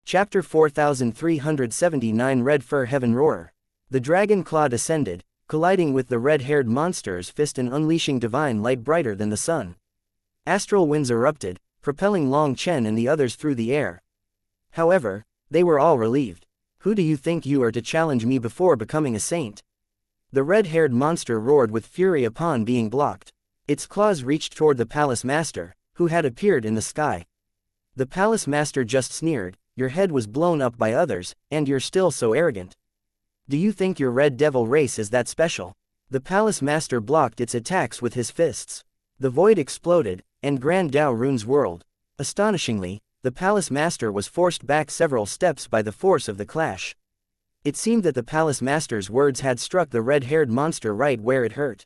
Chapter 4379 Red Fur Heaven Roarer. The dragon claw descended, colliding with the red-haired monster's fist and unleashing divine light brighter than the sun. Astral winds erupted, propelling Long Chen and the others through the air. However, they were all relieved. Who do you think you are to challenge me before becoming a saint? The red-haired monster roared with fury upon being blocked. Its claws reached toward the palace master, who had appeared in the sky. The palace master just sneered, "Your head was blown up by others, and you're still so arrogant. Do you think your red devil race is that special?" The palace master blocked its attacks with his fists. The void exploded, and Grand Dao Run's world. Astonishingly, the palace master was forced back several steps by the force of the clash. It seemed that the palace master's words had struck the red-haired monster right where it hurt.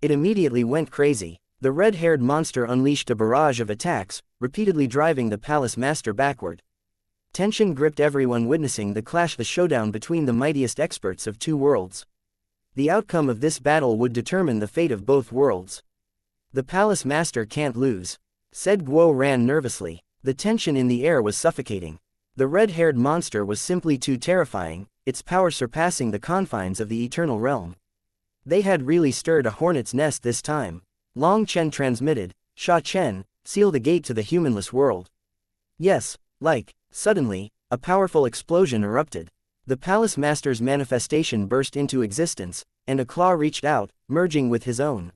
It immediately went crazy. The red-haired monster unleashed a barrage of attacks, repeatedly driving the palace master backward. Tension gripped everyone witnessing the clash, the showdown between the mightiest experts of two worlds. The outcome of this battle would determine the fate of both worlds. "The palace master can't lose," said Guo Ran nervously. The tension in the air was suffocating. The red-haired monster was simply too terrifying, its power surpassing the confines of the eternal realm. They had really stirred a hornet's nest this time. Long Chen transmitted, "Sha Chen, seal the gate to the humanless world." Yes, like. Suddenly, a powerful explosion erupted. The palace master's manifestation burst into existence, and a claw reached out, merging with his own.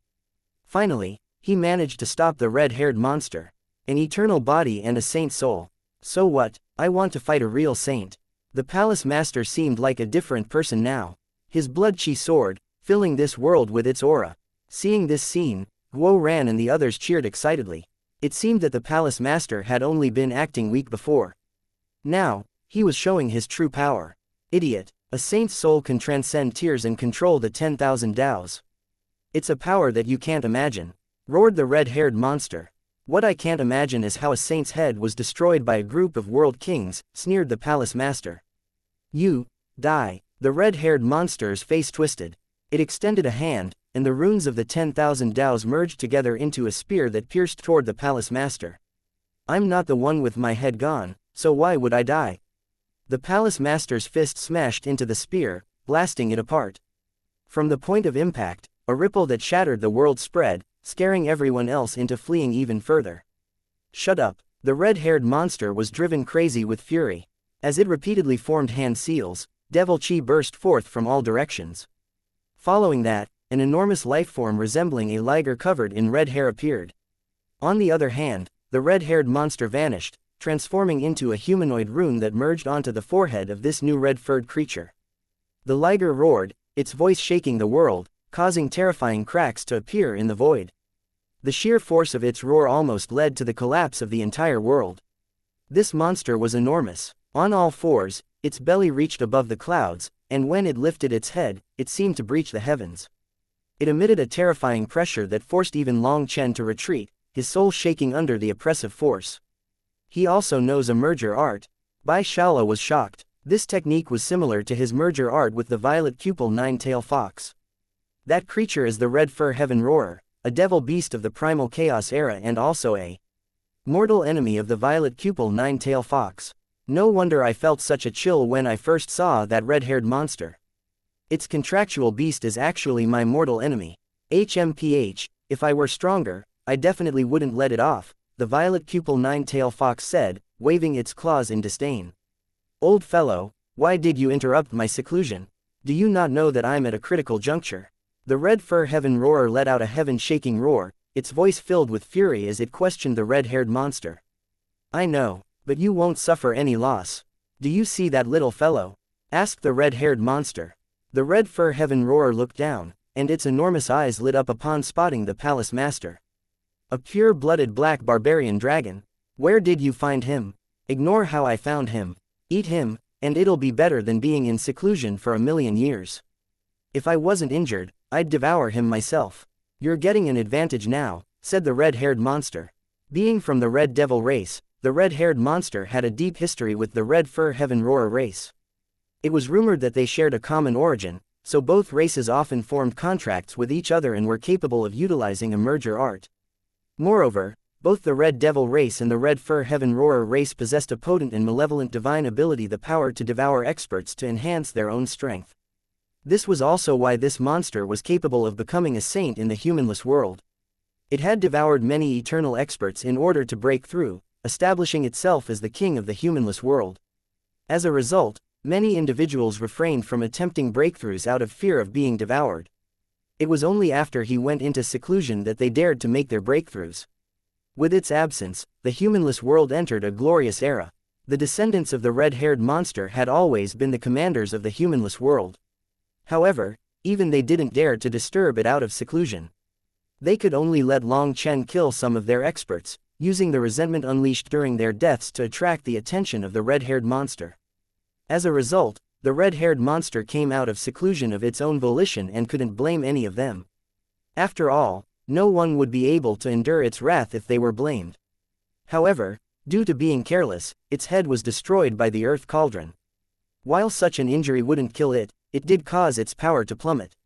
Finally, he managed to stop the red-haired monster. An eternal body and a saint soul. So what? I want to fight a real saint. The palace master seemed like a different person now. His blood chi soared, filling this world with its aura. Seeing this scene, Guo Ran and the others cheered excitedly. It seemed that the palace master had only been acting weak before. Now, he was showing his true power. Idiot, a saint's soul can transcend tears and control the 10,000 Daos. It's a power that you can't imagine, roared the red-haired monster. What I can't imagine is how a saint's head was destroyed by a group of world kings, sneered the palace master. You, die. The red-haired monster's face twisted. It extended a hand, and the runes of the 10,000 Daos merged together into a spear that pierced toward the palace master. I'm not the one with my head gone. So why would I die? The palace master's fist smashed into the spear, blasting it apart. From the point of impact, a ripple that shattered the world spread, scaring everyone else into fleeing even further. Shut up. The red-haired monster was driven crazy with fury. As it repeatedly formed hand seals, devil chi burst forth from all directions. Following that, an enormous lifeform resembling a liger covered in red hair appeared. On the other hand, the red-haired monster vanished, transforming into a humanoid rune that merged onto the forehead of this new red-furred creature. The liger roared, its voice shaking the world, causing terrifying cracks to appear in the void. The sheer force of its roar almost led to the collapse of the entire world. This monster was enormous. On all fours, its belly reached above the clouds, and when it lifted its head, it seemed to breach the heavens. It emitted a terrifying pressure that forced even Long Chen to retreat, his soul shaking under the oppressive force. He also knows a merger art. Bai Shaola was shocked. This technique was similar to his merger art with the violet cupel nine-tail fox. That creature is the Red Fur Heaven Roarer, a devil beast of the primal chaos era and also a mortal enemy of the violet cupel nine-tail fox. No wonder I felt such a chill when I first saw that red-haired monster. Its contractual beast is actually my mortal enemy. HMPH, if I were stronger, I definitely wouldn't let it off, the violet cupel nine-tail fox said, waving its claws in disdain. Old fellow, why did you interrupt my seclusion? Do you not know that I'm at a critical juncture? The Red Fur Heaven Roarer let out a heaven-shaking roar, its voice filled with fury as it questioned the red-haired monster. I know, but you won't suffer any loss. Do you see that little fellow? Asked the red-haired monster. The Red Fur Heaven Roarer looked down, and its enormous eyes lit up upon spotting the palace master. A pure-blooded black barbarian dragon. Where did you find him? Ignore how I found him. Eat him, and it'll be better than being in seclusion for 1,000,000 years. If I wasn't injured, I'd devour him myself. You're getting an advantage now, said the red-haired monster. Being from the Red Devil race, the red-haired monster had a deep history with the Red Fur Heaven Roarer race. It was rumored that they shared a common origin, so both races often formed contracts with each other and were capable of utilizing a merger art. Moreover, Both the Red Devil race and the Red Fur Heaven Roarer race possessed a potent and malevolent divine ability, the power to devour experts to enhance their own strength. This was also why this monster was capable of becoming a saint in the humanless world. It had devoured many eternal experts in order to break through, establishing itself as the king of the humanless world. As a result, many individuals refrained from attempting breakthroughs out of fear of being devoured. It was only after he went into seclusion that they dared to make their breakthroughs. With its absence, the humanless world entered a glorious era. The descendants of the red-haired monster had always been the commanders of the humanless world. However, even they didn't dare to disturb it out of seclusion. They could only let Long Chen kill some of their experts, using the resentment unleashed during their deaths to attract the attention of the red-haired monster. As a result, the red-haired monster came out of seclusion of its own volition and couldn't blame any of them. After all, no one would be able to endure its wrath if they were blamed. However, due to being careless, its head was destroyed by the earth cauldron. While such an injury wouldn't kill it, it did cause its power to plummet.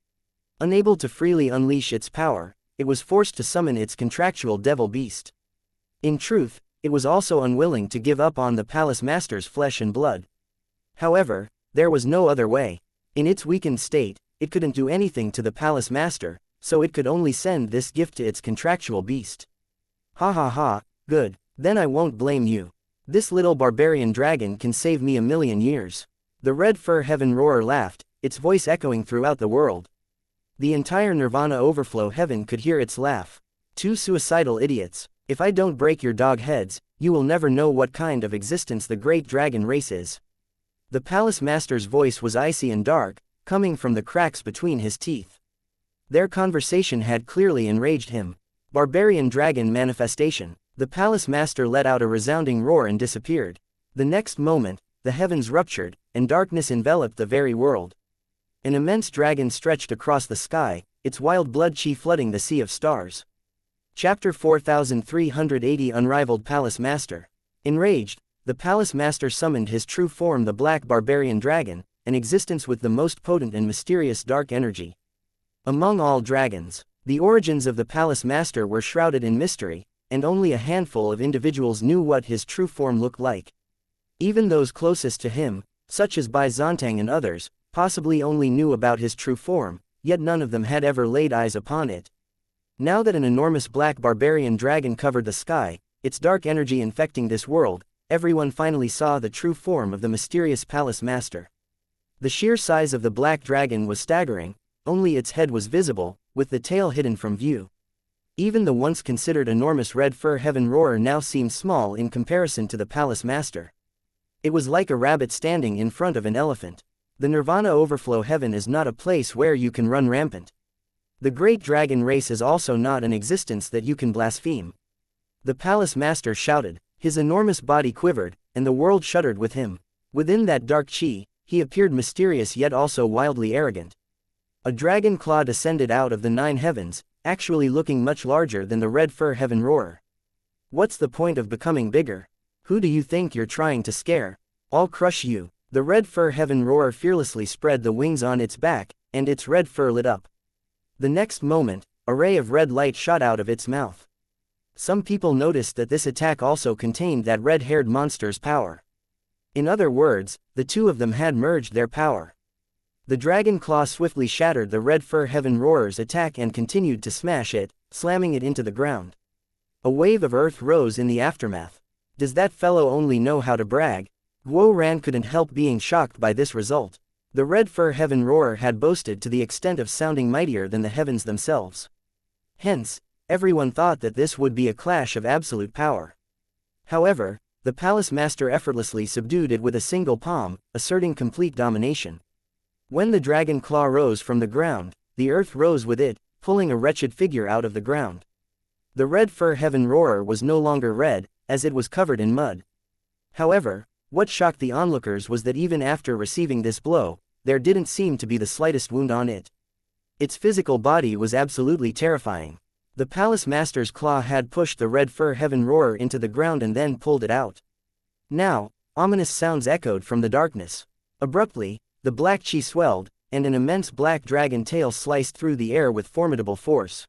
Unable to freely unleash its power, it was forced to summon its contractual devil beast. In truth, it was also unwilling to give up on the palace master's flesh and blood. However, there was no other way. In its weakened state, it couldn't do anything to the palace master, so it could only send this gift to its contractual beast. Ha ha ha, good, then I won't blame you. This little barbarian dragon can save me 1,000,000 years. The Red Fur Heaven Roarer laughed, its voice echoing throughout the world. The entire Nirvana Overflow Heaven could hear its laugh. Two suicidal idiots. If I don't break your dog heads, you will never know what kind of existence the great dragon race is. The palace master's voice was icy and dark, coming from the cracks between his teeth. Their conversation had clearly enraged him. Barbarian dragon manifestation. The palace master let out a resounding roar and disappeared. The next moment, the heavens ruptured, and darkness enveloped the very world. An immense dragon stretched across the sky, its wild blood chi flooding the sea of stars. Chapter 4380 Unrivaled Palace Master. Enraged, the palace master summoned his true form, the black barbarian dragon, an existence with the most potent and mysterious dark energy among all dragons. The origins of the palace master were shrouded in mystery, and only a handful of individuals knew what his true form looked like. Even those closest to him, such as Bai Zontang and others, possibly only knew about his true form, yet none of them had ever laid eyes upon it. Now that an enormous black barbarian dragon covered the sky, its dark energy infecting this world, everyone finally saw the true form of the mysterious palace master. The sheer size of the black dragon was staggering. Only its head was visible, with the tail hidden from view. Even the once considered enormous Red Fur Heaven Roarer now seemed small in comparison to the palace master. It was like a rabbit standing in front of an elephant. The Nirvana Overflow Heaven is not a place where you can run rampant. The great dragon race is also not an existence that you can blaspheme. The palace master shouted, his enormous body quivered, and the world shuddered with him. Within that dark chi, he appeared mysterious yet also wildly arrogant. A dragon claw descended out of the 9 heavens, actually looking much larger than the Red Fur Heaven Roarer. What's the point of becoming bigger? Who do you think you're trying to scare? I'll crush you. The Red Fur Heaven Roarer fearlessly spread the wings on its back, and its red fur lit up. The next moment, a ray of red light shot out of its mouth. Some people noticed that this attack also contained that red-haired monster's power. In other words, the two of them had merged their power. The dragon claw swiftly shattered the Red Fur Heaven Roarer's attack and continued to smash it, slamming it into the ground. A wave of earth rose in the aftermath. Does that fellow only know how to brag? Guo Ran couldn't help being shocked by this result. The Red Fur Heaven Roarer had boasted to the extent of sounding mightier than the heavens themselves. Hence, everyone thought that this would be a clash of absolute power. However, the palace master effortlessly subdued it with a single palm, asserting complete domination. When the dragon claw rose from the ground, the earth rose with it, pulling a wretched figure out of the ground. The Red Fur Heaven Roarer was no longer red, as it was covered in mud. However, what shocked the onlookers was that even after receiving this blow, there didn't seem to be the slightest wound on it. Its physical body was absolutely terrifying. The palace master's claw had pushed the Red Fur Heaven Roarer into the ground and then pulled it out. Now, ominous sounds echoed from the darkness. Abruptly, the black chi swelled, and an immense black dragon tail sliced through the air with formidable force.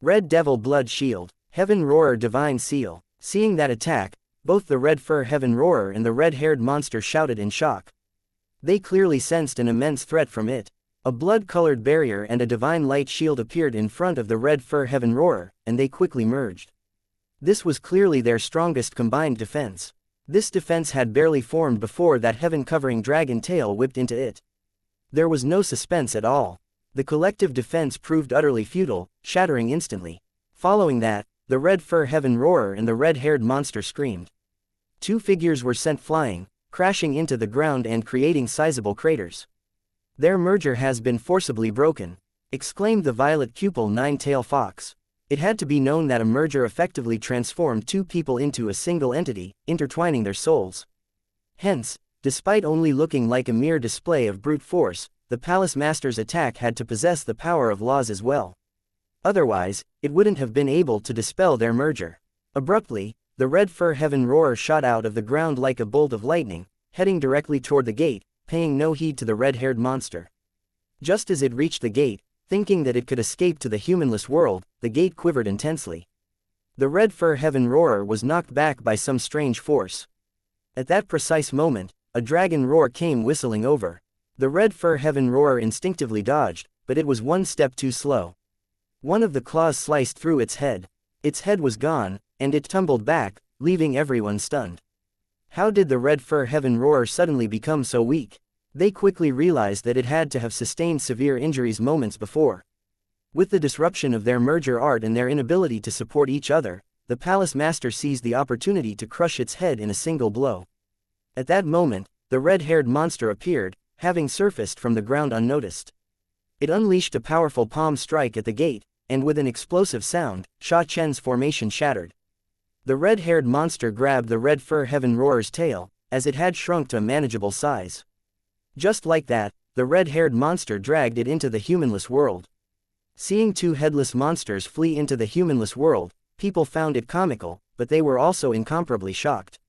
Red Devil Blood Shield. Heaven Roarer Divine Seal. Seeing that attack, both the Red Fur Heaven Roarer and the red-haired monster shouted in shock. They clearly sensed an immense threat from it. A blood-colored barrier and a divine light shield appeared in front of the Red Fur Heaven Roarer, and they quickly merged. This was clearly their strongest combined defense. This defense had barely formed before that heaven-covering dragon tail whipped into it. There was no suspense at all. The collective defense proved utterly futile, shattering instantly. Following that, the Red Fur Heaven Roarer and the red-haired monster screamed. Two figures were sent flying, crashing into the ground and creating sizable craters. "Their merger has been forcibly broken," exclaimed the violet cupel nine-tail fox. It had to be known that a merger effectively transformed two people into a single entity, intertwining their souls. Hence, despite only looking like a mere display of brute force, the Palace Master's attack had to possess the power of laws as well. Otherwise, it wouldn't have been able to dispel their merger. Abruptly, the Red Fur Heaven Roarer shot out of the ground like a bolt of lightning, heading directly toward the gate, paying no heed to the red-haired monster. Just as it reached the gate, thinking that it could escape to the humanless world, the gate quivered intensely. The Red Fur Heaven Roarer was knocked back by some strange force. At that precise moment, a dragon roar came whistling over. The Red Fur Heaven Roarer instinctively dodged, but it was one step too slow. One of the claws sliced through its head. Its head was gone, and it tumbled back, leaving everyone stunned. How did the Red Fur Heaven Roarer suddenly become so weak? They quickly realized that it had to have sustained severe injuries moments before. With the disruption of their merger art and their inability to support each other, the Palace Master seized the opportunity to crush its head in a single blow. At that moment, the red-haired monster appeared, having surfaced from the ground unnoticed. It unleashed a powerful palm strike at the gate, and with an explosive sound, Sha Chen's formation shattered. The red-haired monster grabbed the Red Fur Heaven Roarer's tail, as it had shrunk to a manageable size. Just like that, the red-haired monster dragged it into the humanless world. Seeing two headless monsters flee into the humanless world, people found it comical, but they were also incomparably shocked.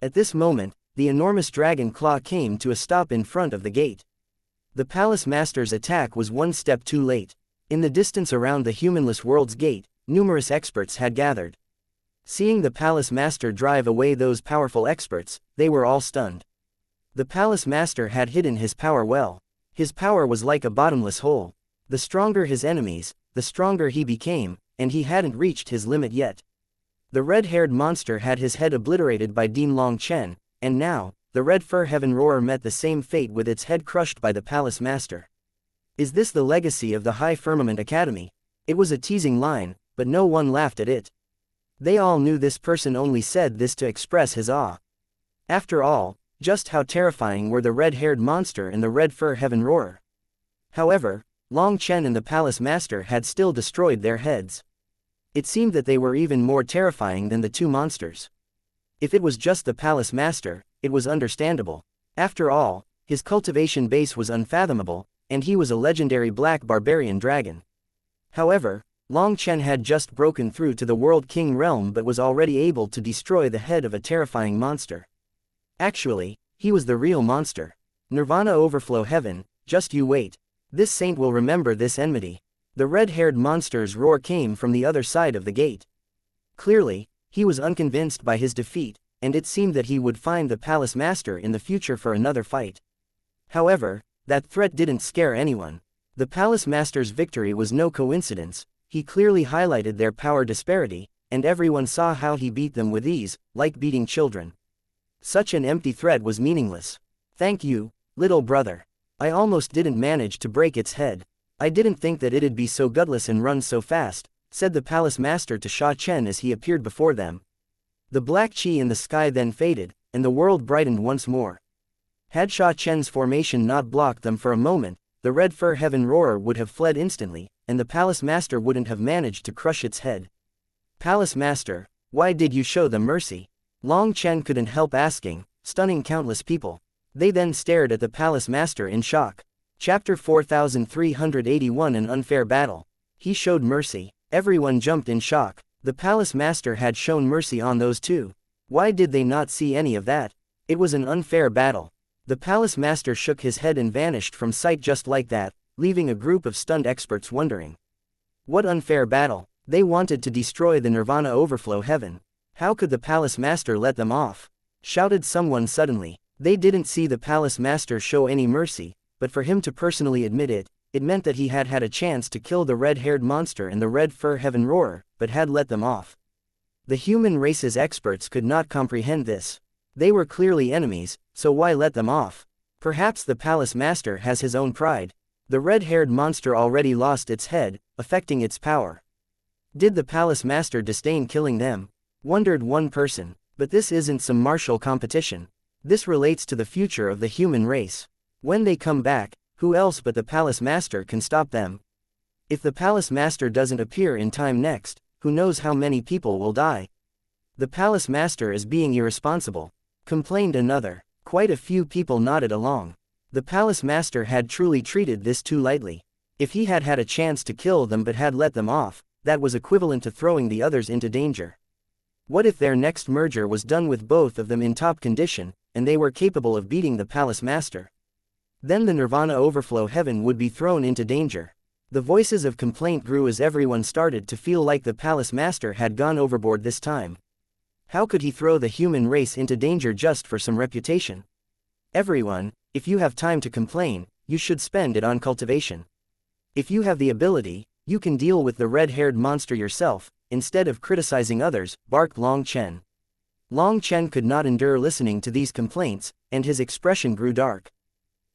At this moment, the enormous dragon claw came to a stop in front of the gate. The Palace Master's attack was one step too late. In the distance around the humanless world's gate, numerous experts had gathered. Seeing the Palace Master drive away those powerful experts, they were all stunned. The Palace Master had hidden his power well. His power was like a bottomless hole. The stronger his enemies, the stronger he became, and he hadn't reached his limit yet. The red-haired monster had his head obliterated by Dean Long Chen, and now, the Red Fur Heaven Roarer met the same fate with its head crushed by the Palace Master. Is this the legacy of the High Firmament Academy? It was a teasing line, but no one laughed at it. They all knew this person only said this to express his awe. After all, just how terrifying were the red-haired monster and the Red Fur Heaven Roarer? However, Long Chen and the Palace Master had still destroyed their heads. It seemed that they were even more terrifying than the two monsters. If it was just the Palace Master, it was understandable. After all, his cultivation base was unfathomable, and he was a legendary black barbarian dragon. However, Long Chen had just broken through to the World King realm but was already able to destroy the head of a terrifying monster. Actually, he was the real monster. Nirvana Overflow Heaven, just you wait. This saint will remember this enmity. The red-haired monster's roar came from the other side of the gate. Clearly, he was unconvinced by his defeat, and it seemed that he would find the Palace Master in the future for another fight. However, that threat didn't scare anyone. The Palace Master's victory was no coincidence. He clearly highlighted their power disparity, and everyone saw how he beat them with ease, like beating children. Such an empty threat was meaningless. Thank you, little brother. I almost didn't manage to break its head. I didn't think that it'd be so gutless and run so fast, said the Palace Master to Sha Chen as he appeared before them. The black chi in the sky then faded, and the world brightened once more. Had Sha Chen's formation not blocked them for a moment, the Red Fur Heaven Roarer would have fled instantly, and the Palace Master wouldn't have managed to crush its head. Palace Master, why did you show them mercy? Long Chen couldn't help asking, stunning countless people. They then stared at the Palace Master in shock. Chapter 4381 An Unfair Battle. He showed mercy. Everyone jumped in shock. The Palace Master had shown mercy on those two. Why did they not see any of that? It was an unfair battle. The Palace Master shook his head and vanished from sight just like that, leaving a group of stunned experts wondering. What unfair battle? They wanted to destroy the Nirvana overflow heaven. How could the palace master let them off? Shouted someone suddenly. They didn't see the palace master show any mercy, but for him to personally admit it, it meant that he had had a chance to kill the red-haired monster and the red fur heaven roarer, but had let them off. The human race's experts could not comprehend this. They were clearly enemies, so why let them off? Perhaps the palace master has his own pride. The red-haired monster already lost its head, affecting its power. Did the palace master disdain killing them? Wondered one person. But this isn't some martial competition. This relates to the future of the human race. When they come back, who else but the palace master can stop them? If the palace master doesn't appear in time next, who knows how many people will die? The palace master is being irresponsible, complained another. Quite a few people nodded along. The palace master had truly treated this too lightly. If he had had a chance to kill them but had let them off, that was equivalent to throwing the others into danger. What if their next merger was done with both of them in top condition, and they were capable of beating the palace master? Then the Nirvana overflow heaven would be thrown into danger. The voices of complaint grew as everyone started to feel like the palace master had gone overboard this time. How could he throw the human race into danger just for some reputation? Everyone, if you have time to complain, you should spend it on cultivation. If you have the ability, you can deal with the red-haired monster yourself, instead of criticizing others, barked Long Chen. Long Chen could not endure listening to these complaints, and his expression grew dark.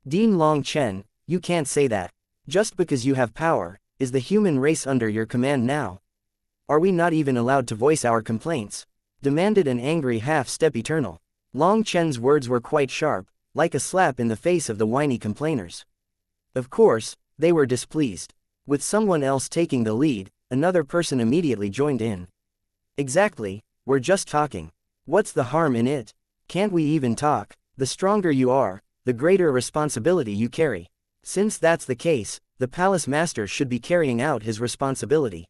Dean Long Chen, you can't say that. Just because you have power, is the human race under your command now? Are we not even allowed to voice our complaints? Demanded an angry half-step Eternal. Long Chen's words were quite sharp, like a slap in the face of the whiny complainers. Of course, they were displeased. With someone else taking the lead, another person immediately joined in. Exactly, we're just talking. What's the harm in it? Can't we even talk? The stronger you are, the greater responsibility you carry. Since that's the case, the palace master should be carrying out his responsibility.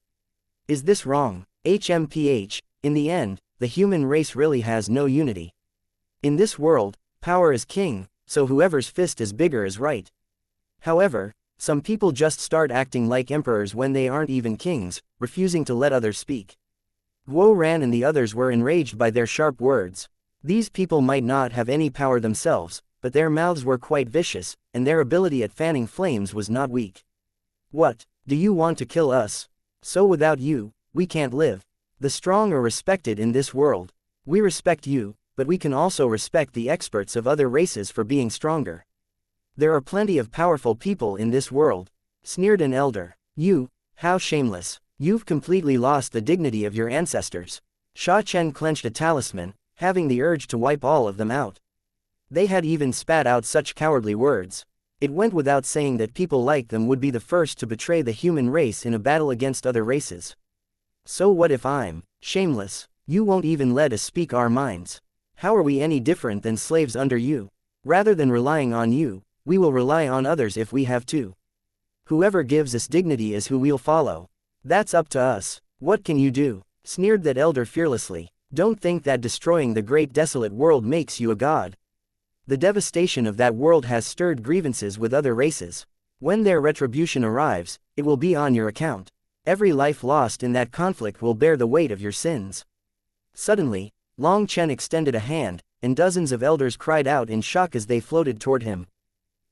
Is this wrong? HMPH, in the end, the human race really has no unity. In this world, power is king, so whoever's fist is bigger is right. However, some people just start acting like emperors when they aren't even kings, refusing to let others speak. Guo Ran and the others were enraged by their sharp words. These people might not have any power themselves, but their mouths were quite vicious, and their ability at fanning flames was not weak. What, do you want to kill us? So without you, we can't live. The strong are respected in this world. We respect you, but we can also respect the experts of other races for being stronger. There are plenty of powerful people in this world, sneered an elder. You, how shameless. You've completely lost the dignity of your ancestors. Sha Chen clenched a talisman, having the urge to wipe all of them out. They had even spat out such cowardly words. It went without saying that people like them would be the first to betray the human race in a battle against other races. So what if I'm shameless? You won't even let us speak our minds. How are we any different than slaves under you? Rather than relying on you, we will rely on others if we have to. Whoever gives us dignity is who we'll follow. That's up to us. What can you do? Sneered that elder fearlessly. Don't think that destroying the great desolate world makes you a god. The devastation of that world has stirred grievances with other races. When their retribution arrives, it will be on your account. Every life lost in that conflict will bear the weight of your sins. Suddenly, Long Chen extended a hand, and dozens of elders cried out in shock as they floated toward him.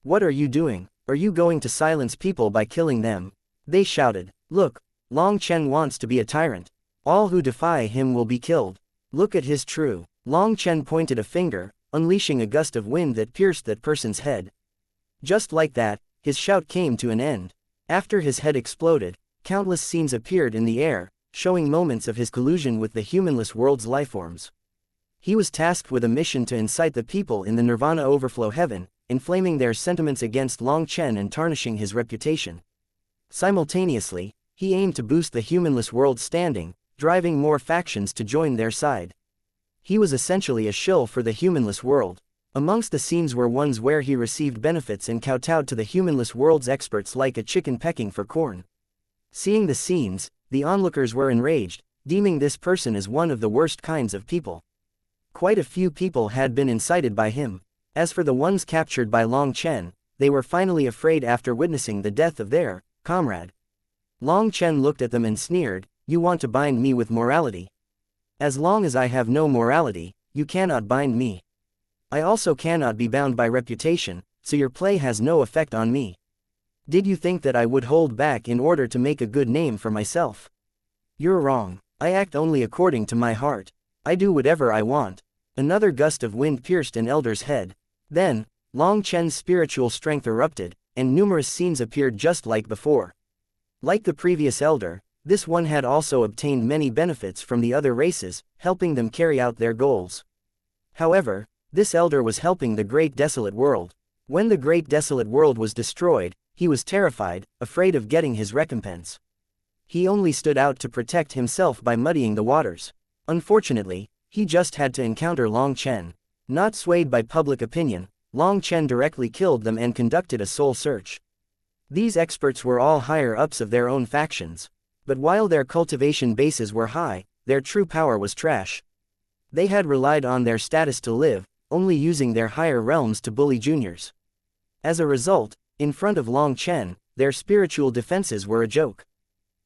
What are you doing? Are you going to silence people by killing them? They shouted. Look, Long Chen wants to be a tyrant. All who defy him will be killed. Look at his true. Long Chen pointed a finger, unleashing a gust of wind that pierced that person's head. Just like that, his shout came to an end. After his head exploded, countless scenes appeared in the air, showing moments of his collusion with the humanless world's lifeforms. He was tasked with a mission to incite the people in the Nirvana overflow heaven, inflaming their sentiments against Long Chen and tarnishing his reputation. Simultaneously, he aimed to boost the humanless world's standing, driving more factions to join their side. He was essentially a shill for the humanless world. Amongst the scenes were ones where he received benefits and kowtowed to the humanless world's experts like a chicken pecking for corn. Seeing the scenes, the onlookers were enraged, deeming this person as one of the worst kinds of people. Quite a few people had been incited by him. As for the ones captured by Long Chen, they were finally afraid after witnessing the death of their comrade. Long Chen looked at them and sneered, You want to bind me with morality. As long as I have no morality, you cannot bind me. I also cannot be bound by reputation, so your play has no effect on me. Did you think that I would hold back in order to make a good name for myself? You're wrong. I act only according to my heart. I do whatever I want. Another gust of wind pierced an elder's head. Then, Long Chen's spiritual strength erupted, and numerous scenes appeared just like before. Like the previous elder, this one had also obtained many benefits from the other races, helping them carry out their goals. However, this elder was helping the Great Desolate World. When the Great Desolate World was destroyed, he was terrified, afraid of getting his recompense. He only stood out to protect himself by muddying the waters. Unfortunately, he just had to encounter Long Chen. Not swayed by public opinion, Long Chen directly killed them and conducted a soul search. These experts were all higher-ups of their own factions. But while their cultivation bases were high, their true power was trash. They had relied on their status to live, only using their higher realms to bully juniors. As a result, in front of Long Chen, their spiritual defenses were a joke.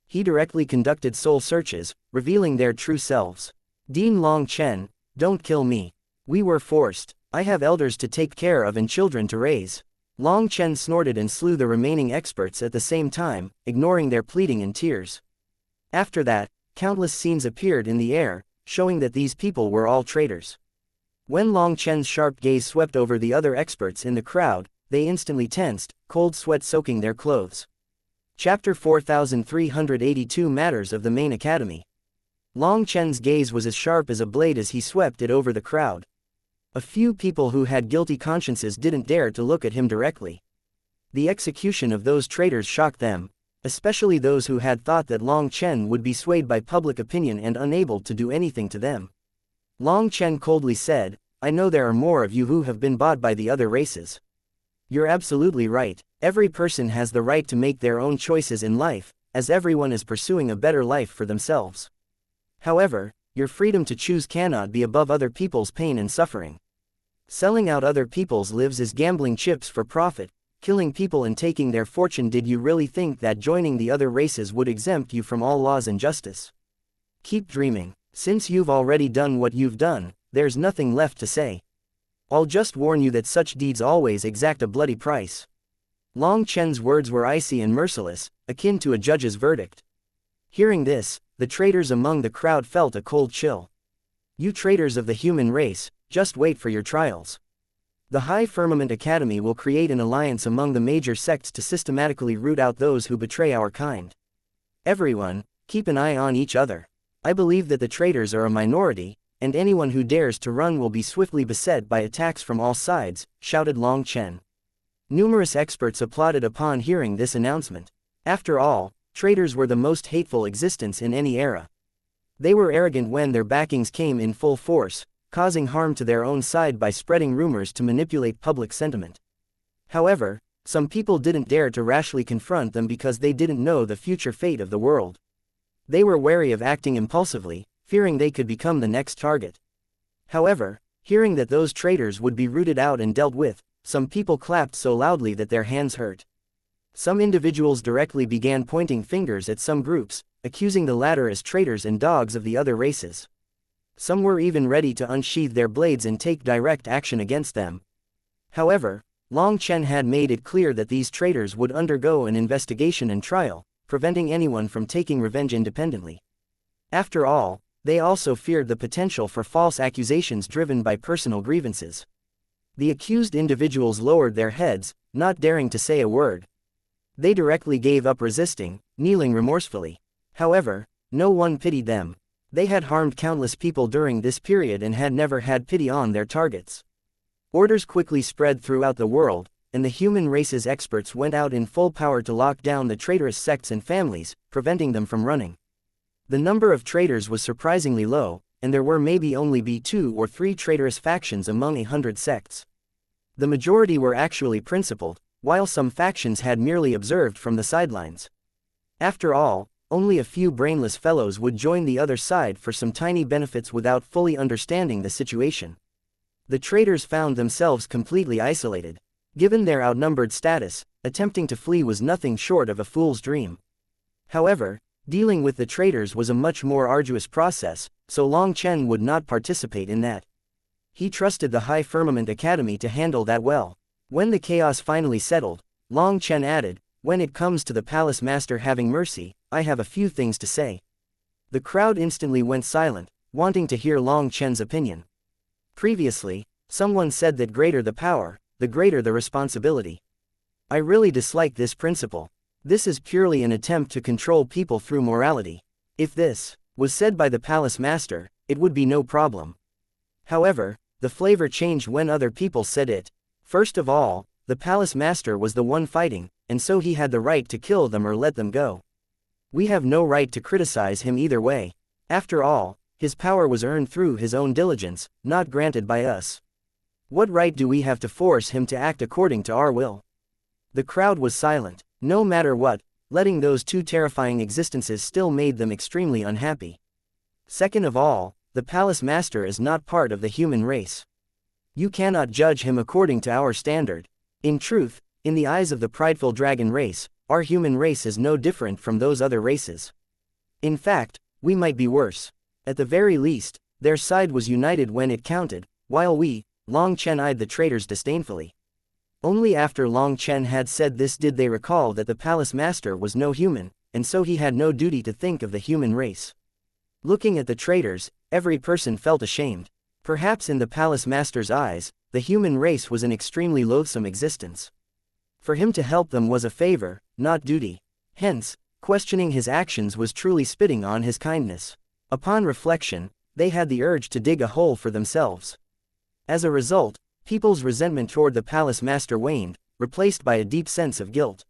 He directly conducted soul searches, revealing their true selves. Dean Long Chen, don't kill me. We were forced. I have elders to take care of and children to raise. Long Chen snorted and slew the remaining experts at the same time, ignoring their pleading and tears. After that, countless scenes appeared in the air, showing that these people were all traitors. When Long Chen's sharp gaze swept over the other experts in the crowd, they instantly tensed, cold sweat soaking their clothes. Chapter 4382 Matters of the Main Academy. Long Chen's gaze was as sharp as a blade as he swept it over the crowd. A few people who had guilty consciences didn't dare to look at him directly. The execution of those traitors shocked them, especially those who had thought that Long Chen would be swayed by public opinion and unable to do anything to them. Long Chen coldly said, I know there are more of you who have been bought by the other races. You're absolutely right. Every person has the right to make their own choices in life, as everyone is pursuing a better life for themselves. However, your freedom to choose cannot be above other people's pain and suffering. Selling out other people's lives is gambling chips for profit, killing people and taking their fortune. Did you really think that joining the other races would exempt you from all laws and justice? Keep dreaming. Since you've already done what you've done, there's nothing left to say. I'll just warn you that such deeds always exact a bloody price. Long Chen's words were icy and merciless, akin to a judge's verdict. Hearing this, the traitors among the crowd felt a cold chill. You traitors of the human race, just wait for your trials. The High Firmament Academy will create an alliance among the major sects to systematically root out those who betray our kind. Everyone, keep an eye on each other. I believe that the traitors are a minority, and anyone who dares to run will be swiftly beset by attacks from all sides, shouted Long Chen. Numerous experts applauded upon hearing this announcement. After all, traitors were the most hateful existence in any era. They were arrogant when their backings came in full force, causing harm to their own side by spreading rumors to manipulate public sentiment. However, some people didn't dare to rashly confront them because they didn't know the future fate of the world. They were wary of acting impulsively, fearing they could become the next target. However, hearing that those traitors would be rooted out and dealt with, some people clapped so loudly that their hands hurt. Some individuals directly began pointing fingers at some groups, accusing the latter as traitors and dogs of the other races. Some were even ready to unsheathe their blades and take direct action against them. However, Long Chen had made it clear that these traitors would undergo an investigation and trial, preventing anyone from taking revenge independently. After all, they also feared the potential for false accusations driven by personal grievances. The accused individuals lowered their heads, not daring to say a word. They directly gave up resisting, kneeling remorsefully. However, no one pitied them. They had harmed countless people during this period and had never had pity on their targets. Orders quickly spread throughout the world, and the human race's experts went out in full power to lock down the traitorous sects and families, preventing them from running. The number of traitors was surprisingly low, and there were maybe only 2 or 3 traitorous factions among 100 sects. The majority were actually principled, while some factions had merely observed from the sidelines. After all, only a few brainless fellows would join the other side for some tiny benefits without fully understanding the situation. The traitors found themselves completely isolated. Given their outnumbered status, attempting to flee was nothing short of a fool's dream. However, Dealing with the traitors was a much more arduous process, so Long Chen would not participate in that. He trusted the High Firmament Academy to handle that well. When the chaos finally settled, Long Chen added, "When it comes to the Palace Master having mercy, I have a few things to say." The crowd instantly went silent, wanting to hear Long Chen's opinion. Previously, someone said that greater the power, the greater the responsibility. I really dislike this principle. This is purely an attempt to control people through morality. If this was said by the Palace Master, it would be no problem. However, the flavor changed when other people said it. First of all, the Palace Master was the one fighting, and so he had the right to kill them or let them go. We have no right to criticize him either way. After all, his power was earned through his own diligence, not granted by us. What right do we have to force him to act according to our will? The crowd was silent. No matter what, letting those two terrifying existences still made them extremely unhappy. Second of all, the Palace Master is not part of the human race. You cannot judge him according to our standard. In truth, in the eyes of the prideful dragon race, our human race is no different from those other races. In fact, we might be worse. At the very least, their side was united when it counted, while we, Long Chen, eyed the traitors disdainfully. Only after Long Chen had said this did they recall that the Palace Master was no human, and so he had no duty to think of the human race. Looking at the traitors, every person felt ashamed. Perhaps in the Palace Master's eyes, the human race was an extremely loathsome existence. For him to help them was a favor, not duty. Hence, questioning his actions was truly spitting on his kindness. Upon reflection, they had the urge to dig a hole for themselves. As a result, people's resentment toward the Palace Master waned, replaced by a deep sense of guilt.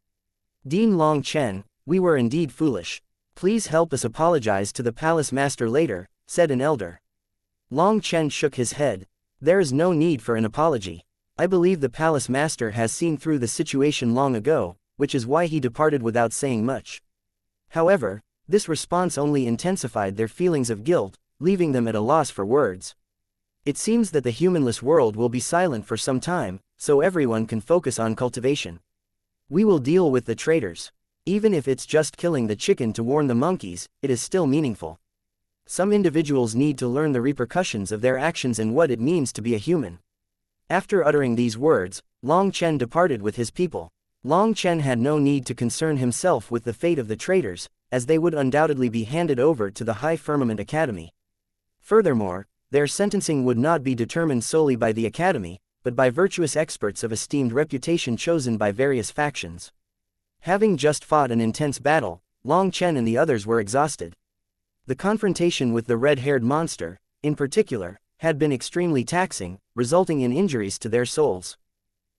Dean Long Chen, we were indeed foolish. Please help us apologize to the Palace Master later, said an elder. Long Chen shook his head. There is no need for an apology. I believe the Palace Master has seen through the situation long ago, which is why he departed without saying much. However, this response only intensified their feelings of guilt, leaving them at a loss for words. It seems that the humanless world will be silent for some time, so everyone can focus on cultivation. We will deal with the traitors. Even if it's just killing the chicken to warn the monkeys, it is still meaningful. Some individuals need to learn the repercussions of their actions and what it means to be a human. After uttering these words, Long Chen departed with his people. Long Chen had no need to concern himself with the fate of the traitors, as they would undoubtedly be handed over to the High Firmament Academy. Furthermore, their sentencing would not be determined solely by the Academy, but by virtuous experts of esteemed reputation chosen by various factions. Having just fought an intense battle, Long Chen and the others were exhausted. The confrontation with the red-haired monster, in particular, had been extremely taxing, resulting in injuries to their souls.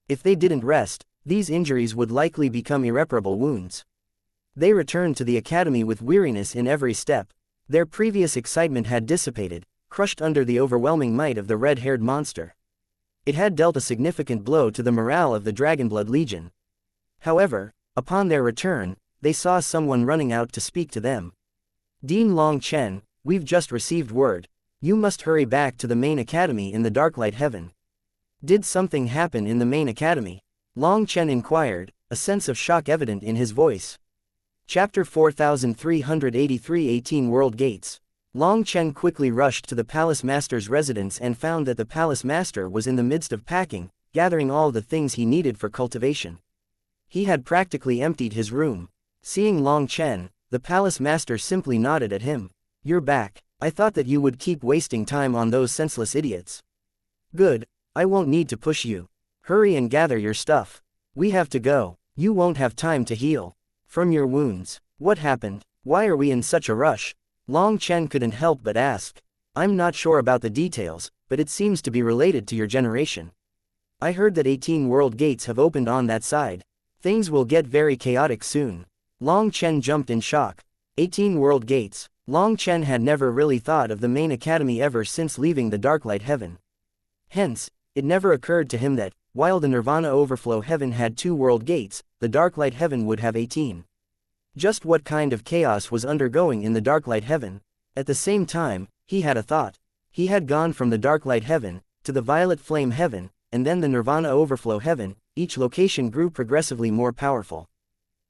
If they didn't rest, these injuries would likely become irreparable wounds. They returned to the Academy with weariness in every step. Their previous excitement had dissipated, crushed under the overwhelming might of the red-haired monster. It had dealt a significant blow to the morale of the Dragonblood Legion. However, upon their return, they saw someone running out to speak to them. Dean Long Chen, we've just received word. You must hurry back to the main academy in the Darklight Heaven. Did something happen in the main academy? Long Chen inquired, a sense of shock evident in his voice. Chapter 4383 18 World Gates. Long Chen quickly rushed to the Palace Master's residence and found that the Palace Master was in the midst of packing, gathering all the things he needed for cultivation. He had practically emptied his room. Seeing Long Chen, the Palace Master simply nodded at him. You're back. I thought that you would keep wasting time on those senseless idiots. Good, I won't need to push you. Hurry and gather your stuff. We have to go. You won't have time to heal from your wounds. What happened? Why are we in such a rush? Long Chen couldn't help but ask. I'm not sure about the details, but it seems to be related to your generation. I heard that 18 world gates have opened on that side. Things will get very chaotic soon. Long Chen jumped in shock. 18 world gates. Long Chen had never really thought of the main academy ever since leaving the Darklight Heaven. Hence, it never occurred to him that, while the Nirvana Overflow Heaven had 2 world gates, the Darklight Heaven would have 18. Just what kind of chaos was undergoing in the Darklight Heaven? At the same time, he had a thought. He had gone from the Darklight Heaven, to the Violet Flame Heaven, and then the Nirvana Overflow Heaven. Each location grew progressively more powerful.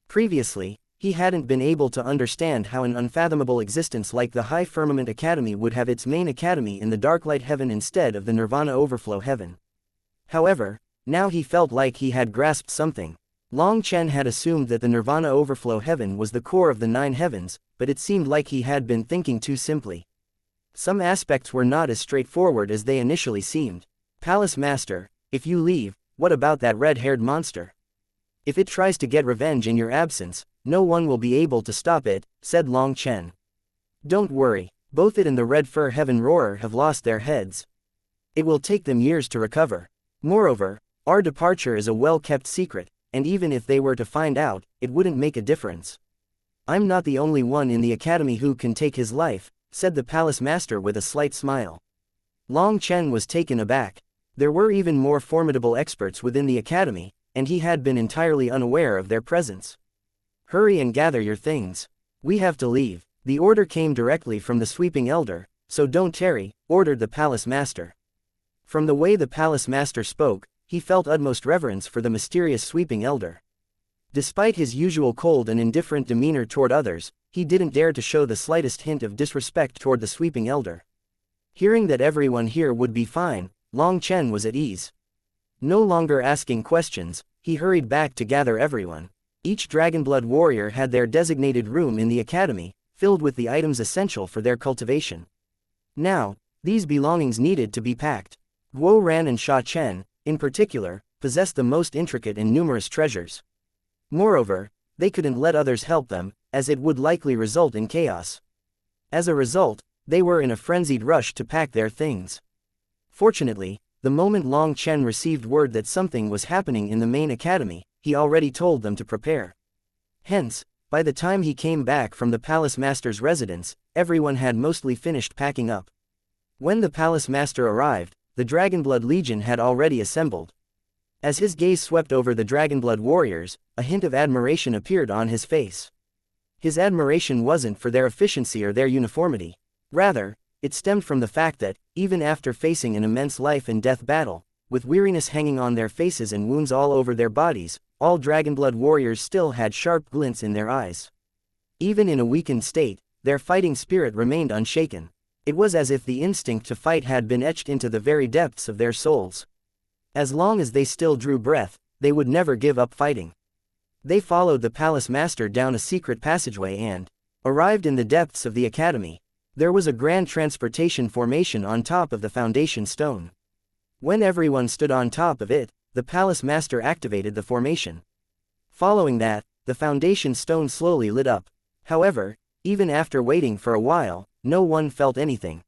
Previously, He hadn't been able to understand how an unfathomable existence like the High Firmament Academy would have its main academy in the Darklight Heaven instead of the Nirvana Overflow Heaven. However, now he felt like he had grasped something. Long Chen had assumed that the Nirvana Overflow Heaven was the core of the 9 heavens, but it seemed like he had been thinking too simply. Some aspects were not as straightforward as they initially seemed. Palace Master, if you leave, what about that red-haired monster? If it tries to get revenge in your absence, no one will be able to stop it, said Long Chen. Don't worry, both it and the Red Fur Heaven Roarer have lost their heads. It will take them years to recover. Moreover, our departure is a well-kept secret, and even if they were to find out, it wouldn't make a difference. I'm not the only one in the academy who can take his life, said the Palace Master with a slight smile. Long Chen was taken aback. There were even more formidable experts within the academy, and he had been entirely unaware of their presence. Hurry and gather your things. We have to leave. The order came directly from the Sweeping Elder, so don't tarry, ordered the Palace Master. From the way the Palace Master spoke, he felt utmost reverence for the mysterious Sweeping Elder. Despite his usual cold and indifferent demeanor toward others, he didn't dare to show the slightest hint of disrespect toward the Sweeping Elder. Hearing that everyone here would be fine, Long Chen was at ease. No longer asking questions, he hurried back to gather everyone. Each Dragonblood warrior had their designated room in the academy, filled with the items essential for their cultivation. Now, these belongings needed to be packed. Guo Ran and Sha Chen, in particular, possessed the most intricate and numerous treasures. Moreover, they couldn't let others help them, as it would likely result in chaos. As a result, they were in a frenzied rush to pack their things. Fortunately, the moment Long Chen received word that something was happening in the main academy, he already told them to prepare. Hence, by the time he came back from the Palace Master's residence, everyone had mostly finished packing up. When the Palace Master arrived, the Dragonblood Legion had already assembled. As his gaze swept over the Dragonblood warriors, a hint of admiration appeared on his face. His admiration wasn't for their efficiency or their uniformity. Rather, it stemmed from the fact that, even after facing an immense life-and-death battle, with weariness hanging on their faces and wounds all over their bodies, all Dragonblood warriors still had sharp glints in their eyes. Even in a weakened state, their fighting spirit remained unshaken. It was as if the instinct to fight had been etched into the very depths of their souls. As long as they still drew breath, they would never give up fighting. They followed the Palace Master down a secret passageway and arrived in the depths of the academy. There was a grand transportation formation on top of the foundation stone. When everyone stood on top of it, the Palace Master activated the formation. Following that, the foundation stone slowly lit up. However, even after waiting for a while, no one felt anything.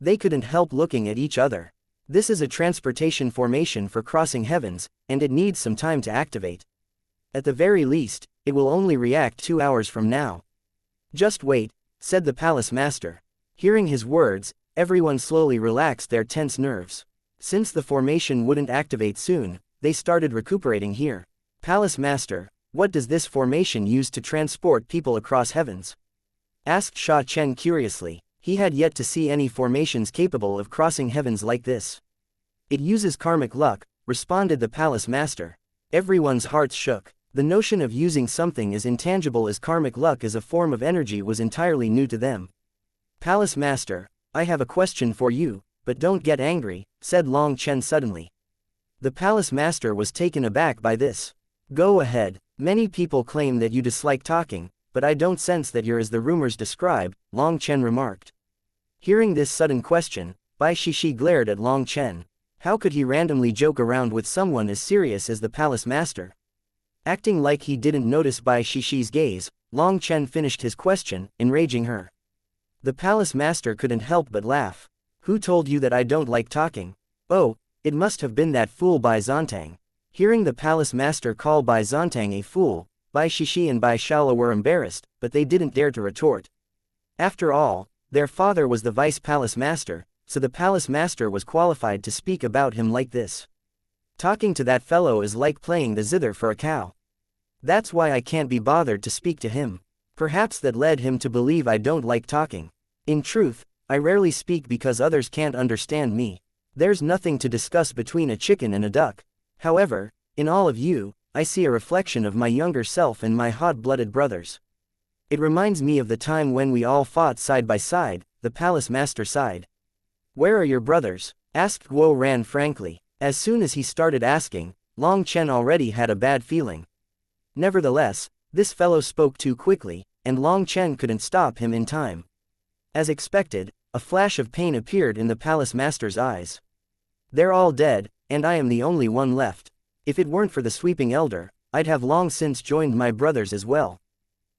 They couldn't help looking at each other. This is a transportation formation for crossing heavens, and it needs some time to activate. At the very least, it will only react 2 hours from now. Just wait, said the Palace Master. Hearing his words, everyone slowly relaxed their tense nerves. Since the formation wouldn't activate soon, they started recuperating here. Palace Master, what does this formation use to transport people across heavens? Asked Sha Chen curiously. He had yet to see any formations capable of crossing heavens like this. It uses karmic luck, responded the Palace Master. Everyone's hearts shook. The notion of using something as intangible as karmic luck as a form of energy was entirely new to them. Palace Master, I have a question for you, but don't get angry, said Long Chen suddenly. The Palace Master was taken aback by this. Go ahead. Many people claim that you dislike talking, but I don't sense that you're as the rumors describe, Long Chen remarked. Hearing this sudden question, Bai Shishi glared at Long Chen. How could he randomly joke around with someone as serious as the Palace Master? Acting like he didn't notice Bai Shishi's gaze, Long Chen finished his question, enraging her. The Palace Master couldn't help but laugh. Who told you that I don't like talking? Oh, it must have been that fool Bai Zontang. Hearing the Palace Master call Bai Zontang a fool, Bai Shishi and Bai Shala were embarrassed, but they didn't dare to retort. After all, their father was the Vice Palace Master, so the Palace Master was qualified to speak about him like this. Talking to that fellow is like playing the zither for a cow. That's why I can't be bothered to speak to him. Perhaps that led him to believe I don't like talking. In truth, I rarely speak because others can't understand me. There's nothing to discuss between a chicken and a duck. However, in all of you, I see a reflection of my younger self and my hot-blooded brothers. It reminds me of the time when we all fought side by side, the palace master sighed. Where are your brothers? Asked Guo Ran frankly. As soon as he started asking, Long Chen already had a bad feeling. Nevertheless, this fellow spoke too quickly, and Long Chen couldn't stop him in time. As expected, a flash of pain appeared in the palace master's eyes. They're all dead, and I am the only one left. If it weren't for the sweeping elder, I'd have long since joined my brothers as well.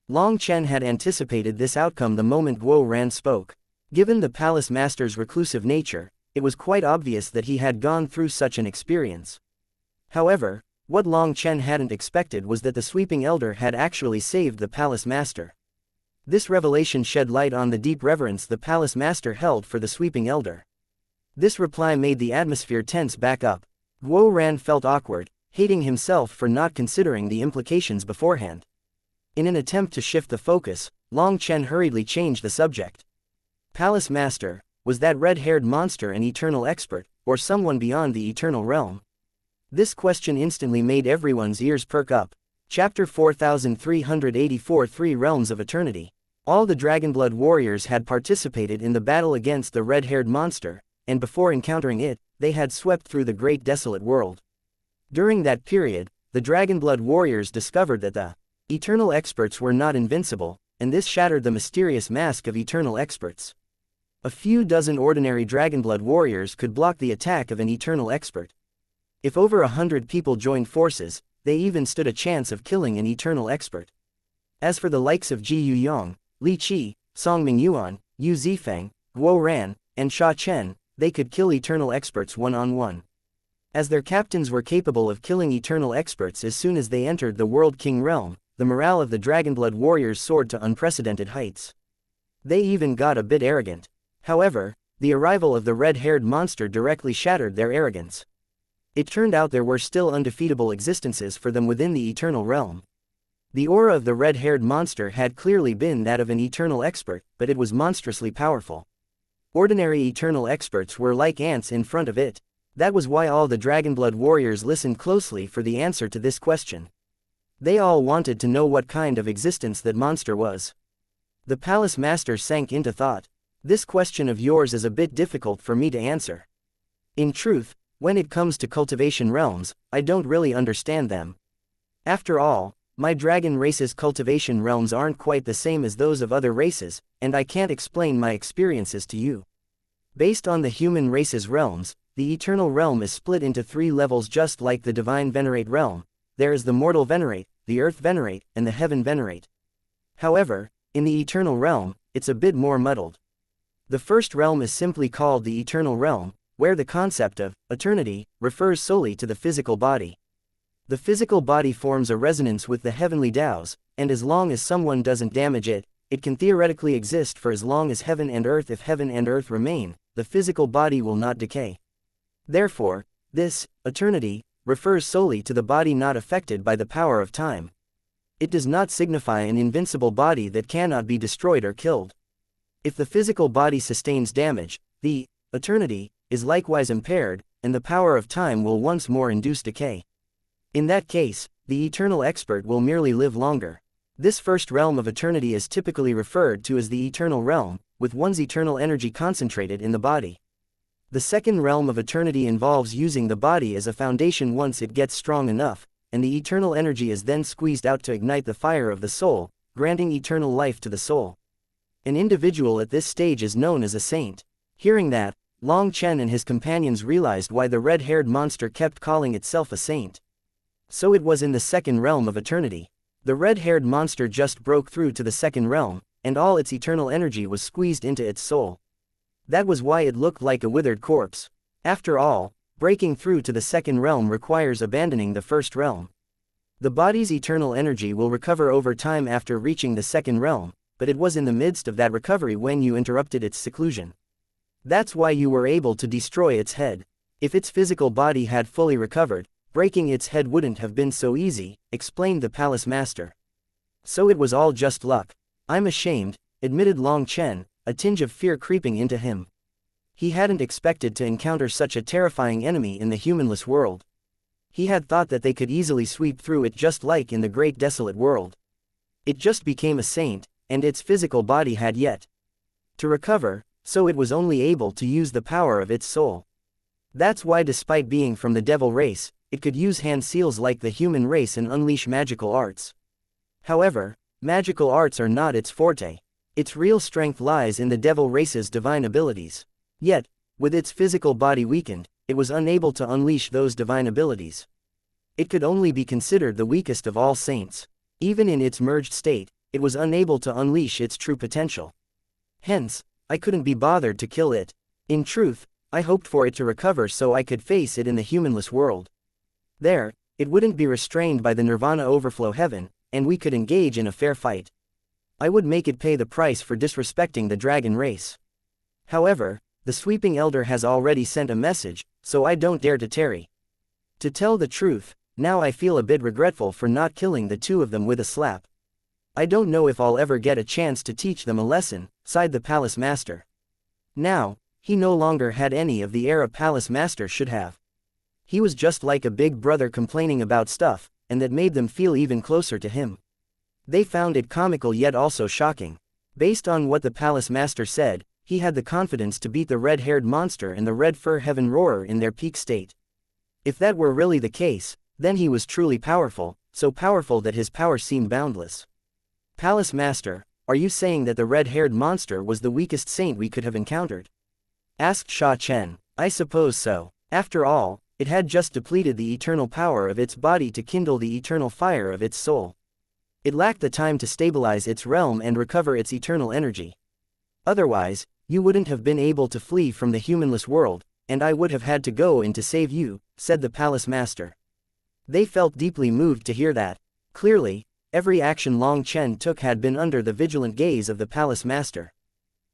Long Chen had anticipated this outcome the moment Guo Ran spoke. Given the palace master's reclusive nature, it was quite obvious that he had gone through such an experience. However, what Long Chen hadn't expected was that the sweeping elder had actually saved the palace master. This revelation shed light on the deep reverence the palace master held for the sweeping elder. This reply made the atmosphere tense back up. Guo Ran felt awkward, hating himself for not considering the implications beforehand. In an attempt to shift the focus, Long Chen hurriedly changed the subject. Palace master, was that red-haired monster an eternal expert, or someone beyond the eternal realm? This question instantly made everyone's ears perk up. Chapter 4384 Three Realms of Eternity. All the Dragonblood warriors had participated in the battle against the red-haired monster, and before encountering it, they had swept through the great desolate world. During that period, the Dragonblood warriors discovered that the eternal experts were not invincible, and this shattered the mysterious mask of eternal experts. A few dozen ordinary Dragonblood warriors could block the attack of an eternal expert. If over 100 people joined forces, they even stood a chance of killing an eternal expert. As for the likes of Ji Yuyong, Li Qi, Song Mingyuan, Yu Zifeng, Guo Ran, and Sha Chen, they could kill eternal experts one-on-one. As their captains were capable of killing eternal experts as soon as they entered the World King realm, the morale of the Dragonblood warriors soared to unprecedented heights. They even got a bit arrogant. However, the arrival of the red-haired monster directly shattered their arrogance. It turned out there were still undefeatable existences for them within the eternal realm. The aura of the red-haired monster had clearly been that of an eternal expert, but it was monstrously powerful. Ordinary eternal experts were like ants in front of it. That was why all the Dragonblood warriors listened closely for the answer to this question. They all wanted to know what kind of existence that monster was. The palace master sank into thought. This question of yours is a bit difficult for me to answer. In truth, when it comes to cultivation realms, I don't really understand them. After all, my dragon race's cultivation realms aren't quite the same as those of other races, and I can't explain my experiences to you. Based on the human race's realms, the eternal realm is split into 3 levels just like the divine venerate realm. There is the mortal venerate, the earth venerate, and the heaven venerate. However, in the eternal realm, it's a bit more muddled. The first realm is simply called the eternal realm, where the concept of eternity refers solely to the physical body. The physical body forms a resonance with the heavenly Taoes, and as long as someone doesn't damage it, it can theoretically exist for as long as heaven and earth. If heaven and earth remain, the physical body will not decay. Therefore, this eternity refers solely to the body not affected by the power of time. It does not signify an invincible body that cannot be destroyed or killed. If the physical body sustains damage, the eternity is likewise impaired, and the power of time will once more induce decay. In that case, the eternal expert will merely live longer. This first realm of eternity is typically referred to as the eternal realm, with one's eternal energy concentrated in the body. The second realm of eternity involves using the body as a foundation once it gets strong enough, and the eternal energy is then squeezed out to ignite the fire of the soul, granting eternal life to the soul. An individual at this stage is known as a saint. Hearing that, Long Chen and his companions realized why the red-haired monster kept calling itself a saint. So it was in the second realm of eternity. The red-haired monster just broke through to the second realm, and all its eternal energy was squeezed into its soul. That was why it looked like a withered corpse. After all, breaking through to the second realm requires abandoning the first realm. The body's eternal energy will recover over time after reaching the second realm, but it was in the midst of that recovery when you interrupted its seclusion. That's why you were able to destroy its head. If its physical body had fully recovered, breaking its head wouldn't have been so easy, explained the palace master. So it was all just luck. I'm ashamed, admitted Long Chen, a tinge of fear creeping into him. He hadn't expected to encounter such a terrifying enemy in the humanless world. He had thought that they could easily sweep through it just like in the great desolate world. It just became a saint, and its physical body had yet to recover, so it was only able to use the power of its soul. That's why despite being from the devil race, it could use hand seals like the human race and unleash magical arts. However, magical arts are not its forte. Its real strength lies in the devil race's divine abilities. Yet, with its physical body weakened, it was unable to unleash those divine abilities. It could only be considered the weakest of all saints. Even in its merged state, it was unable to unleash its true potential. Hence, I couldn't be bothered to kill it. In truth, I hoped for it to recover so I could face it in the humanless world. There, it wouldn't be restrained by the nirvana overflow heaven, and we could engage in a fair fight. I would make it pay the price for disrespecting the dragon race. However, the sweeping elder has already sent a message, so I don't dare to tarry. To tell the truth, now I feel a bit regretful for not killing the two of them with a slap. I don't know if I'll ever get a chance to teach them a lesson, sighed the palace master. Now, he no longer had any of the air a palace master should have. He was just like a big brother complaining about stuff, and that made them feel even closer to him. They found it comical yet also shocking. Based on what the palace master said, he had the confidence to beat the red-haired monster and the red fur heaven roarer in their peak state. If that were really the case, then he was truly powerful, so powerful that his power seemed boundless. Palace master, are you saying that the red-haired monster was the weakest saint we could have encountered? Asked Sha Chen. I suppose so. After all, it had just depleted the eternal power of its body to kindle the eternal fire of its soul. It lacked the time to stabilize its realm and recover its eternal energy. Otherwise, you wouldn't have been able to flee from the humanless world, and I would have had to go in to save you, said the palace master. They felt deeply moved to hear that. Clearly, every action Long Chen took had been under the vigilant gaze of the palace master.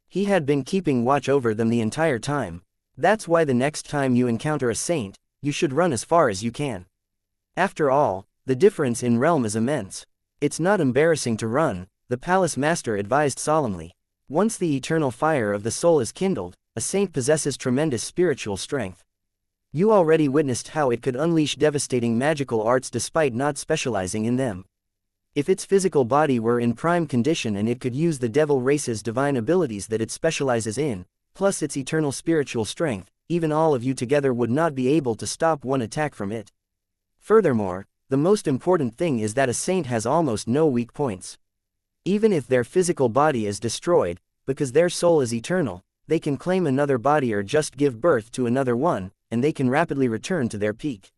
He had been keeping watch over them the entire time. That's why the next time you encounter a saint, you should run as far as you can. After all, the difference in realm is immense. It's not embarrassing to run, the palace master advised solemnly. Once the eternal fire of the soul is kindled, a saint possesses tremendous spiritual strength. You already witnessed how it could unleash devastating magical arts despite not specializing in them. If its physical body were in prime condition and it could use the devil race's divine abilities that it specializes in, plus its eternal spiritual strength, even all of you together would not be able to stop one attack from it. Furthermore, the most important thing is that a saint has almost no weak points. Even if their physical body is destroyed, because their soul is eternal, they can claim another body or just give birth to another one, and they can rapidly return to their peak.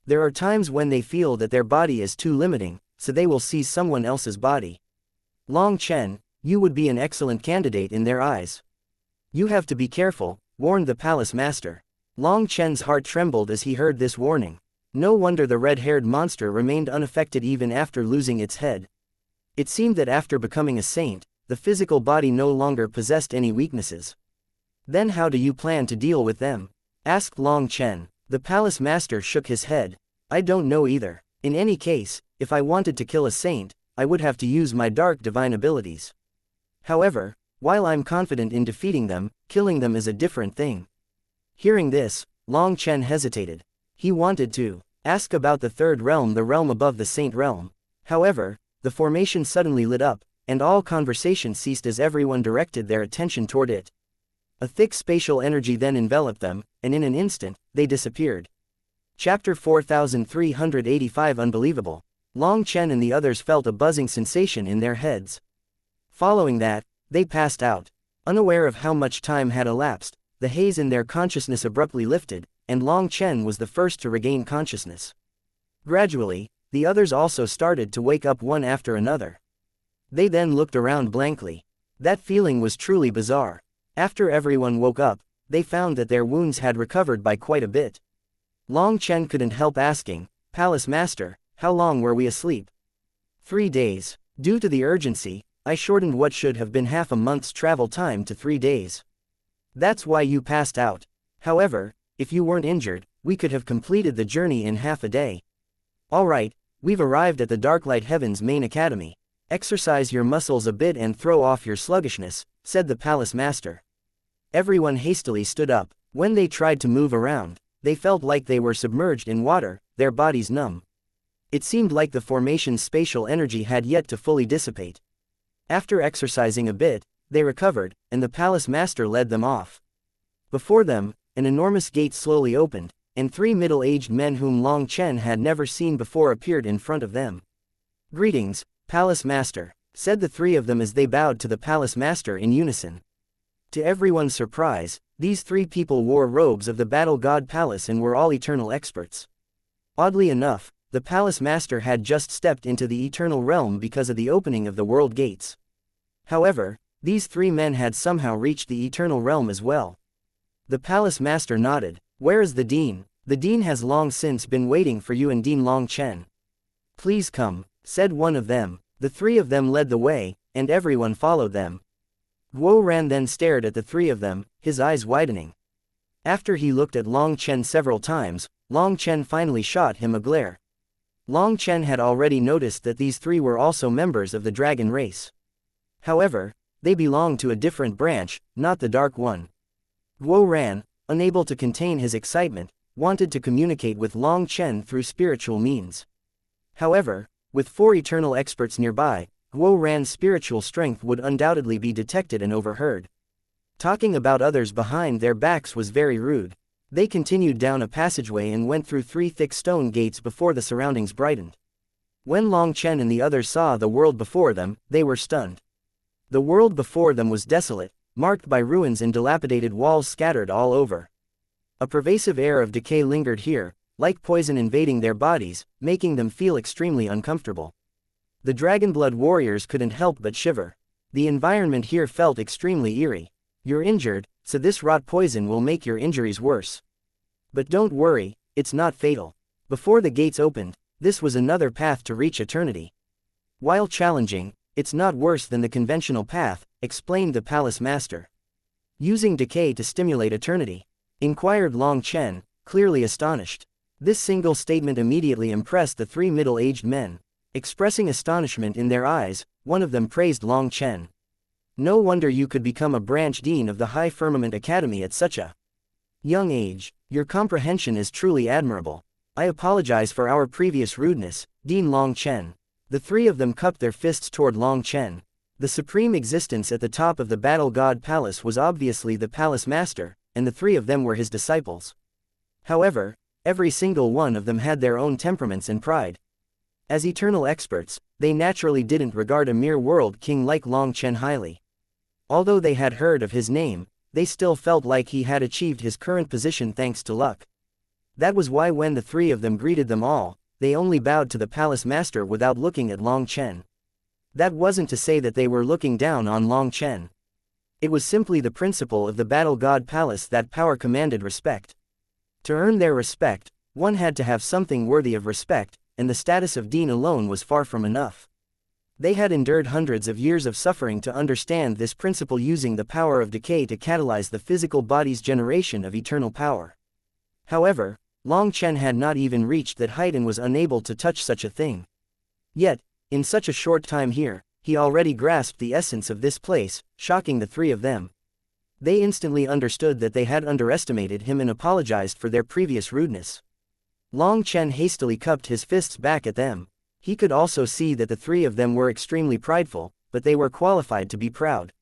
There are times when they feel that their body is too limiting, so they will seize someone else's body. Long Chen, you would be an excellent candidate in their eyes. You have to be careful, warned the palace master. Long Chen's heart trembled as he heard this warning. No wonder the red-haired monster remained unaffected even after losing its head. It seemed that after becoming a saint, the physical body no longer possessed any weaknesses. Then how do you plan to deal with them? Asked Long Chen. The palace master shook his head. I don't know either. In any case, if I wanted to kill a saint, I would have to use my dark divine abilities. However, while I'm confident in defeating them, killing them is a different thing. Hearing this, Long Chen hesitated. He wanted to ask about the third realm, the realm above the saint realm. However, the formation suddenly lit up, and all conversation ceased as everyone directed their attention toward it. A thick spatial energy then enveloped them, and in an instant, they disappeared. Chapter 4385 Unbelievable. Long Chen and the others felt a buzzing sensation in their heads. Following that, they passed out. Unaware of how much time had elapsed, the haze in their consciousness abruptly lifted, and Long Chen was the first to regain consciousness. Gradually, the others also started to wake up one after another. They then looked around blankly. That feeling was truly bizarre. After everyone woke up, they found that their wounds had recovered by quite a bit. Long Chen couldn't help asking, Palace Master, how long were we asleep? 3 days. Due to the urgency, I shortened what should have been half a month's travel time to 3 days. That's why you passed out. However, if you weren't injured, we could have completed the journey in half a day. Alright, we've arrived at the Darklight Heaven's main academy. Exercise your muscles a bit and throw off your sluggishness, said the Palace Master. Everyone hastily stood up. When they tried to move around, they felt like they were submerged in water, their bodies numb. It seemed like the formation's spatial energy had yet to fully dissipate. After exercising a bit, they recovered, and the palace master led them off. Before them, an enormous gate slowly opened, and 3 middle-aged men whom Long Chen had never seen before appeared in front of them. "Greetings, Palace Master," said the 3 of them as they bowed to the Palace Master in unison. To everyone's surprise, these 3 people wore robes of the Battle God Palace and were all eternal experts. Oddly enough, the Palace Master had just stepped into the Eternal Realm because of the opening of the world gates. However, these 3 men had somehow reached the Eternal Realm as well. The Palace Master nodded. "Where is the Dean? The Dean has long since been waiting for you and Dean Long Chen." "Please come," said one of them. The 3 of them led the way, and everyone followed them. Guo Ran then stared at the 3 of them, his eyes widening. After he looked at Long Chen several times, Long Chen finally shot him a glare. Long Chen had already noticed that these 3 were also members of the dragon race. However, they belonged to a different branch, not the Dark One. Guo Ran, unable to contain his excitement, wanted to communicate with Long Chen through spiritual means. However, with 4 eternal experts nearby, Guo Ran's spiritual strength would undoubtedly be detected and overheard. Talking about others behind their backs was very rude. They continued down a passageway and went through 3 thick stone gates before the surroundings brightened. When Long Chen and the others saw the world before them, they were stunned. The world before them was desolate, marked by ruins and dilapidated walls scattered all over. A pervasive air of decay lingered here, like poison invading their bodies, making them feel extremely uncomfortable. The Dragonblood warriors couldn't help but shiver. The environment here felt extremely eerie. "You're injured, so this rot poison will make your injuries worse. But don't worry, it's not fatal." Before the gates opened, this was another path to reach eternity. "While challenging, it's not worse than the conventional path," explained the Palace Master. "Using decay to stimulate eternity?" inquired Long Chen, clearly astonished. This single statement immediately impressed the 3 middle-aged men. Expressing astonishment in their eyes, one of them praised Long Chen. "No wonder you could become a branch dean of the High Firmament Academy at such a young age. Your comprehension is truly admirable. I apologize for our previous rudeness, Dean Long Chen." The 3 of them cupped their fists toward Long Chen. The supreme existence at the top of the Battle God Palace was obviously the Palace Master, and the 3 of them were his disciples. However, every single one of them had their own temperaments and pride. As eternal experts, they naturally didn't regard a mere world king like Long Chen highly. Although they had heard of his name, they still felt like he had achieved his current position thanks to luck. That was why when the 3 of them greeted them all, they only bowed to the Palace Master without looking at Long Chen. That wasn't to say that they were looking down on Long Chen. It was simply the principle of the Battle God Palace that power commanded respect. To earn their respect, one had to have something worthy of respect, and the status of Dean alone was far from enough. They had endured hundreds of years of suffering to understand this principle, using the power of decay to catalyze the physical body's generation of eternal power. However, Long Chen had not even reached that height and was unable to touch such a thing. Yet, in such a short time here, he already grasped the essence of this place, shocking the 3 of them. They instantly understood that they had underestimated him and apologized for their previous rudeness. Long Chen hastily cupped his fists back at them. He could also see that the 3 of them were extremely prideful, but they were qualified to be proud.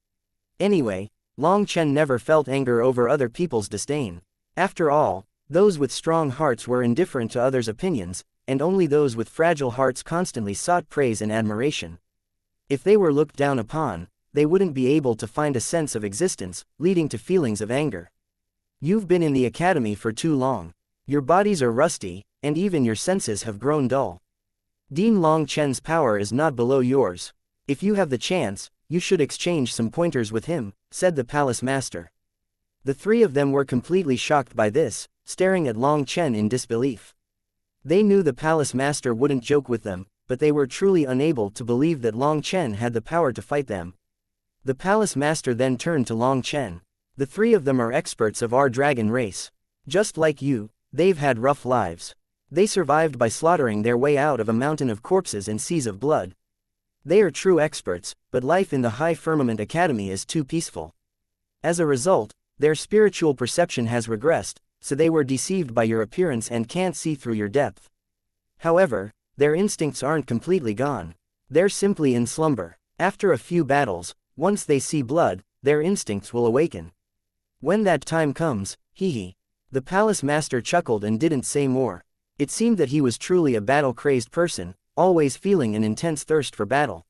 Anyway, Long Chen never felt anger over other people's disdain. After all, those with strong hearts were indifferent to others' opinions, and only those with fragile hearts constantly sought praise and admiration. If they were looked down upon, they wouldn't be able to find a sense of existence, leading to feelings of anger. "You've been in the academy for too long. Your bodies are rusty, and even your senses have grown dull. Dean Long Chen's power is not below yours. If you have the chance, you should exchange some pointers with him," said the Palace Master. The 3 of them were completely shocked by this, staring at Long Chen in disbelief. They knew the Palace Master wouldn't joke with them, but they were truly unable to believe that Long Chen had the power to fight them. The Palace Master then turned to Long Chen. "The 3 of them are experts of our dragon race. Just like you, they've had rough lives. They survived by slaughtering their way out of a mountain of corpses and seas of blood. They are true experts, but life in the High Firmament Academy is too peaceful. As a result, their spiritual perception has regressed, so they were deceived by your appearance and can't see through your depth. However, their instincts aren't completely gone. They're simply in slumber. After a few battles, once they see blood, their instincts will awaken. When that time comes, hee. The palace master chuckled and didn't say more. It seemed that he was truly a battle-crazed person, always feeling an intense thirst for battle.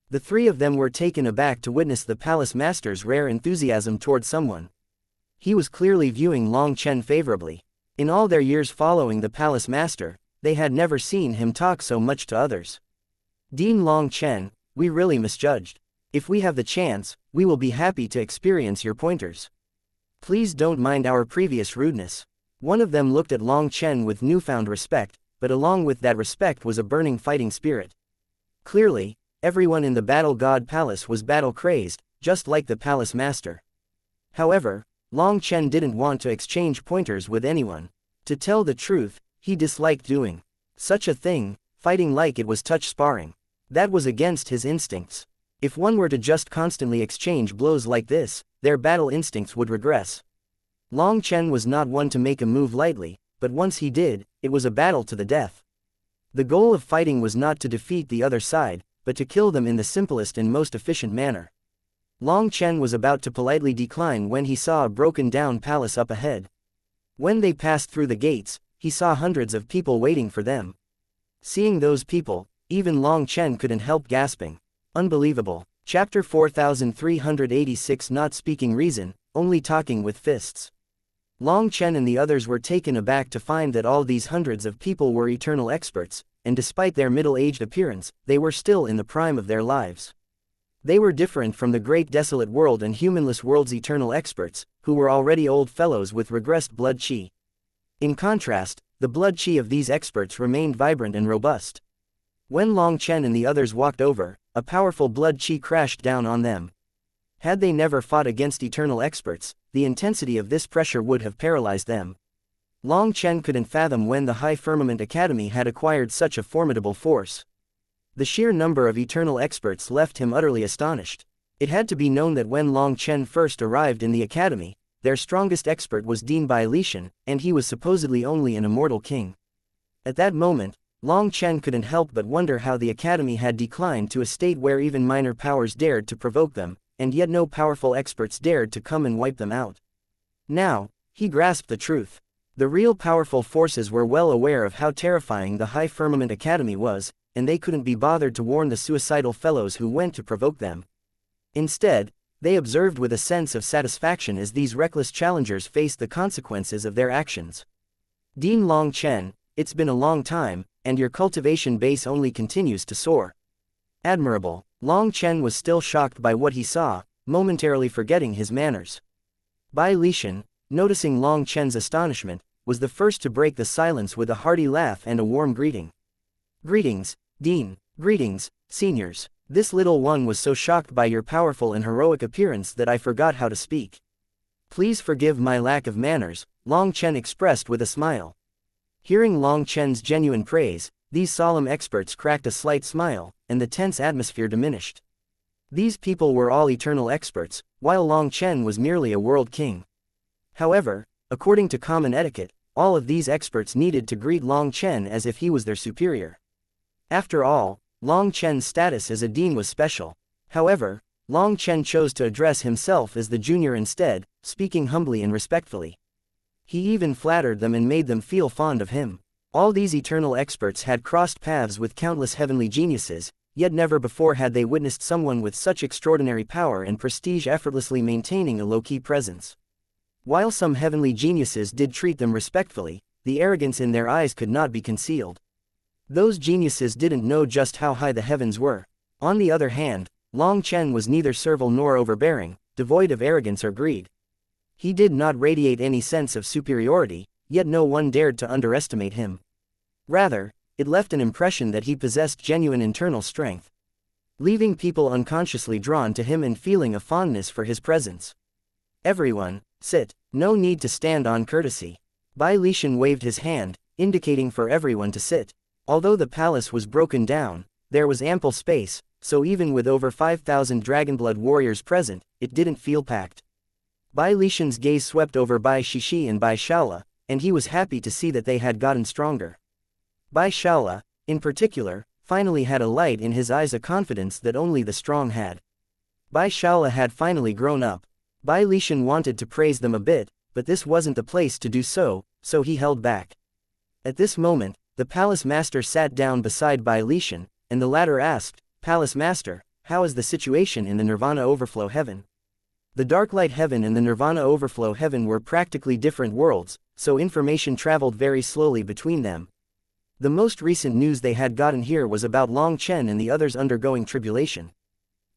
The three of them were taken aback to witness the palace master's rare enthusiasm toward someone. He was clearly viewing Long Chen favorably. In all their years following the palace master, they had never seen him talk so much to others. Dean Long Chen, we really misjudged. If we have the chance, we will be happy to experience your pointers. Please don't mind our previous rudeness. One of them looked at Long Chen with newfound respect, but along with that respect was a burning fighting spirit. Clearly, everyone in the Battle God Palace was battle-crazed, just like the palace master. However, Long Chen didn't want to exchange pointers with anyone. To tell the truth, he disliked doing such a thing, fighting like it was touch sparring. That was against his instincts. If one were to just constantly exchange blows like this, their battle instincts would regress. Long Chen was not one to make a move lightly, but once he did, it was a battle to the death. The goal of fighting was not to defeat the other side, but to kill them in the simplest and most efficient manner. Long Chen was about to politely decline when he saw a broken-down palace up ahead. When they passed through the gates, he saw hundreds of people waiting for them. Seeing those people, even Long Chen couldn't help gasping. Unbelievable. Chapter 4386 Not Speaking Reason, Only Talking with Fists. Long Chen and the others were taken aback to find that all these hundreds of people were eternal experts, and despite their middle-aged appearance, they were still in the prime of their lives. They were different from the great desolate world and humanless world's eternal experts, who were already old fellows with regressed blood qi. In contrast, the blood qi of these experts remained vibrant and robust. When Long Chen and the others walked over, a powerful blood qi crashed down on them. Had they never fought against eternal experts, the intensity of this pressure would have paralyzed them. Long Chen couldn't fathom when the High Firmament Academy had acquired such a formidable force. The sheer number of eternal experts left him utterly astonished. It had to be known that when Long Chen first arrived in the academy, their strongest expert was Dean Bai Lishan, and he was supposedly only an immortal king. At that moment, Long Chen couldn't help but wonder how the academy had declined to a state where even minor powers dared to provoke them, and yet no powerful experts dared to come and wipe them out. Now, he grasped the truth. The real powerful forces were well aware of how terrifying the High Firmament Academy was, and they couldn't be bothered to warn the suicidal fellows who went to provoke them. Instead, they observed with a sense of satisfaction as these reckless challengers faced the consequences of their actions. Dean Long Chen, it's been a long time, and your cultivation base only continues to soar. Admirable. Long Chen was still shocked by what he saw, momentarily forgetting his manners. Bai Lishan, noticing Long Chen's astonishment, was the first to break the silence with a hearty laugh and a warm greeting. Greetings, Dean. Greetings, seniors. This little one was so shocked by your powerful and heroic appearance that I forgot how to speak. Please forgive my lack of manners, Long Chen expressed with a smile. Hearing Long Chen's genuine praise, these solemn experts cracked a slight smile, and the tense atmosphere diminished. These people were all eternal experts, while Long Chen was merely a world king. However, according to common etiquette, all of these experts needed to greet Long Chen as if he was their superior. After all, Long Chen's status as a dean was special. However, Long Chen chose to address himself as the junior instead, speaking humbly and respectfully. He even flattered them and made them feel fond of him. All these eternal experts had crossed paths with countless heavenly geniuses, yet never before had they witnessed someone with such extraordinary power and prestige effortlessly maintaining a low-key presence. While some heavenly geniuses did treat them respectfully, the arrogance in their eyes could not be concealed. Those geniuses didn't know just how high the heavens were. On the other hand, Long Chen was neither servile nor overbearing, devoid of arrogance or greed. He did not radiate any sense of superiority, yet no one dared to underestimate him. Rather, it left an impression that he possessed genuine internal strength, leaving people unconsciously drawn to him and feeling a fondness for his presence. Everyone, sit. No need to stand on courtesy. Bai Lishan waved his hand, indicating for everyone to sit. Although the palace was broken down, there was ample space, so even with over 5,000 Dragonblood warriors present, it didn't feel packed. Bai Lishan's gaze swept over Bai Shishi and Bai Shaola, and he was happy to see that they had gotten stronger. Bai Shaola, in particular, finally had a light in his eyes, a confidence that only the strong had. Bai Shaola had finally grown up. Bai Lishan wanted to praise them a bit, but this wasn't the place to do so, so he held back. At this moment, the palace master sat down beside Bai Lishan, and the latter asked, "Palace master, how is the situation in the Nirvana Overflow Heaven?" The Darklight Heaven and the Nirvana Overflow Heaven were practically different worlds, so information traveled very slowly between them. The most recent news they had gotten here was about Long Chen and the others undergoing tribulation.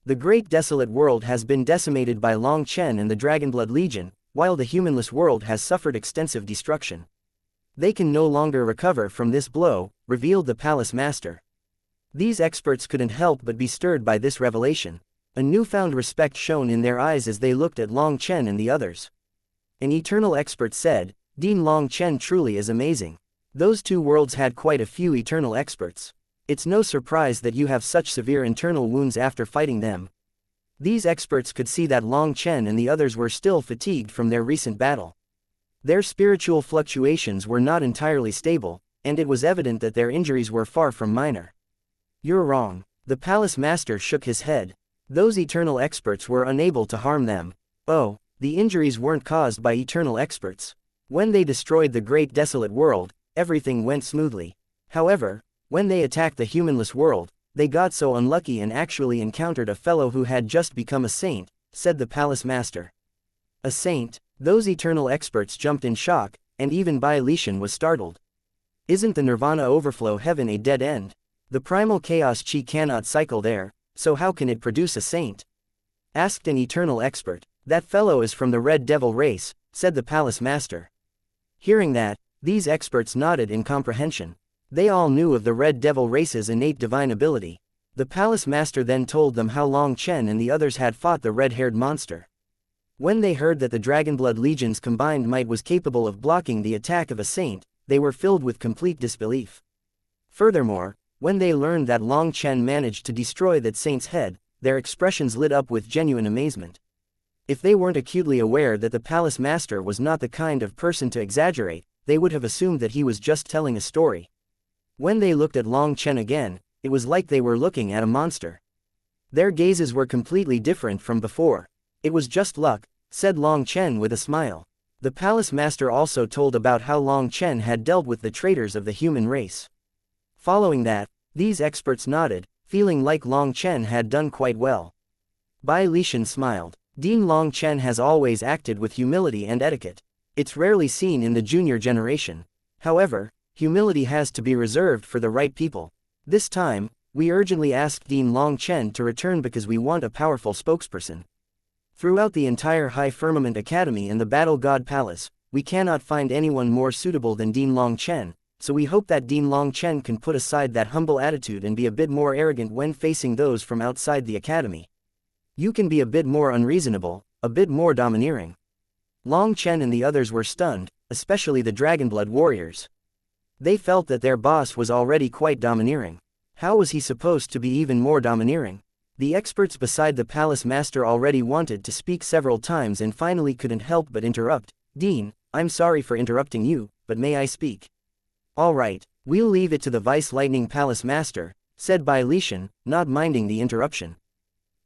The Great Desolate World has been decimated by Long Chen and the Dragonblood Legion, while the humanless world has suffered extensive destruction. They can no longer recover from this blow, revealed the palace master. These experts couldn't help but be stirred by this revelation. A newfound respect shone in their eyes as they looked at Long Chen and the others. An eternal expert said, "Dean Long Chen truly is amazing. Those two worlds had quite a few eternal experts. It's no surprise that you have such severe internal wounds after fighting them." These experts could see that Long Chen and the others were still fatigued from their recent battle. Their spiritual fluctuations were not entirely stable, and it was evident that their injuries were far from minor. "You're wrong." The palace master shook his head. Those eternal experts were unable to harm them. Oh, the injuries weren't caused by eternal experts. When they destroyed the Great Desolate World, everything went smoothly. However, when they attacked the humanless world, they got so unlucky and actually encountered a fellow who had just become a saint, said the palace master. A saint? Those eternal experts jumped in shock, and even Bai Lishan was startled. Isn't the Nirvana Overflow Heaven a dead end? The primal chaos chi cannot cycle there, so how can it produce a saint? Asked an eternal expert. That fellow is from the Red Devil race, said the palace master. Hearing that, these experts nodded in comprehension. They all knew of the Red Devil race's innate divine ability. The palace master then told them how Long Chen and the others had fought the red-haired monster. When they heard that the Dragonblood Legion's combined might was capable of blocking the attack of a saint, they were filled with complete disbelief. Furthermore, when they learned that Long Chen managed to destroy that saint's head, their expressions lit up with genuine amazement. If they weren't acutely aware that the palace master was not the kind of person to exaggerate, they would have assumed that he was just telling a story. When they looked at Long Chen again, it was like they were looking at a monster. Their gazes were completely different from before. "It was just luck," said Long Chen with a smile. The palace master also told about how Long Chen had dealt with the traitors of the human race. Following that, these experts nodded, feeling like Long Chen had done quite well. Bai Lishan smiled. Dean Long Chen has always acted with humility and etiquette. It's rarely seen in the junior generation. However, humility has to be reserved for the right people. This time, we urgently asked Dean Long Chen to return because we want a powerful spokesperson. Throughout the entire High Firmament Academy and the Battle God Palace, we cannot find anyone more suitable than Dean Long Chen, so we hope that Dean Long Chen can put aside that humble attitude and be a bit more arrogant when facing those from outside the academy. You can be a bit more unreasonable, a bit more domineering. Long Chen and the others were stunned, especially the Dragonblood warriors. They felt that their boss was already quite domineering. How was he supposed to be even more domineering? The experts beside the palace master already wanted to speak several times and finally couldn't help but interrupt. "Dean, I'm sorry for interrupting you, but may I speak?" "All right, we'll leave it to the Vice Lightning Palace Master," said Bai Lishan, not minding the interruption.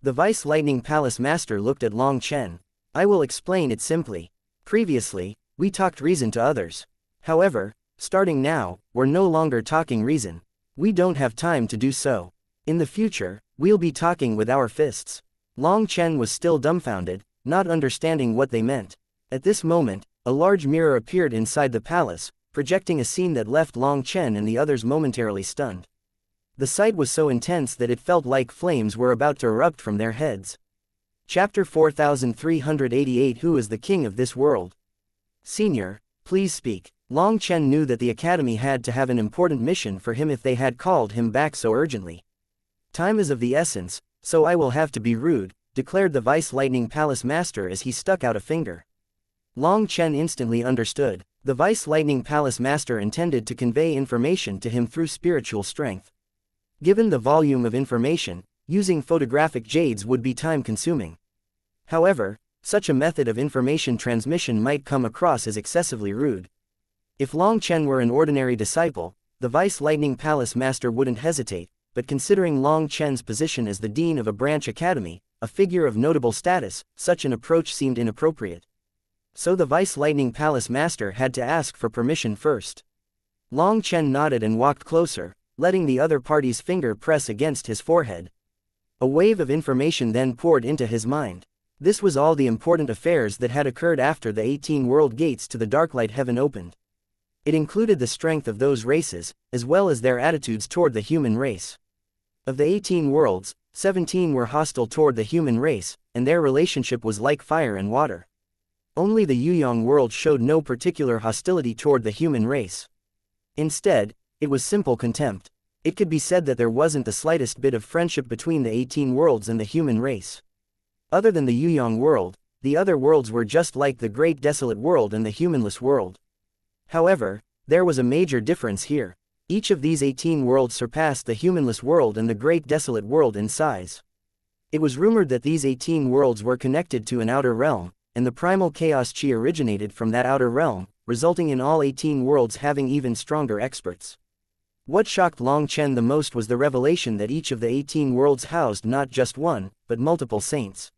The Vice Lightning Palace Master looked at Long Chen. "I will explain it simply. Previously, we talked reason to others. However, starting now, we're no longer talking reason. We don't have time to do so. In the future, we'll be talking with our fists." Long Chen was still dumbfounded, not understanding what they meant. At this moment, a large mirror appeared inside the palace, projecting a scene that left Long Chen and the others momentarily stunned. The sight was so intense that it felt like flames were about to erupt from their heads. Chapter 4388 Who is the king of this world? Senior, please speak. Long Chen knew that the academy had to have an important mission for him if they had called him back so urgently. "Time is of the essence, so I will have to be rude," declared the Vice Lightning Palace Master as he stuck out a finger. Long Chen instantly understood. The Vice Lightning Palace Master intended to convey information to him through spiritual strength. Given the volume of information, using photographic jades would be time-consuming. However, such a method of information transmission might come across as excessively rude. If Long Chen were an ordinary disciple, the Vice Lightning Palace Master wouldn't hesitate, but considering Long Chen's position as the dean of a branch academy, a figure of notable status, such an approach seemed inappropriate. So the Vice Lightning Palace Master had to ask for permission first. Long Chen nodded and walked closer, letting the other party's finger press against his forehead. A wave of information then poured into his mind. This was all the important affairs that had occurred after the 18 world gates to the Darklight Heaven opened. It included the strength of those races, as well as their attitudes toward the human race. Of the 18 worlds, 17 were hostile toward the human race, and their relationship was like fire and water. Only the Yuyang world showed no particular hostility toward the human race. Instead, it was simple contempt. It could be said that there wasn't the slightest bit of friendship between the 18 worlds and the human race. Other than the Yuyang world, the other worlds were just like the Great Desolate World and the Humanless World. However, there was a major difference here. Each of these 18 worlds surpassed the Humanless World and the Great Desolate World in size. It was rumored that these 18 worlds were connected to an outer realm, and the primal chaos chi originated from that outer realm, resulting in all 18 worlds having even stronger experts. What shocked Long Chen the most was the revelation that each of the 18 worlds housed not just one, but multiple saints.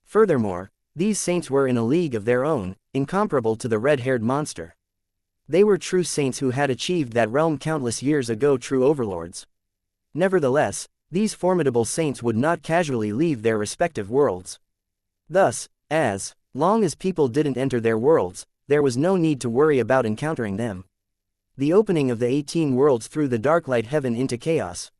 Furthermore, these saints were in a league of their own, incomparable to the red-haired monster. They were true saints who had achieved that realm countless years ago, true overlords. Nevertheless, these formidable saints would not casually leave their respective worlds. Thus, as long as people didn't enter their worlds, there was no need to worry about encountering them. The opening of the 18 worlds threw the Darklight Heaven into chaos.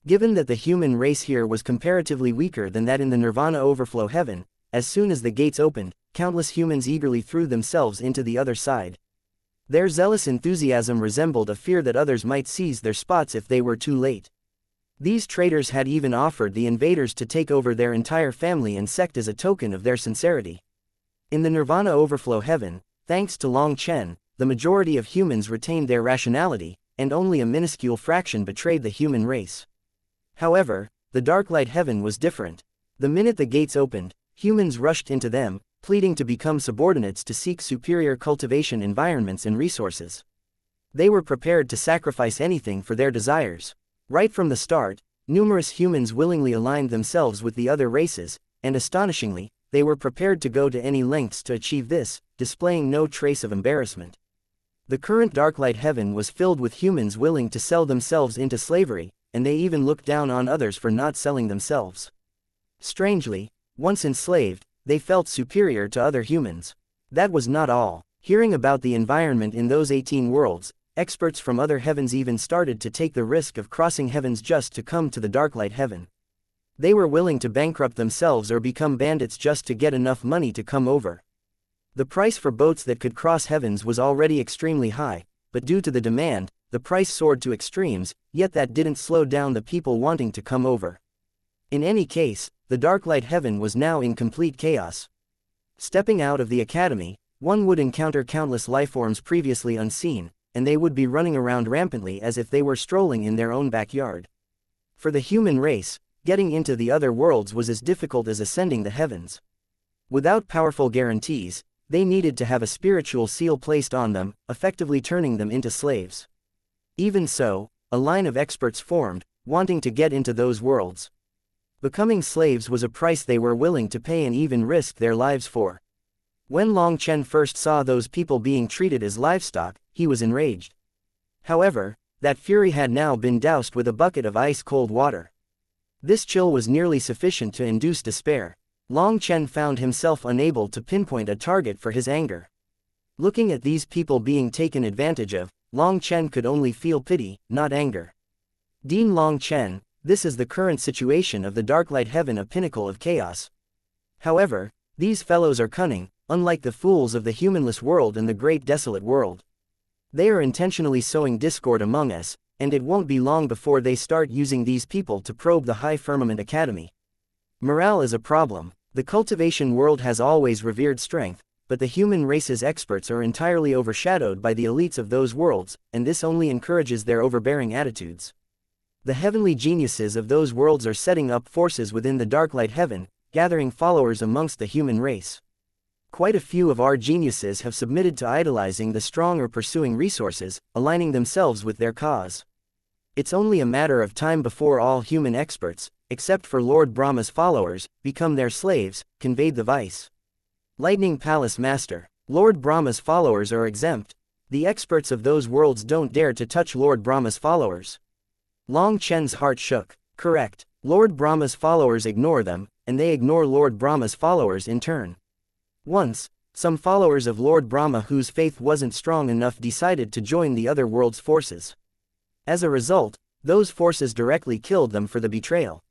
Given that the human race here was comparatively weaker than that in the Nirvana Overflow Heaven, as soon as the gates opened, countless humans eagerly threw themselves into the other side. Their zealous enthusiasm resembled a fear that others might seize their spots if they were too late. These traitors had even offered the invaders to take over their entire family and sect as a token of their sincerity. In the Nirvana Overflow Heaven, thanks to Long Chen, the majority of humans retained their rationality, and only a minuscule fraction betrayed the human race. However, the Darklight Heaven was different. The minute the gates opened, humans rushed into them, pleading to become subordinates to seek superior cultivation environments and resources. They were prepared to sacrifice anything for their desires. Right from the start, numerous humans willingly aligned themselves with the other races, and astonishingly, they were prepared to go to any lengths to achieve this, displaying no trace of embarrassment. The current Darklight Heaven was filled with humans willing to sell themselves into slavery, and they even looked down on others for not selling themselves. Strangely, once enslaved, they felt superior to other humans. That was not all. Hearing about the environment in those 18 worlds, experts from other heavens even started to take the risk of crossing heavens just to come to the Darklight Heaven. They were willing to bankrupt themselves or become bandits just to get enough money to come over. The price for boats that could cross heavens was already extremely high, but due to the demand, the price soared to extremes, yet that didn't slow down the people wanting to come over. In any case, the Darklight Heaven was now in complete chaos. Stepping out of the academy, one would encounter countless lifeforms previously unseen, and they would be running around rampantly as if they were strolling in their own backyard. For the human race, getting into the other worlds was as difficult as ascending the heavens. Without powerful guarantees, they needed to have a spiritual seal placed on them, effectively turning them into slaves. Even so, a line of experts formed, wanting to get into those worlds. Becoming slaves was a price they were willing to pay and even risk their lives for. When Long Chen first saw those people being treated as livestock, he was enraged. However, that fury had now been doused with a bucket of ice-cold water. This chill was nearly sufficient to induce despair. Long Chen found himself unable to pinpoint a target for his anger. Looking at these people being taken advantage of, Long Chen could only feel pity, not anger. Dean Long Chen, this is the current situation of the Darklight Heaven, a pinnacle of chaos. However, these fellows are cunning, unlike the fools of the Humanless World and the Great Desolate World. They are intentionally sowing discord among us, and it won't be long before they start using these people to probe the High Firmament Academy. Morale is a problem. The cultivation world has always revered strength, but the human race's experts are entirely overshadowed by the elites of those worlds, and this only encourages their overbearing attitudes. The heavenly geniuses of those worlds are setting up forces within the Darklight Heaven, gathering followers amongst the human race. Quite a few of our geniuses have submitted to idolizing the strong or pursuing resources, aligning themselves with their cause. It's only a matter of time before all human experts, except for Lord Brahma's followers, become their slaves, conveyed the Vice Lightning Palace Master. Lord Brahma's followers are exempt. The experts of those worlds don't dare to touch Lord Brahma's followers. Long Chen's heart shook. Correct. Lord Brahma's followers ignore them, and they ignore Lord Brahma's followers in turn. Once, some followers of Lord Brahma whose faith wasn't strong enough decided to join the other world's forces. As a result, those forces directly killed them for the betrayal.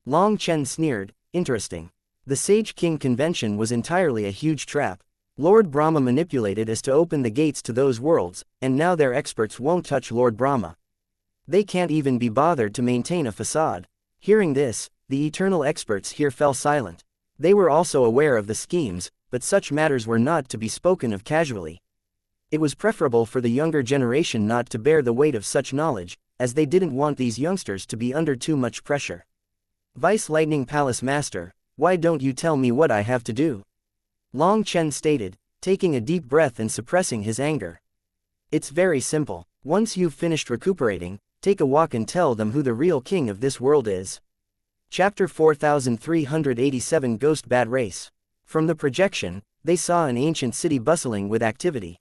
Long Chen sneered, interesting. The Sage King Convention was entirely a huge trap. Lord Brahma manipulated as to open the gates to those worlds, and now their experts won't touch Lord Brahma. They can't even be bothered to maintain a facade. Hearing this, the eternal experts here fell silent. They were also aware of the schemes, but such matters were not to be spoken of casually. It was preferable for the younger generation not to bear the weight of such knowledge, as they didn't want these youngsters to be under too much pressure. Vice Lightning Palace Master, why don't you tell me what I have to do? Long Chen stated, taking a deep breath and suppressing his anger. It's very simple. Once you've finished recuperating, take a walk and tell them who the real king of this world is. Chapter 4387 Ghost Bat Race. From the projection, they saw an ancient city bustling with activity.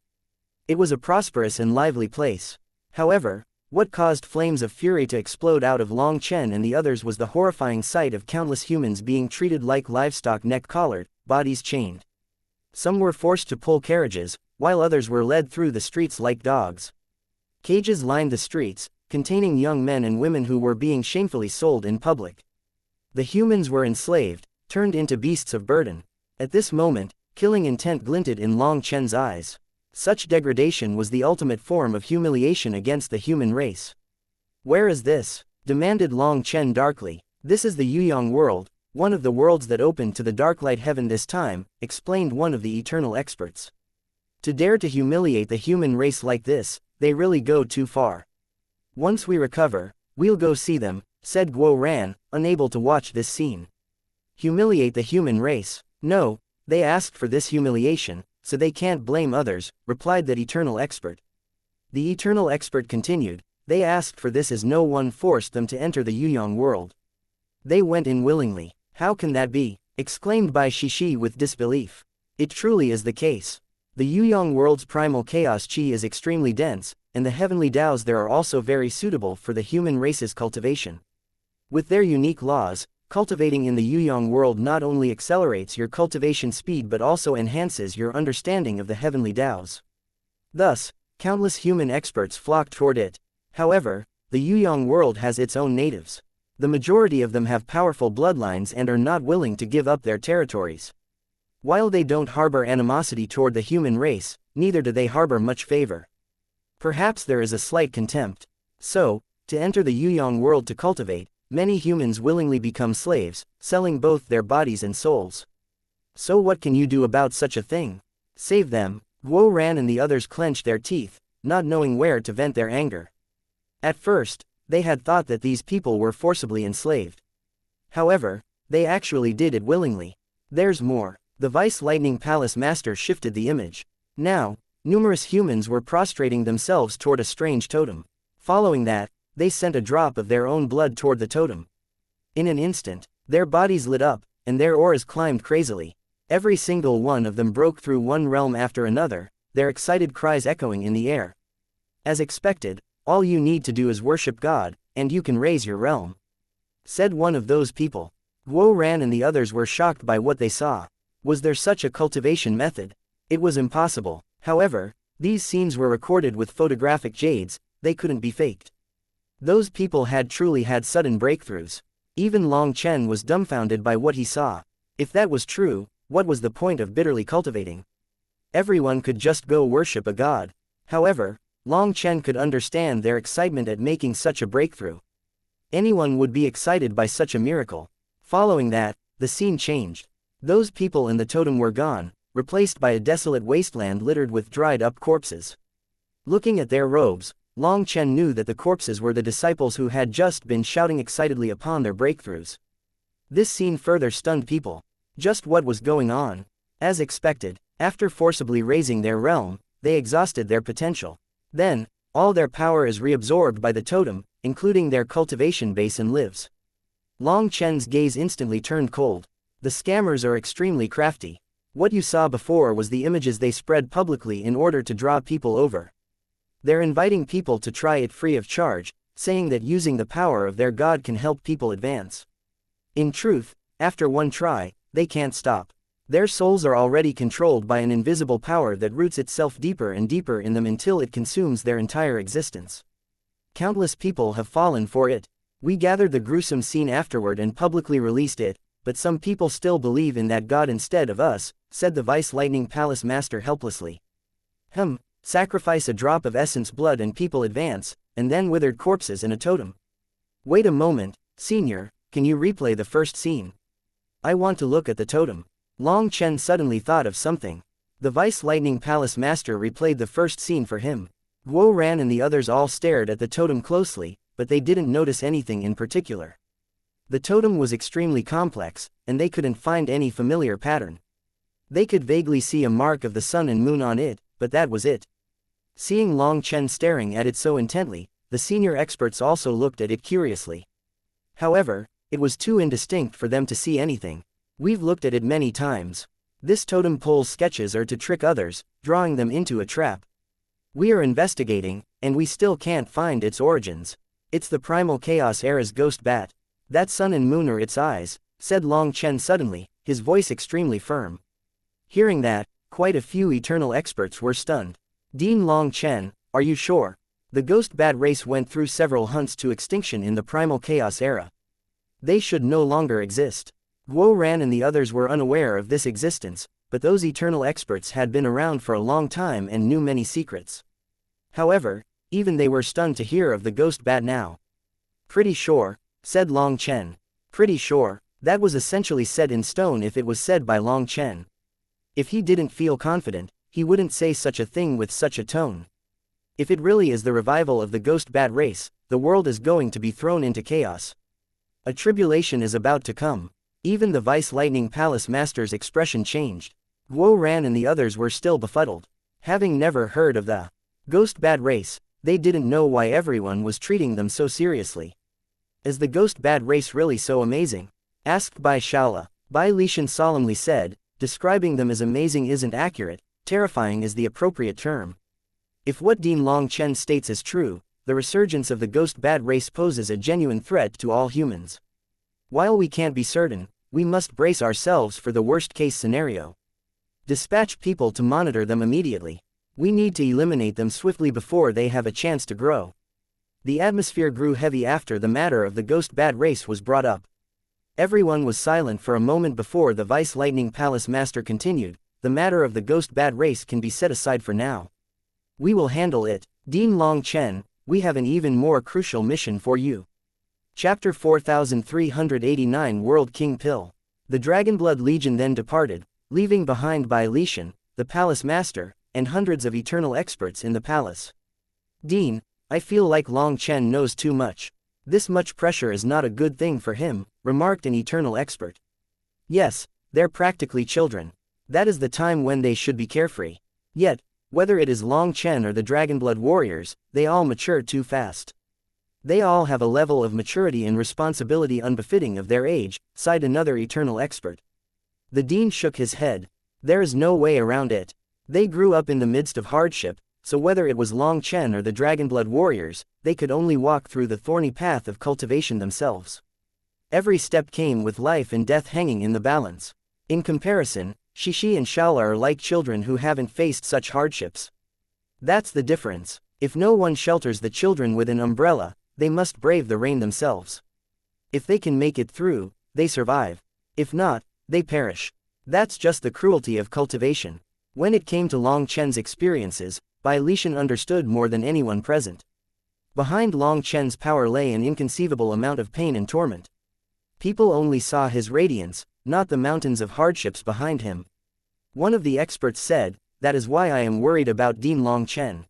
It was a prosperous and lively place. However, what caused flames of fury to explode out of Long Chen and the others was the horrifying sight of countless humans being treated like livestock, neck collared, bodies chained. Some were forced to pull carriages, while others were led through the streets like dogs. Cages lined the streets, containing young men and women who were being shamefully sold in public. The humans were enslaved, turned into beasts of burden. At this moment, killing intent glinted in Long Chen's eyes. Such degradation was the ultimate form of humiliation against the human race. Where is this? Demanded Long Chen darkly. This is the Yuyang world, one of the worlds that opened to the dark light heaven this time, explained one of the eternal experts. To dare to humiliate the human race like this, they really go too far. Once we recover, we'll go see them, said Guo Ran, unable to watch this scene. Humiliate the human race? No, they asked for this humiliation, so they can't blame others, replied that eternal expert. The eternal expert continued, they asked for this as no one forced them to enter the Yuyang world. They went in willingly. How can that be? Exclaimed Bai Shishi with disbelief. It truly is the case. The Yuyang world's primal chaos chi is extremely dense, and the heavenly Taos there are also very suitable for the human race's cultivation. With their unique laws, cultivating in the Yuyang world not only accelerates your cultivation speed but also enhances your understanding of the heavenly Taos. Thus, countless human experts flock toward it. However, the Yuyang world has its own natives. The majority of them have powerful bloodlines and are not willing to give up their territories. While they don't harbor animosity toward the human race, neither do they harbor much favor. Perhaps there is a slight contempt. So, to enter the Yuyang world to cultivate, many humans willingly become slaves, selling both their bodies and souls. So what can you do about such a thing? Save them. Guo Ran and the others clenched their teeth, not knowing where to vent their anger. At first, they had thought that these people were forcibly enslaved. However, they actually did it willingly. There's more. The Vice Lightning Palace Master shifted the image. Now, numerous humans were prostrating themselves toward a strange totem. Following that, they sent a drop of their own blood toward the totem. In an instant, their bodies lit up, and their auras climbed crazily. Every single one of them broke through one realm after another, their excited cries echoing in the air. As expected, all you need to do is worship God, and you can raise your realm, said one of those people. Guo Ran and the others were shocked by what they saw. Was there such a cultivation method? It was impossible. However, these scenes were recorded with photographic jades, they couldn't be faked. Those people had truly had sudden breakthroughs. Even Long Chen was dumbfounded by what he saw. If that was true, what was the point of bitterly cultivating? Everyone could just go worship a god. However, Long Chen could understand their excitement at making such a breakthrough. Anyone would be excited by such a miracle. Following that, the scene changed. Those people in the totem were gone, replaced by a desolate wasteland littered with dried-up corpses. Looking at their robes, Long Chen knew that the corpses were the disciples who had just been shouting excitedly upon their breakthroughs. This scene further stunned people. Just what was going on? As expected, After forcibly raising their realm, they exhausted their potential. Then, all their power is reabsorbed by the totem, including their cultivation base and lives. Long Chen's gaze instantly turned cold. The scammers are extremely crafty. What you saw before was the images they spread publicly in order to draw people over. They're inviting people to try it free of charge, saying that using the power of their god can help people advance. In truth, after one try, they can't stop. Their souls are already controlled by an invisible power that roots itself deeper and deeper in them until it consumes their entire existence. Countless people have fallen for it. We gathered the gruesome scene afterward and publicly released it, but some people still believe in that god instead of us, said the Vice Lightning Palace Master helplessly. Sacrifice a drop of essence blood and people advance, and then withered corpses in a totem. Wait a moment, Senior, can you replay the first scene? I want to look at the totem. Long Chen suddenly thought of something. The Vice Lightning Palace Master replayed the first scene for him. Guo Ran and the others all stared at the totem closely, but they didn't notice anything in particular. The totem was extremely complex, and they couldn't find any familiar pattern. They could vaguely see a mark of the sun and moon on it, but that was it. Seeing Long Chen staring at it so intently, the senior experts also looked at it curiously. However, it was too indistinct for them to see anything. We've looked at it many times. This totem pole's sketches are to trick others, drawing them into a trap. We are investigating, and we still can't find its origins. It's the primal chaos era's ghost bat. That sun and moon are its eyes, said Long Chen suddenly, his voice extremely firm. Hearing that, quite a few eternal experts were stunned. Dean Long Chen, are you sure? The ghost bat race went through several hunts to extinction in the primal chaos era. They should no longer exist. Guo Ran and the others were unaware of this existence, but those eternal experts had been around for a long time and knew many secrets. However, even they were stunned to hear of the ghost bat now. Pretty sure, said Long Chen. Pretty sure, that was essentially set in stone if it was said by Long Chen. If he didn't feel confident, he wouldn't say such a thing with such a tone. If it really is the revival of the ghost bat race, the world is going to be thrown into chaos. A tribulation is about to come. Even the Vice Lightning Palace Master's expression changed. Guo Ran and the others were still befuddled. Having never heard of the ghost bat race, they didn't know why everyone was treating them so seriously. Is the ghost bat race really so amazing? Asked Bai Shaola. Bai Lishan solemnly said, describing them as amazing isn't accurate, terrifying is the appropriate term. If what Dean Long Chen states is true, the resurgence of the ghost bat race poses a genuine threat to all humans. While we can't be certain, we must brace ourselves for the worst-case scenario. Dispatch people to monitor them immediately. We need to eliminate them swiftly before they have a chance to grow. The atmosphere grew heavy after the matter of the ghost bat race was brought up. Everyone was silent for a moment before the Vice Lightning Palace Master continued, the matter of the ghost bat race can be set aside for now. We will handle it. Dean Long Chen, we have an even more crucial mission for you. Chapter 4389 World King Pill. The Dragonblood Legion then departed, leaving behind Bai Lishan, the Palace Master, and hundreds of eternal experts in the palace. Dean, I feel like Long Chen knows too much. This much pressure is not a good thing for him, remarked an eternal expert. Yes, they're practically children. That is the time when they should be carefree. Yet, whether it is Long Chen or the Dragonblood warriors, they all mature too fast. They all have a level of maturity and responsibility unbefitting of their age, sighed another eternal expert. The dean shook his head. There is no way around it. They grew up in the midst of hardship, so whether it was Long Chen or the Dragonblood warriors, they could only walk through the thorny path of cultivation themselves. Every step came with life and death hanging in the balance. In comparison, Shishi and Shaola are like children who haven't faced such hardships. That's the difference. If no one shelters the children with an umbrella, they must brave the rain themselves. If they can make it through, they survive. If not, they perish. That's just the cruelty of cultivation. When it came to Long Chen's experiences, Bai Lishan understood more than anyone present. Behind Long Chen's power lay an inconceivable amount of pain and torment. People only saw his radiance, not the mountains of hardships behind him. One of the experts said, that is why I am worried about Dean Long Chen.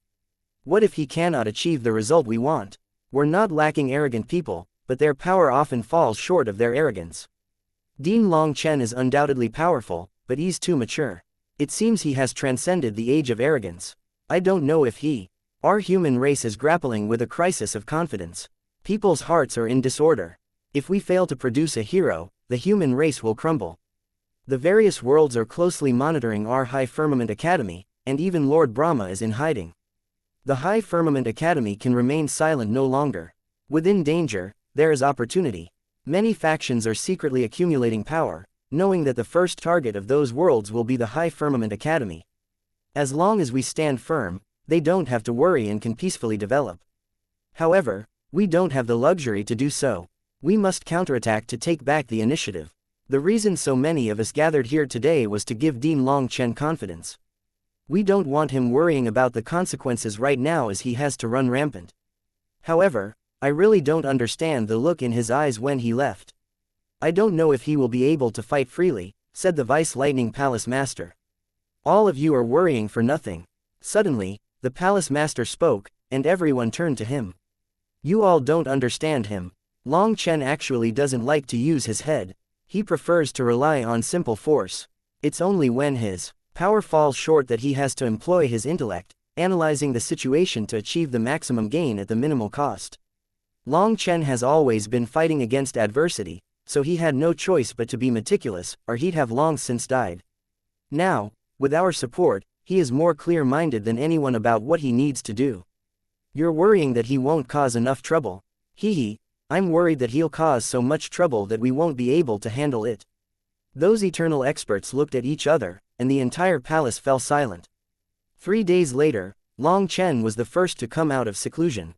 What if he cannot achieve the result we want? We're not lacking arrogant people, but their power often falls short of their arrogance. Dean Long Chen is undoubtedly powerful, but he's too mature. It seems he has transcended the age of arrogance. I don't know if our human race is grappling with a crisis of confidence. People's hearts are in disorder. If we fail to produce a hero, the human race will crumble. The various worlds are closely monitoring our High Firmament Academy, and even Lord Brahma is in hiding. The High Firmament Academy can remain silent no longer. Within danger, there is opportunity. Many factions are secretly accumulating power, knowing that the first target of those worlds will be the High Firmament Academy. As long as we stand firm, they don't have to worry and can peacefully develop. However, we don't have the luxury to do so. We must counterattack to take back the initiative. The reason so many of us gathered here today was to give Dean Long Chen confidence. We don't want him worrying about the consequences right now as he has to run rampant. However, I really don't understand the look in his eyes when he left. I don't know if he will be able to fight freely, said the Vice Lightning Palace Master. All of you are worrying for nothing. Suddenly, the Palace Master spoke, and everyone turned to him. You all don't understand him. Long Chen actually doesn't like to use his head. He prefers to rely on simple force. It's only when his power falls short that he has to employ his intellect, analyzing the situation to achieve the maximum gain at the minimal cost. Long Chen has always been fighting against adversity, so he had no choice but to be meticulous, or he'd have long since died. Now, with our support, he is more clear-minded than anyone about what he needs to do. You're worrying that he won't cause enough trouble. I'm worried that he'll cause so much trouble that we won't be able to handle it. Those eternal experts looked at each other, and the entire palace fell silent. 3 days later, Long Chen was the first to come out of seclusion.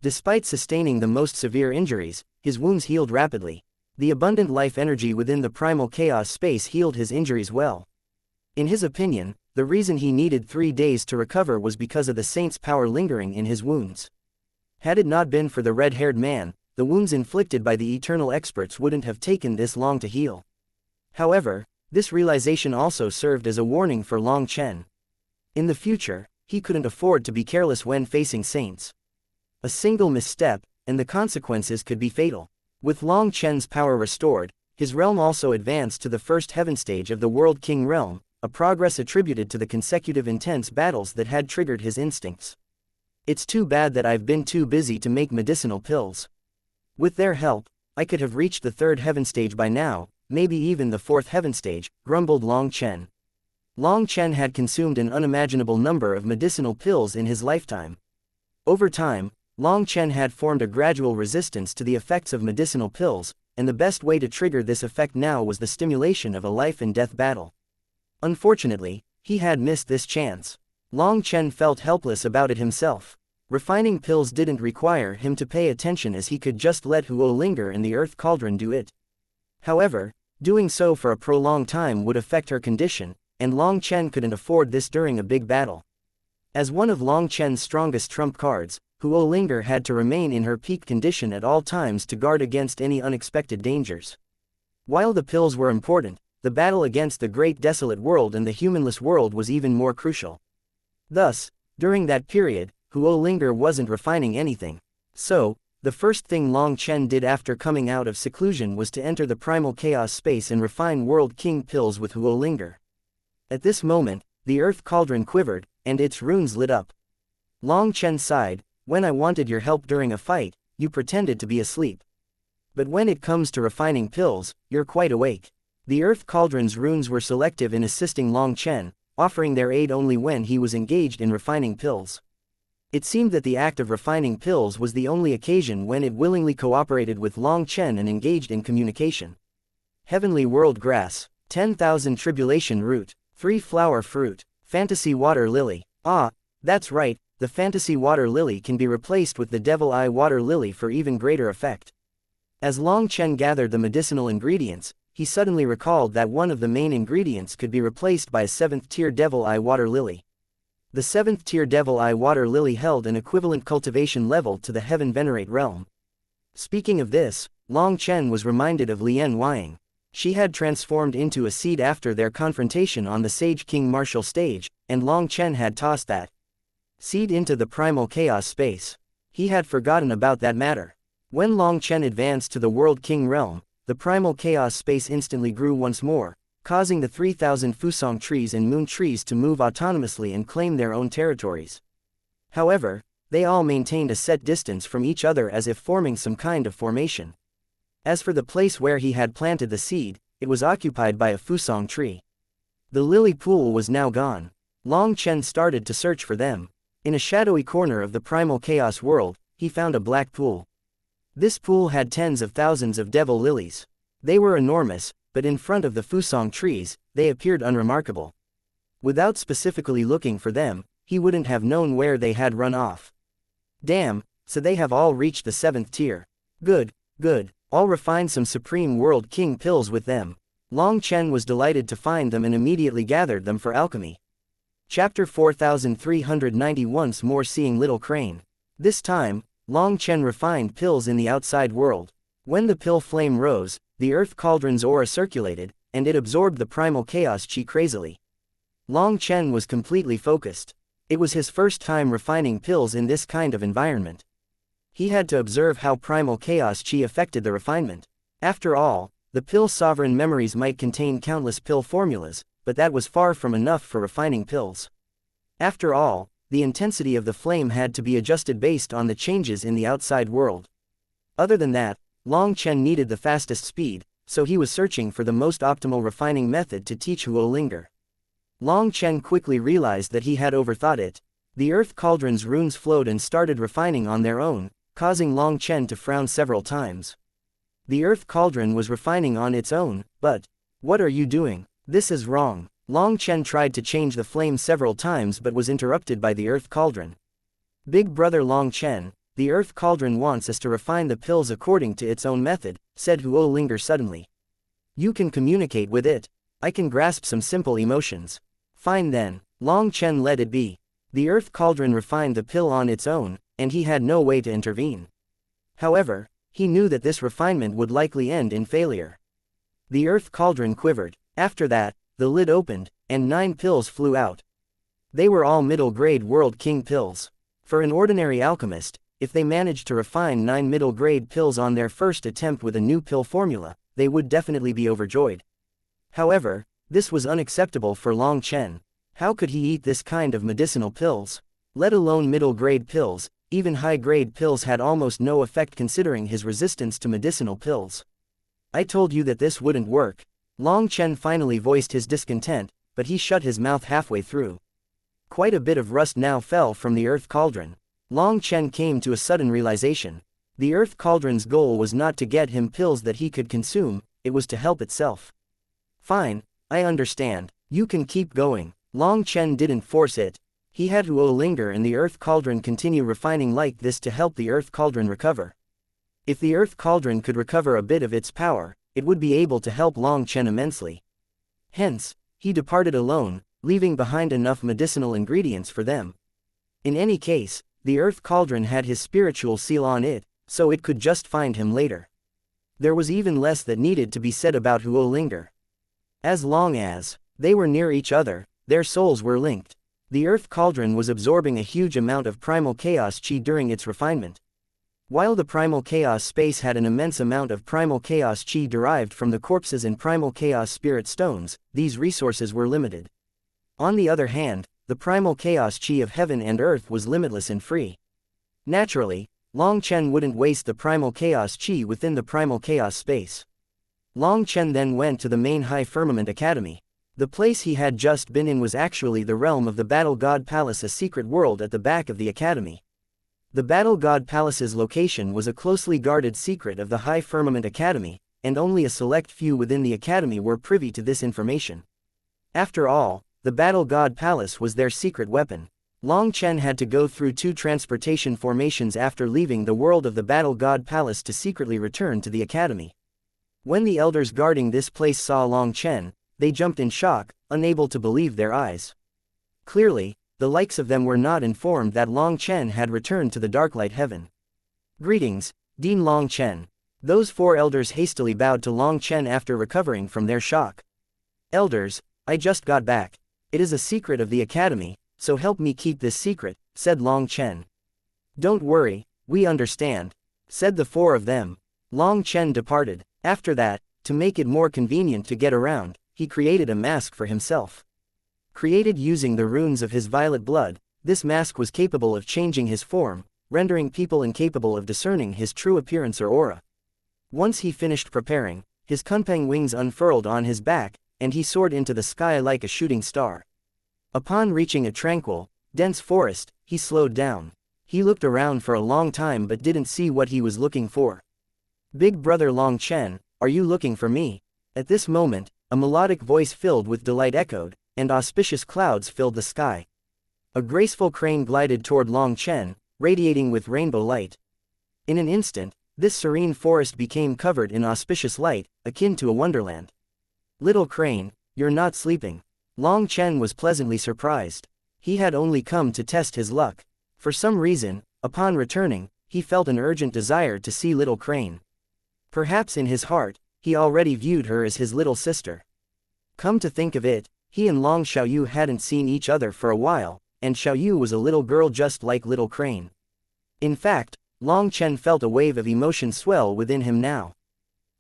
Despite sustaining the most severe injuries, his wounds healed rapidly. The abundant life energy within the primal chaos space healed his injuries well. In his opinion, the reason he needed 3 days to recover was because of the saint's power lingering in his wounds. Had it not been for the red-haired man, the wounds inflicted by the eternal experts wouldn't have taken this long to heal. However, this realization also served as a warning for Long Chen. In the future, he couldn't afford to be careless when facing saints. A single misstep, and the consequences could be fatal. With Long Chen's power restored, his realm also advanced to the first heaven stage of the World King realm, a progress attributed to the consecutive intense battles that had triggered his instincts. It's too bad that I've been too busy to make medicinal pills. With their help, I could have reached the third heaven stage by now, maybe even the fourth heaven stage, grumbled Long Chen. Long Chen had consumed an unimaginable number of medicinal pills in his lifetime. Over time, Long Chen had formed a gradual resistance to the effects of medicinal pills, and the best way to trigger this effect now was the stimulation of a life-and-death battle. Unfortunately, he had missed this chance. Long Chen felt helpless about it himself. Refining pills didn't require him to pay attention as he could just let Huo Linger and the Earth Cauldron do it. However, doing so for a prolonged time would affect her condition, and Long Chen couldn't afford this during a big battle. As one of Long Chen's strongest trump cards, Huo Linger had to remain in her peak condition at all times to guard against any unexpected dangers. While the pills were important, the battle against the Great Desolate World and the humanless world was even more crucial. Thus, during that period, Huo Linger wasn't refining anything. So, the first thing Long Chen did after coming out of seclusion was to enter the primal chaos space and refine World King pills with Huo Linger. At this moment, the Earth Cauldron quivered, and its runes lit up. Long Chen sighed, "When I wanted your help during a fight, you pretended to be asleep. But when it comes to refining pills, you're quite awake." The Earth Cauldron's runes were selective in assisting Long Chen, offering their aid only when he was engaged in refining pills. It seemed that the act of refining pills was the only occasion when it willingly cooperated with Long Chen and engaged in communication. Heavenly World Grass, 10,000 Tribulation Root, 3 Flower Fruit, Fantasy Water Lily. Ah, that's right, the Fantasy Water Lily can be replaced with the Devil Eye Water Lily for even greater effect. As Long Chen gathered the medicinal ingredients, he suddenly recalled that one of the main ingredients could be replaced by a 7th-tier Devil Eye Water Lily. The 7th-tier Devil Eye Water Lily held an equivalent cultivation level to the Heaven Venerate realm. Speaking of this, Long Chen was reminded of Lian Weiying. She had transformed into a seed after their confrontation on the Sage King martial stage, and Long Chen had tossed that seed into the primal chaos space. He had forgotten about that matter. When Long Chen advanced to the World King realm, the primal chaos space instantly grew once more, causing the 3,000 Fusong trees and moon trees to move autonomously and claim their own territories. However, they all maintained a set distance from each other as if forming some kind of formation. As for the place where he had planted the seed, it was occupied by a Fusong tree. The lily pool was now gone. Long Chen started to search for them. In a shadowy corner of the primal chaos world, he found a black pool. This pool had tens of thousands of devil lilies. They were enormous, but in front of the Fusong trees, they appeared unremarkable. Without specifically looking for them, he wouldn't have known where they had run off. Damn, so they have all reached the 7th tier. Good, good, I'll refine some Supreme World King pills with them. Long Chen was delighted to find them and immediately gathered them for alchemy. Chapter 4390. Once more seeing Little Crane. This time, Long Chen refined pills in the outside world. When the pill flame rose, the earth cauldron's aura circulated, and it absorbed the primal chaos chi crazily. Long Chen was completely focused. It was his first time refining pills in this kind of environment. He had to observe how primal chaos chi affected the refinement. After all, the pill sovereign memories might contain countless pill formulas, but that was far from enough for refining pills. After all, the intensity of the flame had to be adjusted based on the changes in the outside world. Other than that, Long Chen needed the fastest speed, so he was searching for the most optimal refining method to teach Huo Linger. Long Chen quickly realized that he had overthought it. The earth cauldron's runes flowed and started refining on their own, causing Long Chen to frown several times. The earth cauldron was refining on its own, but, what are you doing? This is wrong. Long Chen tried to change the flame several times but was interrupted by the earth cauldron. Big brother Long Chen, the earth cauldron wants us to refine the pills according to its own method, said Huo Linger suddenly. You can communicate with it. I can grasp some simple emotions. Fine then, Long Chen let it be. The earth cauldron refined the pill on its own, and he had no way to intervene. However, he knew that this refinement would likely end in failure. The earth cauldron quivered. After that, the lid opened, and 9 pills flew out. They were all middle-grade World King pills. For an ordinary alchemist, if they managed to refine 9 middle-grade pills on their first attempt with a new pill formula, they would definitely be overjoyed. However, this was unacceptable for Long Chen. How could he eat this kind of medicinal pills? Let alone middle-grade pills, even high-grade pills had almost no effect considering his resistance to medicinal pills. I told you that this wouldn't work. Long Chen finally voiced his discontent, but he shut his mouth halfway through. Quite a bit of rust now fell from the earth cauldron. Long Chen came to a sudden realization. The earth cauldron's goal was not to get him pills that he could consume, it was to help itself. Fine, I understand, you can keep going. Long Chen didn't force it. He had Huo Linger and the earth cauldron continue refining like this to help the earth cauldron recover. If the earth cauldron could recover a bit of its power, it would be able to help Long Chen immensely. Hence, he departed alone, leaving behind enough medicinal ingredients for them. In any case, the earth cauldron had his spiritual seal on it, so it could just find him later. There was even less that needed to be said about Huo Linger. As long as they were near each other, their souls were linked. The earth cauldron was absorbing a huge amount of primal chaos chi during its refinement. While the primal chaos space had an immense amount of primal chaos chi derived from the corpses and primal chaos spirit stones, these resources were limited. On the other hand, the primal chaos chi of heaven and earth was limitless and free. Naturally, Long Chen wouldn't waste the primal chaos chi within the primal chaos space. Long Chen then went to the main High Firmament Academy. The place he had just been in was actually the realm of the Battle God Palace, a secret world at the back of the academy. The Battle God Palace's location was a closely guarded secret of the High Firmament Academy, and only a select few within the academy were privy to this information. After all, the Battle God Palace was their secret weapon. Long Chen had to go through 2 transportation formations after leaving the world of the Battle God Palace to secretly return to the academy. When the elders guarding this place saw Long Chen, they jumped in shock, unable to believe their eyes. Clearly, the likes of them were not informed that Long Chen had returned to the Darklight Heaven. Greetings, Dean Long Chen. Those 4 elders hastily bowed to Long Chen after recovering from their shock. Elders, I just got back. It is a secret of the academy, so help me keep this secret, said Long Chen. Don't worry, we understand, said the 4 of them. Long Chen departed. After that, to make it more convenient to get around, he created a mask for himself. Created using the runes of his violet blood, this mask was capable of changing his form, rendering people incapable of discerning his true appearance or aura. Once he finished preparing, his kunpeng wings unfurled on his back, and he soared into the sky like a shooting star. Upon reaching a tranquil, dense forest, he slowed down. He looked around for a long time but didn't see what he was looking for. "Big brother Long Chen, are you looking for me?" At this moment, a melodic voice filled with delight echoed, and auspicious clouds filled the sky. A graceful crane glided toward Long Chen, radiating with rainbow light. In an instant, this serene forest became covered in auspicious light, akin to a wonderland. "Little crane, you're not sleeping." Long Chen was pleasantly surprised. He had only come to test his luck. For some reason, upon returning, he felt an urgent desire to see Little Crane. Perhaps in his heart, he already viewed her as his little sister. Come to think of it, he and Long Xiaoyu hadn't seen each other for a while, and Xiaoyu was a little girl just like Little Crane. In fact, Long Chen felt a wave of emotion swell within him now.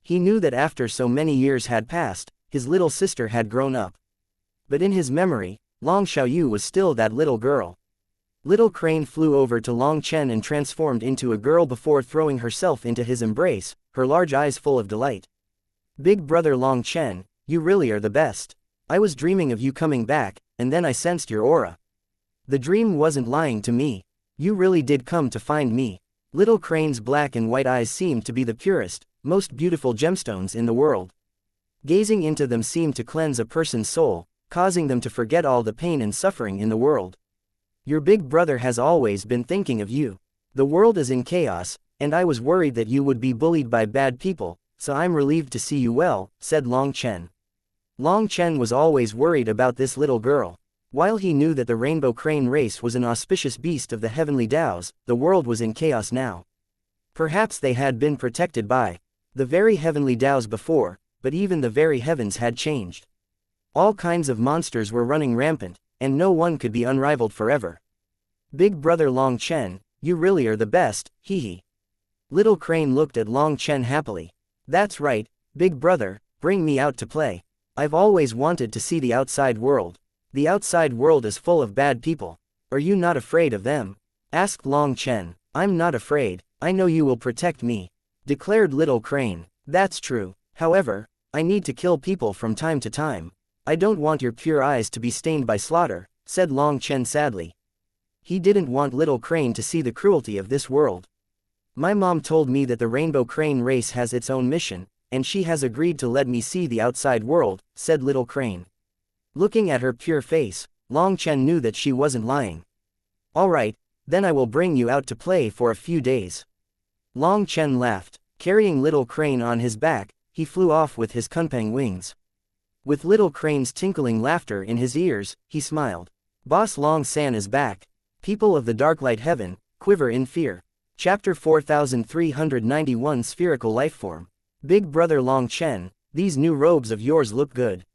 He knew that after so many years had passed, his little sister had grown up. But in his memory, Long Xiaoyu was still that little girl. Little Crane flew over to Long Chen and transformed into a girl before throwing herself into his embrace, her large eyes full of delight. "Big brother Long Chen, you really are the best. I was dreaming of you coming back, and then I sensed your aura. The dream wasn't lying to me. You really did come to find me." Little Crane's black and white eyes seemed to be the purest, most beautiful gemstones in the world. Gazing into them seemed to cleanse a person's soul, causing them to forget all the pain and suffering in the world. "Your big brother has always been thinking of you. The world is in chaos, and I was worried that you would be bullied by bad people, so I'm relieved to see you well," said Long Chen. Long Chen was always worried about this little girl. While he knew that the rainbow crane race was an auspicious beast of the heavenly Taos, the world was in chaos now. Perhaps they had been protected by the very heavenly Taos before, but even the very heavens had changed. All kinds of monsters were running rampant, and no one could be unrivaled forever. "Big brother Long Chen, you really are the best, hee." Little Crane looked at Long Chen happily. "That's right, big brother, bring me out to play. I've always wanted to see the outside world. The outside world is full of bad people. Are you not afraid of them?" asked Long Chen. "I'm not afraid, I know you will protect me," declared Little Crane. "That's true. However, I need to kill people from time to time. I don't want your pure eyes to be stained by slaughter," said Long Chen sadly. He didn't want Little Crane to see the cruelty of this world. "My mom told me that the rainbow crane race has its own mission, and she has agreed to let me see the outside world," said Little Crane. Looking at her pure face, Long Chen knew that she wasn't lying. "All right, then I will bring you out to play for a few days." Long Chen laughed. Carrying Little Crane on his back, he flew off with his kunpeng wings. With Little Crane's tinkling laughter in his ears, he smiled. "Boss Long San is back. People of the Darklight Heaven, quiver in fear." Chapter 4391 Spherical Lifeform. "Big brother Long Chen, these new robes of yours look good.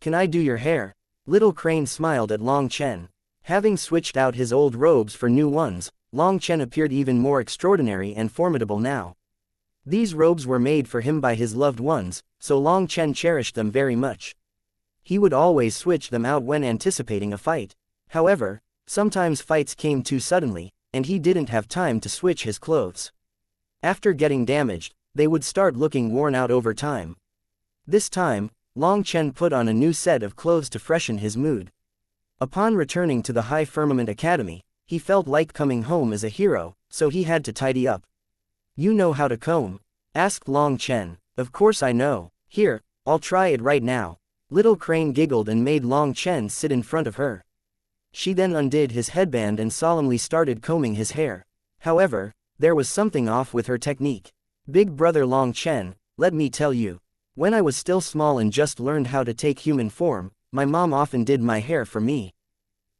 Can I do your hair?" Little Crane smiled at Long Chen. Having switched out his old robes for new ones, Long Chen appeared even more extraordinary and formidable now. These robes were made for him by his loved ones, so Long Chen cherished them very much. He would always switch them out when anticipating a fight. However, sometimes fights came too suddenly, and he didn't have time to switch his clothes. After getting damaged, they would start looking worn out over time. This time, Long Chen put on a new set of clothes to freshen his mood. Upon returning to the High Firmament Academy, he felt like coming home as a hero, so he had to tidy up. "You know how to comb?" asked Long Chen. "Of course I know. Here, I'll try it right now." Little Crane giggled and made Long Chen sit in front of her. She then undid his headband and solemnly started combing his hair. However, there was something off with her technique. "Big brother Long Chen, let me tell you. When I was still small and just learned how to take human form, my mom often did my hair for me.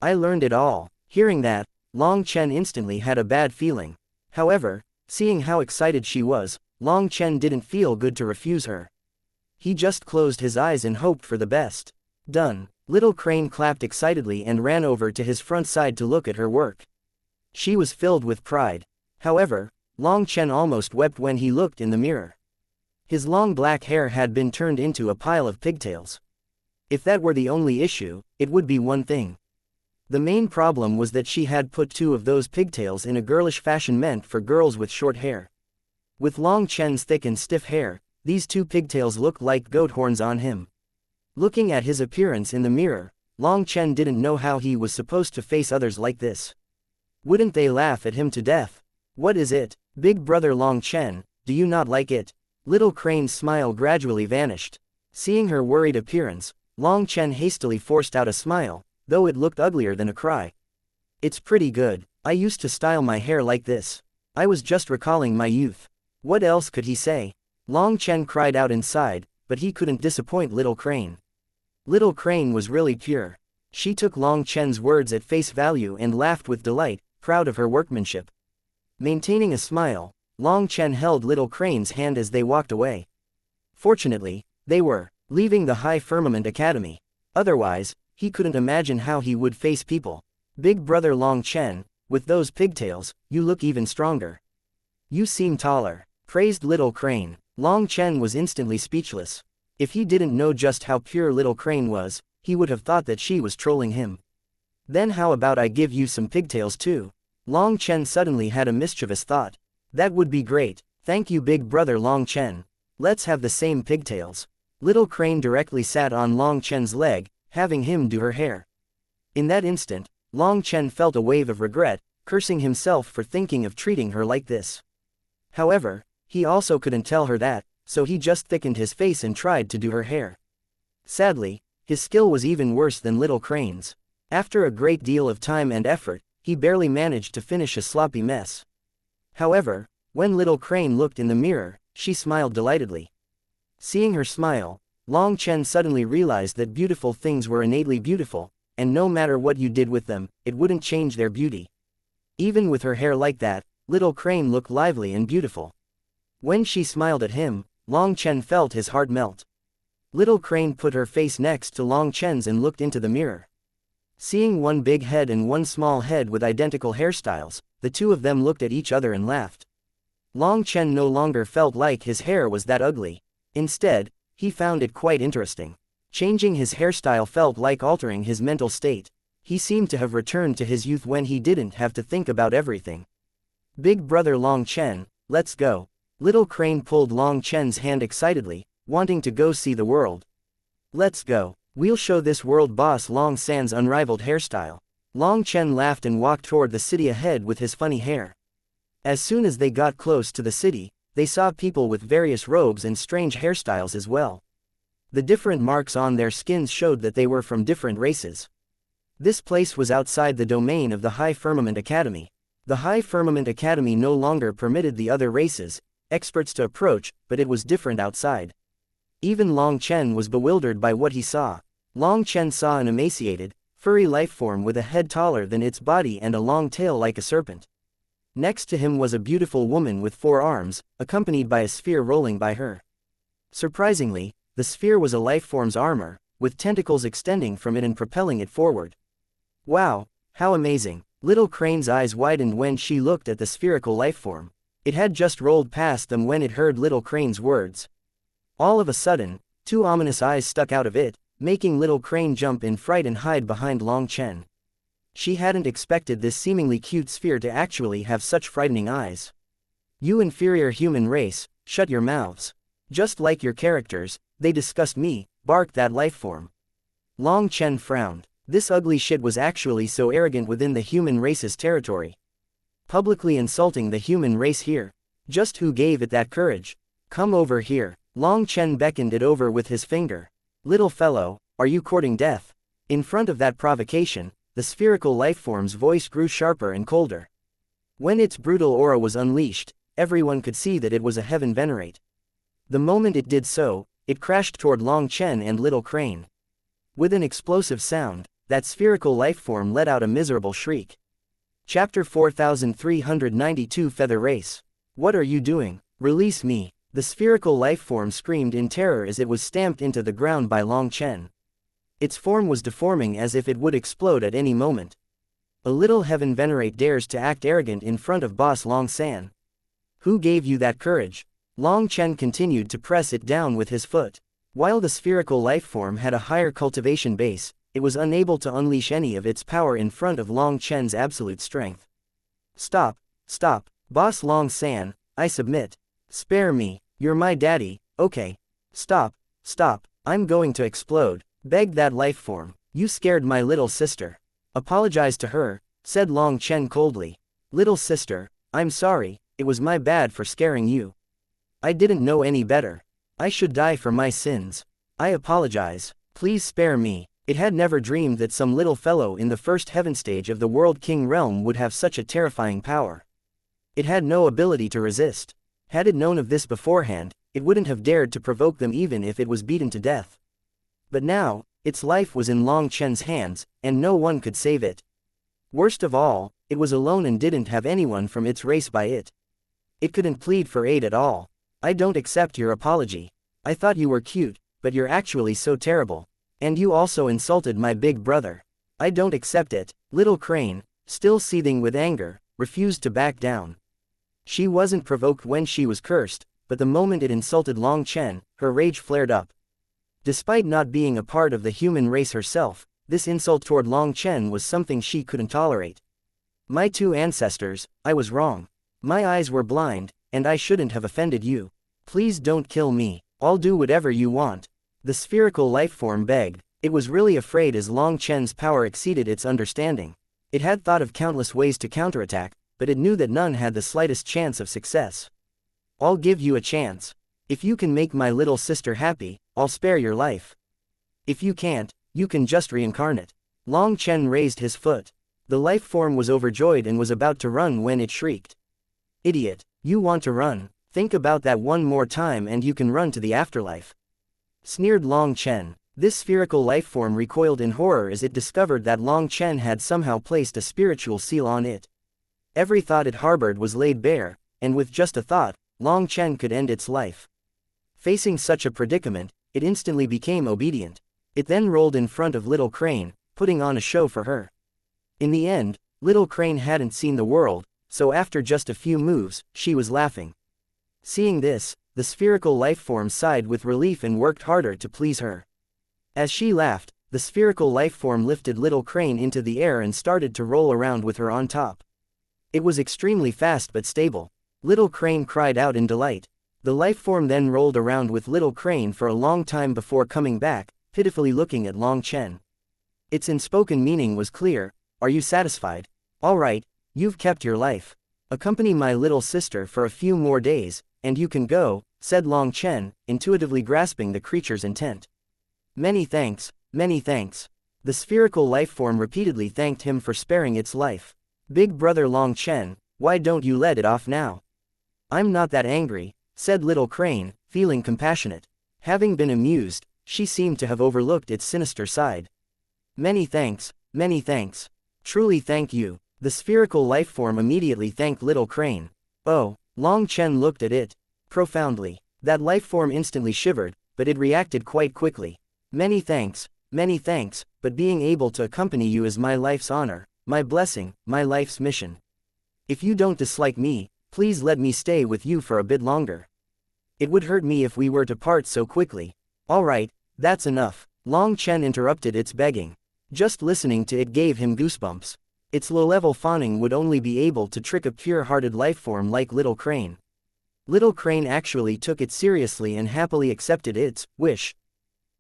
I learned it all." Hearing that, Long Chen instantly had a bad feeling. However, seeing how excited she was, Long Chen didn't feel good to refuse her. He just closed his eyes and hoped for the best. "Done." Little Crane clapped excitedly and ran over to his front side to look at her work. She was filled with pride. However, Long Chen almost wept when he looked in the mirror. His long black hair had been turned into a pile of pigtails. If that were the only issue, it would be one thing. The main problem was that she had put 2 of those pigtails in a girlish fashion meant for girls with short hair. With Long Chen's thick and stiff hair, these 2 pigtails looked like goat horns on him. Looking at his appearance in the mirror, Long Chen didn't know how he was supposed to face others like this. Wouldn't they laugh at him to death? What is it, big brother Long Chen, do you not like it? Little Crane's smile gradually vanished. Seeing her worried appearance, Long Chen hastily forced out a smile, though it looked uglier than a cry. It's pretty good. I used to style my hair like this. I was just recalling my youth. What else could he say? Long Chen cried out inside, but he couldn't disappoint Little Crane. Little Crane was really pure. She took Long Chen's words at face value and laughed with delight, proud of her workmanship. Maintaining a smile, Long Chen held Little Crane's hand as they walked away. Fortunately, they were leaving the High Firmament Academy. Otherwise, he couldn't imagine how he would face people. Big brother Long Chen, with those pigtails, you look even stronger. You seem taller, praised Little Crane. Long Chen was instantly speechless. If he didn't know just how pure Little Crane was, he would have thought that she was trolling him. Then how about I give you some pigtails too? Long Chen suddenly had a mischievous thought. That would be great, thank you big brother Long Chen. Let's have the same pigtails. Little Crane directly sat on Long Chen's leg, having him do her hair. In that instant, Long Chen felt a wave of regret, cursing himself for thinking of treating her like this. However, he also couldn't tell her that, so he just thickened his face and tried to do her hair. Sadly, his skill was even worse than Little Crane's. After a great deal of time and effort, he barely managed to finish a sloppy mess. However, when Little Crane looked in the mirror, she smiled delightedly. Seeing her smile, Long Chen suddenly realized that beautiful things were innately beautiful, and no matter what you did with them, it wouldn't change their beauty. Even with her hair like that, Little Crane looked lively and beautiful. When she smiled at him, Long Chen felt his heart melt. Little Crane put her face next to Long Chen's and looked into the mirror. Seeing one big head and one small head with identical hairstyles, the 2 of them looked at each other and laughed. Long Chen no longer felt like his hair was that ugly. Instead, he found it quite interesting. Changing his hairstyle felt like altering his mental state. He seemed to have returned to his youth when he didn't have to think about everything. Big brother Long Chen, let's go. Little Crane pulled Long Chen's hand excitedly, wanting to go see the world. Let's go. We'll show this world boss Long San's unrivaled hairstyle. Long Chen laughed and walked toward the city ahead with his funny hair. As soon as they got close to the city, they saw people with various robes and strange hairstyles as well. The different marks on their skins showed that they were from different races. This place was outside the domain of the High Firmament Academy. The High Firmament Academy no longer permitted the other races, experts to approach, but it was different outside. Even Long Chen was bewildered by what he saw. Long Chen saw an emaciated, furry lifeform with a head taller than its body and a long tail like a serpent. Next to him was a beautiful woman with 4 arms, accompanied by a sphere rolling by her. Surprisingly, the sphere was a lifeform's armor, with tentacles extending from it and propelling it forward. Wow, how amazing! Little Crane's eyes widened when she looked at the spherical lifeform. It had just rolled past them when it heard Little Crane's words. All of a sudden, 2 ominous eyes stuck out of it, making Little Crane jump in fright and hide behind Long Chen. She hadn't expected this seemingly cute sphere to actually have such frightening eyes. You inferior human race, shut your mouths. Just like your characters, they disgust me, barked that lifeform. Long Chen frowned. This ugly shit was actually so arrogant within the human race's territory. Publicly insulting the human race here. Just who gave it that courage? Come over here. Long Chen beckoned it over with his finger. Little fellow, are you courting death? In front of that provocation, the spherical lifeform's voice grew sharper and colder. When its brutal aura was unleashed, everyone could see that it was a heaven venerate. The moment it did so, it crashed toward Long Chen and Little Crane. With an explosive sound, that spherical lifeform let out a miserable shriek. Chapter 4392 Feather Race. What are you doing? Release me. The spherical lifeform screamed in terror as it was stamped into the ground by Long Chen. Its form was deforming as if it would explode at any moment. A little heaven venerate dares to act arrogant in front of boss Long San. Who gave you that courage? Long Chen continued to press it down with his foot. While the spherical lifeform had a higher cultivation base, it was unable to unleash any of its power in front of Long Chen's absolute strength. Stop, stop, Boss Long San, I submit. Spare me, you're my daddy, okay. Stop, stop, I'm going to explode, begged that lifeform. You scared my little sister. Apologize to her, said Long Chen coldly. Little sister, I'm sorry, it was my bad for scaring you. I didn't know any better. I should die for my sins. I apologize, please spare me. It had never dreamed that some little fellow in the first heaven stage of the World King realm would have such a terrifying power. It had no ability to resist. Had it known of this beforehand, it wouldn't have dared to provoke them even if it was beaten to death. But now, its life was in Long Chen's hands, and no one could save it. Worst of all, it was alone and didn't have anyone from its race by it. It couldn't plead for aid at all. I don't accept your apology. I thought you were cute, but you're actually so terrible. And you also insulted my big brother. I don't accept it. Little Crane, still seething with anger, refused to back down. She wasn't provoked when she was cursed, but the moment it insulted Long Chen, her rage flared up. Despite not being a part of the human race herself, this insult toward Long Chen was something she couldn't tolerate. My two ancestors, I was wrong. My eyes were blind, and I shouldn't have offended you. Please don't kill me. I'll do whatever you want. The spherical lifeform begged. It was really afraid as Long Chen's power exceeded its understanding. It had thought of countless ways to counterattack, but it knew that none had the slightest chance of success. I'll give you a chance. If you can make my little sister happy, I'll spare your life. If you can't, you can just reincarnate. Long Chen raised his foot. The lifeform was overjoyed and was about to run when it shrieked. Idiot, you want to run? Think about that one more time and you can run to the afterlife. Sneered Long Chen. This spherical lifeform recoiled in horror as it discovered that Long Chen had somehow placed a spiritual seal on it. Every thought it harbored was laid bare, and with just a thought, Long Chen could end its life. Facing such a predicament, it instantly became obedient. It then rolled in front of Little Crane, putting on a show for her. In the end, Little Crane hadn't seen the world, so after just a few moves, she was laughing. Seeing this, the spherical lifeform sighed with relief and worked harder to please her. As she laughed, the spherical lifeform lifted Little Crane into the air and started to roll around with her on top. It was extremely fast but stable. Little Crane cried out in delight. The lifeform then rolled around with Little Crane for a long time before coming back, pitifully looking at Long Chen. Its unspoken meaning was clear. Are you satisfied? All right, you've kept your life. Accompany my little sister for a few more days, and you can go, said Long Chen, intuitively grasping the creature's intent. Many thanks, many thanks. The spherical lifeform repeatedly thanked him for sparing its life. Big brother Long Chen, why don't you let it off now? I'm not that angry, said Little Crane, feeling compassionate. Having been amused, she seemed to have overlooked its sinister side. Many thanks, many thanks. Truly thank you. The spherical lifeform immediately thanked Little Crane. Oh, Long Chen looked at it profoundly. That lifeform instantly shivered, but it reacted quite quickly. Many thanks, but being able to accompany you is my life's honor, my blessing, my life's mission. If you don't dislike me, please let me stay with you for a bit longer. It would hurt me if we were to part so quickly. All right, that's enough. Long Chen interrupted its begging. Just listening to it gave him goosebumps. Its low-level fawning would only be able to trick a pure-hearted lifeform like Little Crane. Little Crane actually took it seriously and happily accepted its wish.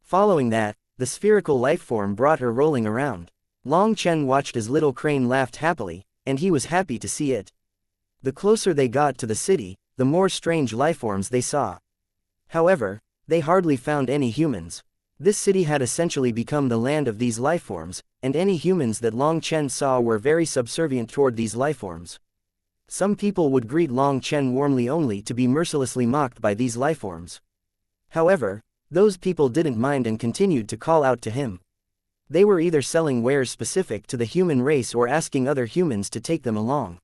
Following that, the spherical lifeform brought her rolling around. Long Chen watched as Little Crane laughed happily, and he was happy to see it. The closer they got to the city, the more strange lifeforms they saw. However, they hardly found any humans. This city had essentially become the land of these lifeforms, and any humans that Long Chen saw were very subservient toward these lifeforms. Some people would greet Long Chen warmly only to be mercilessly mocked by these lifeforms. However, those people didn't mind and continued to call out to him. They were either selling wares specific to the human race or asking other humans to take them along.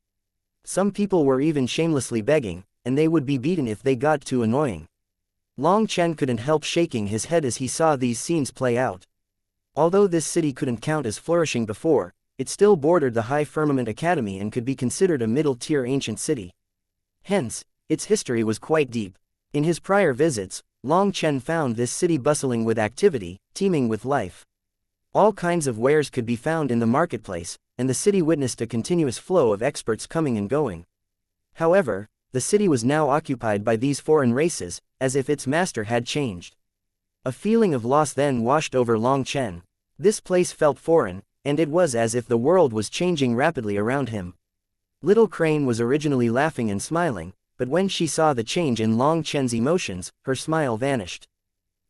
Some people were even shamelessly begging, and they would be beaten if they got too annoying. Long Chen couldn't help shaking his head as he saw these scenes play out. Although this city couldn't count as flourishing before, it still bordered the High Firmament Academy and could be considered a middle-tier ancient city. Hence, its history was quite deep. In his prior visits, Long Chen found this city bustling with activity, teeming with life. All kinds of wares could be found in the marketplace, and the city witnessed a continuous flow of experts coming and going. However, the city was now occupied by these foreign races, as if its master had changed. A feeling of loss then washed over Long Chen. This place felt foreign, and it was as if the world was changing rapidly around him. Little Crane was originally laughing and smiling, but when she saw the change in Long Chen's emotions, her smile vanished.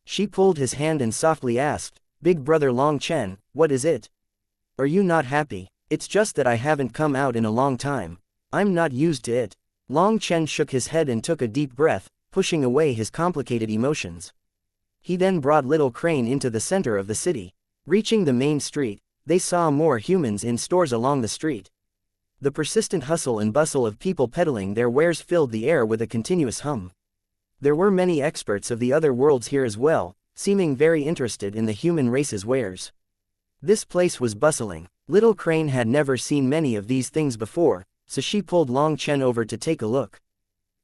She pulled his hand and softly asked, "Big brother Long Chen, what is it? Are you not happy?" "It's just that I haven't come out in a long time. I'm not used to it." Long Chen shook his head and took a deep breath, pushing away his complicated emotions. He then brought Little Crane into the center of the city. Reaching the main street, they saw more humans in stores along the street. The persistent hustle and bustle of people peddling their wares filled the air with a continuous hum. There were many experts of the other worlds here as well, seeming very interested in the human race's wares. This place was bustling. Little Crane had never seen many of these things before, so she pulled Long Chen over to take a look.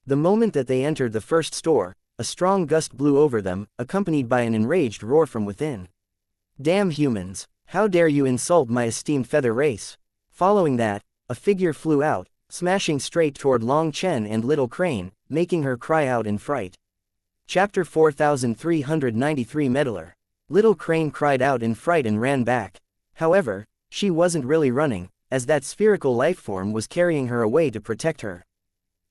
The moment that they entered the first store, a strong gust blew over them, accompanied by an enraged roar from within. "Damn humans! How dare you insult my esteemed feather race!" Following that, a figure flew out, smashing straight toward Long Chen and Little Crane, making her cry out in fright. Chapter 4393 Meddler. Little Crane cried out in fright and ran back. However, she wasn't really running, as that spherical lifeform was carrying her away to protect her.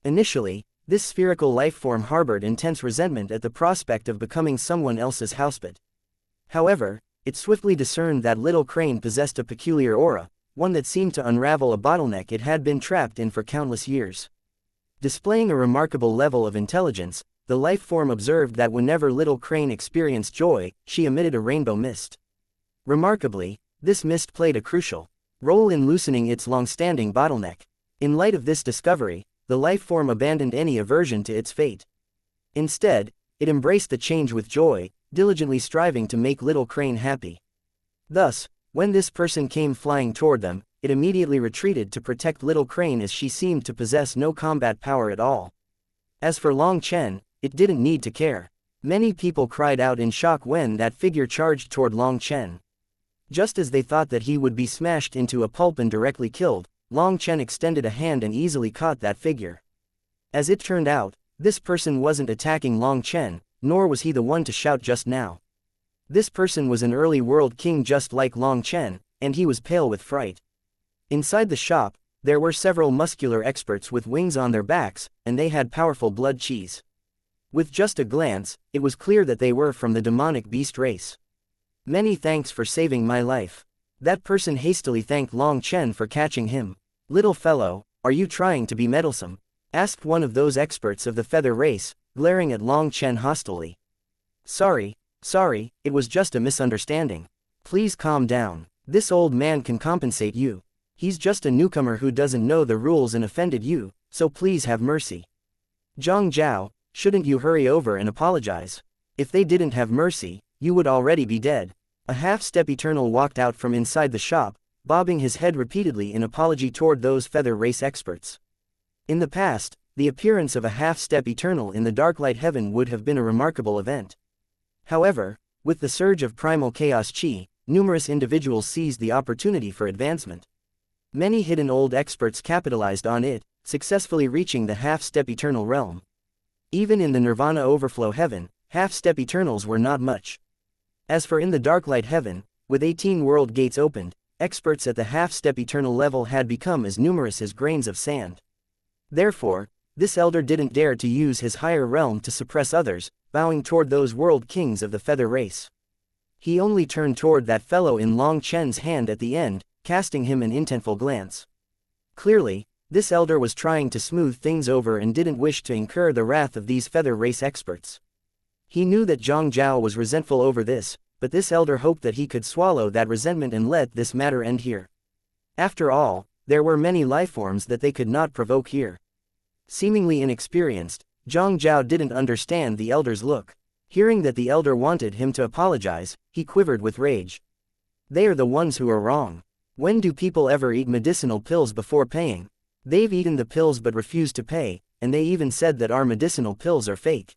Initially, this spherical lifeform harbored intense resentment at the prospect of becoming someone else's housepet. However, it swiftly discerned that Little Crane possessed a peculiar aura, one that seemed to unravel a bottleneck it had been trapped in for countless years. Displaying a remarkable level of intelligence, the lifeform observed that whenever Little Crane experienced joy, she emitted a rainbow mist. Remarkably, this mist played a crucial role in loosening its long-standing bottleneck. In light of this discovery, the lifeform abandoned any aversion to its fate. Instead, it embraced the change with joy, diligently striving to make Little Crane happy. Thus, when this person came flying toward them, it immediately retreated to protect Little Crane, as she seemed to possess no combat power at all. As for Long Chen, it didn't need to care. Many people cried out in shock when that figure charged toward Long Chen. Just as they thought that he would be smashed into a pulp and directly killed, Long Chen extended a hand and easily caught that figure. As it turned out, this person wasn't attacking Long Chen, nor was he the one to shout just now. This person was an early world king just like Long Chen, and he was pale with fright. Inside the shop, there were several muscular experts with wings on their backs, and they had powerful blood qis. With just a glance, it was clear that they were from the demonic beast race. "Many thanks for saving my life." That person hastily thanked Long Chen for catching him. "Little fellow, are you trying to be meddlesome?" asked one of those experts of the feather race, glaring at Long Chen hostilely. Sorry, it was just a misunderstanding. Please calm down. This old man can compensate you. He's just a newcomer who doesn't know the rules and offended you, so please have mercy. Zhang Zhao, shouldn't you hurry over and apologize? If they didn't have mercy, you would already be dead. A half-step Eternal walked out from inside the shop, bobbing his head repeatedly in apology toward those feather race experts. In the past, the appearance of a half-step Eternal in the Darklight Heaven would have been a remarkable event. However, with the surge of primal chaos chi, numerous individuals seized the opportunity for advancement. Many hidden old experts capitalized on it, successfully reaching the half-step Eternal realm. Even in the Nirvana Overflow Heaven, half-step Eternals were not much. As for in the Darklight Heaven, with 18 world gates opened, experts at the half-step Eternal level had become as numerous as grains of sand. Therefore, this elder didn't dare to use his higher realm to suppress others, bowing toward those world kings of the feather race. He only turned toward that fellow in Long Chen's hand at the end, casting him an intentful glance. Clearly, this elder was trying to smooth things over and didn't wish to incur the wrath of these feather race experts. He knew that Zhang Zhao was resentful over this, but this elder hoped that he could swallow that resentment and let this matter end here. After all, there were many lifeforms that they could not provoke here. Seemingly inexperienced, Zhang Zhao didn't understand the elder's look. Hearing that the elder wanted him to apologize, he quivered with rage. They are the ones who are wrong. When do people ever eat medicinal pills before paying? They've eaten the pills but refused to pay, and they even said that our medicinal pills are fake.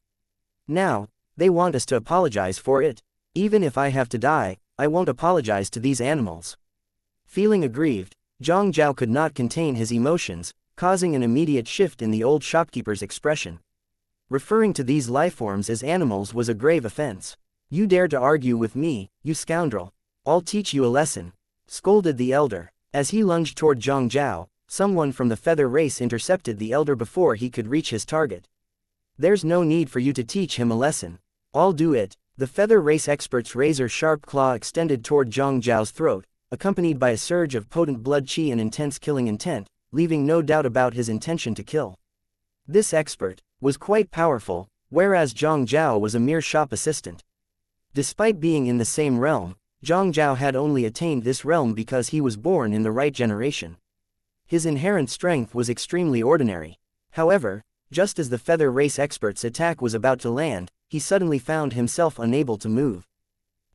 Now, They want us to apologize for it. Even if I have to die, I won't apologize to these animals. Feeling aggrieved, Zhang Zhao could not contain his emotions, causing an immediate shift in the old shopkeeper's expression. Referring to these lifeforms as animals was a grave offense. You dare to argue with me, you scoundrel. I'll teach you a lesson, scolded the elder. As he lunged toward Zhang Zhao, someone from the feather race intercepted the elder before he could reach his target. There's no need for you to teach him a lesson. I'll do it. The feather race expert's razor-sharp claw extended toward Zhang Zhao's throat, accompanied by a surge of potent blood qi and intense killing intent, leaving no doubt about his intention to kill. This expert was quite powerful, whereas Zhang Zhao was a mere shop assistant. Despite being in the same realm, Zhang Zhao had only attained this realm because he was born in the right generation. His inherent strength was extremely ordinary. However, just as the feather race expert's attack was about to land, he suddenly found himself unable to move.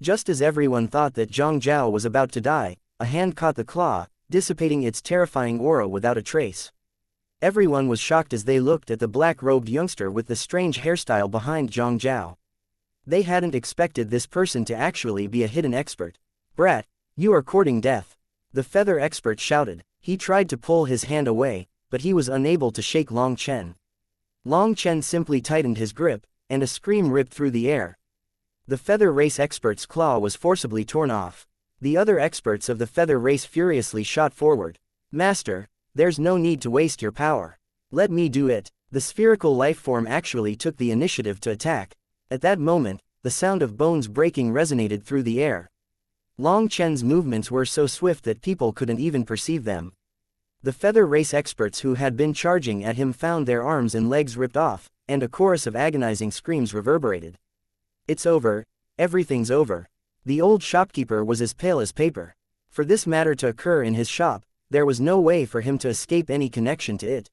Just as everyone thought that Zhang Zhao was about to die, a hand caught the claw, dissipating its terrifying aura without a trace. Everyone was shocked as they looked at the black-robed youngster with the strange hairstyle behind Zhang Zhao. They hadn't expected this person to actually be a hidden expert. Brat, you are courting death. The feather expert shouted. He tried to pull his hand away, but he was unable to shake Long Chen. Long Chen simply tightened his grip, and a scream ripped through the air. The feather race expert's claw was forcibly torn off. The other experts of the feather race furiously shot forward. Master, there's no need to waste your power. Let me do it. The spherical lifeform actually took the initiative to attack. At that moment, the sound of bones breaking resonated through the air. Long Chen's movements were so swift that people couldn't even perceive them. The feather race experts who had been charging at him found their arms and legs ripped off, and a chorus of agonizing screams reverberated. It's over, everything's over. The old shopkeeper was as pale as paper. For this matter to occur in his shop, there was no way for him to escape any connection to it.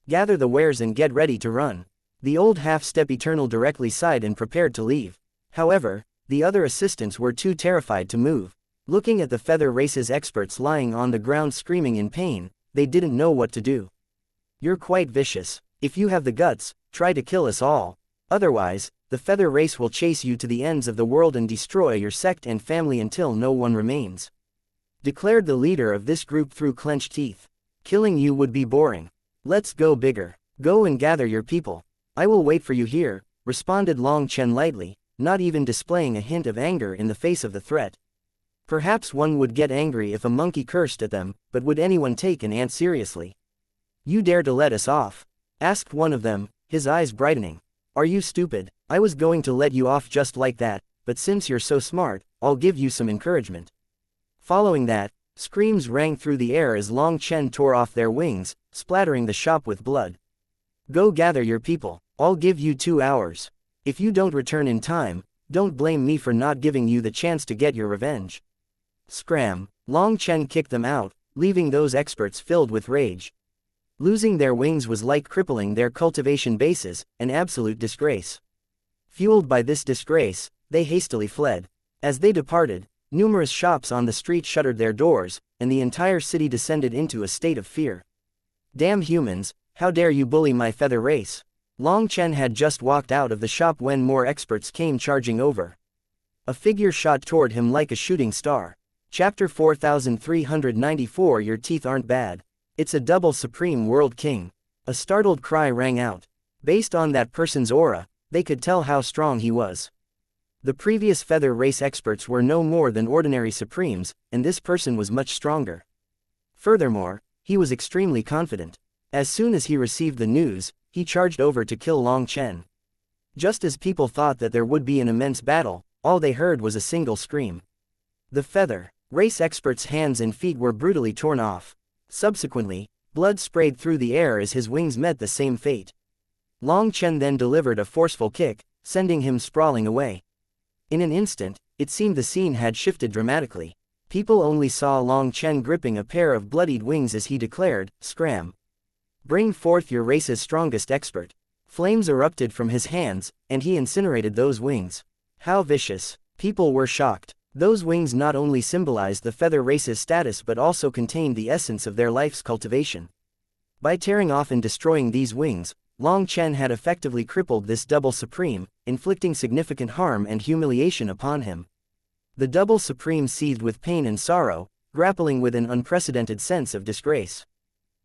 Gather the wares and get ready to run. The old half-step Eternal directly sighed and prepared to leave. However, the other assistants were too terrified to move. Looking at the feather race's experts lying on the ground screaming in pain, they didn't know what to do. You're quite vicious. If you have the guts, try to kill us all. Otherwise, the feather race will chase you to the ends of the world and destroy your sect and family until no one remains. Declared the leader of this group through clenched teeth. Killing you would be boring. Let's go bigger. Go and gather your people. I will wait for you here, responded Long Chen lightly, not even displaying a hint of anger in the face of the threat. Perhaps one would get angry if a monkey cursed at them, but would anyone take an ant seriously? You dare to let us off? Asked one of them, his eyes brightening. Are you stupid? I was going to let you off just like that, but since you're so smart, I'll give you some encouragement. Following that, screams rang through the air as Long Chen tore off their wings, splattering the shop with blood. Go gather your people. I'll give you 2 hours. If you don't return in time, don't blame me for not giving you the chance to get your revenge. Scram. Long Chen kicked them out, leaving those experts filled with rage. Losing their wings was like crippling their cultivation bases, an absolute disgrace. Fueled by this disgrace, they hastily fled. As they departed, numerous shops on the street shuttered their doors, and the entire city descended into a state of fear. Damn humans, how dare you bully my feather race? Long Chen had just walked out of the shop when more experts came charging over. A figure shot toward him like a shooting star. Chapter 4394. Your teeth aren't bad. It's a double Supreme World King. A startled cry rang out. Based on that person's aura, they could tell how strong he was. The previous feather race experts were no more than ordinary Supremes, and this person was much stronger. Furthermore, he was extremely confident. As soon as he received the news, he charged over to kill Long Chen. Just as people thought that there would be an immense battle, all they heard was a single scream. The feather race expert's hands and feet were brutally torn off. Subsequently, blood sprayed through the air as his wings met the same fate. Long Chen then delivered a forceful kick, sending him sprawling away. In an instant, it seemed the scene had shifted dramatically. People only saw Long Chen gripping a pair of bloodied wings as he declared, "Scram! Bring forth your race's strongest expert." Flames erupted from his hands, and he incinerated those wings. How vicious! People were shocked. Those wings not only symbolized the feather race's status but also contained the essence of their life's cultivation. By tearing off and destroying these wings, Long Chen had effectively crippled this double supreme, inflicting significant harm and humiliation upon him. The double supreme seethed with pain and sorrow, grappling with an unprecedented sense of disgrace.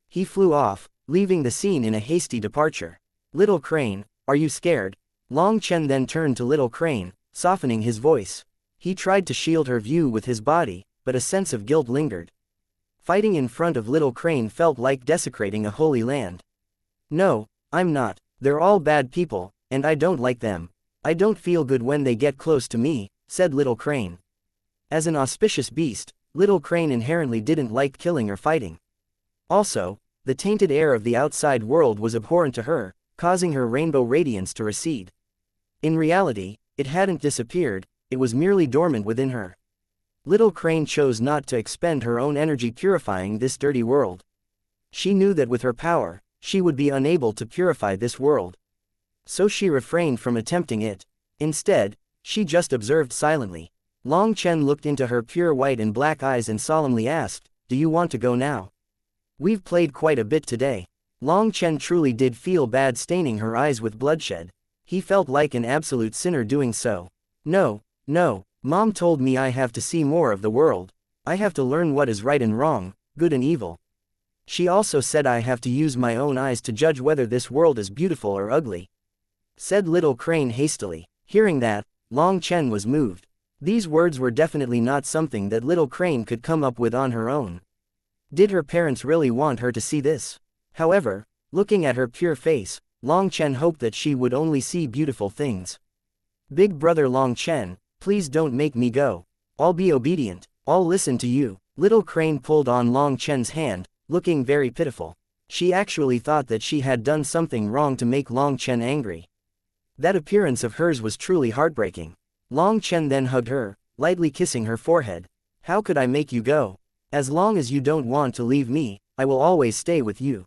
He flew off, leaving the scene in a hasty departure. Little Crane, are you scared? Long Chen then turned to Little Crane, softening his voice. He tried to shield her view with his body, but a sense of guilt lingered. Fighting in front of Little Crane felt like desecrating a holy land. No, I'm not. They're all bad people, and I don't like them. I don't feel good when they get close to me, said Little Crane. As an auspicious beast, Little Crane inherently didn't like killing or fighting. Also, the tainted air of the outside world was abhorrent to her, causing her rainbow radiance to recede. In reality, it hadn't disappeared, it was merely dormant within her. Little Crane chose not to expend her own energy purifying this dirty world. She knew that with her power, she would be unable to purify this world. So she refrained from attempting it. Instead, she just observed silently. Long Chen looked into her pure white and black eyes and solemnly asked, "Do you want to go now? We've played quite a bit today." Long Chen truly did feel bad staining her eyes with bloodshed. He felt like an absolute sinner doing so. No, Mom told me I have to see more of the world. I have to learn what is right and wrong, good and evil. She also said I have to use my own eyes to judge whether this world is beautiful or ugly," said Little Crane hastily. Hearing that, Long Chen was moved. These words were definitely not something that Little Crane could come up with on her own. Did her parents really want her to see this? However, looking at her pure face, Long Chen hoped that she would only see beautiful things. "Big brother Long Chen, please don't make me go. I'll be obedient, I'll listen to you." Little Crane pulled on Long Chen's hand, looking very pitiful. She actually thought that she had done something wrong to make Long Chen angry. That appearance of hers was truly heartbreaking. Long Chen then hugged her, lightly kissing her forehead. "How could I make you go? As long as you don't want to leave me, I will always stay with you.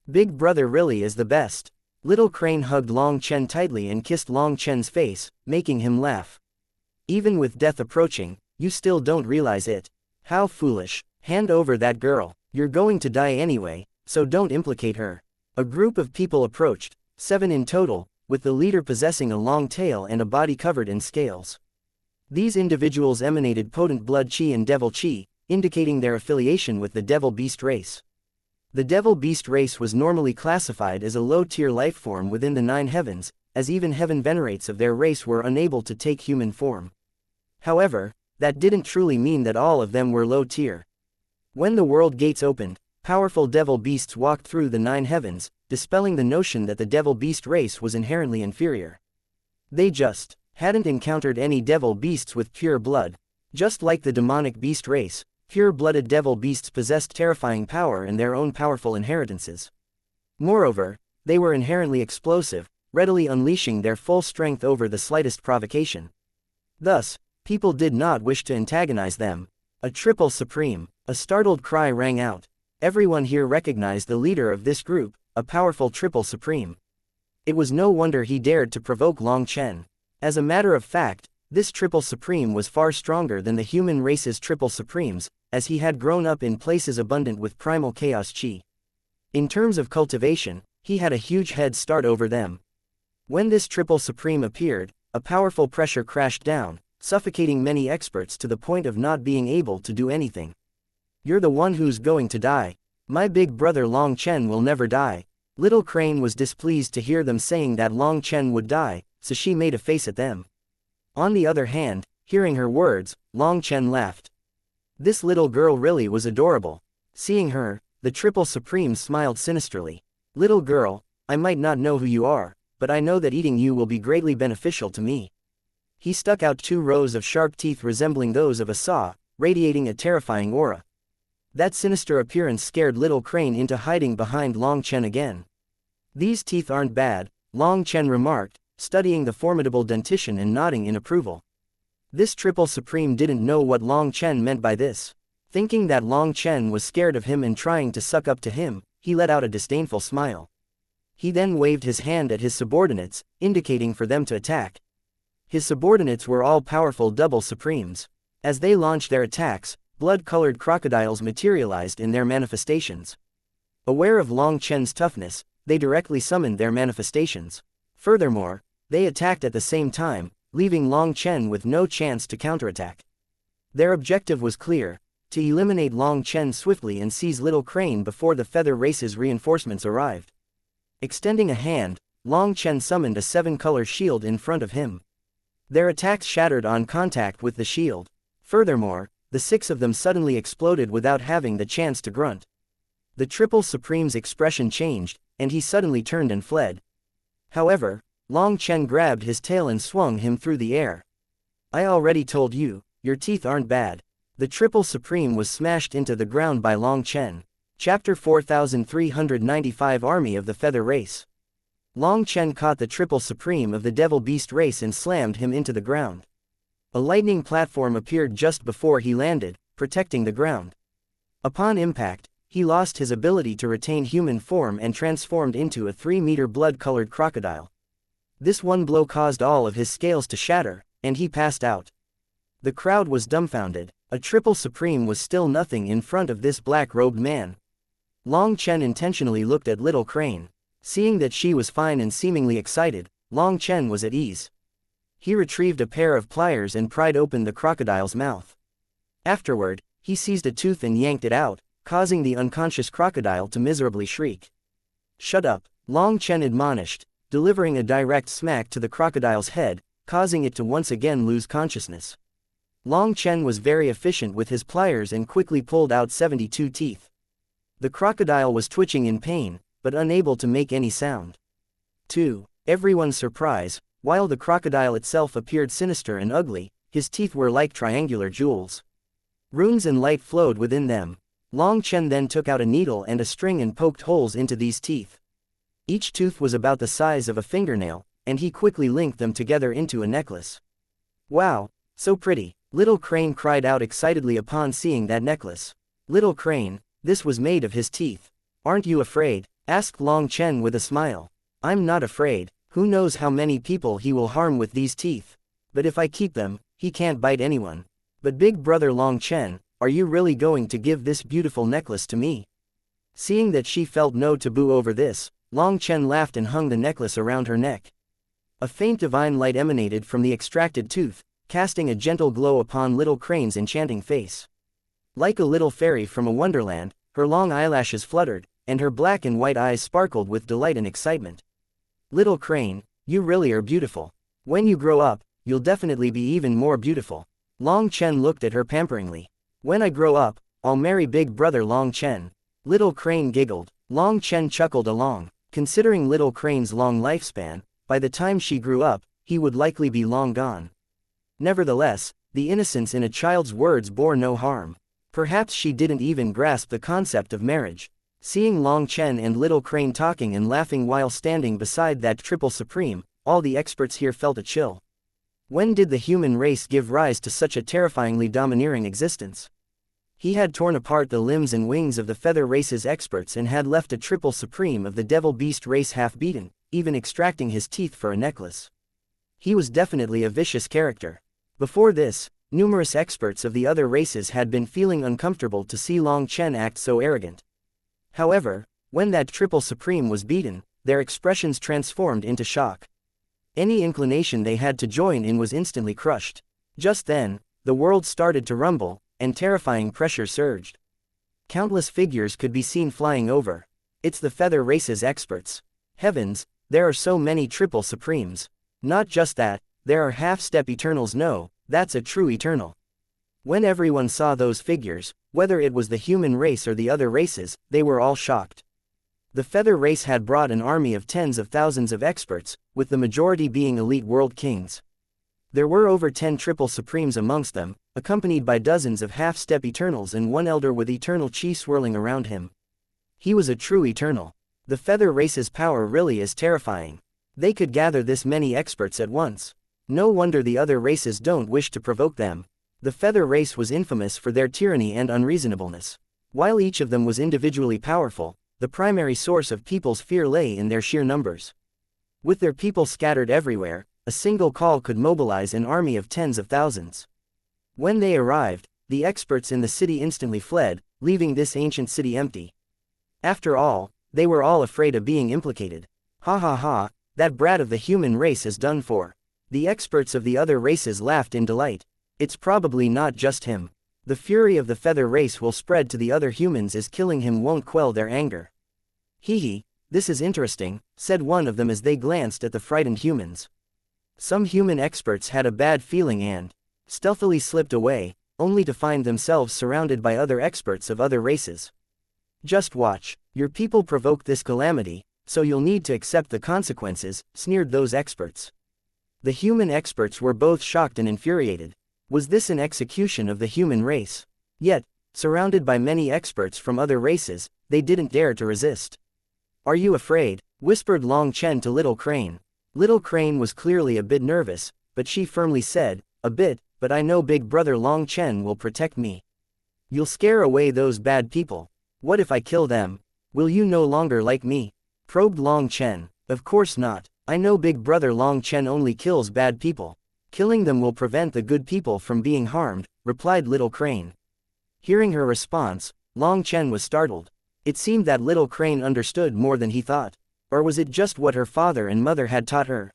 Big brother really is the best." Little Crane hugged Long Chen tightly and kissed Long Chen's face, making him laugh. "Even with death approaching, you still don't realize it. How foolish. Hand over that girl. You're going to die anyway, so don't implicate her." A group of people approached, 7 in total, with the leader possessing a long tail and a body covered in scales. These individuals emanated potent blood chi and devil chi, indicating their affiliation with the devil beast race. The devil beast race was normally classified as a low-tier life form within the 9 heavens, as even heaven venerates of their race were unable to take human form. However, that didn't truly mean that all of them were low-tier. When the world gates opened, powerful devil beasts walked through the 9 heavens, dispelling the notion that the devil beast race was inherently inferior. They just hadn't encountered any devil beasts with pure blood. Just like the demonic beast race, pure-blooded devil beasts possessed terrifying power and their own powerful inheritances. Moreover, they were inherently explosive, readily unleashing their full strength over the slightest provocation. Thus, people did not wish to antagonize them. A triple supreme. A startled cry rang out. Everyone here recognized the leader of this group, a powerful triple supreme. It was no wonder he dared to provoke Long Chen. As a matter of fact, this triple supreme was far stronger than the human race's triple supremes, as he had grown up in places abundant with primal chaos chi. In terms of cultivation, he had a huge head start over them. When this triple supreme appeared, a powerful pressure crashed down, suffocating many experts to the point of not being able to do anything. "You're the one who's going to die. My big brother Long Chen will never die." Little Crane was displeased to hear them saying that Long Chen would die, so she made a face at them. On the other hand, hearing her words, Long Chen laughed. This little girl really was adorable. Seeing her, the triple supreme smiled sinisterly. "Little girl, I might not know who you are, but I know that eating you will be greatly beneficial to me." He stuck out 2 rows of sharp teeth resembling those of a saw, radiating a terrifying aura. That sinister appearance scared Little Crane into hiding behind Long Chen again. "These teeth aren't bad," Long Chen remarked, studying the formidable dentition and nodding in approval. This triple supreme didn't know what Long Chen meant by this. Thinking that Long Chen was scared of him and trying to suck up to him, he let out a disdainful smile. He then waved his hand at his subordinates, indicating for them to attack. His subordinates were all powerful double supremes. As they launched their attacks, blood-colored crocodiles materialized in their manifestations. Aware of Long Chen's toughness, they directly summoned their manifestations. Furthermore, they attacked at the same time, leaving Long Chen with no chance to counterattack. Their objective was clear: to eliminate Long Chen swiftly and seize Little Crane before the Feather Race's reinforcements arrived. Extending a hand, Long Chen summoned a 7-color shield in front of him. Their attacks shattered on contact with the shield. Furthermore, the 6 of them suddenly exploded without having the chance to grunt. The Triple Supreme's expression changed, and he suddenly turned and fled. However, Long Chen grabbed his tail and swung him through the air. "I already told you, your teeth aren't bad." The Triple Supreme was smashed into the ground by Long Chen. Chapter 4395 Army of the Feather Race. Long Chen caught the Triple Supreme of the Devil Beast race and slammed him into the ground. A lightning platform appeared just before he landed, protecting the ground. Upon impact, he lost his ability to retain human form and transformed into a 3-meter blood-colored crocodile. This one blow caused all of his scales to shatter, and he passed out. The crowd was dumbfounded. A Triple Supreme was still nothing in front of this black-robed man. Long Chen intentionally looked at Little Crane. Seeing that she was fine and seemingly excited, Long Chen was at ease. He retrieved a pair of pliers and pried open the crocodile's mouth. Afterward, he seized a tooth and yanked it out, causing the unconscious crocodile to miserably shriek. "Shut up," Long Chen admonished, delivering a direct smack to the crocodile's head, causing it to once again lose consciousness. Long Chen was very efficient with his pliers and quickly pulled out 72 teeth. The crocodile was twitching in pain, but unable to make any sound. To everyone's surprise, while the crocodile itself appeared sinister and ugly, his teeth were like triangular jewels. Runes and light flowed within them. Long Chen then took out a needle and a string and poked holes into these teeth. Each tooth was about the size of a fingernail, and he quickly linked them together into a necklace. "Wow, so pretty," Little Crane cried out excitedly upon seeing that necklace. "Little Crane, this was made of his teeth. Aren't you afraid?" asked Long Chen with a smile. "I'm not afraid. Who knows how many people he will harm with these teeth? But if I keep them, he can't bite anyone. But big brother Long Chen, are you really going to give this beautiful necklace to me?" Seeing that she felt no taboo over this, Long Chen laughed and hung the necklace around her neck. A faint divine light emanated from the extracted tooth, casting a gentle glow upon Little Crane's enchanting face. Like a little fairy from a wonderland, her long eyelashes fluttered, and her black and white eyes sparkled with delight and excitement. "Little Crane, you really are beautiful. When you grow up, you'll definitely be even more beautiful." Long Chen looked at her pamperingly. "When I grow up, I'll marry big brother Long Chen." Little Crane giggled. Long Chen chuckled along. Considering Little Crane's long lifespan, by the time she grew up, he would likely be long gone. Nevertheless, the innocence in a child's words bore no harm. Perhaps she didn't even grasp the concept of marriage. Seeing Long Chen and Little Crane talking and laughing while standing beside that Triple Supreme, all the experts here felt a chill. When did the human race give rise to such a terrifyingly domineering existence? He had torn apart the limbs and wings of the Feather Race's experts and had left a Triple Supreme of the Devil Beast race half-beaten, even extracting his teeth for a necklace. He was definitely a vicious character. Before this, numerous experts of the other races had been feeling uncomfortable to see Long Chen act so arrogant. However, when that Triple Supreme was beaten, their expressions transformed into shock. Any inclination they had to join in was instantly crushed. Just then, the world started to rumble, and terrifying pressure surged. Countless figures could be seen flying over. It's the Feather Race's experts. Heavens, there are so many Triple Supremes. Not just that, there are half-step Eternals. No, that's a true Eternal. When everyone saw those figures, whether it was the human race or the other races, they were all shocked. The Feather Race had brought an army of tens of thousands of experts, with the majority being elite world kings. There were over 10 Triple Supremes amongst them, accompanied by dozens of half-step Eternals and one elder with eternal chi swirling around him. He was a true Eternal. The Feather Race's power really is terrifying. They could gather this many experts at once. No wonder the other races don't wish to provoke them. The Feather Race was infamous for their tyranny and unreasonableness. While each of them was individually powerful, the primary source of people's fear lay in their sheer numbers. With their people scattered everywhere, a single call could mobilize an army of tens of thousands. When they arrived, the experts in the city instantly fled, leaving this ancient city empty. After all, They were all afraid of being implicated. Ha ha ha, that brat of the human race is done for. The experts of the other races laughed in delight. It's probably not just him. The fury of the feather race will spread to the other humans as killing him won't quell their anger. Hee hee, this is interesting, said one of them as they glanced at the frightened humans. Some human experts had a bad feeling and stealthily slipped away, only to find themselves surrounded by other experts of other races. Just watch, your people provoked this calamity, so you'll need to accept the consequences, sneered those experts. The human experts were both shocked and infuriated. Was this an execution of the human race? Yet, surrounded by many experts from other races, they didn't dare to resist. Are you afraid? Whispered Long Chen to Little Crane. Little Crane was clearly a bit nervous, but she firmly said, a bit, but I know Big Brother Long Chen will protect me. You'll scare away those bad people. What if I kill them? Will you no longer like me? Probed Long Chen. Of course not. I know Big Brother Long Chen only kills bad people. Killing them will prevent the good people from being harmed, replied Little Crane. Hearing her response, Long Chen was startled. It seemed that Little Crane understood more than he thought. Or was it just what her father and mother had taught her?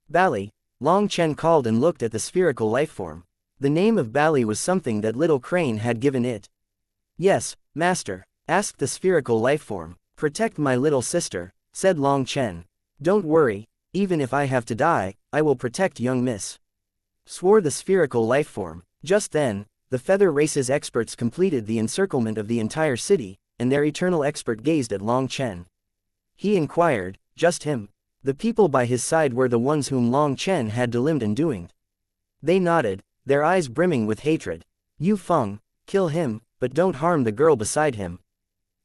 Bali, Long Chen called and looked at the spherical lifeform. The name of Bali was something that Little Crane had given it. Yes, master, asked the spherical lifeform. Protect my little sister, said Long Chen. Don't worry, even if I have to die, I will protect young miss. Swore the spherical lifeform. Just then, the feather race's experts completed the encirclement of the entire city, and their eternal expert gazed at Long Chen. He inquired, just him? The people by his side were the ones whom Long Chen had delimbed and doinged. They nodded, their eyes brimming with hatred. Yu Feng, kill him, but don't harm the girl beside him.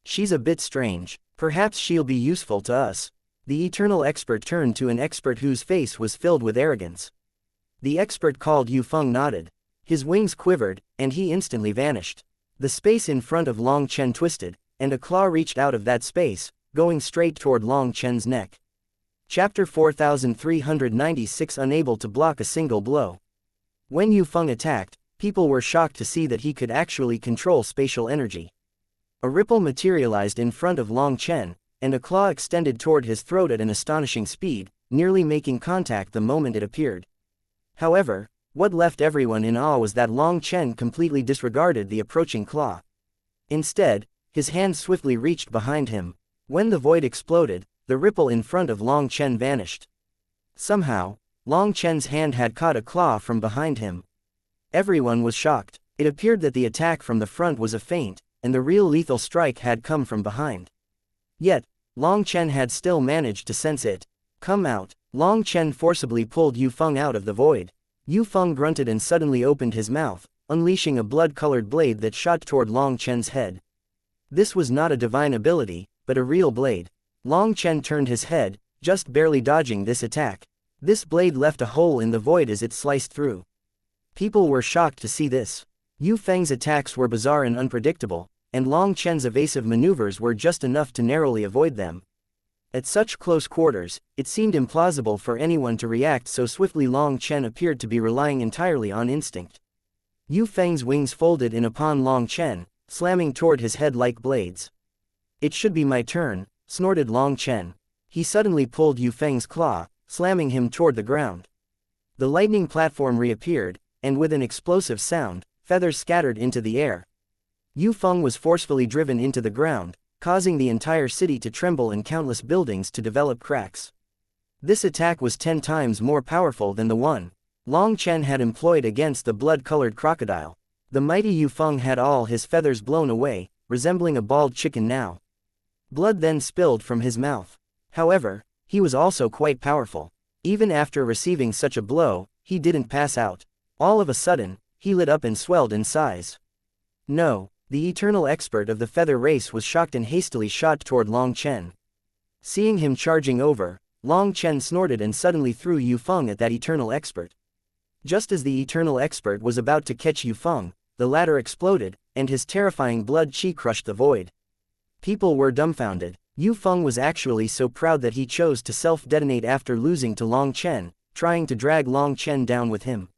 She's a bit strange, perhaps she'll be useful to us. The eternal expert turned to an expert whose face was filled with arrogance. The expert called Yu Feng nodded. His wings quivered, and he instantly vanished. The space in front of Long Chen twisted, and a claw reached out of that space, going straight toward Long Chen's neck. Chapter 4396. Unable to block a single blow. When Yu Feng attacked, people were shocked to see that he could actually control spatial energy. A ripple materialized in front of Long Chen, and a claw extended toward his throat at an astonishing speed, nearly making contact the moment it appeared. However, what left everyone in awe was that Long Chen completely disregarded the approaching claw. Instead, his hand swiftly reached behind him. When the void exploded, the ripple in front of Long Chen vanished. Somehow, Long Chen's hand had caught a claw from behind him. Everyone was shocked. It appeared that the attack from the front was a feint, and the real lethal strike had come from behind. Yet, Long Chen had still managed to sense it. Come out. Long Chen forcibly pulled Yu Feng out of the void. Yu Feng grunted and suddenly opened his mouth, unleashing a blood-colored blade that shot toward Long Chen's head. This was not a divine ability, but a real blade. Long Chen turned his head, just barely dodging this attack. This blade left a hole in the void as it sliced through. People were shocked to see this. Yu Feng's attacks were bizarre and unpredictable, and Long Chen's evasive maneuvers were just enough to narrowly avoid them. At such close quarters, it seemed implausible for anyone to react so swiftly. Long Chen appeared to be relying entirely on instinct. Yu Feng's wings folded in upon Long Chen, slamming toward his head like blades. It should be my turn, snorted Long Chen. He suddenly pulled Yu Feng's claw, slamming him toward the ground. The lightning platform reappeared, and with an explosive sound, feathers scattered into the air. Yu Feng was forcefully driven into the ground, causing the entire city to tremble and countless buildings to develop cracks. This attack was 10 times more powerful than the one Long Chen had employed against the blood-colored crocodile. The mighty Yu Feng had all his feathers blown away, resembling a bald chicken now. Blood then spilled from his mouth. However, he was also quite powerful. Even after receiving such a blow, he didn't pass out. All of a sudden, he lit up and swelled in size. No, the eternal expert of the feather race was shocked and hastily shot toward Long Chen. Seeing him charging over, Long Chen snorted and suddenly threw Yu Feng at that eternal expert. Just as the eternal expert was about to catch Yu Feng, the latter exploded, and his terrifying blood chi crushed the void. People were dumbfounded. Yu Feng was actually so proud that he chose to self-detonate after losing to Long Chen, trying to drag Long Chen down with him.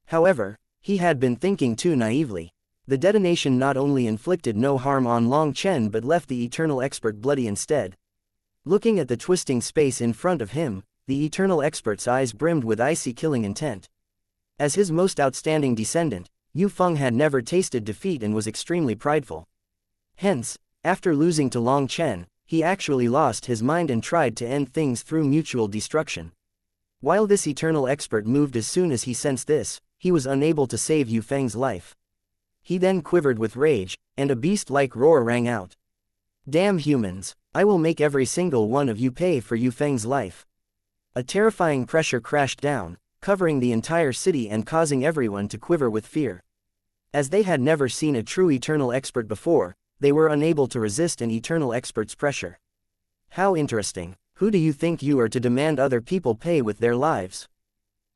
However, he had been thinking too naively. The detonation not only inflicted no harm on Long Chen but left the Eternal Expert bloody instead. Looking at the twisting space in front of him, the Eternal Expert's eyes brimmed with icy killing intent. As his most outstanding descendant, Yu Feng had never tasted defeat and was extremely prideful. Hence, after losing to Long Chen, he actually lost his mind and tried to end things through mutual destruction. While this Eternal Expert moved as soon as he sensed this, he was unable to save Yu Feng's life. He then quivered with rage, and a beast-like roar rang out. "Damn humans, I will make every single one of you pay for Yu Feng's life." A terrifying pressure crashed down, covering the entire city and causing everyone to quiver with fear. As they had never seen a true Eternal Expert before, they were unable to resist an Eternal Expert's pressure. How interesting. Who do you think you are to demand other people pay with their lives?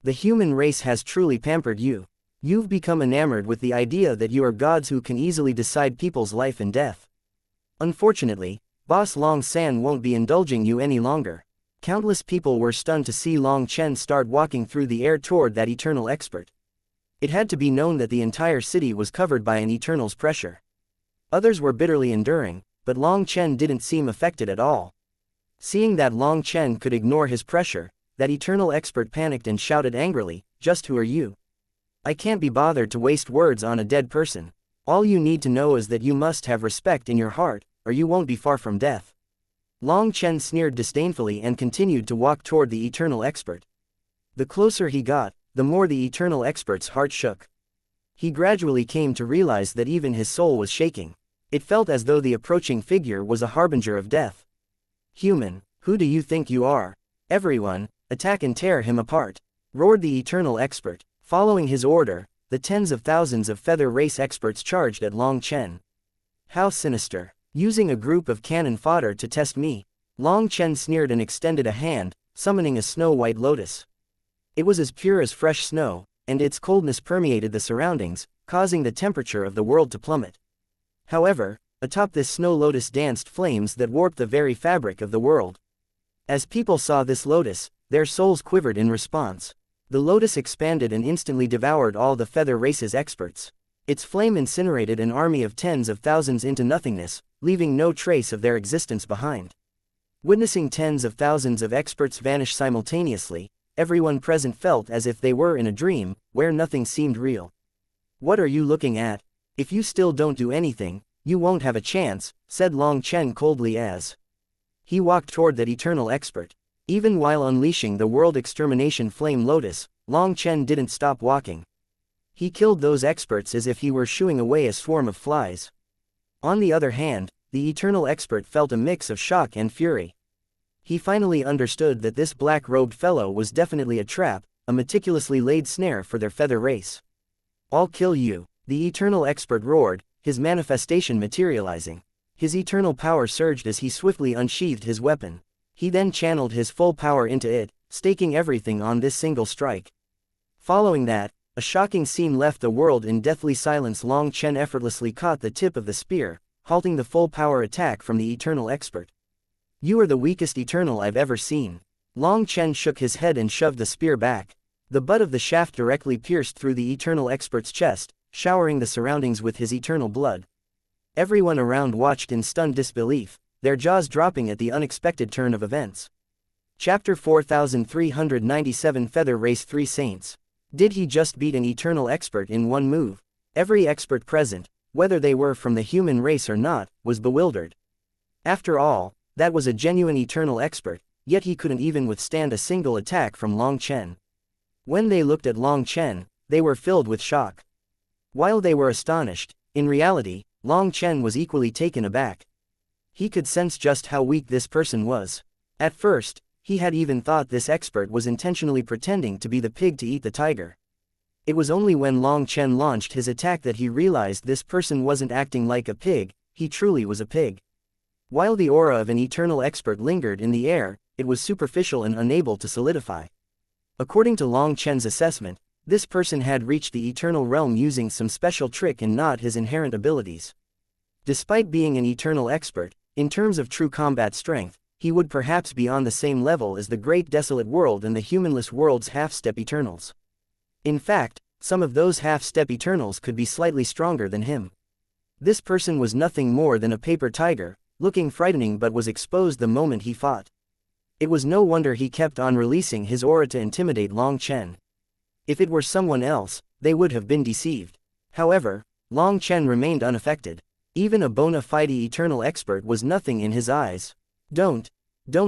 The human race has truly pampered you. You've become enamored with the idea that you are gods who can easily decide people's life and death. Unfortunately, Boss Long San won't be indulging you any longer. Countless people were stunned to see Long Chen start walking through the air toward that Eternal Expert. It had to be known that the entire city was covered by an Eternal's pressure. Others were bitterly enduring, but Long Chen didn't seem affected at all. Seeing that Long Chen could ignore his pressure, that Eternal Expert panicked and shouted angrily, "Just who are you? I can't be bothered to waste words on a dead person. All you need to know is that you must have respect in your heart, or you won't be far from death." Long Chen sneered disdainfully and continued to walk toward the Eternal Expert. The closer he got, the more the Eternal Expert's heart shook. He gradually came to realize that even his soul was shaking. It felt as though the approaching figure was a harbinger of death. "Human, who do you think you are? Everyone, attack and tear him apart," roared the Eternal Expert. Following his order, the tens of thousands of feather race experts charged at Long Chen. "How sinister. Using a group of cannon fodder to test me." Long Chen sneered and extended a hand, summoning a snow-white lotus. It was as pure as fresh snow, and its coldness permeated the surroundings, causing the temperature of the world to plummet. However, atop this snow lotus danced flames that warped the very fabric of the world. As people saw this lotus, their souls quivered in response. The lotus expanded and instantly devoured all the feather race's experts. Its flame incinerated an army of tens of thousands into nothingness, leaving no trace of their existence behind. Witnessing tens of thousands of experts vanish simultaneously, everyone present felt as if they were in a dream, where nothing seemed real. "What are you looking at? If you still don't do anything, you won't have a chance," said Long Chen coldly as he walked toward that Eternal Expert. Even while unleashing the World Extermination Flame Lotus, Long Chen didn't stop walking. He killed those experts as if he were shooing away a swarm of flies. On the other hand, the Eternal Expert felt a mix of shock and fury. He finally understood that this black-robed fellow was definitely a trap, a meticulously laid snare for their feather race. "I'll kill you," the Eternal Expert roared, his manifestation materializing. His eternal power surged as he swiftly unsheathed his weapon. He then channeled his full power into it, staking everything on this single strike. Following that, a shocking scene left the world in deathly silence. Long Chen effortlessly caught the tip of the spear, halting the full power attack from the Eternal Expert. "You are the weakest Eternal I've ever seen." Long Chen shook his head and shoved the spear back. The butt of the shaft directly pierced through the Eternal Expert's chest, showering the surroundings with his eternal blood. Everyone around watched in stunned disbelief, their jaws dropping at the unexpected turn of events. Chapter 4397 Feather Race 3 Saints. Did he just beat an Eternal Expert in one move? Every expert present, whether they were from the human race or not, was bewildered. After all, that was a genuine Eternal Expert, yet he couldn't even withstand a single attack from Long Chen. When they looked at Long Chen, they were filled with shock. While they were astonished, in reality, Long Chen was equally taken aback. He could sense just how weak this person was. At first, he had even thought this expert was intentionally pretending to be the pig to eat the tiger. It was only when Long Chen launched his attack that he realized this person wasn't acting like a pig, he truly was a pig. While the aura of an Eternal Expert lingered in the air, it was superficial and unable to solidify. According to Long Chen's assessment, this person had reached the Eternal Realm using some special trick and not his inherent abilities. Despite being an Eternal Expert, in terms of true combat strength, he would perhaps be on the same level as the Great Desolate World and the humanless world's half-step Eternals. In fact, some of those half-step Eternals could be slightly stronger than him. This person was nothing more than a paper tiger, looking frightening but was exposed the moment he fought. It was no wonder he kept on releasing his aura to intimidate Long Chen. If it were someone else, they would have been deceived. However, Long Chen remained unaffected. Even a bona fide eternal expert was nothing in his eyes. Don't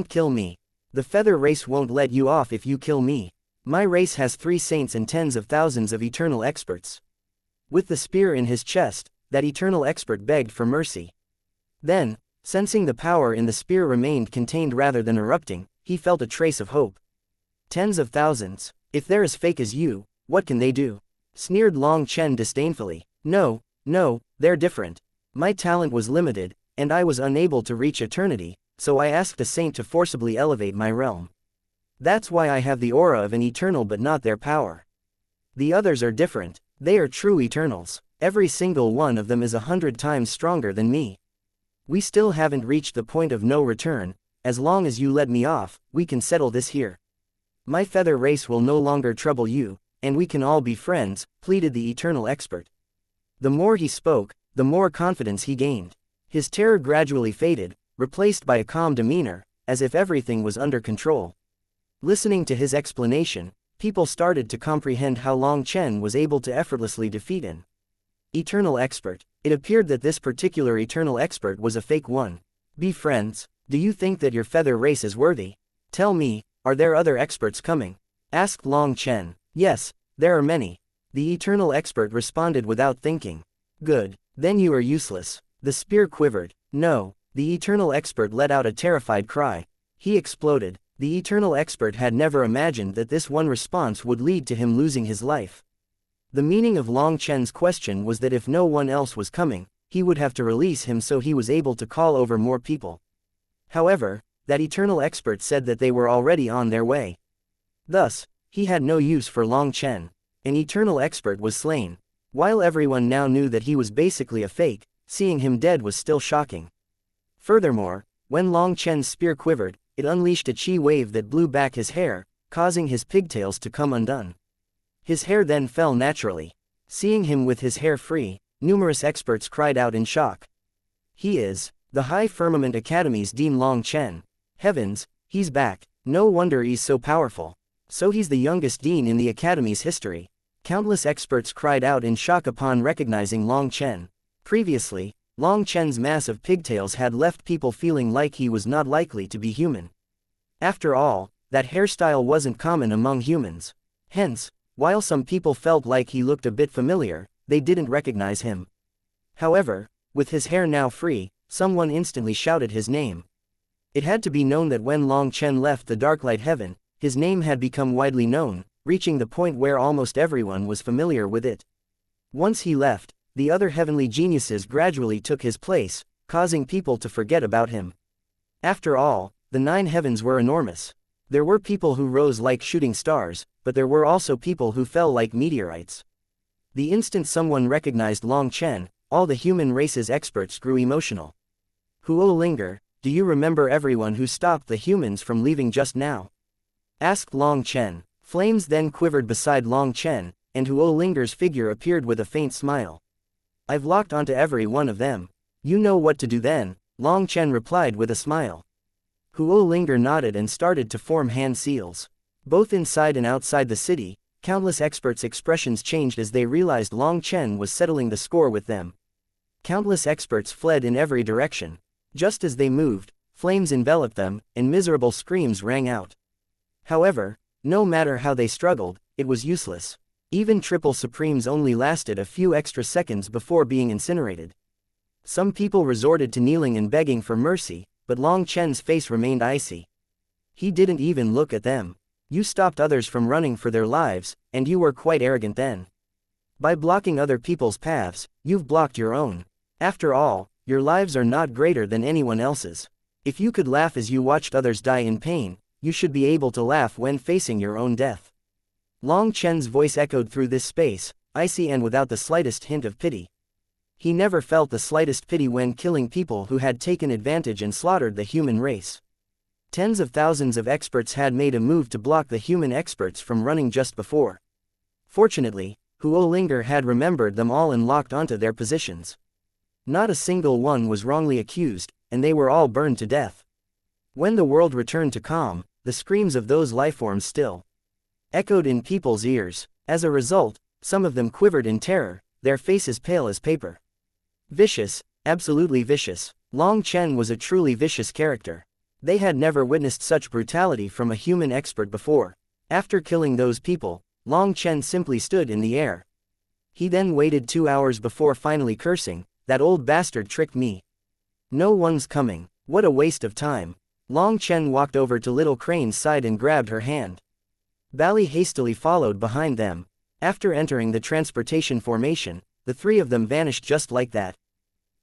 kill me. The feather race won't let you off if you kill me. My race has 3 saints and tens of thousands of eternal experts. With the spear in his chest, that eternal expert begged for mercy. Then, sensing the power in the spear remained contained rather than erupting, he felt a trace of hope. Tens of thousands. If they're as fake as you, what can they do? Sneered Long Chen disdainfully. No, they're different. My talent was limited, and I was unable to reach eternity, so I asked a saint to forcibly elevate my realm. That's why I have the aura of an eternal but not their power. The others are different. They are true eternals. Every single one of them is 100 times stronger than me. We still haven't reached the point of no return. As long as you let me off, we can settle this here. My feather race will no longer trouble you, and we can all be friends, pleaded the eternal expert. The more he spoke, the more confidence he gained. His terror gradually faded, replaced by a calm demeanor, as if everything was under control. Listening to his explanation, people started to comprehend how Long Chen was able to effortlessly defeat an eternal expert. It appeared that this particular eternal expert was a fake one. Be friends. Do you think that your feather race is worthy? Tell me, are there other experts coming? Asked Long Chen. Yes, there are many. The eternal expert responded without thinking. Good. Then you are useless. The spear quivered. No. The eternal expert let out a terrified cry. He exploded. The eternal expert had never imagined that this one response would lead to him losing his life. The meaning of Long Chen's question was that if no one else was coming, he would have to release him so he was able to call over more people. However, that eternal expert said that they were already on their way. Thus, he had no use for Long Chen. An eternal expert was slain. While everyone now knew that he was basically a fake, seeing him dead was still shocking. Furthermore, when Long Chen's spear quivered, it unleashed a chi wave that blew back his hair, causing his pigtails to come undone. His hair then fell naturally. Seeing him with his hair free, numerous experts cried out in shock. He is the High Firmament Academy's Dean Long Chen. Heavens, he's back. No wonder he's so powerful. So he's the youngest dean in the Academy's history. Countless experts cried out in shock upon recognizing Long Chen. Previously, Long Chen's massive pigtails had left people feeling like he was not likely to be human. After all, that hairstyle wasn't common among humans. Hence, while some people felt like he looked a bit familiar, they didn't recognize him. However, with his hair now free, someone instantly shouted his name. It had to be known that when Long Chen left the Darklight Heaven, his name had become widely known, reaching the point where almost everyone was familiar with it. Once he left, the other heavenly geniuses gradually took his place, causing people to forget about him. After all, the 9 heavens were enormous. There were people who rose like shooting stars, but there were also people who fell like meteorites. The instant someone recognized Long Chen, all the human race's experts grew emotional. Huo Linger, do you remember everyone who stopped the humans from leaving just now? Asked Long Chen. Flames then quivered beside Long Chen, and Huo Linger's figure appeared with a faint smile. I've locked onto every one of them. You know what to do then, Long Chen replied with a smile. Huo Linger nodded and started to form hand seals. Both inside and outside the city, countless experts' expressions changed as they realized Long Chen was settling the score with them. Countless experts fled in every direction. Just as they moved, flames enveloped them, and miserable screams rang out. However, no matter how they struggled, it was useless. Even Triple Supremes only lasted a few extra seconds before being incinerated. Some people resorted to kneeling and begging for mercy, but Long Chen's face remained icy. He didn't even look at them. You stopped others from running for their lives, and you were quite arrogant then. By blocking other people's paths, you've blocked your own. After all, your lives are not greater than anyone else's. If you could laugh as you watched others die in pain, you should be able to laugh when facing your own death. Long Chen's voice echoed through this space, icy and without the slightest hint of pity. He never felt the slightest pity when killing people who had taken advantage and slaughtered the human race. Tens of thousands of experts had made a move to block the human experts from running just before. Fortunately, Huolinger had remembered them all and locked onto their positions. Not a single one was wrongly accused, and they were all burned to death. When the world returned to calm, the screams of those lifeforms still echoed in people's ears. As a result, some of them quivered in terror, their faces pale as paper. Vicious, absolutely vicious. Long Chen was a truly vicious character. They had never witnessed such brutality from a human expert before. After killing those people, Long Chen simply stood in the air. He then waited 2 hours before finally cursing, "That old bastard tricked me. No one's coming. What a waste of time." Long Chen walked over to Little Crane's side and grabbed her hand. Bally hastily followed behind them. After entering the transportation formation, the three of them vanished just like that.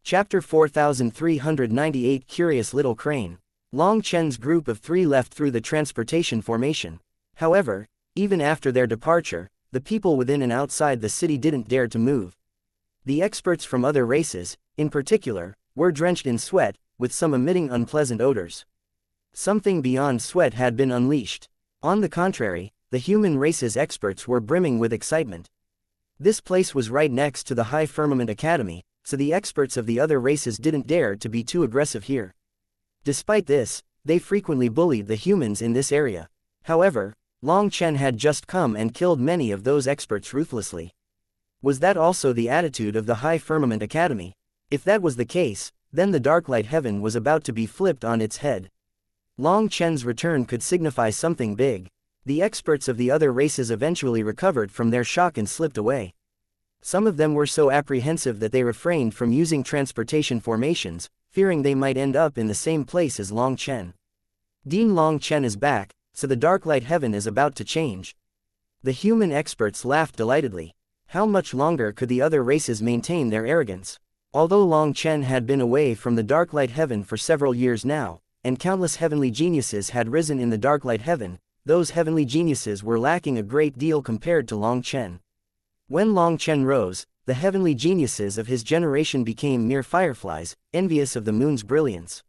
Chapter 4398 Curious Little Crane. Long Chen's group of 3 left through the transportation formation. However, even after their departure, the people within and outside the city didn't dare to move. The experts from other races, in particular, were drenched in sweat, with some emitting unpleasant odors. Something beyond sweat had been unleashed. On the contrary, the human race's experts were brimming with excitement. This place was right next to the High Firmament Academy, so the experts of the other races didn't dare to be too aggressive here. Despite this, they frequently bullied the humans in this area. However, Long Chen had just come and killed many of those experts ruthlessly. Was that also the attitude of the High Firmament Academy? If that was the case, then the Darklight Heaven was about to be flipped on its head. Long Chen's return could signify something big. The experts of the other races eventually recovered from their shock and slipped away. Some of them were so apprehensive that they refrained from using transportation formations, fearing they might end up in the same place as Long Chen. Dean Long Chen is back, so the Darklight Heaven is about to change. The human experts laughed delightedly. How much longer could the other races maintain their arrogance? Although Long Chen had been away from the Darklight Heaven for several years now, and countless heavenly geniuses had risen in the Darklight Heaven, those heavenly geniuses were lacking a great deal compared to Long Chen. When Long Chen rose, the heavenly geniuses of his generation became mere fireflies, envious of the moon's brilliance.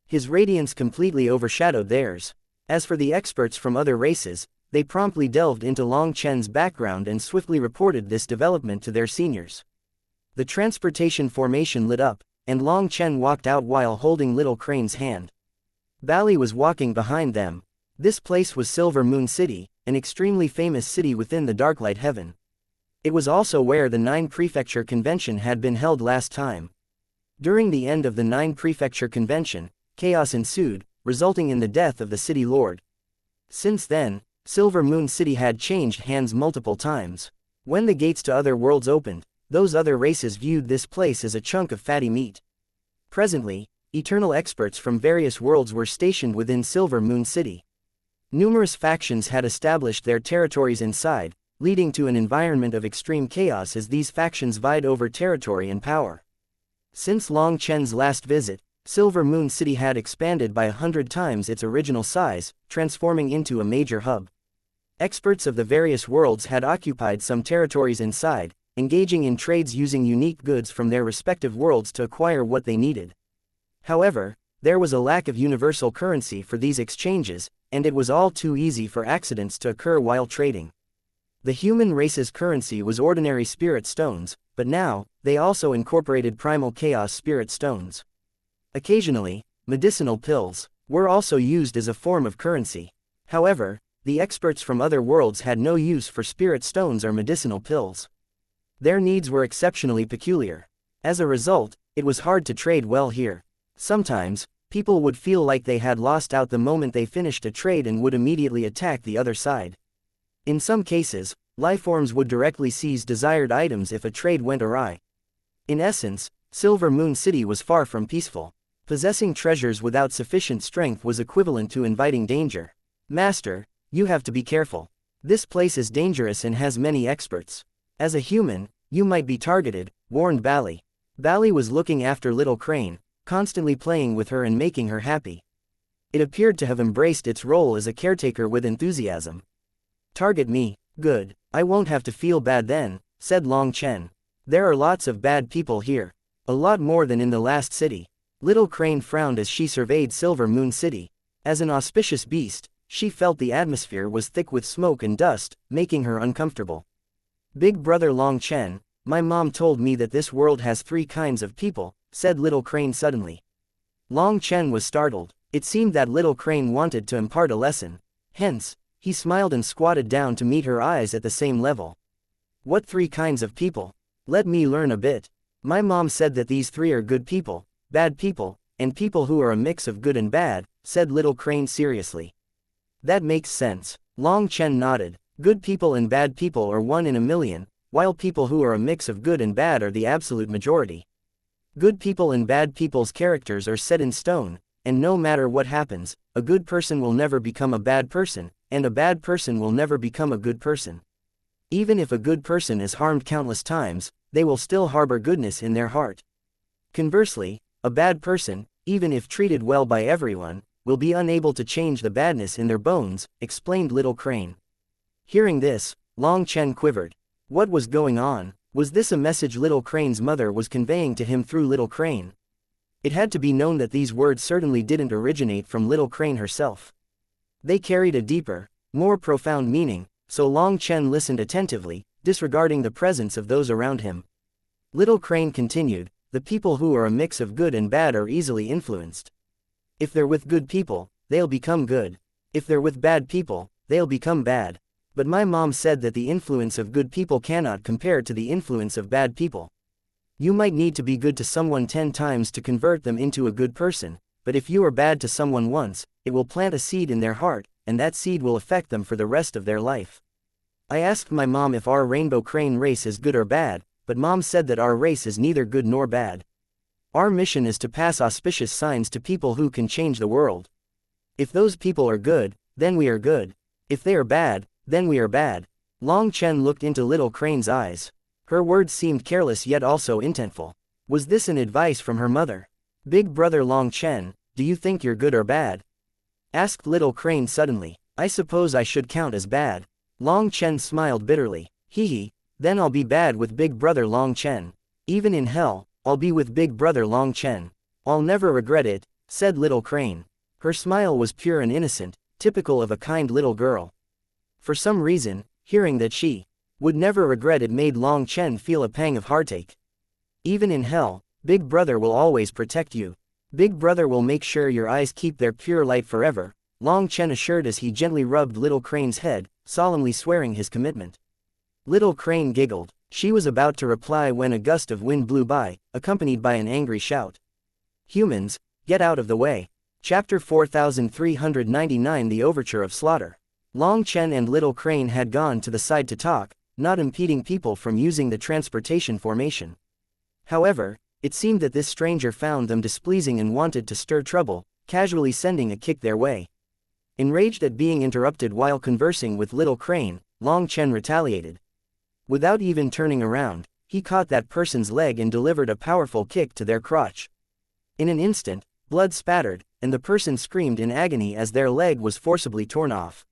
His radiance completely overshadowed theirs. As for the experts from other races, they promptly delved into Long Chen's background and swiftly reported this development to their seniors. The transportation formation lit up, and Long Chen walked out while holding Little Crane's hand. Bally was walking behind them. This place was Silver Moon City, an extremely famous city within the Darklight Heaven. It was also where the 9 Prefecture Convention had been held last time. During the end of the 9 Prefecture Convention, chaos ensued, resulting in the death of the city lord. Since then, Silver Moon City had changed hands multiple times. When the gates to other worlds opened, those other races viewed this place as a chunk of fatty meat. Presently, eternal experts from various worlds were stationed within Silver Moon City. Numerous factions had established their territories inside, leading to an environment of extreme chaos as these factions vied over territory and power. Since Long Chen's last visit, Silver Moon City had expanded by 100 times its original size, transforming into a major hub. Experts of the various worlds had occupied some territories inside, engaging in trades using unique goods from their respective worlds to acquire what they needed. However, there was a lack of universal currency for these exchanges, and it was all too easy for accidents to occur while trading. The human race's currency was ordinary spirit stones, but now, they also incorporated primal chaos spirit stones. Occasionally, medicinal pills were also used as a form of currency. However, the experts from other worlds had no use for spirit stones or medicinal pills. Their needs were exceptionally peculiar. As a result, it was hard to trade well here. Sometimes, people would feel like they had lost out the moment they finished a trade and would immediately attack the other side. In some cases, lifeforms would directly seize desired items if a trade went awry. In essence, Silver Moon City was far from peaceful. Possessing treasures without sufficient strength was equivalent to inviting danger. Master, you have to be careful. This place is dangerous and has many experts. As a human, you might be targeted, warned Bally. Bally was looking after Little Crane, constantly playing with her and making her happy. It appeared to have embraced its role as a caretaker with enthusiasm. Target me, good, I won't have to feel bad then, said Long Chen. There are lots of bad people here. A lot more than in the last city. Little Crane frowned as she surveyed Silver Moon City. As an auspicious beast, she felt the atmosphere was thick with smoke and dust, making her uncomfortable. Big brother Long Chen, my mom told me that this world has 3 kinds of people, said Little Crane suddenly. Long Chen was startled. It seemed that Little Crane wanted to impart a lesson. Hence, he smiled and squatted down to meet her eyes at the same level. What 3 kinds of people? Let me learn a bit. My mom said that these 3 are good people, bad people, and people who are a mix of good and bad, said Little Crane seriously. That makes sense. Long Chen nodded. Good people and bad people are 1 in a million, while people who are a mix of good and bad are the absolute majority. Good people and bad people's characters are set in stone, and no matter what happens, a good person will never become a bad person, and a bad person will never become a good person. Even if a good person is harmed countless times, they will still harbor goodness in their heart. Conversely, a bad person, even if treated well by everyone, will be unable to change the badness in their bones, explained Little Crane. Hearing this, Long Chen quivered. What was going on? Was this a message Little Crane's mother was conveying to him through Little Crane? It had to be known that these words certainly didn't originate from Little Crane herself. They carried a deeper, more profound meaning, so Long Chen listened attentively, disregarding the presence of those around him. Little Crane continued, the people who are a mix of good and bad are easily influenced. If they're with good people, they'll become good. If they're with bad people, they'll become bad. But my mom said that the influence of good people cannot compare to the influence of bad people. You might need to be good to someone 10 times to convert them into a good person, but if you are bad to someone once, it will plant a seed in their heart, and that seed will affect them for the rest of their life. I asked my mom if our rainbow crane race is good or bad, but mom said that our race is neither good nor bad. Our mission is to pass auspicious signs to people who can change the world. If those people are good, then we are good. If they are bad, then we are bad. Long Chen looked into Little Crane's eyes. Her words seemed careless yet also intentful. Was this an advice from her mother? Big brother Long Chen, do you think you're good or bad? Asked Little Crane suddenly. I suppose I should count as bad. Long Chen smiled bitterly. Hee, then I'll be bad with Big brother Long Chen. Even in hell, I'll be with Big brother Long Chen. I'll never regret it, said Little Crane. Her smile was pure and innocent, typical of a kind little girl. For some reason, hearing that she would never regret it made Long Chen feel a pang of heartache. Even in hell, Big brother will always protect you. Big brother will make sure your eyes keep their pure light forever, Long Chen assured as he gently rubbed Little Crane's head, solemnly swearing his commitment. Little Crane giggled. She was about to reply when a gust of wind blew by, accompanied by an angry shout. Humans, get out of the way. Chapter 4399 The Overture of Slaughter. Long Chen and Little Crane had gone to the side to talk, not impeding people from using the transportation formation. However, it seemed that this stranger found them displeasing and wanted to stir trouble, casually sending a kick their way. Enraged at being interrupted while conversing with Little Crane, Long Chen retaliated. Without even turning around, he caught that person's leg and delivered a powerful kick to their crotch. In an instant, blood spattered, and the person screamed in agony as their leg was forcibly torn off.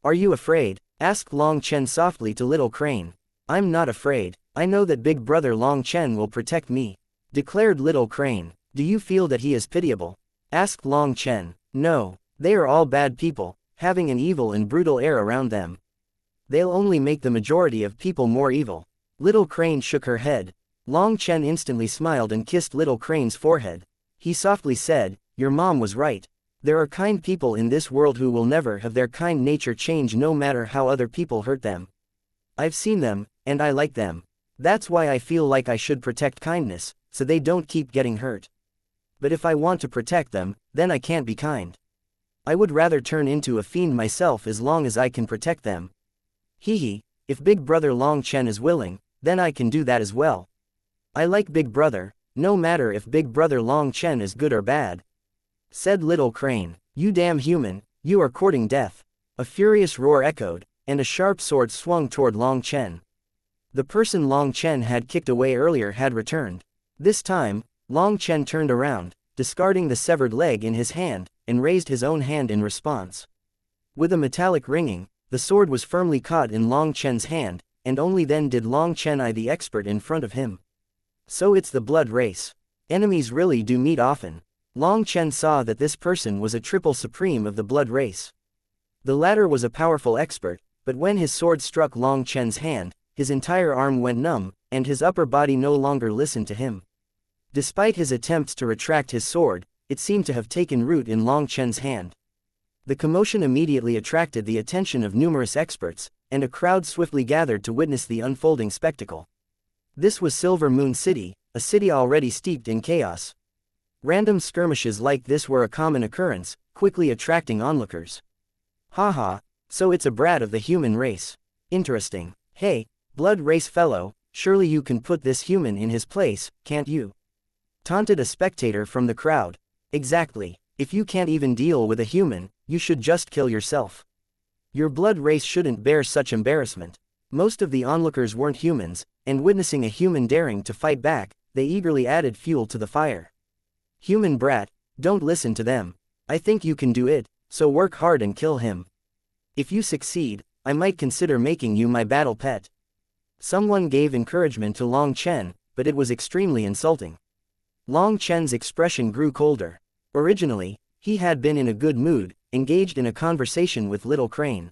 Are you afraid? Asked Long Chen softly to Little Crane. I'm not afraid. I know that Big brother Long Chen will protect me, declared Little Crane. Do you feel that he is pitiable? Asked Long Chen. No, they are all bad people, having an evil and brutal air around them. They'll only make the majority of people more evil. Little Crane shook her head. Long Chen instantly smiled and kissed Little Crane's forehead. He softly said, your mom was right. There are kind people in this world who will never have their kind nature change no matter how other people hurt them. I've seen them, and I like them. That's why I feel like I should protect kindness, so they don't keep getting hurt. But if I want to protect them, then I can't be kind. I would rather turn into a fiend myself as long as I can protect them. Hee, if Big brother Long Chen is willing, then I can do that as well. I like Big brother, no matter if Big brother Long Chen is good or bad. Said Little Crane. You damn human, you are courting death. A furious roar echoed, and a sharp sword swung toward Long Chen. The person Long Chen had kicked away earlier had returned. This time, Long Chen turned around, discarding the severed leg in his hand, and raised his own hand in response. With a metallic ringing, the sword was firmly caught in Long Chen's hand, and only then did Long Chen eye the expert in front of him. So it's the blood race. Enemies really do meet often. Long Chen saw that this person was a triple supreme of the blood race. The latter was a powerful expert, but when his sword struck Long Chen's hand, his entire arm went numb, and his upper body no longer listened to him. Despite his attempts to retract his sword, it seemed to have taken root in Long Chen's hand. The commotion immediately attracted the attention of numerous experts, and a crowd swiftly gathered to witness the unfolding spectacle. This was Silver Moon City, a city already steeped in chaos. Random skirmishes like this were a common occurrence, quickly attracting onlookers. Haha, so it's a brat of the human race. Interesting. Hey, blood race fellow, surely you can put this human in his place, can't you? Taunted a spectator from the crowd. Exactly. If you can't even deal with a human, you should just kill yourself. Your blood race shouldn't bear such embarrassment. Most of the onlookers weren't humans, and witnessing a human daring to fight back, they eagerly added fuel to the fire. Human brat, don't listen to them. I think you can do it, so work hard and kill him. If you succeed, I might consider making you my battle pet. Someone gave encouragement to Long Chen, but it was extremely insulting. Long Chen's expression grew colder. Originally, he had been in a good mood, engaged in a conversation with Little Crane.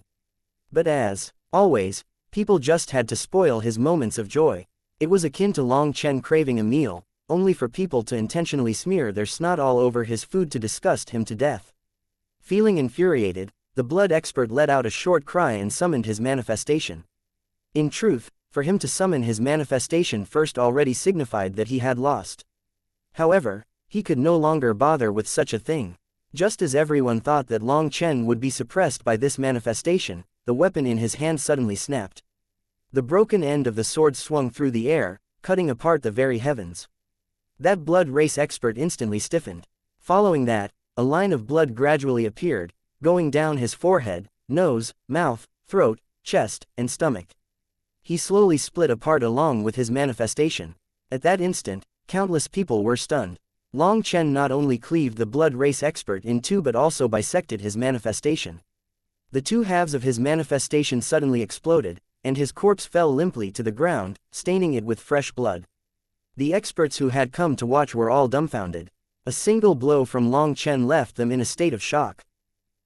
But as always, people just had to spoil his moments of joy. It was akin to Long Chen craving a meal, only for people to intentionally smear their snot all over his food to disgust him to death. Feeling infuriated, the blood expert let out a short cry and summoned his manifestation. In truth, for him to summon his manifestation first already signified that he had lost. However, he could no longer bother with such a thing. Just as everyone thought that Long Chen would be suppressed by this manifestation, the weapon in his hand suddenly snapped. The broken end of the sword swung through the air, cutting apart the very heavens. That blood race expert instantly stiffened. Following that, a line of blood gradually appeared, going down his forehead, nose, mouth, throat, chest, and stomach. He slowly split apart along with his manifestation. At that instant, countless people were stunned. Long Chen not only cleaved the blood race expert in two but also bisected his manifestation. The two halves of his manifestation suddenly exploded, and his corpse fell limply to the ground, staining it with fresh blood. The experts who had come to watch were all dumbfounded. A single blow from Long Chen left them in a state of shock.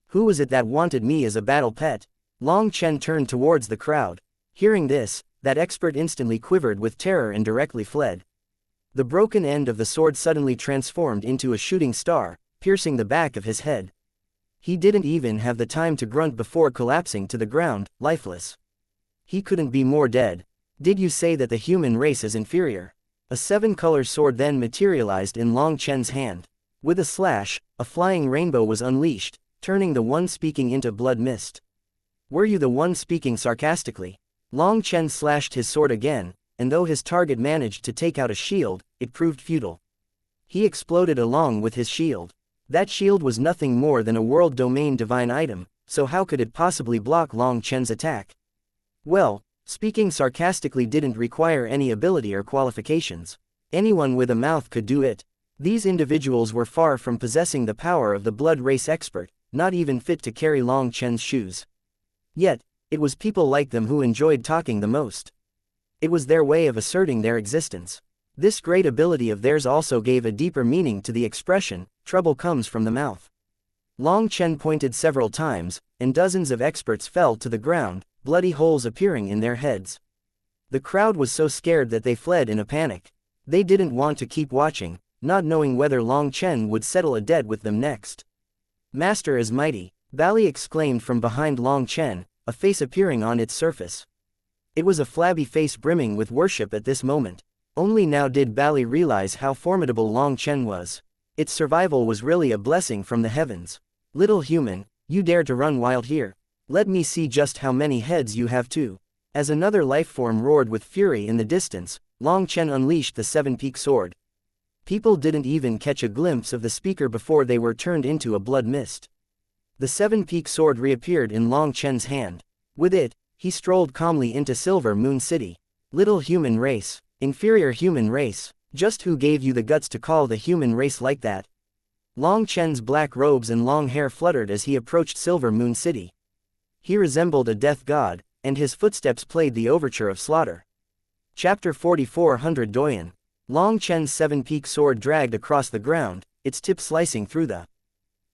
Who was it that wanted me as a battle pet? Long Chen turned towards the crowd. Hearing this, that expert instantly quivered with terror and directly fled. The broken end of the sword suddenly transformed into a shooting star, piercing the back of his head. He didn't even have the time to grunt before collapsing to the ground, lifeless. He couldn't be more dead. Did you say that the human race is inferior? A seven-color sword then materialized in Long Chen's hand. With a slash, a flying rainbow was unleashed, turning the one speaking into blood mist. Were you the one speaking sarcastically? Long Chen slashed his sword again, and though his target managed to take out a shield, it proved futile. He exploded along with his shield. That shield was nothing more than a world domain divine item, so how could it possibly block Long Chen's attack? Well, speaking sarcastically didn't require any ability or qualifications. Anyone with a mouth could do it. These individuals were far from possessing the power of the blood race expert, not even fit to carry Long Chen's shoes. Yet, it was people like them who enjoyed talking the most. It was their way of asserting their existence. This great ability of theirs also gave a deeper meaning to the expression, "Trouble comes from the mouth." Long Chen pointed several times, and dozens of experts fell to the ground, bloody holes appearing in their heads. The crowd was so scared that they fled in a panic. They didn't want to keep watching, not knowing whether Long Chen would settle a debt with them next. "Master is mighty," Bali exclaimed from behind Long Chen, a face appearing on its surface. It was a flabby face brimming with worship at this moment. Only now did Bali realize how formidable Long Chen was. Its survival was really a blessing from the heavens. "Little human, you dare to run wild here? Let me see just how many heads you have too." As another lifeform roared with fury in the distance, Long Chen unleashed the seven-peak sword. People didn't even catch a glimpse of the speaker before they were turned into a blood mist. The seven-peak sword reappeared in Long Chen's hand. With it, he strolled calmly into Silver Moon City. "Little human race, inferior human race, just who gave you the guts to call the human race like that?" Long Chen's black robes and long hair fluttered as he approached Silver Moon City. He resembled a death god, and his footsteps played the overture of slaughter. Chapter 4400 Doyen. Long Chen's seven-peak sword dragged across the ground, its tip slicing through the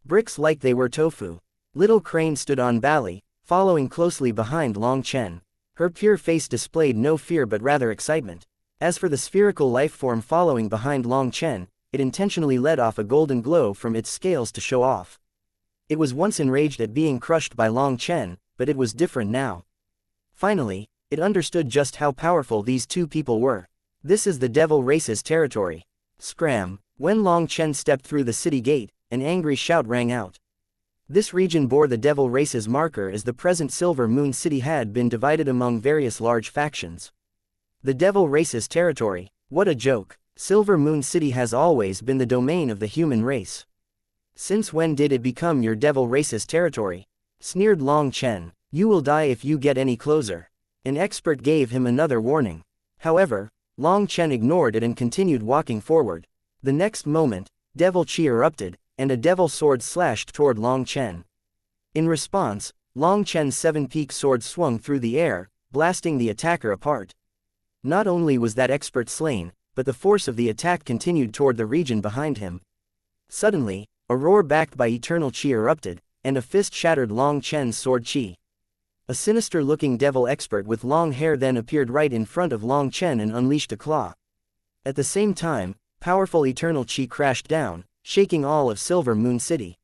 bricks like they were tofu. Little Crane stood on Bali, following closely behind Long Chen. Her pure face displayed no fear but rather excitement. As for the spherical life form following behind Long Chen, it intentionally let off a golden glow from its scales to show off. It was once enraged at being crushed by Long Chen, but it was different now. Finally, it understood just how powerful these two people were. This is the devil race's territory. Scram! When Long Chen stepped through the city gate, an angry shout rang out. This region bore the devil race's marker as the present Silver Moon City had been divided among various large factions. The devil race's territory, what a joke! Silver Moon City has always been the domain of the human race. Since when did it become your devil race's territory? Sneered Long Chen. You will die if you get any closer. An expert gave him another warning. However, Long Chen ignored it and continued walking forward. The next moment, devil chi erupted, and a devil sword slashed toward Long Chen. In response, Long Chen's seven-peaked sword swung through the air, blasting the attacker apart. Not only was that expert slain, but the force of the attack continued toward the region behind him. Suddenly, a roar backed by eternal chi erupted, and a fist shattered Long Chen's sword chi. A sinister-looking devil expert with long hair then appeared right in front of Long Chen and unleashed a claw. At the same time, powerful eternal chi crashed down, shaking all of Silver Moon City.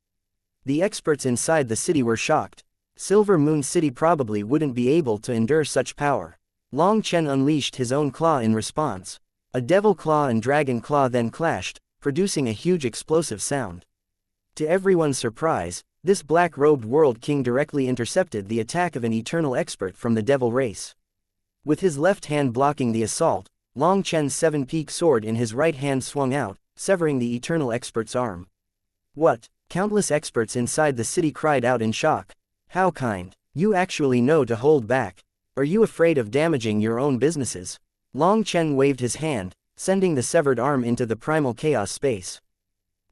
The experts inside the city were shocked. Silver Moon City probably wouldn't be able to endure such power. Long Chen unleashed his own claw in response. A devil claw and dragon claw then clashed, producing a huge explosive sound. To everyone's surprise, this black-robed world king directly intercepted the attack of an eternal expert from the devil race. With his left hand blocking the assault, Long Chen's seven-peaked sword in his right hand swung out, severing the eternal expert's arm. What? Countless experts inside the city cried out in shock. How kind. You actually know to hold back. Are you afraid of damaging your own businesses? Long Chen waved his hand, sending the severed arm into the primal chaos space.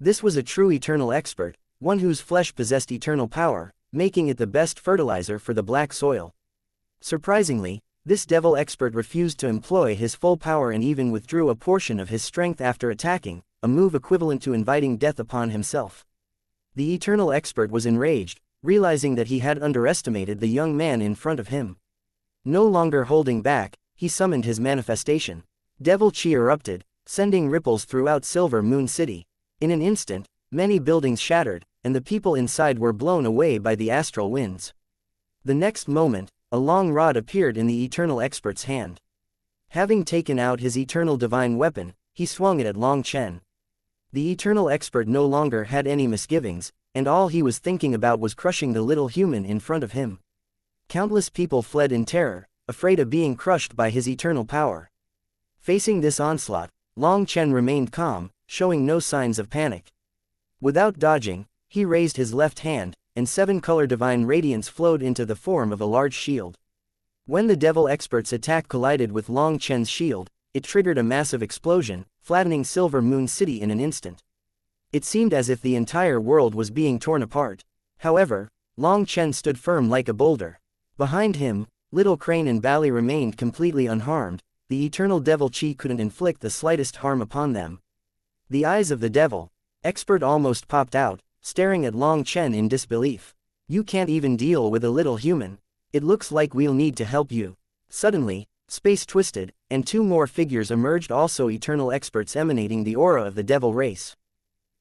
This was a true eternal expert, one whose flesh possessed eternal power, making it the best fertilizer for the black soil. Surprisingly, this devil expert refused to employ his full power and even withdrew a portion of his strength after attacking, a move equivalent to inviting death upon himself. The eternal expert was enraged, realizing that he had underestimated the young man in front of him. No longer holding back, he summoned his manifestation. Devil chi erupted, sending ripples throughout Silver Moon City. In an instant, many buildings shattered, and the people inside were blown away by the astral winds. The next moment, a long rod appeared in the eternal expert's hand. Having taken out his eternal divine weapon, he swung it at Long Chen. The eternal expert no longer had any misgivings, and all he was thinking about was crushing the little human in front of him. Countless people fled in terror, afraid of being crushed by his eternal power. Facing this onslaught, Long Chen remained calm, showing no signs of panic. Without dodging, he raised his left hand, and seven-color divine radiance flowed into the form of a large shield. When the devil expert's attack collided with Long Chen's shield, it triggered a massive explosion, flattening Silver Moon City in an instant. It seemed as if the entire world was being torn apart. However, Long Chen stood firm like a boulder. Behind him, Little Crane and Bally remained completely unharmed. The eternal devil chi couldn't inflict the slightest harm upon them. The eyes of the devil expert almost popped out, staring at Long Chen in disbelief. You can't even deal with a little human. It looks like we'll need to help you. Suddenly, space twisted, and two more figures emerged, also eternal experts emanating the aura of the devil race.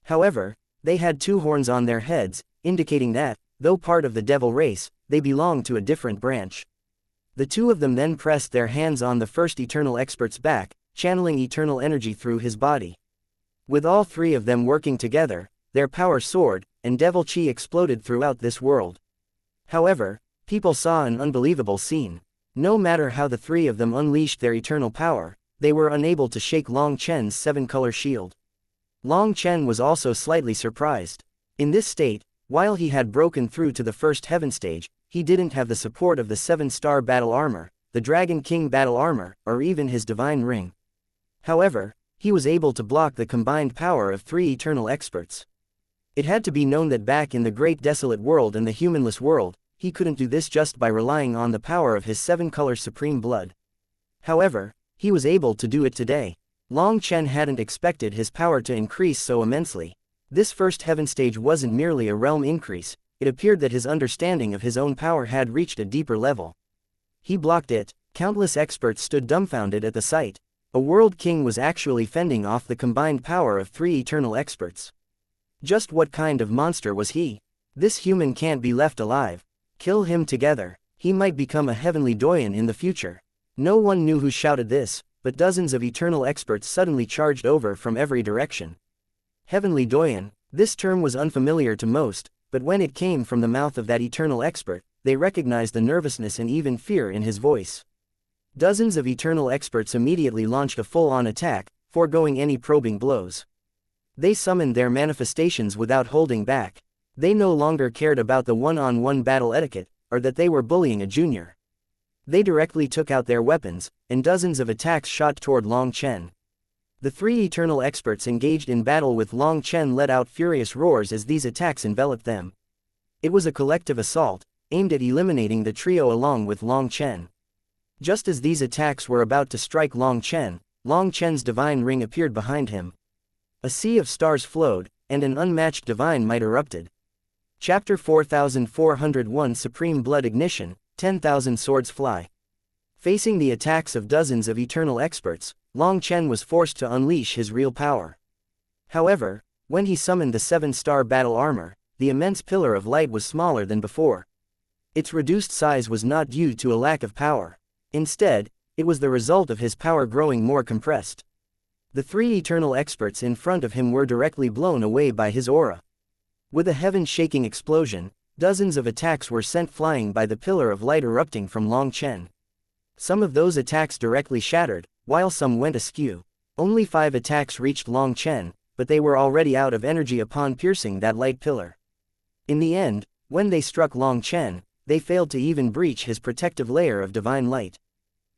However, they had two horns on their heads, indicating that, though part of the devil race, they belonged to a different branch. The two of them then pressed their hands on the first eternal expert's back, channeling eternal energy through his body. With all three of them working together, their power soared, and devil chi exploded throughout this world. However, people saw an unbelievable scene. No matter how the three of them unleashed their eternal power, they were unable to shake Long Chen's seven-color shield. Long Chen was also slightly surprised. In this state, while he had broken through to the first heaven stage, he didn't have the support of the 7-star battle armor, the Dragon King battle armor, or even his divine ring. However, he was able to block the combined power of three eternal experts. It had to be known that back in the great desolate world and the humanless world, he couldn't do this just by relying on the power of his 7-color supreme blood. However, he was able to do it today. Long Chen hadn't expected his power to increase so immensely. This first heaven stage wasn't merely a realm increase, it appeared that his understanding of his own power had reached a deeper level. He blocked it. Countless experts stood dumbfounded at the sight. A world king was actually fending off the combined power of 3 eternal experts. Just what kind of monster was he? This human can't be left alive. Kill him together. He might become a heavenly doyen in the future. No one knew who shouted this, but dozens of eternal experts suddenly charged over from every direction. Heavenly doyen. This term was unfamiliar to most, but when it came from the mouth of that eternal expert, they recognized the nervousness and even fear in his voice. Dozens of eternal experts immediately launched a full-on attack, foregoing any probing blows. They summoned their manifestations without holding back. They no longer cared about the one-on-one battle etiquette, or that they were bullying a junior. They directly took out their weapons, and dozens of attacks shot toward Long Chen. The 3 eternal experts engaged in battle with Long Chen let out furious roars as these attacks enveloped them. It was a collective assault, aimed at eliminating the trio along with Long Chen. Just as these attacks were about to strike Long Chen's divine ring appeared behind him. A sea of stars flowed, and an unmatched divine might erupted. Chapter 4401 Supreme Blood Ignition, 10,000 Swords Fly. Facing the attacks of dozens of eternal experts, Long Chen was forced to unleash his real power. However, when he summoned the 7-star battle armor, the immense pillar of light was smaller than before. Its reduced size was not due to a lack of power. Instead, it was the result of his power growing more compressed. The 3 eternal experts in front of him were directly blown away by his aura. With a heaven-shaking explosion, dozens of attacks were sent flying by the pillar of light erupting from Long Chen. Some of those attacks directly shattered, while some went askew. Only 5 attacks reached Long Chen, but they were already out of energy upon piercing that light pillar. In the end, when they struck Long Chen, they failed to even breach his protective layer of divine light.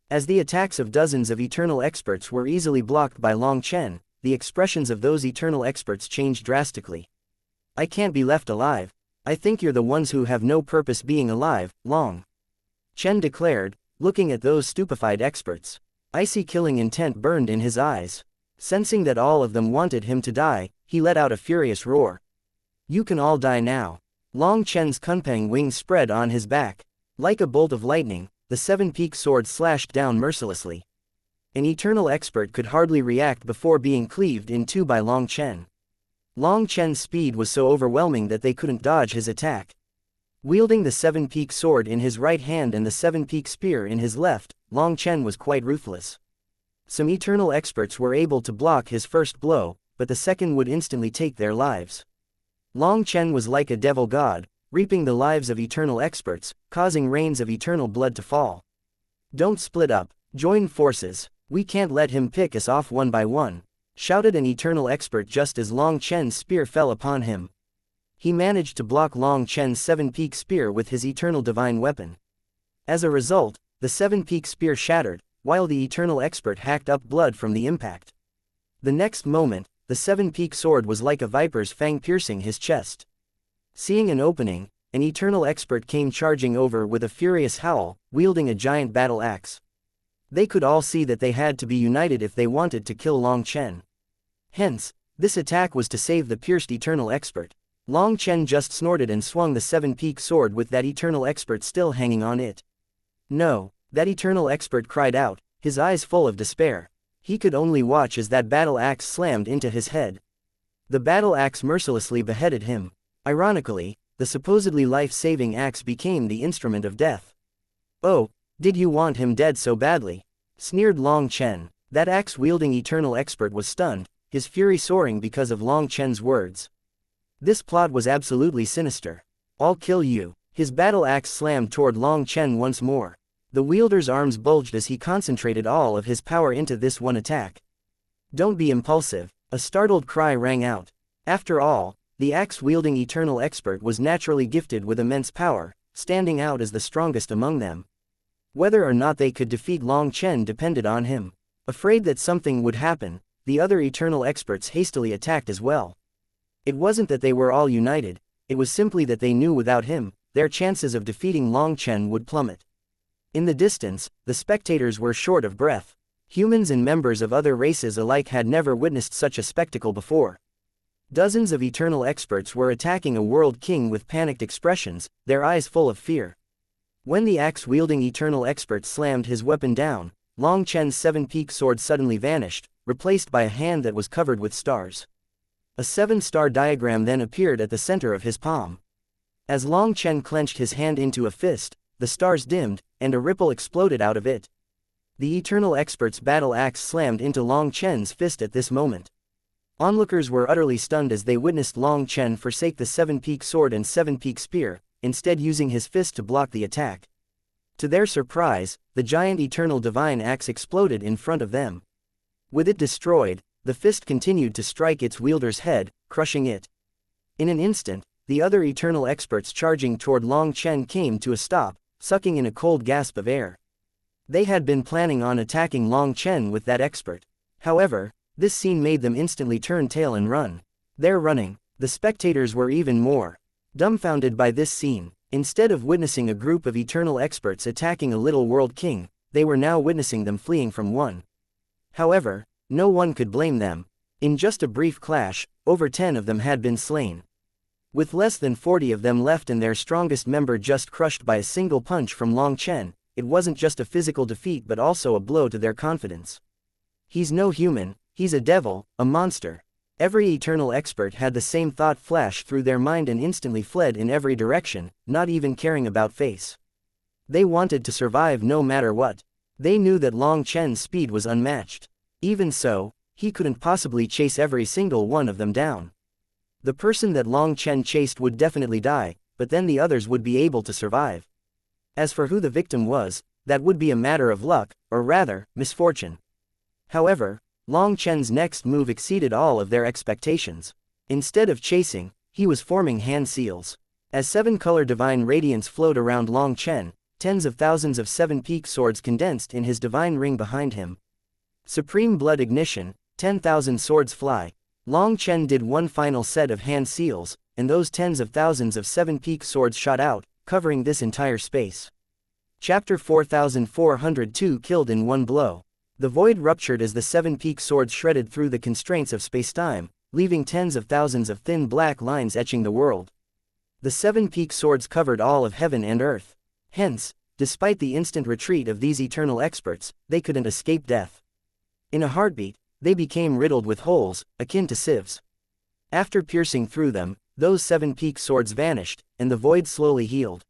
As the attacks of dozens of eternal experts were easily blocked by Long Chen, the expressions of those eternal experts changed drastically. "I can't be left alive. I think you're the ones who have no purpose being alive, Long Chen declared, looking at those stupefied experts. Icy killing intent burned in his eyes. Sensing that all of them wanted him to die, he let out a furious roar. "You can all die now." Long Chen's kunpeng wings spread on his back. Like a bolt of lightning, the 7-peaked sword slashed down mercilessly. An eternal expert could hardly react before being cleaved in 2 by Long Chen. Long Chen's speed was so overwhelming that they couldn't dodge his attack. Wielding the 7-peaked sword in his right hand and the 7-peaked spear in his left, Long Chen was quite ruthless. Some eternal experts were able to block his first blow, but the second would instantly take their lives. Long Chen was like a devil god, reaping the lives of eternal experts, causing rains of eternal blood to fall. "Don't split up, join forces. We can't let him pick us off one by one," shouted an eternal expert just as Long Chen's spear fell upon him. He managed to block Long Chen's 7-peaked spear with his eternal divine weapon. As a result, the 7-peaked spear shattered, while the eternal expert hacked up blood from the impact. The next moment, the 7-peaked sword was like a viper's fang piercing his chest. Seeing an opening, an eternal expert came charging over with a furious howl, wielding a giant battle axe. They could all see that they had to be united if they wanted to kill Long Chen. Hence, this attack was to save the pierced eternal expert. Long Chen just snorted and swung the 7-peaked sword with that eternal expert still hanging on it. "No," that eternal expert cried out, his eyes full of despair. He could only watch as that battle axe slammed into his head. The battle axe mercilessly beheaded him. Ironically, the supposedly life-saving axe became the instrument of death. "Oh, did you want him dead so badly?" sneered Long Chen. That axe-wielding eternal expert was stunned, his fury soaring because of Long Chen's words. This plot was absolutely sinister. "I'll kill you." His battle axe slammed toward Long Chen once more. The wielder's arms bulged as he concentrated all of his power into this one attack. "Don't be impulsive," a startled cry rang out. After all, the axe-wielding eternal expert was naturally gifted with immense power, standing out as the strongest among them. Whether or not they could defeat Long Chen depended on him. Afraid that something would happen, the other eternal experts hastily attacked as well. It wasn't that they were all united, it was simply that they knew without him, their chances of defeating Long Chen would plummet. In the distance, the spectators were short of breath. Humans and members of other races alike had never witnessed such a spectacle before. Dozens of eternal experts were attacking a world king with panicked expressions, their eyes full of fear. When the axe-wielding eternal expert slammed his weapon down, Long Chen's seven-peaked sword suddenly vanished, replaced by a hand that was covered with stars. A seven-star diagram then appeared at the center of his palm. As Long Chen clenched his hand into a fist, the stars dimmed, and a ripple exploded out of it. The eternal expert's battle axe slammed into Long Chen's fist at this moment. Onlookers were utterly stunned as they witnessed Long Chen forsake the seven-peaked sword and seven-peaked spear, instead using his fist to block the attack. To their surprise, the giant eternal divine axe exploded in front of them. With it destroyed, the fist continued to strike its wielder's head, crushing it. In an instant, the other eternal experts charging toward Long Chen came to a stop, sucking in a cold gasp of air. They had been planning on attacking Long Chen with that expert. However, this scene made them instantly turn tail and run. They're running. The spectators were even more dumbfounded by this scene. Instead of witnessing a group of eternal experts attacking a little world king, they were now witnessing them fleeing from one. However, no one could blame them. In just a brief clash, over 10 of them had been slain. With less than 40 of them left and their strongest member just crushed by a single punch from Long Chen, it wasn't just a physical defeat but also a blow to their confidence. He's no human, he's a devil, a monster. Every eternal expert had the same thought flash through their mind and instantly fled in every direction, not even caring about face. They wanted to survive no matter what. They knew that Long Chen's speed was unmatched. Even so, he couldn't possibly chase every single one of them down. The person that Long Chen chased would definitely die, but then the others would be able to survive. As for who the victim was, that would be a matter of luck, or rather, misfortune. However, Long Chen's next move exceeded all of their expectations. Instead of chasing, he was forming hand seals. As seven-color divine radiance flowed around Long Chen, tens of thousands of seven-peaked swords condensed in his divine ring behind him. Supreme blood ignition, 10,000 swords fly. Long Chen did one final set of hand seals, and those tens of thousands of seven-peaked swords shot out, covering this entire space. Chapter 4402 Killed in One Blow. The void ruptured as the seven-peaked swords shredded through the constraints of space-time, leaving tens of thousands of thin black lines etching the world. The seven-peaked swords covered all of heaven and earth. Hence, despite the instant retreat of these eternal experts, they couldn't escape death. In a heartbeat, they became riddled with holes, akin to sieves. After piercing through them, those seven-peaked swords vanished, and the void slowly healed.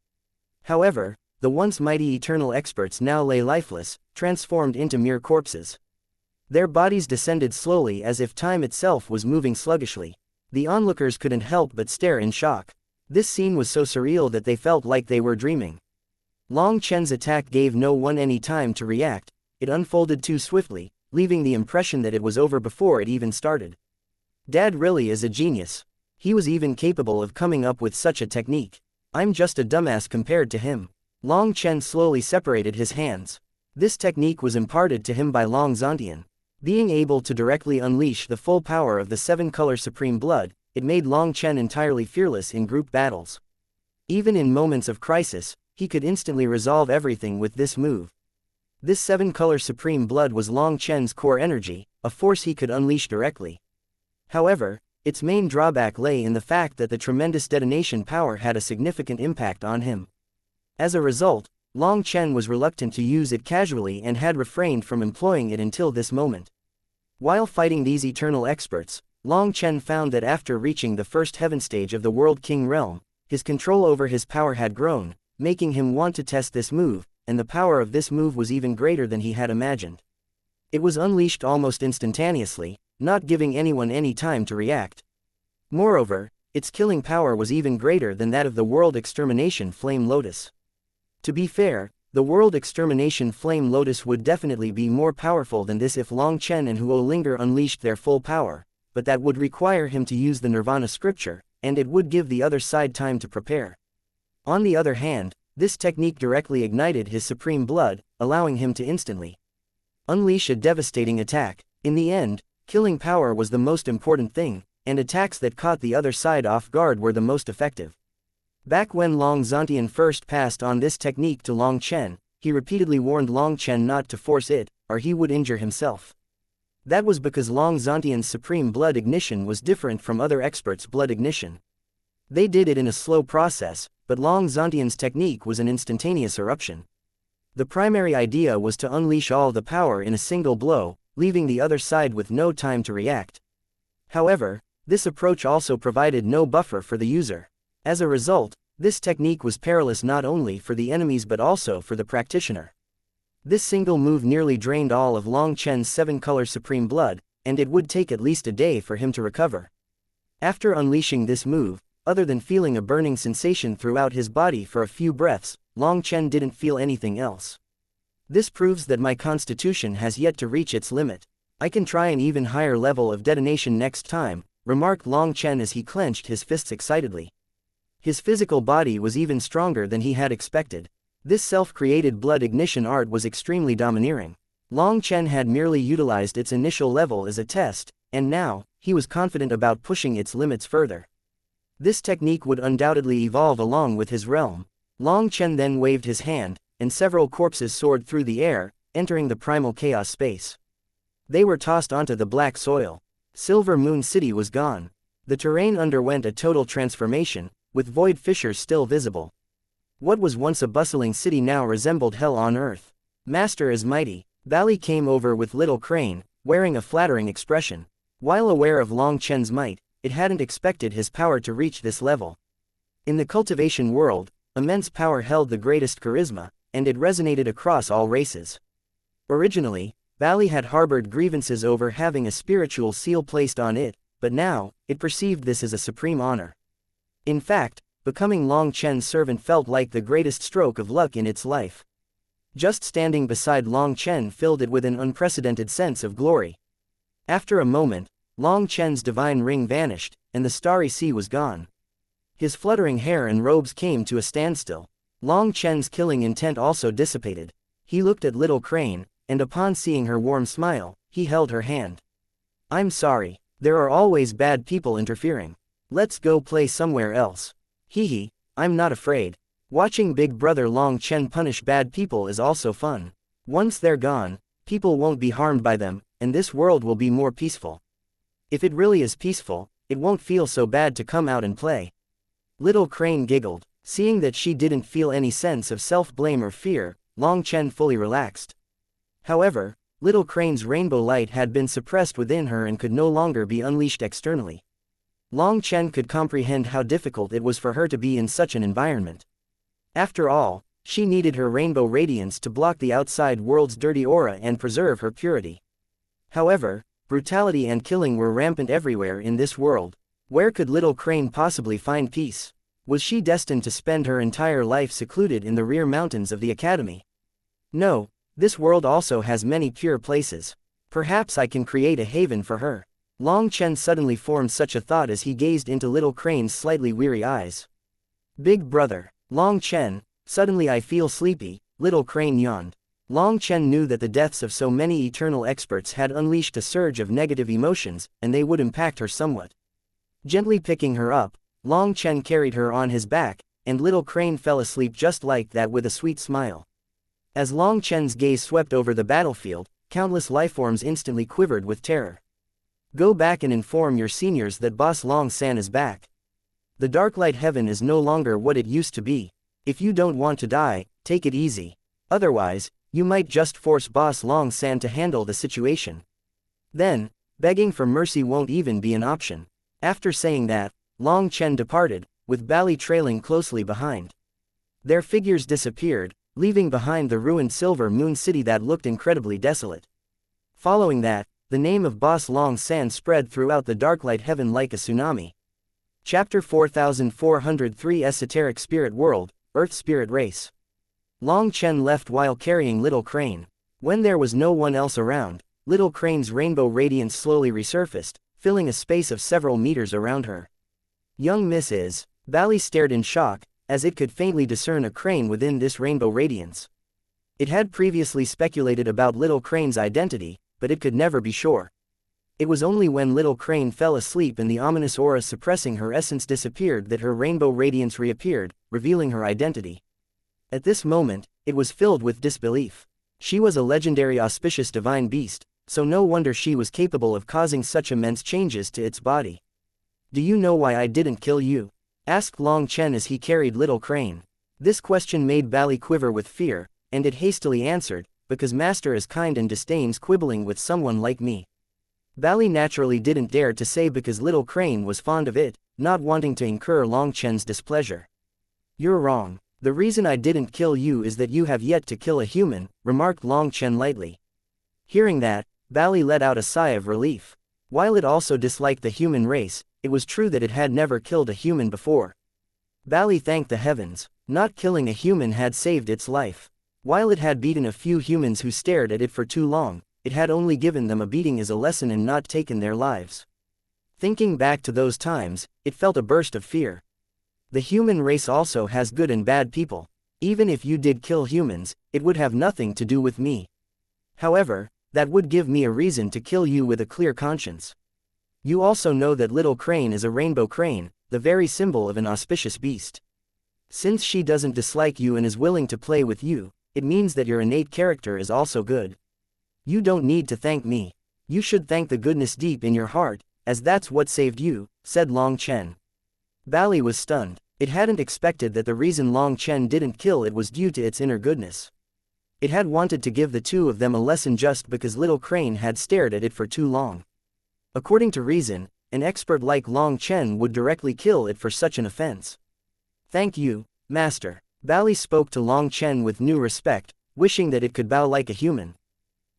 However, the once mighty eternal experts now lay lifeless, transformed into mere corpses. Their bodies descended slowly as if time itself was moving sluggishly. The onlookers couldn't help but stare in shock. This scene was so surreal that they felt like they were dreaming. Long Chen's attack gave no one any time to react. It unfolded too swiftly, leaving the impression that it was over before it even started. Dad really is a genius. He was even capable of coming up with such a technique. I'm just a dumbass compared to him. Long Chen slowly separated his hands. This technique was imparted to him by Long Zontian. Being able to directly unleash the full power of the seven-color supreme blood, it made Long Chen entirely fearless in group battles. Even in moments of crisis, he could instantly resolve everything with this move. This seven-color supreme blood was Long Chen's core energy, a force he could unleash directly. However, its main drawback lay in the fact that the tremendous detonation power had a significant impact on him. As a result, Long Chen was reluctant to use it casually and had refrained from employing it until this moment. While fighting these eternal experts, Long Chen found that after reaching the first heaven stage of the World King realm, his control over his power had grown, making him want to test this move, and the power of this move was even greater than he had imagined. It was unleashed almost instantaneously, not giving anyone any time to react. Moreover, its killing power was even greater than that of the World Extermination Flame Lotus. To be fair, the World Extermination Flame Lotus would definitely be more powerful than this if Long Chen and Huo Linger unleashed their full power, but that would require him to use the Nirvana scripture, and it would give the other side time to prepare. On the other hand, this technique directly ignited his supreme blood, allowing him to instantly unleash a devastating attack. In the end, killing power was the most important thing, and attacks that caught the other side off guard were the most effective. Back when Long Zontian first passed on this technique to Long Chen, he repeatedly warned Long Chen not to force it, or he would injure himself. That was because Long Zontian's supreme blood ignition was different from other experts' blood ignition. They did it in a slow process, but Long Zontian's technique was an instantaneous eruption. The primary idea was to unleash all the power in a single blow, leaving the other side with no time to react. However, this approach also provided no buffer for the user. As a result, this technique was perilous not only for the enemies but also for the practitioner. This single move nearly drained all of Long Chen's 7-color supreme blood, and it would take at least a day for him to recover. After unleashing this move, other than feeling a burning sensation throughout his body for a few breaths, Long Chen didn't feel anything else. This proves that my constitution has yet to reach its limit. I can try an even higher level of detonation next time, remarked Long Chen as he clenched his fists excitedly. His physical body was even stronger than he had expected. This self-created blood ignition art was extremely domineering. Long Chen had merely utilized its initial level as a test, and now, he was confident about pushing its limits further. This technique would undoubtedly evolve along with his realm. Long Chen then waved his hand, and several corpses soared through the air, entering the primal chaos space. They were tossed onto the black soil. Silver Moon City was gone. The terrain underwent a total transformation, with void fissures still visible. What was once a bustling city now resembled hell on earth. Master is mighty. Bali came over with Little Crane, wearing a flattering expression. While aware of Long Chen's might, it hadn't expected his power to reach this level. In the cultivation world, immense power held the greatest charisma, and it resonated across all races. Originally, Bali had harbored grievances over having a spiritual seal placed on it, but now, it perceived this as a supreme honor. In fact, becoming Long Chen's servant felt like the greatest stroke of luck in its life. Just standing beside Long Chen filled it with an unprecedented sense of glory. After a moment, Long Chen's divine ring vanished, and the starry sea was gone. His fluttering hair and robes came to a standstill. Long Chen's killing intent also dissipated. He looked at Little Crane, and upon seeing her warm smile, he held her hand. "I'm sorry, there are always bad people interfering. Let's go play somewhere else." "Hee, I'm not afraid. Watching Big Brother Long Chen punish bad people is also fun. Once they're gone, people won't be harmed by them, and this world will be more peaceful. If it really is peaceful, it won't feel so bad to come out and play." Little Crane giggled. Seeing that she didn't feel any sense of self-blame or fear, Long Chen fully relaxed. However, Little Crane's rainbow light had been suppressed within her and could no longer be unleashed externally. Long Chen could comprehend how difficult it was for her to be in such an environment. After all, she needed her rainbow radiance to block the outside world's dirty aura and preserve her purity. However, brutality and killing were rampant everywhere in this world. Where could Little Crane possibly find peace? Was she destined to spend her entire life secluded in the rear mountains of the academy? No, this world also has many pure places. Perhaps I can create a haven for her. Long Chen suddenly formed such a thought as he gazed into Little Crane's slightly weary eyes. "Big brother, Long Chen, suddenly I feel sleepy," Little Crane yawned. Long Chen knew that the deaths of so many eternal experts had unleashed a surge of negative emotions, and they would impact her somewhat. Gently picking her up, Long Chen carried her on his back, and Little Crane fell asleep just like that with a sweet smile. As Long Chen's gaze swept over the battlefield, countless lifeforms instantly quivered with terror. "Go back and inform your seniors that Boss Long San is back. The Darklight Heaven is no longer what it used to be. If you don't want to die, take it easy. Otherwise, you might just force Boss Long San to handle the situation. Then, begging for mercy won't even be an option." After saying that, Long Chen departed, with Bali trailing closely behind. Their figures disappeared, leaving behind the ruined Silver Moon City that looked incredibly desolate. Following that, the name of Boss Long San spread throughout the Darklight Heaven like a tsunami. Chapter 4403 Esoteric Spirit World, Earth Spirit Race. Long Chen left while carrying Little Crane. When there was no one else around, Little Crane's rainbow radiance slowly resurfaced, filling a space of several meters around her. "Young Mrs. Bali stared in shock, as it could faintly discern a crane within this rainbow radiance. It had previously speculated about Little Crane's identity, but it could never be sure. It was only when Little Crane fell asleep and the ominous aura suppressing her essence disappeared that her rainbow radiance reappeared, revealing her identity. At this moment, it was filled with disbelief. She was a legendary auspicious divine beast, so no wonder she was capable of causing such immense changes to its body. "Do you know why I didn't kill you?" asked Long Chen as he carried little Crane. This question made Bali quiver with fear, and it hastily answered, because Master is kind and disdains quibbling with someone like me. Bali naturally didn't dare to say because little Crane was fond of it, not wanting to incur Long Chen's displeasure. You're wrong. The reason I didn't kill you is that you have yet to kill a human, remarked Long Chen lightly. Hearing that, Bali let out a sigh of relief. While it also disliked the human race, it was true that it had never killed a human before. Bali thanked the heavens. Not killing a human had saved its life. While it had beaten a few humans who stared at it for too long, it had only given them a beating as a lesson and not taken their lives. Thinking back to those times, it felt a burst of fear. The human race also has good and bad people. Even if you did kill humans, it would have nothing to do with me. However, that would give me a reason to kill you with a clear conscience. You also know that little Crane is a rainbow crane, the very symbol of an auspicious beast. Since she doesn't dislike you and is willing to play with you, it means that your innate character is also good. You don't need to thank me. You should thank the goodness deep in your heart, as that's what saved you, said Long Chen. Bali was stunned. It hadn't expected that the reason Long Chen didn't kill it was due to its inner goodness. It had wanted to give the two of them a lesson just because little Crane had stared at it for too long. According to reason, an expert like Long Chen would directly kill it for such an offense. Thank you, Master. Bali spoke to Long Chen with new respect, wishing that it could bow like a human.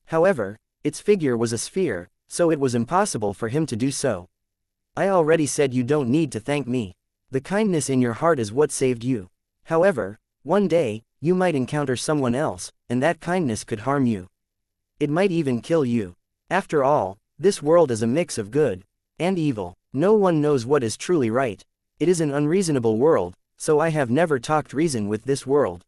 However, its figure was a sphere, so it was impossible for him to do so. I already said you don't need to thank me. The kindness in your heart is what saved you. However, one day, you might encounter someone else, and that kindness could harm you. It might even kill you. After all, this world is a mix of good and evil. No one knows what is truly right. It is an unreasonable world, so I have never talked reason with this world.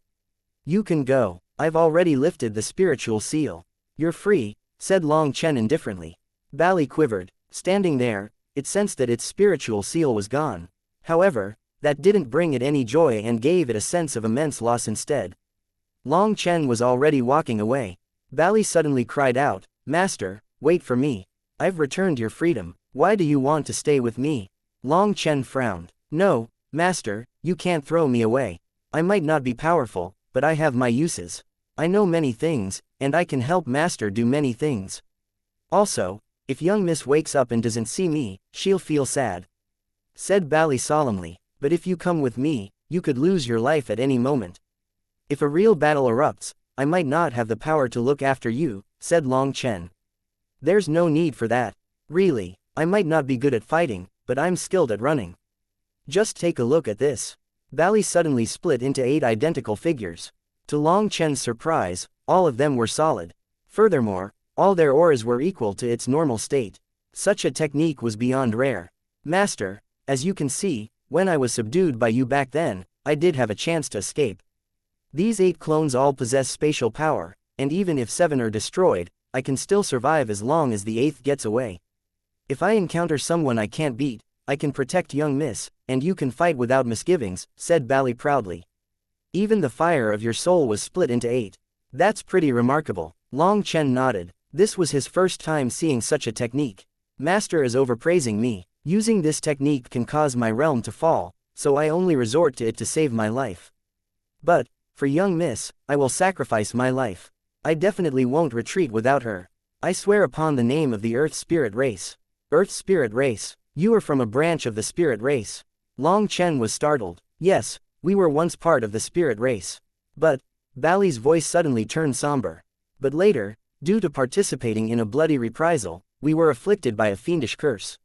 You can go. I've already lifted the spiritual seal. You're free, said Long Chen indifferently. Bali quivered. Standing there, it sensed that its spiritual seal was gone. However, that didn't bring it any joy and gave it a sense of immense loss instead. Long Chen was already walking away. Bali suddenly cried out, Master, wait for me. I've returned your freedom. Why do you want to stay with me? Long Chen frowned. No, Master, you can't throw me away. I might not be powerful, but I have my uses. I know many things, and I can help Master do many things. Also, if young Miss wakes up and doesn't see me, she'll feel sad. Said Bali solemnly, but if you come with me, you could lose your life at any moment. If a real battle erupts, I might not have the power to look after you, said Long Chen. There's no need for that. Really, I might not be good at fighting, but I'm skilled at running. Just take a look at this. Bali suddenly split into 8 identical figures. To Long Chen's surprise, all of them were solid. Furthermore, all their auras were equal to its normal state. Such a technique was beyond rare. Master, as you can see, when I was subdued by you back then, I did have a chance to escape. These 8 clones all possess spatial power, and even if 7 are destroyed, I can still survive as long as the 8th gets away. If I encounter someone I can't beat, I can protect young Miss, and you can fight without misgivings, said Bali proudly. Even the fire of your soul was split into 8. That's pretty remarkable. Long Chen nodded. This was his first time seeing such a technique. Master is overpraising me. Using this technique can cause my realm to fall, so I only resort to it to save my life. But, for young Miss, I will sacrifice my life. I definitely won't retreat without her. I swear upon the name of the Earth Spirit Race. Earth Spirit Race? You are from a branch of the Spirit Race. Long Chen was startled. Yes, we were once part of the Spirit Race. But, Bali's voice suddenly turned somber. But later, due to participating in a bloody reprisal, we were afflicted by a fiendish curse.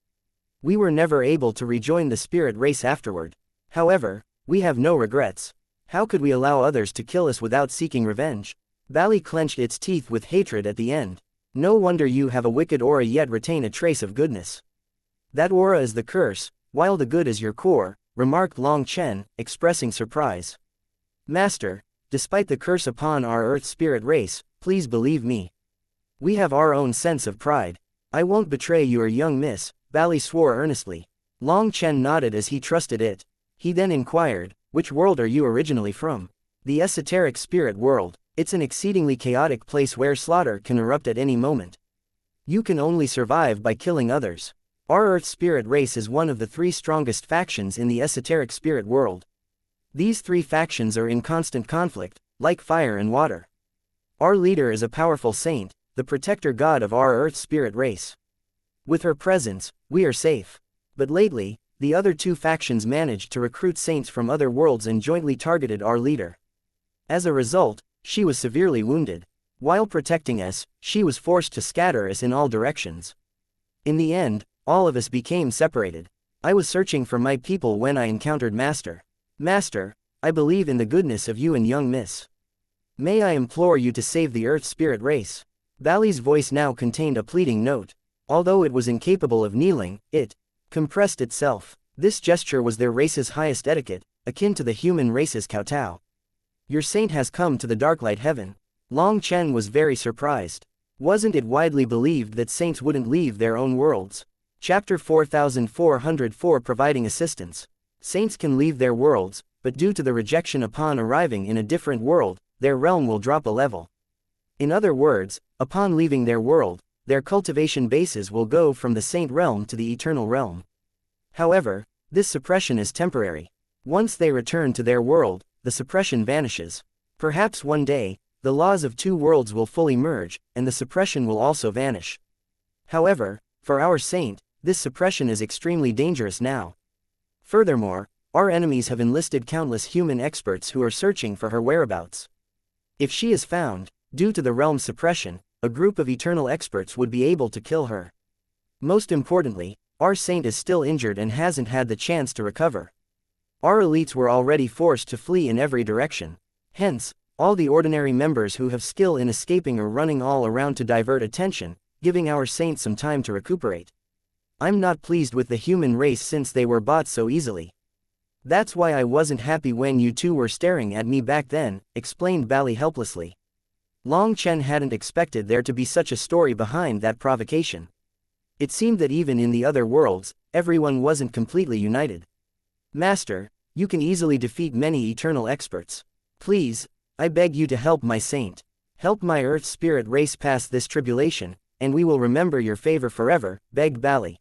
We were never able to rejoin the Spirit Race afterward. However, we have no regrets. How could we allow others to kill us without seeking revenge? Bali clenched its teeth with hatred at the end. No wonder you have a wicked aura yet retain a trace of goodness. That aura is the curse, while the good is your core, remarked Long Chen, expressing surprise. Master, despite the curse upon our Earth Spirit Race, please believe me. We have our own sense of pride. I won't betray your young Miss, Bali swore earnestly. Long Chen nodded as he trusted it. He then inquired, which world are you originally from? The esoteric spirit world. It's an exceedingly chaotic place where slaughter can erupt at any moment. You can only survive by killing others. Our Earth spirit race is one of the three strongest factions in the esoteric spirit world. These three factions are in constant conflict, like fire and water. Our leader is a powerful saint, the protector god of our Earth spirit race. With her presence, we are safe. But lately, the other two factions managed to recruit saints from other worlds and jointly targeted our leader. As a result, she was severely wounded. While protecting us, she was forced to scatter us in all directions. In the end, all of us became separated. I was searching for my people when I encountered Master. Master, I believe in the goodness of you and young miss. May I implore you to save the Earth spirit race? Bali's voice now contained a pleading note. Although it was incapable of kneeling, it compressed itself. This gesture was their race's highest etiquette, akin to the human race's kowtow. Your saint has come to the Darklight Heaven. Long Chen was very surprised. Wasn't it widely believed that saints wouldn't leave their own worlds? Chapter 4404 Providing Assistance. Saints can leave their worlds, but due to the rejection upon arriving in a different world, their realm will drop a level. In other words, upon leaving their world, their cultivation bases will go from the saint realm to the eternal realm. However, this suppression is temporary. Once they return to their world, the suppression vanishes. Perhaps one day, the laws of two worlds will fully merge, and the suppression will also vanish. However, for our saint, this suppression is extremely dangerous now. Furthermore, our enemies have enlisted countless human experts who are searching for her whereabouts. If she is found, due to the realm's suppression, a group of eternal experts would be able to kill her. Most importantly, our saint is still injured and hasn't had the chance to recover. Our elites were already forced to flee in every direction. Hence, all the ordinary members who have skill in escaping are running all around to divert attention, giving our saint some time to recuperate. I'm not pleased with the human race since they were bought so easily. That's why I wasn't happy when you two were staring at me back then, explained Bali helplessly. Long Chen hadn't expected there to be such a story behind that provocation. It seemed that even in the other worlds, everyone wasn't completely united. Master, you can easily defeat many eternal experts. Please, I beg you to help my saint. Help my Earth spirit race pass this tribulation, and we will remember your favor forever, begged Bali.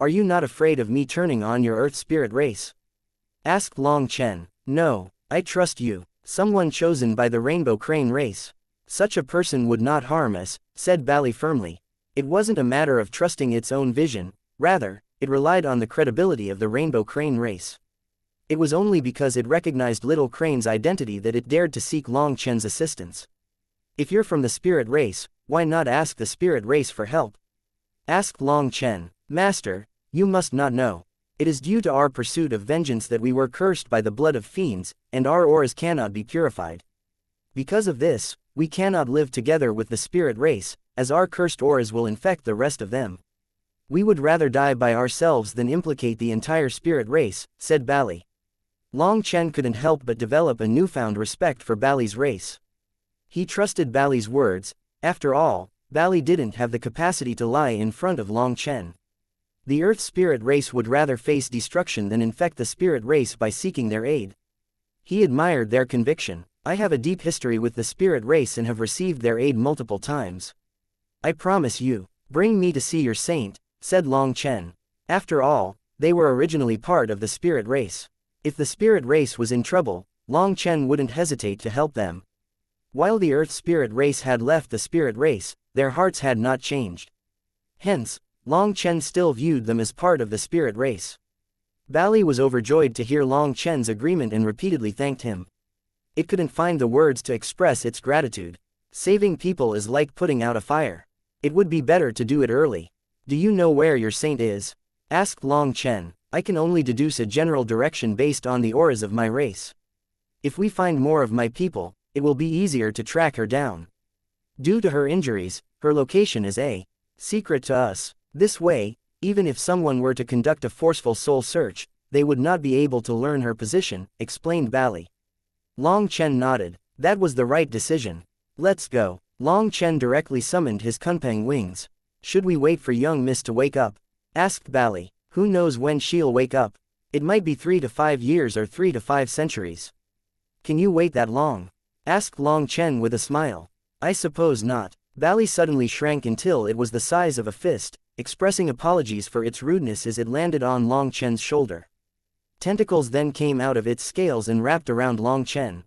Are you not afraid of me turning on your Earth spirit race? Asked Long Chen. No, I trust you, someone chosen by the Rainbow Crane race. Such a person would not harm us, said Bali firmly. It wasn't a matter of trusting its own vision, rather, it relied on the credibility of the Rainbow Crane race. It was only because it recognized Little Crane's identity that it dared to seek Long Chen's assistance. If you're from the spirit race, why not ask the spirit race for help? Asked Long Chen. Master, you must not know. It is due to our pursuit of vengeance that we were cursed by the blood of fiends, and our auras cannot be purified. Because of this, we cannot live together with the spirit race, as our cursed auras will infect the rest of them. We would rather die by ourselves than implicate the entire spirit race, said Bali. Long Chen couldn't help but develop a newfound respect for Bali's race. He trusted Bali's words. After all, Bali didn't have the capacity to lie in front of Long Chen. The Earth spirit race would rather face destruction than infect the spirit race by seeking their aid. He admired their conviction. I have a deep history with the spirit race and have received their aid multiple times. I promise you, bring me to see your saint, said Long Chen. After all, they were originally part of the spirit race. If the spirit race was in trouble, Long Chen wouldn't hesitate to help them. While the Earth spirit race had left the spirit race, their hearts had not changed. Hence, Long Chen still viewed them as part of the spirit race. Bali was overjoyed to hear Long Chen's agreement and repeatedly thanked him. It couldn't find the words to express its gratitude. Saving people is like putting out a fire. It would be better to do it early. Do you know where your saint is? Asked Long Chen. I can only deduce a general direction based on the auras of my race. If we find more of my people, it will be easier to track her down. Due to her injuries, her location is a secret to us. This way, even if someone were to conduct a forceful soul search, they would not be able to learn her position, explained Bali. Long Chen nodded. That was the right decision. Let's go. Long Chen directly summoned his Kunpeng wings. Should we wait for young miss to wake up? Asked Bali. Who knows when she'll wake up? It might be 3 to 5 years or 3 to 5 centuries. Can you wait that long? Asked Long Chen with a smile. I suppose not. Bali suddenly shrank until it was the size of a fist, expressing apologies for its rudeness as it landed on Long Chen's shoulder. Tentacles then came out of its scales and wrapped around Long Chen.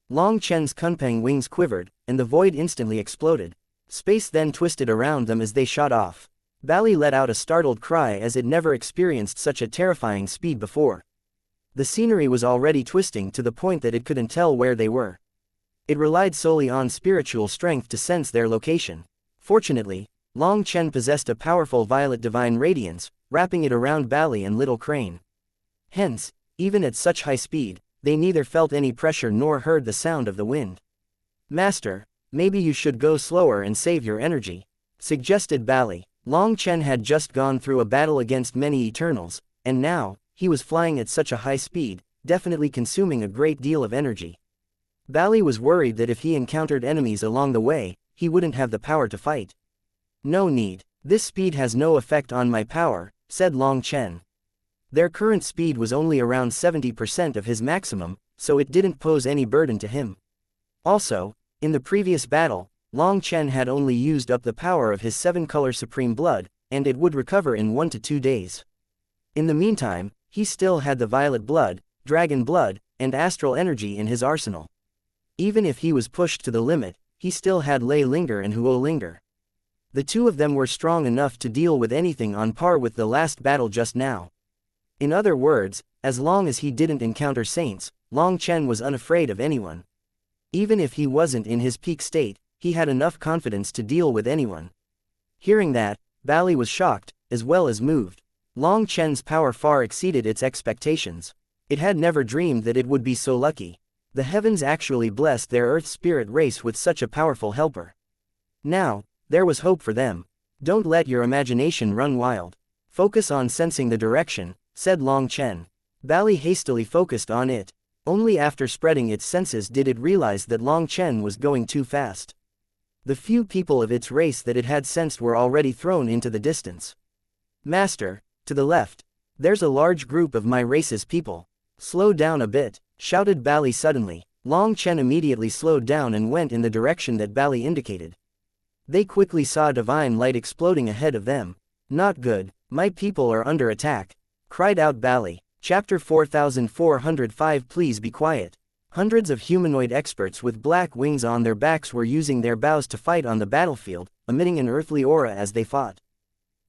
Long Chen's kunpeng wings quivered, and the void instantly exploded. Space then twisted around them as they shot off. Bali let out a startled cry as it never experienced such a terrifying speed before. The scenery was already twisting to the point that it couldn't tell where they were. It relied solely on spiritual strength to sense their location. Fortunately, Long Chen possessed a powerful violet divine radiance, wrapping it around Bali and Little Crane. Hence, even at such high speed, they neither felt any pressure nor heard the sound of the wind. "Master, maybe you should go slower and save your energy," suggested Bali. Long Chen had just gone through a battle against many Eternals, and now, he was flying at such a high speed, definitely consuming a great deal of energy. Bali was worried that if he encountered enemies along the way, he wouldn't have the power to fight. "No need. This speed has no effect on my power," said Long Chen. Their current speed was only around 70% of his maximum, so it didn't pose any burden to him. Also, in the previous battle, Long Chen had only used up the power of his 7-color supreme blood, and it would recover in 1 to 2 days. In the meantime, he still had the violet blood, dragon blood, and astral energy in his arsenal. Even if he was pushed to the limit, he still had Lei Linger and Huo Linger. The two of them were strong enough to deal with anything on par with the last battle just now. In other words, as long as he didn't encounter saints, Long Chen was unafraid of anyone. Even if he wasn't in his peak state, he had enough confidence to deal with anyone. Hearing that, Bali was shocked, as well as moved. Long Chen's power far exceeded its expectations. It had never dreamed that it would be so lucky. The heavens actually blessed their Earth spirit race with such a powerful helper. Now, there was hope for them. "Don't let your imagination run wild. Focus on sensing the direction," said Long Chen. Bali hastily focused on it. Only after spreading its senses did it realize that Long Chen was going too fast. The few people of its race that it had sensed were already thrown into the distance. "Master, to the left. There's a large group of my race's people. Slow down a bit," shouted Bali suddenly. Long Chen immediately slowed down and went in the direction that Bali indicated. They quickly saw divine light exploding ahead of them. "Not good, my people are under attack," cried out Bali. Chapter 4405. Please be quiet. Hundreds of humanoid experts with black wings on their backs were using their bows to fight on the battlefield, emitting an earthly aura as they fought.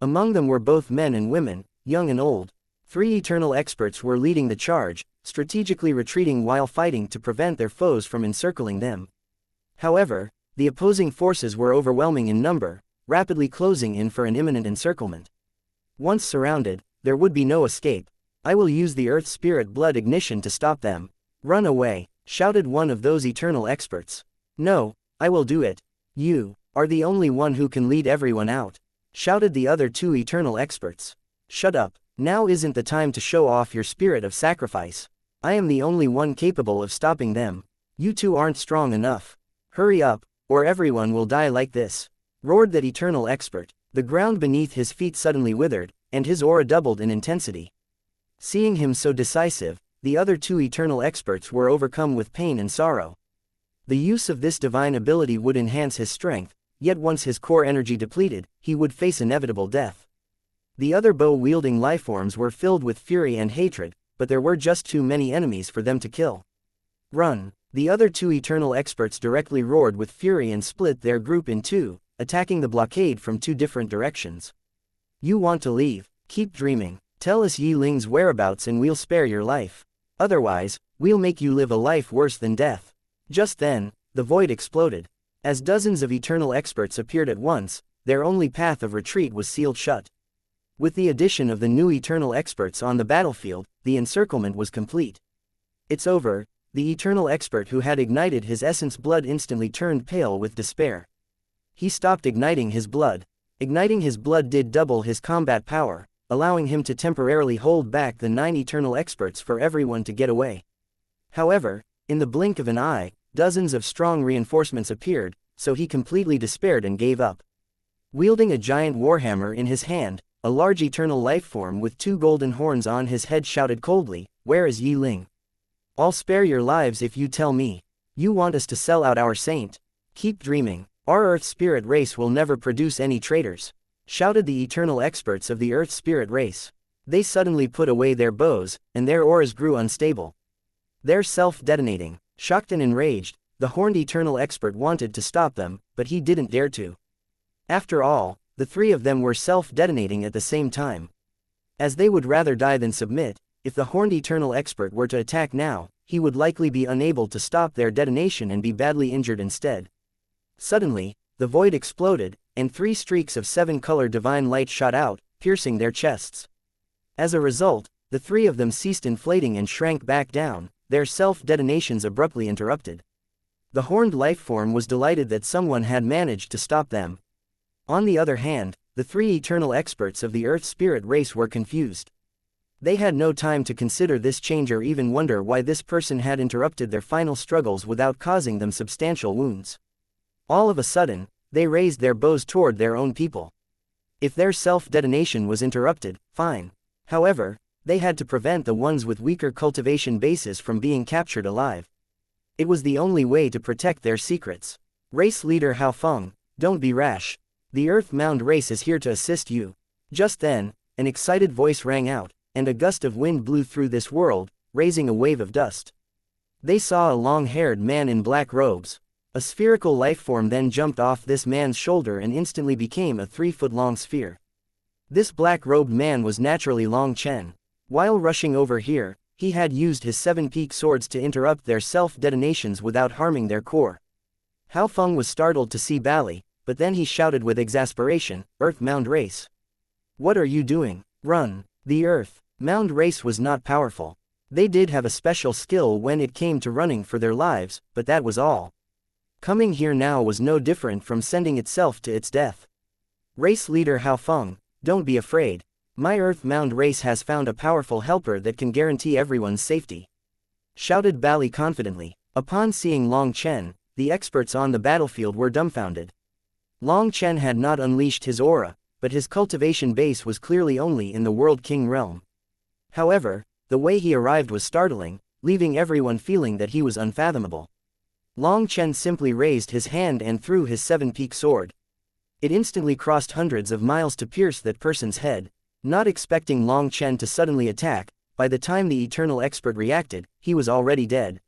Among them were both men and women, young and old. 3 eternal experts were leading the charge, strategically retreating while fighting to prevent their foes from encircling them. However, the opposing forces were overwhelming in number, rapidly closing in for an imminent encirclement. Once surrounded, there would be no escape. "I will use the Earth Spirit Blood Ignition to stop them." "Run away," shouted one of those eternal experts. "No, I will do it. You are the only one who can lead everyone out," shouted the other 2 eternal experts. "Shut up, now isn't the time to show off your spirit of sacrifice. I am the only one capable of stopping them. You two aren't strong enough. Hurry up, or everyone will die like this," roared that eternal expert. The ground beneath his feet suddenly withered, and his aura doubled in intensity. Seeing him so decisive, the other 2 eternal experts were overcome with pain and sorrow. The use of this divine ability would enhance his strength, yet once his core energy depleted, he would face inevitable death. The other bow-wielding lifeforms were filled with fury and hatred, but there were just too many enemies for them to kill. "Run!" The other 2 eternal experts directly roared with fury and split their group in 2, attacking the blockade from 2 different directions. "You want to leave? Keep dreaming. Tell us Yi Ling's whereabouts and we'll spare your life. Otherwise, we'll make you live a life worse than death." Just then, the void exploded. As dozens of eternal experts appeared at once, their only path of retreat was sealed shut. With the addition of the new eternal experts on the battlefield, the encirclement was complete. "It's over." The eternal expert who had ignited his essence blood instantly turned pale with despair. He stopped igniting his blood. Igniting his blood did double his combat power, allowing him to temporarily hold back the 9 eternal experts for everyone to get away. However, in the blink of an eye, dozens of strong reinforcements appeared, so he completely despaired and gave up. Wielding a giant warhammer in his hand, a large eternal lifeform with 2 golden horns on his head shouted coldly, "Where is Yi Ling? I'll spare your lives if you tell me. You want us to sell out our saint? Keep dreaming. Our Earth spirit race will never produce any traitors." shouted the eternal experts of the Earth Spirit race. They suddenly put away their bows, and their auras grew unstable. They're self-detonating. Shocked and enraged, the horned eternal expert wanted to stop them, but he didn't dare to. After all, the three of them were self-detonating at the same time. As they would rather die than submit, if the horned eternal expert were to attack now, he would likely be unable to stop their detonation and be badly injured instead. Suddenly, the void exploded, and 3 streaks of 7-color divine light shot out, piercing their chests. As a result, the 3 of them ceased inflating and shrank back down, their self-detonations abruptly interrupted. The horned lifeform was delighted that someone had managed to stop them. On the other hand, the 3 eternal experts of the Earth Spirit race were confused. They had no time to consider this change or even wonder why this person had interrupted their final struggles without causing them substantial wounds. All of a sudden, they raised their bows toward their own people. If their self-detonation was interrupted, fine. However, they had to prevent the ones with weaker cultivation bases from being captured alive. It was the only way to protect their secrets. Race leader Hao Feng, don't be rash. The Earth Mound race is here to assist you. Just then, an excited voice rang out, and a gust of wind blew through this world, raising a wave of dust. They saw a long-haired man in black robes. A spherical lifeform then jumped off this man's shoulder and instantly became a 3-foot-long sphere. This black-robed man was naturally Long Chen. While rushing over here, he had used his 7-peak swords to interrupt their self-detonations without harming their core. Hao Feng was startled to see Bali, but then he shouted with exasperation, "Earth Mound Race! What are you doing? Run!" The Earth Mound Race was not powerful. They did have a special skill when it came to running for their lives, but that was all. Coming here now was no different from sending itself to its death. Race leader Hao Feng, don't be afraid. My Earth Mound race has found a powerful helper that can guarantee everyone's safety. Shouted Bali confidently. Upon seeing Long Chen, the experts on the battlefield were dumbfounded. Long Chen had not unleashed his aura, but his cultivation base was clearly only in the World King realm. However, the way he arrived was startling, leaving everyone feeling that he was unfathomable. Long Chen simply raised his hand and threw his 7-peak sword. It instantly crossed hundreds of miles to pierce that person's head. Not expecting Long Chen to suddenly attack, by the time the eternal expert reacted, he was already dead.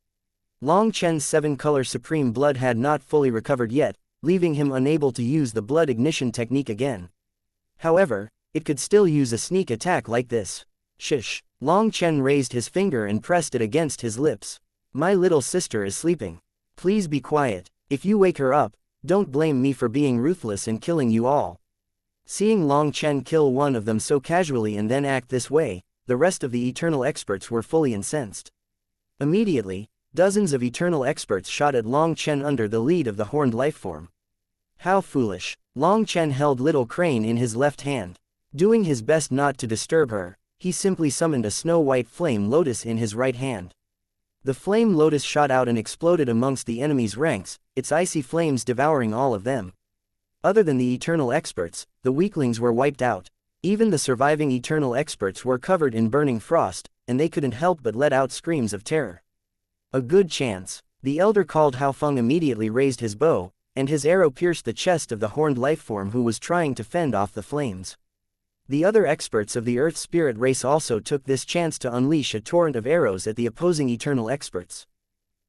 Long Chen's 7-color supreme blood had not fully recovered yet, leaving him unable to use the blood ignition technique again. However, it could still use a sneak attack like this. Shish. Long Chen raised his finger and pressed it against his lips. My little sister is sleeping. Please be quiet. If you wake her up, don't blame me for being ruthless and killing you all. Seeing Long Chen kill one of them so casually and then act this way, the rest of the eternal experts were fully incensed. Immediately, dozens of eternal experts shot at Long Chen under the lead of the horned lifeform. How foolish. Long Chen held little Crane in his left hand. Doing his best not to disturb her, he simply summoned a snow-white flame lotus in his right hand. The flame lotus shot out and exploded amongst the enemy's ranks, its icy flames devouring all of them. Other than the eternal experts, the weaklings were wiped out. Even the surviving eternal experts were covered in burning frost, and they couldn't help but let out screams of terror. A good chance. The elder called Hao Feng immediately raised his bow, and his arrow pierced the chest of the horned lifeform who was trying to fend off the flames. The other experts of the Earth Spirit race also took this chance to unleash a torrent of arrows at the opposing eternal experts.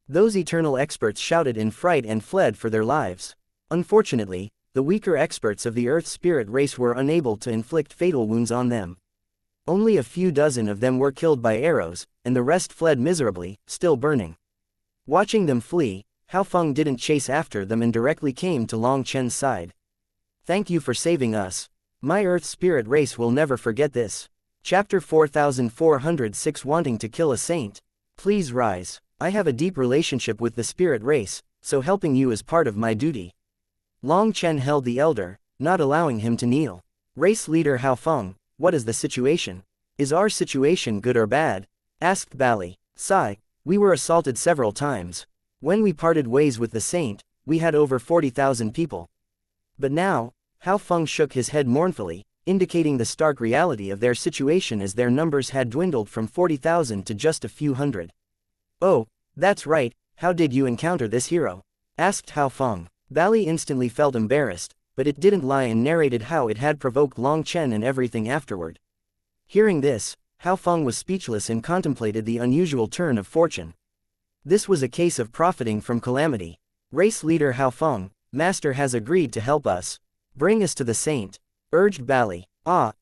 Those eternal experts shouted in fright and fled for their lives. Unfortunately, the weaker experts of the Earth Spirit race were unable to inflict fatal wounds on them. Only a few dozen of them were killed by arrows, and the rest fled miserably, still burning. Watching them flee, Hao Feng didn't chase after them and directly came to Long Chen's side. Thank you for saving us. My Earth Spirit race will never forget this. Chapter 4406 Wanting to kill a saint. Please rise. I have a deep relationship with the spirit race, so helping you is part of my duty. Long Chen held the elder, not allowing him to kneel. Race leader Hao Feng, what is the situation? Is our situation good or bad? Asked Bali. Sigh, we were assaulted several times. When we parted ways with the saint, we had over 40,000 people. But now, Hao Feng shook his head mournfully, indicating the stark reality of their situation as their numbers had dwindled from 40,000 to just a few hundred. Oh, that's right, how did you encounter this hero? Asked Hao Feng. Bali instantly felt embarrassed, but it didn't lie and narrated how it had provoked Long Chen and everything afterward. Hearing this, Hao Feng was speechless and contemplated the unusual turn of fortune. This was a case of profiting from calamity. Race leader Hao Feng, Master has agreed to help us. Bring us to the saint, urged Bali. Hao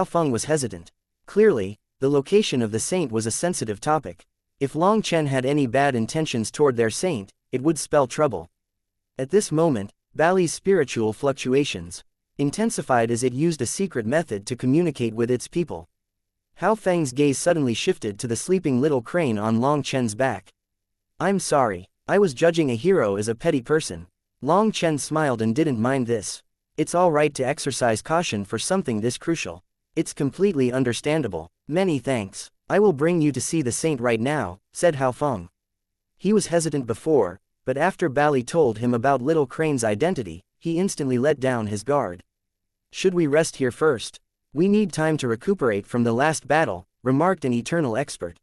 Feng was hesitant. Clearly, the location of the saint was a sensitive topic. If Long Chen had any bad intentions toward their saint, it would spell trouble. At this moment, Bali's spiritual fluctuations intensified as it used a secret method to communicate with its people. Hao Feng's gaze suddenly shifted to the sleeping little crane on Long Chen's back. I'm sorry, I was judging a hero as a petty person. Long Chen smiled and didn't mind this. It's all right to exercise caution for something this crucial. It's completely understandable. Many thanks. I will bring you to see the saint right now, said Hao Feng. He was hesitant before, but after Bali told him about Little Crane's identity, he instantly let down his guard. Should we rest here first? We need time to recuperate from the last battle, remarked an eternal expert.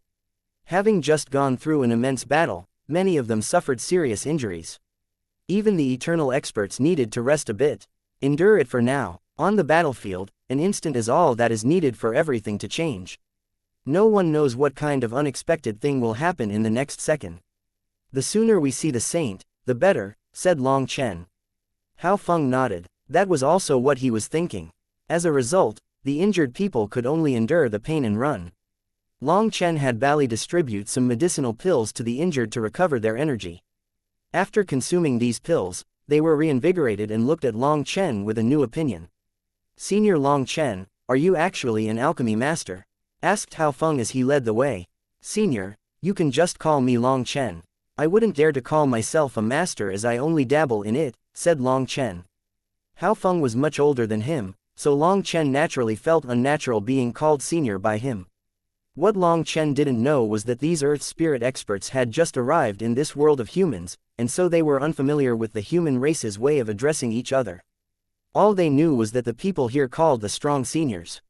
Having just gone through an immense battle, many of them suffered serious injuries. Even the eternal experts needed to rest a bit. Endure it for now. On the battlefield, an instant is all that is needed for everything to change. No one knows what kind of unexpected thing will happen in the next second. The sooner we see the saint, the better, said Long Chen. Hao Feng nodded. That was also what he was thinking. As a result, the injured people could only endure the pain and run. Long Chen had Bali distribute some medicinal pills to the injured to recover their energy. After consuming these pills, they were reinvigorated and looked at Long Chen with a new opinion. Senior Long Chen, are you actually an alchemy master? Asked Hao Feng as he led the way. Senior, you can just call me Long Chen. I wouldn't dare to call myself a master as I only dabble in it, said Long Chen. Hao Feng was much older than him, so Long Chen naturally felt unnatural being called senior by him. What Long Chen didn't know was that these earth spirit experts had just arrived in this world of humans, and so they were unfamiliar with the human race's way of addressing each other. All they knew was that the people here called the strong seniors.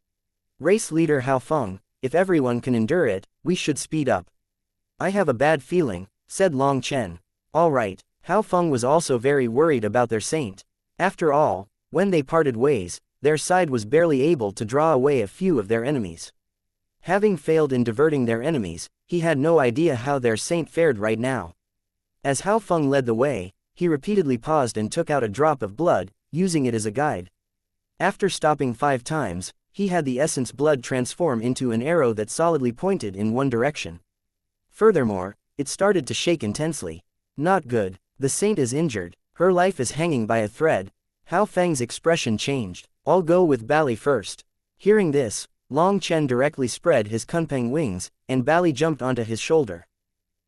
Race leader Hao Feng, if everyone can endure it, we should speed up. I have a bad feeling, said Long Chen. All right, Hao Feng was also very worried about their saint. After all, when they parted ways, their side was barely able to draw away a few of their enemies. Having failed in diverting their enemies, he had no idea how their saint fared right now. As Hao Feng led the way, he repeatedly paused and took out a drop of blood, using it as a guide. After stopping 5 times, he had the essence blood transform into an arrow that solidly pointed in one direction. Furthermore, it started to shake intensely. Not good. The saint is injured. Her life is hanging by a thread. Hao Feng's expression changed. I'll go with Bali first. Hearing this, Long Chen directly spread his kunpeng wings, and Bali jumped onto his shoulder.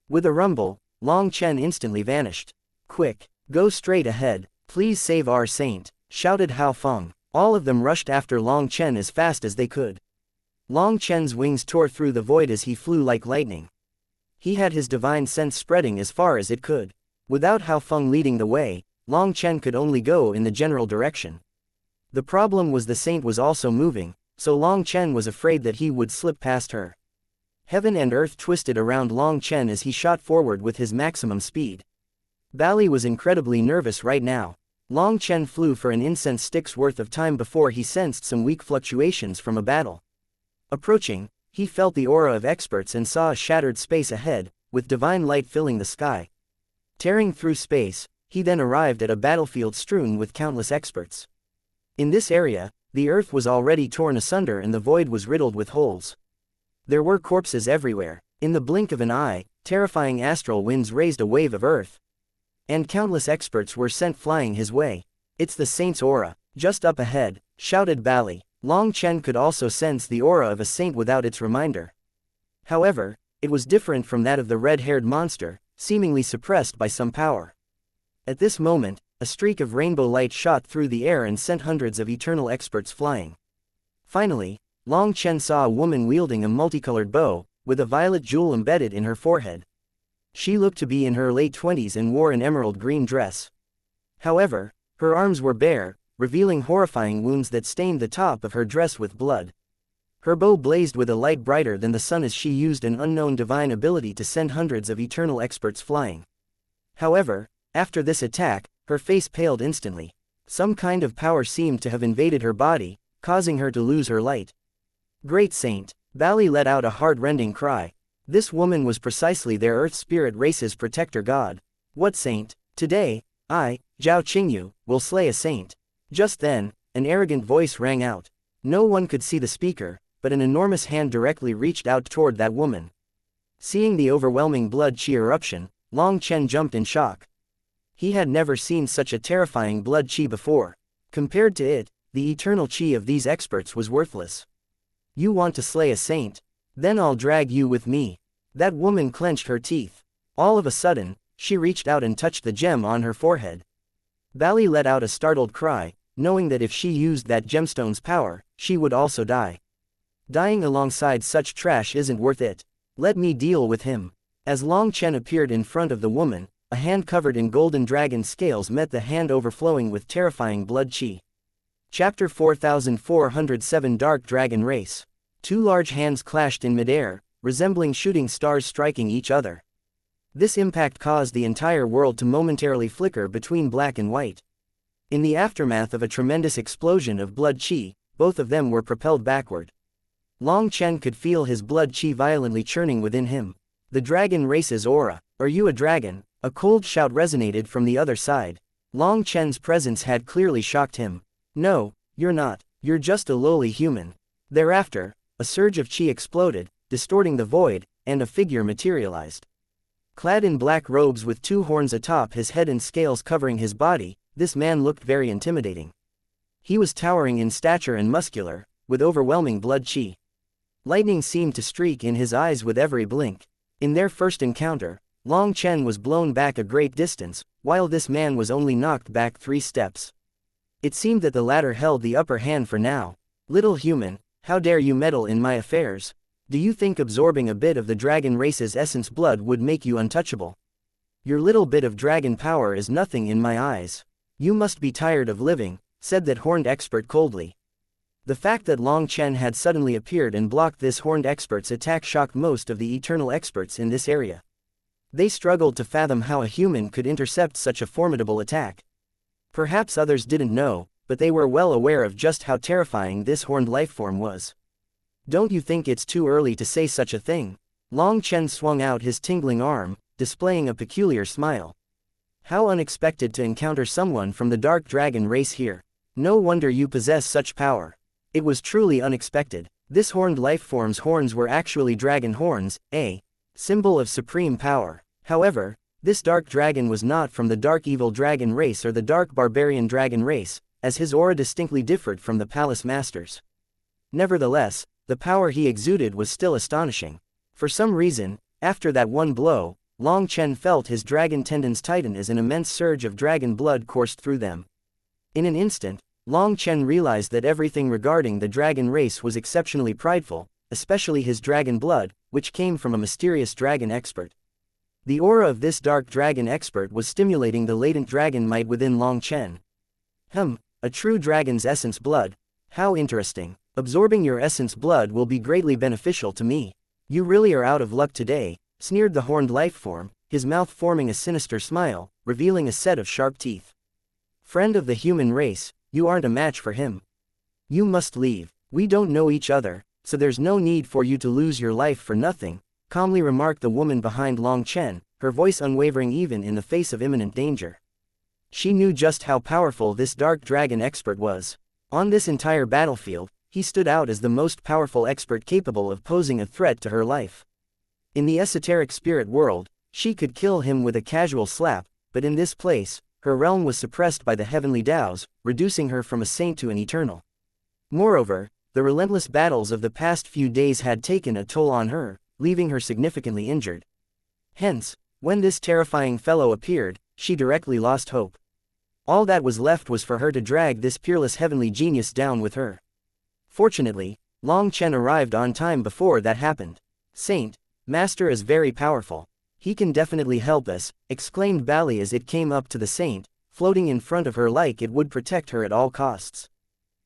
With a rumble, Long Chen instantly vanished. Quick, go straight ahead. Please save our saint, shouted Hao Feng. All of them rushed after Long Chen as fast as they could. Long Chen's wings tore through the void as he flew like lightning. He had his divine sense spreading as far as it could. Without Hao Feng leading the way, Long Chen could only go in the general direction. The problem was the saint was also moving, so Long Chen was afraid that he would slip past her. Heaven and earth twisted around Long Chen as he shot forward with his maximum speed. Bali was incredibly nervous right now. Long Chen flew for an incense stick's worth of time before he sensed some weak fluctuations from a battle. Approaching, he felt the aura of experts and saw a shattered space ahead, with divine light filling the sky. Tearing through space, he then arrived at a battlefield strewn with countless experts. In this area, the earth was already torn asunder and the void was riddled with holes. There were corpses everywhere. In the blink of an eye, terrifying astral winds raised a wave of earth. And countless experts were sent flying his way. It's the saint's aura, just up ahead, shouted Bali. Long Chen could also sense the aura of a saint without its reminder. However, it was different from that of the red-haired monster, seemingly suppressed by some power. At this moment, a streak of rainbow light shot through the air and sent hundreds of eternal experts flying. Finally, Long Chen saw a woman wielding a multicolored bow, with a violet jewel embedded in her forehead. She looked to be in her late 20s and wore an emerald green dress. However, her arms were bare, revealing horrifying wounds that stained the top of her dress with blood. Her bow blazed with a light brighter than the sun as she used an unknown divine ability to send hundreds of eternal experts flying. However, after this attack, her face paled instantly. Some kind of power seemed to have invaded her body, causing her to lose her light. Great Saint! Bali let out a heart-rending cry. This woman was precisely their Earth Spirit race's protector god. What saint? Today, I, Zhao Qingyu, will slay a saint. Just then, an arrogant voice rang out. No one could see the speaker, but an enormous hand directly reached out toward that woman. Seeing the overwhelming blood qi eruption, Long Chen jumped in shock. He had never seen such a terrifying blood qi before. Compared to it, the eternal qi of these experts was worthless. You want to slay a saint? Then I'll drag you with me. That woman clenched her teeth. All of a sudden, she reached out and touched the gem on her forehead. Bali let out a startled cry, knowing that if she used that gemstone's power, she would also die. Dying alongside such trash isn't worth it. Let me deal with him. As Long Chen appeared in front of the woman, a hand covered in golden dragon scales met the hand overflowing with terrifying blood qi. Chapter 4407 Dark Dragon Race. Two large hands clashed in midair, resembling shooting stars striking each other. This impact caused the entire world to momentarily flicker between black and white. In the aftermath of a tremendous explosion of blood qi, both of them were propelled backward. Long Chen could feel his blood qi violently churning within him. The dragon race's aura. Are you a dragon? A cold shout resonated from the other side. Long Chen's presence had clearly shocked him. No, you're not. You're just a lowly human. Thereafter, a surge of qi exploded, distorting the void, and a figure materialized. Clad in black robes with two horns atop his head and scales covering his body, this man looked very intimidating. He was towering in stature and muscular, with overwhelming blood qi. Lightning seemed to streak in his eyes with every blink. In their first encounter, Long Chen was blown back a great distance, while this man was only knocked back 3 steps. It seemed that the latter held the upper hand for now. Little human, how dare you meddle in my affairs? Do you think absorbing a bit of the dragon race's essence blood would make you untouchable? Your little bit of dragon power is nothing in my eyes. You must be tired of living, said that horned expert coldly. The fact that Long Chen had suddenly appeared and blocked this horned expert's attack shocked most of the eternal experts in this area. They struggled to fathom how a human could intercept such a formidable attack. Perhaps others didn't know, but they were well aware of just how terrifying this horned lifeform was. Don't you think it's too early to say such a thing? Long Chen swung out his tingling arm, displaying a peculiar smile. How unexpected to encounter someone from the dark dragon race here. No wonder you possess such power. It was truly unexpected. This horned lifeform's horns were actually dragon horns, a symbol of supreme power. However, this dark dragon was not from the dark evil dragon race or the dark barbarian dragon race, as his aura distinctly differed from the palace master's. Nevertheless, the power he exuded was still astonishing. For some reason, after that one blow, Long Chen felt his dragon tendons tighten as an immense surge of dragon blood coursed through them. In an instant, Long Chen realized that everything regarding the dragon race was exceptionally prideful, especially his dragon blood, which came from a mysterious dragon expert. The aura of this dark dragon expert was stimulating the latent dragon might within Long Chen. A true dragon's essence blood. How interesting. Absorbing your essence blood will be greatly beneficial to me. You really are out of luck today, sneered the horned lifeform, his mouth forming a sinister smile, revealing a set of sharp teeth. Friend of the human race, you aren't a match for him. You must leave. We don't know each other, so there's no need for you to lose your life for nothing, calmly remarked the woman behind Long Chen, her voice unwavering even in the face of imminent danger. She knew just how powerful this dark dragon expert was. On this entire battlefield, he stood out as the most powerful expert capable of posing a threat to her life. In the esoteric spirit world, she could kill him with a casual slap, but in this place, her realm was suppressed by the heavenly Taos, reducing her from a saint to an eternal. Moreover, the relentless battles of the past few days had taken a toll on her, leaving her significantly injured. Hence, when this terrifying fellow appeared, she directly lost hope. All that was left was for her to drag this peerless heavenly genius down with her. Fortunately, Long Chen arrived on time before that happened. Saint, Master is very powerful. He can definitely help us, exclaimed Bali as it came up to the saint, floating in front of her like it would protect her at all costs.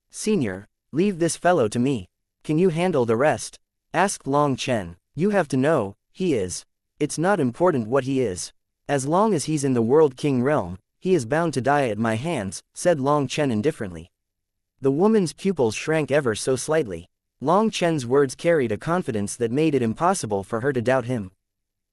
Senior, leave this fellow to me. Can you handle the rest? Asked Long Chen. You have to know, he is. It's not important what he is. As long as he's in the World King realm, he is bound to die at my hands, said Long Chen indifferently. The woman's pupils shrank ever so slightly. Long Chen's words carried a confidence that made it impossible for her to doubt him.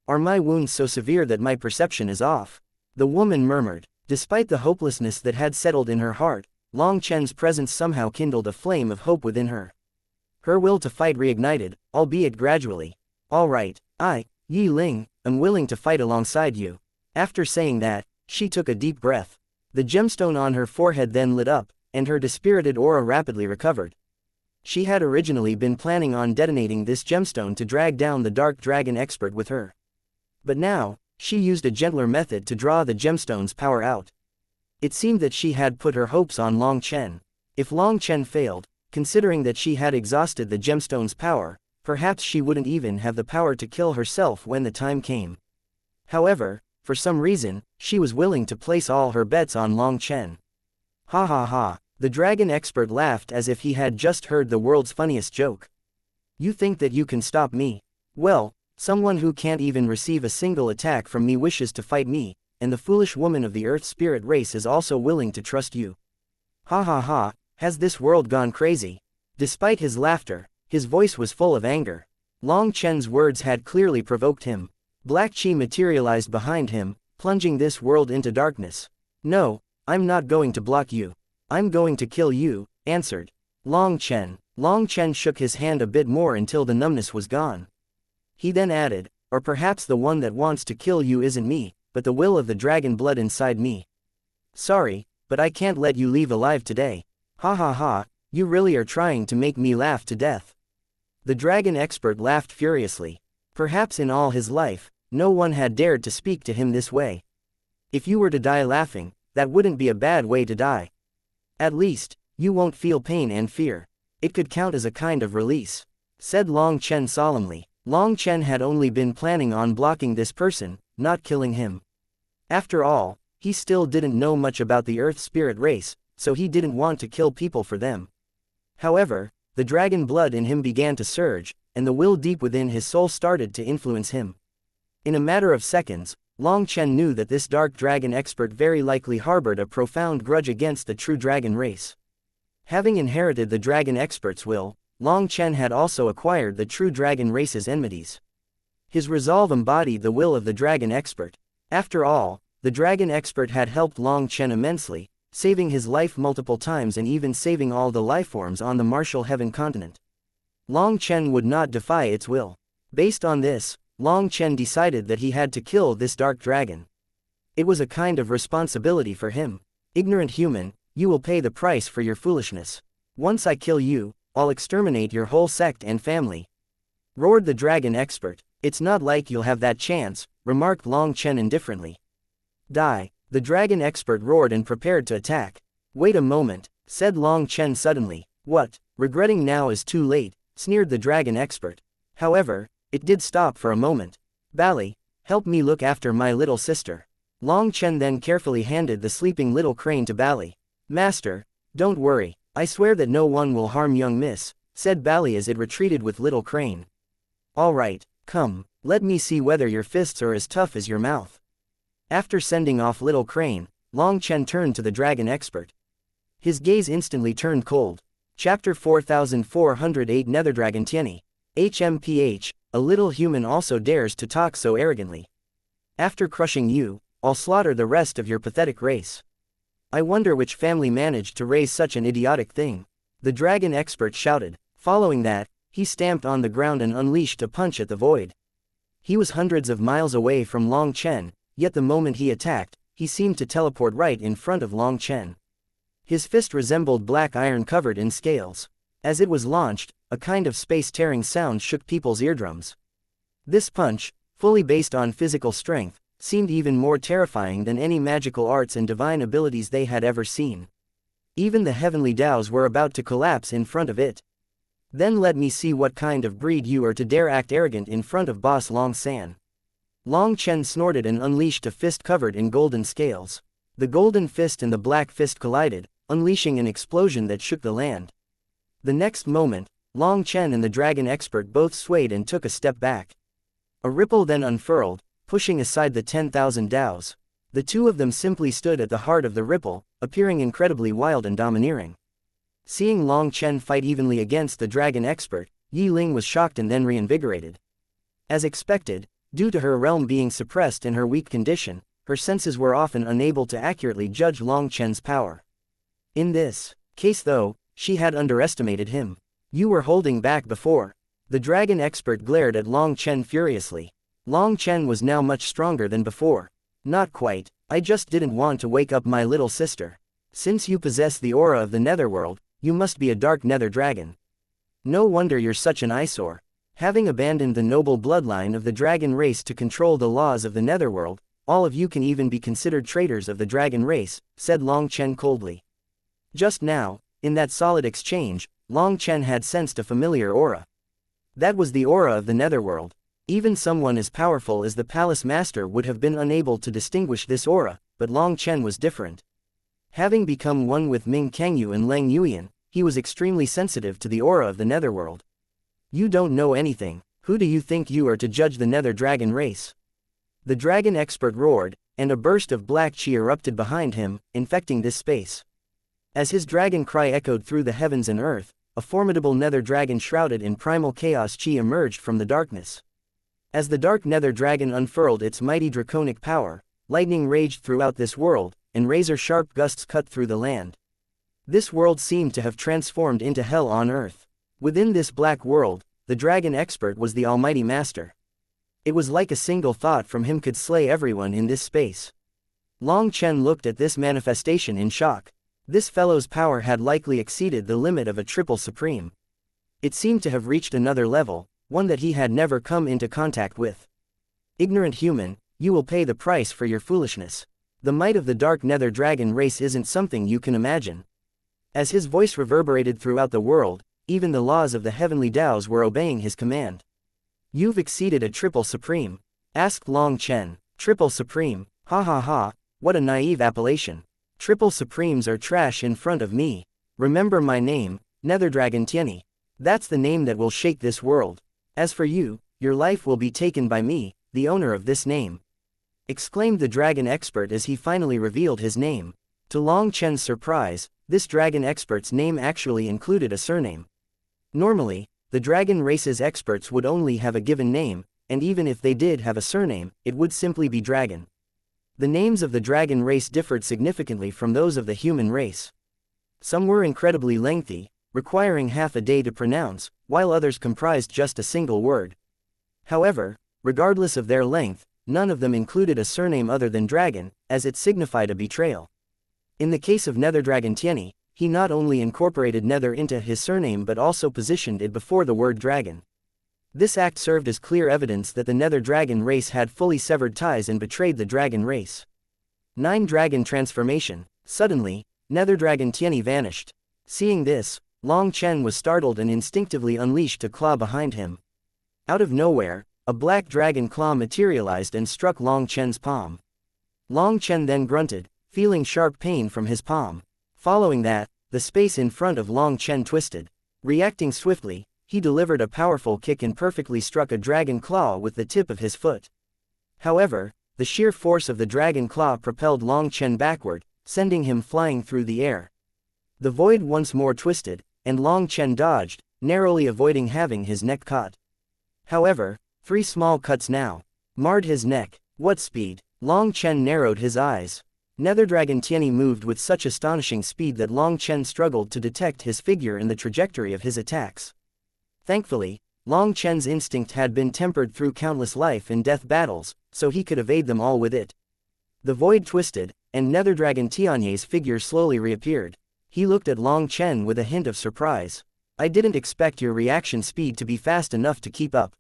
Are my wounds so severe that my perception is off? The woman murmured. Despite the hopelessness that had settled in her heart, Long Chen's presence somehow kindled a flame of hope within her. Her will to fight reignited, albeit gradually. All right, I, Yi Ling, am willing to fight alongside you. After saying that, she took a deep breath. The gemstone on her forehead then lit up, and her dispirited aura rapidly recovered. She had originally been planning on detonating this gemstone to drag down the dark dragon expert with her. But now, she used a gentler method to draw the gemstone's power out. It seemed that she had put her hopes on Long Chen. If Long Chen failed, considering that she had exhausted the gemstone's power, perhaps she wouldn't even have the power to kill herself when the time came. However, for some reason, she was willing to place all her bets on Long Chen. Ha ha ha, the dragon expert laughed as if he had just heard the world's funniest joke. You think that you can stop me? Well, someone who can't even receive a single attack from me wishes to fight me, and the foolish woman of the earth spirit race is also willing to trust you. Ha ha ha, has this world gone crazy? Despite his laughter, his voice was full of anger. Long Chen's words had clearly provoked him. Black Qi materialized behind him, plunging this world into darkness. No, I'm not going to block you. I'm going to kill you, answered Long Chen. Long Chen shook his hand a bit more until the numbness was gone. He then added, or perhaps the one that wants to kill you isn't me, but the will of the dragon blood inside me. Sorry, but I can't let you leave alive today. Ha ha ha, you really are trying to make me laugh to death. The dragon expert laughed furiously. Perhaps in all his life, no one had dared to speak to him this way. If you were to die laughing, that wouldn't be a bad way to die. At least, you won't feel pain and fear. It could count as a kind of release, said Long Chen solemnly. Long Chen had only been planning on blocking this person, not killing him. After all, he still didn't know much about the Earth spirit race, so he didn't want to kill people for them. However, the dragon blood in him began to surge, and the will deep within his soul started to influence him. In a matter of seconds, Long Chen knew that this dark dragon expert very likely harbored a profound grudge against the true dragon race. Having inherited the dragon expert's will, Long Chen had also acquired the true dragon race's enmities. His resolve embodied the will of the dragon expert. After all, the dragon expert had helped Long Chen immensely, saving his life multiple times and even saving all the lifeforms on the Martial Heaven continent. Long Chen would not defy its will. Based on this, Long Chen decided that he had to kill this dark dragon. It was a kind of responsibility for him. Ignorant human, you will pay the price for your foolishness. Once I kill you, I'll exterminate your whole sect and family. Roared the dragon expert. It's not like you'll have that chance, remarked Long Chen indifferently. Die, the dragon expert roared and prepared to attack. Wait a moment, said Long Chen suddenly. What, regretting now is too late, sneered the dragon expert. However, it did stop for a moment. Bali, help me look after my little sister. Long Chen then carefully handed the sleeping little crane to Bali. Master, don't worry, I swear that no one will harm young miss, said Bali as it retreated with little crane. All right, come, let me see whether your fists are as tough as your mouth. After sending off little crane, Long Chen turned to the dragon expert. His gaze instantly turned cold. Chapter 4408 Netherdragon Tieni. HMPH, a little human also dares to talk so arrogantly. After crushing you, I'll slaughter the rest of your pathetic race. I wonder which family managed to raise such an idiotic thing. The dragon expert shouted. Following that, he stamped on the ground and unleashed a punch at the void. He was hundreds of miles away from Long Chen, yet the moment he attacked, he seemed to teleport right in front of Long Chen. His fist resembled black iron covered in scales. As it was launched, a kind of space-tearing sound shook people's eardrums. This punch, fully based on physical strength, seemed even more terrifying than any magical arts and divine abilities they had ever seen. Even the heavenly Taos were about to collapse in front of it. Then let me see what kind of breed you are to dare act arrogant in front of Boss Long San. Long Chen snorted and unleashed a fist covered in golden scales. The golden fist and the black fist collided, unleashing an explosion that shook the land. The next moment, Long Chen and the dragon expert both swayed and took a step back. A ripple then unfurled, pushing aside the 10,000 Taos. The two of them simply stood at the heart of the ripple, appearing incredibly wild and domineering. Seeing Long Chen fight evenly against the dragon expert, Yi Ling was shocked and then reinvigorated. As expected, due to her realm being suppressed in her weak condition, her senses were often unable to accurately judge Long Chen's power. In this case though, she had underestimated him. You were holding back before. The dragon expert glared at Long Chen furiously. Long Chen was now much stronger than before. Not quite, I just didn't want to wake up my little sister. Since you possess the aura of the netherworld, you must be a dark nether dragon. No wonder you're such an eyesore. Having abandoned the noble bloodline of the dragon race to control the laws of the netherworld, all of you can even be considered traitors of the dragon race, said Long Chen coldly. Just now, in that solid exchange, Long Chen had sensed a familiar aura. That was the aura of the netherworld. Even someone as powerful as the palace master would have been unable to distinguish this aura, but Long Chen was different. Having become one with Ming Kangyu and Leng Yuyan, he was extremely sensitive to the aura of the netherworld. You don't know anything. Who do you think you are to judge the nether dragon race? The dragon expert roared, and a burst of black chi erupted behind him, infecting this space. As his dragon cry echoed through the heavens and earth, a formidable nether dragon shrouded in primal chaos chi emerged from the darkness. As the dark nether dragon unfurled its mighty draconic power, lightning raged throughout this world, and razor-sharp gusts cut through the land. This world seemed to have transformed into hell on earth. Within this black world, the dragon expert was the almighty master. It was like a single thought from him could slay everyone in this space. Long Chen looked at this manifestation in shock. This fellow's power had likely exceeded the limit of a triple supreme. It seemed to have reached another level, one that he had never come into contact with. Ignorant human, you will pay the price for your foolishness. The might of the dark nether dragon race isn't something you can imagine. As his voice reverberated throughout the world, even the laws of the heavenly Daos were obeying his command. You've exceeded a triple supreme, asked Long Chen. Triple supreme, ha ha ha, what a naive appellation. Triple supremes are trash in front of me. Remember my name, Nether Dragon Tianyi. That's the name that will shake this world. As for you, your life will be taken by me, the owner of this name. Exclaimed the dragon expert as he finally revealed his name. To Long Chen's surprise, this dragon expert's name actually included a surname. Normally, the dragon race's experts would only have a given name, and even if they did have a surname, it would simply be dragon. The names of the dragon race differed significantly from those of the human race. Some were incredibly lengthy, requiring half a day to pronounce, while others comprised just a single word. However, regardless of their length, none of them included a surname other than dragon, as it signified a betrayal. In the case of Nether Dragon Tianyi, he not only incorporated nether into his surname but also positioned it before the word dragon. This act served as clear evidence that the nether dragon race had fully severed ties and betrayed the dragon race. 9 Dragon Transformation. Suddenly, Nether Dragon Tianyi vanished. Seeing this, Long Chen was startled and instinctively unleashed a claw behind him. Out of nowhere, a black dragon claw materialized and struck Long Chen's palm. Long Chen then grunted, feeling sharp pain from his palm. Following that, the space in front of Long Chen twisted. Reacting swiftly, he delivered a powerful kick and perfectly struck a dragon claw with the tip of his foot. However, the sheer force of the dragon claw propelled Long Chen backward, sending him flying through the air. The void once more twisted, and Long Chen dodged, narrowly avoiding having his neck caught. However, 3 small cuts now marred his neck. What speed! Long Chen narrowed his eyes. Nether Dragon Tianyi moved with such astonishing speed that Long Chen struggled to detect his figure and the trajectory of his attacks. Thankfully, Long Chen's instinct had been tempered through countless life and death battles, so he could evade them all with it. The void twisted, and Nether Dragon Tianyi's figure slowly reappeared. He looked at Long Chen with a hint of surprise. I didn't expect your reaction speed to be fast enough to keep up.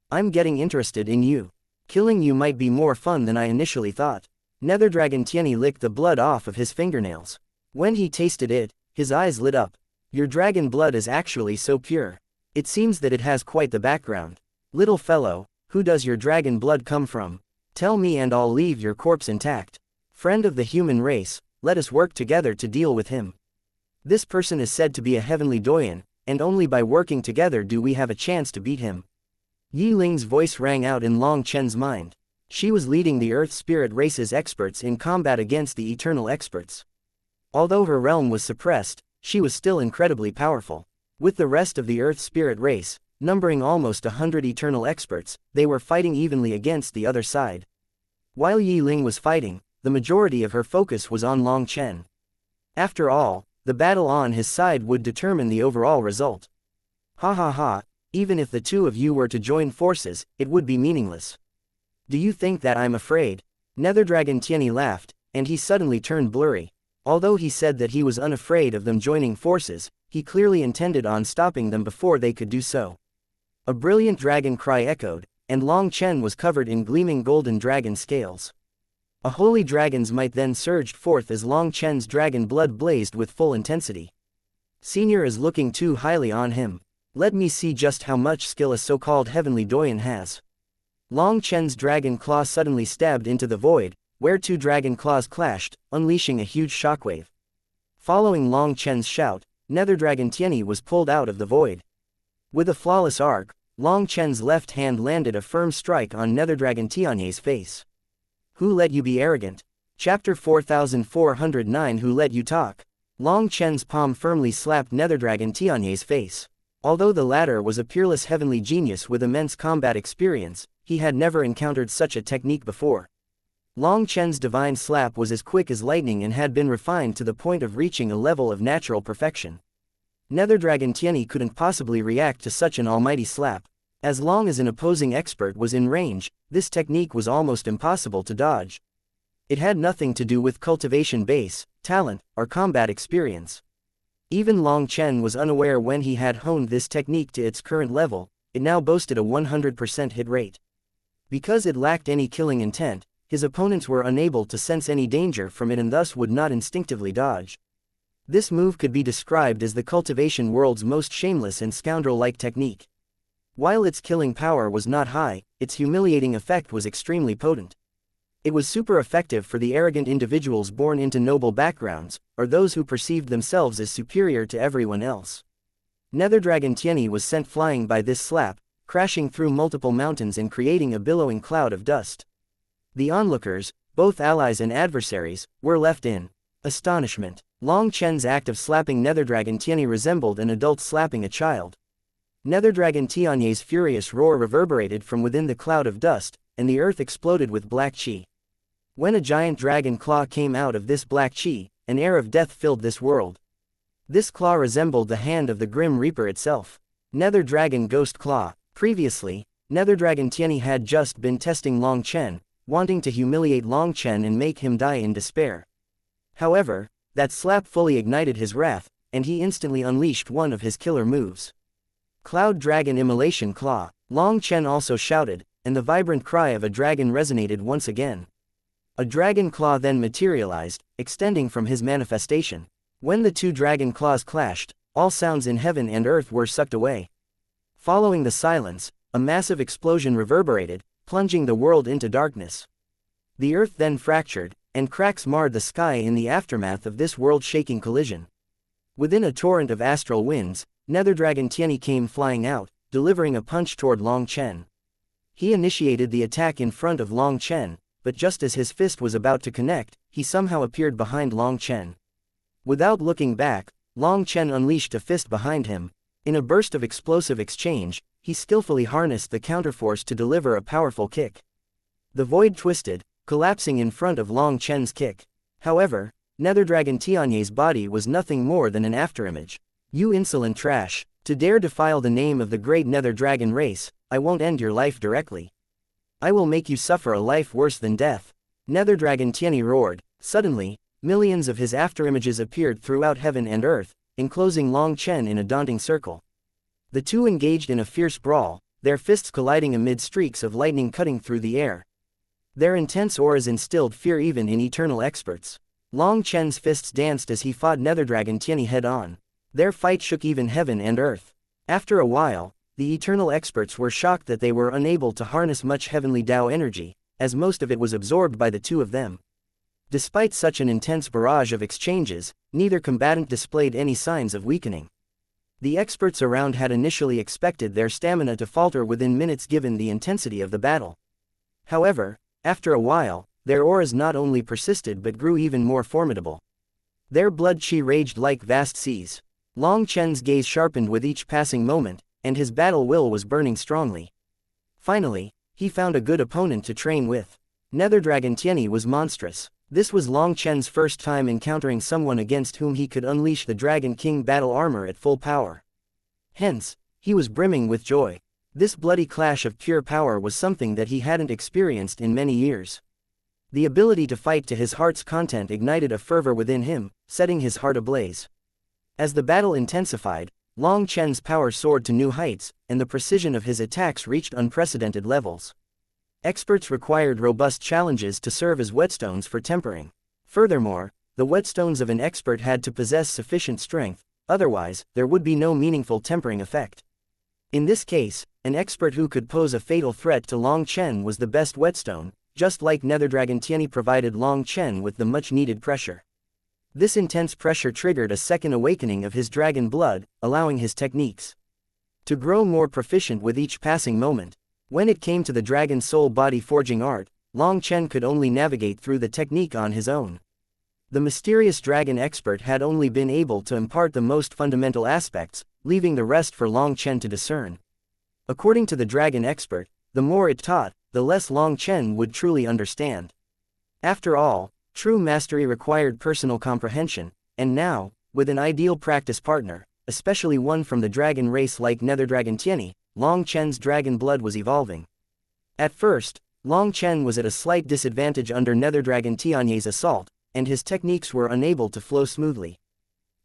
I'm getting interested in you. Killing you might be more fun than I initially thought. Nether Dragon Tianyi licked the blood off of his fingernails. When he tasted it, his eyes lit up. Your dragon blood is actually so pure. It seems that it has quite the background. Little fellow, who does your dragon blood come from? Tell me and I'll leave your corpse intact. Friend of the human race, let us work together to deal with him. This person is said to be a heavenly doyen, and only by working together do we have a chance to beat him. Yi Ling's voice rang out in Long Chen's mind. She was leading the Earth Spirit race's experts in combat against the Eternal experts. Although her realm was suppressed, she was still incredibly powerful. With the rest of the Earth Spirit race, numbering almost 100 Eternal experts, they were fighting evenly against the other side. While Yi Ling was fighting, the majority of her focus was on Long Chen. After all, the battle on his side would determine the overall result. Ha ha ha, even if the two of you were to join forces, it would be meaningless. Do you think that I'm afraid? Nether Dragon Tianyi laughed, and he suddenly turned blurry. Although he said that he was unafraid of them joining forces, he clearly intended on stopping them before they could do so. A brilliant dragon cry echoed, and Long Chen was covered in gleaming golden dragon scales. A holy dragon's might then surged forth as Long Chen's dragon blood blazed with full intensity. Senior is looking too highly on him. Let me see just how much skill a so-called heavenly doyen has. Long Chen's dragon claw suddenly stabbed into the void, where two dragon claws clashed, unleashing a huge shockwave. Following Long Chen's shout, Nether Dragon Tianyi was pulled out of the void. With a flawless arc, Long Chen's left hand landed a firm strike on Nether Dragon Tianyi's face. Who let you be arrogant? Chapter 4409 Who let you talk? Long Chen's palm firmly slapped Nether Dragon Tianyi's face. Although the latter was a peerless heavenly genius with immense combat experience, he had never encountered such a technique before. Long Chen's divine slap was as quick as lightning and had been refined to the point of reaching a level of natural perfection. Nether Dragon Tianyi couldn't possibly react to such an almighty slap. As long as an opposing expert was in range, this technique was almost impossible to dodge. It had nothing to do with cultivation base, talent, or combat experience. Even Long Chen was unaware when he had honed this technique to its current level. It now boasted a 100% hit rate. Because it lacked any killing intent, his opponents were unable to sense any danger from it and thus would not instinctively dodge. This move could be described as the cultivation world's most shameless and scoundrel-like technique. While its killing power was not high, its humiliating effect was extremely potent. It was super effective for the arrogant individuals born into noble backgrounds, or those who perceived themselves as superior to everyone else. Nether Dragon Tianyi was sent flying by this slap, crashing through multiple mountains and creating a billowing cloud of dust. The onlookers, both allies and adversaries, were left in astonishment. Long Chen's act of slapping Nether Dragon Tianyi resembled an adult slapping a child. Nether Dragon Tianyi's furious roar reverberated from within the cloud of dust, and the earth exploded with black chi. When a giant dragon claw came out of this black chi, an air of death filled this world. This claw resembled the hand of the Grim Reaper itself. Nether Dragon Ghost Claw. Previously, Nether Dragon Tianyi had just been testing Long Chen, wanting to humiliate Long Chen and make him die in despair. However, that slap fully ignited his wrath, and he instantly unleashed one of his killer moves. Cloud Dragon Immolation Claw. Long Chen also shouted, and the vibrant cry of a dragon resonated once again. A dragon claw then materialized, extending from his manifestation. When the two dragon claws clashed, all sounds in heaven and earth were sucked away. Following the silence, a massive explosion reverberated, plunging the world into darkness. The earth then fractured, and cracks marred the sky in the aftermath of this world-shaking collision. Within a torrent of astral winds, Nether Dragon Tianyi came flying out, delivering a punch toward Long Chen. He initiated the attack in front of Long Chen, but just as his fist was about to connect, he somehow appeared behind Long Chen. Without looking back, Long Chen unleashed a fist behind him. In a burst of explosive exchange, he skillfully harnessed the counterforce to deliver a powerful kick. The void twisted, collapsing in front of Long Chen's kick. However, Nether Dragon Tianyi's body was nothing more than an afterimage. You insolent trash, to dare defile the name of the great Nether Dragon race, I won't end your life directly. I will make you suffer a life worse than death. Nether Dragon Tianyi roared. Suddenly, millions of his afterimages appeared throughout heaven and earth, enclosing Long Chen in a daunting circle. The two engaged in a fierce brawl, their fists colliding amid streaks of lightning cutting through the air. Their intense auras instilled fear even in eternal experts. Long Chen's fists danced as he fought Nether Dragon Tianyi head-on. Their fight shook even heaven and earth. After a while, the eternal experts were shocked that they were unable to harness much heavenly Tao energy, as most of it was absorbed by the two of them. Despite such an intense barrage of exchanges, neither combatant displayed any signs of weakening. The experts around had initially expected their stamina to falter within minutes given the intensity of the battle. However, After a while, their auras not only persisted but grew even more formidable. Their blood chi raged like vast seas. Long Chen's gaze sharpened with each passing moment, and his battle will was burning strongly. Finally, he found a good opponent to train with. Nether Dragon Tianyi was monstrous. This was Long Chen's first time encountering someone against whom he could unleash the Dragon King battle armor at full power. Hence, he was brimming with joy. This bloody clash of pure power was something that he hadn't experienced in many years. The ability to fight to his heart's content ignited a fervor within him, setting his heart ablaze. As the battle intensified, Long Chen's power soared to new heights, and the precision of his attacks reached unprecedented levels. Experts required robust challenges to serve as whetstones for tempering. Furthermore, the whetstones of an expert had to possess sufficient strength, otherwise, there would be no meaningful tempering effect. In this case, an expert who could pose a fatal threat to Long Chen was the best whetstone, just like Nether Dragon Tianyi provided Long Chen with the much-needed pressure. This intense pressure triggered a second awakening of his dragon blood, allowing his techniques to grow more proficient with each passing moment. When it came to the dragon soul body forging art, Long Chen could only navigate through the technique on his own. The mysterious dragon expert had only been able to impart the most fundamental aspects, leaving the rest for Long Chen to discern. According to the dragon expert, the more it taught, the less Long Chen would truly understand. After all, true mastery required personal comprehension, and now, with an ideal practice partner, especially one from the dragon race like Nether Dragon Tianyi, Long Chen's dragon blood was evolving. At first, Long Chen was at a slight disadvantage under Nether Dragon Tianyi's assault, and his techniques were unable to flow smoothly.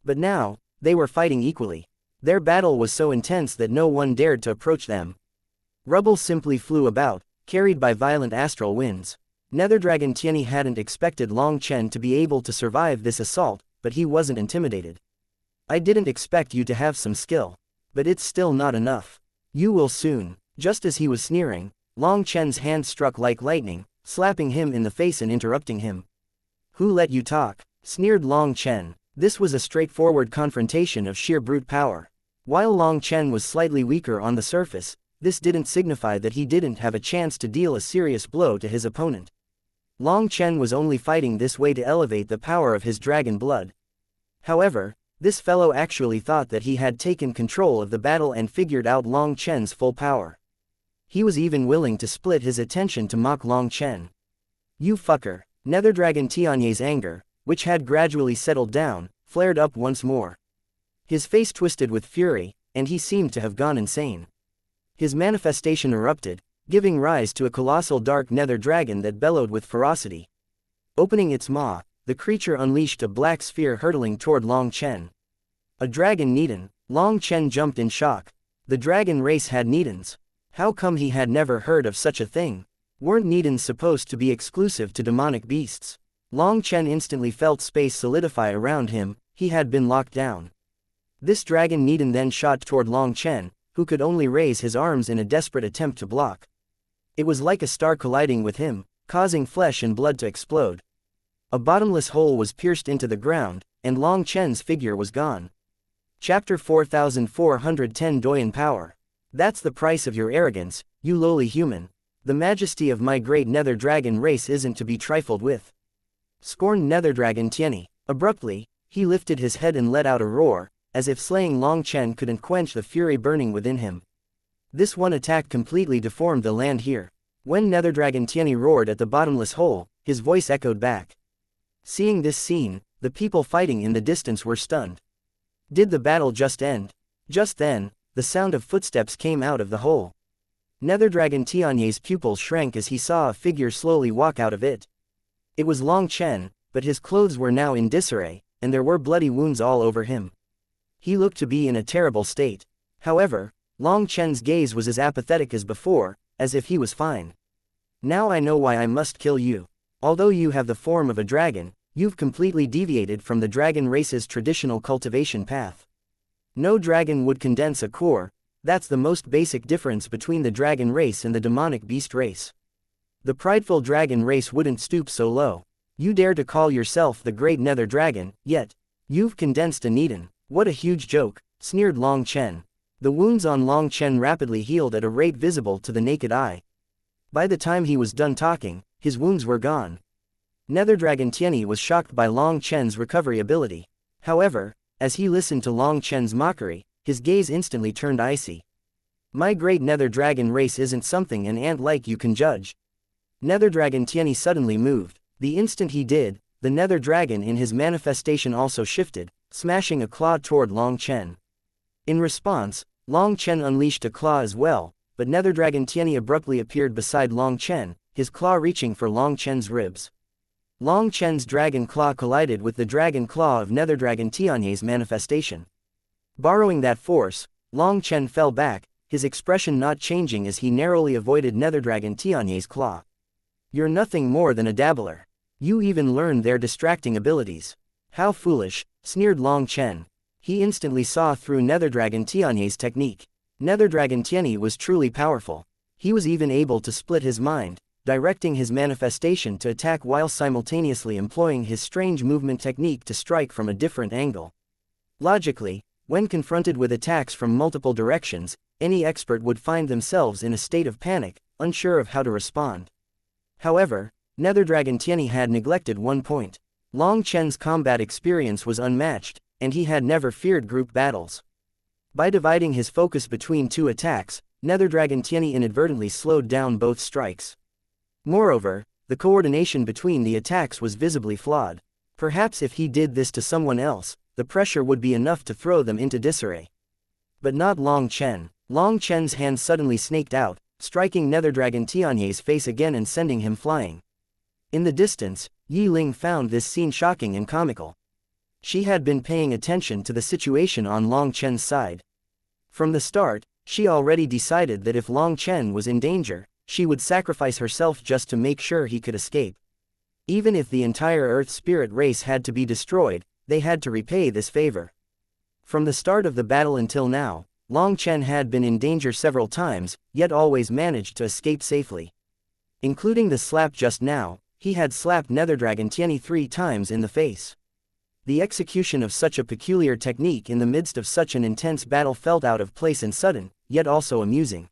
But now, they were fighting equally. Their battle was so intense that no one dared to approach them. Rubble simply flew about, carried by violent astral winds. Nether Dragon Tianyi hadn't expected Long Chen to be able to survive this assault, but he wasn't intimidated. "I didn't expect you to have some skill. But it's still not enough. You will soon." Just as he was sneering, Long Chen's hand struck like lightning, slapping him in the face and interrupting him. "Who let you talk?" sneered Long Chen. This was a straightforward confrontation of sheer brute power. While Long Chen was slightly weaker on the surface, this didn't signify that he didn't have a chance to deal a serious blow to his opponent. Long Chen was only fighting this way to elevate the power of his dragon blood. However, this fellow actually thought that he had taken control of the battle and figured out Long Chen's full power. He was even willing to split his attention to mock Long Chen. "You fucker." Nether Dragon Tianyi's anger, which had gradually settled down, flared up once more. His face twisted with fury, and he seemed to have gone insane. His manifestation erupted, giving rise to a colossal dark nether dragon that bellowed with ferocity. Opening its maw, the creature unleashed a black sphere hurtling toward Long Chen. A dragon Niden. Long Chen jumped in shock. The dragon race had Nidens. How come he had never heard of such a thing? Weren't Nidens supposed to be exclusive to demonic beasts? Long Chen instantly felt space solidify around him. He had been locked down. This dragon Niden then shot toward Long Chen, who could only raise his arms in a desperate attempt to block. It was like a star colliding with him, causing flesh and blood to explode. A bottomless hole was pierced into the ground, and Long Chen's figure was gone. Chapter 4410 Doyan Power. That's the price of your arrogance, you lowly human. The majesty of my great nether dragon race isn't to be trifled with. Scorned Nether Dragon Tianyi. Abruptly, he lifted his head and let out a roar, as if slaying Long Chen couldn't quench the fury burning within him. This one attack completely deformed the land here. When Nether Dragon Tianyi roared at the bottomless hole, his voice echoed back. Seeing this scene, the people fighting in the distance were stunned. Did the battle just end? Just then, the sound of footsteps came out of the hole. Nether Dragon Tianyi's pupils shrank as he saw a figure slowly walk out of it. It was Long Chen, but his clothes were now in disarray, and there were bloody wounds all over him. He looked to be in a terrible state. However, Long Chen's gaze was as apathetic as before, as if he was fine. "Now I know why I must kill you. Although you have the form of a dragon, you've completely deviated from the dragon race's traditional cultivation path. No dragon would condense a core. That's the most basic difference between the dragon race and the demonic beast race. The prideful dragon race wouldn't stoop so low. You dare to call yourself the great nether dragon, yet you've condensed a Niden. What a huge joke," sneered Long Chen. The wounds on Long Chen rapidly healed at a rate visible to the naked eye. By the time he was done talking, his wounds were gone. Nether Dragon Tianyi was shocked by Long Chen's recovery ability. However, as he listened to Long Chen's mockery, his gaze instantly turned icy. My great Nether Dragon race isn't something an ant like you can judge. Nether Dragon Tianyi suddenly moved. The instant he did, the Nether Dragon in his manifestation also shifted, smashing a claw toward Long Chen. In response, Long Chen unleashed a claw as well, but Nether Dragon Tianyi abruptly appeared beside Long Chen, his claw reaching for Long Chen's ribs. Long Chen's dragon claw collided with the dragon claw of Nether Dragon Tianyi's manifestation. Borrowing that force, Long Chen fell back, his expression not changing as he narrowly avoided Nether Dragon Tianyi's claw. You're nothing more than a dabbler. You even learned their distracting abilities. How foolish, sneered Long Chen. He instantly saw through Nether Dragon Tianyi's technique. Nether Dragon Tianyi was truly powerful. He was even able to split his mind, directing his manifestation to attack while simultaneously employing his strange movement technique to strike from a different angle. Logically, when confronted with attacks from multiple directions, any expert would find themselves in a state of panic, unsure of how to respond. However, Nether Dragon Tianyi had neglected one point. Long Chen's combat experience was unmatched, and he had never feared group battles. By dividing his focus between two attacks, Nether Dragon Tianyi inadvertently slowed down both strikes. Moreover, the coordination between the attacks was visibly flawed. Perhaps if he did this to someone else, the pressure would be enough to throw them into disarray. But not Long Chen. Long Chen's hand suddenly snaked out, striking Nether Dragon Tianyi's face again and sending him flying. In the distance, Yi Ling found this scene shocking and comical. She had been paying attention to the situation on Long Chen's side. From the start, she already decided that if Long Chen was in danger, she would sacrifice herself just to make sure he could escape. Even if the entire Earth Spirit race had to be destroyed, they had to repay this favor. From the start of the battle until now, Long Chen had been in danger several times, yet always managed to escape safely. Including the slap just now, he had slapped Nether Dragon Tianyi 3 times in the face. The execution of such a peculiar technique in the midst of such an intense battle felt out of place and sudden, yet also amusing.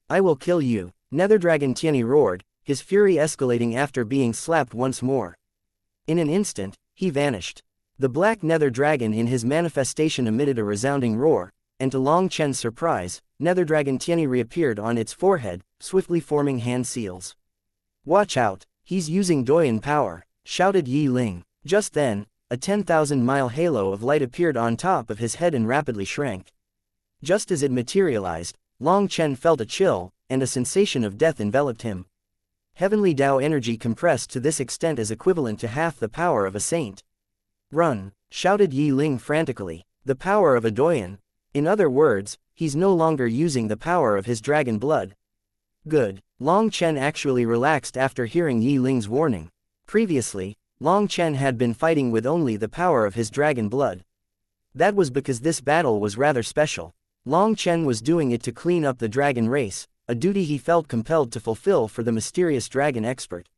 I will kill you, Nether Dragon Tianyi roared, his fury escalating after being slapped once more. In an instant, he vanished. The black Nether Dragon in his manifestation emitted a resounding roar, and to Long Chen's surprise, Nether Dragon Tianyi reappeared on its forehead, swiftly forming hand seals. Watch out, he's using Doyan power, shouted Yi Ling. Just then, a 10,000-mile halo of light appeared on top of his head and rapidly shrank. Just as it materialized, Long Chen felt a chill, and a sensation of death enveloped him. Heavenly Tao energy compressed to this extent is equivalent to half the power of a saint. Run, shouted Yi Ling frantically. The power of a Doyan. In other words, he's no longer using the power of his dragon blood. Good. Long Chen actually relaxed after hearing Yi Ling's warning. Previously, Long Chen had been fighting with only the power of his dragon blood. That was because this battle was rather special. Long Chen was doing it to clean up the dragon race, a duty he felt compelled to fulfill for the mysterious dragon expert.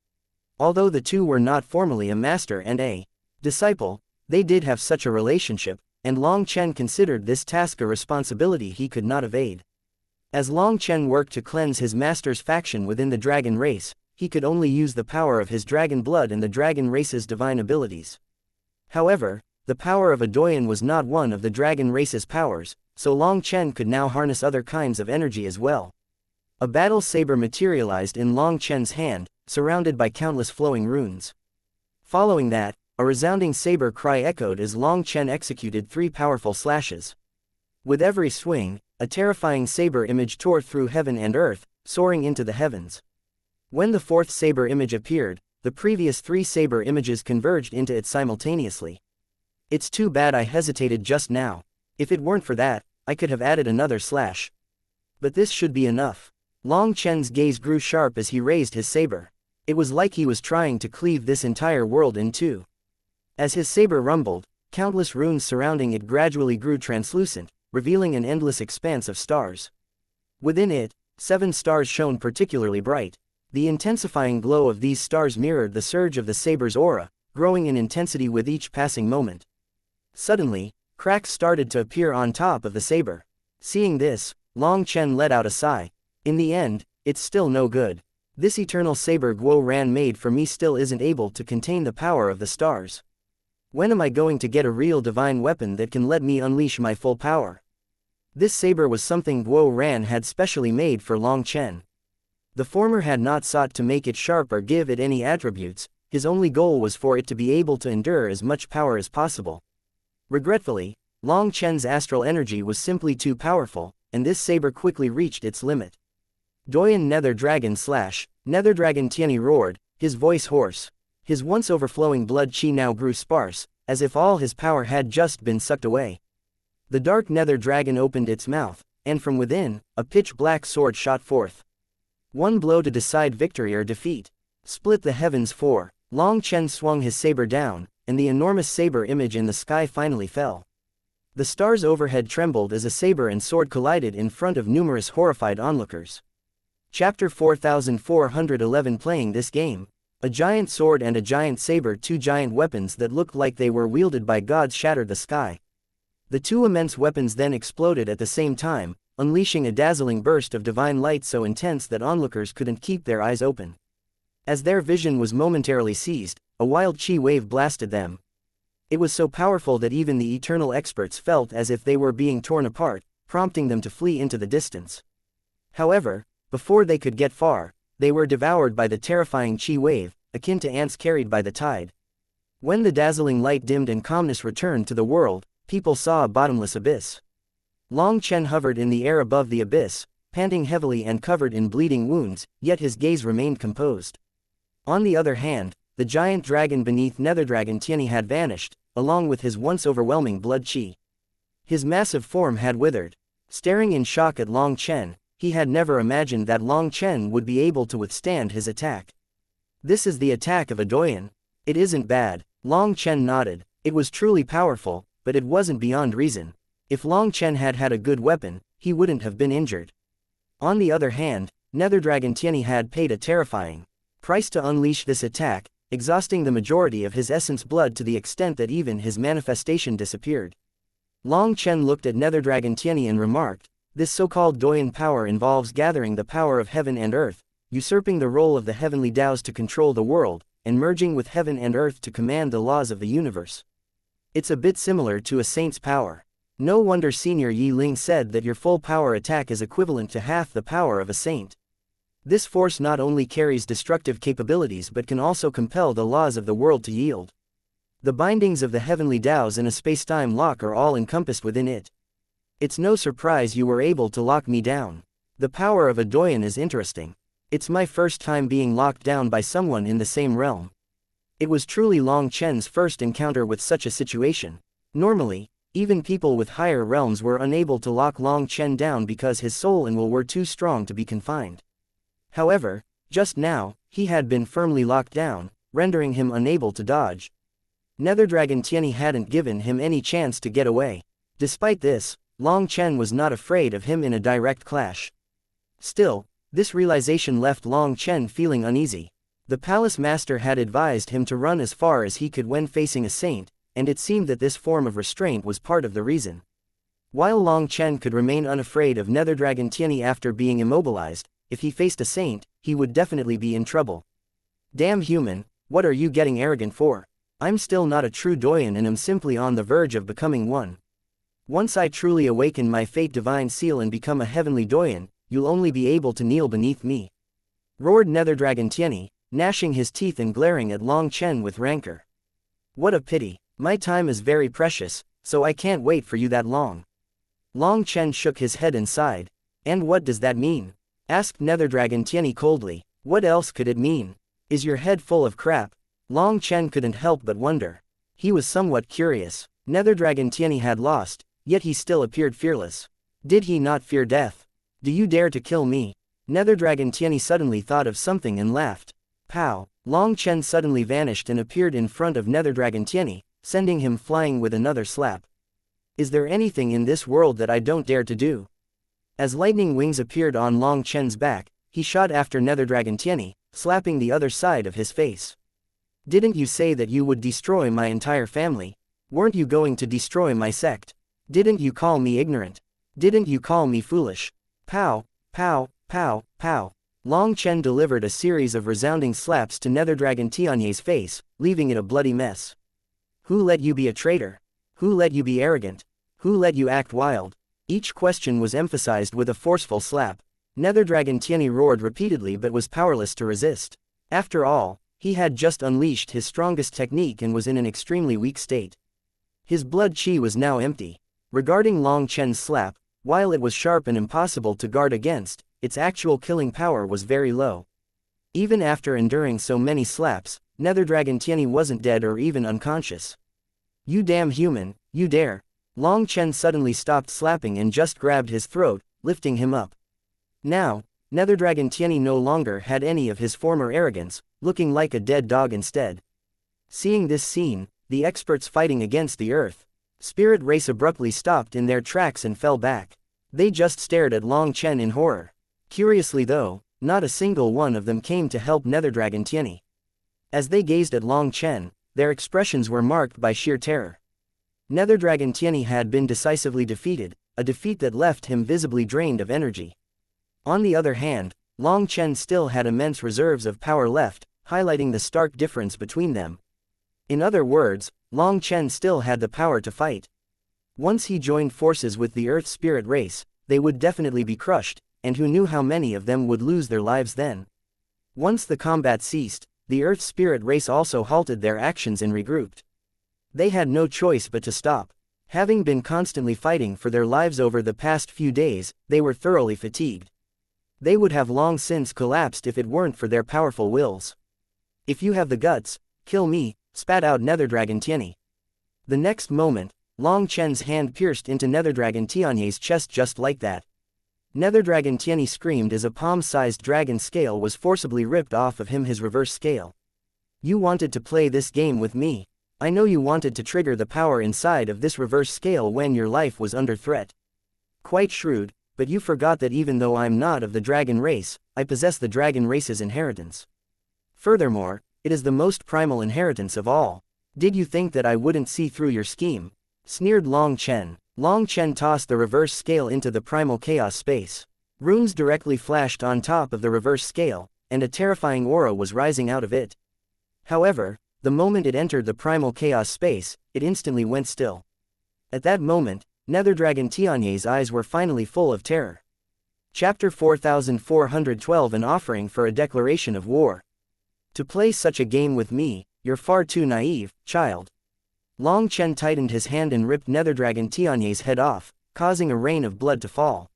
Although the two were not formally a master and a disciple, they did have such a relationship, and Long Chen considered this task a responsibility he could not evade. As Long Chen worked to cleanse his master's faction within the dragon race, he could only use the power of his dragon blood and the dragon race's divine abilities. However, the power of a Doyan was not one of the dragon race's powers, so Long Chen could now harness other kinds of energy as well. A battle saber materialized in Long Chen's hand, surrounded by countless flowing runes. Following that, a resounding saber cry echoed as Long Chen executed 3 powerful slashes. With every swing, a terrifying saber image tore through heaven and earth, soaring into the heavens. When the 4th saber image appeared, the previous 3 saber images converged into it simultaneously. It's too bad I hesitated just now. If it weren't for that, I could have added another slash. But this should be enough. Long Chen's gaze grew sharp as he raised his saber. It was like he was trying to cleave this entire world in two. As his saber rumbled, countless runes surrounding it gradually grew translucent, revealing an endless expanse of stars. Within it, 7 stars shone particularly bright. The intensifying glow of these stars mirrored the surge of the saber's aura, growing in intensity with each passing moment. Suddenly, cracks started to appear on top of the saber. Seeing this, Long Chen let out a sigh. In the end, it's still no good. This eternal saber Guo Ran made for me still isn't able to contain the power of the stars. When am I going to get a real divine weapon that can let me unleash my full power? This saber was something Guo Ran had specially made for Long Chen. The former had not sought to make it sharp or give it any attributes, his only goal was for it to be able to endure as much power as possible. Regretfully, Long Chen's astral energy was simply too powerful, and this saber quickly reached its limit. Doyen Nether Dragon slash, Nether Dragon Tianyi roared, his voice hoarse. His once overflowing blood chi now grew sparse, as if all his power had just been sucked away. The dark Nether Dragon opened its mouth, and from within, a pitch-black sword shot forth. One blow to decide victory or defeat. Split the heavens for. Long Chen swung his saber down, and the enormous saber image in the sky finally fell. The stars overhead trembled as a saber and sword collided in front of numerous horrified onlookers. Chapter 4411 Playing this game. A giant sword and a giant saber, two giant weapons that looked like they were wielded by gods, shattered the sky. The two immense weapons then exploded at the same time, unleashing a dazzling burst of divine light so intense that onlookers couldn't keep their eyes open. As their vision was momentarily seized, a wild chi wave blasted them. It was so powerful that even the eternal experts felt as if they were being torn apart, prompting them to flee into the distance. However, before they could get far, they were devoured by the terrifying chi wave, akin to ants carried by the tide. When the dazzling light dimmed and calmness returned to the world, people saw a bottomless abyss. Long Chen hovered in the air above the abyss, panting heavily and covered in bleeding wounds, yet his gaze remained composed. On the other hand, the giant dragon beneath Nether Dragon Tianyi had vanished, along with his once overwhelming blood chi. His massive form had withered. Staring in shock at Long Chen, he had never imagined that Long Chen would be able to withstand his attack. This is the attack of a Doyen. It isn't bad. Long Chen nodded. It was truly powerful, but it wasn't beyond reason. If Long Chen had had a good weapon, he wouldn't have been injured. On the other hand, Nether Dragon Tianyi had paid a terrifying price to unleash this attack, exhausting the majority of his essence blood to the extent that even his manifestation disappeared. Long Chen looked at Nether Dragon Tianyi and remarked, "This so-called Doyen power involves gathering the power of heaven and earth, usurping the role of the heavenly Tao's to control the world, and merging with heaven and earth to command the laws of the universe. It's a bit similar to a saint's power. No wonder Senior Yi Ling said that your full power attack is equivalent to half the power of a saint. This force not only carries destructive capabilities but can also compel the laws of the world to yield. The bindings of the heavenly Tao's in a space-time lock are all encompassed within it. It's no surprise you were able to lock me down. The power of a Doyen is interesting. It's my first time being locked down by someone in the same realm." It was truly Long Chen's first encounter with such a situation. Normally, even people with higher realms were unable to lock Long Chen down because his soul and will were too strong to be confined. However, just now, he had been firmly locked down, rendering him unable to dodge. Nether Dragon Tianyi hadn't given him any chance to get away. Despite this, Long Chen was not afraid of him in a direct clash. Still, this realization left Long Chen feeling uneasy. The palace master had advised him to run as far as he could when facing a saint, and it seemed that this form of restraint was part of the reason. While Long Chen could remain unafraid of Nether Dragon Tianyi after being immobilized, if he faced a saint, he would definitely be in trouble. "Damn human, what are you getting arrogant for? I'm still not a true Doyen and am simply on the verge of becoming one. Once I truly awaken my fate divine seal and become a heavenly Doyen, you'll only be able to kneel beneath me," roared Nether Dragon Tianyi, gnashing his teeth and glaring at Long Chen with rancor. "What a pity, my time is very precious, so I can't wait for you that long." Long Chen shook his head and sighed. "And what does that mean?" asked Nether Dragon Tianyi coldly. "What else could it mean? Is your head full of crap?" Long Chen couldn't help but wonder. He was somewhat curious. Nether Dragon Tianyi had lost, yet he still appeared fearless. Did he not fear death? "Do you dare to kill me?" Nether Dragon Tianyi suddenly thought of something and laughed. Pow! Long Chen suddenly vanished and appeared in front of Nether Dragon Tianyi, sending him flying with another slap. "Is there anything in this world that I don't dare to do?" As lightning wings appeared on Long Chen's back, he shot after Nether Dragon Tianyi, slapping the other side of his face. "Didn't you say that you would destroy my entire family? Weren't you going to destroy my sect? Didn't you call me ignorant? Didn't you call me foolish?" Pow, pow, pow, pow. Long Chen delivered a series of resounding slaps to Nether Dragon Tianye's face, leaving it a bloody mess. Who let you be a traitor? Who let you be arrogant? Who let you act wild? Each question was emphasized with a forceful slap. Nether Dragon Tianyi roared repeatedly but was powerless to resist. After all, he had just unleashed his strongest technique and was in an extremely weak state. His blood chi was now empty. Regarding Long Chen's slap, while it was sharp and impossible to guard against, its actual killing power was very low. Even after enduring so many slaps, Nether Dragon Tianyi wasn't dead or even unconscious. You damn human, you dare! Long Chen suddenly stopped slapping and just grabbed his throat, lifting him up. Now, Nether Dragon Tianyi no longer had any of his former arrogance, looking like a dead dog instead. Seeing this scene, the experts fighting against the Earth Spirit race abruptly stopped in their tracks and fell back. They just stared at Long Chen in horror. Curiously though, not a single one of them came to help Nether Dragon Tianyi. As they gazed at Long Chen, their expressions were marked by sheer terror. Nether Dragon Tianyi had been decisively defeated, a defeat that left him visibly drained of energy. On the other hand, Long Chen still had immense reserves of power left, highlighting the stark difference between them. In other words, Long Chen still had the power to fight. Once he joined forces with the Earth Spirit race, they would definitely be crushed, and who knew how many of them would lose their lives then. Once the combat ceased, the Earth Spirit race also halted their actions and regrouped. They had no choice but to stop. Having been constantly fighting for their lives over the past few days, they were thoroughly fatigued. They would have long since collapsed if it weren't for their powerful wills. If you have the guts, kill me, spat out Nether Dragon Tianyi. The next moment, Long Chen's hand pierced into Nether Dragon Tianyi's chest just like that. Nether Dragon Tianyi screamed as a palm-sized dragon scale was forcibly ripped off of him, his reverse scale. You wanted to play this game with me. I know you wanted to trigger the power inside of this reverse scale when your life was under threat. Quite shrewd, but you forgot that even though I'm not of the dragon race, I possess the dragon race's inheritance. Furthermore, it is the most primal inheritance of all. Did you think that I wouldn't see through your scheme? Sneered Long Chen. Long Chen tossed the reverse scale into the primal chaos space. Runes directly flashed on top of the reverse scale, and a terrifying aura was rising out of it. However, the moment it entered the primal chaos space, it instantly went still. At that moment, Nether Dragon Tianyi's eyes were finally full of terror. Chapter 4412 An offering for a declaration of war. To play such a game with me, you're far too naive, child. Long Chen tightened his hand and ripped Nether Dragon Tianyi's head off, causing a rain of blood to fall.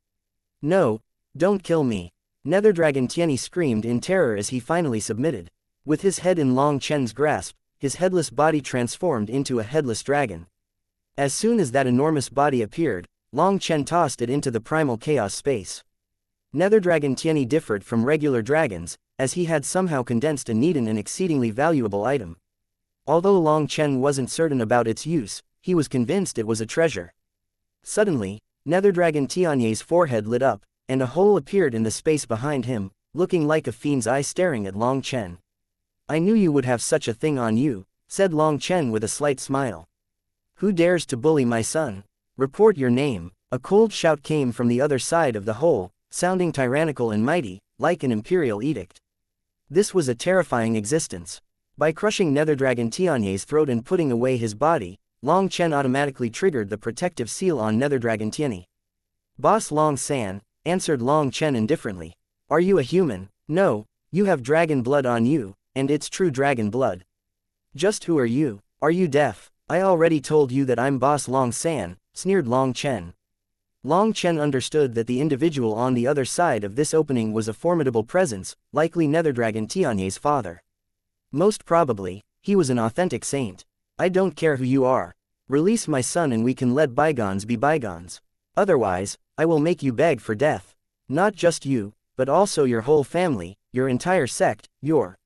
No, don't kill me. Nether Dragon Tianyi screamed in terror as he finally submitted. With his head in Long Chen's grasp, his headless body transformed into a headless dragon. As soon as that enormous body appeared, Long Chen tossed it into the primal chaos space. Nether Dragon Tianyi differed from regular dragons, as he had somehow condensed a neat and exceedingly valuable item. Although Long Chen wasn't certain about its use, he was convinced it was a treasure. Suddenly, Nether Dragon Tianyi's forehead lit up, and a hole appeared in the space behind him, looking like a fiend's eye staring at Long Chen. I knew you would have such a thing on you, said Long Chen with a slight smile. Who dares to bully my son? Report your name. A cold shout came from the other side of the hole, sounding tyrannical and mighty, like an imperial edict. This was a terrifying existence. By crushing Nether Dragon Tianyi's throat and putting away his body, Long Chen automatically triggered the protective seal on Nether Dragon Tianyi. Boss Long San, answered Long Chen indifferently. Are you a human? No, you have dragon blood on you, and it's true dragon blood. Just who are you? Are you deaf? I already told you that I'm Boss Long San, sneered Long Chen. Long Chen understood that the individual on the other side of this opening was a formidable presence, likely Nether Dragon Tianyi's father. Most probably, he was an authentic saint. I don't care who you are. Release my son and we can let bygones be bygones. Otherwise, I will make you beg for death. Not just you, but also your whole family, your entire sect, your...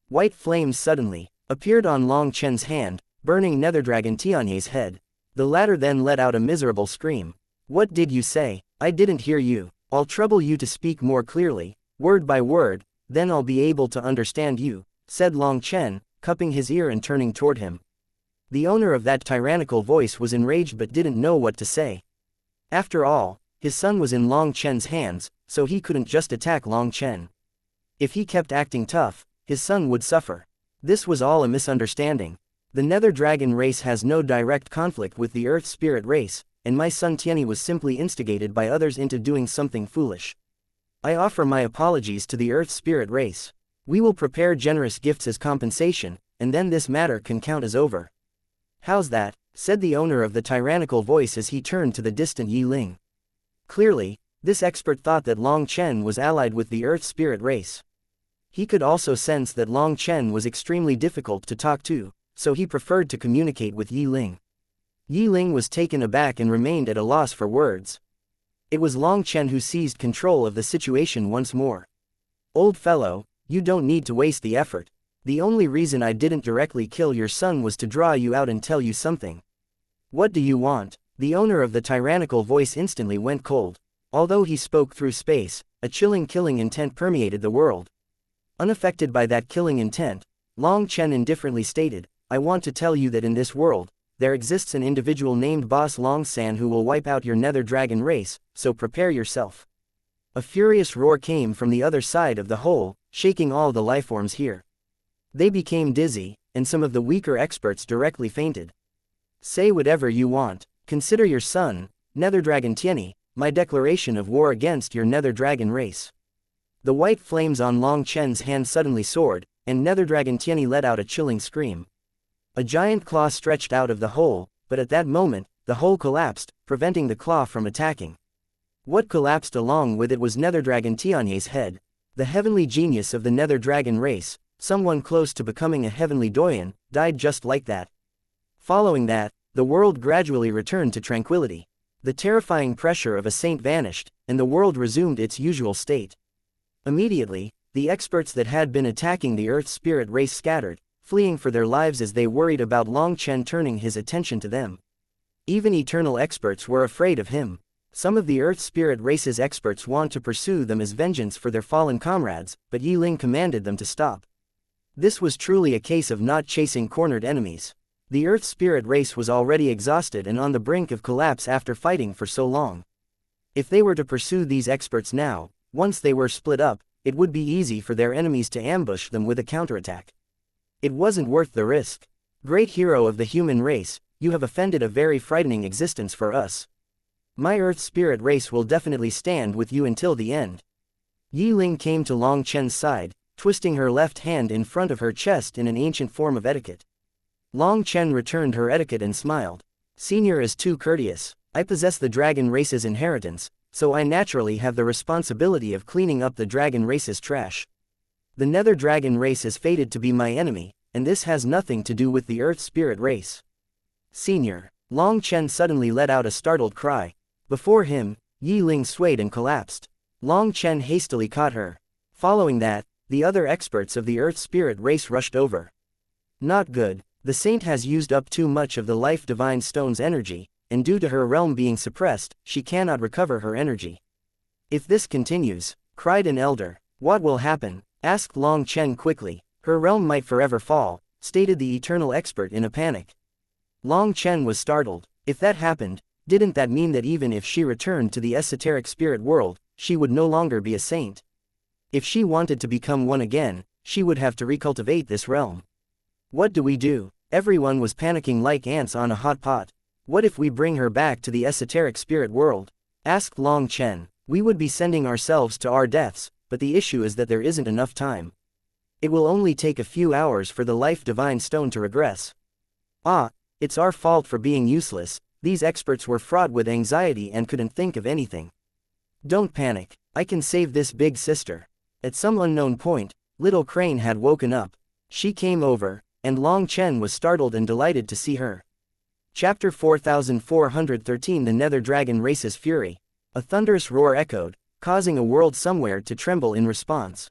White flames suddenly appeared on Long Chen's hand, burning Nether Dragon Tianyi's head. The latter then let out a miserable scream. What did you say? I didn't hear you. I'll trouble you to speak more clearly, word by word, then I'll be able to understand you, said Long Chen, cupping his ear and turning toward him. The owner of that tyrannical voice was enraged but didn't know what to say. After all, his son was in Long Chen's hands, so he couldn't just attack Long Chen. If he kept acting tough, his son would suffer. This was all a misunderstanding. The Nether Dragon race has no direct conflict with the Earth Spirit race, and my son Tieni was simply instigated by others into doing something foolish. I offer my apologies to the Earth Spirit race. We will prepare generous gifts as compensation, and then this matter can count as over. How's that? Said the owner of the tyrannical voice as he turned to the distant Yi Ling. Clearly, this expert thought that Long Chen was allied with the Earth Spirit race. He could also sense that Long Chen was extremely difficult to talk to, so he preferred to communicate with Yi Ling. Yi Ling was taken aback and remained at a loss for words. It was Long Chen who seized control of the situation once more. Old fellow, you don't need to waste the effort. The only reason I didn't directly kill your son was to draw you out and tell you something. What do you want? The owner of the tyrannical voice instantly went cold. Although he spoke through space, a chilling killing intent permeated the world. Unaffected by that killing intent, Long Chen indifferently stated, I want to tell you that in this world, there exists an individual named Boss Long San who will wipe out your Nether Dragon race, so prepare yourself. A furious roar came from the other side of the hole, shaking all the lifeforms here. They became dizzy, and some of the weaker experts directly fainted. Say whatever you want, consider your son, Nether Dragon Tieni, my declaration of war against your Nether Dragon race. The white flames on Long Chen's hand suddenly soared, and Nether Dragon Tieni let out a chilling scream. A giant claw stretched out of the hole, but at that moment, the hole collapsed, preventing the claw from attacking. What collapsed along with it was Nether Dragon Tianye's head. The heavenly genius of the Nether Dragon race, someone close to becoming a heavenly doyen, died just like that. Following that, the world gradually returned to tranquility. The terrifying pressure of a saint vanished, and the world resumed its usual state. Immediately, the experts that had been attacking the Earth Spirit race scattered, fleeing for their lives as they worried about Long Chen turning his attention to them. Even eternal experts were afraid of him. Some of the Earth Spirit race's experts want to pursue them as vengeance for their fallen comrades, but Yi Ling commanded them to stop. This was truly a case of not chasing cornered enemies. The Earth Spirit race was already exhausted and on the brink of collapse after fighting for so long. If they were to pursue these experts now, once they were split up, it would be easy for their enemies to ambush them with a counterattack. It wasn't worth the risk. Great hero of the human race, you have offended a very frightening existence for us. My Earth Spirit race will definitely stand with you until the end. Yi Ling came to Long Chen's side, twisting her left hand in front of her chest in an ancient form of etiquette. Long Chen returned her etiquette and smiled. Senior is too courteous. I possess the dragon race's inheritance, so I naturally have the responsibility of cleaning up the dragon race's trash. The Nether Dragon race is fated to be my enemy, and this has nothing to do with the Earth Spirit race. Senior. Long Chen suddenly let out a startled cry. Before him, Yi Ling swayed and collapsed. Long Chen hastily caught her. Following that, the other experts of the Earth Spirit race rushed over. Not good. The saint has used up too much of the Life Divine Stone's energy, and due to her realm being suppressed, she cannot recover her energy. If this continues, cried an elder, what will happen? Asked Long Chen quickly. Her realm might forever fall, stated the eternal expert in a panic. Long Chen was startled. If that happened, didn't that mean that even if she returned to the esoteric spirit world, she would no longer be a saint? If she wanted to become one again, she would have to recultivate this realm. What do we do? Everyone was panicking like ants on a hot pot. What if we bring her back to the esoteric spirit world? Asked Long Chen. We would be sending ourselves to our deaths, but the issue is that there isn't enough time. It will only take a few hours for the Life Divine Stone to regress. Ah, it's our fault for being useless. These experts were fraught with anxiety and couldn't think of anything. Don't panic. I can save this big sister. At some unknown point, Little Crane had woken up. She came over, and Long Chen was startled and delighted to see her. Chapter 4413 The Nether Dragon Race's Fury. A thunderous roar echoed, causing a world somewhere to tremble in response.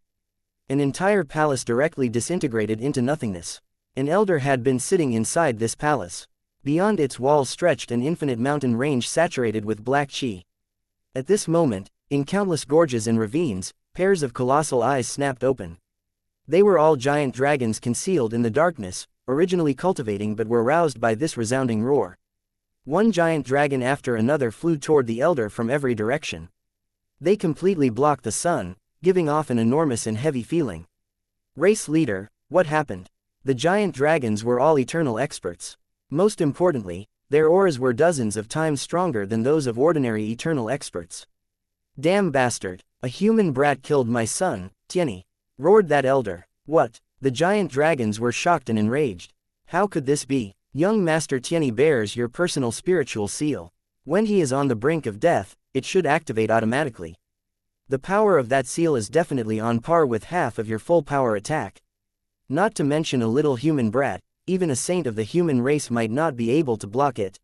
An entire palace directly disintegrated into nothingness. An elder had been sitting inside this palace. Beyond its walls stretched an infinite mountain range saturated with black chi. At this moment, in countless gorges and ravines, pairs of colossal eyes snapped open. They were all giant dragons concealed in the darkness, originally cultivating but were roused by this resounding roar. One giant dragon after another flew toward the elder from every direction. They completely blocked the sun, giving off an enormous and heavy feeling. Race leader, what happened? The giant dragons were all eternal experts. Most importantly, their auras were dozens of times stronger than those of ordinary eternal experts. Damn bastard, a human brat killed my son, Tieni, roared that elder. What? The giant dragons were shocked and enraged. How could this be? Young Master Tieni bears your personal spiritual seal. When he is on the brink of death, it should activate automatically. The power of that seal is definitely on par with half of your full power attack. Not to mention a little human brat, even a saint of the human race might not be able to block it.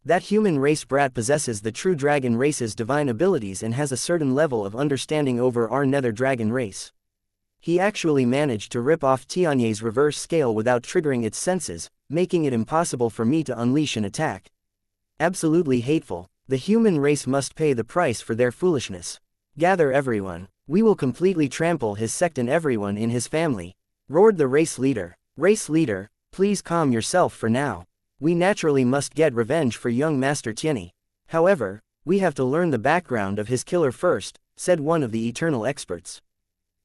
That human race brat possesses the true dragon race's divine abilities and has a certain level of understanding over our nether dragon race. He actually managed to rip off Tianye's reverse scale without triggering its senses, making it impossible for me to unleash an attack. Absolutely hateful. The human race must pay the price for their foolishness. Gather everyone. We will completely trample his sect and everyone in his family, roared the race leader. Race leader, please calm yourself for now. We naturally must get revenge for young Master Tieni. However, we have to learn the background of his killer first, said one of the eternal experts.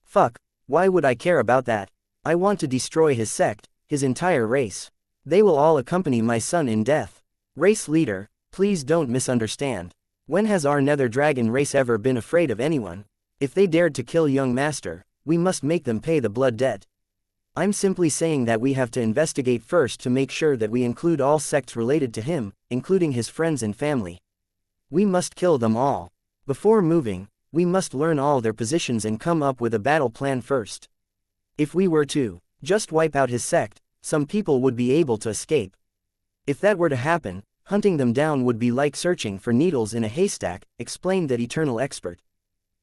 Fuck, why would I care about that? I want to destroy his sect, his entire race. They will all accompany my son in death. Race leader, please don't misunderstand. When has our nether dragon race ever been afraid of anyone? If they dared to kill young master, we must make them pay the blood debt. I'm simply saying that we have to investigate first to make sure that we include all sects related to him, including his friends and family. We must kill them all. Before moving, we must learn all their positions and come up with a battle plan first. If we were to just wipe out his sect, some people would be able to escape. If that were to happen, hunting them down would be like searching for needles in a haystack, explained that eternal expert.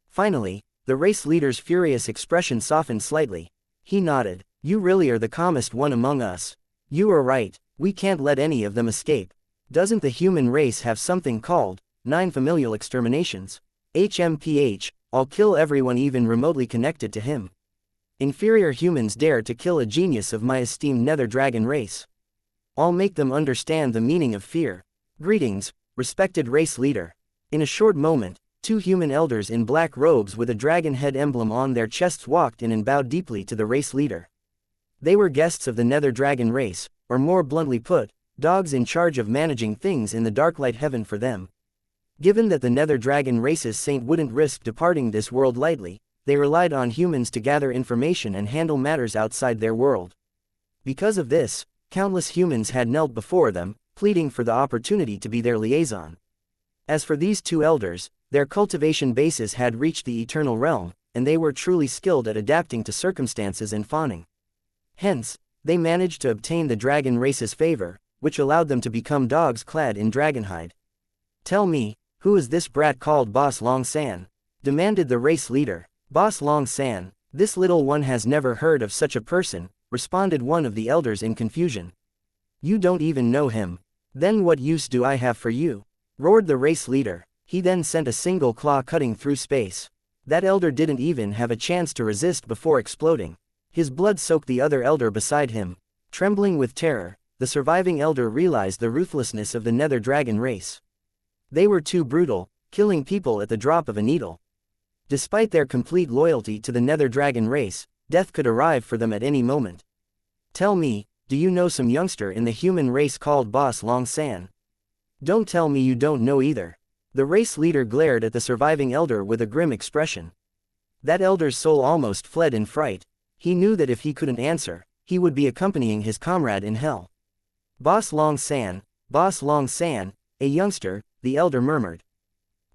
Finally, the race leader's furious expression softened slightly. He nodded. You really are the calmest one among us. You are right, we can't let any of them escape. Doesn't the human race have something called 9 familial exterminations? HMPH, I'll kill everyone even remotely connected to him. Inferior humans dare to kill a genius of my esteemed nether dragon race. I'll make them understand the meaning of fear. Greetings, respected race leader. In a short moment, 2 human elders in black robes with a dragon head emblem on their chests walked in and bowed deeply to the race leader. They were guests of the nether dragon race, or more bluntly put, dogs in charge of managing things in the darklight heaven for them. Given that the nether dragon race's saint wouldn't risk departing this world lightly, they relied on humans to gather information and handle matters outside their world. Because of this, countless humans had knelt before them, pleading for the opportunity to be their liaison. As for these 2 elders, their cultivation bases had reached the eternal realm, and they were truly skilled at adapting to circumstances and fawning. Hence, they managed to obtain the dragon race's favor, which allowed them to become dogs clad in dragonhide. Tell me, who is this brat called Boss Long San? Demanded the race leader. Boss Long San, this little one has never heard of such a person, responded one of the elders in confusion. You don't even know him. Then what use do I have for you? Roared the race leader. He then sent a single claw cutting through space. That elder didn't even have a chance to resist before exploding. His blood soaked the other elder beside him. Trembling with terror, the surviving elder realized the ruthlessness of the nether dragon race. They were too brutal, killing people at the drop of a needle. Despite their complete loyalty to the nether dragon race, death could arrive for them at any moment. Tell me, do you know some youngster in the human race called Boss Long San? Don't tell me you don't know either. The race leader glared at the surviving elder with a grim expression. That elder's soul almost fled in fright. He knew that if he couldn't answer, he would be accompanying his comrade in hell. Boss Long San, a youngster, the elder murmured.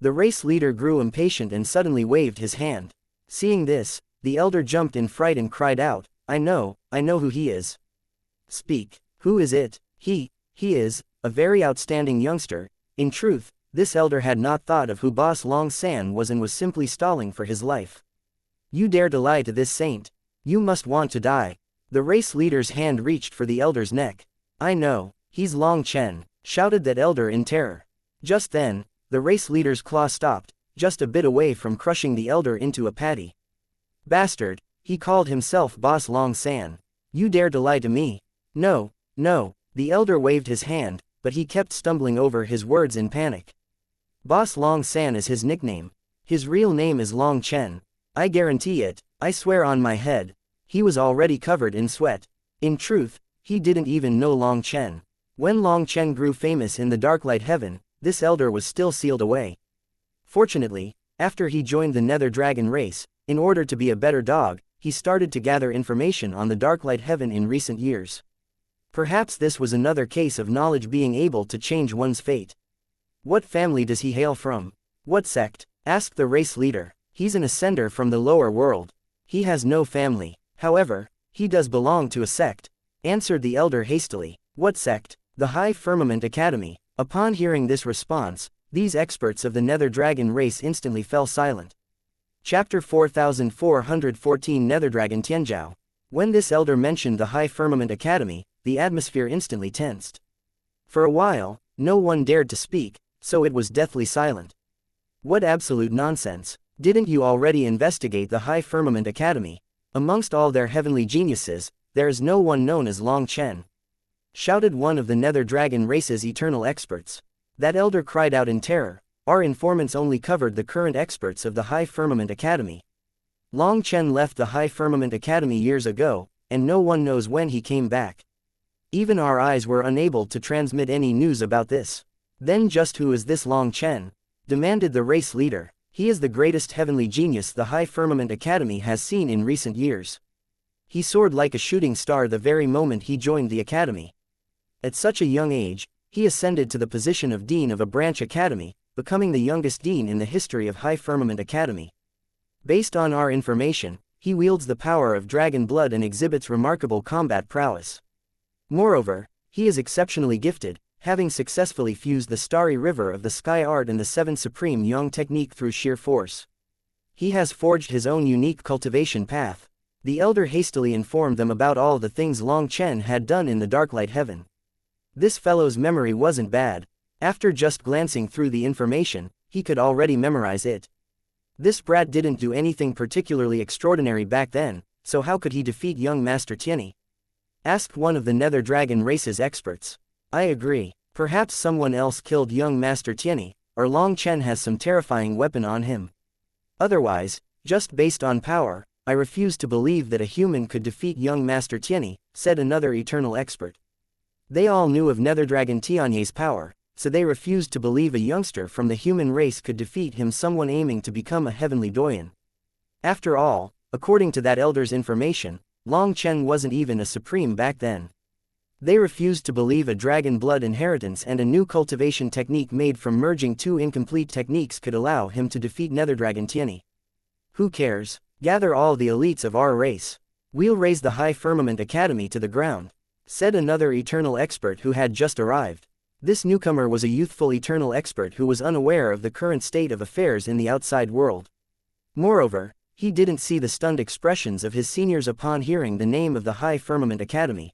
The race leader grew impatient and suddenly waved his hand. Seeing this, the elder jumped in fright and cried out, I know who he is. Speak, who is it? He is a very outstanding youngster. In truth, this elder had not thought of who Boss Long San was and was simply stalling for his life. You dare to lie to this saint? You must want to die. The race leader's hand reached for the elder's neck. I know, he's Long Chen, shouted that elder in terror. Just then, the race leader's claw stopped, just a bit away from crushing the elder into a patty. Bastard, he called himself Boss Long San. You dare to lie to me? No, the elder waved his hand, but he kept stumbling over his words in panic. Boss Long San is his nickname. His real name is Long Chen. I guarantee it, I swear on my head. He was already covered in sweat. In truth, he didn't even know Long Chen. When Long Chen grew famous in the Darklight Heaven, this elder was still sealed away. Fortunately, after he joined the Nether Dragon race, in order to be a better dog, he started to gather information on the Darklight Heaven in recent years. Perhaps this was another case of knowledge being able to change one's fate. What family does he hail from? What sect? Asked the race leader. He's an ascender from the lower world. He has no family. However, he does belong to a sect, answered the elder hastily. What sect? The High Firmament Academy. Upon hearing this response, these experts of the Nether Dragon race instantly fell silent. Chapter 4414 Netherdragon Tianzhao. When this elder mentioned the High Firmament Academy, the atmosphere instantly tensed. For a while, no one dared to speak, so it was deathly silent. What absolute nonsense! Didn't you already investigate the High Firmament Academy? Amongst all their heavenly geniuses, there is no one known as Long Chen. Shouted one of the Nether Dragon race's eternal experts. That elder cried out in terror. Our informants only covered the current experts of the High Firmament Academy. Long Chen left the High Firmament Academy years ago, and no one knows when he came back. Even our eyes were unable to transmit any news about this. Then just who is this Long Chen? Demanded the race leader. He is the greatest heavenly genius the High Firmament Academy has seen in recent years. He soared like a shooting star the very moment he joined the academy. At such a young age, he ascended to the position of Dean of a branch academy, becoming the youngest Dean in the history of High Firmament Academy. Based on our information, he wields the power of dragon blood and exhibits remarkable combat prowess. Moreover, he is exceptionally gifted, having successfully fused the Starry River of the Sky Art and the Seven Supreme Yang technique through sheer force. He has forged his own unique cultivation path. The elder hastily informed them about all the things Long Chen had done in the Darklight Heaven. This fellow's memory wasn't bad. After just glancing through the information, he could already memorize it. This brat didn't do anything particularly extraordinary back then, so how could he defeat young Master Tianyi? Asked one of the Nether Dragon race's experts. I agree. Perhaps someone else killed young Master Tianyi, or Long Chen has some terrifying weapon on him. Otherwise, just based on power, I refuse to believe that a human could defeat young Master Tianyi, said another eternal expert. They all knew of Netherdragon Tianyi's power, so they refused to believe a youngster from the human race could defeat him, someone aiming to become a heavenly doyen. After all, according to that elder's information, Long Chen wasn't even a supreme back then. They refused to believe a dragon blood inheritance and a new cultivation technique made from merging two incomplete techniques could allow him to defeat Netherdragon Tianyi. Who cares? Gather all the elites of our race. We'll raise the High Firmament Academy to the ground, said another eternal expert who had just arrived. This newcomer was a youthful eternal expert who was unaware of the current state of affairs in the outside world. Moreover, he didn't see the stunned expressions of his seniors upon hearing the name of the High Firmament Academy.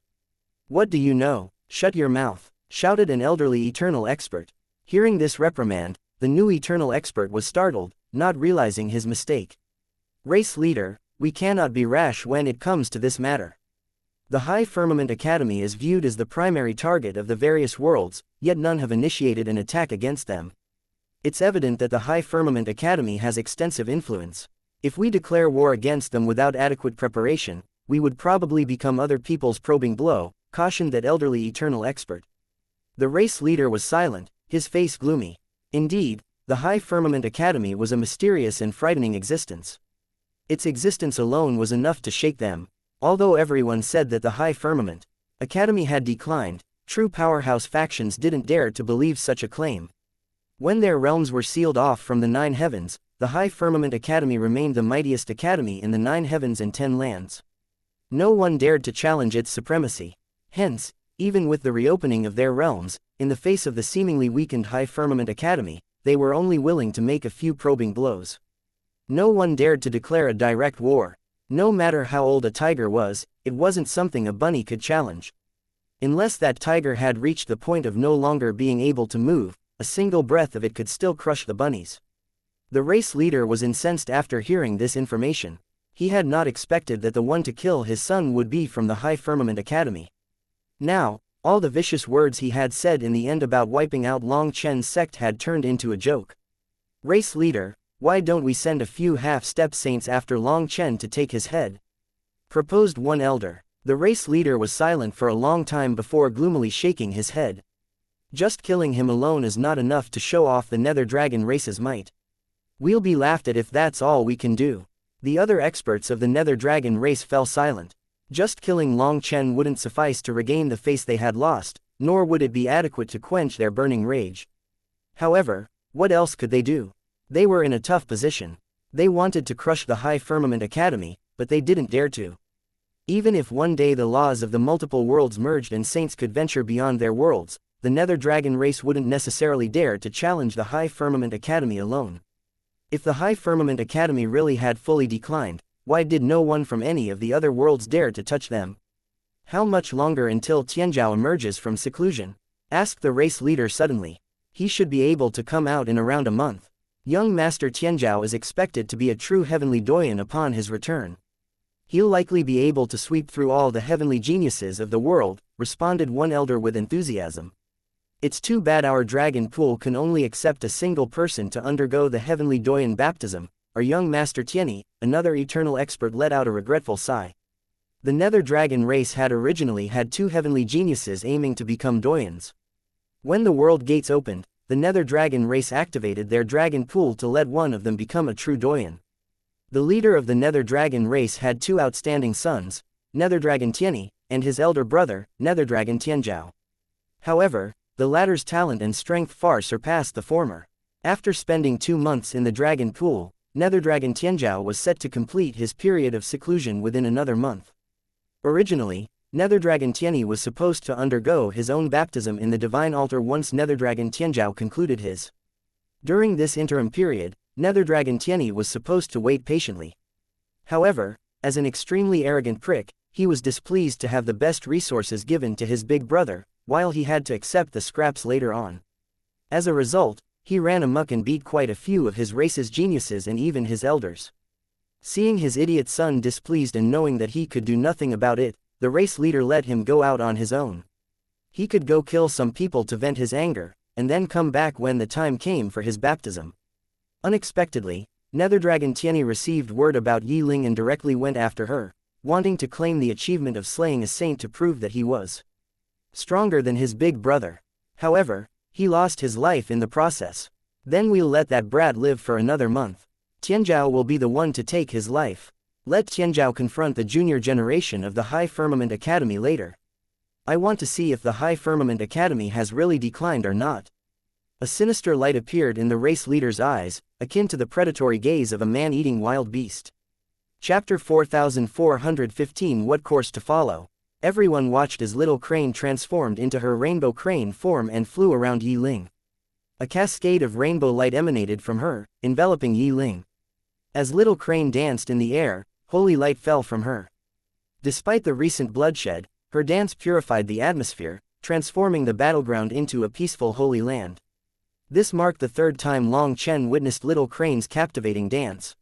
What do you know? Shut your mouth, shouted an elderly eternal expert. Hearing this reprimand, the new eternal expert was startled, not realizing his mistake. Race leader, we cannot be rash when it comes to this matter. The High Firmament Academy is viewed as the primary target of the various worlds, yet none have initiated an attack against them. It's evident that the High Firmament Academy has extensive influence. If we declare war against them without adequate preparation, we would probably become other people's probing blow, cautioned that elderly eternal expert. The race leader was silent, his face gloomy. Indeed, the High Firmament Academy was a mysterious and frightening existence. Its existence alone was enough to shake them. Although everyone said that the High Firmament Academy had declined, true powerhouse factions didn't dare to believe such a claim. When their realms were sealed off from the 9 heavens, the High Firmament Academy remained the mightiest academy in the 9 heavens and 10 lands. No one dared to challenge its supremacy. Hence, even with the reopening of their realms, in the face of the seemingly weakened High Firmament Academy, they were only willing to make a few probing blows. No one dared to declare a direct war. No matter how old a tiger was, it wasn't something a bunny could challenge. Unless that tiger had reached the point of no longer being able to move, a single breath of it could still crush the bunnies. The race leader was incensed after hearing this information. He had not expected that the one to kill his son would be from the High Firmament Academy. Now, all the vicious words he had said in the end about wiping out Long Chen's sect had turned into a joke. Race leader, Why don't we send a few half-step saints after Long Chen to take his head?" proposed one elder. The race leader was silent for a long time before gloomily shaking his head. "Just killing him alone is not enough to show off the Nether Dragon race's might. We'll be laughed at if that's all we can do." The other experts of the Nether Dragon race fell silent. Just killing Long Chen wouldn't suffice to regain the face they had lost, nor would it be adequate to quench their burning rage. However, what else could they do? They were in a tough position. They wanted to crush the High Firmament Academy, but they didn't dare to. Even if one day the laws of the multiple worlds merged and saints could venture beyond their worlds, the Nether Dragon race wouldn't necessarily dare to challenge the High Firmament Academy alone. If the High Firmament Academy really had fully declined, why did no one from any of the other worlds dare to touch them? "How much longer until Tianzhao emerges from seclusion?" asked the race leader suddenly. "He should be able to come out in around a month. Young Master Tianzhao is expected to be a true heavenly doyen upon his return. He'll likely be able to sweep through all the heavenly geniuses of the world," responded one elder with enthusiasm. "It's too bad our dragon pool can only accept a single person to undergo the heavenly doyen baptism." Our young Master Tianyi, another eternal expert, let out a regretful sigh. The Nether Dragon race had originally had 2 heavenly geniuses aiming to become doyens. When the world gates opened, the Nether Dragon race activated their dragon pool to let one of them become a true doyen. The leader of the Nether Dragon race had 2 outstanding sons, Nether Dragon Tianyi, and his elder brother, Nether Dragon Tianzhao. However, the latter's talent and strength far surpassed the former. After spending 2 months in the dragon pool, Nether Dragon Tianzhao was set to complete his period of seclusion within another month. Originally, Nether Dragon Tianyi was supposed to undergo his own baptism in the divine altar once Nether Dragon Tianzhao concluded his. During this interim period, Nether Dragon Tianyi was supposed to wait patiently. However, as an extremely arrogant prick, he was displeased to have the best resources given to his big brother, while he had to accept the scraps later on. As a result, he ran amok and beat quite a few of his race's geniuses and even his elders. Seeing his idiot son displeased and knowing that he could do nothing about it, the race leader let him go out on his own. He could go kill some people to vent his anger, and then come back when the time came for his baptism. Unexpectedly, Nether Dragon Tianyi received word about Yi Ling and directly went after her, wanting to claim the achievement of slaying a saint to prove that he was stronger than his big brother. However, he lost his life in the process. "Then we'll let that brat live for another month. Tianzhao will be the one to take his life. Let Tianzhao confront the junior generation of the High Firmament Academy later. I want to see if the High Firmament Academy has really declined or not." A sinister light appeared in the race leader's eyes, akin to the predatory gaze of a man-eating wild beast. Chapter 4415 What Course to Follow? Everyone watched as Little Crane transformed into her rainbow crane form and flew around Yi Ling. A cascade of rainbow light emanated from her, enveloping Yi Ling. As Little Crane danced in the air, holy light fell from her. Despite the recent bloodshed, her dance purified the atmosphere, transforming the battleground into a peaceful holy land. This marked the 3rd time Long Chen witnessed Little Crane's captivating dance.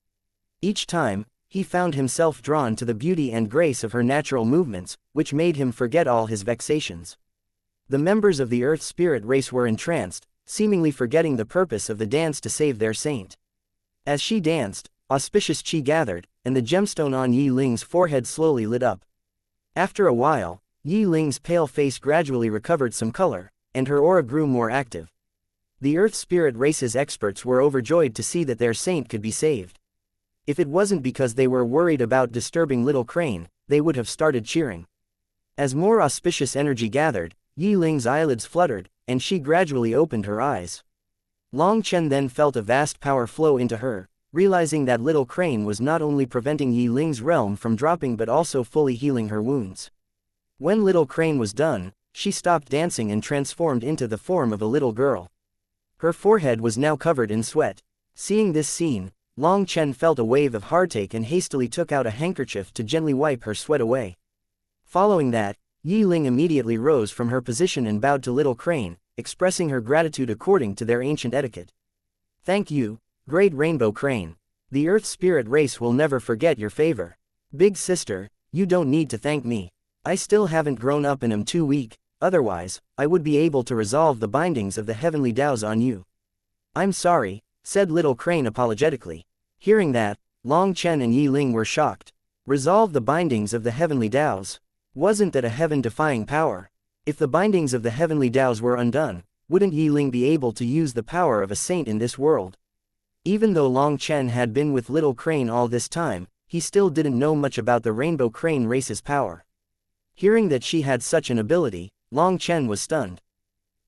Each time, he found himself drawn to the beauty and grace of her natural movements, which made him forget all his vexations. The members of the Earth Spirit race were entranced, seemingly forgetting the purpose of the dance to save their saint. As she danced, auspicious qi gathered, and the gemstone on Yi Ling's forehead slowly lit up. After a while, Yi Ling's pale face gradually recovered some color, and her aura grew more active. The Earth Spirit race's experts were overjoyed to see that their saint could be saved. If it wasn't because they were worried about disturbing Little Crane, they would have started cheering. As more auspicious energy gathered, Yi Ling's eyelids fluttered, and she gradually opened her eyes. Long Chen then felt a vast power flow into her, realizing that Little Crane was not only preventing Yi Ling's realm from dropping but also fully healing her wounds. When Little Crane was done, she stopped dancing and transformed into the form of a little girl. Her forehead was now covered in sweat. Seeing this scene, Long Chen felt a wave of heartache and hastily took out a handkerchief to gently wipe her sweat away. Following that, Yi Ling immediately rose from her position and bowed to Little Crane, expressing her gratitude according to their ancient etiquette. "Thank you, Great Rainbow Crane. The Earth Spirit race will never forget your favor. Big sister, you don't need to thank me. I still haven't grown up and am too weak, otherwise, I would be able to resolve the bindings of the heavenly Taos on you. I'm sorry, said Little Crane apologetically. Hearing that, Long Chen and Yi Ling were shocked. Resolve the bindings of the heavenly Taos. Wasn't that a heaven-defying power? If the bindings of the heavenly Taos were undone, wouldn't Yi Ling be able to use the power of a saint in this world? Even though Long Chen had been with Little Crane all this time, he still didn't know much about the Rainbow Crane race's power. Hearing that she had such an ability, Long Chen was stunned.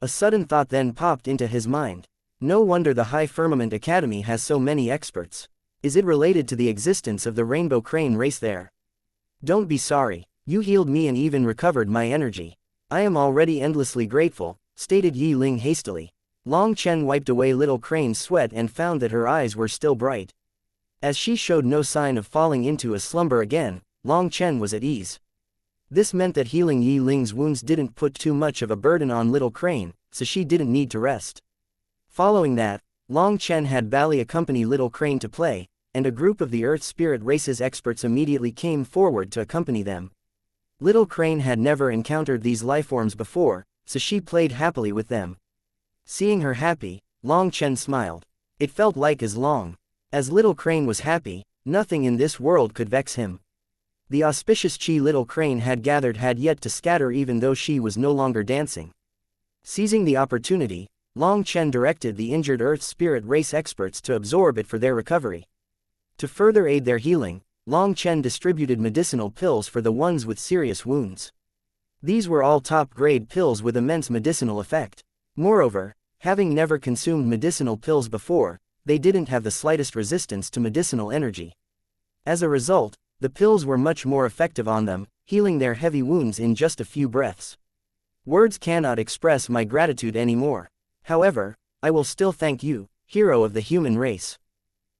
A sudden thought then popped into his mind. No wonder the High Firmament Academy has so many experts. Is it related to the existence of the Rainbow Crane race there? Don't be sorry, you healed me and even recovered my energy. I am already endlessly grateful, stated Yi Ling hastily. Long Chen wiped away Little Crane's sweat and found that her eyes were still bright. As she showed no sign of falling into a slumber again, Long Chen was at ease. This meant that healing Yi Ling's wounds didn't put too much of a burden on Little Crane, so she didn't need to rest. Following that, Long Chen had Bally accompany Little Crane to play, and a group of the Earth Spirit race's experts immediately came forward to accompany them. Little Crane had never encountered these lifeforms before, so she played happily with them. Seeing her happy, Long Chen smiled. It felt like as long as Little Crane was happy, nothing in this world could vex him. The auspicious chi Little Crane had gathered had yet to scatter even though she was no longer dancing. Seizing the opportunity, Long Chen directed the injured Earth Spirit race experts to absorb it for their recovery. To further aid their healing, Long Chen distributed medicinal pills for the ones with serious wounds. These were all top-grade pills with immense medicinal effect. Moreover, having never consumed medicinal pills before, they didn't have the slightest resistance to medicinal energy. As a result, the pills were much more effective on them, healing their heavy wounds in just a few breaths. Words cannot express my gratitude anymore. However, I will still thank you, hero of the human race.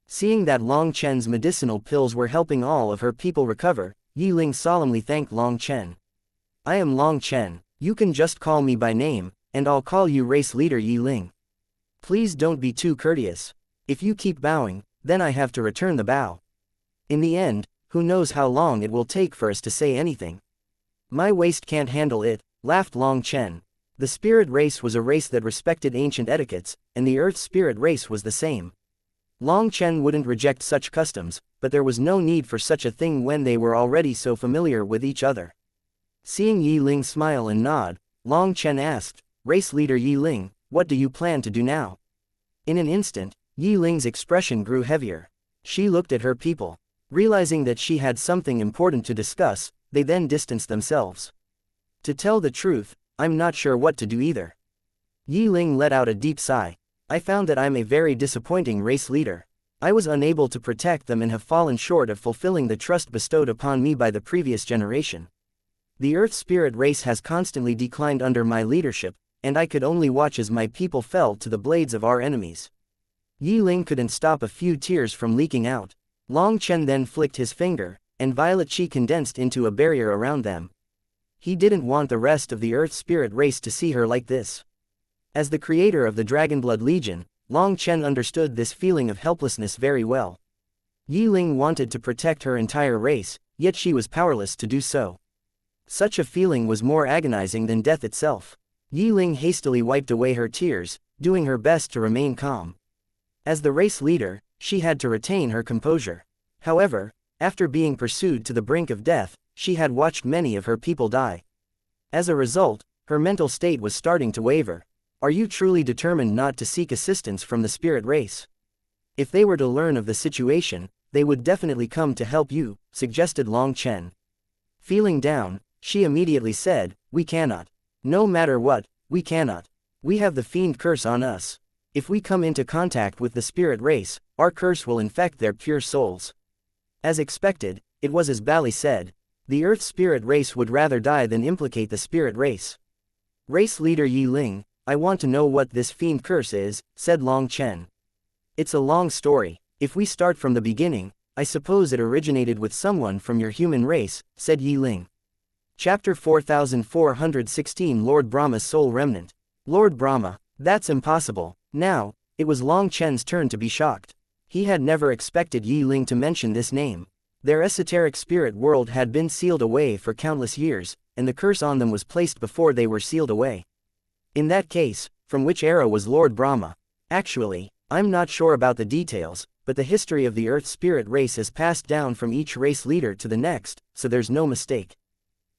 Seeing that Long Chen's medicinal pills were helping all of her people recover, Yi Ling solemnly thanked Long Chen. I am Long Chen, you can just call me by name, and I'll call you race leader Yi Ling. Please don't be too courteous. If you keep bowing, then I have to return the bow. In the end, who knows how long it will take for us to say anything. My waist can't handle it, laughed Long Chen. The spirit race was a race that respected ancient etiquettes, and the Earth Spirit race was the same. Long Chen wouldn't reject such customs, but there was no need for such a thing when they were already so familiar with each other. Seeing Yi Ling smile and nod, Long Chen asked, Race leader Yi Ling, what do you plan to do now? In an instant, Yi Ling's expression grew heavier. She looked at her people. Realizing that she had something important to discuss, they then distanced themselves. To tell the truth, I'm not sure what to do either. Yi Ling let out a deep sigh. I found that I'm a very disappointing race leader. I was unable to protect them and have fallen short of fulfilling the trust bestowed upon me by the previous generation. The Earth Spirit race has constantly declined under my leadership, and I could only watch as my people fell to the blades of our enemies. Yi Ling couldn't stop a few tears from leaking out. Long Chen then flicked his finger, and violet chi condensed into a barrier around them. He didn't want the rest of the Earth Spirit race to see her like this. As the creator of the Dragonblood Legion, Long Chen understood this feeling of helplessness very well. Yi Ling wanted to protect her entire race, yet she was powerless to do so. Such a feeling was more agonizing than death itself. Yi Ling hastily wiped away her tears, doing her best to remain calm. As the race leader, she had to retain her composure. However, after being pursued to the brink of death, she had watched many of her people die. As a result, her mental state was starting to waver. Are you truly determined not to seek assistance from the spirit race? If they were to learn of the situation, they would definitely come to help you, suggested Long Chen. Feeling down, she immediately said, we cannot. No matter what, we cannot. We have the fiend curse on us. If we come into contact with the spirit race, our curse will infect their pure souls. As expected, it was as Bally said. The Earth Spirit race would rather die than implicate the spirit race. Race leader Yi Ling, I want to know what this fiend curse is, said Long Chen. It's a long story. If we start from the beginning, I suppose it originated with someone from your human race, said Yi Ling. Chapter 4416 Lord Brahma's Soul Remnant. Lord Brahma, that's impossible. Now, it was Long Chen's turn to be shocked. He had never expected Yi Ling to mention this name. Their esoteric spirit world had been sealed away for countless years, and the curse on them was placed before they were sealed away. In that case, from which era was Lord Brahma? Actually, I'm not sure about the details, but the history of the Earth spirit race is passed down from each race leader to the next, so there's no mistake.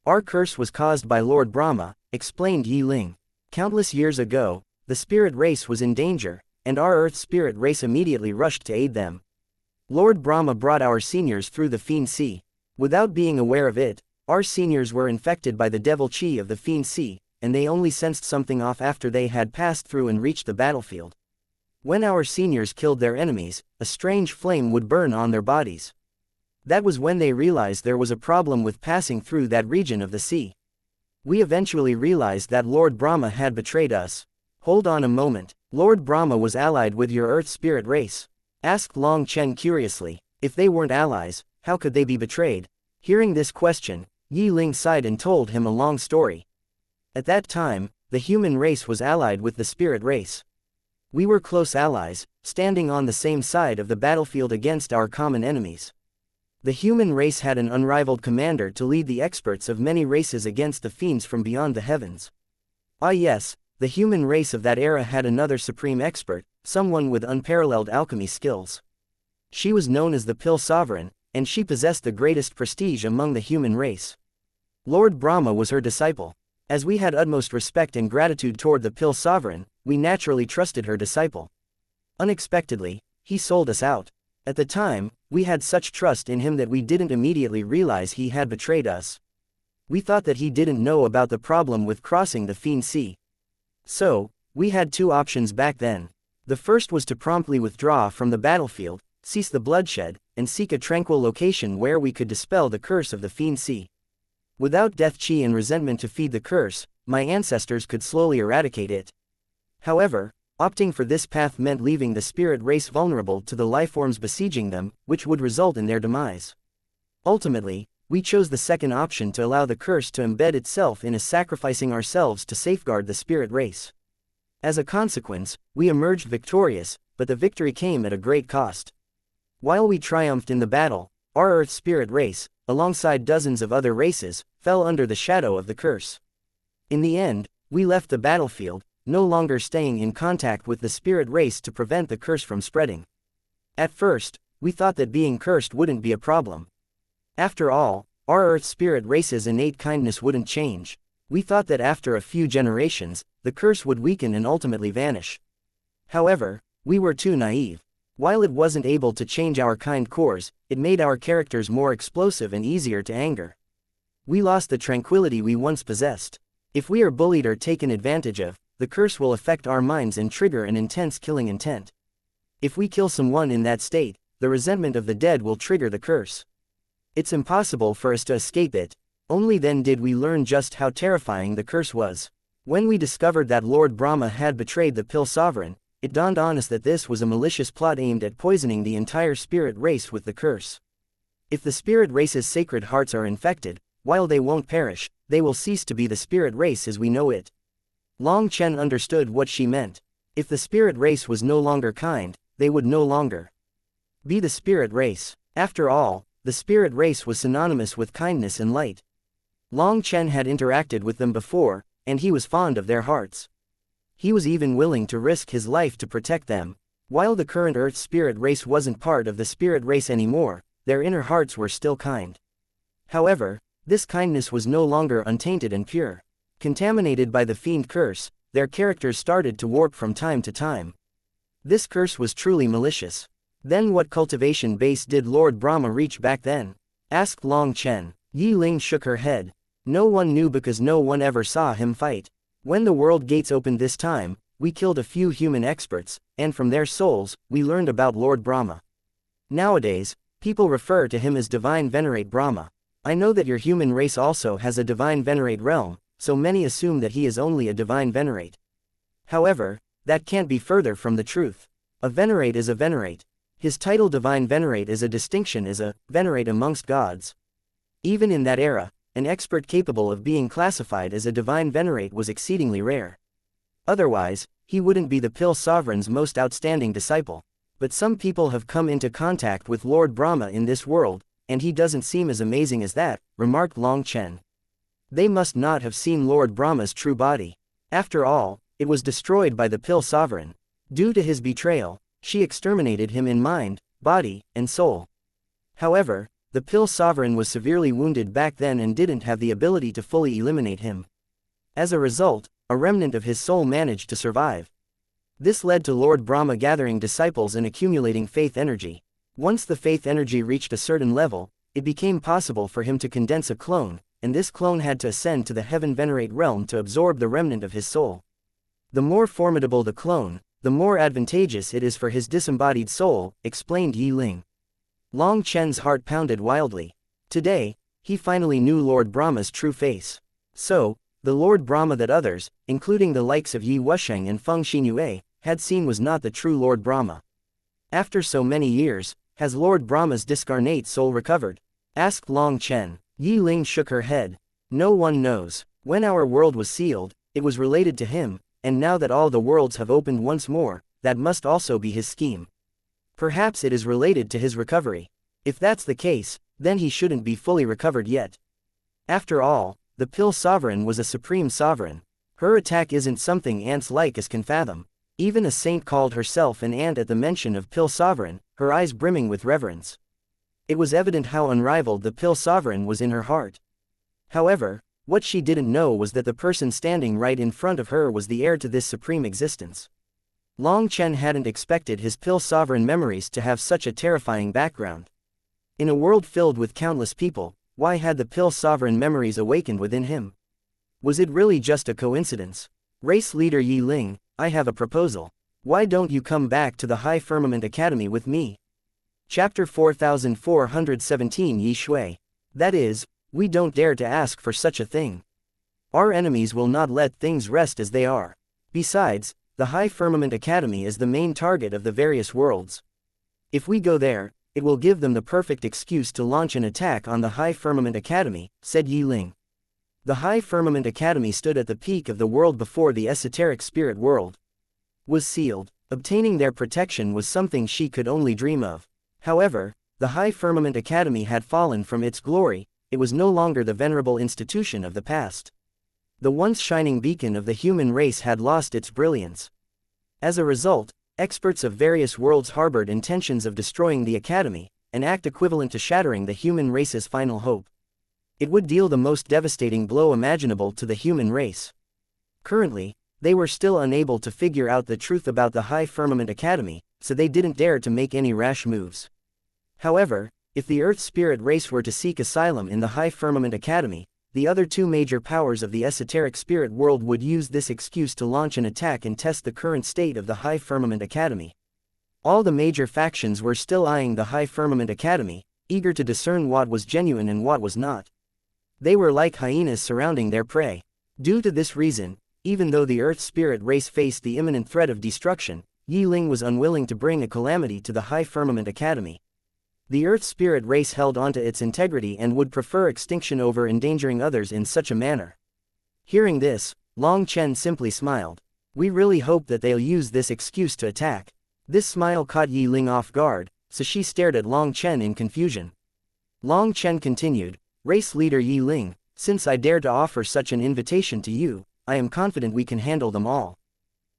Our curse was caused by Lord Brahma, explained Yi Ling. Countless years ago, the spirit race was in danger, and our Earth spirit race immediately rushed to aid them. Lord Brahma brought our seniors through the Fiend Sea. Without being aware of it, our seniors were infected by the devil chi of the Fiend Sea, and they only sensed something off after they had passed through and reached the battlefield. When our seniors killed their enemies, a strange flame would burn on their bodies. That was when they realized there was a problem with passing through that region of the sea. We eventually realized that Lord Brahma had betrayed us. Hold on a moment, Lord Brahma was allied with your Earth spirit race? Asked Long Chen curiously. If they weren't allies, how could they be betrayed? Hearing this question, Yi Ling sighed and told him a long story. At that time, the human race was allied with the spirit race. We were close allies, standing on the same side of the battlefield against our common enemies. The human race had an unrivaled commander to lead the experts of many races against the fiends from beyond the heavens. Ah yes, the human race of that era had another supreme expert, someone with unparalleled alchemy skills. She was known as the Pill Sovereign, and she possessed the greatest prestige among the human race. Lord Brahma was her disciple. As we had utmost respect and gratitude toward the Pill Sovereign, we naturally trusted her disciple. Unexpectedly, he sold us out. At the time, we had such trust in him that we didn't immediately realize he had betrayed us. We thought that he didn't know about the problem with crossing the Fiend Sea. So, we had two options back then. The first was to promptly withdraw from the battlefield, cease the bloodshed, and seek a tranquil location where we could dispel the curse of the Fiend Sea. Without death chi and resentment to feed the curse, my ancestors could slowly eradicate it. However, opting for this path meant leaving the spirit race vulnerable to the lifeforms besieging them, which would result in their demise. Ultimately, we chose the second option to allow the curse to embed itself in us, sacrificing ourselves to safeguard the spirit race. As a consequence, we emerged victorious, but the victory came at a great cost. While we triumphed in the battle, our Earth spirit race, alongside dozens of other races, fell under the shadow of the curse. In the end, we left the battlefield, no longer staying in contact with the spirit race to prevent the curse from spreading. At first, we thought that being cursed wouldn't be a problem. After all, our Earth spirit race's innate kindness wouldn't change. We thought that after a few generations, the curse would weaken and ultimately vanish. However, we were too naive. While it wasn't able to change our kind cores, it made our characters more explosive and easier to anger. We lost the tranquility we once possessed. If we are bullied or taken advantage of, the curse will affect our minds and trigger an intense killing intent. If we kill someone in that state, the resentment of the dead will trigger the curse. It's impossible for us to escape it. Only then did we learn just how terrifying the curse was. When we discovered that Lord Brahma had betrayed the Pill Sovereign, it dawned on us that this was a malicious plot aimed at poisoning the entire spirit race with the curse. If the spirit race's sacred hearts are infected, while they won't perish, they will cease to be the spirit race as we know it. Long Chen understood what she meant. If the spirit race was no longer kind, they would no longer be the spirit race. After all, the spirit race was synonymous with kindness and light. Long Chen had interacted with them before, and he was fond of their hearts. He was even willing to risk his life to protect them. While the current Earth spirit race wasn't part of the spirit race anymore, their inner hearts were still kind. However, this kindness was no longer untainted and pure. Contaminated by the fiend curse, their characters started to warp from time to time. This curse was truly malicious. Then what cultivation base did Lord Brahma reach back then? Asked Long Chen. Yi Ling shook her head. No one knew because no one ever saw him fight. When the world gates opened this time, we killed a few human experts, and from their souls, we learned about Lord Brahma. Nowadays, people refer to him as Divine Venerate Brahma. I know that your human race also has a Divine Venerate realm, so many assume that he is only a Divine Venerate. However, that can't be further from the truth. A Venerate is a Venerate. His title Divine Venerate is a distinction as a Venerate amongst gods. Even in that era, an expert capable of being classified as a Divine Venerate was exceedingly rare. Otherwise, he wouldn't be the Pill Sovereign's most outstanding disciple. But some people have come into contact with Lord Brahma in this world, and he doesn't seem as amazing as that, remarked Long Chen. They must not have seen Lord Brahma's true body. After all, it was destroyed by the Pill Sovereign. Due to his betrayal, She exterminated him in mind, body, and soul. However, the Pill Sovereign was severely wounded back then and didn't have the ability to fully eliminate him. As a result, a remnant of his soul managed to survive. This led to Lord Brahma gathering disciples and accumulating faith energy. Once the faith energy reached a certain level, it became possible for him to condense a clone, and this clone had to ascend to the Heaven Venerate realm to absorb the remnant of his soul. The more formidable the clone, the more advantageous it is for his disembodied soul, explained Yi Ling. Long Chen's heart pounded wildly. Today, he finally knew Lord Brahma's true face. So, the Lord Brahma that others, including the likes of Yi Wusheng and Feng Xinyue, had seen was not the true Lord Brahma. After so many years, has Lord Brahma's discarnate soul recovered? Asked Long Chen. Yi Ling shook her head. No one knows. When our world was sealed, it was related to him, and now that all the worlds have opened once more, that must also be his scheme. Perhaps it is related to his recovery. If that's the case, then he shouldn't be fully recovered yet. After all, the Pill Sovereign was a supreme sovereign. Her attack isn't something ants like us can fathom. Even a saint called herself an ant at the mention of Pill Sovereign, her eyes brimming with reverence. It was evident how unrivaled the Pill Sovereign was in her heart. However, what she didn't know was that the person standing right in front of her was the heir to this supreme existence. Long Chen hadn't expected his Pill Sovereign memories to have such a terrifying background. In a world filled with countless people, why had the Pill Sovereign memories awakened within him? Was it really just a coincidence? Race leader Yi Ling, I have a proposal. Why don't you come back to the High Firmament Academy with me? Chapter 4417 Yi Shui. That is, we don't dare to ask for such a thing. Our enemies will not let things rest as they are. Besides, the High Firmament Academy is the main target of the various worlds. If we go there, it will give them the perfect excuse to launch an attack on the High Firmament Academy, said Yi Ling. The High Firmament Academy stood at the peak of the world before the esoteric spirit world was sealed. Obtaining their protection was something she could only dream of. However, the High Firmament Academy had fallen from its glory, it was no longer the venerable institution of the past. The once shining beacon of the human race had lost its brilliance. As a result, experts of various worlds harbored intentions of destroying the academy, an act equivalent to shattering the human race's final hope. It would deal the most devastating blow imaginable to the human race. Currently, they were still unable to figure out the truth about the High Firmament Academy, so they didn't dare to make any rash moves. However, if the Earth Spirit race were to seek asylum in the High Firmament Academy, the other two major powers of the esoteric spirit world would use this excuse to launch an attack and test the current state of the High Firmament Academy. All the major factions were still eyeing the High Firmament Academy, eager to discern what was genuine and what was not. They were like hyenas surrounding their prey. Due to this reason, even though the Earth Spirit race faced the imminent threat of destruction, Yi Ling was unwilling to bring a calamity to the High Firmament Academy. The Earth Spirit race held onto its integrity and would prefer extinction over endangering others in such a manner. Hearing this, Long Chen simply smiled. We really hope that they'll use this excuse to attack. This smile caught Yi Ling off guard, so she stared at Long Chen in confusion. Long Chen continued, Race leader Yi Ling, since I dare to offer such an invitation to you, I am confident we can handle them all.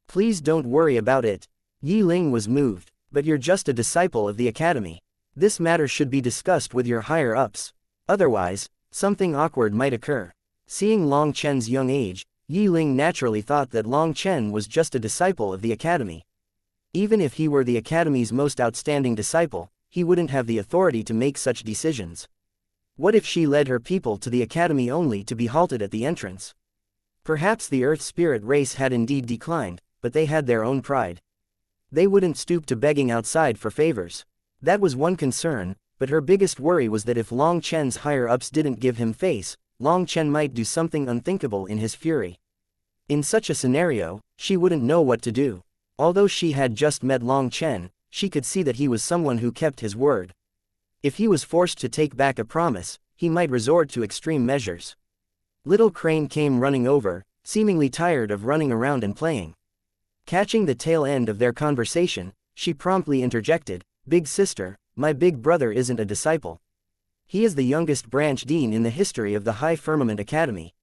Please don't worry about it. Yi Ling was moved, but you're just a disciple of the academy. This matter should be discussed with your higher-ups. Otherwise, something awkward might occur. Seeing Long Chen's young age, Yi Ling naturally thought that Long Chen was just a disciple of the academy. Even if he were the academy's most outstanding disciple, he wouldn't have the authority to make such decisions. What if she led her people to the academy only to be halted at the entrance? Perhaps the Earth Spirit race had indeed declined, but they had their own pride. They wouldn't stoop to begging outside for favors. That was one concern, but her biggest worry was that if Long Chen's higher-ups didn't give him face, Long Chen might do something unthinkable in his fury. In such a scenario, she wouldn't know what to do. Although she had just met Long Chen, she could see that he was someone who kept his word. If he was forced to take back a promise, he might resort to extreme measures. Little Crane came running over, seemingly tired of running around and playing. Catching the tail end of their conversation, she promptly interjected, Big sister, my big brother isn't a disciple. He is the youngest branch dean in the history of the High Firmament Academy.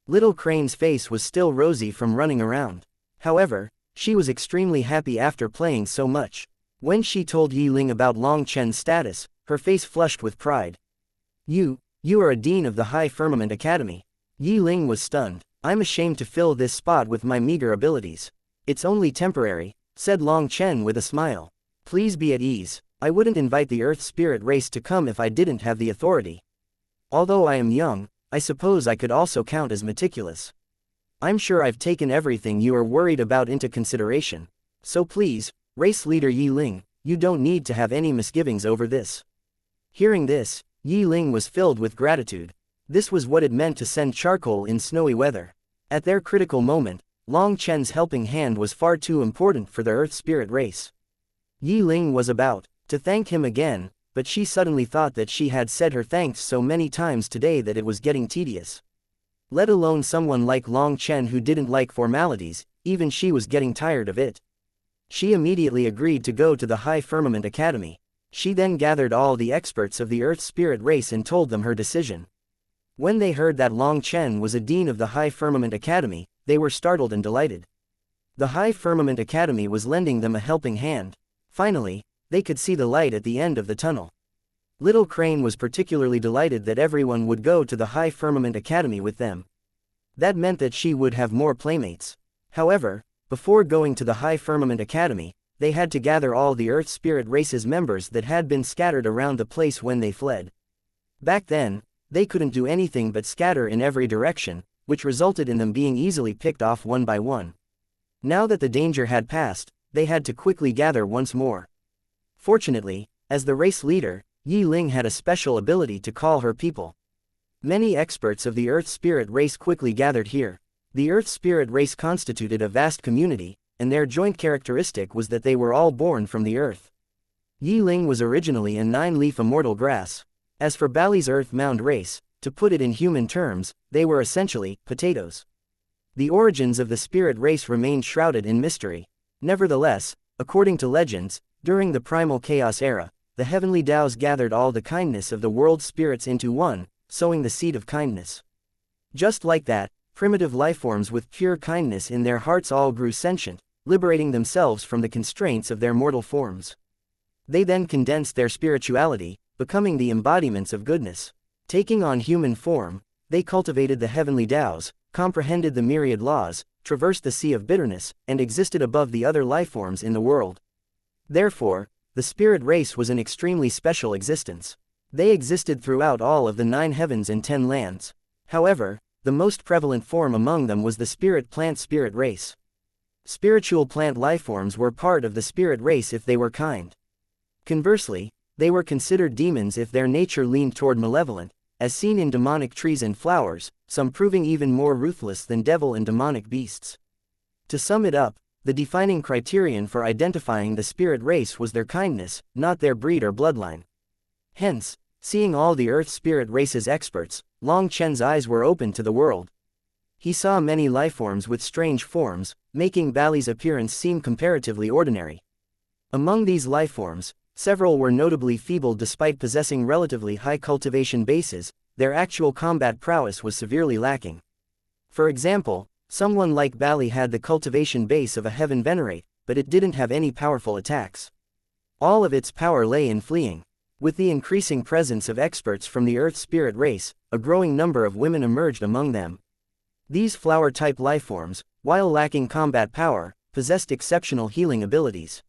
Little Crane's face was still rosy from running around. However, she was extremely happy after playing so much. When she told Yi Ling about Long Chen's status, her face flushed with pride. You are a dean of the High Firmament Academy. Yi Ling was stunned. I'm ashamed to fill this spot with my meager abilities. It's only temporary, said Long Chen with a smile. Please be at ease. I wouldn't invite the Earth Spirit race to come if I didn't have the authority. Although I am young, I suppose I could also count as meticulous. I'm sure I've taken everything you are worried about into consideration. So please, race leader Yi Ling, you don't need to have any misgivings over this. Hearing this, Yi Ling was filled with gratitude. This was what it meant to send charcoal in snowy weather. At their critical moment, Long Chen's helping hand was far too important for the Earth Spirit race. Yi Ling was about to thank him again, but she suddenly thought that she had said her thanks so many times today that it was getting tedious. Let alone someone like Long Chen who didn't like formalities, even she was getting tired of it. She immediately agreed to go to the High Firmament Academy. She then gathered all the experts of the Earth Spirit race and told them her decision. When they heard that Long Chen was a dean of the High Firmament Academy, they were startled and delighted. The High Firmament Academy was lending them a helping hand. Finally, they could see the light at the end of the tunnel. Little Crane was particularly delighted that everyone would go to the High Firmament Academy with them. That meant that she would have more playmates. However, before going to the High Firmament Academy, they had to gather all the Earth Spirit race's members that had been scattered around the place when they fled. Back then, they couldn't do anything but scatter in every direction, which resulted in them being easily picked off one by one. Now that the danger had passed, they had to quickly gather once more. Fortunately, as the race leader, Yi Ling had a special ability to call her people. Many experts of the Earth Spirit race quickly gathered here. The Earth Spirit race constituted a vast community, and their joint characteristic was that they were all born from the earth. Yi Ling was originally a 9-leaf immortal grass. As for Bali's Earth Mound race, to put it in human terms, they were essentially potatoes. The origins of the spirit race remained shrouded in mystery. Nevertheless, according to legends, during the primal chaos era, the heavenly Tao's gathered all the kindness of the world's spirits into one, sowing the seed of kindness. Just like that, primitive lifeforms with pure kindness in their hearts all grew sentient, liberating themselves from the constraints of their mortal forms. They then condensed their spirituality, becoming the embodiments of goodness. Taking on human form, they cultivated the heavenly Taos, comprehended the myriad laws, traversed the sea of bitterness, and existed above the other lifeforms in the world. Therefore, the spirit race was an extremely special existence. They existed throughout all of the 9 heavens and 10 lands. However, the most prevalent form among them was the spirit plant spirit race. Spiritual plant lifeforms were part of the spirit race if they were kind. Conversely, they were considered demons if their nature leaned toward malevolent, as seen in demonic trees and flowers, some proving even more ruthless than devil and demonic beasts. To sum it up, the defining criterion for identifying the spirit race was their kindness, not their breed or bloodline. Hence, seeing all the Earth Spirit race's experts, Long Chen's eyes were open to the world. He saw many lifeforms with strange forms, making Bali's appearance seem comparatively ordinary. Among these lifeforms, several were notably feeble despite possessing relatively high cultivation bases. Their actual combat prowess was severely lacking. For example, someone like Bali had the cultivation base of a heaven venerate, but it didn't have any powerful attacks. All of its power lay in fleeing. With the increasing presence of experts from the Earth Spirit race, a growing number of women emerged among them. These flower-type lifeforms, while lacking combat power, possessed exceptional healing abilities.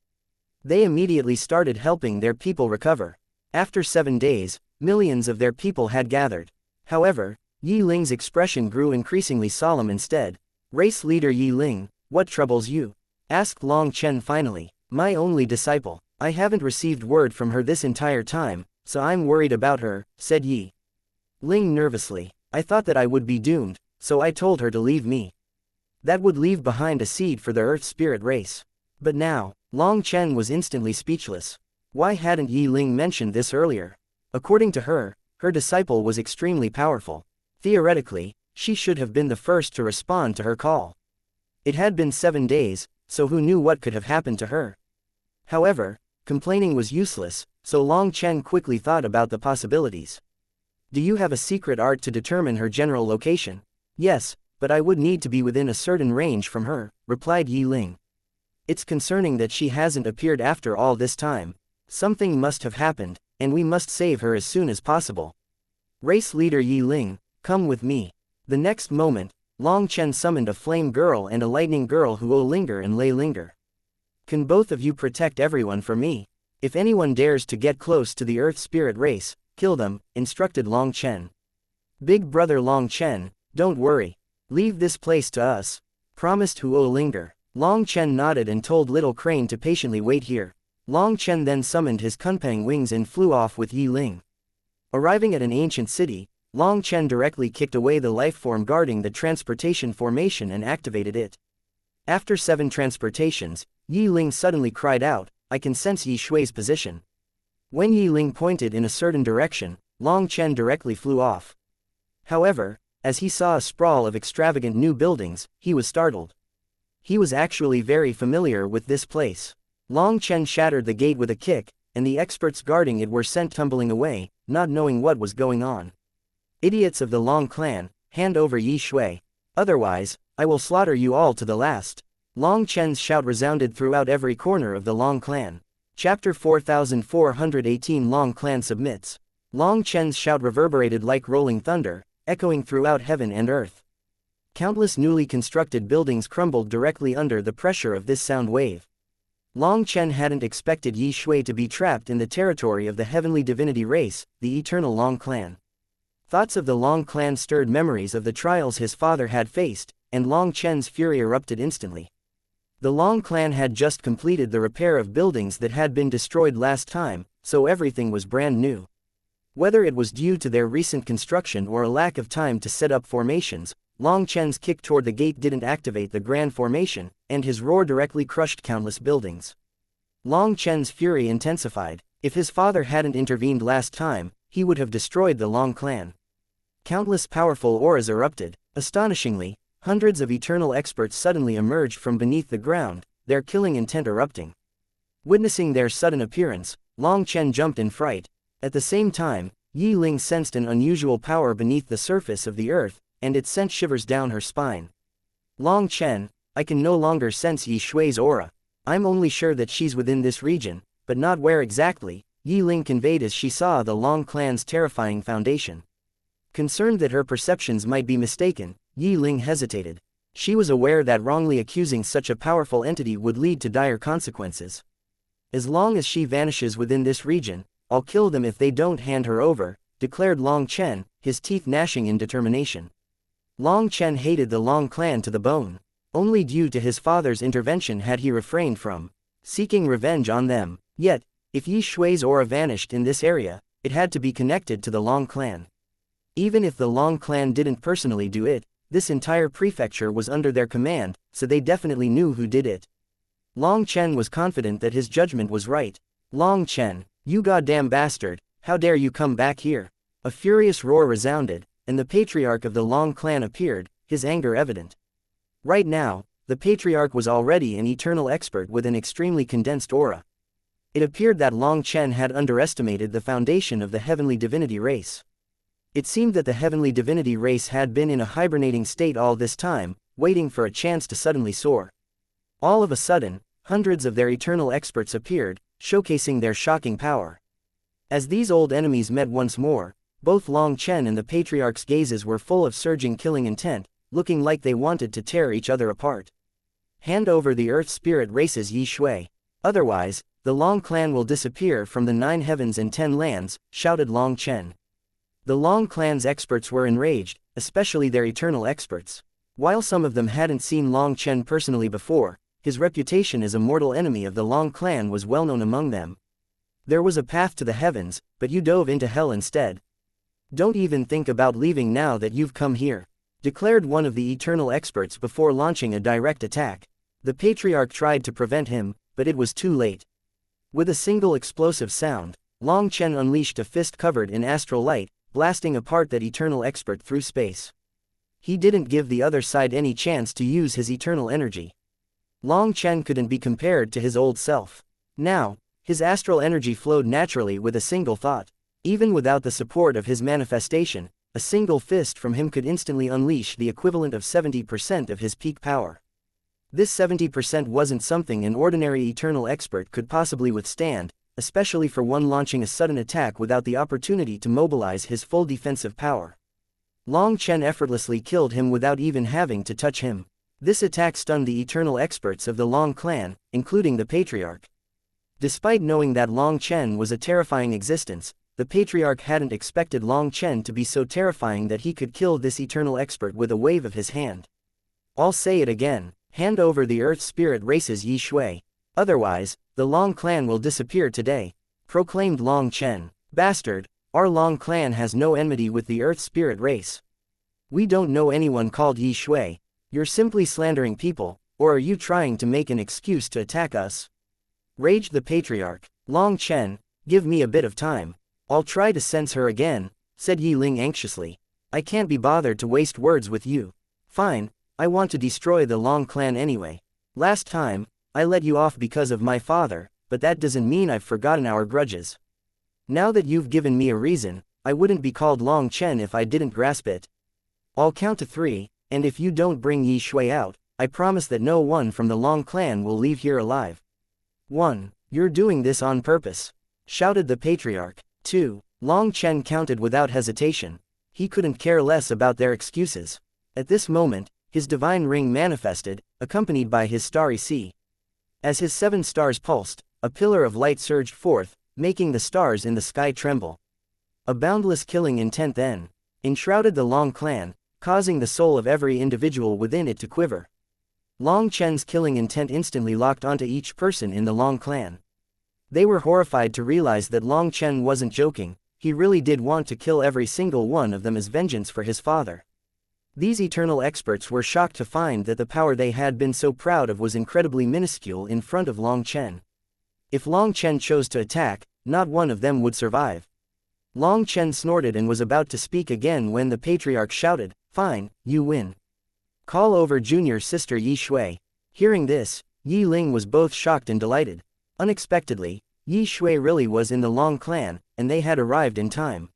They immediately started helping their people recover. After 7 days, millions of their people had gathered. However, Yi Ling's expression grew increasingly solemn instead. Race leader Yi Ling, what troubles you? Asked Long Chen finally. My only disciple. I haven't received word from her this entire time, so I'm worried about her, said Yi Ling nervously. I thought that I would be doomed, so I told her to leave me. That would leave behind a seed for the Earth Spirit race. But now, Long Chen was instantly speechless. Why hadn't Yi Ling mentioned this earlier? According to her, her disciple was extremely powerful. Theoretically, she should have been the first to respond to her call. It had been 7 days, so who knew what could have happened to her? However, complaining was useless, so Long Chen quickly thought about the possibilities. Do you have a secret art to determine her general location? Yes, but I would need to be within a certain range from her, replied Yi Ling. It's concerning that she hasn't appeared after all this time. Something must have happened, and we must save her as soon as possible. Race leader Yi Ling, come with me. The next moment, Long Chen summoned a flame girl and a lightning girl who will linger and lay linger. Can both of you protect everyone for me? If anyone dares to get close to the earth spirit race, kill them, instructed Long Chen. Big brother Long Chen, don't worry. Leave this place to us, promised Huo Linger. Long Chen nodded and told Little Crane to patiently wait here. Long Chen then summoned his Kunpeng wings and flew off with Yi Ling. Arriving at an ancient city, Long Chen directly kicked away the lifeform guarding the transportation formation and activated it. After 7 transportations, Yi Ling suddenly cried out, I can sense Yi Shui's position. When Yi Ling pointed in a certain direction, Long Chen directly flew off. However, as he saw a sprawl of extravagant new buildings, he was startled. He was actually very familiar with this place. Long Chen shattered the gate with a kick, and the experts guarding it were sent tumbling away, not knowing what was going on. Idiots of the Long clan, hand over Yi Shui. Otherwise, I will slaughter you all to the last. Long Chen's shout resounded throughout every corner of the Long clan. Chapter 4418 Long clan submits. Long Chen's shout reverberated like rolling thunder, echoing throughout heaven and earth. Countless newly constructed buildings crumbled directly under the pressure of this sound wave. Long Chen hadn't expected Yi Shui to be trapped in the territory of the heavenly divinity race, the eternal Long clan. Thoughts of the Long clan stirred memories of the trials his father had faced, and Long Chen's fury erupted instantly. The Long clan had just completed the repair of buildings that had been destroyed last time, so everything was brand new. Whether it was due to their recent construction or a lack of time to set up formations, Long Chen's kick toward the gate didn't activate the grand formation, and his roar directly crushed countless buildings. Long Chen's fury intensified. If his father hadn't intervened last time, he would have destroyed the Long clan. Countless powerful auras erupted. Astonishingly, hundreds of eternal experts suddenly emerged from beneath the ground, their killing intent erupting. Witnessing their sudden appearance, Long Chen jumped in fright. At the same time, Yi Ling sensed an unusual power beneath the surface of the earth, and it sent shivers down her spine. Long Chen, I can no longer sense Yi Shui's aura. I'm only sure that she's within this region, but not where exactly, Yi Ling conveyed as she saw the Long clan's terrifying foundation. Concerned that her perceptions might be mistaken, Yi Ling hesitated. She was aware that wrongly accusing such a powerful entity would lead to dire consequences. As long as she vanishes within this region, I'll kill them if they don't hand her over, declared Long Chen, his teeth gnashing in determination. Long Chen hated the Long clan to the bone. Only due to his father's intervention had he refrained from seeking revenge on them. Yet, if Yi Shui's aura vanished in this area, it had to be connected to the Long clan. Even if the Long clan didn't personally do it, this entire prefecture was under their command, so they definitely knew who did it. Long Chen was confident that his judgment was right. Long Chen, you goddamn bastard, how dare you come back here? A furious roar resounded, and the patriarch of the Long clan appeared, his anger evident. Right now, the patriarch was already an eternal expert with an extremely condensed aura. It appeared that Long Chen had underestimated the foundation of the heavenly divinity race. It seemed that the heavenly divinity race had been in a hibernating state all this time, waiting for a chance to suddenly soar. All of a sudden, hundreds of their eternal experts appeared, showcasing their shocking power. As these old enemies met once more, both Long Chen and the patriarch's gazes were full of surging killing intent, looking like they wanted to tear each other apart. Hand over the earth spirit race's Yi Shui. Otherwise, the Long clan will disappear from the 9 heavens and 10 lands, shouted Long Chen. The Long clan's experts were enraged, especially their eternal experts. While some of them hadn't seen Long Chen personally before, his reputation as a mortal enemy of the Long clan was well known among them. There was a path to the heavens, but you dove into hell instead. Don't even think about leaving now that you've come here, declared one of the eternal experts before launching a direct attack. The patriarch tried to prevent him, but it was too late. With a single explosive sound, Long Chen unleashed a fist covered in astral light, blasting apart that eternal expert through space. He didn't give the other side any chance to use his eternal energy. Long Chen couldn't be compared to his old self. Now, his astral energy flowed naturally with a single thought. Even without the support of his manifestation, a single fist from him could instantly unleash the equivalent of 70% of his peak power. This 70% wasn't something an ordinary eternal expert could possibly withstand, especially for one launching a sudden attack without the opportunity to mobilize his full defensive power. Long Chen effortlessly killed him without even having to touch him. This attack stunned the eternal experts of the Long clan, including the Patriarch. Despite knowing that Long Chen was a terrifying existence, the Patriarch hadn't expected Long Chen to be so terrifying that he could kill this eternal expert with a wave of his hand. I'll say it again, hand over the Earth Spirit race's Yi Shui. Otherwise, the Long clan will disappear today, proclaimed Long Chen. Bastard, our Long clan has no enmity with the Earth Spirit race. We don't know anyone called Yi Shui. You're simply slandering people, or are you trying to make an excuse to attack us? Raged the Patriarch. Long Chen, give me a bit of time. I'll try to sense her again, said Yi Ling anxiously. I can't be bothered to waste words with you. Fine, I want to destroy the Long clan anyway. Last time, I let you off because of my father, but that doesn't mean I've forgotten our grudges. Now that you've given me a reason, I wouldn't be called Long Chen if I didn't grasp it. I'll count to 3, and if you don't bring Yi Shui out, I promise that no one from the Long clan will leave here alive. 1. You're doing this on purpose, shouted the Patriarch. 2. Long Chen counted without hesitation. He couldn't care less about their excuses. At this moment, his divine ring manifested, accompanied by his starry sea. As his 7 stars pulsed, a pillar of light surged forth, making the stars in the sky tremble. A boundless killing intent then enshrouded the Long clan, causing the soul of every individual within it to quiver. Long Chen's killing intent instantly locked onto each person in the Long clan. They were horrified to realize that Long Chen wasn't joking, he really did want to kill every single one of them as vengeance for his father. These eternal experts were shocked to find that the power they had been so proud of was incredibly minuscule in front of Long Chen. If Long Chen chose to attack, not one of them would survive. Long Chen snorted and was about to speak again when the Patriarch shouted, "Fine, you win. Call over junior sister Yi Shui." Hearing this, Yi Ling was both shocked and delighted. Unexpectedly, Yi Shui really was in the Long clan, and they had arrived in time.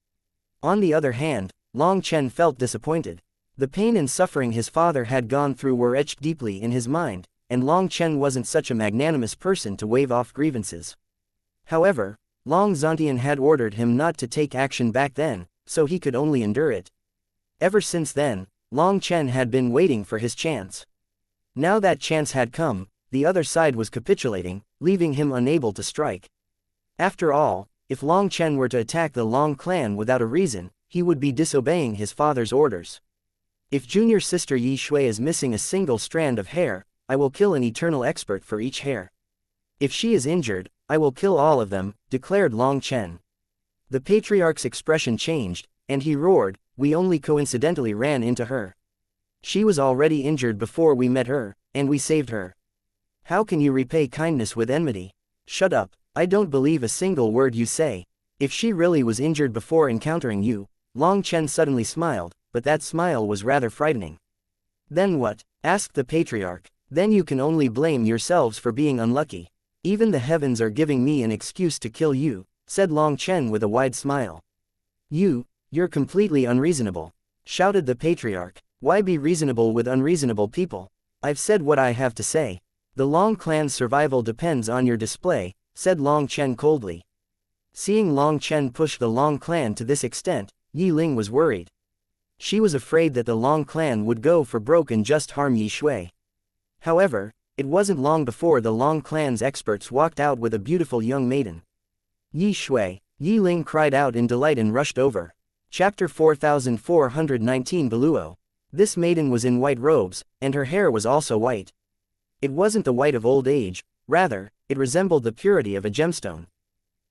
On the other hand, Long Chen felt disappointed. The pain and suffering his father had gone through were etched deeply in his mind, and Long Chen wasn't such a magnanimous person to wave off grievances. However, Long Zontian had ordered him not to take action back then, so he could only endure it. Ever since then, Long Chen had been waiting for his chance. Now that chance had come, the other side was capitulating, leaving him unable to strike. After all, if Long Chen were to attack the Long clan without a reason, he would be disobeying his father's orders. If junior sister Yi Shui is missing a single strand of hair, I will kill an eternal expert for each hair. If she is injured, I will kill all of them, declared Long Chen. The Patriarch's expression changed, and he roared, "We only coincidentally ran into her. She was already injured before we met her, and we saved her. How can you repay kindness with enmity? Shut up, I don't believe a single word you say. If she really was injured before encountering you," Long Chen suddenly smiled, but that smile was rather frightening. "Then what?" asked the Patriarch. "Then you can only blame yourselves for being unlucky. Even the heavens are giving me an excuse to kill you," said Long Chen with a wide smile. You're completely unreasonable," shouted the Patriarch. "Why be reasonable with unreasonable people? I've said what I have to say. The Long clan's survival depends on your display," said Long Chen coldly. Seeing Long Chen push the Long clan to this extent, Yi Ling was worried. She was afraid that the Long clan would go for broke and just harm Yi Shui. However, it wasn't long before the Long clan's experts walked out with a beautiful young maiden. "Yi Shui!" Yi Ling cried out in delight and rushed over. Chapter 4419 Beluo. This maiden was in white robes, and her hair was also white. It wasn't the white of old age, rather, it resembled the purity of a gemstone.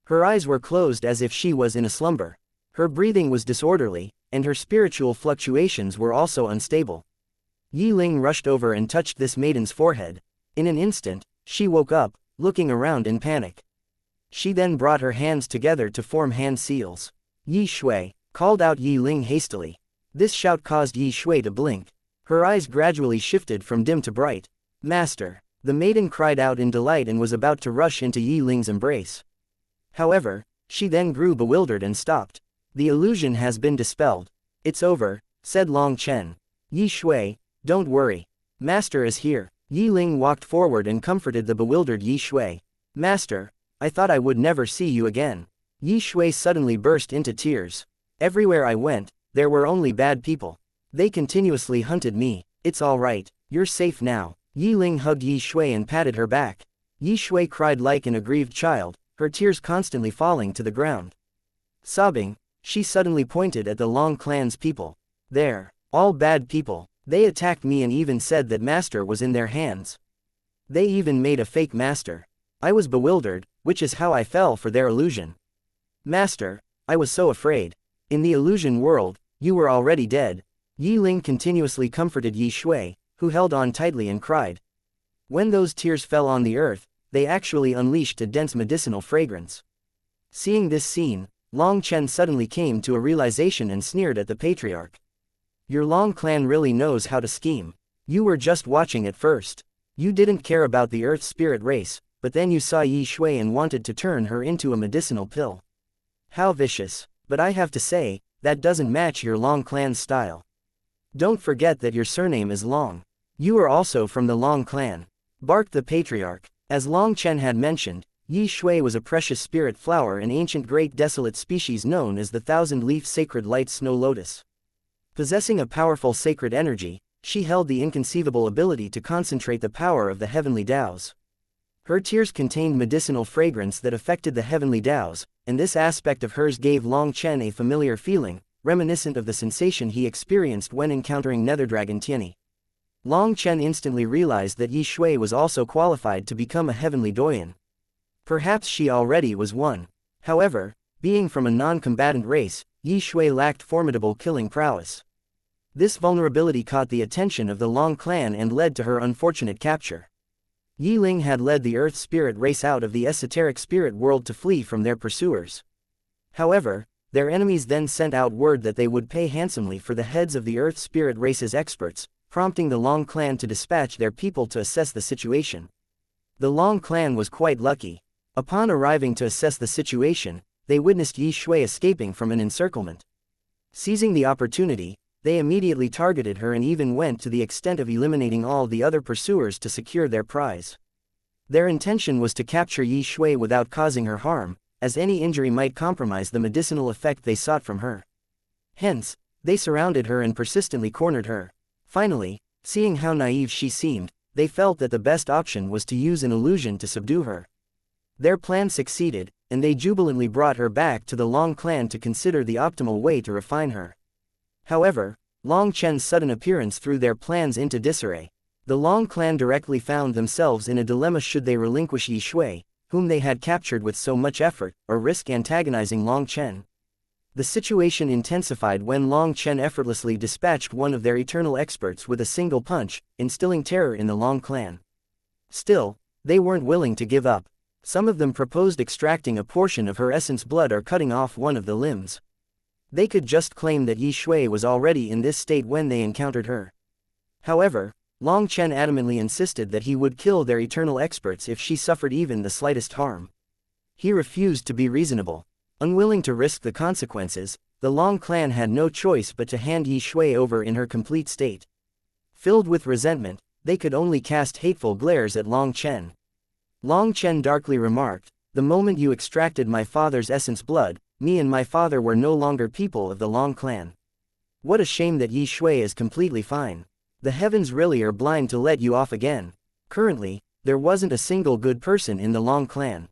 Her eyes were closed as if she was in a slumber. Her breathing was disorderly, and her spiritual fluctuations were also unstable. Yi Ling rushed over and touched this maiden's forehead. In an instant, she woke up, looking around in panic. She then brought her hands together to form hand seals. "Yi Shui!" called out Yi Ling hastily. This shout caused Yi Shui to blink. Her eyes gradually shifted from dim to bright. "Master!" The maiden cried out in delight and was about to rush into Yi Ling's embrace. However, she then grew bewildered and stopped. "The illusion has been dispelled. It's over," said Long Chen. "Yi Shui, don't worry. Master is here," Yi Ling walked forward and comforted the bewildered Yi Shui. Master, I thought I would never see you again. Yi Shui suddenly burst into tears. Everywhere I went, there were only bad people. They continuously hunted me. It's all right, you're safe now. Yi Ling hugged Yi Shui and patted her back. Yi Shui cried like an aggrieved child, her tears constantly falling to the ground. Sobbing, she suddenly pointed at the Long Clan's people. They're all bad people. They attacked me and even said that Master was in their hands. They even made a fake Master. I was bewildered, which is how I fell for their illusion. Master, I was so afraid. In the illusion world, you were already dead. Yi Ling continuously comforted Yi Shui, who held on tightly and cried. When those tears fell on the earth, they actually unleashed a dense medicinal fragrance. Seeing this scene, Long Chen suddenly came to a realization and sneered at the patriarch. Your Long Clan really knows how to scheme. You were just watching at first. You didn't care about the Earth Spirit race, but then you saw Yi Shui and wanted to turn her into a medicinal pill. How vicious. But I have to say, that doesn't match your Long Clan's style. Don't forget that your surname is Long. You are also from the Long Clan. Barked the patriarch. As Long Chen had mentioned, Yi Shui was a precious spirit flower, an ancient great desolate species known as the thousand-leaf sacred light snow lotus. Possessing a powerful sacred energy, she held the inconceivable ability to concentrate the power of the heavenly Taos. Her tears contained medicinal fragrance that affected the heavenly Taos, and this aspect of hers gave Long Chen a familiar feeling, reminiscent of the sensation he experienced when encountering Netherdragon Tianyi. Long Chen instantly realized that Yi Shui was also qualified to become a heavenly doyen. Perhaps she already was one. However, being from a non-combatant race, Yi Shui lacked formidable killing prowess. This vulnerability caught the attention of the Long Clan and led to her unfortunate capture. Yi Ling had led the Earth Spirit race out of the esoteric spirit world to flee from their pursuers. However, their enemies then sent out word that they would pay handsomely for the heads of the Earth Spirit race's experts, prompting the Long Clan to dispatch their people to assess the situation. The Long Clan was quite lucky. Upon arriving to assess the situation, they witnessed Yi Shui escaping from an encirclement. Seizing the opportunity, they immediately targeted her and even went to the extent of eliminating all the other pursuers to secure their prize. Their intention was to capture Yi Shui without causing her harm, as any injury might compromise the medicinal effect they sought from her. Hence, they surrounded her and persistently cornered her. Finally, seeing how naive she seemed, they felt that the best option was to use an illusion to subdue her. Their plan succeeded, and they jubilantly brought her back to the Long Clan to consider the optimal way to refine her. However, Long Chen's sudden appearance threw their plans into disarray. The Long Clan directly found themselves in a dilemma: should they relinquish Yi Shui, whom they had captured with so much effort, or risk antagonizing Long Chen? The situation intensified when Long Chen effortlessly dispatched one of their eternal experts with a single punch, instilling terror in the Long Clan. Still, they weren't willing to give up. Some of them proposed extracting a portion of her essence blood or cutting off one of the limbs. They could just claim that Yi Shui was already in this state when they encountered her. However, Long Chen adamantly insisted that he would kill their eternal experts if she suffered even the slightest harm. He refused to be reasonable. Unwilling to risk the consequences, the Long Clan had no choice but to hand Yi Shui over in her complete state. Filled with resentment, they could only cast hateful glares at Long Chen. Long Chen darkly remarked, "The moment you extracted my father's essence blood, me and my father were no longer people of the Long Clan. What a shame that Yi Shui is completely fine. The heavens really are blind to let you off again." Currently, there wasn't a single good person in the Long Clan.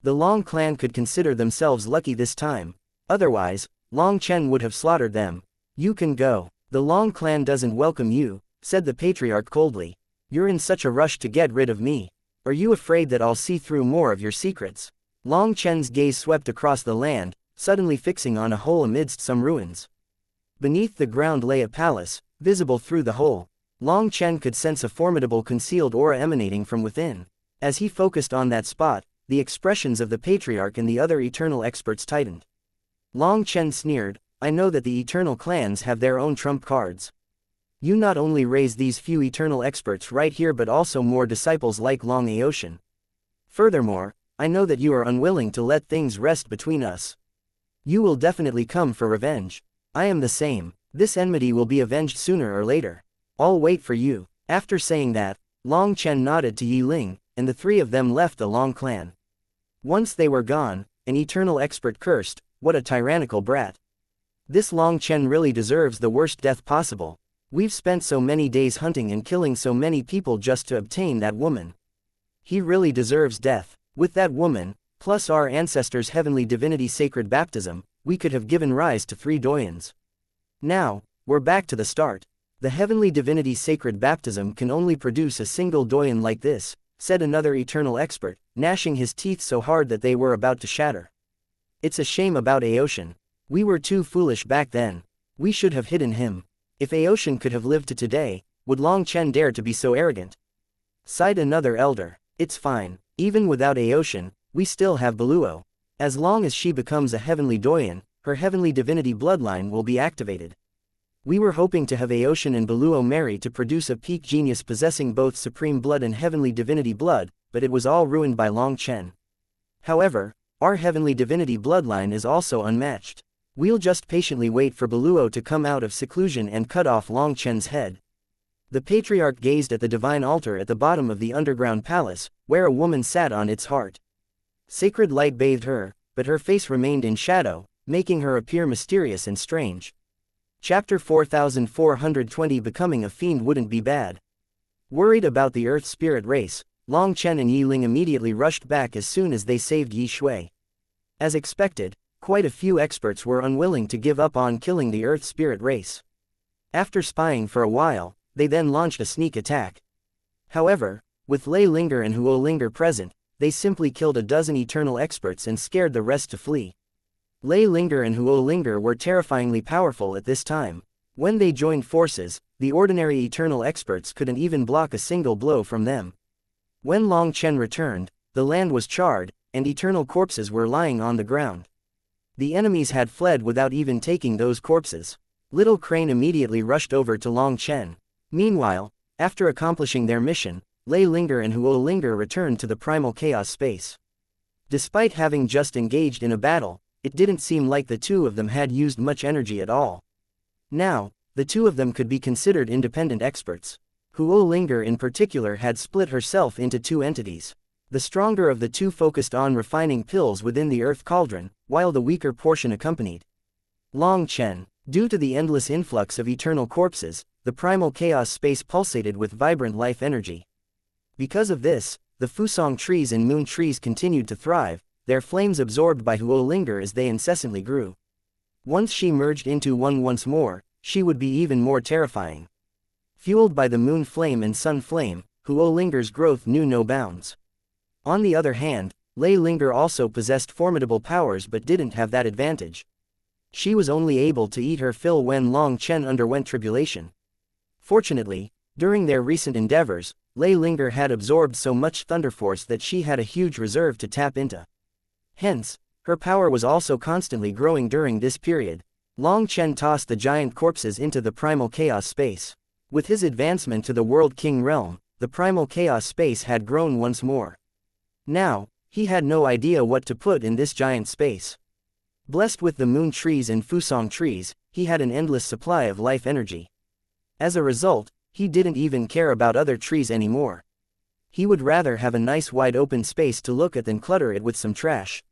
The Long Clan could consider themselves lucky this time. Otherwise, Long Chen would have slaughtered them. "You can go. The Long Clan doesn't welcome you," said the patriarch coldly. "You're in such a rush to get rid of me. Are you afraid that I'll see through more of your secrets?" Long Chen's gaze swept across the land, suddenly fixing on a hole amidst some ruins. Beneath the ground lay a palace, visible through the hole. Long Chen could sense a formidable concealed aura emanating from within. As he focused on that spot, the expressions of the patriarch and the other eternal experts tightened. Long Chen sneered, "I know that the eternal clans have their own trump cards. You not only raise these few eternal experts right here but also more disciples like Long Aotian. Furthermore, I know that you are unwilling to let things rest between us. You will definitely come for revenge. I am the same. This enmity will be avenged sooner or later. I'll wait for you." After saying that, Long Chen nodded to Yi Ling, and the three of them left the Long clan. Once they were gone, an eternal expert cursed, "What a tyrannical brat. This Long Chen really deserves the worst death possible. We've spent so many days hunting and killing so many people just to obtain that woman. He really deserves death. With that woman, plus our ancestors' heavenly divinity sacred baptism, we could have given rise to 3 doyens. Now, we're back to the start. The heavenly divinity sacred baptism can only produce a single doyen like this," said another eternal expert, gnashing his teeth so hard that they were about to shatter. "It's a shame about Aoshin. We were too foolish back then. We should have hidden him. If Aoshin could have lived to today, would Long Chen dare to be so arrogant?" Sighed another elder. "It's fine. Even without Aoshin, we still have Beluo. As long as she becomes a heavenly doyen, her heavenly divinity bloodline will be activated. We were hoping to have Aoshin and Beluo marry to produce a peak genius possessing both supreme blood and heavenly divinity blood, but it was all ruined by Long Chen. However, our heavenly divinity bloodline is also unmatched. We'll just patiently wait for Beluo to come out of seclusion and cut off Long Chen's head." The patriarch gazed at the divine altar at the bottom of the underground palace, where a woman sat on its heart. Sacred light bathed her, but her face remained in shadow, making her appear mysterious and strange. Chapter 4420 Becoming a fiend wouldn't be bad. Worried about the Earth spirit race, Long Chen and Yi Ling immediately rushed back as soon as they saved Yi Shui. As expected, quite a few experts were unwilling to give up on killing the Earth spirit race. After spying for a while, they then launched a sneak attack. However, with Lei Linger and Huo Linger present, they simply killed a dozen eternal experts and scared the rest to flee. Lei Linger and Huo Linger were terrifyingly powerful at this time. When they joined forces, the ordinary eternal experts couldn't even block a single blow from them. When Long Chen returned, the land was charred, and eternal corpses were lying on the ground. The enemies had fled without even taking those corpses. Little Crane immediately rushed over to Long Chen. Meanwhile, after accomplishing their mission, Lei Linger and Huo Linger returned to the primal chaos space. Despite having just engaged in a battle, it didn't seem like the two of them had used much energy at all. Now, the two of them could be considered independent experts. Huo Linger in particular had split herself into 2 entities. The stronger of the two focused on refining pills within the earth cauldron, while the weaker portion accompanied Long Chen. Due to the endless influx of eternal corpses, the primal chaos space pulsated with vibrant life energy. Because of this, the Fusong trees and moon trees continued to thrive, their flames absorbed by Huo Linger as they incessantly grew. Once she merged into one once more, she would be even more terrifying. Fueled by the moon flame and sun flame, Huo Linger's growth knew no bounds. On the other hand, Lei Linger also possessed formidable powers but didn't have that advantage. She was only able to eat her fill when Long Chen underwent tribulation. Fortunately, during their recent endeavors, Lei Linger had absorbed so much thunder force that she had a huge reserve to tap into. Hence, her power was also constantly growing during this period. Long Chen tossed the giant corpses into the primal chaos space. With his advancement to the World King realm, the primal chaos space had grown once more. Now, he had no idea what to put in this giant space. Blessed with the moon trees and Fusong trees, he had an endless supply of life energy. As a result, he didn't even care about other trees anymore. He would rather have a nice wide open space to look at than clutter it with some trash.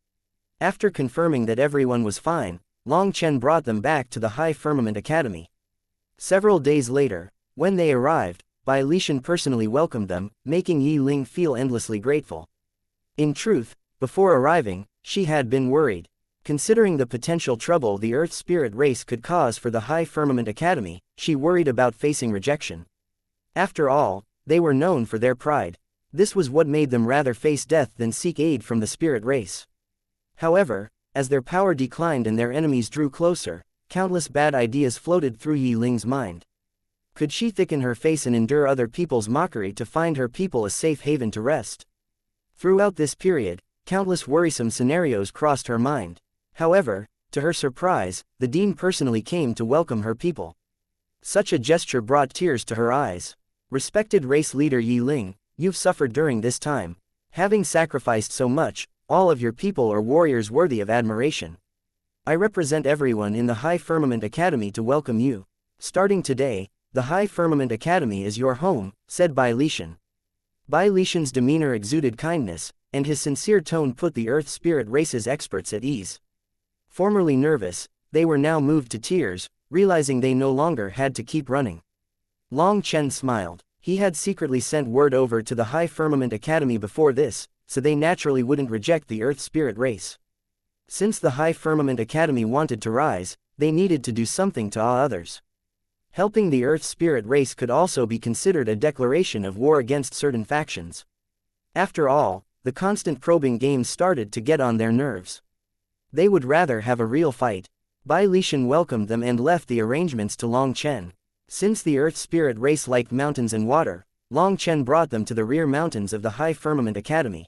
After confirming that everyone was fine, Long Chen brought them back to the High Firmament Academy. Several days later, when they arrived, Bai Lishan personally welcomed them, making Yi Ling feel endlessly grateful. In truth, before arriving, she had been worried. Considering the potential trouble the Earth spirit race could cause for the High Firmament Academy, she worried about facing rejection. After all, they were known for their pride. This was what made them rather face death than seek aid from the spirit race. However, as their power declined and their enemies drew closer, countless bad ideas floated through Yi Ling's mind. Could she thicken her face and endure other people's mockery to find her people a safe haven to rest? Throughout this period, countless worrisome scenarios crossed her mind. However, to her surprise, the dean personally came to welcome her people. Such a gesture brought tears to her eyes. Respected race leader Yi Ling, you've suffered during this time. Having sacrificed so much, all of your people are warriors worthy of admiration. I represent everyone in the High Firmament Academy to welcome you. Starting today, the High Firmament Academy is your home, said Bai Lishan. Bai Lishan's demeanor exuded kindness, and his sincere tone put the Earth Spirit Race's experts at ease. Formerly nervous, they were now moved to tears, realizing they no longer had to keep running. Long Chen smiled. He had secretly sent word over to the High Firmament Academy before this, so they naturally wouldn't reject the Earth Spirit Race. Since the High Firmament Academy wanted to rise, they needed to do something to awe others. Helping the Earth Spirit Race could also be considered a declaration of war against certain factions. After all, the constant probing games started to get on their nerves. They would rather have a real fight. Bai Lishan welcomed them and left the arrangements to Long Chen. Since the Earth Spirit Race liked mountains and water, Long Chen brought them to the rear mountains of the High Firmament Academy.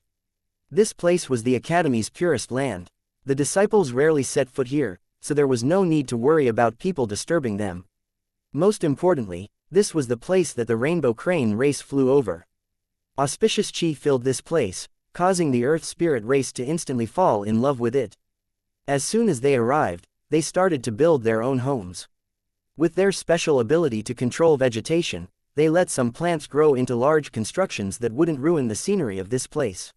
This place was the Academy's purest land. The disciples rarely set foot here, so there was no need to worry about people disturbing them. Most importantly, this was the place that the Rainbow Crane race flew over. Auspicious chi filled this place, causing the Earth Spirit Race to instantly fall in love with it. As soon as they arrived, they started to build their own homes. With their special ability to control vegetation, they let some plants grow into large constructions that wouldn't ruin the scenery of this place.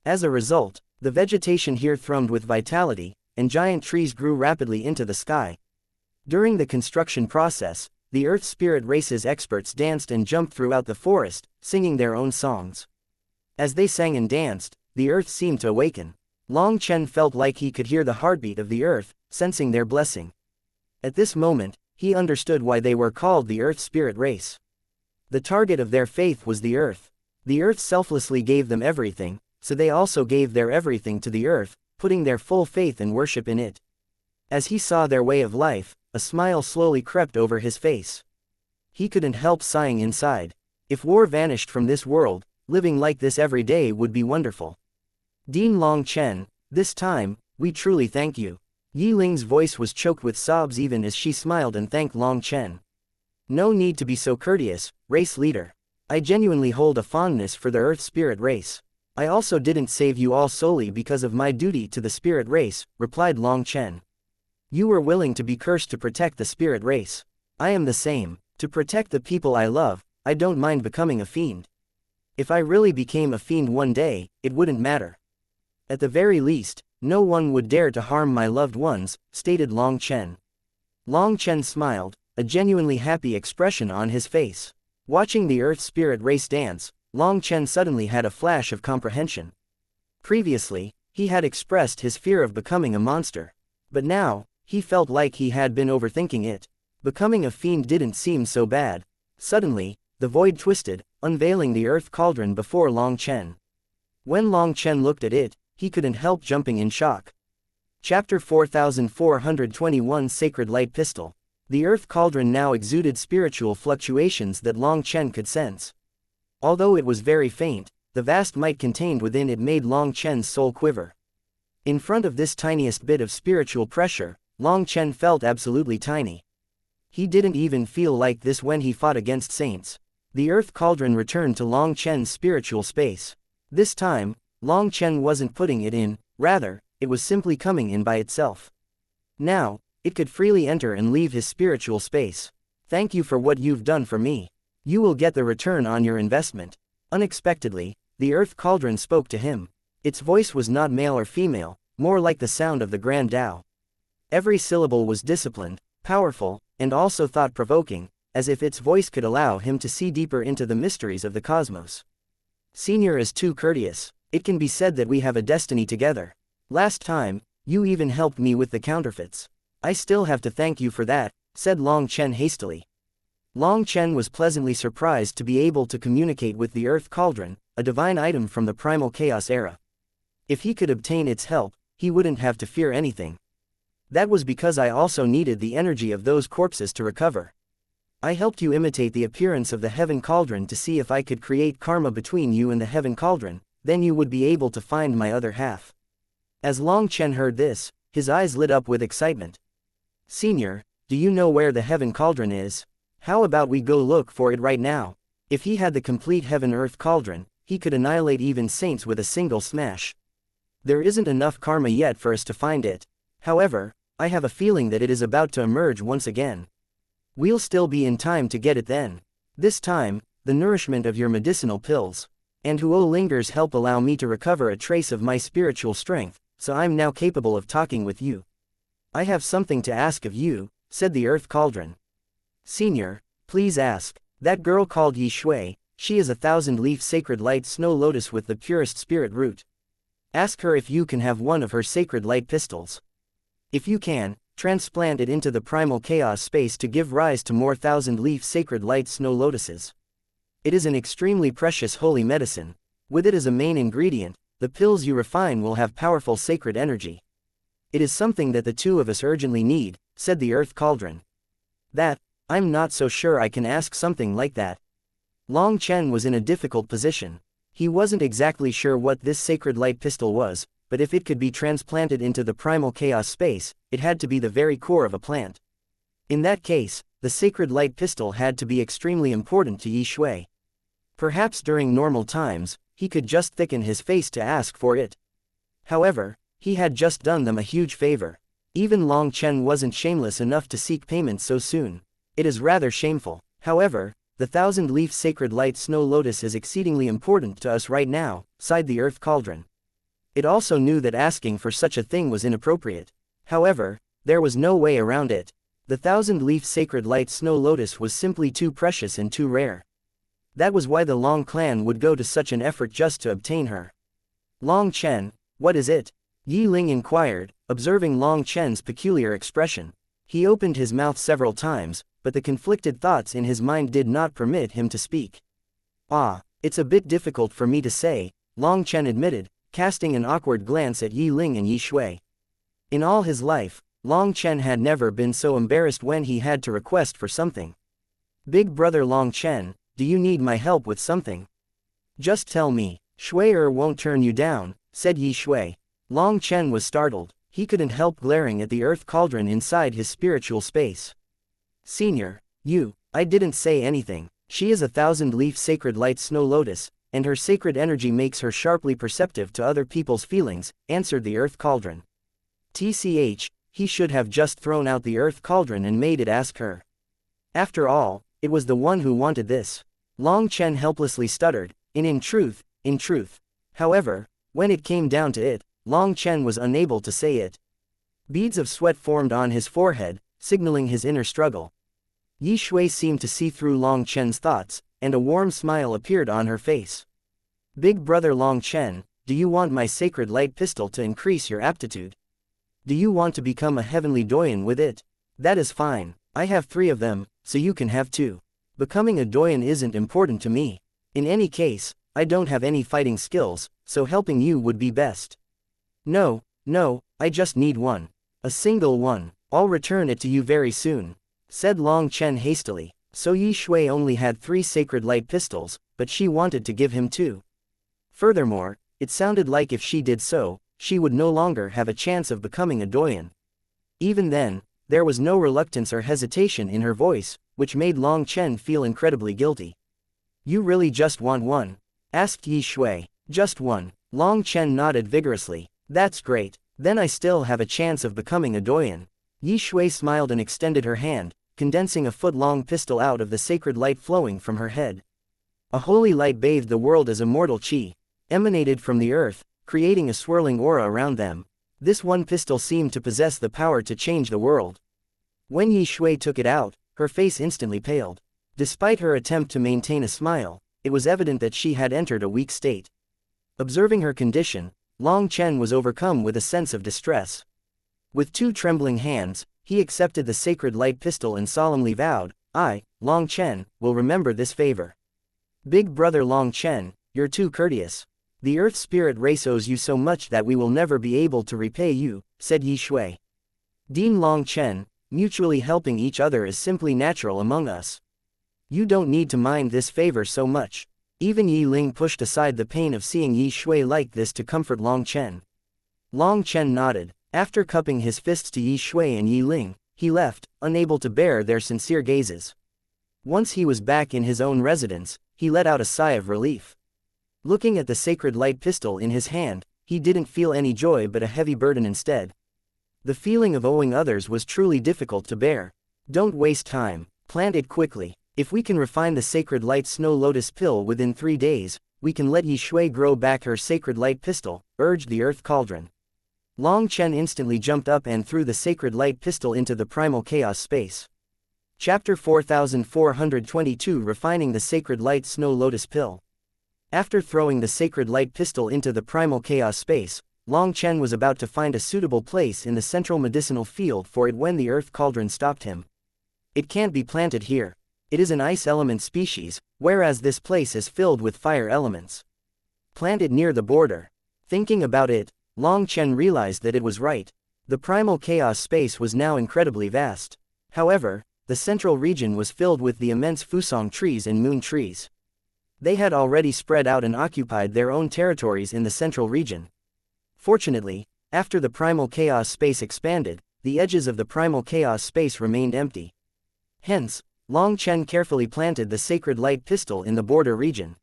As a result, the vegetation here thrummed with vitality, and giant trees grew rapidly into the sky. During the construction process, the Earth Spirit Race's experts danced and jumped throughout the forest, singing their own songs. As they sang and danced, the earth seemed to awaken. Long Chen felt like he could hear the heartbeat of the earth, sensing their blessing. At this moment, he understood why they were called the Earth Spirit Race. The target of their faith was the earth. The earth selflessly gave them everything, so they also gave their everything to the earth, putting their full faith and worship in it. As he saw their way of life, a smile slowly crept over his face. He couldn't help sighing inside. If war vanished from this world, living like this every day would be wonderful. Dean Long Chen, this time, we truly thank you. Yi Ling's voice was choked with sobs even as she smiled and thanked Long Chen. No need to be so courteous, race leader. I genuinely hold a fondness for the Earth Spirit Race. I also didn't save you all solely because of my duty to the Spirit Race, replied Long Chen. You were willing to be cursed to protect the Spirit Race. I am the same. To protect the people I love, I don't mind becoming a fiend. If I really became a fiend one day, it wouldn't matter. At the very least, no one would dare to harm my loved ones, stated Long Chen. Long Chen smiled, a genuinely happy expression on his face. Watching the Earth Spirit Race dance, Long Chen suddenly had a flash of comprehension. Previously, he had expressed his fear of becoming a monster. But now, he felt like he had been overthinking it. Becoming a fiend didn't seem so bad. Suddenly, the void twisted, unveiling the earth cauldron before Long Chen. When Long Chen looked at it, he couldn't help jumping in shock. Chapter 4421 Sacred Light Pistol. The earth cauldron now exuded spiritual fluctuations that Long Chen could sense. Although it was very faint, the vast might contained within it made Long Chen's soul quiver. In front of this tiniest bit of spiritual pressure, Long Chen felt absolutely tiny. He didn't even feel like this when he fought against saints. The earth cauldron returned to Long Chen's spiritual space. This time, Long Chen wasn't putting it in, rather, it was simply coming in by itself. Now, it could freely enter and leave his spiritual space. Thank you for what you've done for me. You will get the return on your investment. Unexpectedly, the earth cauldron spoke to him. Its voice was not male or female, more like the sound of the Grand Tao. Every syllable was disciplined, powerful, and also thought-provoking, as if its voice could allow him to see deeper into the mysteries of the cosmos. Senior is too courteous. It can be said that we have a destiny together. Last time, you even helped me with the counterfeits. I still have to thank you for that, said Long Chen hastily. Long Chen was pleasantly surprised to be able to communicate with the earth cauldron, a divine item from the primal chaos era. If he could obtain its help, he wouldn't have to fear anything. That was because I also needed the energy of those corpses to recover. I helped you imitate the appearance of the Heaven Cauldron to see if I could create karma between you and the Heaven Cauldron, then you would be able to find my other half. As Long Chen heard this, his eyes lit up with excitement. Senior, do you know where the Heaven Cauldron is? How about we go look for it right now? If he had the complete Heaven-Earth Cauldron, he could annihilate even saints with a single smash. There isn't enough karma yet for us to find it. However, I have a feeling that it is about to emerge once again. We'll still be in time to get it then. This time, the nourishment of your medicinal pills. And Huo Linger's help allow me to recover a trace of my spiritual strength, so I'm now capable of talking with you. I have something to ask of you, said the Earth Cauldron. Senior, please ask. That girl called Yi Shui, she is a 1,000-leaf sacred light snow lotus with the purest spirit root. Ask her if you can have one of her sacred light pistils. If you can, transplant it into the primal chaos space to give rise to more 1,000-leaf sacred light snow lotuses. It is an extremely precious holy medicine. With it as a main ingredient, the pills you refine will have powerful sacred energy. It is something that the two of us urgently need, said the Earth Cauldron. I'm not so sure I can ask something like that. Long Chen was in a difficult position. He wasn't exactly sure what this sacred light pistol was, but if it could be transplanted into the primal chaos space, it had to be the very core of a plant. In that case, the sacred light pistol had to be extremely important to Yi Shui. Perhaps during normal times, he could just thicken his face to ask for it. However, he had just done them a huge favor. Even Long Chen wasn't shameless enough to seek payment so soon. It is rather shameful. However, the 1,000-leaf sacred light snow lotus is exceedingly important to us right now, sighed the Earth Cauldron. It also knew that asking for such a thing was inappropriate. However, there was no way around it. The 1,000-leaf sacred light snow lotus was simply too precious and too rare. That was why the Long clan would go to such an effort just to obtain her. Long Chen, what is it? Yi Ling inquired, observing Long Chen's peculiar expression. He opened his mouth several times, but the conflicted thoughts in his mind did not permit him to speak. It's a bit difficult for me to say, Long Chen admitted, casting an awkward glance at Yi Ling and Yi Shui. In all his life, Long Chen had never been so embarrassed when he had to request for something. Big brother Long Chen, do you need my help with something? Just tell me, Shui won't turn you down, said Yi Shui. Long Chen was startled. He couldn't help glaring at the Earth Cauldron inside his spiritual space. Senior, I didn't say anything. She is a 1,000-leaf sacred light snow lotus, and her sacred energy makes her sharply perceptive to other people's feelings, answered the Earth Cauldron. TCH, he should have just thrown out the Earth Cauldron and made it ask her. After all, it was the one who wanted this. Long Chen helplessly stuttered, in truth. However, when it came down to it, Long Chen was unable to say it. Beads of sweat formed on his forehead, signaling his inner struggle. Yi Shui seemed to see through Long Chen's thoughts, and a warm smile appeared on her face. Big brother Long Chen, do you want my sacred light pistol to increase your aptitude? Do you want to become a heavenly doyen with it? That is fine. I have 3 of them, so you can have 2. Becoming a doyen isn't important to me. In any case, I don't have any fighting skills, so helping you would be best. No, I just need one. A single one. I'll return it to you very soon, said Long Chen hastily. So Yi Shui only had 3 sacred light pistols, but she wanted to give him 2. Furthermore, it sounded like if she did so, she would no longer have a chance of becoming a doyen. Even then, there was no reluctance or hesitation in her voice, which made Long Chen feel incredibly guilty. You really just want one? Asked Yi Shui. Just one. Long Chen nodded vigorously. That's great. Then I still have a chance of becoming a doyen. Yi Shui smiled and extended her hand, condensing a foot-long pistol out of the sacred light flowing from her head. A holy light bathed the world as immortal qi emanated from the earth, creating a swirling aura around them. This one pistol seemed to possess the power to change the world. When Yi Shui took it out, her face instantly paled. Despite her attempt to maintain a smile, it was evident that she had entered a weak state. Observing her condition, Long Chen was overcome with a sense of distress. With 2 trembling hands, he accepted the sacred light pistol and solemnly vowed, I, Long Chen, will remember this favor. Big brother Long Chen, you're too courteous. The Earth Spirit race owes you so much that we will never be able to repay you, said Yi Shui. Dean Long Chen, mutually helping each other is simply natural among us. You don't need to mind this favor so much. Even Yi Ling pushed aside the pain of seeing Yi Shui like this to comfort Long Chen. Long Chen nodded. After cupping his fists to Yi Shui and Yi Ling, he left, unable to bear their sincere gazes. Once he was back in his own residence, he let out a sigh of relief. Looking at the sacred light pistol in his hand, he didn't feel any joy but a heavy burden instead. The feeling of owing others was truly difficult to bear. Don't waste time, plant it quickly. If we can refine the sacred light snow lotus pill within 3 days, we can let Yi Shui grow back her sacred light pistol, urged the Earth Cauldron. Long Chen instantly jumped up and threw the sacred light pistol into the primal chaos space. Chapter 4422 Refining the Sacred Light Snow Lotus Pill. After throwing the sacred light pistol into the primal chaos space, Long Chen was about to find a suitable place in the central medicinal field for it when the Earth Cauldron stopped him. It can't be planted here. It is an ice element species, whereas this place is filled with fire elements. Plant it near the border. Thinking about it, Long Chen realized that it was right. The primal chaos space was now incredibly vast. However, the central region was filled with the immense fusong trees and moon trees. They had already spread out and occupied their own territories in the central region. Fortunately, after the primal chaos space expanded, the edges of the primal chaos space remained empty. Hence, Long Chen carefully planted the sacred light pistol in the border region.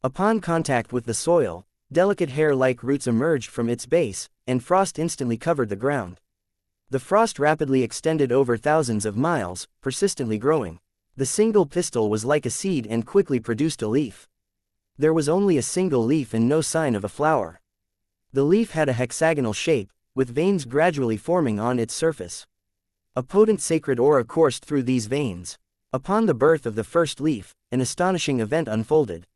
Upon contact with the soil, delicate hair-like roots emerged from its base, and frost instantly covered the ground. The frost rapidly extended over thousands of miles, persistently growing. The single pistil was like a seed and quickly produced a leaf. There was only a single leaf and no sign of a flower. The leaf had a hexagonal shape, with veins gradually forming on its surface. A potent sacred aura coursed through these veins. Upon the birth of the first leaf, an astonishing event unfolded.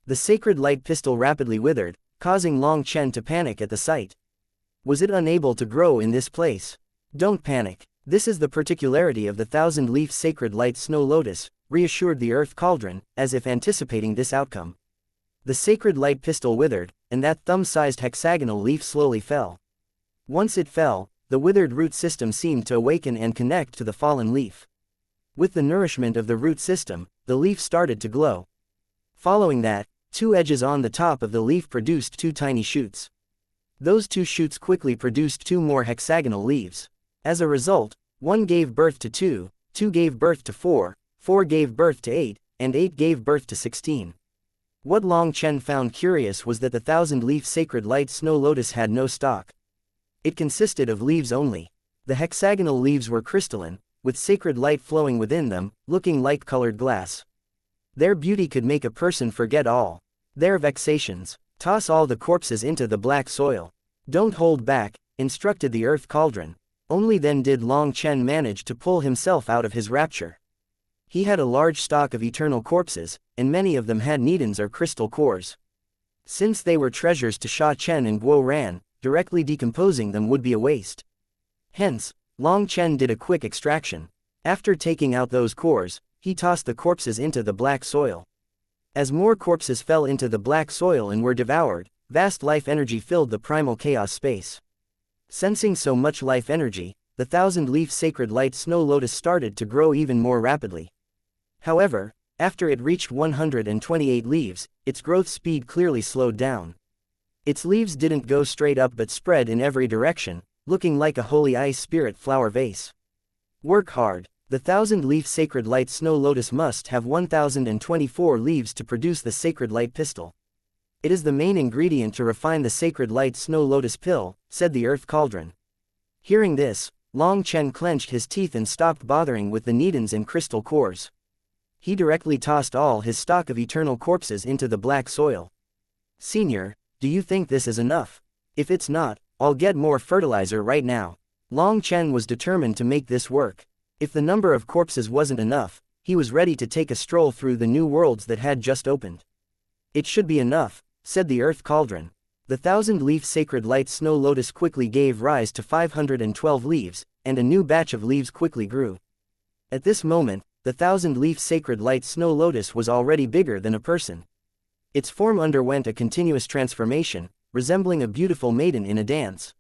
The sacred light pistil rapidly withered, causing Long Chen to panic at the sight. Was it unable to grow in this place? Don't panic. This is the particularity of the thousand-leaf sacred light snow lotus, reassured the Earth Cauldron, as if anticipating this outcome. The sacred light pistil withered, and that thumb-sized hexagonal leaf slowly fell. Once it fell, the withered root system seemed to awaken and connect to the fallen leaf. With the nourishment of the root system, the leaf started to glow. Following that, two edges on the top of the leaf produced two tiny shoots. Those two shoots quickly produced two more hexagonal leaves. As a result, one gave birth to two, two gave birth to four, four gave birth to eight, and eight gave birth to 16. What Long Chen found curious was that the thousand-leaf sacred light snow lotus had no stalk. It consisted of leaves only. The hexagonal leaves were crystalline, with sacred light flowing within them, looking like colored glass. Their beauty could make a person forget all their vexations. Toss all the corpses into the black soil. Don't hold back, instructed the Earth Cauldron. Only then did Long Chen manage to pull himself out of his rapture. He had a large stock of eternal corpses, and many of them had nidans or crystal cores. Since they were treasures to Sha Chen and Guo Ran, directly decomposing them would be a waste. Hence, Long Chen did a quick extraction. After taking out those cores, he tossed the corpses into the black soil. As more corpses fell into the black soil and were devoured, vast life energy filled the primal chaos space. Sensing so much life energy, the thousand-leaf sacred light snow lotus started to grow even more rapidly. However, after it reached 128 leaves, its growth speed clearly slowed down. Its leaves didn't go straight up but spread in every direction, looking like a holy ice spirit flower vase. Work hard. The thousand-leaf sacred light snow lotus must have 1024 leaves to produce the sacred light pistil. It is the main ingredient to refine the sacred light snow lotus pill, said the Earth Cauldron. Hearing this, Long Chen clenched his teeth and stopped bothering with the nidans and crystal cores. He directly tossed all his stock of eternal corpses into the black soil. Senior, do you think this is enough? If it's not, I'll get more fertilizer right now. Long Chen was determined to make this work. If the number of corpses wasn't enough, he was ready to take a stroll through the new worlds that had just opened. It should be enough, said the Earth Cauldron. The thousand-leaf sacred light snow lotus quickly gave rise to 512 leaves, and a new batch of leaves quickly grew. At this moment, the thousand-leaf sacred light snow lotus was already bigger than a person. Its form underwent a continuous transformation, resembling a beautiful maiden in a dance.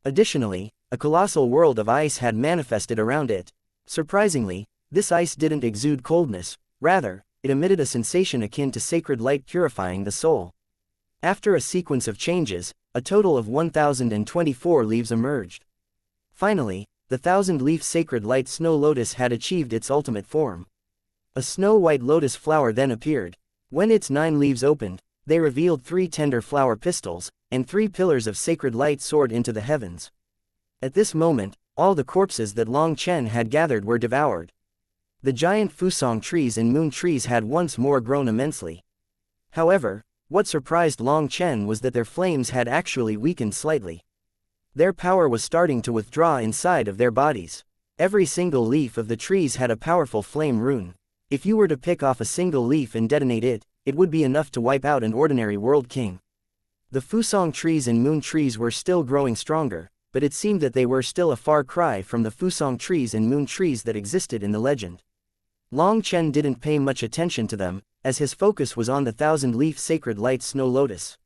Additionally, a colossal world of ice had manifested around it. Surprisingly, this ice didn't exude coldness, rather, it emitted a sensation akin to sacred light purifying the soul. After a sequence of changes, a total of 1024 leaves emerged. Finally, the thousand-leaf sacred light snow lotus had achieved its ultimate form. A snow-white lotus flower then appeared. When its 9 leaves opened, they revealed 3 tender flower pistils, and 3 pillars of sacred light soared into the heavens. At this moment, all the corpses that Long Chen had gathered were devoured. The giant fusong trees and moon trees had once more grown immensely. However, What surprised Long Chen was that their flames had actually weakened slightly. Their power was starting to withdraw inside of their bodies. Every single leaf of the trees had a powerful flame rune. If you were to pick off a single leaf and detonate it, it would be enough to wipe out an ordinary world king. The Fusong trees and moon trees were still growing stronger, but it seemed that they were still a far cry from the Fusong trees and moon trees that existed in the legend. Long Chen didn't pay much attention to them, as his focus was on the 1,000-leaf sacred light snow lotus.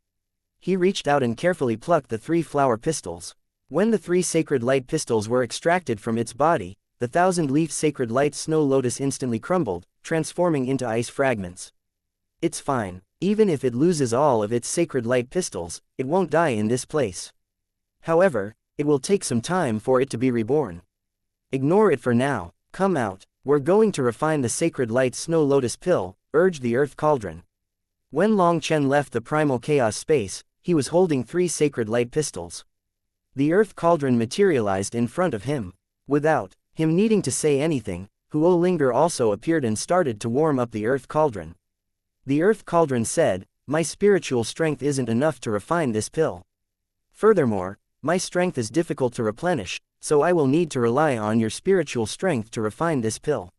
He reached out and carefully plucked the 3 flower pistils. When the 3 sacred light pistils were extracted from its body, the 1,000-leaf sacred light snow lotus instantly crumbled, transforming into ice fragments. It's fine. Even if it loses all of its sacred light pistils, it won't die in this place. However, it will take some time for it to be reborn. Ignore it for now. Come out. We're going to refine the sacred light snow lotus pill, urged the earth cauldron. When Long Chen left the primal chaos space, he was holding 3 sacred light pistils. The earth cauldron materialized in front of him. Without him needing to say anything, Huo Linger also appeared and started to warm up the earth cauldron. The earth cauldron said, "My spiritual strength isn't enough to refine this pill. Furthermore, my strength is difficult to replenish, so I will need to rely on your spiritual strength to refine this pill."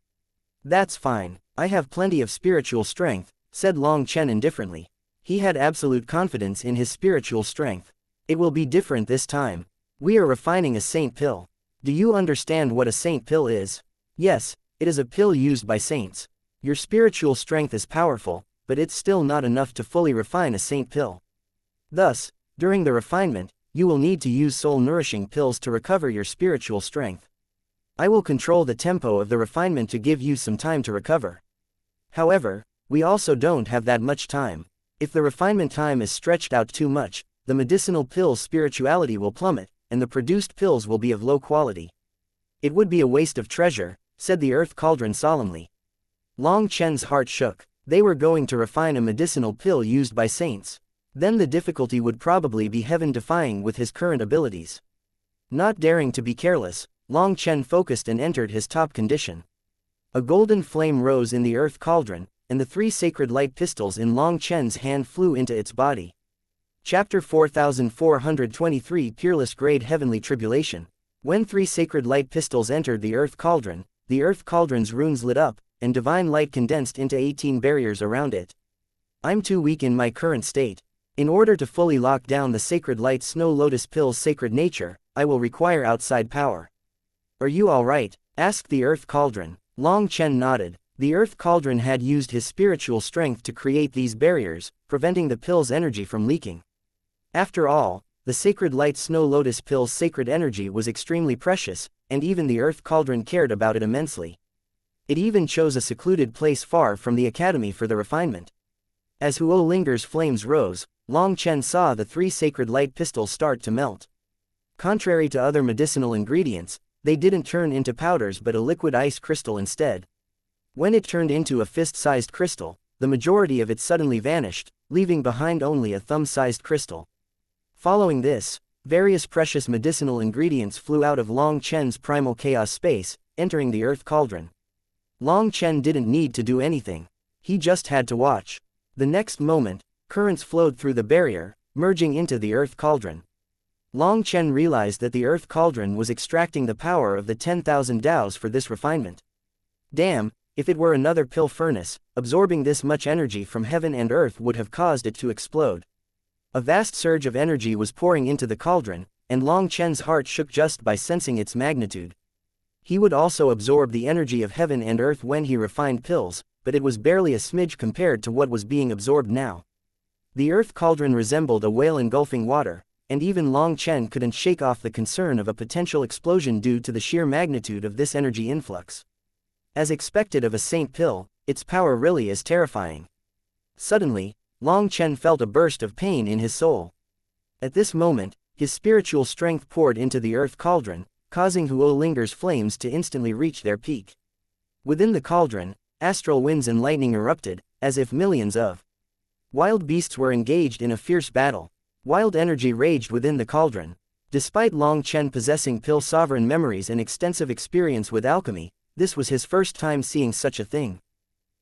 "That's fine. I have plenty of spiritual strength," said Long Chen indifferently. He had absolute confidence in his spiritual strength. "It will be different this time. We are refining a saint pill. Do you understand what a saint pill is?" "Yes, it is a pill used by saints. Your spiritual strength is powerful, but it's still not enough to fully refine a saint pill. Thus, during the refinement, you will need to use soul-nourishing pills to recover your spiritual strength. I will control the tempo of the refinement to give you some time to recover. However, we also don't have that much time. If the refinement time is stretched out too much, the medicinal pill's spirituality will plummet, and the produced pills will be of low quality. It would be a waste of treasure," said the earth cauldron solemnly. Long Chen's heart shook. They were going to refine a medicinal pill used by saints. Then the difficulty would probably be heaven-defying with his current abilities. Not daring to be careless, Long Chen focused and entered his top condition. A golden flame rose in the earth cauldron, and the 3 sacred light pistils in Long Chen's hand flew into its body. Chapter 4423 Peerless Grade Heavenly Tribulation. When 3 sacred light pistils entered the earth cauldron's runes lit up, and divine light condensed into 18 barriers around it. "I'm too weak in my current state. In order to fully lock down the sacred light snow lotus pill's sacred nature, I will require outside power." "Are you alright?" asked the earth cauldron. Long Chen nodded. The earth cauldron had used his spiritual strength to create these barriers, preventing the pill's energy from leaking. After all, the sacred light snow lotus pill's sacred energy was extremely precious, and even the earth cauldron cared about it immensely. It even chose a secluded place far from the academy for the refinement. As Huo Linger's flames rose, Long Chen saw the 3 sacred light pistils start to melt. Contrary to other medicinal ingredients, they didn't turn into powders but a liquid ice crystal instead. When it turned into a fist-sized crystal, the majority of it suddenly vanished, leaving behind only a thumb-sized crystal. Following this, various precious medicinal ingredients flew out of Long Chen's primal chaos space, entering the earth cauldron. Long Chen didn't need to do anything. He just had to watch. The next moment, currents flowed through the barrier, merging into the earth cauldron. Long Chen realized that the earth cauldron was extracting the power of the 10,000 Daos for this refinement. Damn, if it were another pill furnace, absorbing this much energy from heaven and earth would have caused it to explode. A vast surge of energy was pouring into the cauldron, and Long Chen's heart shook just by sensing its magnitude. He would also absorb the energy of heaven and earth when he refined pills, but it was barely a smidge compared to what was being absorbed now. The earth cauldron resembled a whale engulfing water, and even Long Chen couldn't shake off the concern of a potential explosion due to the sheer magnitude of this energy influx. As expected of a saint pill, its power really is terrifying. Suddenly, Long Chen felt a burst of pain in his soul. At this moment, his spiritual strength poured into the earth cauldron, causing Huo Linger's flames to instantly reach their peak. Within the cauldron, astral winds and lightning erupted, as if millions of wild beasts were engaged in a fierce battle. Wild energy raged within the cauldron. Despite Long Chen possessing pill sovereign memories and extensive experience with alchemy, this was his first time seeing such a thing.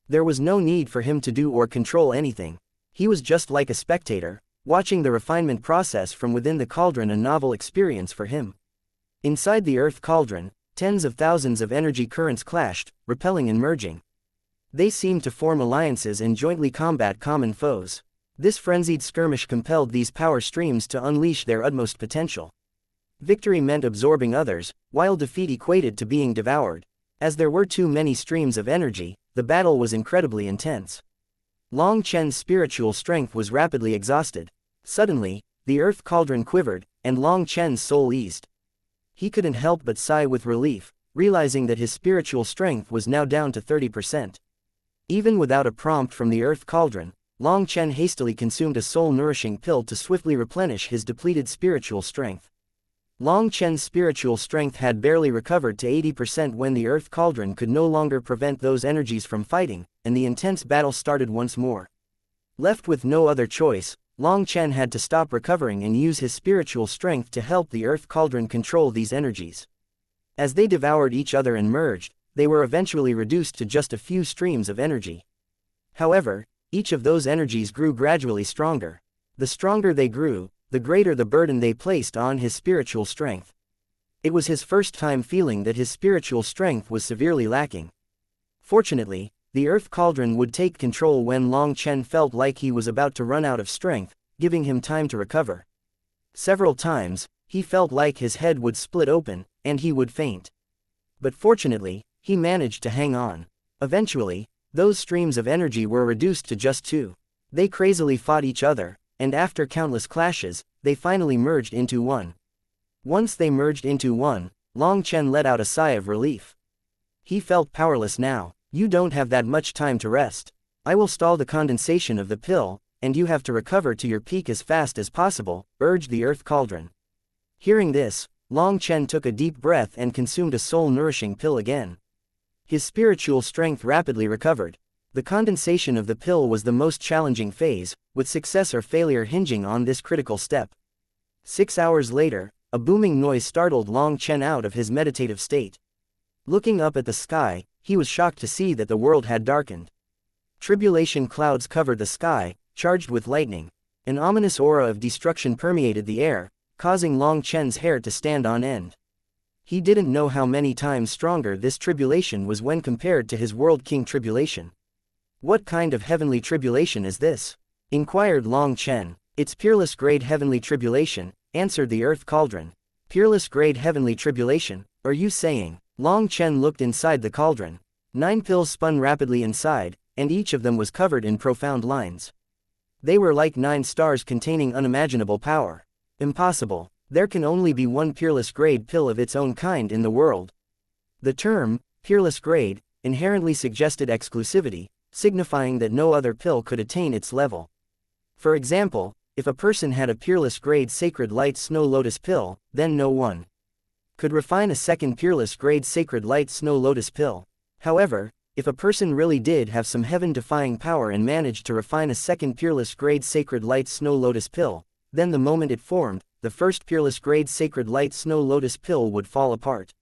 There was no need for him to do or control anything. He was just like a spectator, watching the refinement process from within the cauldron, a novel experience for him. Inside the earth cauldron, tens of thousands of energy currents clashed, repelling and merging. They seemed to form alliances and jointly combat common foes. This frenzied skirmish compelled these power streams to unleash their utmost potential. Victory meant absorbing others, while defeat equated to being devoured. As there were too many streams of energy, the battle was incredibly intense. Long Chen's spiritual strength was rapidly exhausted. Suddenly, the earth cauldron quivered, and Long Chen's soul eased. He couldn't help but sigh with relief, realizing that his spiritual strength was now down to 30%. Even without a prompt from the earth cauldron, Long Chen hastily consumed a soul-nourishing pill to swiftly replenish his depleted spiritual strength. Long Chen's spiritual strength had barely recovered to 80% when the earth cauldron could no longer prevent those energies from fighting, and the intense battle started once more. Left with no other choice, Long Chen had to stop recovering and use his spiritual strength to help the earth cauldron control these energies. As they devoured each other and merged, they were eventually reduced to just a few streams of energy. However, each of those energies grew gradually stronger. The stronger they grew, the greater the burden they placed on his spiritual strength. It was his first time feeling that his spiritual strength was severely lacking. Fortunately, the earth cauldron would take control when Long Chen felt like he was about to run out of strength, giving him time to recover. Several times, he felt like his head would split open, and he would faint. But fortunately, he managed to hang on. Eventually, those streams of energy were reduced to just two. They crazily fought each other, and after countless clashes, they finally merged into one. Once they merged into one, Long Chen let out a sigh of relief. He felt powerless now. You don't have that much time to rest. I will stall the condensation of the pill, and you have to recover to your peak as fast as possible, urged the earth cauldron. Hearing this, Long Chen took a deep breath and consumed a soul-nourishing pill again. His spiritual strength rapidly recovered. The condensation of the pill was the most challenging phase, with success or failure hinging on this critical step. 6 hours later, a booming noise startled Long Chen out of his meditative state. Looking up at the sky, he was shocked to see that the world had darkened. Tribulation clouds covered the sky, charged with lightning. An ominous aura of destruction permeated the air, causing Long Chen's hair to stand on end. He didn't know how many times stronger this tribulation was when compared to his World King tribulation. What kind of heavenly tribulation is this? Inquired Long Chen. It's peerless grade heavenly tribulation, answered the earth cauldron. Peerless grade heavenly tribulation, are you saying? Long Chen looked inside the cauldron. 9 pills spun rapidly inside, and each of them was covered in profound lines. They were like 9 stars containing unimaginable power. Impossible. There can only be one peerless grade pill of its own kind in the world. The term, peerless grade, inherently suggested exclusivity, signifying that no other pill could attain its level. For example, if a person had a peerless grade sacred light snow lotus pill, then no one could refine a second peerless grade sacred light snow lotus pill. However, if a person really did have some heaven-defying power and managed to refine a second peerless grade sacred light snow lotus pill, then the moment it formed, the first peerless grade sacred light snow lotus pill would fall apart.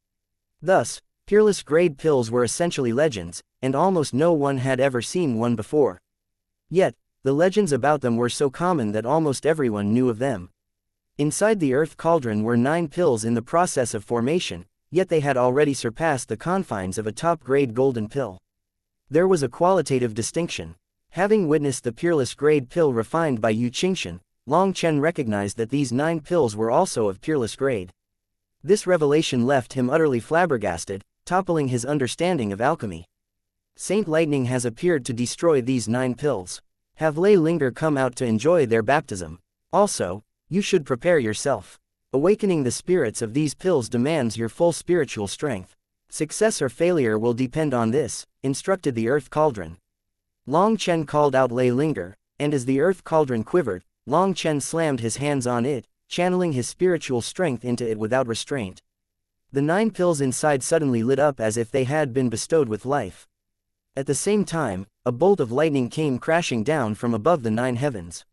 Thus, peerless grade pills were essentially legends, and almost no one had ever seen one before. Yet, the legends about them were so common that almost everyone knew of them. Inside the earth cauldron were 9 pills in the process of formation, yet they had already surpassed the confines of a top-grade golden pill. There was a qualitative distinction. Having witnessed the peerless grade pill refined by Xianxia, Long Chen recognized that these 9 pills were also of peerless grade. This revelation left him utterly flabbergasted, toppling his understanding of alchemy. Saint Lightning has appeared to destroy these 9 pills. Have Lei Linger come out to enjoy their baptism. Also, you should prepare yourself. Awakening the spirits of these pills demands your full spiritual strength. Success or failure will depend on this, instructed the earth cauldron. Long Chen called out Lei Linger, and as the earth cauldron quivered, Long Chen slammed his hands on it, channeling his spiritual strength into it without restraint. The 9 pills inside suddenly lit up as if they had been bestowed with life. At the same time, a bolt of lightning came crashing down from above the 9 heavens.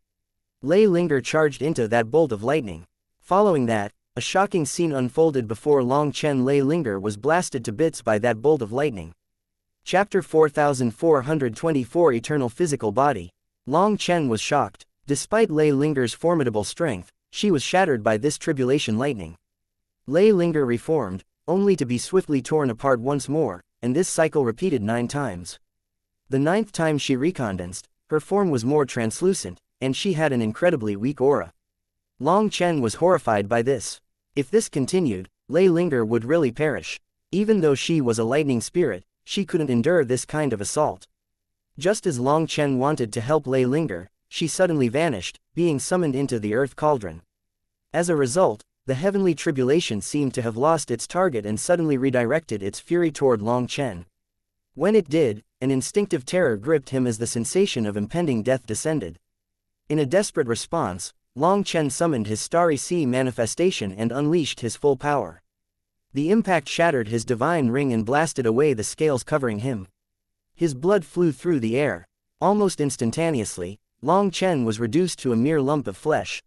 Lei Linger charged into that bolt of lightning. Following that, a shocking scene unfolded before Long Chen. Lei Linger was blasted to bits by that bolt of lightning. Chapter 4424 Eternal Physical Body. Long Chen was shocked. Despite Lei Linger's formidable strength, she was shattered by this tribulation lightning. Lei Linger reformed, only to be swiftly torn apart once more, and this cycle repeated 9 times. The 9th time she recondensed, her form was more translucent, and she had an incredibly weak aura. Long Chen was horrified by this. If this continued, Lei Linger would really perish. Even though she was a lightning spirit, she couldn't endure this kind of assault. Just as Long Chen wanted to help Lei Linger, she suddenly vanished, being summoned into the earth cauldron. As a result, the heavenly tribulation seemed to have lost its target and suddenly redirected its fury toward Long Chen. When it did, an instinctive terror gripped him as the sensation of impending death descended. In a desperate response, Long Chen summoned his starry sea manifestation and unleashed his full power. The impact shattered his divine ring and blasted away the scales covering him. His blood flew through the air. Almost instantaneously, Long Chen was reduced to a mere lump of flesh.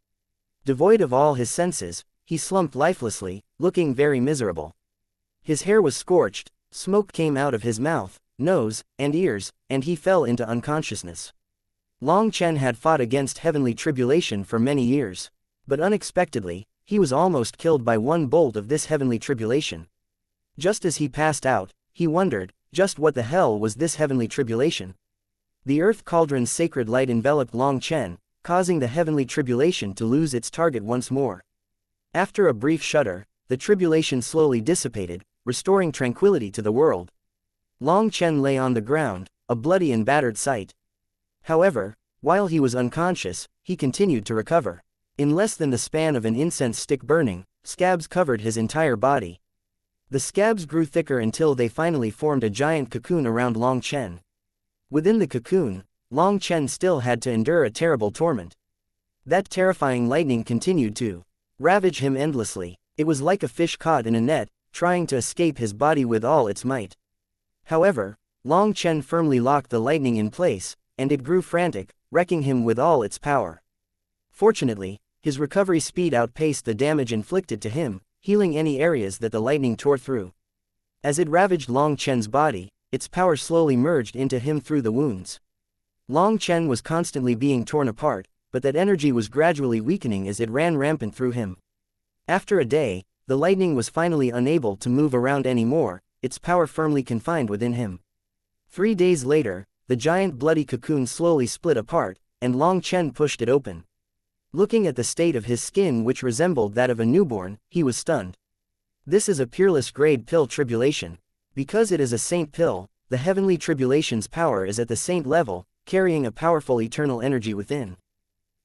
Devoid of all his senses, he slumped lifelessly, looking very miserable. His hair was scorched, smoke came out of his mouth, nose, and ears, and he fell into unconsciousness. Long Chen had fought against heavenly tribulation for many years. But unexpectedly, he was almost killed by one bolt of this heavenly tribulation. Just as he passed out, he wondered, just what the hell was this heavenly tribulation? The earth cauldron's sacred light enveloped Long Chen, causing the heavenly tribulation to lose its target once more. After a brief shudder, the tribulation slowly dissipated, restoring tranquility to the world. Long Chen lay on the ground, a bloody and battered sight. However, while he was unconscious, he continued to recover. In less than the span of an incense stick burning, scabs covered his entire body. The scabs grew thicker until they finally formed a giant cocoon around Long Chen. Within the cocoon, Long Chen still had to endure a terrible torment. That terrifying lightning continued to ravage him endlessly. It was like a fish caught in a net, trying to escape his body with all its might. However, Long Chen firmly locked the lightning in place, and it grew frantic, wrecking him with all its power. Fortunately, his recovery speed outpaced the damage inflicted to him, healing any areas that the lightning tore through. As it ravaged Long Chen's body, its power slowly merged into him through the wounds. Long Chen was constantly being torn apart, but that energy was gradually weakening as it ran rampant through him. After a day, the lightning was finally unable to move around anymore, its power firmly confined within him. 3 days later, the giant bloody cocoon slowly split apart, and Long Chen pushed it open. Looking at the state of his skin, which resembled that of a newborn, he was stunned. This is a peerless grade pill tribulation. Because it is a saint pill, the heavenly tribulation's power is at the saint level, carrying a powerful eternal energy within.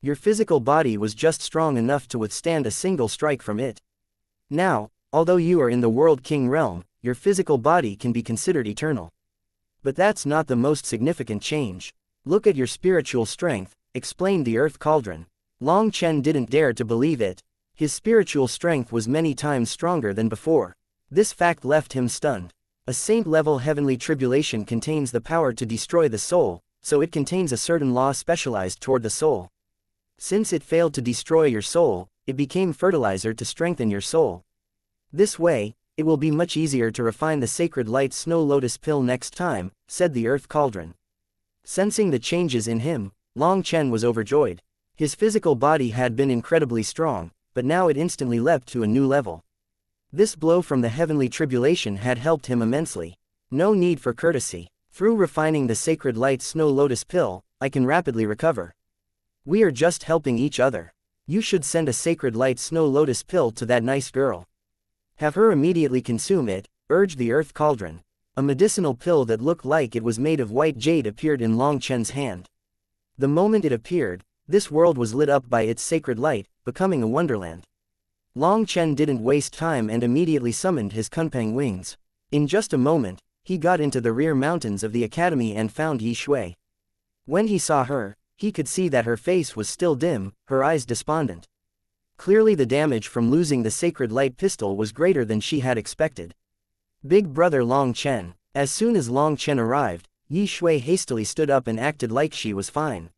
Your physical body was just strong enough to withstand a single strike from it. Now, although you are in the World King realm, your physical body can be considered eternal. But that's not the most significant change. Look at your spiritual strength, explained the earth cauldron. Long Chen didn't dare to believe it. His spiritual strength was many times stronger than before. This fact left him stunned. A saint-level heavenly tribulation contains the power to destroy the soul, so it contains a certain law specialized toward the soul. Since it failed to destroy your soul, it became fertilizer to strengthen your soul. This way, it will be much easier to refine the sacred light snow lotus pill next time, said the earth cauldron. Sensing the changes in him, Long Chen was overjoyed. His physical body had been incredibly strong, but now it instantly leapt to a new level. This blow from the heavenly tribulation had helped him immensely. No need for courtesy. Through refining the sacred light snow lotus pill, I can rapidly recover. We are just helping each other. You should send a sacred light snow lotus pill to that nice girl. Have her immediately consume it, urged the earth cauldron. A medicinal pill that looked like it was made of white jade appeared in Long Chen's hand. The moment it appeared, this world was lit up by its sacred light, becoming a wonderland. Long Chen didn't waste time and immediately summoned his Kunpeng wings. In just a moment, he got into the rear mountains of the academy and found Yi Shui. When he saw her, he could see that her face was still dim, her eyes despondent. Clearly the damage from losing the sacred light pistol was greater than she had expected. Big brother Long Chen. As soon as Long Chen arrived, Yi Shui hastily stood up and acted like she was fine.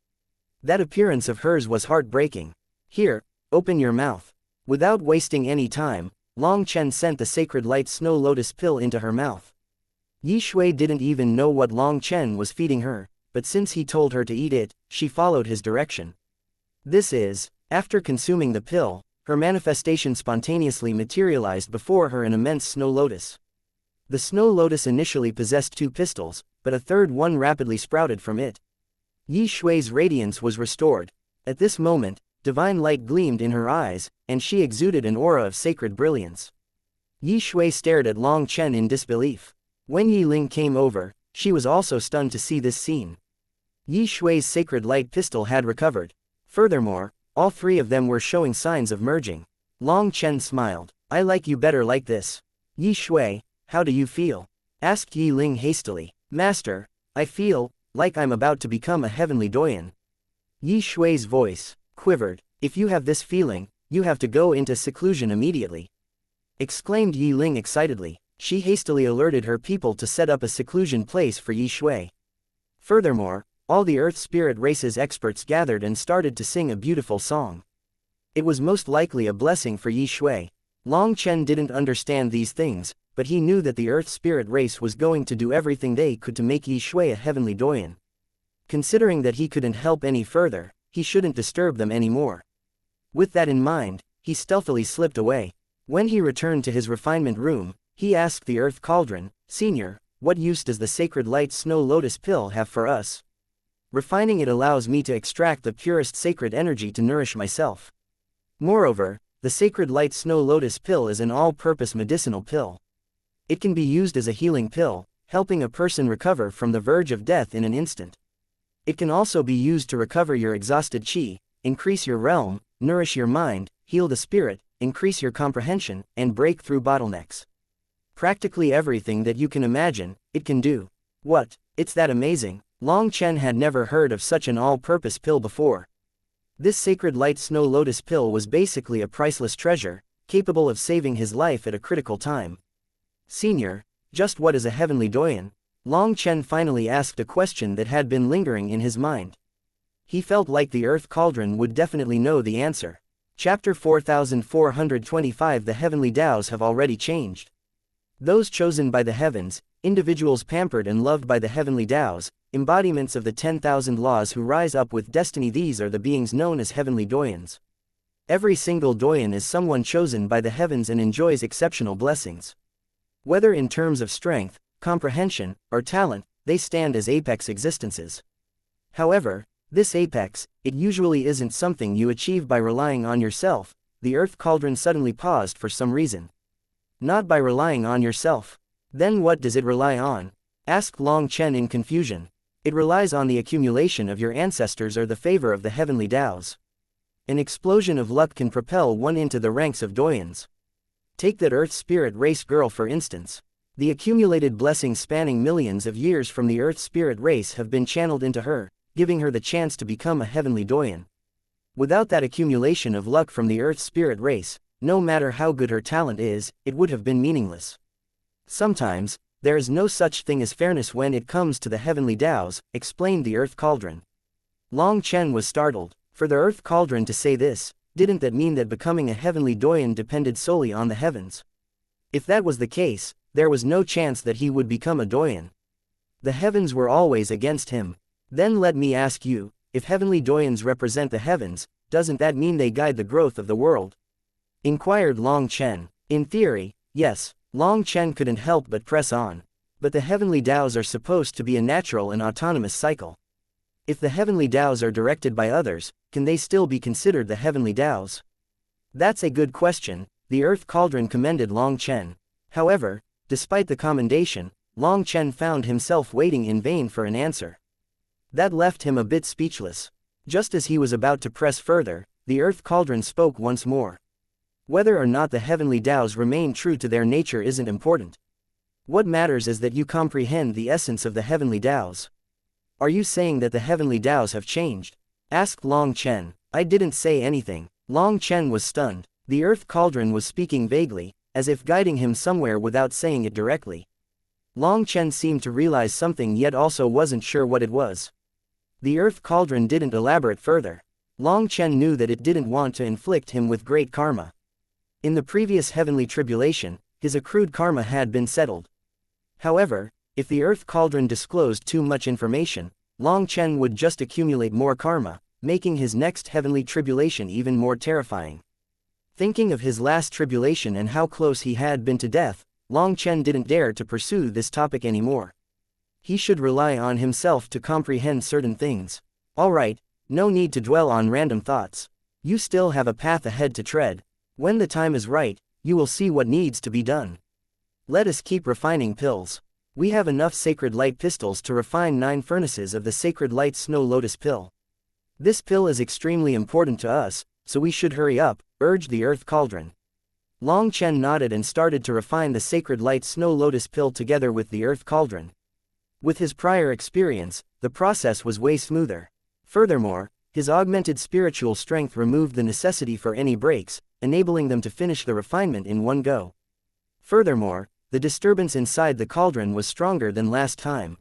That appearance of hers was heartbreaking. Here, open your mouth. Without wasting any time, Long Chen sent the sacred light snow lotus pill into her mouth. Yi Shui didn't even know what Long Chen was feeding her, but since he told her to eat it, she followed his direction. This is, after consuming the pill, her manifestation spontaneously materialized before her an immense snow lotus. The snow lotus initially possessed 2 pistils, but a third one rapidly sprouted from it. Yi Shui's radiance was restored. At this moment, divine light gleamed in her eyes, and she exuded an aura of sacred brilliance. Yi Shui stared at Long Chen in disbelief. When Yi Ling came over, she was also stunned to see this scene. Yi Shui's sacred light pistol had recovered. Furthermore, all 3 of them were showing signs of merging. Long Chen smiled. I like you better like this. Yi Shui, how do you feel? Asked Yi Ling hastily. Master, I feel like I'm about to become a heavenly doyen. Yi Shui's voice quivered. If you have this feeling, you have to go into seclusion immediately. Exclaimed Yi Ling excitedly. She hastily alerted her people to set up a seclusion place for Yi Shui. Furthermore, all the Earth Spirit race's experts gathered and started to sing a beautiful song. It was most likely a blessing for Yi Shui. Long Chen didn't understand these things, but he knew that the Earth Spirit race was going to do everything they could to make Yi Shui a heavenly doyen. Considering that he couldn't help any further, he shouldn't disturb them anymore. With that in mind, he stealthily slipped away. When he returned to his refinement room, he asked the Earth Cauldron, Senior, what use does the Sacred Light Snow Lotus Pill have for us? Refining it allows me to extract the purest sacred energy to nourish myself. Moreover, the Sacred Light Snow Lotus Pill is an all-purpose medicinal pill. It can be used as a healing pill, helping a person recover from the verge of death in an instant. It can also be used to recover your exhausted qi, increase your realm, nourish your mind, heal the spirit, increase your comprehension, and break through bottlenecks. Practically everything that you can imagine, it can do. What? It's that amazing. Long Chen had never heard of such an all-purpose pill before. This Sacred Light Snow Lotus Pill was basically a priceless treasure, capable of saving his life at a critical time. Senior, just what is a heavenly doyen? Long Chen finally asked a question that had been lingering in his mind. He felt like the Earth Cauldron would definitely know the answer. Chapter 4425 The Heavenly Taos have already changed. Those chosen by the heavens, individuals pampered and loved by the heavenly Taos, embodiments of the 10,000 laws who rise up with destiny. These are the beings known as heavenly doyens. Every single doyen is someone chosen by the heavens and enjoys exceptional blessings. Whether in terms of strength, comprehension, or talent, they stand as apex existences. However, this apex, it usually isn't something you achieve by relying on yourself. The Earth Cauldron suddenly paused for some reason. Not by relying on yourself. Then what does it rely on? Asked Long Chen in confusion. It relies on the accumulation of your ancestors or the favor of the heavenly Taos. An explosion of luck can propel one into the ranks of doyens. Take that Earth Spirit race girl for instance. The accumulated blessings spanning millions of years from the Earth Spirit race have been channeled into her, giving her the chance to become a heavenly doyen. Without that accumulation of luck from the Earth Spirit race, no matter how good her talent is, it would have been meaningless. Sometimes, there is no such thing as fairness when it comes to the heavenly Taos, explained the Earth Cauldron. Long Chen was startled. For the Earth Cauldron to say this, didn't that mean that becoming a heavenly doyen depended solely on the heavens? If that was the case, there was no chance that he would become a doyen. The heavens were always against him. Then let me ask you, if heavenly doyens represent the heavens, doesn't that mean they guide the growth of the world? Inquired Long Chen. In theory, yes. Long Chen couldn't help but press on. But the heavenly Taos are supposed to be a natural and autonomous cycle. If the heavenly Taos are directed by others, can they still be considered the heavenly Taos? That's a good question. The Earth Cauldron commended Long Chen. However, despite the commendation, Long Chen found himself waiting in vain for an answer. That left him a bit speechless. Just as he was about to press further, the Earth Cauldron spoke once more. Whether or not the heavenly Taos remain true to their nature isn't important. What matters is that you comprehend the essence of the heavenly Taos. Are you saying that the heavenly Taos have changed? Asked Long Chen. I didn't say anything. Long Chen was stunned. The Earth Cauldron was speaking vaguely, as if guiding him somewhere without saying it directly. Long Chen seemed to realize something yet also wasn't sure what it was. The Earth Cauldron didn't elaborate further. Long Chen knew that it didn't want to inflict him with great karma. In the previous heavenly tribulation, his accrued karma had been settled. However, if the Earth Cauldron disclosed too much information, Long Chen would just accumulate more karma, making his next heavenly tribulation even more terrifying. Thinking of his last tribulation and how close he had been to death, Long Chen didn't dare to pursue this topic anymore. He should rely on himself to comprehend certain things. Alright, no need to dwell on random thoughts. You still have a path ahead to tread. When the time is right, you will see what needs to be done. Let us keep refining pills. We have enough sacred light pistils to refine 9 furnaces of the sacred light snow lotus pill. This pill is extremely important to us, so we should hurry up, urged the earth cauldron. Long Chen nodded and started to refine the sacred light snow lotus pill together with the earth cauldron. With his prior experience, the process was way smoother. Furthermore, his augmented spiritual strength removed the necessity for any breaks, enabling them to finish the refinement in one go. Furthermore, the disturbance inside the cauldron was stronger than last time.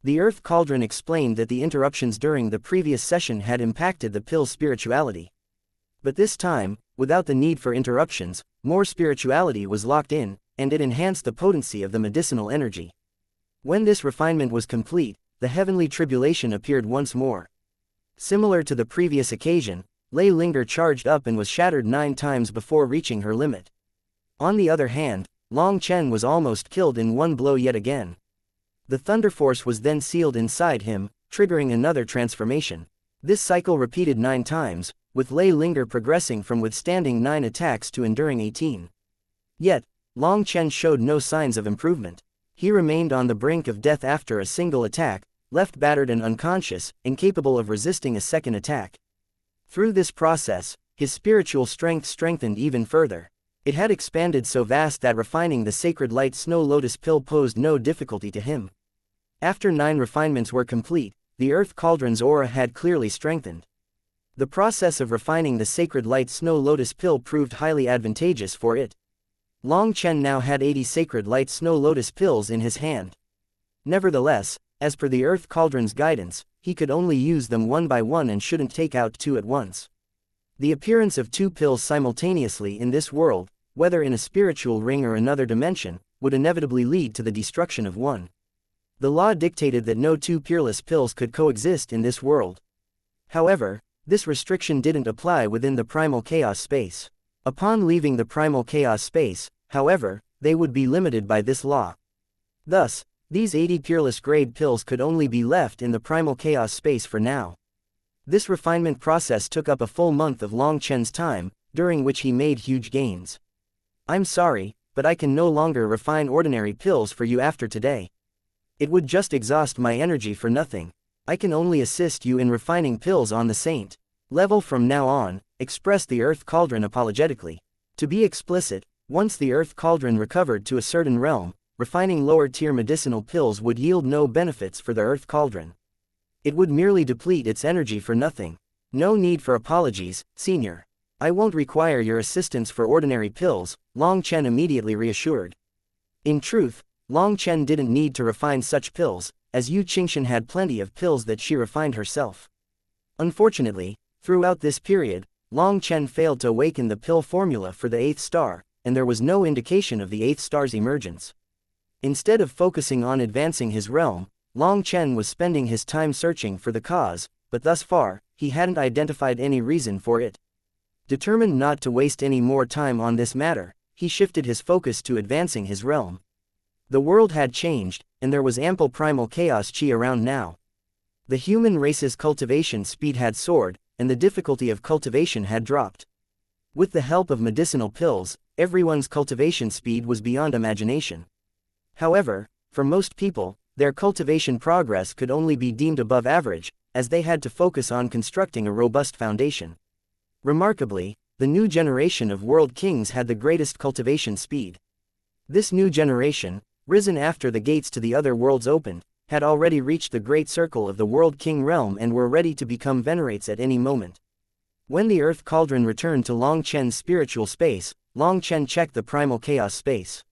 The earth cauldron explained that the interruptions during the previous session had impacted the pill's spirituality. But this time, without the need for interruptions, more spirituality was locked in, and it enhanced the potency of the medicinal energy. When this refinement was complete, the heavenly tribulation appeared once more. Similar to the previous occasion, Lei Linger charged up and was shattered 9 times before reaching her limit. On the other hand, Long Chen was almost killed in one blow yet again. The thunder force was then sealed inside him, triggering another transformation. This cycle repeated 9 times, with Lei Linger progressing from withstanding 9 attacks to enduring 18. Yet, Long Chen showed no signs of improvement. He remained on the brink of death after a single attack, left battered and unconscious, incapable of resisting a second attack. Through this process, his spiritual strength strengthened even further. It had expanded so vast that refining the sacred light snow lotus pill posed no difficulty to him. After 9 refinements were complete, the earth cauldron's aura had clearly strengthened. The process of refining the sacred light snow lotus pill proved highly advantageous for it. Long Chen now had 80 sacred light snow lotus pills in his hand. Nevertheless, as per the earth cauldron's guidance, he could only use them one by one and shouldn't take out 2 at once. The appearance of 2 pills simultaneously in this world, whether in a spiritual ring or another dimension, would inevitably lead to the destruction of one. The law dictated that no 2 peerless pills could coexist in this world. However, this restriction didn't apply within the primal chaos space. Upon leaving the primal chaos space, however, they would be limited by this law. Thus, these 80 peerless grade pills could only be left in the primal chaos space for now. This refinement process took up a full month of Long Chen's time, during which he made huge gains. I'm sorry, but I can no longer refine ordinary pills for you after today. It would just exhaust my energy for nothing. I can only assist you in refining pills on the saint level from now on, expressed the earth cauldron apologetically. To be explicit, once the earth cauldron recovered to a certain realm, refining lower-tier medicinal pills would yield no benefits for the earth cauldron. It would merely deplete its energy for nothing. No need for apologies, senior. I won't require your assistance for ordinary pills, Long Chen immediately reassured. In truth, Long Chen didn't need to refine such pills, as Yu Qingshan had plenty of pills that she refined herself. Unfortunately, throughout this period, Long Chen failed to awaken the pill formula for the 8th star, and there was no indication of the 8th star's emergence. Instead of focusing on advancing his realm, Long Chen was spending his time searching for the cause, but thus far, he hadn't identified any reason for it. Determined not to waste any more time on this matter, he shifted his focus to advancing his realm. The world had changed, and there was ample primal chaos chi around now. The human race's cultivation speed had soared, and the difficulty of cultivation had dropped. With the help of medicinal pills, everyone's cultivation speed was beyond imagination. However, for most people, their cultivation progress could only be deemed above average, as they had to focus on constructing a robust foundation. Remarkably, the new generation of world kings had the greatest cultivation speed. This new generation, risen after the gates to the other worlds opened, had already reached the great circle of the world king realm and were ready to become venerates at any moment. When the earth cauldron returned to Long Chen's spiritual space, Long Chen checked the primal chaos space.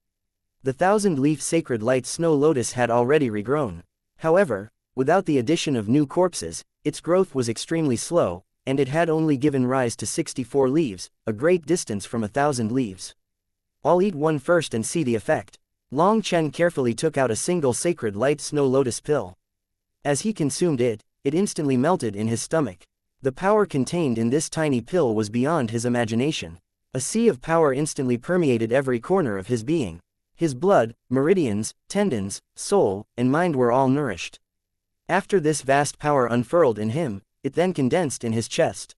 The 1,000-leaf sacred light snow lotus had already regrown. However, without the addition of new corpses, its growth was extremely slow, and it had only given rise to 64 leaves, a great distance from 1,000 leaves. I'll eat one first and see the effect. Long Chen carefully took out a single sacred light snow lotus pill. As he consumed it, it instantly melted in his stomach. The power contained in this tiny pill was beyond his imagination. A sea of power instantly permeated every corner of his being. His blood, meridians, tendons, soul, and mind were all nourished. After this vast power unfurled in him, it then condensed in his chest.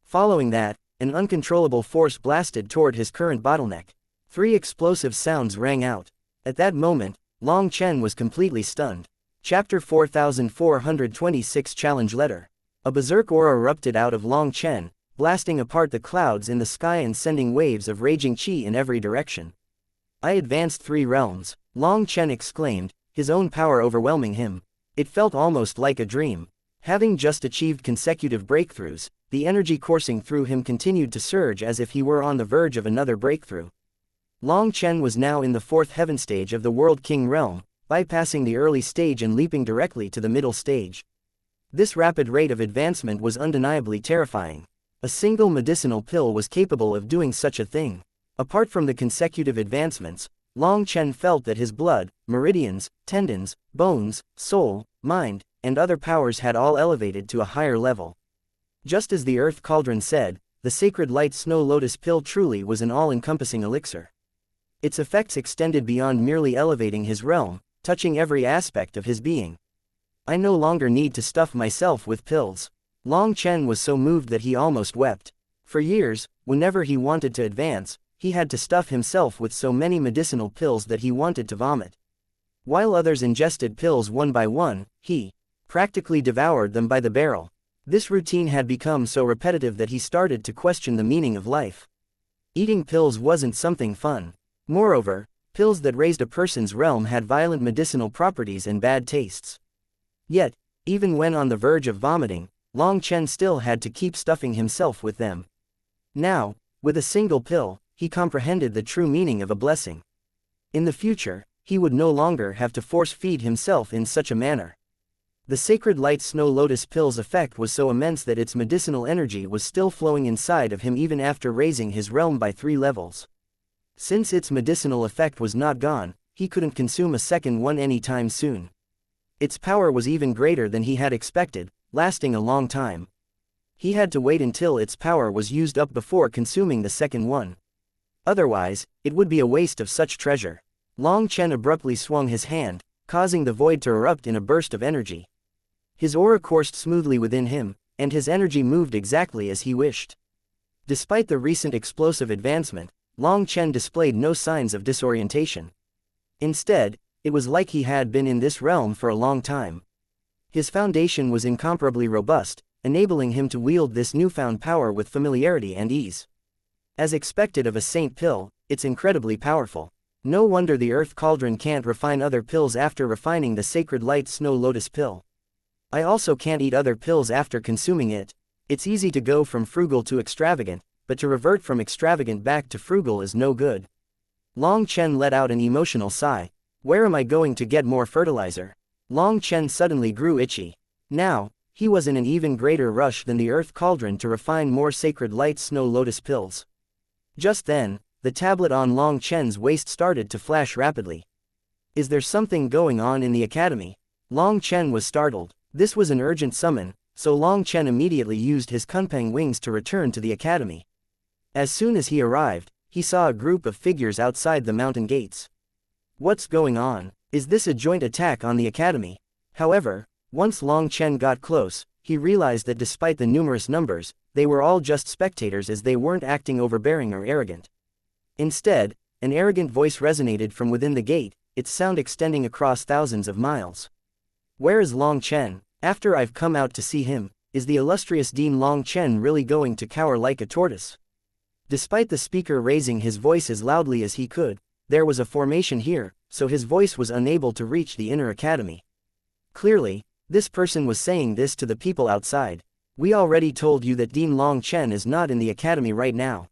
Following that, an uncontrollable force blasted toward his current bottleneck. 3 explosive sounds rang out. At that moment, Long Chen was completely stunned. Chapter 4426 Challenge Letter. A berserk aura erupted out of Long Chen, blasting apart the clouds in the sky and sending waves of raging qi in every direction. I advanced 3 realms, Long Chen exclaimed, his own power overwhelming him. It felt almost like a dream. Having just achieved consecutive breakthroughs, the energy coursing through him continued to surge as if he were on the verge of another breakthrough. Long Chen was now in the 4th heaven stage of the World King realm, bypassing the early stage and leaping directly to the middle stage. This rapid rate of advancement was undeniably terrifying. A single medicinal pill was capable of doing such a thing. Apart from the consecutive advancements, Long Chen felt that his blood, meridians, tendons, bones, soul, mind, and other powers had all elevated to a higher level. Just as the Earth Cauldron said, the sacred light snow lotus pill truly was an all-encompassing elixir. Its effects extended beyond merely elevating his realm, touching every aspect of his being. I no longer need to stuff myself with pills. Long Chen was so moved that he almost wept. For years, whenever he wanted to advance, he had to stuff himself with so many medicinal pills that he wanted to vomit. While others ingested pills one by one, he practically devoured them by the barrel. This routine had become so repetitive that he started to question the meaning of life. Eating pills wasn't something fun. Moreover, pills that raised a person's realm had violent medicinal properties and bad tastes. Yet, even when on the verge of vomiting, Long Chen still had to keep stuffing himself with them. Now, with a single pill, he comprehended the true meaning of a blessing. In the future, he would no longer have to force-feed himself in such a manner. The sacred light snow lotus pill's effect was so immense that its medicinal energy was still flowing inside of him even after raising his realm by 3 levels. Since its medicinal effect was not gone, he couldn't consume a second one anytime soon. Its power was even greater than he had expected, lasting a long time. He had to wait until its power was used up before consuming the second one. Otherwise, it would be a waste of such treasure. Long Chen abruptly swung his hand, causing the void to erupt in a burst of energy. His aura coursed smoothly within him, and his energy moved exactly as he wished. Despite the recent explosive advancement, Long Chen displayed no signs of disorientation. Instead, it was like he had been in this realm for a long time. His foundation was incomparably robust, enabling him to wield this newfound power with familiarity and ease. As expected of a saint pill, it's incredibly powerful. No wonder the Earth Cauldron can't refine other pills after refining the sacred light snow lotus pill. I also can't eat other pills after consuming it. It's easy to go from frugal to extravagant, but to revert from extravagant back to frugal is no good. Long Chen let out an emotional sigh. Where am I going to get more fertilizer? Long Chen suddenly grew itchy. Now, he was in an even greater rush than the Earth Cauldron to refine more sacred light snow lotus pills. Just then, the tablet on Long Chen's waist started to flash rapidly. Is there something going on in the academy? Long Chen was startled. This was an urgent summon, so Long Chen immediately used his Kunpeng wings to return to the academy. As soon as he arrived, he saw a group of figures outside the mountain gates. What's going on? Is this a joint attack on the academy? However, once Long Chen got close, he realized that despite the numerous numbers, they were all just spectators as they weren't acting overbearing or arrogant. Instead, an arrogant voice resonated from within the gate, its sound extending across thousands of miles. Where is Long Chen? After I've come out to see him, is the illustrious Dean Long Chen really going to cower like a tortoise? Despite the speaker raising his voice as loudly as he could, there was a formation here, so his voice was unable to reach the inner academy. Clearly, this person was saying this to the people outside. We already told you that Dean Long Chen is not in the academy right now.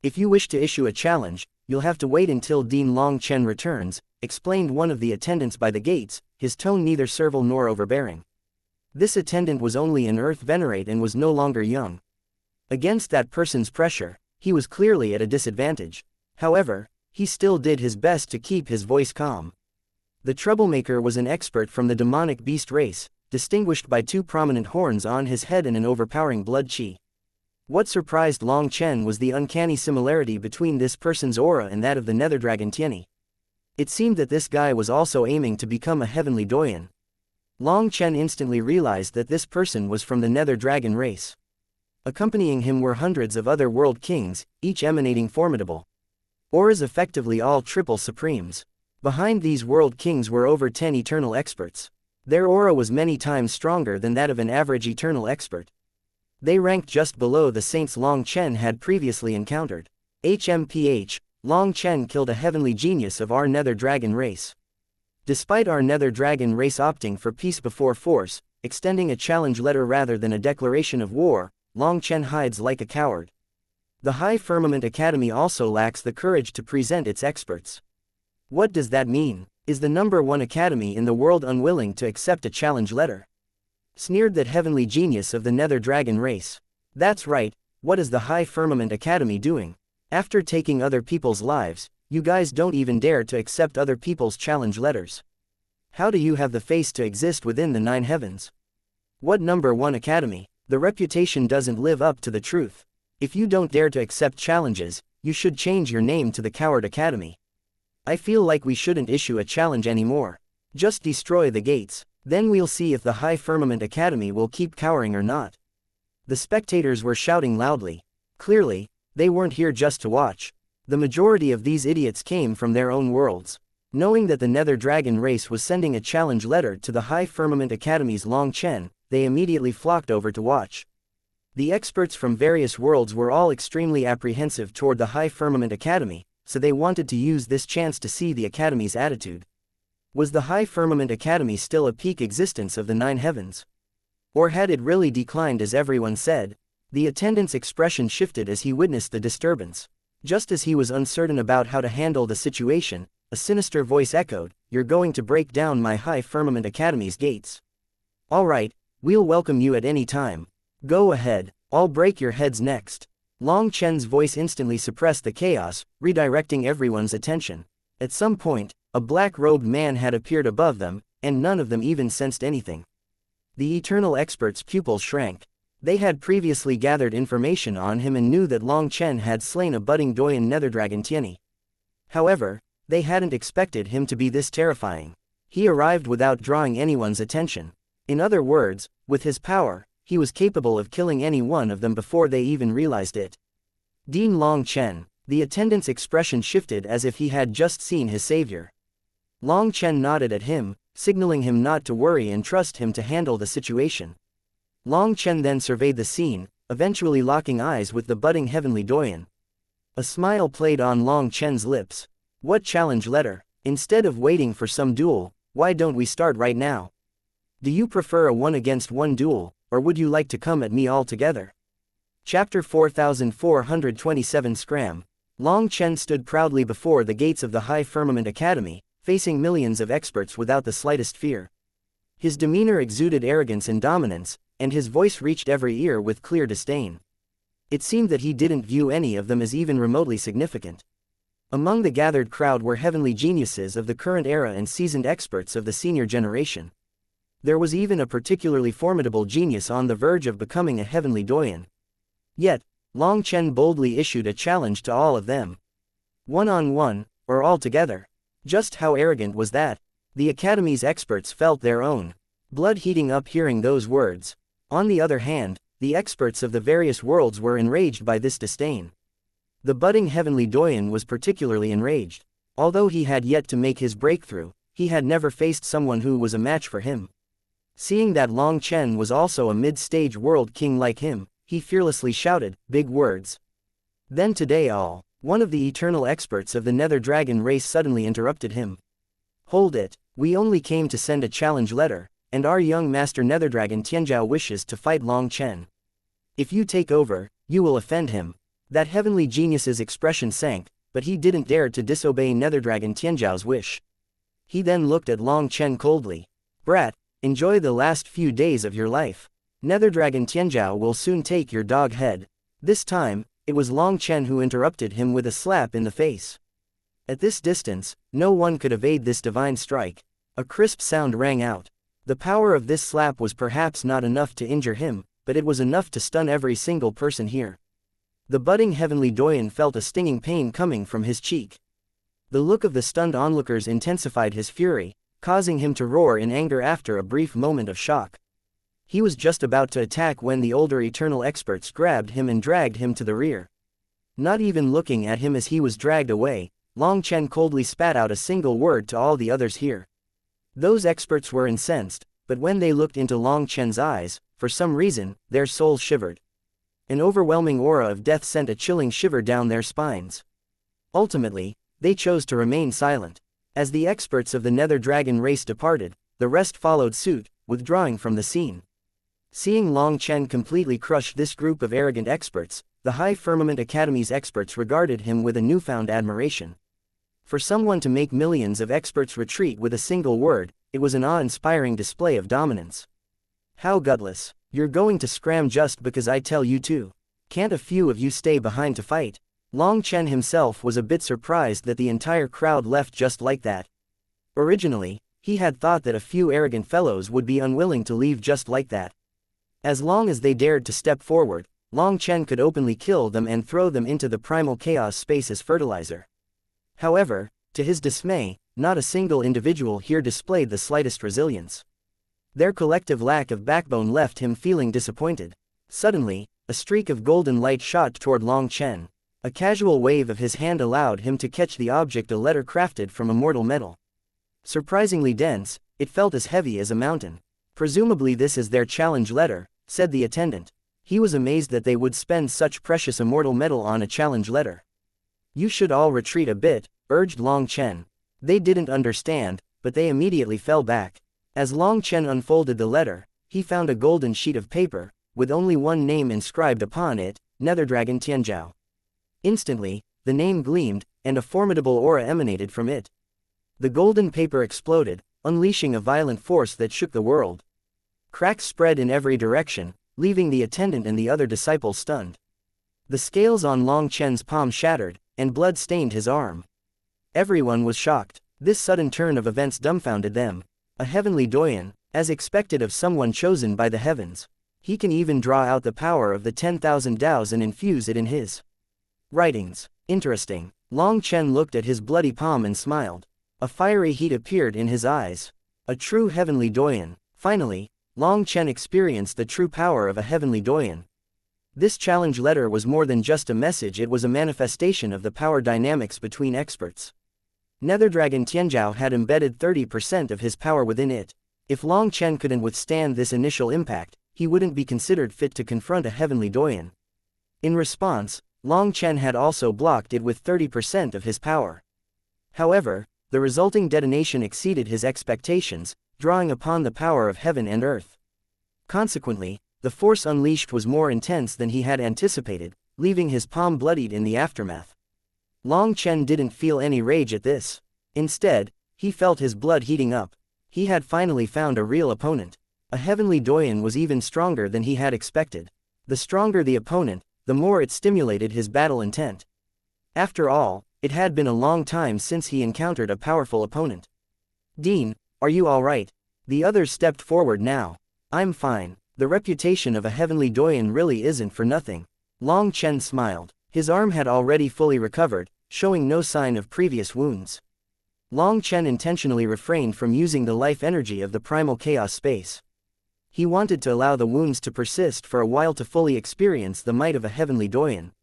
If you wish to issue a challenge, you'll have to wait until Dean Long Chen returns, explained one of the attendants by the gates, his tone neither servile nor overbearing. This attendant was only an earth venerate and was no longer young. Against that person's pressure, he was clearly at a disadvantage. However, he still did his best to keep his voice calm. The troublemaker was an expert from the demonic beast race, distinguished by two prominent horns on his head and an overpowering blood qi. What surprised Long Chen was the uncanny similarity between this person's aura and that of the nether dragon Tianyi. It seemed that this guy was also aiming to become a heavenly doyen. Long Chen instantly realized that this person was from the nether dragon race. Accompanying him were hundreds of other world kings, each emanating formidable auras, effectively all triple supremes. Behind these world kings were over 10 eternal experts. Their aura was many times stronger than that of an average eternal expert. They ranked just below the saints Long Chen had previously encountered. HMPH, Long Chen killed a heavenly genius of our nether dragon race. Despite our nether dragon race opting for peace before force, extending a challenge letter rather than a declaration of war, Long Chen hides like a coward. The High Firmament Academy also lacks the courage to present its experts. What does that mean? Is the #1 academy in the world unwilling to accept a challenge letter? Sneered that heavenly genius of the nether dragon race. That's right, what is the High Firmament Academy doing? After taking other people's lives, you guys don't even dare to accept other people's challenge letters. How do you have the face to exist within the 9 heavens? What #1 academy? The reputation doesn't live up to the truth. If you don't dare to accept challenges, you should change your name to the Coward Academy. I feel like we shouldn't issue a challenge anymore. Just destroy the gates, then we'll see if the High Firmament Academy will keep cowering or not. The spectators were shouting loudly. Clearly, they weren't here just to watch. The majority of these idiots came from their own worlds. Knowing that the nether dragon race was sending a challenge letter to the High Firmament Academy's Long Chen, they immediately flocked over to watch. The experts from various worlds were all extremely apprehensive toward the High Firmament Academy, so they wanted to use this chance to see the Academy's attitude. Was the High Firmament Academy still a peak existence of the 9 heavens? Or had it really declined as everyone said? The attendant's expression shifted as he witnessed the disturbance. Just as he was uncertain about how to handle the situation, a sinister voice echoed, "You're going to break down my High Firmament Academy's gates. All right, we'll welcome you at any time. Go ahead, I'll break your heads next." Long Chen's voice instantly suppressed the chaos, redirecting everyone's attention. At some point, a black-robed man had appeared above them, and none of them even sensed anything. The eternal expert's pupils shrank. They had previously gathered information on him and knew that Long Chen had slain a budding doyen netherdragon Tianyi. However, they hadn't expected him to be this terrifying. He arrived without drawing anyone's attention. In other words, with his power, he was capable of killing any one of them before they even realized it. Dean Long Chen. The attendant's expression shifted as if he had just seen his savior. Long Chen nodded at him, signaling him not to worry and trust him to handle the situation. Long Chen then surveyed the scene, eventually locking eyes with the budding heavenly doyen. A smile played on Long Chen's lips. What challenge letter? Instead of waiting for some duel, why don't we start right now? Do you prefer a 1-against-1 duel, or would you like to come at me all together? Chapter 4427 Scram. Long Chen stood proudly before the gates of the High Firmament Academy, facing millions of experts without the slightest fear. His demeanor exuded arrogance and dominance, and his voice reached every ear with clear disdain. It seemed that he didn't view any of them as even remotely significant. Among the gathered crowd were heavenly geniuses of the current era and seasoned experts of the senior generation. There was even a particularly formidable genius on the verge of becoming a heavenly doyen. Yet, Long Chen boldly issued a challenge to all of them. 1-on-1, or all together. Just how arrogant was that? The Academy's experts felt their own blood heating up hearing those words. On the other hand, the experts of the various worlds were enraged by this disdain. The budding heavenly doyen was particularly enraged. Although he had yet to make his breakthrough, he had never faced someone who was a match for him. Seeing that Long Chen was also a mid-stage world king like him, he fearlessly shouted, "Big words." Then today one of the eternal experts of the nether dragon race suddenly interrupted him. "Hold it, we only came to send a challenge letter, and our young master netherdragon Tianzhao wishes to fight Long Chen. If you take over, you will offend him." That heavenly genius's expression sank, but he didn't dare to disobey netherdragon Tianzhao's wish. He then looked at Long Chen coldly. "Brat, enjoy the last few days of your life. Netherdragon Tianzhao will soon take your dog head." This time, it was Long Chen who interrupted him with a slap in the face. At this distance, no one could evade this divine strike. A crisp sound rang out. The power of this slap was perhaps not enough to injure him, but it was enough to stun every single person here. The budding heavenly doyen felt a stinging pain coming from his cheek. The look of the stunned onlookers intensified his fury, causing him to roar in anger after a brief moment of shock. He was just about to attack when the older eternal experts grabbed him and dragged him to the rear. Not even looking at him as he was dragged away, Long Chen coldly spat out a single word to all the others here. Those experts were incensed, but when they looked into Long Chen's eyes, for some reason, their souls shivered. An overwhelming aura of death sent a chilling shiver down their spines. Ultimately, they chose to remain silent. As the experts of the Nether Dragon race departed, the rest followed suit, withdrawing from the scene. Seeing Long Chen completely crush this group of arrogant experts, the High Firmament Academy's experts regarded him with a newfound admiration. For someone to make millions of experts retreat with a single word, it was an awe-inspiring display of dominance. How gutless. You're going to scram just because I tell you to. Can't a few of you stay behind to fight? Long Chen himself was a bit surprised that the entire crowd left just like that. Originally, he had thought that a few arrogant fellows would be unwilling to leave just like that. As long as they dared to step forward, Long Chen could openly kill them and throw them into the primal chaos space as fertilizer. However, to his dismay, not a single individual here displayed the slightest resilience. Their collective lack of backbone left him feeling disappointed. Suddenly, a streak of golden light shot toward Long Chen. A casual wave of his hand allowed him to catch the object, a letter crafted from immortal metal. Surprisingly dense, it felt as heavy as a mountain. Presumably this is their challenge letter, said the attendant. He was amazed that they would spend such precious immortal metal on a challenge letter. You should all retreat a bit, urged Long Chen. They didn't understand, but they immediately fell back. As Long Chen unfolded the letter, he found a golden sheet of paper, with only one name inscribed upon it, Netherdragon Tianzhao. Instantly, the name gleamed, and a formidable aura emanated from it. The golden paper exploded, unleashing a violent force that shook the world. Cracks spread in every direction, leaving the attendant and the other disciples stunned. The scales on Long Chen's palm shattered, and blood stained his arm. Everyone was shocked. This sudden turn of events dumbfounded them. A heavenly doyen, as expected of someone chosen by the heavens. He can even draw out the power of the 10,000 Daos and infuse it in his writings. Interesting. Long Chen looked at his bloody palm and smiled. A fiery heat appeared in his eyes. A true heavenly doyen. Finally, Long Chen experienced the true power of a heavenly doyen. This challenge letter was more than just a message, it was a manifestation of the power dynamics between experts. Netherdragon Tianzhao had embedded 30% of his power within it. If Long Chen couldn't withstand this initial impact, he wouldn't be considered fit to confront a heavenly doyen. In response, Long Chen had also blocked it with 30% of his power. However, the resulting detonation exceeded his expectations, drawing upon the power of heaven and earth. Consequently, the force unleashed was more intense than he had anticipated, leaving his palm bloodied in the aftermath. Long Chen didn't feel any rage at this. Instead, he felt his blood heating up. He had finally found a real opponent. A heavenly doyen was even stronger than he had expected. The stronger the opponent, the more it stimulated his battle intent. After all, it had been a long time since he encountered a powerful opponent. Dean, are you all right? The others stepped forward now. I'm fine. The reputation of a heavenly doyen really isn't for nothing. Long Chen smiled. His arm had already fully recovered, showing no sign of previous wounds. Long Chen intentionally refrained from using the life energy of the primal chaos space. He wanted to allow the wounds to persist for a while to fully experience the might of a heavenly doyen.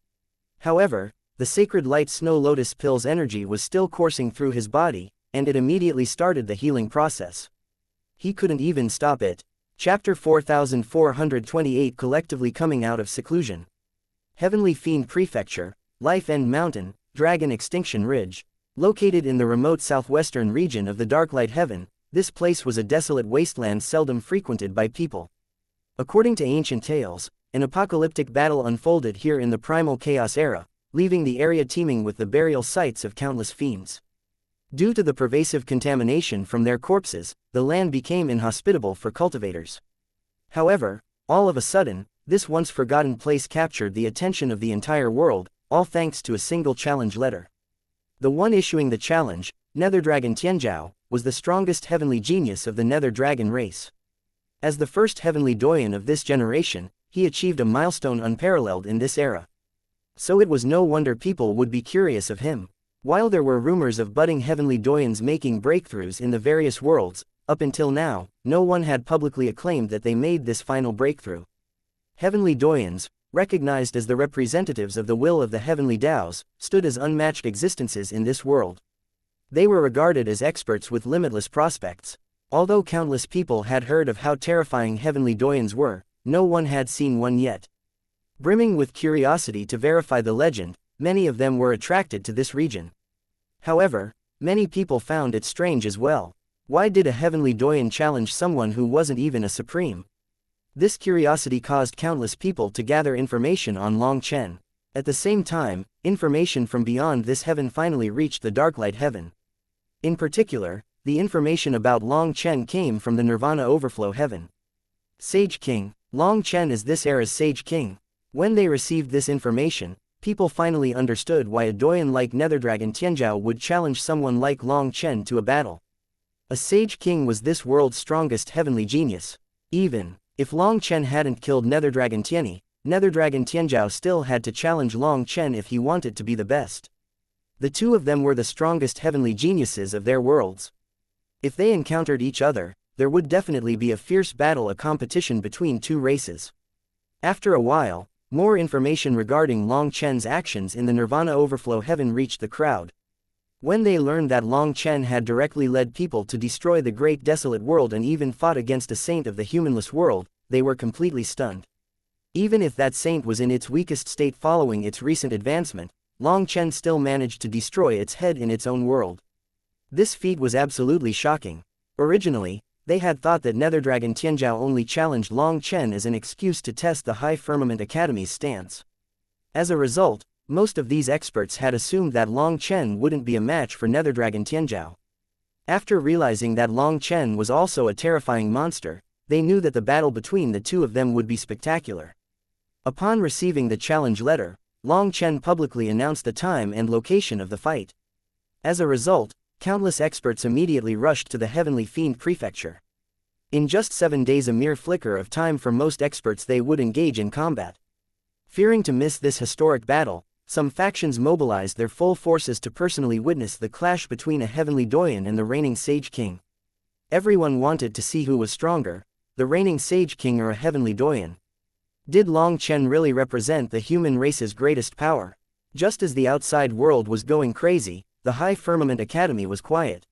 However, the sacred light snow lotus pill's energy was still coursing through his body, and it immediately started the healing process. He couldn't even stop it. Chapter 4428 Collectively Coming Out of Seclusion. Heavenly Fiend Prefecture, Life End Mountain, Dragon Extinction Ridge. Located in the remote southwestern region of the Darklight Heaven, this place was a desolate wasteland seldom frequented by people. According to ancient tales, an apocalyptic battle unfolded here in the Primal Chaos era, leaving the area teeming with the burial sites of countless fiends. Due to the pervasive contamination from their corpses, the land became inhospitable for cultivators. However, all of a sudden, this once forgotten place captured the attention of the entire world, all thanks to a single challenge letter. The one issuing the challenge, Netherdragon Tianzhao, was the strongest heavenly genius of the Nether Dragon race. As the first heavenly doyen of this generation, he achieved a milestone unparalleled in this era. So it was no wonder people would be curious of him. While there were rumors of budding heavenly doyens making breakthroughs in the various worlds, up until now, no one had publicly acclaimed that they made this final breakthrough. Heavenly doyens, recognized as the representatives of the will of the heavenly Taos, stood as unmatched existences in this world. They were regarded as experts with limitless prospects. Although countless people had heard of how terrifying heavenly doyens were, no one had seen one yet. Brimming with curiosity to verify the legend, many of them were attracted to this region. However, many people found it strange as well. Why did a heavenly doyen challenge someone who wasn't even a supreme? This curiosity caused countless people to gather information on Long Chen. At the same time, information from beyond this heaven finally reached the Darklight Heaven. In particular, the information about Long Chen came from the Nirvana Overflow Heaven. Sage King. Long Chen is this era's Sage King. When they received this information, people finally understood why a doyen like Netherdragon Tianzhao would challenge someone like Long Chen to a battle. A Sage King was this world's strongest heavenly genius. Even if Long Chen hadn't killed Netherdragon Tianyi, Netherdragon Tianzhao still had to challenge Long Chen if he wanted to be the best. The two of them were the strongest heavenly geniuses of their worlds. If they encountered each other, there would definitely be a fierce battle, a competition between two races. After a while, more information regarding Long Chen's actions in the Nirvana Overflow Heaven reached the crowd. When they learned that Long Chen had directly led people to destroy the Great Desolate World and even fought against a saint of the humanless world, they were completely stunned. Even if that saint was in its weakest state following its recent advancement, Long Chen still managed to destroy its head in its own world. This feat was absolutely shocking. Originally, they had thought that Netherdragon Tianzhao only challenged Long Chen as an excuse to test the High Firmament Academy's stance. As a result, most of these experts had assumed that Long Chen wouldn't be a match for Netherdragon Tianzhao. After realizing that Long Chen was also a terrifying monster, they knew that the battle between the two of them would be spectacular. Upon receiving the challenge letter, Long Chen publicly announced the time and location of the fight. As a result, countless experts immediately rushed to the Heavenly Fiend Prefecture. In just 7 days, a mere flicker of time for most experts, they would engage in combat. Fearing to miss this historic battle, some factions mobilized their full forces to personally witness the clash between a heavenly doyen and the reigning Sage King. Everyone wanted to see who was stronger, the reigning Sage King or a heavenly doyen. Did Long Chen really represent the human race's greatest power? Just as the outside world was going crazy, the High Firmament Academy was quiet.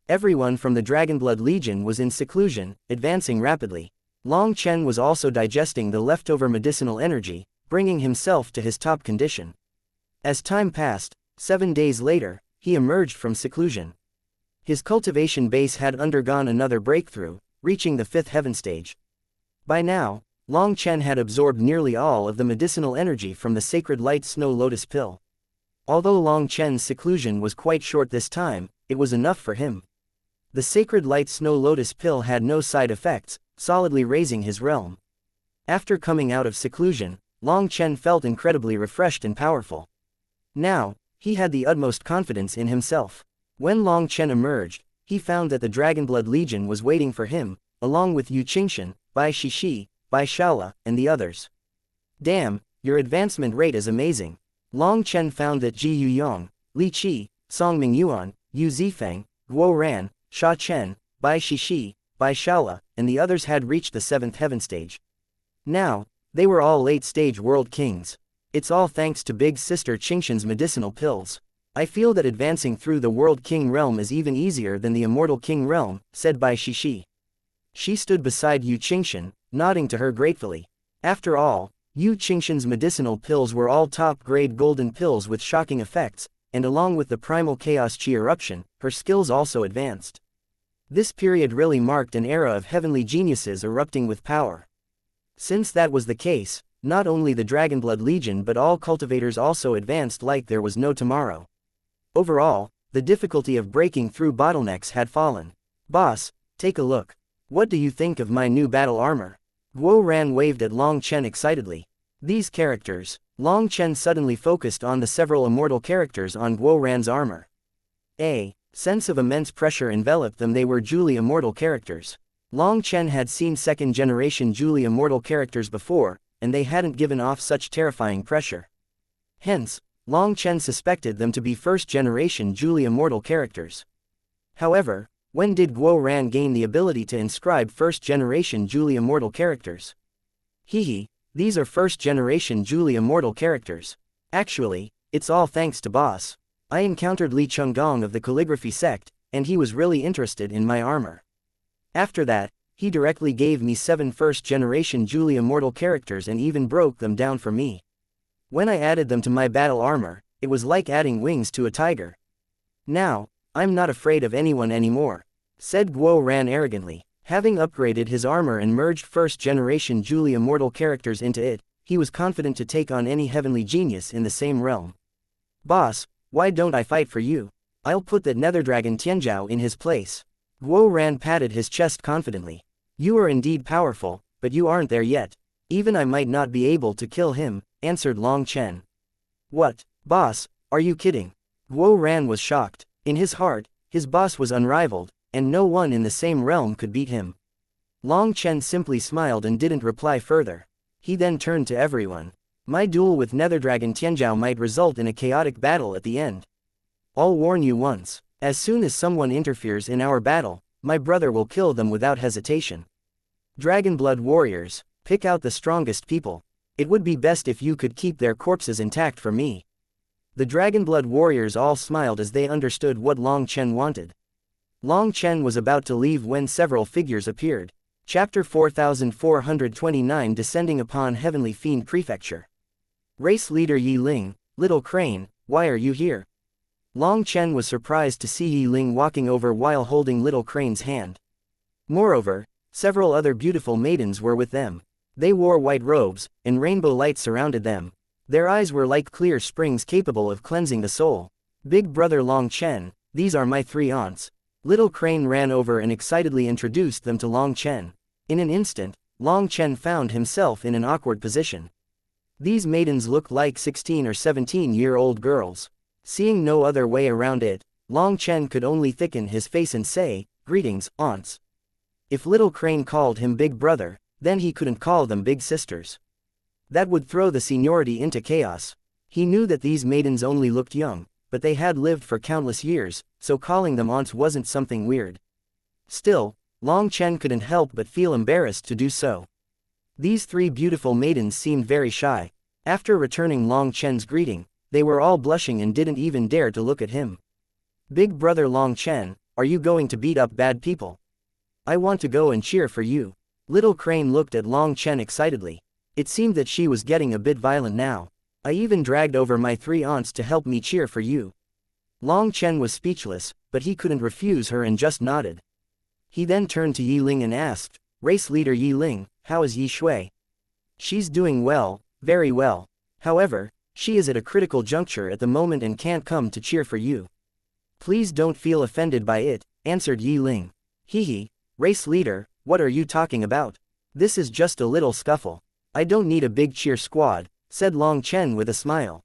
Everyone from the Dragonblood Legion was in seclusion, advancing rapidly. Long Chen was also digesting the leftover medicinal energy, bringing himself to his top condition. As time passed, 7 days later, he emerged from seclusion. His cultivation base had undergone another breakthrough, reaching the 5th heaven stage. By now, Long Chen had absorbed nearly all of the medicinal energy from the Sacred Light Snow Lotus Pill. Although Long Chen's seclusion was quite short this time, it was enough for him. The Sacred Light Snow Lotus Pill had no side effects, solidly raising his realm. After coming out of seclusion, Long Chen felt incredibly refreshed and powerful. Now, he had the utmost confidence in himself. When Long Chen emerged, he found that the Dragonblood Legion was waiting for him, along with Yu Qingxian, Bai Shishi, Bai Shaola, and the others. Damn, your advancement rate is amazing. Long Chen found that Ji Yuyong, Li Qi, Song Mingyuan, Yu Zifeng, Guo Ran, Sha Chen, Bai Shishi, Bai Shaola, and the others had reached the 7th heaven stage. Now, they were all late-stage world kings. It's all thanks to Big Sister Qingxian's medicinal pills. I feel that advancing through the World King realm is even easier than the Immortal King realm, said Bai Shishi. She stood beside Yu Qingxian, nodding to her gratefully. After all, Yu Qingxian's medicinal pills were all top-grade golden pills with shocking effects, and along with the primal chaos chi eruption, her skills also advanced. This period really marked an era of heavenly geniuses erupting with power. Since that was the case, not only the Dragonblood Legion but all cultivators also advanced like there was no tomorrow. Overall, the difficulty of breaking through bottlenecks had fallen. Boss, take a look. What do you think of my new battle armor? Guo Ran waved at Long Chen excitedly. These characters. Long Chen suddenly focused on the several immortal characters on Guo Ran's armor. Sense of immense pressure enveloped them. They were Julie immortal characters. Long Chen had seen second-generation Julie immortal characters before, and they hadn't given off such terrifying pressure. Hence, Long Chen suspected them to be first-generation Julie immortal characters. However, when did Guo Ran gain the ability to inscribe first-generation Julie immortal characters? Hehe, these are first-generation Julie immortal characters. Actually, it's all thanks to Boss. I encountered Li Chunggong of the calligraphy sect, and he was really interested in my armor. After that, he directly gave me 7 first-generation Julie immortal characters and even broke them down for me. When I added them to my battle armor, it was like adding wings to a tiger. Now, I'm not afraid of anyone anymore, said Guo Ran arrogantly. Having upgraded his armor and merged first-generation Julie immortal characters into it, he was confident to take on any heavenly genius in the same realm. Boss, why don't I fight for you? I'll put that nether dragon Tianzhao in his place. Guo Ran patted his chest confidently. You are indeed powerful, but you aren't there yet. Even I might not be able to kill him, answered Long Chen. What, boss, are you kidding? Guo Ran was shocked. In his heart, his boss was unrivaled, and no one in the same realm could beat him. Long Chen simply smiled and didn't reply further. He then turned to everyone. My duel with Nether Dragon Tianzhao might result in a chaotic battle at the end. I'll warn you once, as soon as someone interferes in our battle, my brother will kill them without hesitation. Dragonblood warriors, pick out the strongest people. It would be best if you could keep their corpses intact for me. The Dragonblood warriors all smiled as they understood what Long Chen wanted. Long Chen was about to leave when several figures appeared. Chapter 4429 Descending upon Heavenly Fiend Prefecture. Race Leader Yi Ling, Little Crane, why are you here? Long Chen was surprised to see Yi Ling walking over while holding Little Crane's hand. Moreover, several other beautiful maidens were with them. They wore white robes, and rainbow light surrounded them. Their eyes were like clear springs capable of cleansing the soul. Big brother Long Chen, these are my 3 aunts. Little Crane ran over and excitedly introduced them to Long Chen. In an instant, Long Chen found himself in an awkward position. These maidens looked like 16 or 17-year-old girls. Seeing no other way around it, Long Chen could only thicken his face and say, "Greetings, aunts." If Little Crane called him big brother, then he couldn't call them big sisters. That would throw the seniority into chaos. He knew that these maidens only looked young, but they had lived for countless years, so calling them aunts wasn't something weird. Still, Long Chen couldn't help but feel embarrassed to do so. These 3 beautiful maidens seemed very shy. After returning Long Chen's greeting, they were all blushing and didn't even dare to look at him. Big brother Long Chen, are you going to beat up bad people? I want to go and cheer for you. Little Crane looked at Long Chen excitedly. It seemed that she was getting a bit violent now. I even dragged over my 3 aunts to help me cheer for you. Long Chen was speechless, but he couldn't refuse her and just nodded. He then turned to Yi Ling and asked, Race Leader Yi Ling, how is Yi Shui? She's doing well, very well. However, she is at a critical juncture at the moment and can't come to cheer for you. Please don't feel offended by it, answered Yi Ling. Hehe, Race Leader, what are you talking about? This is just a little scuffle. I don't need a big cheer squad, said Long Chen with a smile.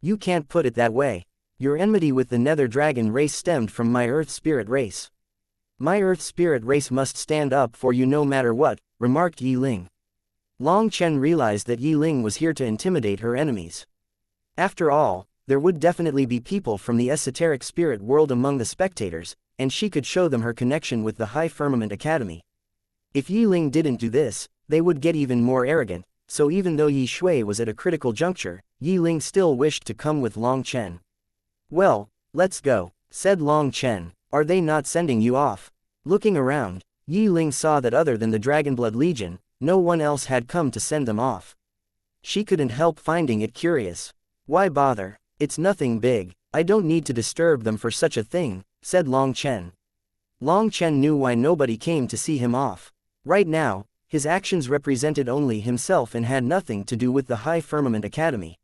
You can't put it that way. Your enmity with the Nether Dragon race stemmed from my Earth Spirit race. My Earth Spirit race must stand up for you no matter what, remarked Yi Ling. Long Chen realized that Yi Ling was here to intimidate her enemies. After all, there would definitely be people from the esoteric spirit world among the spectators, and she could show them her connection with the High Firmament Academy. If Yi Ling didn't do this, they would get even more arrogant, so even though Yi Shui was at a critical juncture, Yi Ling still wished to come with Long Chen. Well, let's go, said Long Chen. Are they not sending you off? Looking around, Yi Ling saw that other than the Dragonblood Legion, no one else had come to send them off. She couldn't help finding it curious. Why bother? It's nothing big. I don't need to disturb them for such a thing, said Long Chen. Long Chen knew why nobody came to see him off. Right now, his actions represented only himself and had nothing to do with the High Firmament Academy.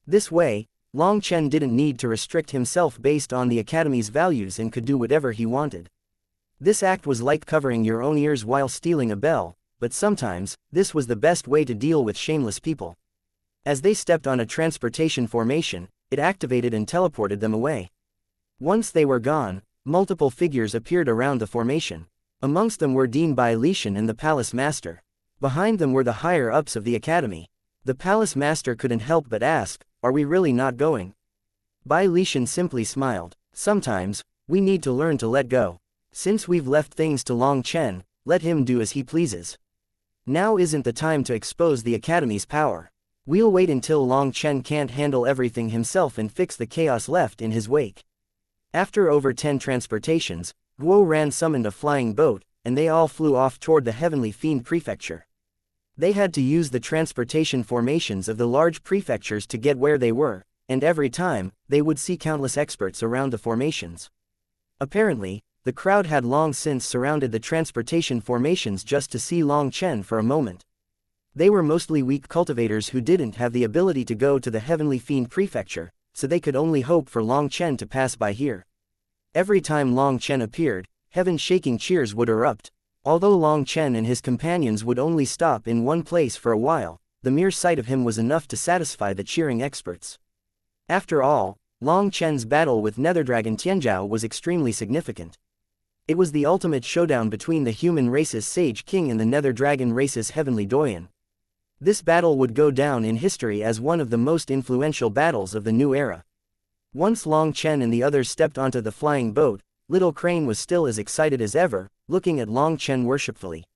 This way, Long Chen didn't need to restrict himself based on the Academy's values and could do whatever he wanted. This act was like covering your own ears while stealing a bell, but sometimes, this was the best way to deal with shameless people. As they stepped on a transportation formation, it activated and teleported them away. Once they were gone, Multiple figures appeared around the formation. Amongst them were Dean Bai Lishan and the palace master. Behind them were the higher-ups of the academy. The palace master couldn't help but ask, "Are we really not going?" Bai Lishan simply smiled. "Sometimes, we need to learn to let go. Since we've left things to Long Chen, let him do as he pleases. Now isn't the time to expose the academy's power. We'll wait until Long Chen can't handle everything himself and fix the chaos left in his wake." After over 10 transportations, Guo Ran summoned a flying boat, and they all flew off toward the Heavenly Fiend Prefecture. They had to use the transportation formations of the large prefectures to get where they were, and every time, they would see countless experts around the formations. Apparently, the crowd had long since surrounded the transportation formations just to see Long Chen for a moment. They were mostly weak cultivators who didn't have the ability to go to the Heavenly Fiend Prefecture, so they could only hope for Long Chen to pass by here. Every time Long Chen appeared, heaven-shaking cheers would erupt. Although Long Chen and his companions would only stop in one place for a while, the mere sight of him was enough to satisfy the cheering experts. After all, Long Chen's battle with Netherdragon Tianzhao was extremely significant. It was the ultimate showdown between the human race's Sage King and the Nether Dragon race's Heavenly Doyen. This battle would go down in history as one of the most influential battles of the new era. Once Long Chen and the others stepped onto the flying boat, Little Crane was still as excited as ever, looking at Long Chen worshipfully.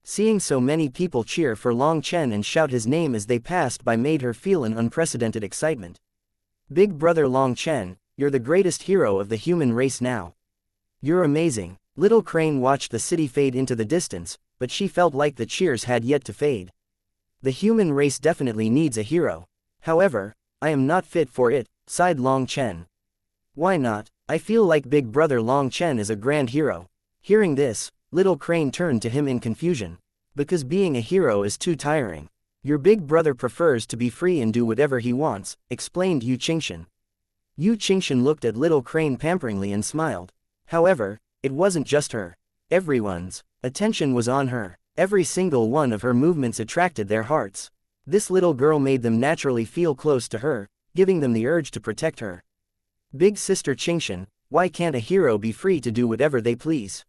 Seeing so many people cheer for Long Chen and shout his name as they passed by made her feel an unprecedented excitement. "Big brother Long Chen, you're the greatest hero of the human race now. You're amazing." Little Crane watched the city fade into the distance, but she felt like the cheers had yet to fade. The human race definitely needs a hero. However, I am not fit for it, sighed Long Chen. "Why not? I feel like Big Brother Long Chen is a grand hero." Hearing this, Little Crane turned to him in confusion. "Because being a hero is too tiring. Your big brother prefers to be free and do whatever he wants," explained Yu Qingshan. Yu Qingshan looked at Little Crane pamperingly and smiled. However, it wasn't just her. Everyone's attention was on her. Every single one of her movements attracted their hearts. This little girl made them naturally feel close to her, giving them the urge to protect her. "Big Sister Qingshan, why can't a hero be free to do whatever they please?"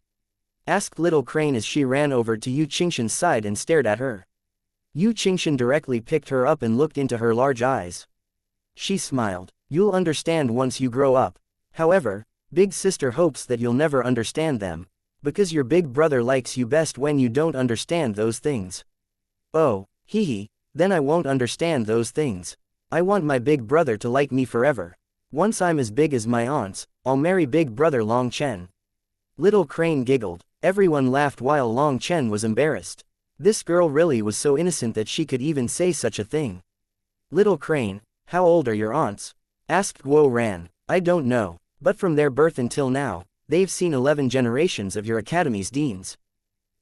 asked Little Crane as she ran over to Yu Qingshan's side and stared at her. Yu Qingshan directly picked her up and looked into her large eyes. She smiled. "You'll understand once you grow up. However, Big Sister hopes that you'll never understand them, because your big brother likes you best when you don't understand those things." "Oh, hee, then I won't understand those things. I want my big brother to like me forever. Once I'm as big as my aunts, I'll marry Big Brother Long Chen." Little Crane giggled. Everyone laughed while Long Chen was embarrassed. This girl really was so innocent that she could even say such a thing. "Little Crane, how old are your aunts?" asked Guo Ran. "I don't know, but from their birth until now, they've seen 11 generations of your academy's deans."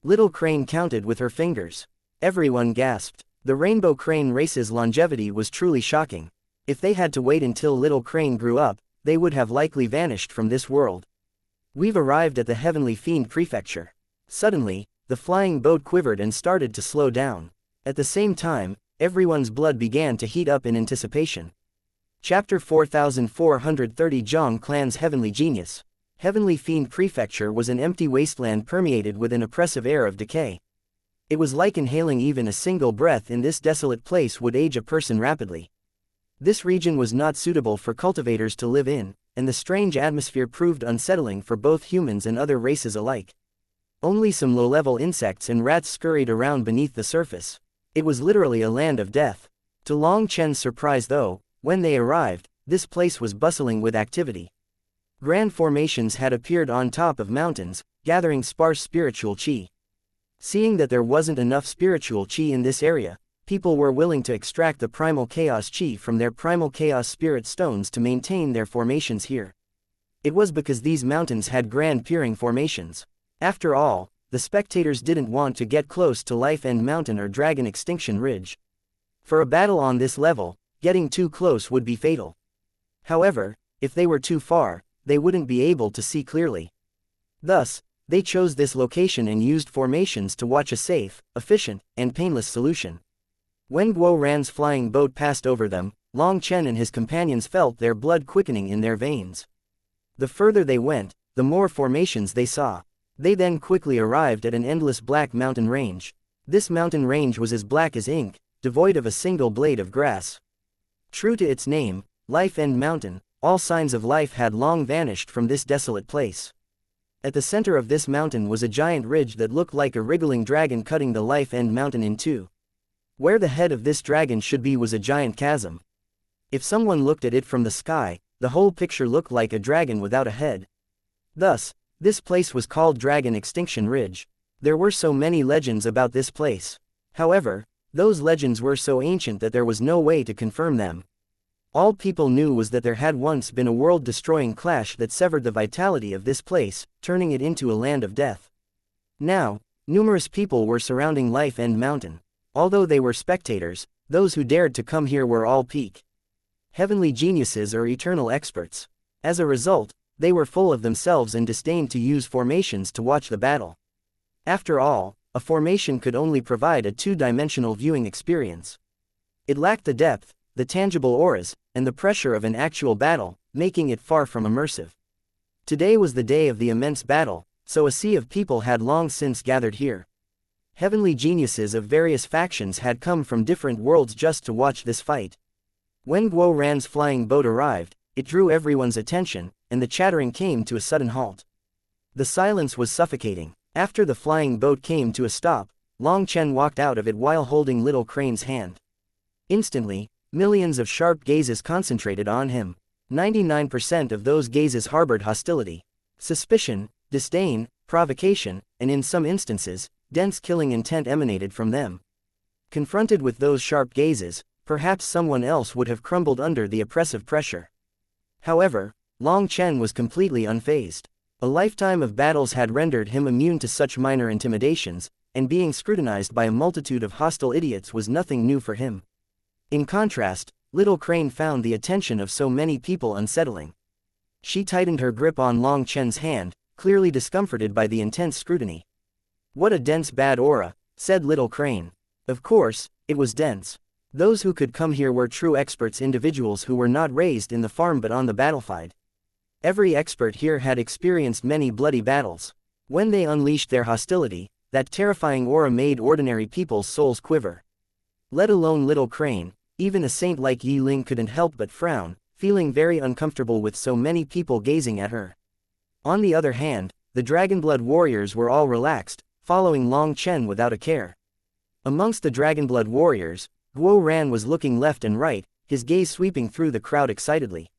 Little Crane counted with her fingers. Everyone gasped. The Rainbow Crane race's longevity was truly shocking. If they had to wait until Little Crane grew up, they would have likely vanished from this world. "We've arrived at the Heavenly Fiend Prefecture." Suddenly, the flying boat quivered and started to slow down. At the same time, everyone's blood began to heat up in anticipation. Chapter 4430 Zhang Clan's Heavenly Genius. Heavenly Fiend Prefecture was an empty wasteland permeated with an oppressive air of decay. It was like inhaling even a single breath in this desolate place would age a person rapidly. This region was not suitable for cultivators to live in, and the strange atmosphere proved unsettling for both humans and other races alike. Only some low-level insects and rats scurried around beneath the surface. It was literally a land of death. To Long Chen's surprise though, when they arrived, this place was bustling with activity. Grand formations had appeared on top of mountains, gathering sparse spiritual qi. Seeing that there wasn't enough spiritual qi in this area, people were willing to extract the primal chaos qi from their primal chaos spirit stones to maintain their formations here. It was because these mountains had grand peering formations. After all, the spectators didn't want to get close to Life End Mountain or Dragon Extinction Ridge. For a battle on this level, getting too close would be fatal. However, if they were too far, they wouldn't be able to see clearly. Thus, they chose this location and used formations to watch a safe, efficient, and painless solution. When Guo Ran's flying boat passed over them, Long Chen and his companions felt their blood quickening in their veins. The further they went, the more formations they saw. They then quickly arrived at an endless black mountain range. This mountain range was as black as ink, devoid of a single blade of grass. True to its name, Life End Mountain, all signs of life had long vanished from this desolate place. At the center of this mountain was a giant ridge that looked like a wriggling dragon cutting the Life End Mountain in two. Where the head of this dragon should be was a giant chasm. If someone looked at it from the sky, the whole picture looked like a dragon without a head. Thus, this place was called Dragon Extinction Ridge. There were so many legends about this place. However, those legends were so ancient that there was no way to confirm them. All people knew was that there had once been a world-destroying clash that severed the vitality of this place, turning it into a land of death. Now, numerous people were surrounding Life End Mountain. Although they were spectators, those who dared to come here were all peak heavenly geniuses or eternal experts. As a result, they were full of themselves and disdained to use formations to watch the battle. After all, a formation could only provide a two-dimensional viewing experience. It lacked the depth, the tangible auras, and the pressure of an actual battle, making it far from immersive. Today was the day of the immense battle, so a sea of people had long since gathered here. Heavenly geniuses of various factions had come from different worlds just to watch this fight. When Guo Ran's flying boat arrived, it drew everyone's attention, and the chattering came to a sudden halt. The silence was suffocating. After the flying boat came to a stop, Long Chen walked out of it while holding Little Crane's hand. Instantly, millions of sharp gazes concentrated on him. 99% of those gazes harbored hostility, suspicion, disdain, provocation, and in some instances, dense killing intent emanated from them. Confronted with those sharp gazes, perhaps someone else would have crumbled under the oppressive pressure. However, Long Chen was completely unfazed. A lifetime of battles had rendered him immune to such minor intimidations, and being scrutinized by a multitude of hostile idiots was nothing new for him. In contrast, Little Crane found the attention of so many people unsettling. She tightened her grip on Long Chen's hand, clearly discomforted by the intense scrutiny. "What a dense bad aura," said Little Crane. Of course, it was dense. Those who could come here were true experts, individuals who were not raised in the farm but on the battlefield. Every expert here had experienced many bloody battles. When they unleashed their hostility, that terrifying aura made ordinary people's souls quiver. Let alone Little Crane, even a saint like Yi Ling couldn't help but frown, feeling very uncomfortable with so many people gazing at her. On the other hand, the Dragonblood warriors were all relaxed, following Long Chen without a care. Amongst the Dragonblood warriors, Guo Ran was looking left and right, his gaze sweeping through the crowd excitedly.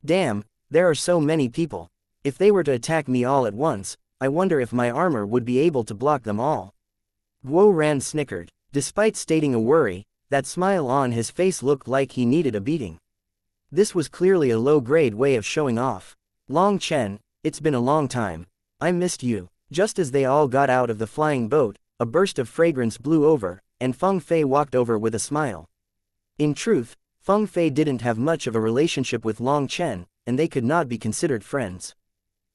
"Damn, there are so many people. If they were to attack me all at once, I wonder if my armor would be able to block them all." Guo Ran snickered. Despite stating a worry, that smile on his face looked like he needed a beating. This was clearly a low-grade way of showing off. "Long Chen, it's been a long time. I missed you." Just as they all got out of the flying boat, a burst of fragrance blew over, and Feng Fei walked over with a smile. In truth, Feng Fei didn't have much of a relationship with Long Chen, and they could not be considered friends.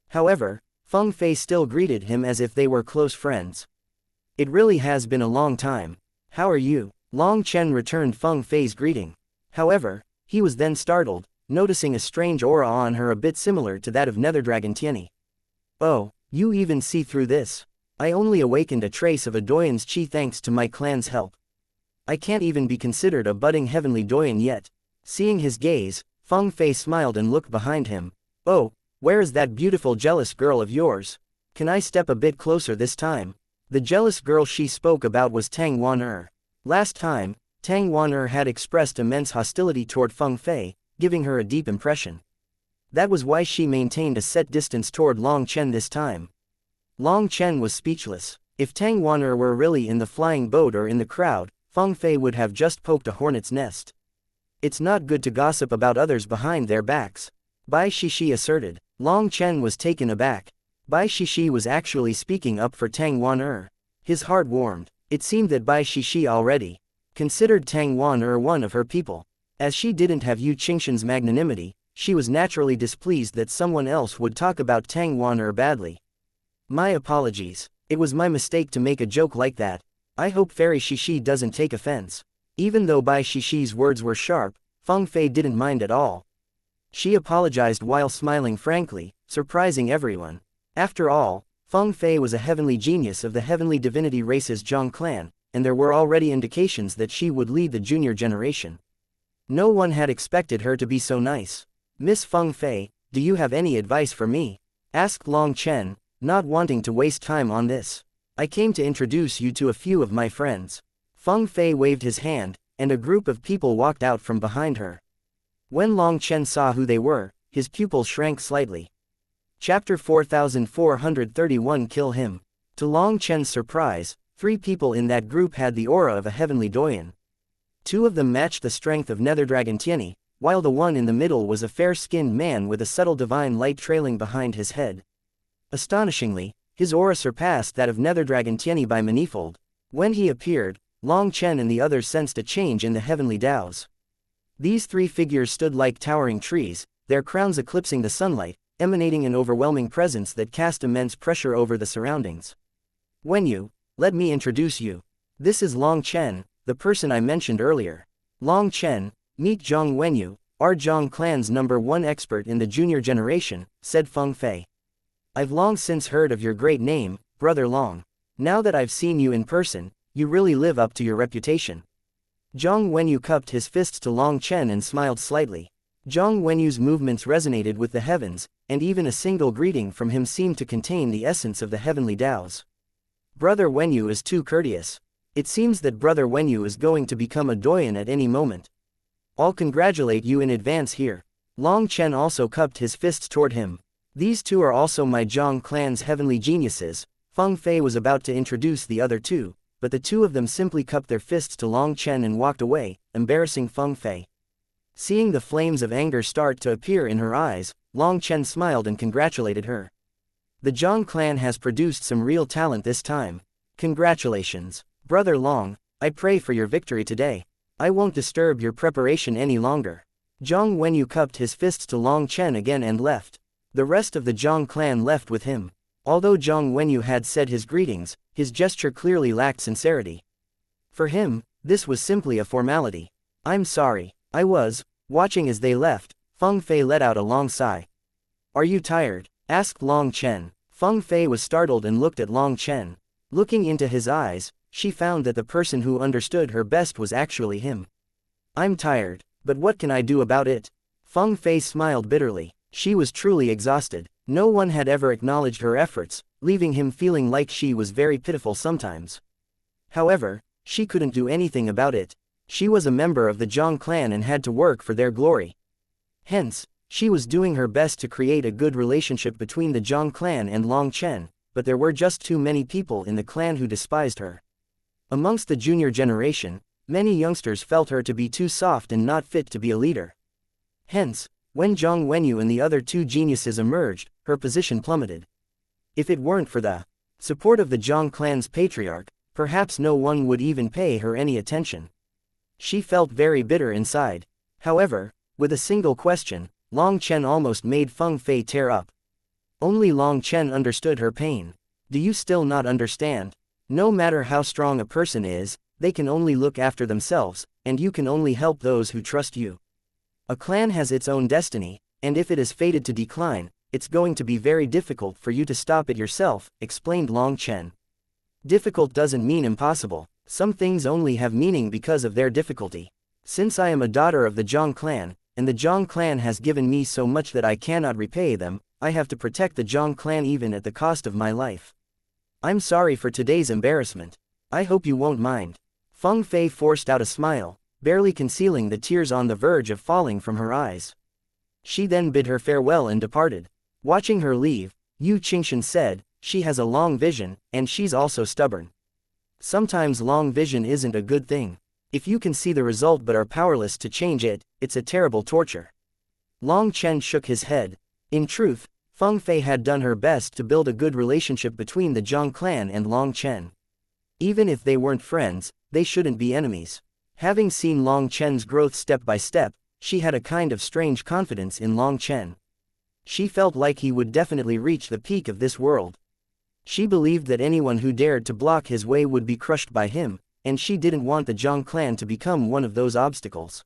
However, Feng Fei still greeted him as if they were close friends. "It really has been a long time. How are you?" Long Chen returned Feng Fei's greeting. However, he was then startled, noticing a strange aura on her a bit similar to that of Netherdragon Tianyi. "Oh, you even see through this? I only awakened a trace of a Doyan's chi thanks to my clan's help. I can't even be considered a budding heavenly Doyan yet." Seeing his gaze, Feng Fei smiled and looked behind him. "Oh, where is that beautiful jealous girl of yours? Can I step a bit closer this time?" The jealous girl she spoke about was Tang Wan-er. Last time, Tang Wan-er had expressed immense hostility toward Feng Fei, giving her a deep impression. That was why she maintained a set distance toward Long Chen this time. Long Chen was speechless. If Tang Wan-er were really in the flying boat or in the crowd, Feng Fei would have just poked a hornet's nest. "It's not good to gossip about others behind their backs," Bai Shishi asserted. Long Chen was taken aback. Bai Shishi was actually speaking up for Tang Wan-er. His heart warmed. It seemed that Bai Shishi already considered Tang Wan-er one of her people. As she didn't have Yu Qingshan's magnanimity, she was naturally displeased that someone else would talk about Tang Wan-er badly. "My apologies. It was my mistake to make a joke like that. I hope Fairy Shishi doesn't take offense." Even though Bai Shishi's words were sharp, Feng Fei didn't mind at all. She apologized while smiling frankly, surprising everyone. After all, Feng Fei was a heavenly genius of the heavenly divinity race's Zhang clan, and there were already indications that she would lead the junior generation. No one had expected her to be so nice. "Miss Feng Fei, do you have any advice for me?" asked Long Chen, not wanting to waste time on this. "I came to introduce you to a few of my friends." Feng Fei waved his hand, and a group of people walked out from behind her. When Long Chen saw who they were, his pupil shrank slightly. Chapter 4431 Kill Him. To Long Chen's surprise, 3 people in that group had the aura of a heavenly doyen. 2 of them matched the strength of Netherdragon Tianyi, while the one in the middle was a fair-skinned man with a subtle divine light trailing behind his head. Astonishingly, his aura surpassed that of Netherdragon Tianyi by manifold. When he appeared, Long Chen and the others sensed a change in the heavenly Taos. These 3 figures stood like towering trees, their crowns eclipsing the sunlight, emanating an overwhelming presence that cast immense pressure over the surroundings. "Wenyu, let me introduce you. This is Long Chen, the person I mentioned earlier. Long Chen, meet Zhang Wenyu, our Zhang clan's #1 expert in the junior generation," said Feng Fei. "I've long since heard of your great name, Brother Long. Now that I've seen you in person, you really live up to your reputation." Zhang Wenyu cupped his fists to Long Chen and smiled slightly. Zhang Wenyu's movements resonated with the heavens, and even a single greeting from him seemed to contain the essence of the heavenly Taos. "Brother Wenyu is too courteous. It seems that Brother Wenyu is going to become a doyen at any moment. I'll congratulate you in advance here." Long Chen also cupped his fists toward him. "These 2 are also my Zhang clan's heavenly geniuses." Feng Fei was about to introduce the other 2, but the 2 of them simply cupped their fists to Long Chen and walked away, embarrassing Feng Fei. Seeing the flames of anger start to appear in her eyes, Long Chen smiled and congratulated her. "The Zhang clan has produced some real talent this time. Congratulations, Brother Long. I pray for your victory today. I won't disturb your preparation any longer." Zhang Wenyu cupped his fists to Long Chen again and left. The rest of the Zhang clan left with him. Although Zhang Wenyu had said his greetings, his gesture clearly lacked sincerity. For him, this was simply a formality. "I'm sorry, I was." Watching as they left, Feng Fei let out a long sigh. "Are you tired?" asked Long Chen. Feng Fei was startled and looked at Long Chen. Looking into his eyes, she found that the person who understood her best was actually him. "I'm tired, but what can I do about it?" Feng Fei smiled bitterly. She was truly exhausted. No one had ever acknowledged her efforts, leaving him feeling like she was very pitiful sometimes. However, she couldn't do anything about it. She was a member of the Zhang clan and had to work for their glory. Hence, she was doing her best to create a good relationship between the Zhang clan and Long Chen, but there were just too many people in the clan who despised her. Amongst the junior generation, many youngsters felt her to be too soft and not fit to be a leader. Hence, when Zhang Wenyu and the other 2 geniuses emerged, her position plummeted. If it weren't for the support of the Zhang clan's patriarch, perhaps no one would even pay her any attention. She felt very bitter inside. However, with a single question, Long Chen almost made Feng Fei tear up. Only Long Chen understood her pain. "Do you still not understand? No matter how strong a person is, they can only look after themselves, and you can only help those who trust you. A clan has its own destiny, and if it is fated to decline, it's going to be very difficult for you to stop it yourself," explained Long Chen. "Difficult doesn't mean impossible. Some things only have meaning because of their difficulty. Since I am a daughter of the Zhang clan, and the Zhang clan has given me so much that I cannot repay them, I have to protect the Zhang clan even at the cost of my life. I'm sorry for today's embarrassment. I hope you won't mind." Feng Fei forced out a smile, barely concealing the tears on the verge of falling from her eyes. She then bid her farewell and departed. Watching her leave, Yu Qingshan said, "She has a long vision, and she's also stubborn. Sometimes long vision isn't a good thing. If you can see the result but are powerless to change it, it's a terrible torture." Long Chen shook his head. In truth, Feng Fei had done her best to build a good relationship between the Zhang clan and Long Chen. Even if they weren't friends, they shouldn't be enemies. Having seen Long Chen's growth step by step, she had a kind of strange confidence in Long Chen. She felt like he would definitely reach the peak of this world. She believed that anyone who dared to block his way would be crushed by him, and she didn't want the Zhang clan to become one of those obstacles.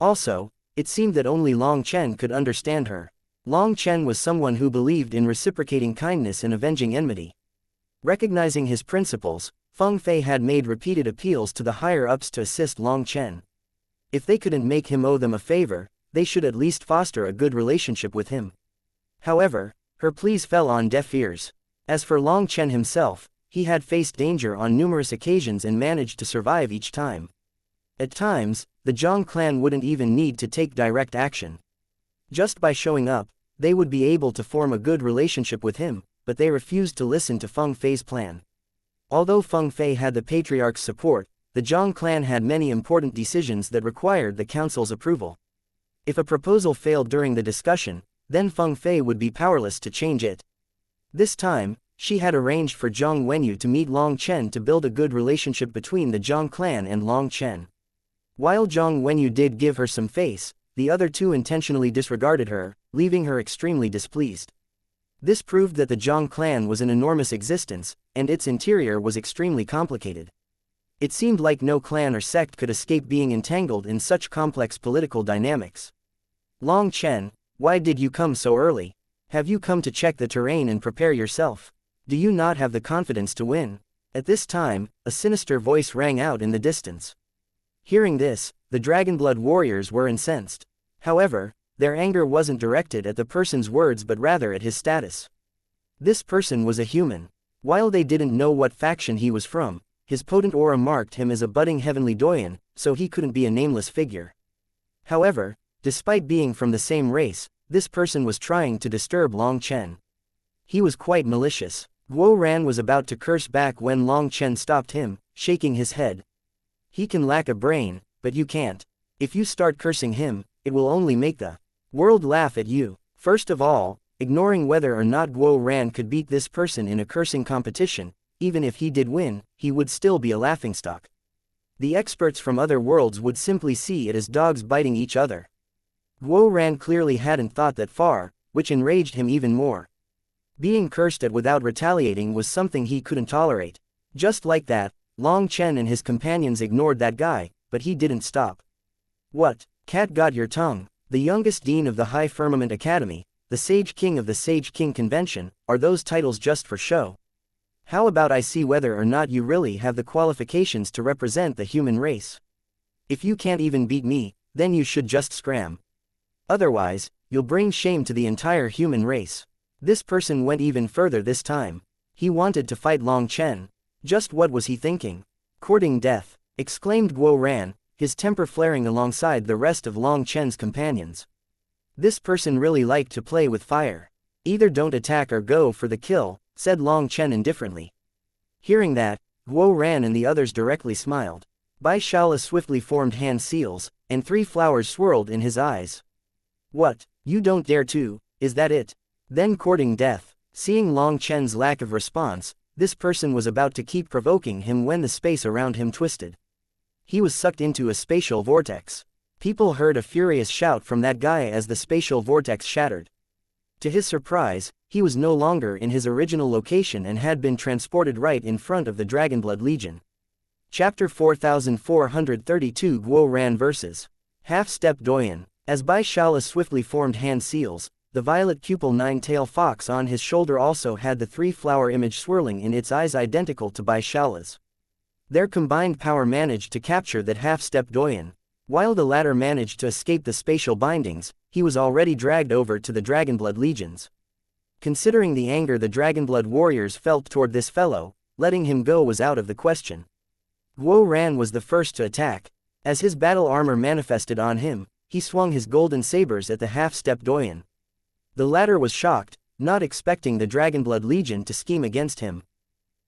Also, it seemed that only Long Chen could understand her. Long Chen was someone who believed in reciprocating kindness and avenging enmity. Recognizing his principles, Feng Fei had made repeated appeals to the higher-ups to assist Long Chen. If they couldn't make him owe them a favor, they should at least foster a good relationship with him. However, her pleas fell on deaf ears. As for Long Chen himself, he had faced danger on numerous occasions and managed to survive each time. At times, the Zhang clan wouldn't even need to take direct action. Just by showing up, they would be able to form a good relationship with him, but they refused to listen to Feng Fei's plan. Although Feng Fei had the patriarch's support, the Zhang clan had many important decisions that required the council's approval. If a proposal failed during the discussion, then Feng Fei would be powerless to change it. This time, she had arranged for Zhang Wenyu to meet Long Chen to build a good relationship between the Zhang clan and Long Chen. While Zhang Wenyu did give her some face, the other two intentionally disregarded her, leaving her extremely displeased. This proved that the Zhang clan was an enormous existence, and its interior was extremely complicated. It seemed like no clan or sect could escape being entangled in such complex political dynamics. Long Chen, why did you come so early? Have you come to check the terrain and prepare yourself? Do you not have the confidence to win? At this time, a sinister voice rang out in the distance. Hearing this, the Dragonblood warriors were incensed. However, their anger wasn't directed at the person's words but rather at his status. This person was a human. While they didn't know what faction he was from, his potent aura marked him as a budding heavenly doyen, so he couldn't be a nameless figure. However, despite being from the same race, this person was trying to disturb Long Chen. He was quite malicious. Guo Ran was about to curse back when Long Chen stopped him, shaking his head. He can lack a brain, but you can't. If you start cursing him, it will only make the world laugh at you. First of all, ignoring whether or not Guo Ran could beat this person in a cursing competition, even if he did win, he would still be a laughingstock. The experts from other worlds would simply see it as dogs biting each other. Guo Ran clearly hadn't thought that far, which enraged him even more. Being cursed at without retaliating was something he couldn't tolerate. Just like that, Long Chen and his companions ignored that guy, but he didn't stop. What? Cat got your tongue? The youngest dean of the High Firmament Academy, the Sage King of the Sage King Convention, are those titles just for show? How about I see whether or not you really have the qualifications to represent the human race? If you can't even beat me, then you should just scram. Otherwise, you'll bring shame to the entire human race. This person went even further this time. He wanted to fight Long Chen. Just what was he thinking? Courting death, exclaimed Guo Ran, his temper flaring alongside the rest of Long Chen's companions. This person really liked to play with fire. Either don't attack or go for the kill, said Long Chen indifferently. Hearing that, Guo Ran and the others directly smiled. Bai Shaola swiftly formed hand seals, and 3 flowers swirled in his eyes. What, you don't dare to, is that it? Then courting death. Seeing Long Chen's lack of response, this person was about to keep provoking him when the space around him twisted. He was sucked into a spatial vortex. People heard a furious shout from that guy as the spatial vortex shattered. To his surprise, he was no longer in his original location and had been transported right in front of the Dragonblood Legion. Chapter 4432 Guo Ran vs. Half-Step Doyen. As Bai Shaola swiftly formed hand seals, the violet pupil nine-tail fox on his shoulder also had the 3-flower image swirling in its eyes identical to Bai Shaola's. Their combined power managed to capture that half-step Doyen. While the latter managed to escape the spatial bindings, he was already dragged over to the Dragonblood legions. Considering the anger the Dragonblood warriors felt toward this fellow, letting him go was out of the question. Guo Ran was the first to attack. As his battle armor manifested on him, he swung his golden sabers at the half-step Doyen. The latter was shocked, not expecting the Dragonblood Legion to scheme against him.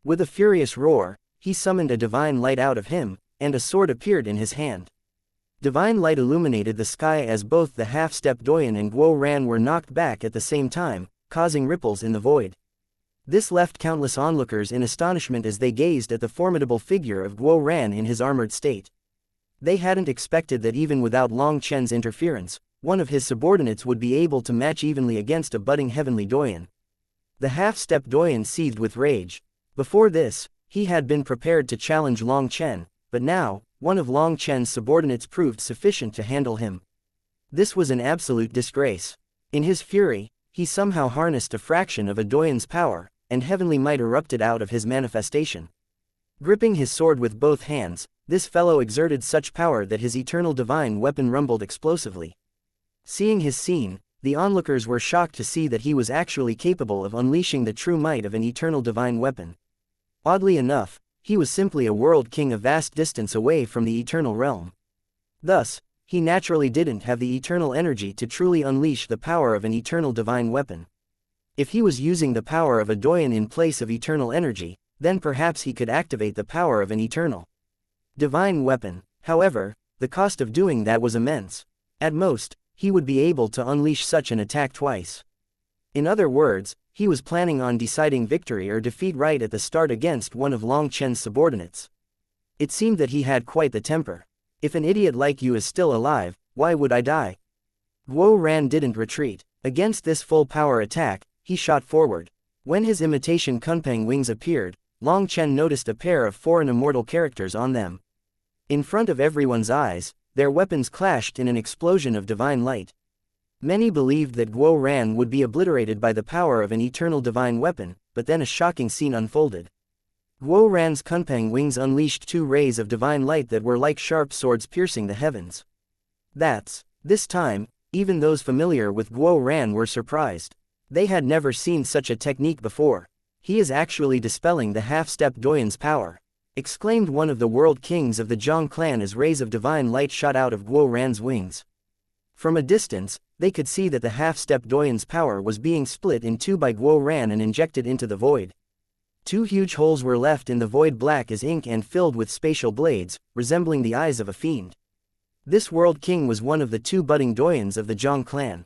With a furious roar, he summoned a divine light out of him, and a sword appeared in his hand. Divine light illuminated the sky as both the half-step Doyen and Guo Ran were knocked back at the same time, causing ripples in the void. This left countless onlookers in astonishment as they gazed at the formidable figure of Guo Ran in his armored state. They hadn't expected that even without Long Chen's interference, one of his subordinates would be able to match evenly against a budding heavenly Doyen. The half-step Doyen seethed with rage. Before this, he had been prepared to challenge Long Chen, but now, one of Long Chen's subordinates proved sufficient to handle him. This was an absolute disgrace. In his fury, he somehow harnessed a fraction of a doyen's power, and heavenly might erupted out of his manifestation. Gripping his sword with both hands, this fellow exerted such power that his eternal divine weapon rumbled explosively. Seeing his scene, the onlookers were shocked to see that he was actually capable of unleashing the true might of an eternal divine weapon. Oddly enough, he was simply a world king a vast distance away from the eternal realm. Thus, he naturally didn't have the eternal energy to truly unleash the power of an eternal divine weapon. If he was using the power of a doyen in place of eternal energy, then perhaps he could activate the power of an eternal divine weapon. However, the cost of doing that was immense. At most, he would be able to unleash such an attack twice. In other words, he was planning on deciding victory or defeat right at the start against one of Long Chen's subordinates. It seemed that he had quite the temper. If an idiot like you is still alive, why would I die? Guo Ran didn't retreat. Against this full-power attack, he shot forward. When his imitation Kunpeng wings appeared, Long Chen noticed a pair of foreign immortal characters on them. In front of everyone's eyes, their weapons clashed in an explosion of divine light. Many believed that Guo Ran would be obliterated by the power of an eternal divine weapon, but then a shocking scene unfolded. Guo Ran's Kunpeng wings unleashed two rays of divine light that were like sharp swords piercing the heavens. This time, even those familiar with Guo Ran were surprised. They had never seen such a technique before. He is actually dispelling the half-step doyen's power, exclaimed one of the world kings of the Zhang clan as rays of divine light shot out of Guo Ran's wings. From a distance, they could see that the half-step doyen's power was being split in two by Guo Ran and injected into the void. Two huge holes were left in the void black as ink and filled with spatial blades, resembling the eyes of a fiend. This world king was one of the two budding doyens of the Zhang clan.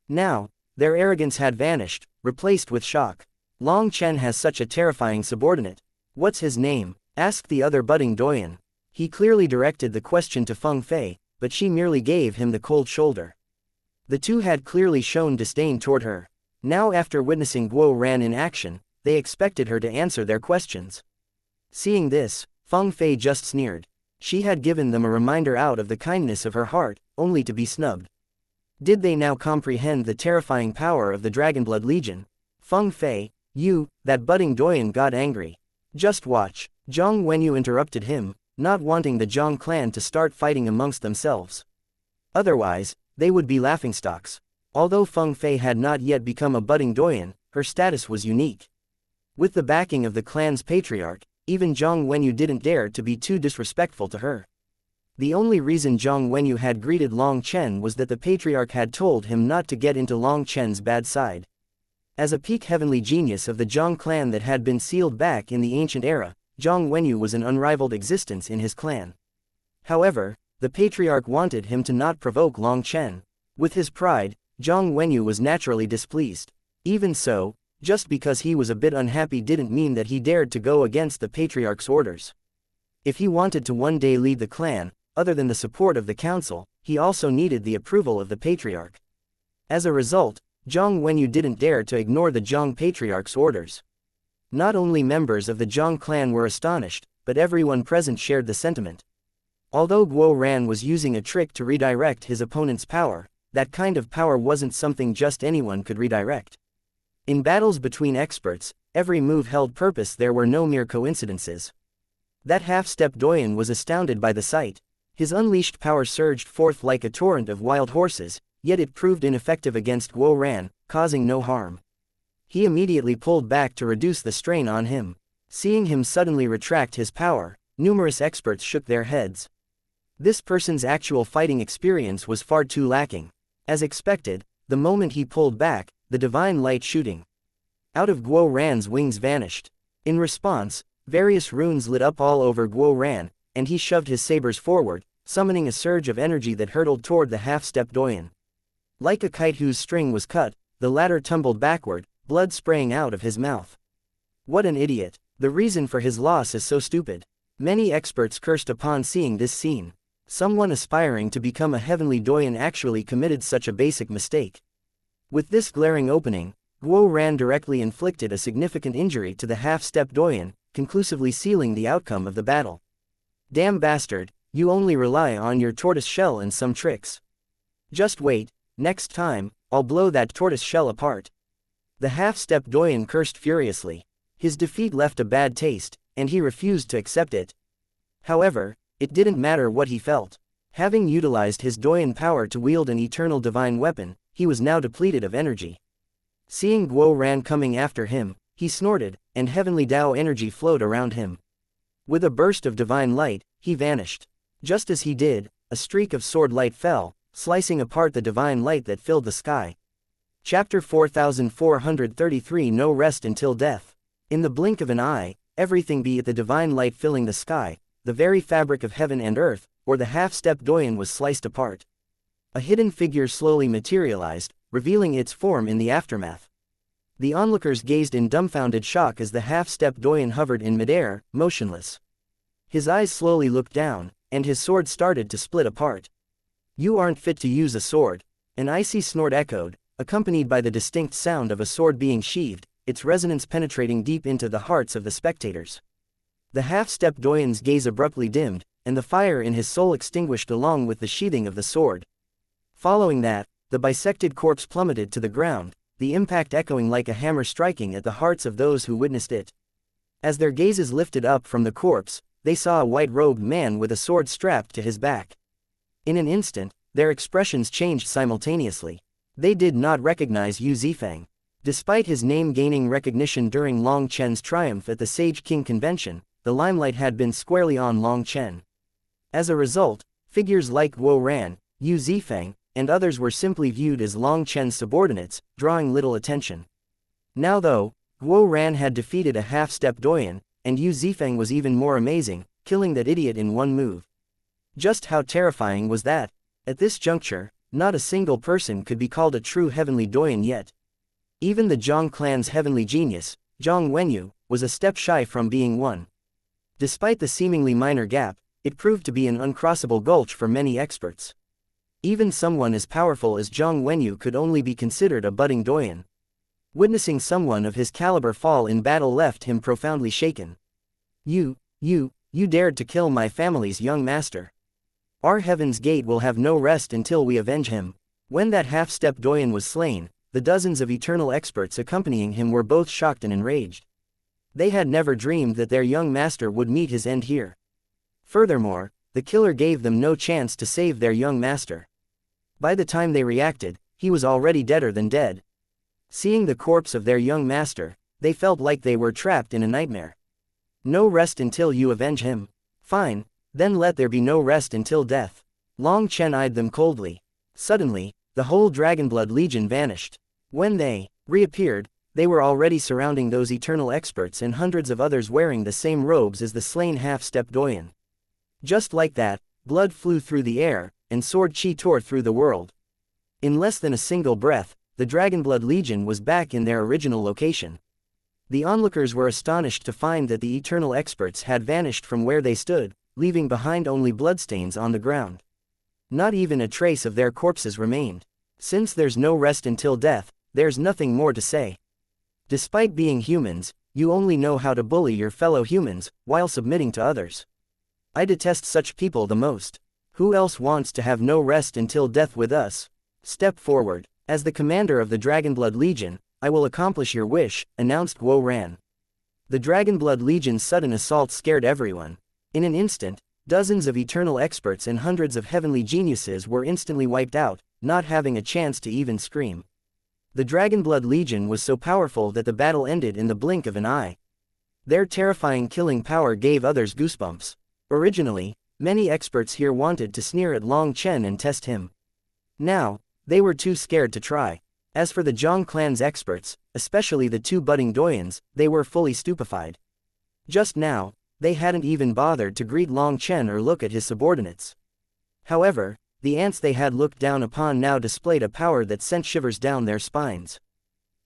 Now, their arrogance had vanished, replaced with shock. Long Chen has such a terrifying subordinate. What's his name? Asked the other budding doyen. He clearly directed the question to Feng Fei, but she merely gave him the cold shoulder. The two had clearly shown disdain toward her. Now after witnessing Guo Ran in action, they expected her to answer their questions. Seeing this, Feng Fei just sneered. She had given them a reminder out of the kindness of her heart, only to be snubbed. Did they now comprehend the terrifying power of the Dragonblood Legion? Feng Fei, you, that budding doyen got angry. Just watch. Zhang Wenyu interrupted him, not wanting the Zhang clan to start fighting amongst themselves. Otherwise, they would be laughingstocks. Although Feng Fei had not yet become a budding doyen, her status was unique. With the backing of the clan's patriarch, even Zhang Wenyu didn't dare to be too disrespectful to her. The only reason Zhang Wenyu had greeted Long Chen was that the patriarch had told him not to get into Long Chen's bad side. As a peak heavenly genius of the Zhang clan that had been sealed back in the ancient era, Zhang Wenyu was an unrivaled existence in his clan. However, the patriarch wanted him to not provoke Long Chen. With his pride, Zhang Wenyu was naturally displeased. Even so, just because he was a bit unhappy didn't mean that he dared to go against the patriarch's orders. If he wanted to one day lead the clan, other than the support of the council, he also needed the approval of the patriarch. As a result, Zhang Wenyu didn't dare to ignore the Zhang patriarch's orders. Not only members of the Zhang clan were astonished, but everyone present shared the sentiment. Although Guo Ran was using a trick to redirect his opponent's power, that kind of power wasn't something just anyone could redirect. In battles between experts, every move held purpose. There were no mere coincidences. That half-step doyen was astounded by the sight. His unleashed power surged forth like a torrent of wild horses, yet it proved ineffective against Guo Ran, causing no harm. He immediately pulled back to reduce the strain on him. Seeing him suddenly retract his power, numerous experts shook their heads. This person's actual fighting experience was far too lacking. As expected, the moment he pulled back, the divine light shooting out of Guo Ran's wings vanished. In response, various runes lit up all over Guo Ran, and he shoved his sabers forward, summoning a surge of energy that hurtled toward the half-step doyen. Like a kite whose string was cut, the latter tumbled backward, blood spraying out of his mouth. What an idiot! The reason for his loss is so stupid. Many experts cursed upon seeing this scene. Someone aspiring to become a heavenly doyen actually committed such a basic mistake. With this glaring opening, Guo Ran directly inflicted a significant injury to the half-step doyen, conclusively sealing the outcome of the battle. Damn bastard, you only rely on your tortoise shell and some tricks. Just wait, next time, I'll blow that tortoise shell apart." The half-step Doyen cursed furiously. His defeat left a bad taste, and he refused to accept it. However, it didn't matter what he felt. Having utilized his Doyen power to wield an eternal divine weapon, he was now depleted of energy. Seeing Guo Ran coming after him, he snorted, and heavenly Dao energy flowed around him. With a burst of divine light, he vanished. Just as he did, a streak of sword light fell, slicing apart the divine light that filled the sky. Chapter 4433 No Rest Until Death. In the blink of an eye, everything be it the divine light filling the sky, the very fabric of heaven and earth, or the half-step Doyen was sliced apart. A hidden figure slowly materialized, revealing its form in the aftermath. The onlookers gazed in dumbfounded shock as the half-step Doyen hovered in midair, motionless. His eyes slowly looked down, and his sword started to split apart. "You aren't fit to use a sword," an icy snort echoed, accompanied by the distinct sound of a sword being sheathed, its resonance penetrating deep into the hearts of the spectators. The half-step Doyen's gaze abruptly dimmed, and the fire in his soul extinguished along with the sheathing of the sword. Following that, the bisected corpse plummeted to the ground, the impact echoing like a hammer striking at the hearts of those who witnessed it. As their gazes lifted up from the corpse, they saw a white-robed man with a sword strapped to his back. In an instant, their expressions changed simultaneously. They did not recognize Yu Zifeng. Despite his name gaining recognition during Long Chen's triumph at the Sage King Convention, the limelight had been squarely on Long Chen. As a result, figures like Guo Ran, Yu Zifeng, and others were simply viewed as Long Chen's subordinates, drawing little attention. Now though, Guo Ran had defeated a half-step Doyen, and Yu Zifeng was even more amazing, killing that idiot in one move. Just how terrifying was that? At this juncture, not a single person could be called a true heavenly Doyen yet. Even the Zhang clan's heavenly genius, Zhang Wenyu, was a step shy from being one. Despite the seemingly minor gap, it proved to be an uncrossable gulch for many experts. Even someone as powerful as Zhang Wenyu could only be considered a budding Doyen. Witnessing someone of his caliber fall in battle left him profoundly shaken. You dared to kill my family's young master. Our heaven's gate will have no rest until we avenge him." When that half-step Doyen was slain, the dozens of eternal experts accompanying him were both shocked and enraged. They had never dreamed that their young master would meet his end here. Furthermore, the killer gave them no chance to save their young master. By the time they reacted, he was already deader than dead. Seeing the corpse of their young master, they felt like they were trapped in a nightmare. "No rest until you avenge him. Fine, then let there be no rest until death." Long Chen eyed them coldly. Suddenly, the whole Dragonblood Legion vanished. When they reappeared, they were already surrounding those eternal experts and hundreds of others wearing the same robes as the slain half-step Doyen. Just like that, blood flew through the air, and sword chi tore through the world. In less than a single breath, the Dragonblood Legion was back in their original location. The onlookers were astonished to find that the eternal experts had vanished from where they stood, leaving behind only bloodstains on the ground. Not even a trace of their corpses remained. Since there's no rest until death, there's nothing more to say. Despite being humans, you only know how to bully your fellow humans, while submitting to others. I detest such people the most. Who else wants to have no rest until death with us? Step forward. As the commander of the Dragonblood Legion, I will accomplish your wish, announced Guo Ran. The Dragonblood Legion's sudden assault scared everyone. In an instant, dozens of eternal experts and hundreds of heavenly geniuses were instantly wiped out, not having a chance to even scream. The Dragonblood Legion was so powerful that the battle ended in the blink of an eye. Their terrifying killing power gave others goosebumps. Originally, many experts here wanted to sneer at Long Chen and test him. Now, they were too scared to try. As for the Zhang clan's experts, especially the two budding Doyens, they were fully stupefied. Just now, they hadn't even bothered to greet Long Chen or look at his subordinates. However, the ants they had looked down upon now displayed a power that sent shivers down their spines.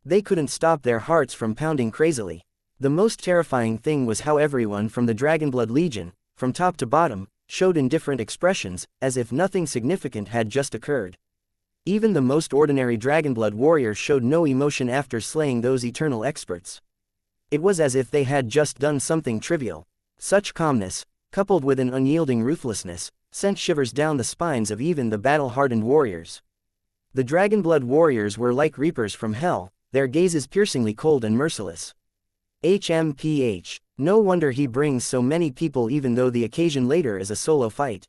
They couldn't stop their hearts from pounding crazily. The most terrifying thing was how everyone from the Dragonblood Legion, from top to bottom, showed indifferent expressions, as if nothing significant had just occurred. Even the most ordinary Dragonblood warrior showed no emotion after slaying those eternal experts. It was as if they had just done something trivial. Such calmness, coupled with an unyielding ruthlessness, sent shivers down the spines of even the battle-hardened warriors. The Dragonblood warriors were like reapers from hell, their gazes piercingly cold and merciless. HMPH. No wonder he brings so many people even though the occasion later is a solo fight.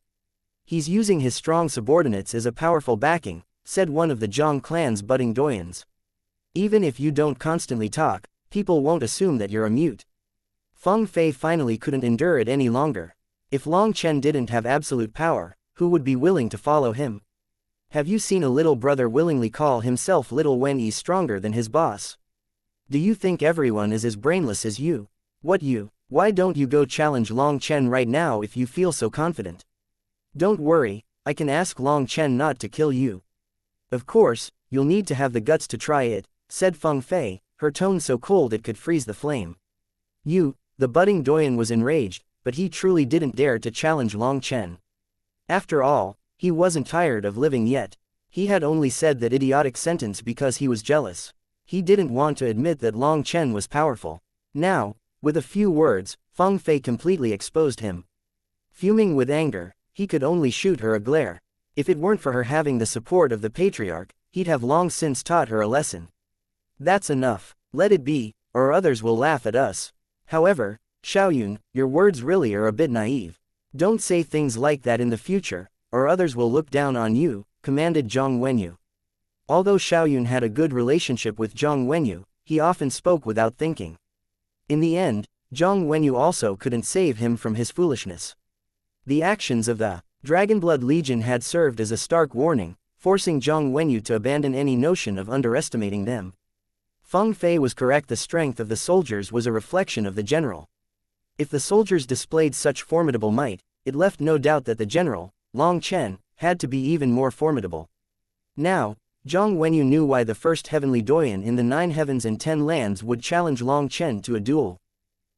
He's using his strong subordinates as a powerful backing, said one of the Zhang clan's budding doyens. Even if you don't constantly talk, people won't assume that you're a mute. Feng Fei finally couldn't endure it any longer. If Long Chen didn't have absolute power, who would be willing to follow him? Have you seen a little brother willingly call himself little when he's stronger than his boss? Do you think everyone is as brainless as you? What you? Why don't you go challenge Long Chen right now if you feel so confident? Don't worry, I can ask Long Chen not to kill you. Of course, you'll need to have the guts to try it, said Feng Fei, her tone so cold it could freeze the flame. The budding doyen was enraged, but he truly didn't dare to challenge Long Chen. After all, he wasn't tired of living yet. He had only said that idiotic sentence because he was jealous. He didn't want to admit that Long Chen was powerful. Now, with a few words, Feng Fei completely exposed him. Fuming with anger, he could only shoot her a glare. If it weren't for her having the support of the patriarch, he'd have long since taught her a lesson. That's enough. Let it be, or others will laugh at us. However, Xiaoyun, your words really are a bit naive. Don't say things like that in the future, or others will look down on you, commanded Zhang Wenyu. Although Xiaoyun had a good relationship with Zhang Wenyu, he often spoke without thinking. In the end, Zhang Wenyu also couldn't save him from his foolishness. The actions of the Dragonblood Legion had served as a stark warning, forcing Zhang Wenyu to abandon any notion of underestimating them. Feng Fei was correct, the strength of the soldiers was a reflection of the general. If the soldiers displayed such formidable might, it left no doubt that the general, Long Chen, had to be even more formidable. Now, Zhang Wenyu knew why the first heavenly doyen in the 9 heavens and 10 lands would challenge Long Chen to a duel.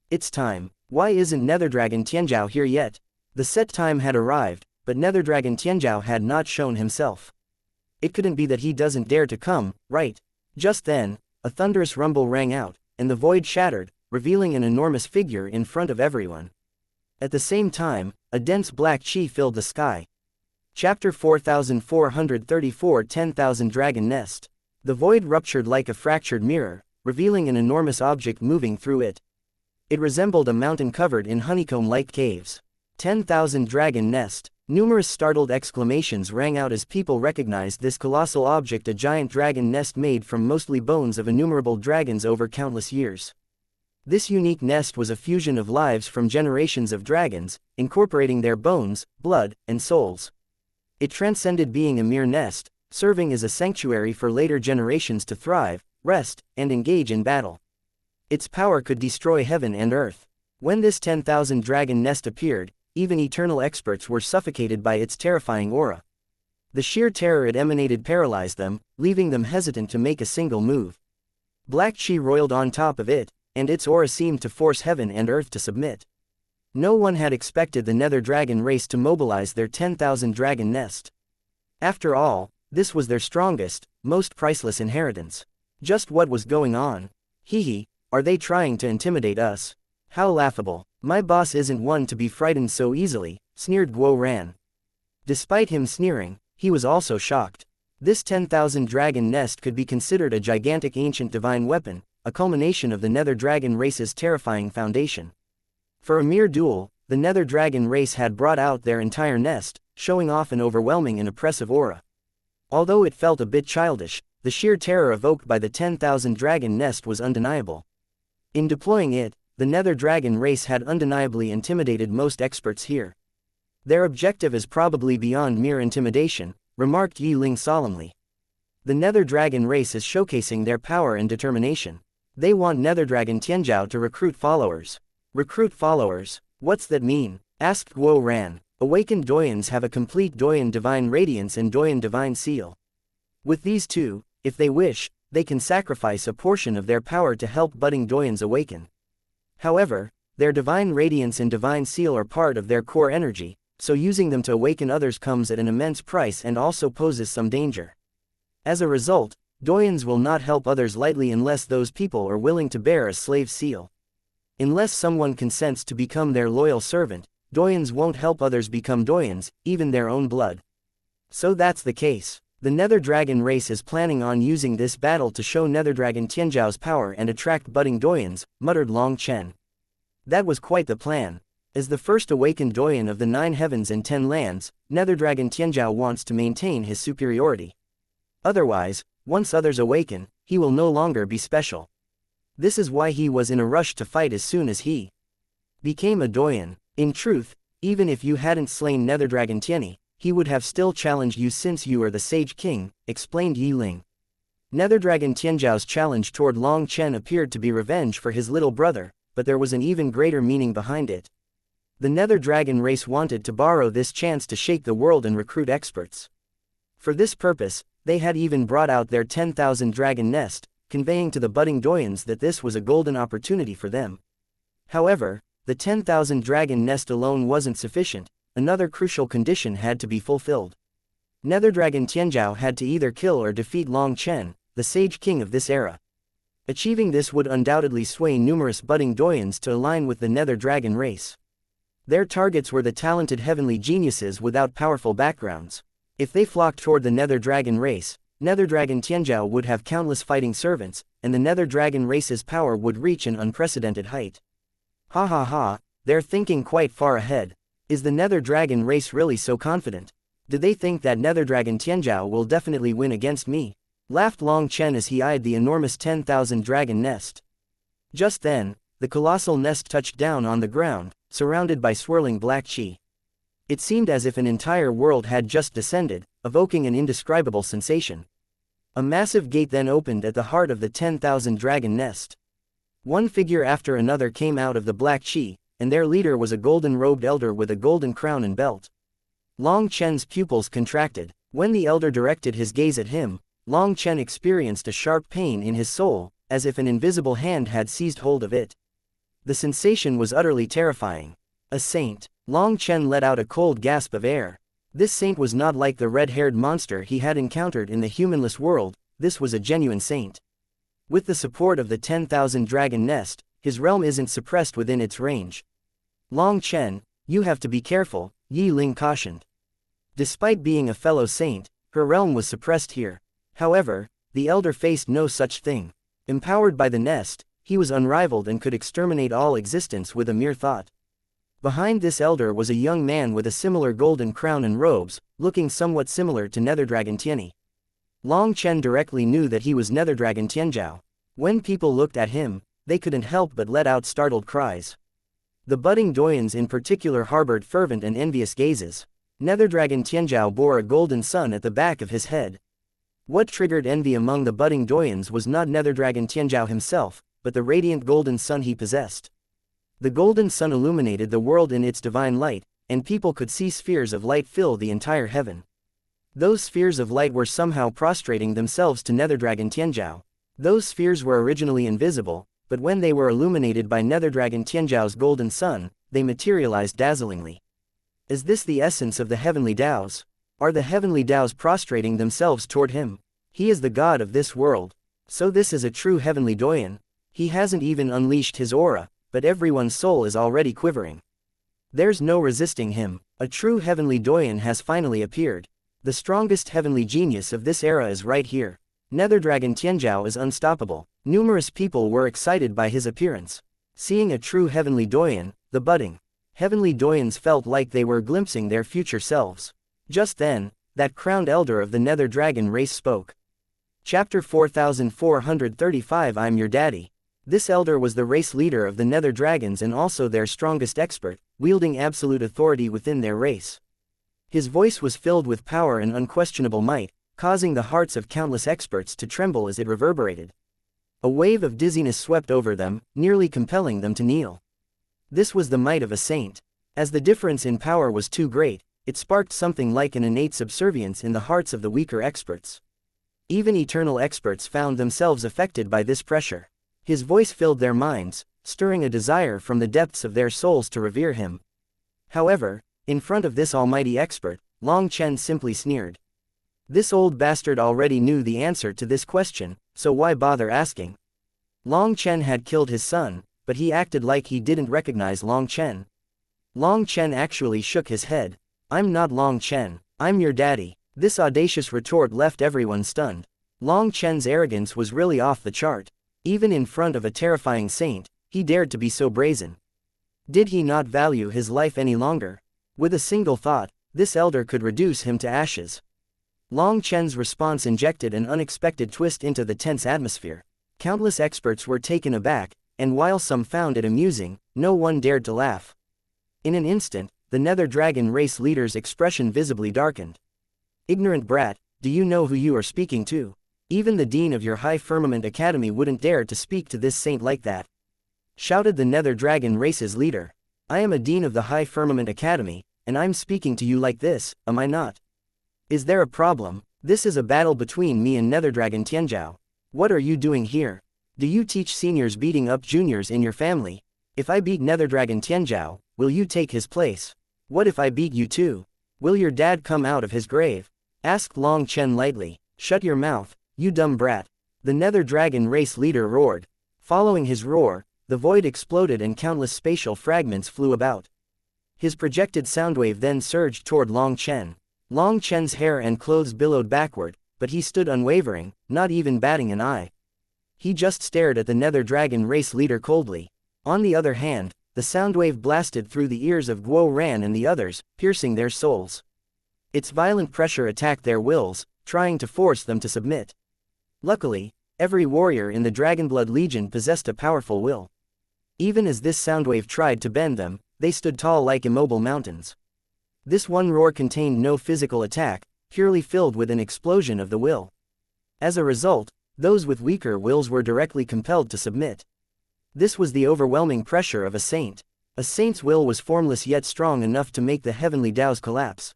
It's time. Why isn't Netherdragon Tianzhao here yet? The set time had arrived, but Netherdragon Tianzhao had not shown himself. It couldn't be that he doesn't dare to come, right? Just then, a thunderous rumble rang out, and the void shattered, revealing an enormous figure in front of everyone. At the same time, a dense black chi filled the sky. Chapter 4434 10,000 Dragon Nest. The void ruptured like a fractured mirror, revealing an enormous object moving through it. It resembled a mountain covered in honeycomb-like caves. 10,000 Dragon Nest. Numerous startled exclamations rang out as people recognized this colossal object, a giant dragon nest made from mostly bones of innumerable dragons over countless years. This unique nest was a fusion of lives from generations of dragons, incorporating their bones, blood, and souls. It transcended being a mere nest, serving as a sanctuary for later generations to thrive, rest, and engage in battle. Its power could destroy heaven and earth. When this 10,000 dragon nest appeared, even eternal experts were suffocated by its terrifying aura. The sheer terror it emanated paralyzed them, leaving them hesitant to make a single move. Black chi roiled on top of it, and its aura seemed to force heaven and earth to submit. No one had expected the Nether Dragon race to mobilize their 10,000 dragon nest. After all, this was their strongest, most priceless inheritance. Just what was going on? Hehe, are they trying to intimidate us? How laughable. My boss isn't one to be frightened so easily, sneered Guo Ran. Despite him sneering, he was also shocked. This 10,000 dragon nest could be considered a gigantic ancient divine weapon, a culmination of the Nether Dragon race's terrifying foundation. For a mere duel, the Nether Dragon race had brought out their entire nest, showing off an overwhelming and oppressive aura. Although it felt a bit childish, the sheer terror evoked by the 10,000 dragon nest was undeniable. In deploying it, the Nether Dragon race had undeniably intimidated most experts here. Their objective is probably beyond mere intimidation, remarked Yi Ling solemnly. The Nether Dragon race is showcasing their power and determination. They want Netherdragon Tianzhao to recruit followers. Recruit followers? What's that mean? Asked Guo Ran. Awakened Doyens have a complete Doyen Divine Radiance and Doyen Divine Seal. With these two, if they wish, they can sacrifice a portion of their power to help budding Doyens awaken. However, their Divine Radiance and Divine Seal are part of their core energy, so using them to awaken others comes at an immense price and also poses some danger. As a result, Doyens will not help others lightly unless those people are willing to bear a slave seal. Unless someone consents to become their loyal servant, Doyens won't help others become Doyens, even their own blood. So that's the case. The Nether Dragon race is planning on using this battle to show Nether Dragon Tianzhao's power and attract budding doyens, muttered Long Chen. That was quite the plan. As the first awakened doyen of the 9 heavens and 10 lands, Nether Dragon Tianzhao wants to maintain his superiority. Otherwise, once others awaken, he will no longer be special. This is why he was in a rush to fight as soon as he became a doyen. In truth, even if you hadn't slain Nether Dragon Tianyi, he would have still challenged you since you are the Sage King, explained Yi Ling. Nether Dragon Tianzhao's challenge toward Long Chen appeared to be revenge for his little brother, but there was an even greater meaning behind it. The Nether Dragon race wanted to borrow this chance to shake the world and recruit experts. For this purpose, they had even brought out their 10,000 dragon nest, conveying to the budding doyens that this was a golden opportunity for them. However, the 10,000 dragon nest alone wasn't sufficient. Another crucial condition had to be fulfilled. Nether Dragon Tianzhao had to either kill or defeat Long Chen, the Sage King of this era. Achieving this would undoubtedly sway numerous budding doyens to align with the Nether Dragon race. Their targets were the talented heavenly geniuses without powerful backgrounds. If they flocked toward the Nether Dragon race, Nether Dragon Tianzhao would have countless fighting servants, and the Nether Dragon race's power would reach an unprecedented height. Ha ha ha, they're thinking quite far ahead. Is the Nether Dragon race really so confident? Do they think that Nether Dragon Tianzhao will definitely win against me? Laughed Long Chen as he eyed the enormous 10,000 dragon nest. Just then, the colossal nest touched down on the ground, surrounded by swirling black chi. It seemed as if an entire world had just descended, evoking an indescribable sensation. A massive gate then opened at the heart of the 10,000 dragon nest. One figure after another came out of the black chi, and their leader was a golden-robed elder with a golden crown and belt. Long Chen's pupils contracted. When the elder directed his gaze at him, Long Chen experienced a sharp pain in his soul, as if an invisible hand had seized hold of it. The sensation was utterly terrifying. A saint. Long Chen let out a cold gasp of air. This saint was not like the red-haired monster he had encountered in the humanless world. This was a genuine saint. With the support of the 10,000 dragon nest, his realm isn't suppressed within its range. Long Chen, you have to be careful, Yi Ling cautioned. Despite being a fellow saint, her realm was suppressed here. However, the elder faced no such thing. Empowered by the nest, he was unrivaled and could exterminate all existence with a mere thought. Behind this elder was a young man with a similar golden crown and robes, looking somewhat similar to Nether Dragon Tianyi. Long Chen directly knew that he was Nether Dragon Tianzhao. When people looked at him, they couldn't help but let out startled cries. The budding doyens in particular harbored fervent and envious gazes. Nether Dragon Tianzhao bore a golden sun at the back of his head. What triggered envy among the budding doyens was not Nether Dragon Tianzhao himself, but the radiant golden sun he possessed. The golden sun illuminated the world in its divine light, and people could see spheres of light fill the entire heaven. Those spheres of light were somehow prostrating themselves to Nether Dragon Tianzhao. Those spheres were originally invisible, but when they were illuminated by Nether Dragon Tianzhao's golden sun, they materialized dazzlingly. Is this the essence of the heavenly Taos? Are the heavenly Taos prostrating themselves toward him? He is the god of this world. So this is a true heavenly doyen. He hasn't even unleashed his aura, but everyone's soul is already quivering. There's no resisting him. A true heavenly doyen has finally appeared. The strongest heavenly genius of this era is right here. Nether Dragon Tianzhao is unstoppable. Numerous people were excited by his appearance. Seeing a true heavenly doyen, the budding heavenly doyens felt like they were glimpsing their future selves. Just then, that crowned elder of the Nether Dragon race spoke. Chapter 4435 I'm your daddy. This elder was the race leader of the Nether Dragons and also their strongest expert, wielding absolute authority within their race. His voice was filled with power and unquestionable might, causing the hearts of countless experts to tremble as it reverberated. A wave of dizziness swept over them, nearly compelling them to kneel. This was the might of a saint. As the difference in power was too great, it sparked something like an innate subservience in the hearts of the weaker experts. Even eternal experts found themselves affected by this pressure. His voice filled their minds, stirring a desire from the depths of their souls to revere him. However, in front of this almighty expert, Long Chen simply sneered. This old bastard already knew the answer to this question, so why bother asking? Long Chen had killed his son, but he acted like he didn't recognize Long Chen. Long Chen actually shook his head. I'm not Long Chen, I'm your daddy. This audacious retort left everyone stunned. Long Chen's arrogance was really off the chart. Even in front of a terrifying saint, he dared to be so brazen. Did he not value his life any longer? With a single thought, this elder could reduce him to ashes. Long Chen's response injected an unexpected twist into the tense atmosphere. Countless experts were taken aback, and while some found it amusing, no one dared to laugh. In an instant, the Nether Dragon race leader's expression visibly darkened. "Ignorant brat, do you know who you are speaking to? Even the dean of your High Firmament Academy wouldn't dare to speak to this saint like that," shouted the Nether Dragon race's leader. "I am a dean of the High Firmament Academy, and I'm speaking to you like this, am I not? Is there a problem? This is a battle between me and Nether Dragon Tianzhao. What are you doing here? Do you teach seniors beating up juniors in your family? If I beat Nether Dragon Tianzhao, will you take his place? What if I beat you too? Will your dad come out of his grave?" asked Long Chen lightly. "Shut your mouth, you dumb brat," the Nether Dragon race leader roared. Following his roar, the void exploded and countless spatial fragments flew about. His projected soundwave then surged toward Long Chen. Long Chen's hair and clothes billowed backward, but he stood unwavering, not even batting an eye. He just stared at the Nether Dragon race leader coldly. On the other hand, the soundwave blasted through the ears of Guo Ran and the others, piercing their souls. Its violent pressure attacked their wills, trying to force them to submit. Luckily, every warrior in the Dragonblood Legion possessed a powerful will. Even as this soundwave tried to bend them, they stood tall like immobile mountains. This one roar contained no physical attack, purely filled with an explosion of the will. As a result, those with weaker wills were directly compelled to submit. This was the overwhelming pressure of a saint. A saint's will was formless yet strong enough to make the heavenly Tao's collapse.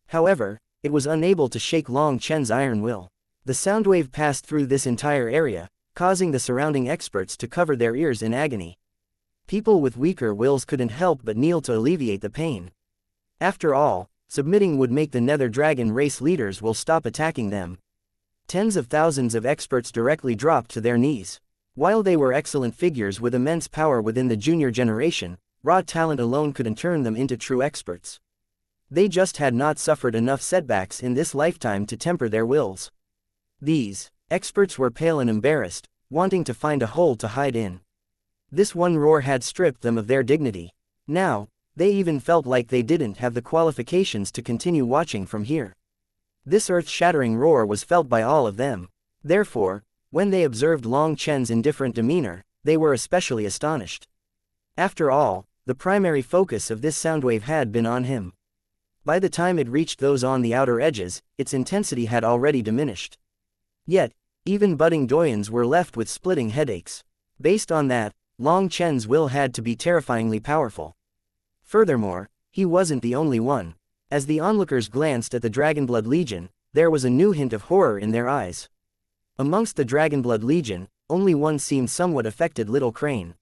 However, it was unable to shake Long Chen's iron will. The soundwave passed through this entire area, causing the surrounding experts to cover their ears in agony. People with weaker wills couldn't help but kneel to alleviate the pain. After all, submitting would make the Nether Dragon race leaders will stop attacking them. Tens of thousands of experts directly dropped to their knees. While they were excellent figures with immense power within the junior generation, raw talent alone couldn't turn them into true experts. They just had not suffered enough setbacks in this lifetime to temper their wills. These experts were pale and embarrassed, wanting to find a hole to hide in. This one roar had stripped them of their dignity. Now, they even felt like they didn't have the qualifications to continue watching from here. This earth-shattering roar was felt by all of them. Therefore, when they observed Long Chen's indifferent demeanor, they were especially astonished. After all, the primary focus of this soundwave had been on him. By the time it reached those on the outer edges, its intensity had already diminished. Yet, even budding doyens were left with splitting headaches. Based on that, Long Chen's will had to be terrifyingly powerful. Furthermore, he wasn't the only one. As the onlookers glanced at the Dragonblood Legion, there was a new hint of horror in their eyes. Amongst the Dragonblood Legion, only one seemed somewhat affected: Little Crane.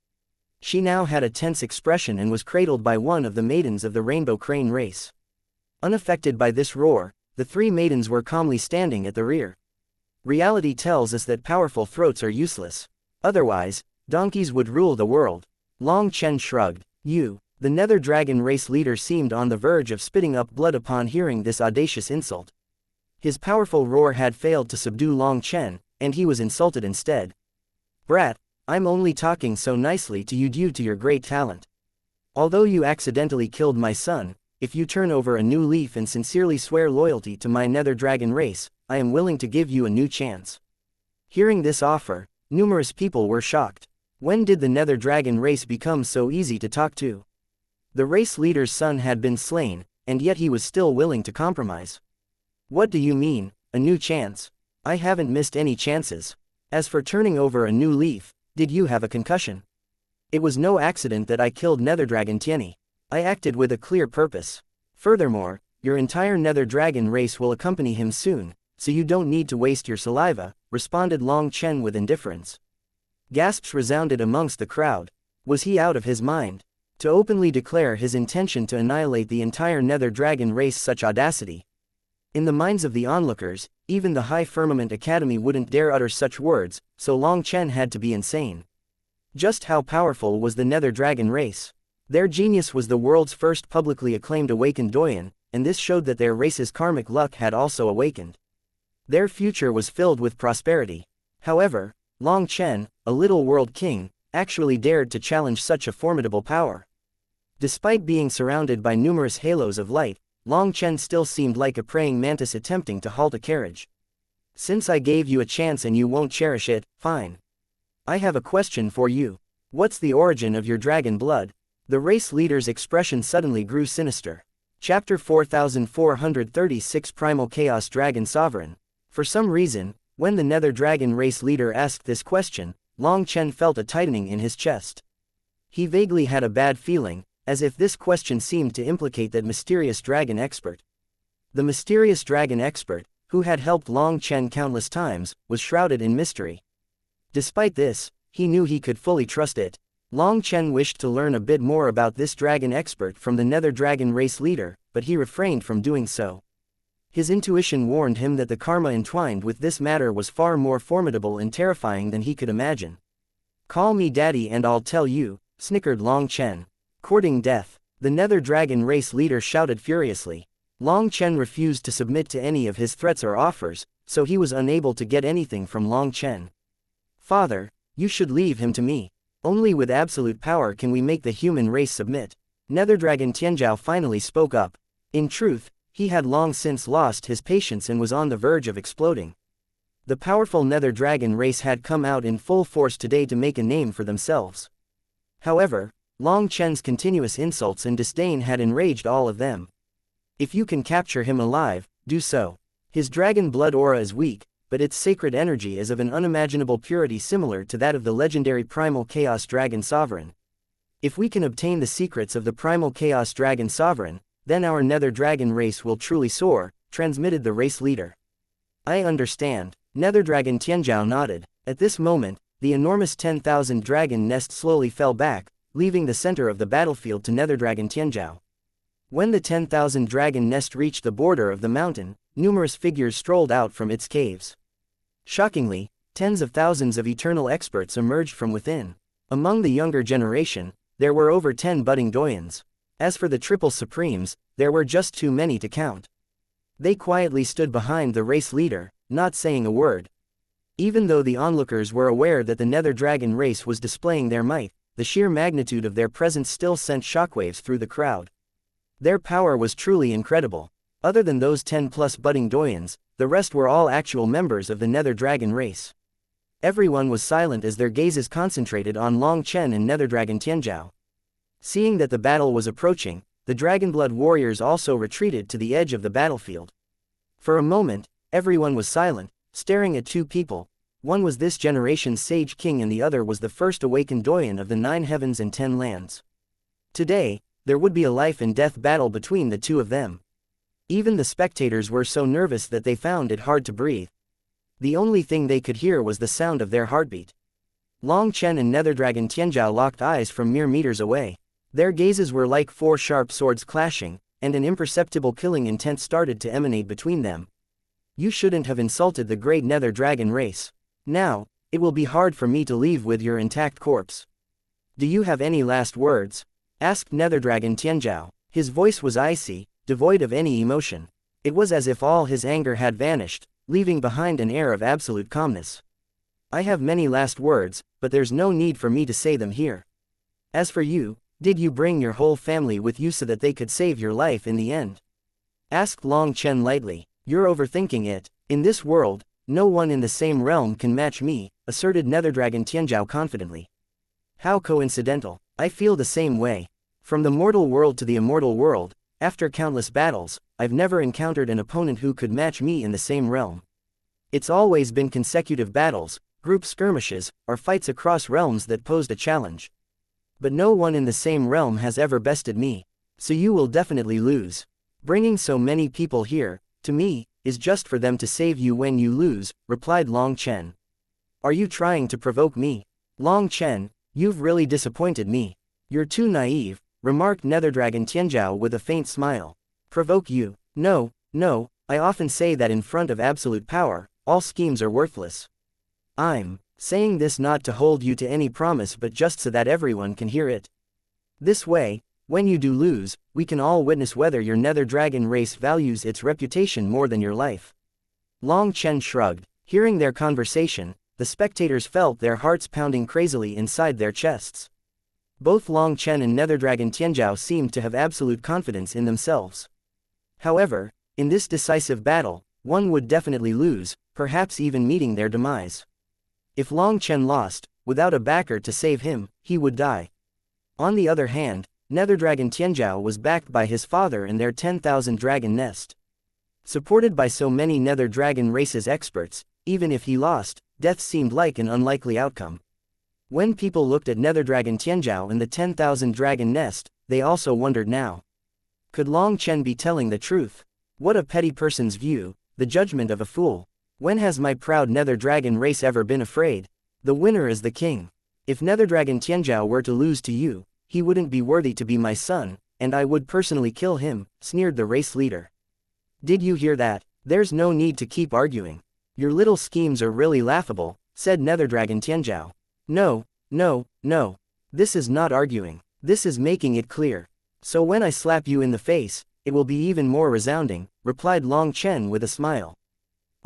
She now had a tense expression and was cradled by one of the maidens of the Rainbow Crane race. Unaffected by this roar, the three maidens were calmly standing at the rear. Reality tells us that powerful throats are useless. Otherwise, donkeys would rule the world. Long Chen shrugged. The Nether Dragon race leader seemed on the verge of spitting up blood upon hearing this audacious insult. His powerful roar had failed to subdue Long Chen, and he was insulted instead. "Brat, I'm only talking so nicely to you due to your great talent. Although you accidentally killed my son, if you turn over a new leaf and sincerely swear loyalty to my Nether Dragon race, I am willing to give you a new chance." Hearing this offer, numerous people were shocked. When did the Nether Dragon race become so easy to talk to? The race leader's son had been slain, and yet he was still willing to compromise. "What do you mean, a new chance? I haven't missed any chances. As for turning over a new leaf, did you have a concussion? It was no accident that I killed Nether Dragon Tianyi. I acted with a clear purpose. Furthermore, your entire Nether Dragon race will accompany him soon, so you don't need to waste your saliva," responded Long Chen with indifference. Gasps resounded amongst the crowd. Was he out of his mind? To openly declare his intention to annihilate the entire Nether Dragon race, such audacity. In the minds of the onlookers, even the High Firmament Academy wouldn't dare utter such words, so Long Chen had to be insane. Just how powerful was the Nether Dragon race? Their genius was the world's first publicly acclaimed awakened doyen, and this showed that their race's karmic luck had also awakened. Their future was filled with prosperity. However, Long Chen, a little world king, actually dared to challenge such a formidable power. Despite being surrounded by numerous halos of light, Long Chen still seemed like a praying mantis attempting to halt a carriage. Since I gave you a chance and you won't cherish it, fine. I have a question for you. What's the origin of your dragon blood? The race leader's expression suddenly grew sinister. Chapter 4436 Primal Chaos Dragon Sovereign. For some reason, when the Nether Dragon race leader asked this question, Long Chen felt a tightening in his chest. He vaguely had a bad feeling, as if this question seemed to implicate that mysterious dragon expert. The mysterious dragon expert, who had helped Long Chen countless times, was shrouded in mystery. Despite this, he knew he could fully trust it. Long Chen wished to learn a bit more about this dragon expert from the Nether Dragon race leader, but he refrained from doing so. His intuition warned him that the karma entwined with this matter was far more formidable and terrifying than he could imagine. Call me daddy and I'll tell you, snickered Long Chen. Courting death, the Nether Dragon race leader shouted furiously. Long Chen refused to submit to any of his threats or offers, so he was unable to get anything from Long Chen. Father, you should leave him to me. Only with absolute power can we make the human race submit. Nether Dragon Tianzhao finally spoke up. In truth, he had long since lost his patience and was on the verge of exploding. The powerful Nether Dragon race had come out in full force today to make a name for themselves. However, Long Chen's continuous insults and disdain had enraged all of them. If you can capture him alive, do so. His dragon blood aura is weak, but its sacred energy is of an unimaginable purity similar to that of the legendary Primal Chaos Dragon Sovereign. If we can obtain the secrets of the Primal Chaos Dragon Sovereign, then our Nether Dragon race will truly soar, transmitted the race leader. I understand. Nether Dragon Tianzhao nodded. At this moment, the enormous 10,000 dragon nest slowly fell back, leaving the center of the battlefield to Nether Dragon Tianzhao. When the 10,000 dragon nest reached the border of the mountain, numerous figures strolled out from its caves. Shockingly, tens of thousands of eternal experts emerged from within. Among the younger generation, there were over 10 budding doyens. As for the triple supremes, there were just too many to count. They quietly stood behind the race leader, not saying a word. Even though the onlookers were aware that the Nether Dragon race was displaying their might, the sheer magnitude of their presence still sent shockwaves through the crowd. Their power was truly incredible. Other than those 10+ budding doyens, the rest were all actual members of the Nether Dragon race. Everyone was silent as their gazes concentrated on Long Chen and Nether Dragon Tianzhao. Seeing that the battle was approaching, the Dragonblood warriors also retreated to the edge of the battlefield. For a moment, everyone was silent, staring at two people. One was this generation's Sage King and the other was the first awakened doyen of the 9 heavens and 10 lands. Today, there would be a life and death battle between the two of them. Even the spectators were so nervous that they found it hard to breathe. The only thing they could hear was the sound of their heartbeat. Long Chen and Nether Dragon Tianzhao locked eyes from mere meters away. Their gazes were like 4 sharp swords clashing, and an imperceptible killing intent started to emanate between them. You shouldn't have insulted the great Nether Dragon race. Now, it will be hard for me to leave with your intact corpse. Do you have any last words? Asked Nether Dragon Tianzhao. His voice was icy, devoid of any emotion. It was as if all his anger had vanished, leaving behind an air of absolute calmness. I have many last words, but there's no need for me to say them here. As for you, did you bring your whole family with you so that they could save your life in the end? Asked Long Chen lightly. You're overthinking it. In this world, no one in the same realm can match me, asserted Nether Dragon Tianzhao confidently. How coincidental. I feel the same way. From the mortal world to the immortal world, after countless battles, I've never encountered an opponent who could match me in the same realm. It's always been consecutive battles, group skirmishes, or fights across realms that posed a challenge. But no one in the same realm has ever bested me, so you will definitely lose. Bringing so many people here, to me, is just for them to save you when you lose, replied Long Chen. Are you trying to provoke me? Long Chen, you've really disappointed me. You're too naive, remarked Nether Dragon Tianzhao with a faint smile. Provoke you? No, I often say that in front of absolute power, all schemes are worthless. I'm saying this not to hold you to any promise but just so that everyone can hear it. This way, When you do lose, we can all witness whether your nether dragon race values its reputation more than your life. Long Chen shrugged. Hearing their conversation, the spectators felt their hearts pounding crazily inside their chests. Both Long Chen and nether dragon Tianzhao seemed to have absolute confidence in themselves. However, in this decisive battle, one would definitely lose, perhaps even meeting their demise. If Long Chen lost, without a backer to save him, he would die. On the other hand, nether dragon Tianzhao was backed by his father and their 10,000 dragon nest. Supported by so many nether dragon races experts, even if he lost, death seemed like an unlikely outcome. When people looked at nether dragon Tianzhao and the 10,000 dragon nest, they also wondered now. Could Long Chen be telling the truth? What a petty person's view, the judgment of a fool. When has my proud nether dragon race ever been afraid? The winner is the king. If nether dragon Tianzhao were to lose to you, he wouldn't be worthy to be my son, and I would personally kill him, sneered the race leader. Did you hear that? There's no need to keep arguing. Your little schemes are really laughable, said nether dragon Tianzhao. No, no, no. This is not arguing. This is making it clear. So when I slap you in the face, it will be even more resounding, replied Long Chen with a smile.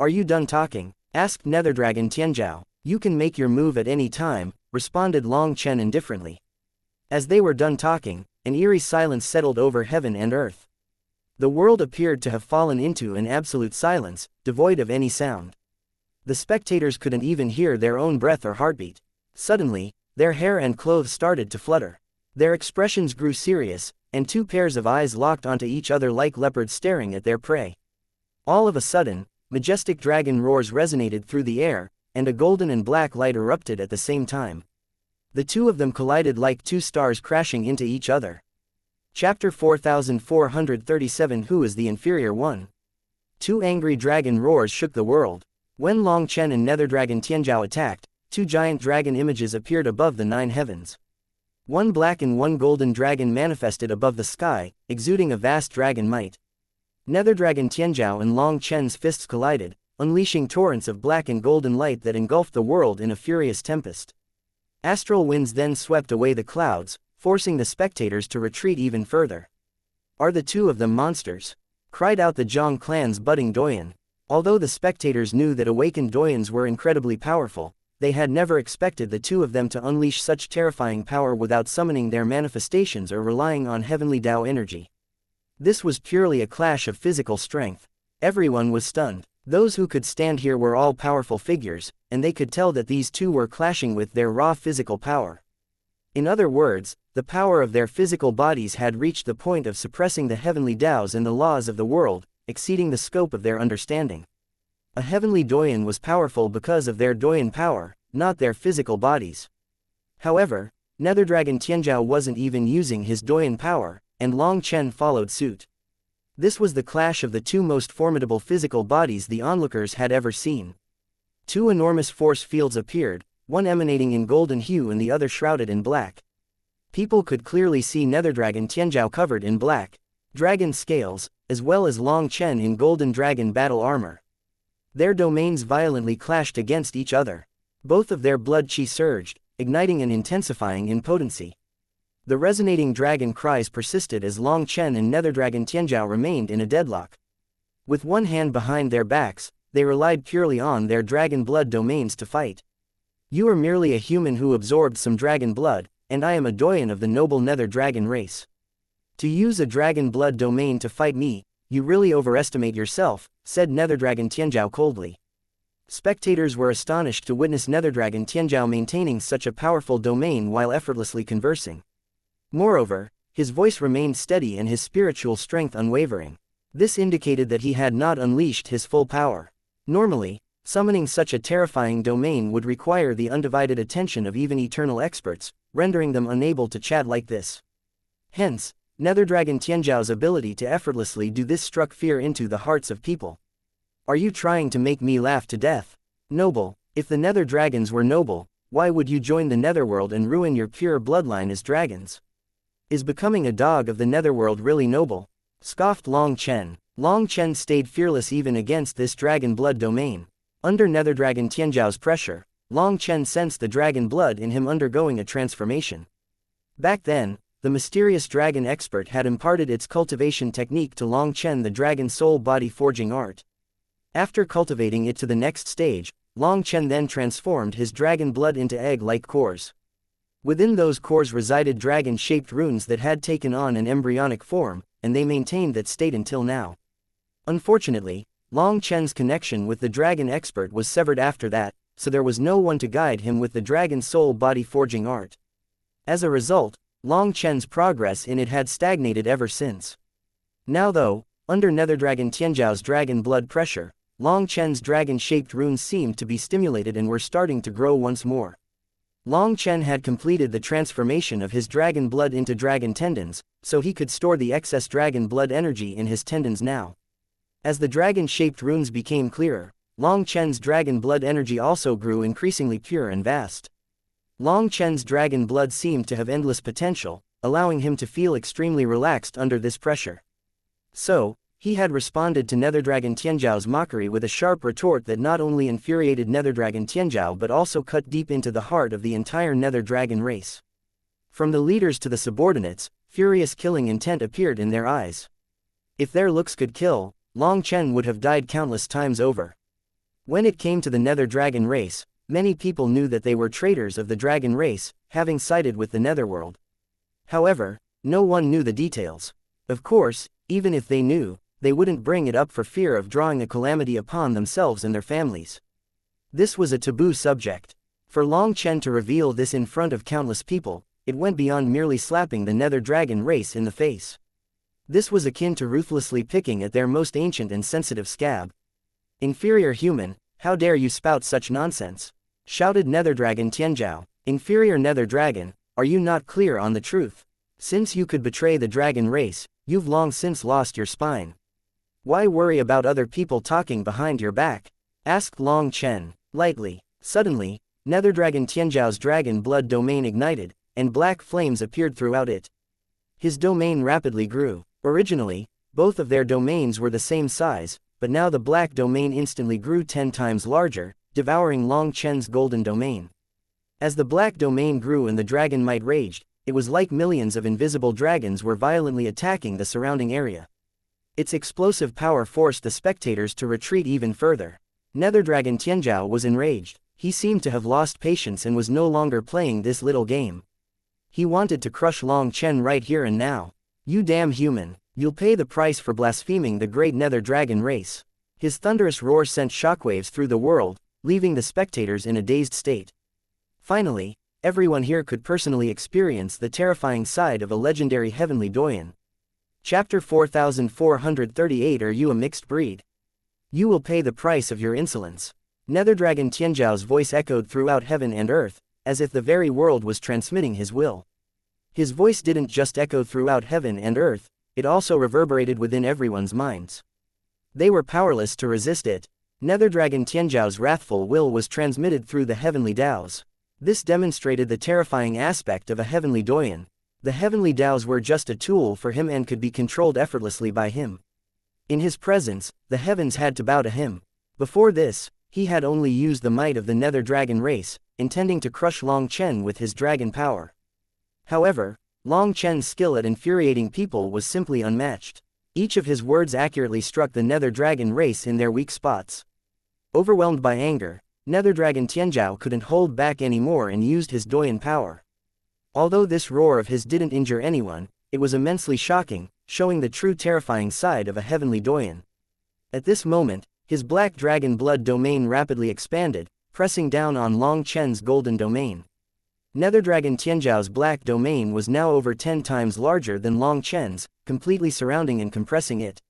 Are you done talking? Asked nether dragon Tianzhao. You can make your move at any time, responded Long Chen indifferently. As they were done talking, an eerie silence settled over heaven and earth. The world appeared to have fallen into an absolute silence, devoid of any sound. The spectators couldn't even hear their own breath or heartbeat. Suddenly, their hair and clothes started to flutter. Their expressions grew serious, and two pairs of eyes locked onto each other like leopards staring at their prey. All of a sudden, majestic dragon roars resonated through the air, and a golden and black light erupted at the same time. The two of them collided like two stars crashing into each other. Chapter 4437 Who is the inferior one? Two angry dragon roars shook the world. When Long Chen and nether dragon Tianzhao attacked, two giant dragon images appeared above the 9 heavens. One black and one golden dragon manifested above the sky, exuding a vast dragon might. Nether dragon Tianzhao and Long Chen's fists collided, unleashing torrents of black and golden light that engulfed the world in a furious tempest. Astral winds then swept away the clouds, forcing the spectators to retreat even further. Are the two of them monsters? Cried out the Zhang clan's budding doyen. Although the spectators knew that awakened doyens were incredibly powerful, they had never expected the two of them to unleash such terrifying power without summoning their manifestations or relying on heavenly Tao energy. This was purely a clash of physical strength. Everyone was stunned. Those who could stand here were all powerful figures, and they could tell that these two were clashing with their raw physical power. In other words, the power of their physical bodies had reached the point of suppressing the heavenly Taos and the laws of the world, exceeding the scope of their understanding. A heavenly doyen was powerful because of their doyen power, not their physical bodies. However, nether dragon Tianzhao wasn't even using his doyen power, and Long Chen followed suit. This was the clash of the two most formidable physical bodies the onlookers had ever seen. Two enormous force fields appeared, one emanating in golden hue and the other shrouded in black. People could clearly see nether dragon Tianzhao covered in black dragon scales, as well as Long Chen in golden dragon battle armor. Their domains violently clashed against each other. Both of their blood chi surged, igniting and intensifying in potency. The resonating dragon cries persisted as Long Chen and nether dragon Tianzhao remained in a deadlock. With one hand behind their backs, they relied purely on their dragon blood domains to fight. You are merely a human who absorbed some dragon blood, and I am a doyen of the noble nether dragon race. To use a dragon blood domain to fight me, you really overestimate yourself, said nether dragon Tianzhao coldly. Spectators were astonished to witness nether dragon Tianzhao maintaining such a powerful domain while effortlessly conversing. Moreover, his voice remained steady and his spiritual strength unwavering. This indicated that he had not unleashed his full power. Normally, summoning such a terrifying domain would require the undivided attention of even eternal experts, rendering them unable to chat like this. Hence, nether dragon Tianzhao's ability to effortlessly do this struck fear into the hearts of people. Are you trying to make me laugh to death? Noble, if the nether dragons were noble, why would you join the netherworld and ruin your pure bloodline as dragons? Is becoming a dog of the netherworld really noble? Scoffed Long Chen. Long Chen stayed fearless even against this dragon blood domain. Under nether dragon Tianzhao's pressure, Long Chen sensed the dragon blood in him undergoing a transformation. Back then, the mysterious dragon expert had imparted its cultivation technique to Long Chen, the dragon soul body forging art. After cultivating it to the next stage, Long Chen then transformed his dragon blood into egg-like cores. Within those cores resided dragon-shaped runes that had taken on an embryonic form, and they maintained that state until now. Unfortunately, Long Chen's connection with the dragon expert was severed after that, so there was no one to guide him with the dragon soul body forging art. As a result, Long Chen's progress in it had stagnated ever since. Now though, under Netherdragon Tianzhao's dragon blood pressure, Long Chen's dragon-shaped runes seemed to be stimulated and were starting to grow once more. Long Chen had completed the transformation of his dragon blood into dragon tendons, so he could store the excess dragon blood energy in his tendons now. As the dragon-shaped runes became clearer, Long Chen's dragon blood energy also grew increasingly pure and vast. Long Chen's dragon blood seemed to have endless potential, allowing him to feel extremely relaxed under this pressure. So, he had responded to Netherdragon Tianzhao's mockery with a sharp retort that not only infuriated Netherdragon Tianzhao but also cut deep into the heart of the entire Nether Dragon race. From the leaders to the subordinates, furious killing intent appeared in their eyes. If their looks could kill, Long Chen would have died countless times over. When it came to the Nether Dragon race, many people knew that they were traitors of the dragon race, having sided with the Netherworld. However, no one knew the details. Of course, even if they knew, they wouldn't bring it up for fear of drawing a calamity upon themselves and their families. This was a taboo subject. For Long Chen to reveal this in front of countless people, it went beyond merely slapping the Nether Dragon race in the face. This was akin to ruthlessly picking at their most ancient and sensitive scab. "Inferior human, how dare you spout such nonsense?" shouted Netherdragon Tianzhao. "Inferior Nether Dragon, are you not clear on the truth? Since you could betray the dragon race, you've long since lost your spine. Why worry about other people talking behind your back?" asked Long Chen, lightly. Suddenly, Netherdragon Tianzhao's dragon blood domain ignited, and black flames appeared throughout it. His domain rapidly grew. Originally, both of their domains were the same size, but now the black domain instantly grew 10 times larger, devouring Long Chen's golden domain. As the black domain grew and the dragon might raged, it was like millions of invisible dragons were violently attacking the surrounding area. Its explosive power forced the spectators to retreat even further. Netherdragon Tianzhao was enraged. He seemed to have lost patience and was no longer playing this little game. He wanted to crush Long Chen right here and now. "You damn human, you'll pay the price for blaspheming the great Nether Dragon race." His thunderous roar sent shockwaves through the world, leaving the spectators in a dazed state. Finally, everyone here could personally experience the terrifying side of a legendary heavenly doyen. Chapter 4438. Are you a mixed breed? You will pay the price of your insolence. Netherdragon Tianzhao's voice echoed throughout heaven and earth, as if the very world was transmitting his will. His voice didn't just echo throughout heaven and earth, it also reverberated within everyone's minds. They were powerless to resist it. Netherdragon Tianzhao's wrathful will was transmitted through the heavenly Daos. This demonstrated the terrifying aspect of a heavenly doyen. The heavenly Daos were just a tool for him and could be controlled effortlessly by him. In his presence, the heavens had to bow to him. Before this, he had only used the might of the Nether Dragon race, intending to crush Long Chen with his dragon power. However, Long Chen's skill at infuriating people was simply unmatched. Each of his words accurately struck the Nether Dragon race in their weak spots. Overwhelmed by anger, Netherdragon Tianzhao couldn't hold back anymore and used his doyen power. Although this roar of his didn't injure anyone, it was immensely shocking, showing the true terrifying side of a heavenly doyen. At this moment, his black dragon blood domain rapidly expanded, pressing down on Long Chen's golden domain. Netherdragon Tianzhao's black domain was now over 10 times larger than Long Chen's, completely surrounding and compressing it.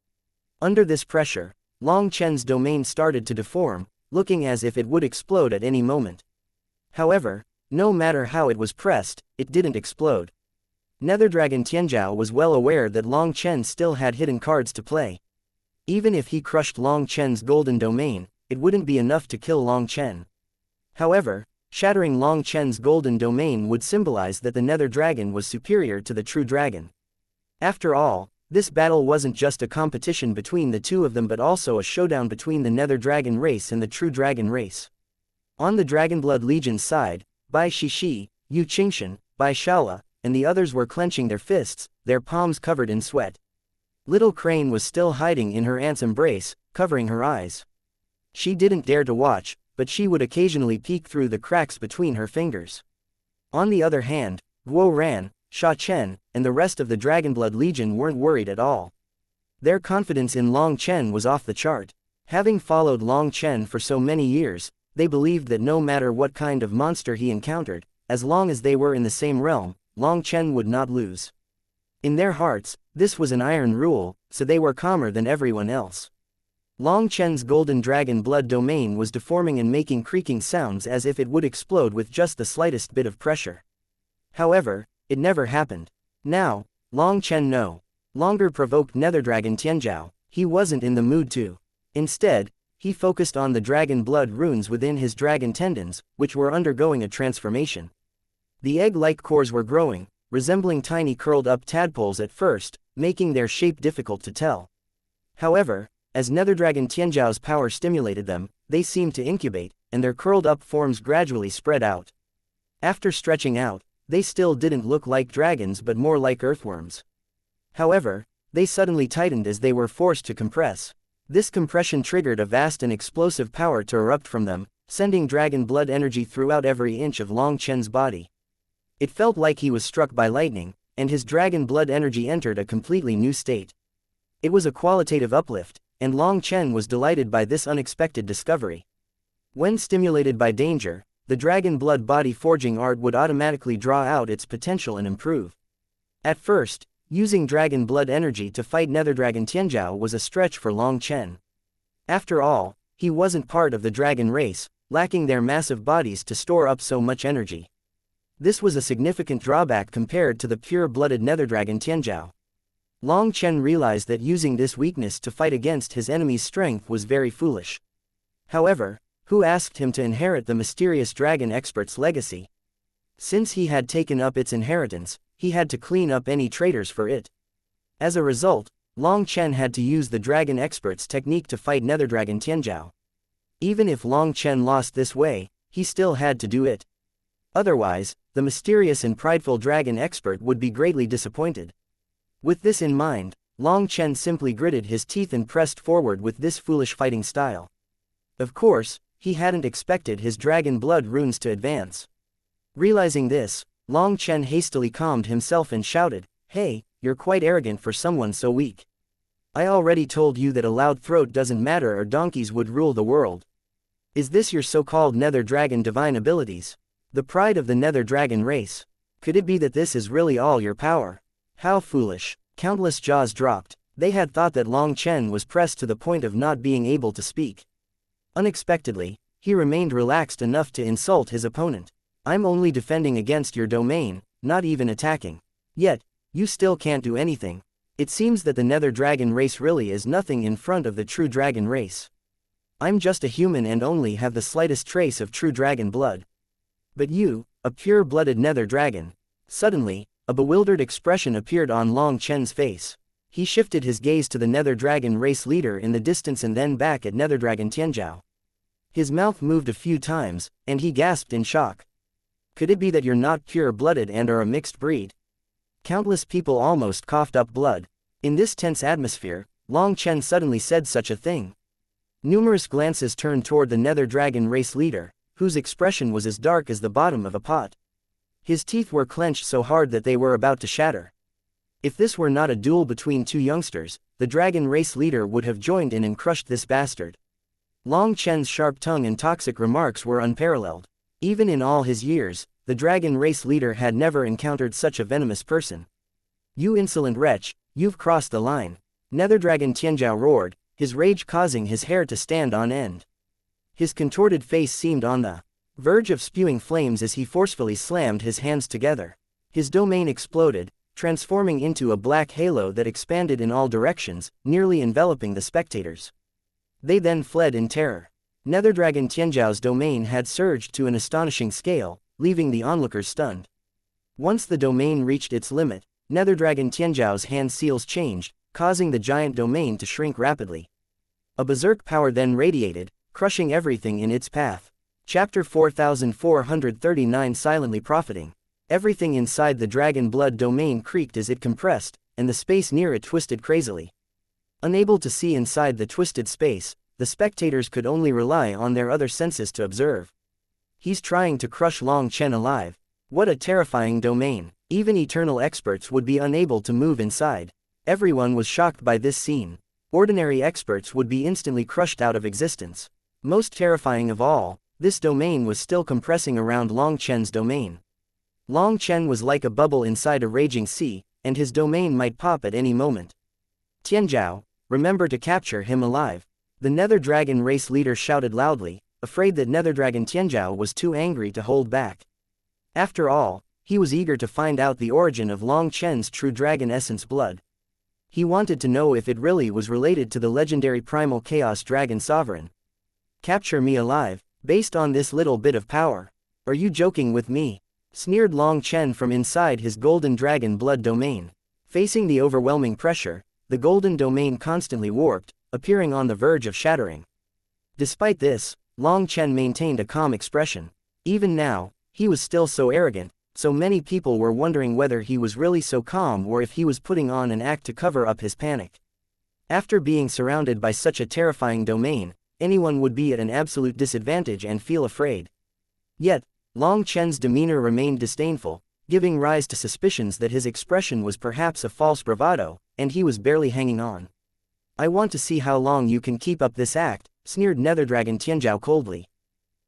Under this pressure, Long Chen's domain started to deform, looking as if it would explode at any moment. However, no matter how it was pressed, it didn't explode. Netherdragon Tianzhao was well aware that Long Chen still had hidden cards to play. Even if he crushed Long Chen's golden domain, it wouldn't be enough to kill Long Chen. However, shattering Long Chen's golden domain would symbolize that the Nether Dragon was superior to the true dragon. After all, this battle wasn't just a competition between the two of them but also a showdown between the Nether Dragon race and the true dragon race. On the Dragonblood Legion's side, Bai Shishi, Yu Qingshan, Bai Shaola, and the others were clenching their fists, their palms covered in sweat. Little Crane was still hiding in her aunt's embrace, covering her eyes. She didn't dare to watch, but she would occasionally peek through the cracks between her fingers. On the other hand, Guo Ran, Sha Chen, and the rest of the Dragonblood Legion weren't worried at all. Their confidence in Long Chen was off the chart. Having followed Long Chen for so many years, they believed that no matter what kind of monster he encountered, as long as they were in the same realm, Long Chen would not lose. In their hearts, this was an iron rule, so they were calmer than everyone else. Long Chen's golden dragon blood domain was deforming and making creaking sounds as if it would explode with just the slightest bit of pressure. However, it never happened. Now, Long Chen no longer provoked Netherdragon Tianzhao. He wasn't in the mood to. Instead, he focused on the dragon blood runes within his dragon tendons, which were undergoing a transformation. The egg-like cores were growing, resembling tiny curled-up tadpoles at first, making their shape difficult to tell. However, as Netherdragon Tianzhao's power stimulated them, they seemed to incubate, and their curled-up forms gradually spread out. After stretching out, they still didn't look like dragons but more like earthworms. However, they suddenly tightened as they were forced to compress. This compression triggered a vast and explosive power to erupt from them, sending dragon blood energy throughout every inch of Long Chen's body. It felt like he was struck by lightning, and his dragon blood energy entered a completely new state. It was a qualitative uplift, and Long Chen was delighted by this unexpected discovery. When stimulated by danger, the dragon blood body forging art would automatically draw out its potential and improve. At first, using dragon blood energy to fight Netherdragon Tianzhao was a stretch for Long Chen. After all, he wasn't part of the dragon race, lacking their massive bodies to store up so much energy. This was a significant drawback compared to the pure-blooded Netherdragon Tianzhao. Long Chen realized that using this weakness to fight against his enemy's strength was very foolish. However, who asked him to inherit the mysterious dragon expert's legacy? Since he had taken up its inheritance, he had to clean up any traitors for it. As a result, Long Chen had to use the dragon expert's technique to fight Netherdragon Tianzhao. Even if Long Chen lost this way, he still had to do it. Otherwise, the mysterious and prideful dragon expert would be greatly disappointed. With this in mind, Long Chen simply gritted his teeth and pressed forward with this foolish fighting style. Of course, he hadn't expected his dragon blood runes to advance. Realizing this, Long Chen hastily calmed himself and shouted, "Hey, you're quite arrogant for someone so weak. I already told you that a loud throat doesn't matter or donkeys would rule the world. Is this your so-called Nether Dragon divine abilities? The pride of the Nether Dragon race? Could it be that this is really all your power? How foolish." Countless jaws dropped. They had thought that Long Chen was pressed to the point of not being able to speak. Unexpectedly, he remained relaxed enough to insult his opponent. "I'm only defending against your domain, not even attacking. Yet, you still can't do anything. It seems that the Nether Dragon race really is nothing in front of the true dragon race. I'm just a human and only have the slightest trace of true dragon blood. But you, a pure-blooded Nether Dragon." Suddenly, a bewildered expression appeared on Long Chen's face. He shifted his gaze to the Nether Dragon race leader in the distance and then back at Netherdragon Tianzhao. His mouth moved a few times, and he gasped in shock. "Could it be that you're not pure-blooded and are a mixed breed?" Countless people almost coughed up blood. In this tense atmosphere, Long Chen suddenly said such a thing. Numerous glances turned toward the Nether Dragon race leader, whose expression was as dark as the bottom of a pot. His teeth were clenched so hard that they were about to shatter. If this were not a duel between two youngsters, the dragon race leader would have joined in and crushed this bastard. Long Chen's sharp tongue and toxic remarks were unparalleled. Even in all his years, the dragon race leader had never encountered such a venomous person. "You insolent wretch, you've crossed the line." Netherdragon Tianzhao roared, his rage causing his hair to stand on end. His contorted face seemed on the verge of spewing flames as he forcefully slammed his hands together. His domain exploded, transforming into a black halo that expanded in all directions, nearly enveloping the spectators. They then fled in terror. Netherdragon Tianzhao's domain had surged to an astonishing scale, leaving the onlookers stunned. Once the domain reached its limit, Netherdragon Tianzhao's hand seals changed, causing the giant domain to shrink rapidly. A berserk power then radiated, crushing everything in its path. Chapter 4439 Silently Profiting. Everything inside the dragon blood domain creaked as it compressed, and the space near it twisted crazily. Unable to see inside the twisted space, the spectators could only rely on their other senses to observe. He's trying to crush Long Chen alive. What a terrifying domain. Even eternal experts would be unable to move inside. Everyone was shocked by this scene. Ordinary experts would be instantly crushed out of existence. Most terrifying of all, this domain was still compressing around Long Chen's domain. Long Chen was like a bubble inside a raging sea, and his domain might pop at any moment. Tianzhao, remember to capture him alive. The Nether Dragon race leader shouted loudly, afraid that Nether Dragon Tianzhao was too angry to hold back. After all, he was eager to find out the origin of Long Chen's true dragon essence blood. He wanted to know if it really was related to the legendary primal chaos dragon sovereign. Capture me alive, based on this little bit of power. Are you joking with me? Sneered Long Chen from inside his golden dragon blood domain. Facing the overwhelming pressure, the golden domain constantly warped, appearing on the verge of shattering. Despite this, Long Chen maintained a calm expression. Even now, he was still so arrogant, so many people were wondering whether he was really so calm or if he was putting on an act to cover up his panic. After being surrounded by such a terrifying domain, anyone would be at an absolute disadvantage and feel afraid. Yet, Long Chen's demeanor remained disdainful, giving rise to suspicions that his expression was perhaps a false bravado, and he was barely hanging on. I want to see how long you can keep up this act, sneered Nether Dragon Tianzhao coldly.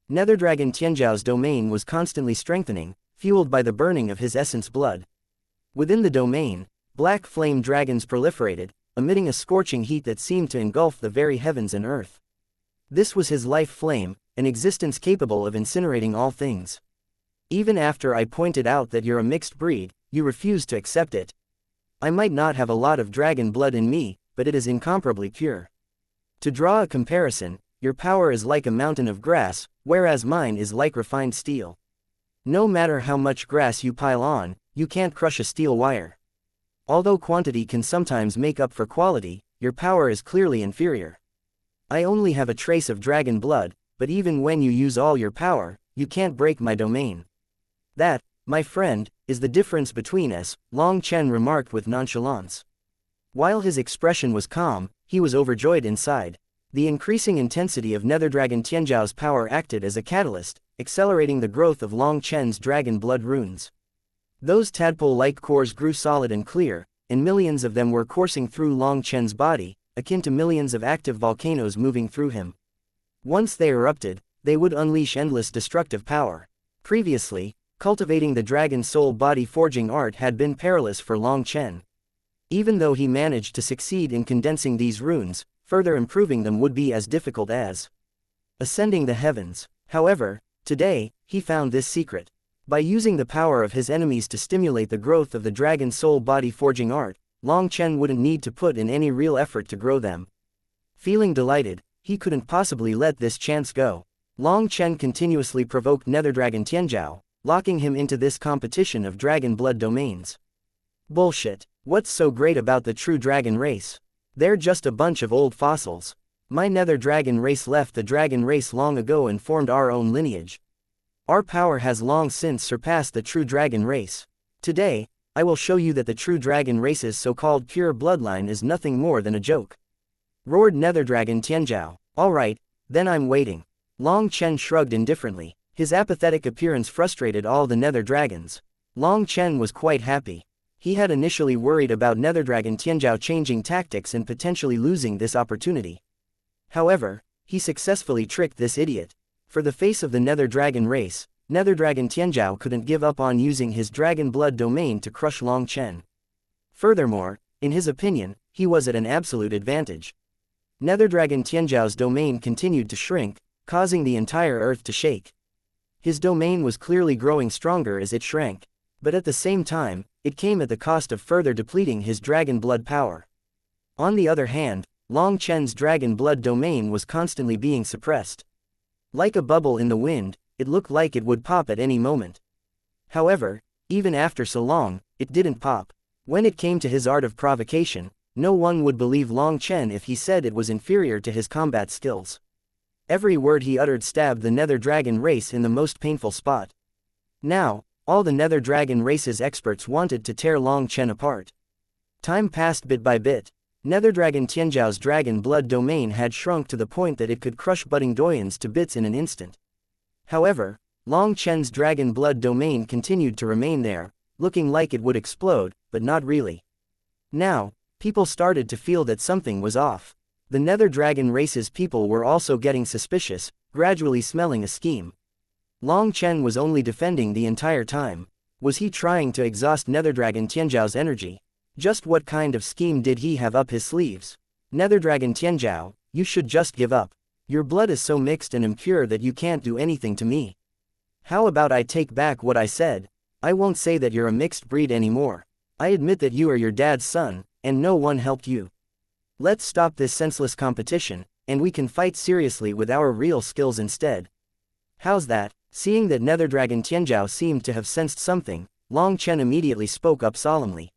Nether Dragon Tianzhao's domain was constantly strengthening, fueled by the burning of his essence blood. Within the domain, black flame dragons proliferated, emitting a scorching heat that seemed to engulf the very heavens and earth. This was his life flame, an existence capable of incinerating all things. Even after I pointed out that you're a mixed breed, you refused to accept it. I might not have a lot of dragon blood in me, but it is incomparably pure. To draw a comparison, your power is like a mountain of grass, whereas mine is like refined steel. No matter how much grass you pile on, you can't crush a steel wire. Although quantity can sometimes make up for quality, your power is clearly inferior. I only have a trace of dragon blood, but even when you use all your power, you can't break my domain. That, my friend, is the difference between us, Long Chen remarked with nonchalance. While his expression was calm, he was overjoyed inside. The increasing intensity of Nether Dragon Tianzhao's power acted as a catalyst, accelerating the growth of Long Chen's dragon blood runes. Those tadpole-like cores grew solid and clear, and millions of them were coursing through Long Chen's body, akin to millions of active volcanoes moving through him. Once they erupted, they would unleash endless destructive power. Previously, cultivating the dragon soul body forging art had been perilous for Long Chen. Even though he managed to succeed in condensing these runes, further improving them would be as difficult as ascending the heavens. However, today, he found this secret. By using the power of his enemies to stimulate the growth of the dragon soul body forging art, Long Chen wouldn't need to put in any real effort to grow them. Feeling delighted, he couldn't possibly let this chance go. Long Chen continuously provoked Nether Dragon Tianzhao, locking him into this competition of dragon blood domains. Bullshit. What's so great about the true dragon race? They're just a bunch of old fossils. My Nether Dragon race left the dragon race long ago and formed our own lineage. Our power has long since surpassed the true dragon race. Today, I will show you that the true dragon race's so-called pure bloodline is nothing more than a joke. Roared Nether Dragon Tianzhao. Alright, then I'm waiting. Long Chen shrugged indifferently. His apathetic appearance frustrated all the Nether Dragons. Long Chen was quite happy. He had initially worried about Nether Dragon Tianzhao changing tactics and potentially losing this opportunity. However, he successfully tricked this idiot. For the face of the Nether Dragon race, Nether Dragon Tianzhao couldn't give up on using his dragon blood domain to crush Long Chen. Furthermore, in his opinion, he was at an absolute advantage. Nether Dragon Tianzhao's domain continued to shrink, causing the entire earth to shake. His domain was clearly growing stronger as it shrank, but at the same time, it came at the cost of further depleting his dragon blood power. On the other hand, Long Chen's dragon blood domain was constantly being suppressed. Like a bubble in the wind, it looked like it would pop at any moment. However, even after so long, it didn't pop. When it came to his art of provocation, no one would believe Long Chen if he said it was inferior to his combat skills. Every word he uttered stabbed the Nether Dragon race in the most painful spot. Now, All the Nether Dragon race's experts wanted to tear Long Chen apart. Time passed bit by bit. Nether Dragon Tianzhao's dragon blood domain had shrunk to the point that it could crush budding Doyans to bits in an instant. However, Long Chen's dragon blood domain continued to remain there, looking like it would explode, but not really. Now, people started to feel that something was off. The Nether Dragon race's people were also getting suspicious, gradually smelling a scheme. Long Chen was only defending the entire time. Was he trying to exhaust Nether Dragon Tianzhao's energy? Just what kind of scheme did he have up his sleeves? Nether Dragon Tianzhao, you should just give up. Your blood is so mixed and impure that you can't do anything to me. How about I take back what I said? I won't say that you're a mixed breed anymore. I admit that you are your dad's son, and no one helped you. Let's stop this senseless competition, and we can fight seriously with our real skills instead. How's that? Seeing that Nether Dragon Tianzhao seemed to have sensed something, Long Chen immediately spoke up solemnly.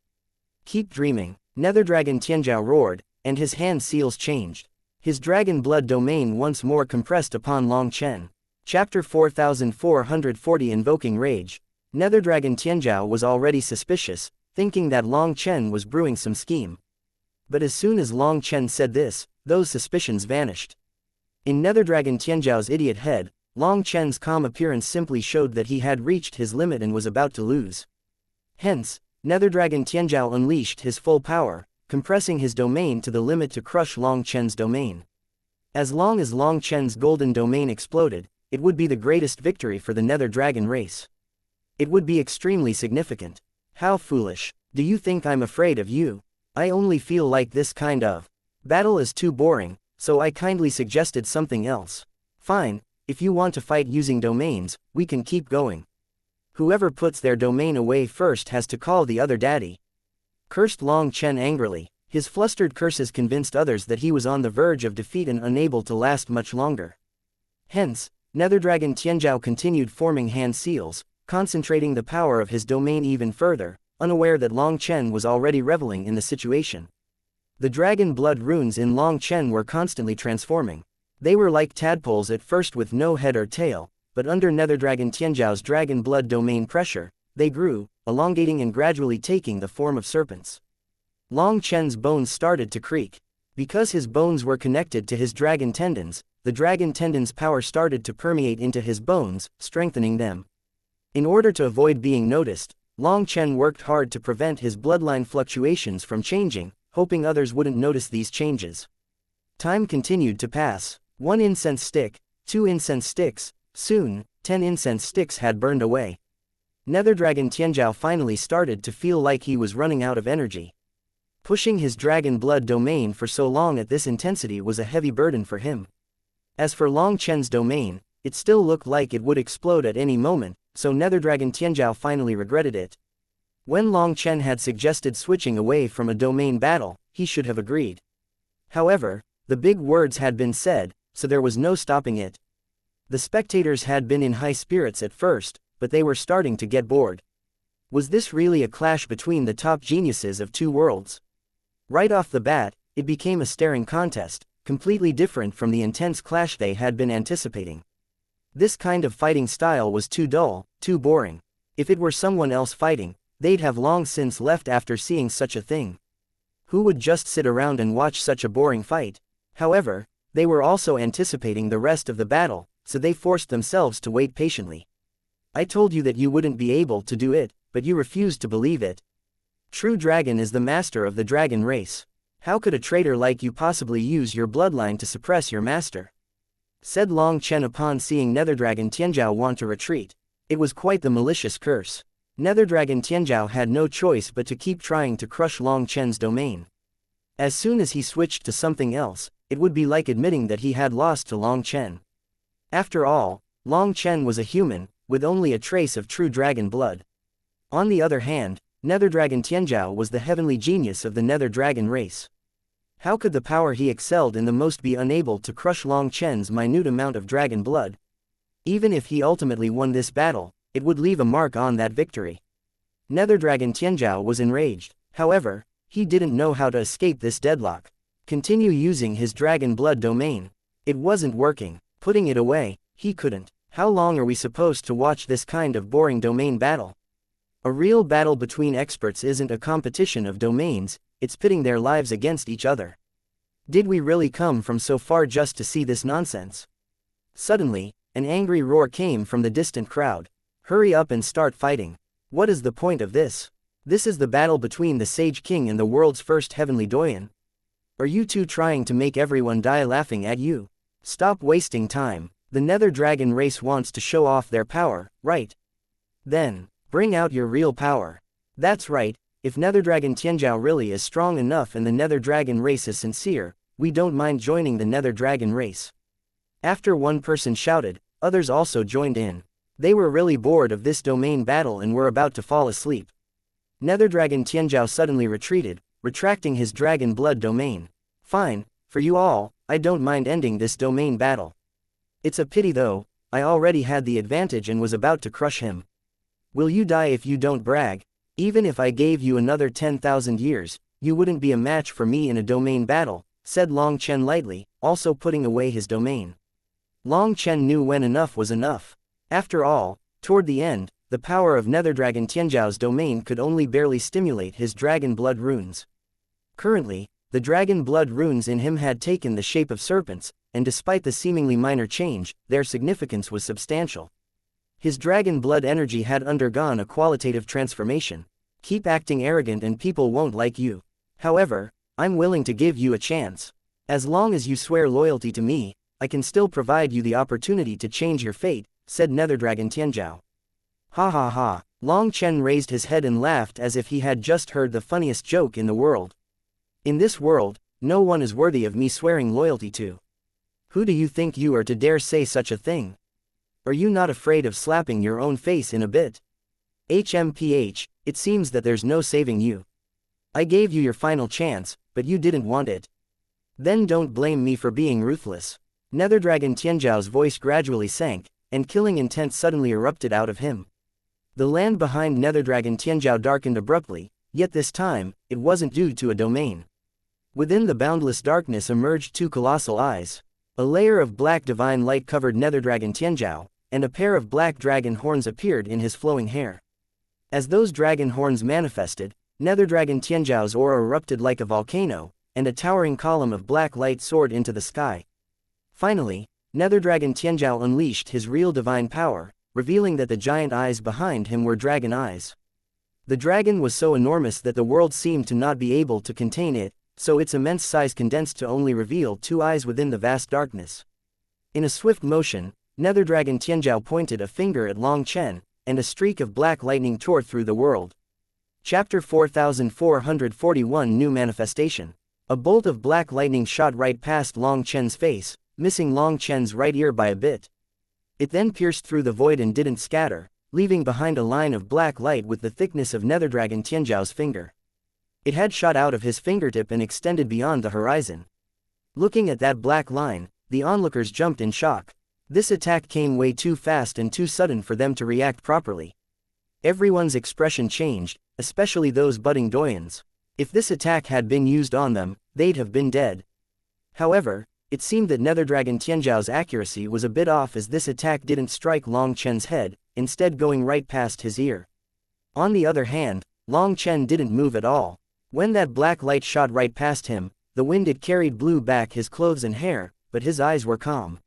Keep dreaming, Nether Dragon Tianzhao roared, and his hand seals changed. His dragon blood domain once more compressed upon Long Chen. Chapter 4440 Invoking Rage. Nether Dragon Tianzhao was already suspicious, thinking that Long Chen was brewing some scheme. But as soon as Long Chen said this, those suspicions vanished. In Nether Dragon Tianzhao's idiot head, Long Chen's calm appearance simply showed that he had reached his limit and was about to lose. Hence, Nether Dragon Tianzhao unleashed his full power, compressing his domain to the limit to crush Long Chen's domain. As long as Long Chen's golden domain exploded, it would be the greatest victory for the Nether Dragon race. It would be extremely significant. How foolish. Do you think I'm afraid of you? I only feel like this kind of battle is too boring, so I kindly suggested something else. Fine, if you want to fight using domains, we can keep going. Whoever puts their domain away first has to call the other daddy. Cursed Long Chen angrily. His flustered curses convinced others that he was on the verge of defeat and unable to last much longer. Hence, Nether Dragon Tianzhao continued forming hand seals, concentrating the power of his domain even further, unaware that Long Chen was already reveling in the situation. The dragon blood runes in Long Chen were constantly transforming. They were like tadpoles at first with no head or tail, but under Nether Dragon Tianzhao's dragon blood domain pressure, they grew, elongating and gradually taking the form of serpents. Long Chen's bones started to creak. Because his bones were connected to his dragon tendons, the dragon tendons' power started to permeate into his bones, strengthening them. In order to avoid being noticed, Long Chen worked hard to prevent his bloodline fluctuations from changing, hoping others wouldn't notice these changes. Time continued to pass. 1 incense stick, 2 incense sticks, soon, 10 incense sticks had burned away. Nether Dragon Tianzhao finally started to feel like he was running out of energy. Pushing his dragon blood domain for so long at this intensity was a heavy burden for him. As for Long Chen's domain, it still looked like it would explode at any moment, so Nether Dragon Tianzhao finally regretted it. When Long Chen had suggested switching away from a domain battle, he should have agreed. However, the big words had been said, so there was no stopping it. The spectators had been in high spirits at first, but they were starting to get bored. Was this really a clash between the top geniuses of two worlds? Right off the bat, it became a staring contest, completely different from the intense clash they had been anticipating. This kind of fighting style was too dull, too boring. If it were someone else fighting, they'd have long since left after seeing such a thing. Who would just sit around and watch such a boring fight? However, they were also anticipating the rest of the battle, so they forced themselves to wait patiently. I told you that you wouldn't be able to do it, but you refused to believe it. True Dragon is the master of the dragon race. How could a traitor like you possibly use your bloodline to suppress your master? Said Long Chen upon seeing Nether Dragon Tianzhao want to retreat. It was quite the malicious curse. Nether Dragon Tianzhao had no choice but to keep trying to crush Long Chen's domain. As soon as he switched to something else, it would be like admitting that he had lost to Long Chen. After all, Long Chen was a human, with only a trace of true dragon blood. On the other hand, Nether Dragon Tianzhao was the heavenly genius of the Nether Dragon race. How could the power he excelled in the most be unable to crush Long Chen's minute amount of dragon blood? Even if he ultimately won this battle, it would leave a mark on that victory. Nether Dragon Tianzhao was enraged. However, he didn't know how to escape this deadlock. Continue using his dragon blood domain. It wasn't working. Putting it away, he couldn't. How long are we supposed to watch this kind of boring domain battle? A real battle between experts isn't a competition of domains, it's pitting their lives against each other. Did we really come from so far just to see this nonsense? Suddenly, an angry roar came from the distant crowd. Hurry up and start fighting. What is the point of this? This is the battle between the Sage King and the world's first heavenly doyen. Are you two trying to make everyone die laughing at you? Stop wasting time. The Nether Dragon race wants to show off their power, right? Then, bring out your real power. That's right, if Nether Dragon Xianxia really is strong enough and the Nether Dragon race is sincere, we don't mind joining the Nether Dragon race. After one person shouted, others also joined in. They were really bored of this domain battle and were about to fall asleep. Nether Dragon Xianxia suddenly retreated, retracting his dragon blood domain. Fine, for you all, I don't mind ending this domain battle. It's a pity though, I already had the advantage and was about to crush him. Will you die if you don't brag? Even if I gave you another 10,000 years, you wouldn't be a match for me in a domain battle, said Long Chen lightly, also putting away his domain. Long Chen knew when enough was enough. After all, toward the end, the power of Nether Dragon Xianxia's domain could only barely stimulate his dragon blood runes. Currently, the dragon blood runes in him had taken the shape of serpents, and despite the seemingly minor change, their significance was substantial. His dragon blood energy had undergone a qualitative transformation. Keep acting arrogant and people won't like you. However, I'm willing to give you a chance. As long as you swear loyalty to me, I can still provide you the opportunity to change your fate, said Nether Dragon Xianxia. Ha ha ha, Long Chen raised his head and laughed as if he had just heard the funniest joke in the world. In this world, no one is worthy of me swearing loyalty to. Who do you think you are to dare say such a thing? Are you not afraid of slapping your own face in a bit? HMPH, it seems that there's no saving you. I gave you your final chance, but you didn't want it. Then don't blame me for being ruthless. Nether Dragon Xianxia's voice gradually sank, and killing intent suddenly erupted out of him. The land behind Nether Dragon Xianxia darkened abruptly, yet this time, it wasn't due to a domain. Within the boundless darkness emerged two colossal eyes. A layer of black divine light covered Nether Dragon Xianxia, and a pair of black dragon horns appeared in his flowing hair. As those dragon horns manifested, Nether Dragon Xianxia's aura erupted like a volcano, and a towering column of black light soared into the sky. Finally, Nether Dragon Xianxia unleashed his real divine power, revealing that the giant eyes behind him were dragon eyes. The dragon was so enormous that the world seemed to not be able to contain it, so its immense size condensed to only reveal two eyes within the vast darkness. In a swift motion, Nether Dragon Xianxia pointed a finger at Long Chen, and a streak of black lightning tore through the world. Chapter 4441 New Manifestation. A bolt of black lightning shot right past Long Chen's face, missing Long Chen's right ear by a bit. It then pierced through the void and didn't scatter, leaving behind a line of black light with the thickness of Nether Dragon Xianxia's finger. It had shot out of his fingertip and extended beyond the horizon. Looking at that black line, the onlookers jumped in shock. This attack came way too fast and too sudden for them to react properly. Everyone's expression changed, especially those budding doyens. If this attack had been used on them, they'd have been dead. However, it seemed that Nether Dragon Xianxia's accuracy was a bit off as this attack didn't strike Long Chen's head, instead going right past his ear. On the other hand, Long Chen didn't move at all. When that black light shot right past him, the wind it carried blew back his clothes and hair, but his eyes were calm.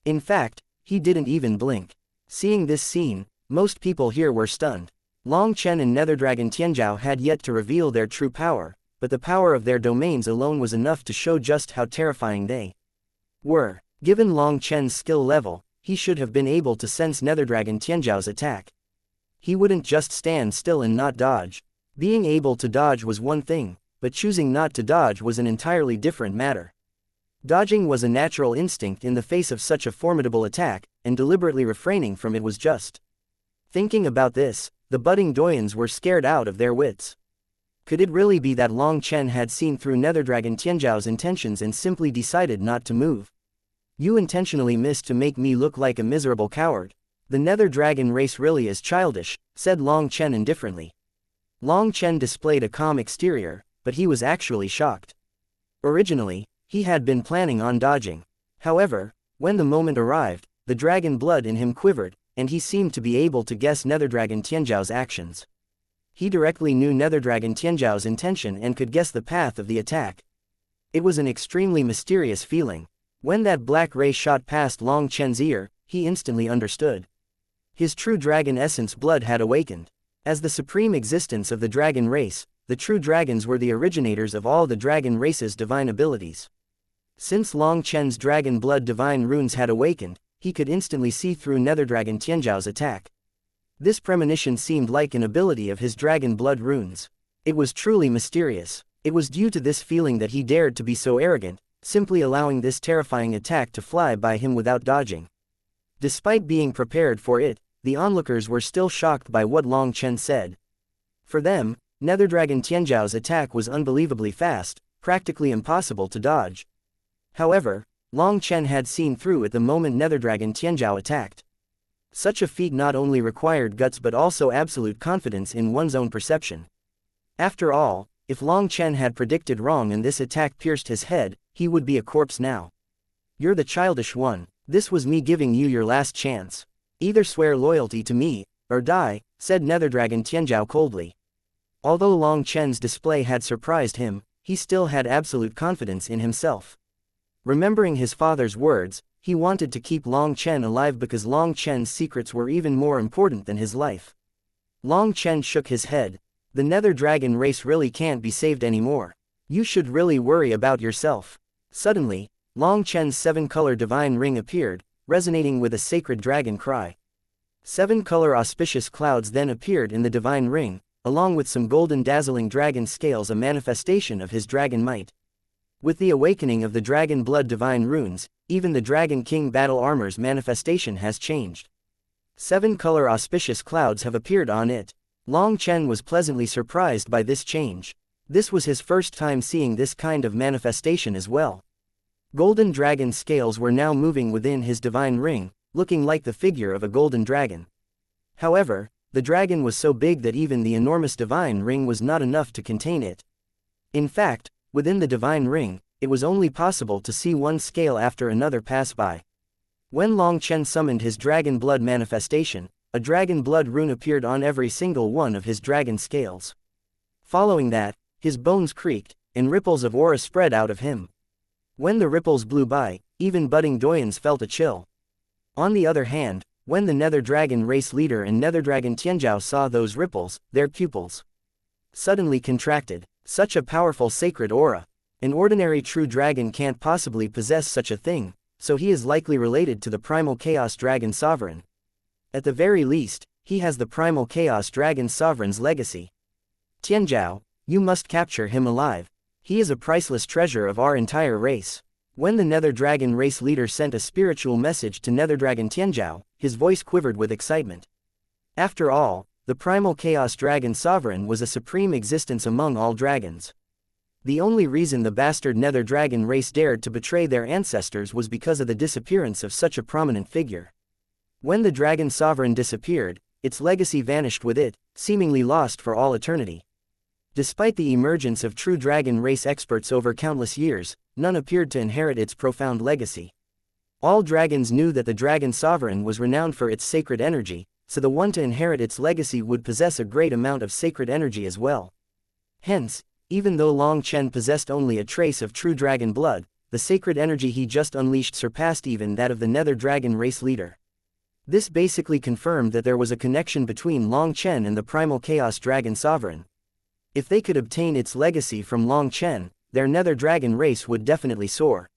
In fact, he didn't even blink. Seeing this scene, most people here were stunned. Long Chen and Nether Dragon Xianxia had yet to reveal their true power, but the power of their domains alone was enough to show just how terrifying they were. Given Long Chen's skill level, he should have been able to sense Nether Dragon Xianxia's attack. He wouldn't just stand still and not dodge. Being able to dodge was one thing, but choosing not to dodge was an entirely different matter. Dodging was a natural instinct in the face of such a formidable attack, and deliberately refraining from it was just. Thinking about this, the budding doyens were scared out of their wits. Could it really be that Long Chen had seen through Nether Dragon Xianxia's intentions and simply decided not to move? You intentionally missed to make me look like a miserable coward. The Nether Dragon race really is childish, said Long Chen indifferently. Long Chen displayed a calm exterior, but he was actually shocked. Originally, he had been planning on dodging. However, when the moment arrived, the dragon blood in him quivered, and he seemed to be able to guess Nether Dragon Xianxia's actions. He directly knew Nether Dragon Tianzhao's intention and could guess the path of the attack. It was an extremely mysterious feeling. When that black ray shot past Long Chen's ear, he instantly understood. His true dragon essence blood had awakened. As the supreme existence of the dragon race, the true dragons were the originators of all the dragon race's divine abilities. Since Long Chen's dragon blood divine runes had awakened, he could instantly see through Nether Dragon Tianzhao's attack. This premonition seemed like an ability of his dragon blood runes. It was truly mysterious. It was due to this feeling that he dared to be so arrogant, simply allowing this terrifying attack to fly by him without dodging. Despite being prepared for it, the onlookers were still shocked by what Long Chen said. For them, Nether Dragon Tianzhao's attack was unbelievably fast, practically impossible to dodge. However, Long Chen had seen through it the moment Nether Dragon Tianzhao attacked. Such a feat not only required guts but also absolute confidence in one's own perception. After all, if Long Chen had predicted wrong and this attack pierced his head, he would be a corpse now. You're the childish one. This was me giving you your last chance. Either swear loyalty to me, or die, said Nether Dragon Tianzhao coldly. Although Long Chen's display had surprised him, he still had absolute confidence in himself. Remembering his father's words, he wanted to keep Long Chen alive because Long Chen's secrets were even more important than his life. Long Chen shook his head. The Nether Dragon race really can't be saved anymore. You should really worry about yourself. Suddenly, Long Chen's seven-color divine ring appeared, resonating with a sacred dragon cry. Seven-color auspicious clouds then appeared in the divine ring, along with some golden dazzling dragon scales, a manifestation of his dragon might. With the awakening of the dragon blood divine runes, even the Dragon King battle armor's manifestation has changed. Seven-color auspicious clouds have appeared on it. Long Chen was pleasantly surprised by this change. This was his first time seeing this kind of manifestation as well. Golden dragon scales were now moving within his divine ring, looking like the figure of a golden dragon. However, the dragon was so big that even the enormous divine ring was not enough to contain it. In fact, within the divine ring, it was only possible to see one scale after another pass by. When Long Chen summoned his dragon blood manifestation, a dragon blood rune appeared on every single one of his dragon scales. Following that, his bones creaked, and ripples of aura spread out of him. When the ripples blew by, even budding Doyens felt a chill. On the other hand, when the Nether Dragon race leader and Nether Dragon Tianzhao saw those ripples, their pupils suddenly contracted. Such a powerful sacred aura. An ordinary true dragon can't possibly possess such a thing, so he is likely related to the primal chaos dragon sovereign. At the very least, he has the primal chaos dragon sovereign's legacy. Tianzhao, you must capture him alive. He is a priceless treasure of our entire race. When the Nether Dragon race leader sent a spiritual message to Nether Dragon Tianzhao, his voice quivered with excitement. After all, the primal chaos dragon sovereign was a supreme existence among all dragons. The only reason the bastard Nether Dragon race dared to betray their ancestors was because of the disappearance of such a prominent figure. When the dragon sovereign disappeared, its legacy vanished with it, seemingly lost for all eternity. Despite the emergence of true dragon race experts over countless years, none appeared to inherit its profound legacy. All dragons knew that the dragon sovereign was renowned for its sacred energy, so the one to inherit its legacy would possess a great amount of sacred energy as well. Hence, even though Long Chen possessed only a trace of true dragon blood, the sacred energy he just unleashed surpassed even that of the Nether Dragon race leader. This basically confirmed that there was a connection between Long Chen and the primal chaos dragon sovereign. If they could obtain its legacy from Long Chen, their Nether Dragon race would definitely soar.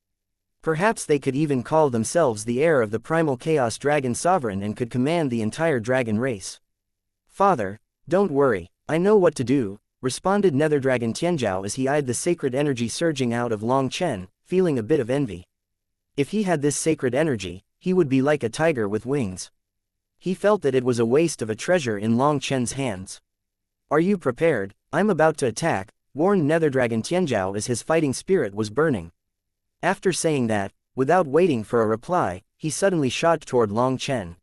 Perhaps they could even call themselves the heir of the primal chaos dragon sovereign and could command the entire dragon race. Father, don't worry, I know what to do, responded Nether Dragon Tianzhao as he eyed the sacred energy surging out of Long Chen, feeling a bit of envy. If he had this sacred energy, he would be like a tiger with wings. He felt that it was a waste of a treasure in Long Chen's hands. Are you prepared? I'm about to attack, warned Nether Dragon Tianzhao as his fighting spirit was burning. After saying that, without waiting for a reply, he suddenly shot toward Long Chen.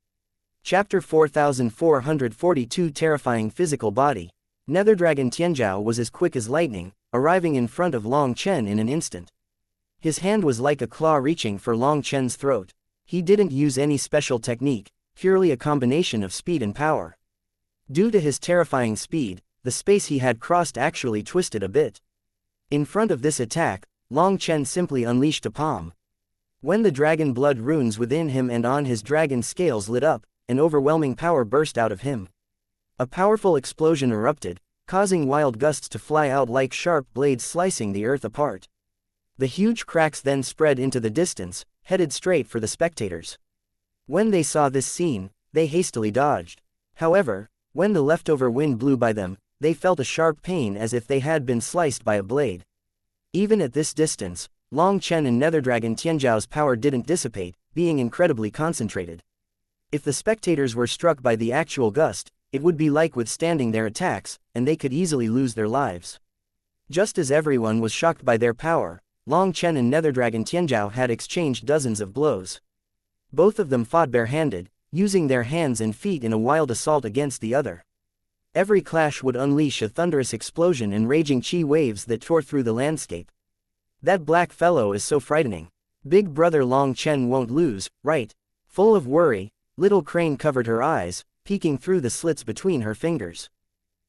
Chapter 4442 Terrifying Physical Body. Nether Dragon Tianzhao was as quick as lightning, arriving in front of Long Chen in an instant. His hand was like a claw reaching for Long Chen's throat. He didn't use any special technique, purely a combination of speed and power. Due to his terrifying speed, the space he had crossed actually twisted a bit. In front of this attack, Long Chen simply unleashed a palm. When the dragon blood runes within him and on his dragon scales lit up, an overwhelming power burst out of him. A powerful explosion erupted, causing wild gusts to fly out like sharp blades slicing the earth apart. The huge cracks then spread into the distance, headed straight for the spectators. When they saw this scene, they hastily dodged. However, when the leftover wind blew by them, they felt a sharp pain as if they had been sliced by a blade. Even at this distance, Long Chen and Netherdragon Tianzhao's power didn't dissipate, being incredibly concentrated. If the spectators were struck by the actual gust, it would be like withstanding their attacks, and they could easily lose their lives. Just as everyone was shocked by their power, Long Chen and Netherdragon Tianzhao had exchanged dozens of blows. Both of them fought barehanded, using their hands and feet in a wild assault against the other. Every clash would unleash a thunderous explosion and raging chi waves that tore through the landscape. That black fellow is so frightening. Big brother Long Chen won't lose, right? Full of worry, Little Crane covered her eyes, peeking through the slits between her fingers.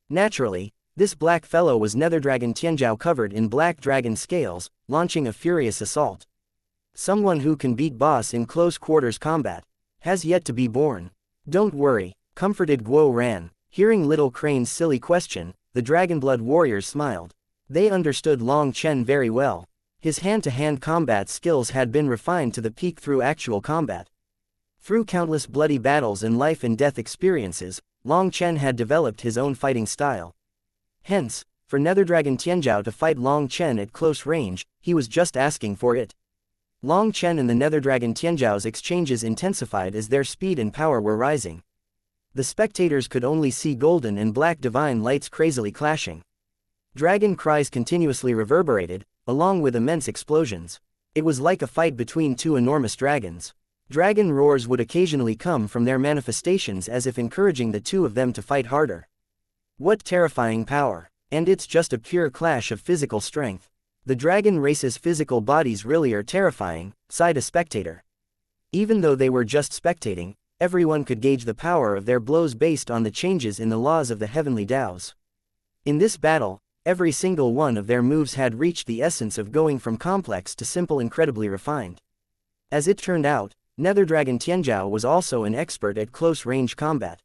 Naturally, this black fellow was Netherdragon Tianzhao covered in black dragon scales, launching a furious assault. Someone who can beat boss in close quarters combat has yet to be born. Don't worry, comforted Guo Ran. Hearing Little Crane's silly question, the Dragonblood warriors smiled. They understood Long Chen very well. His hand-to-hand combat skills had been refined to the peak through actual combat. Through countless bloody battles and life-and-death experiences, Long Chen had developed his own fighting style. Hence, for Netherdragon Tianzhao to fight Long Chen at close range, he was just asking for it. Long Chen and the Netherdragon Tianzhao's exchanges intensified as their speed and power were rising. The spectators could only see golden and black divine lights crazily clashing. Dragon cries continuously reverberated, along with immense explosions. It was like a fight between two enormous dragons. Dragon roars would occasionally come from their manifestations as if encouraging the two of them to fight harder. What terrifying power! And it's just a pure clash of physical strength. The dragon race's physical bodies really are terrifying, sighed a spectator. Even though they were just spectating, everyone could gauge the power of their blows based on the changes in the laws of the heavenly Taos. In this battle, every single one of their moves had reached the essence of going from complex to simple, incredibly refined. As it turned out, Netherdragon Tianzhao was also an expert at close-range combat.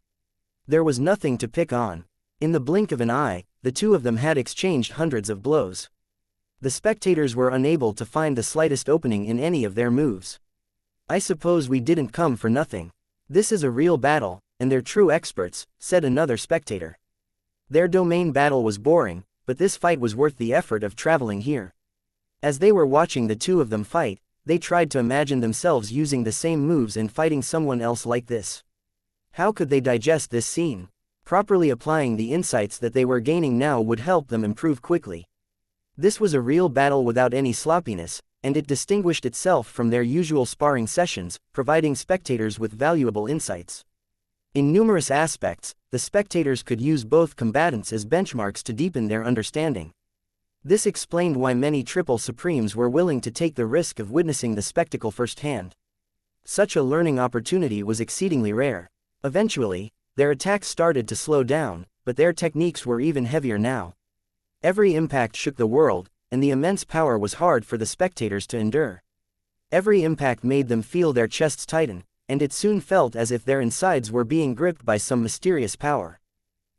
There was nothing to pick on. In the blink of an eye, the two of them had exchanged hundreds of blows. The spectators were unable to find the slightest opening in any of their moves. I suppose we didn't come for nothing. This is a real battle, and they're true experts, said another spectator. Their domain battle was boring, but this fight was worth the effort of traveling here. As they were watching the two of them fight, they tried to imagine themselves using the same moves and fighting someone else like this. How could they digest this scene? Properly applying the insights that they were gaining now would help them improve quickly. This was a real battle without any sloppiness, and it distinguished itself from their usual sparring sessions, providing spectators with valuable insights. In numerous aspects, the spectators could use both combatants as benchmarks to deepen their understanding. This explained why many triple supremes were willing to take the risk of witnessing the spectacle firsthand. Such a learning opportunity was exceedingly rare. Eventually, their attacks started to slow down, but their techniques were even heavier now. Every impact shook the world, and the immense power was hard for the spectators to endure. Every impact made them feel their chests tighten, and it soon felt as if their insides were being gripped by some mysterious power.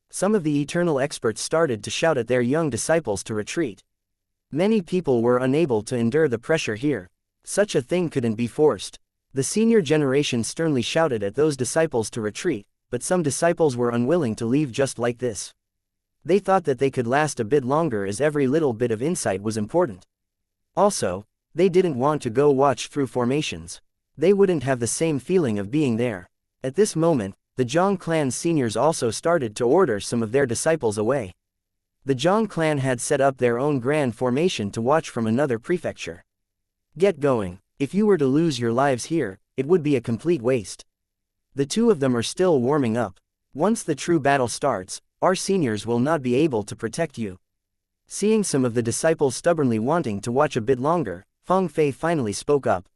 Some of the eternal experts started to shout at their young disciples to retreat. Many people were unable to endure the pressure here. Such a thing couldn't be forced. The senior generation sternly shouted at those disciples to retreat, but some disciples were unwilling to leave just like this. They thought that they could last a bit longer as every little bit of insight was important. Also, they didn't want to go watch through formations. They wouldn't have the same feeling of being there. At this moment, the Zhang clan's seniors also started to order some of their disciples away. The Zhang clan had set up their own grand formation to watch from another prefecture. Get going. If you were to lose your lives here, it would be a complete waste. The two of them are still warming up. Once the true battle starts, our seniors will not be able to protect you. Seeing some of the disciples stubbornly wanting to watch a bit longer, Feng Fei finally spoke up.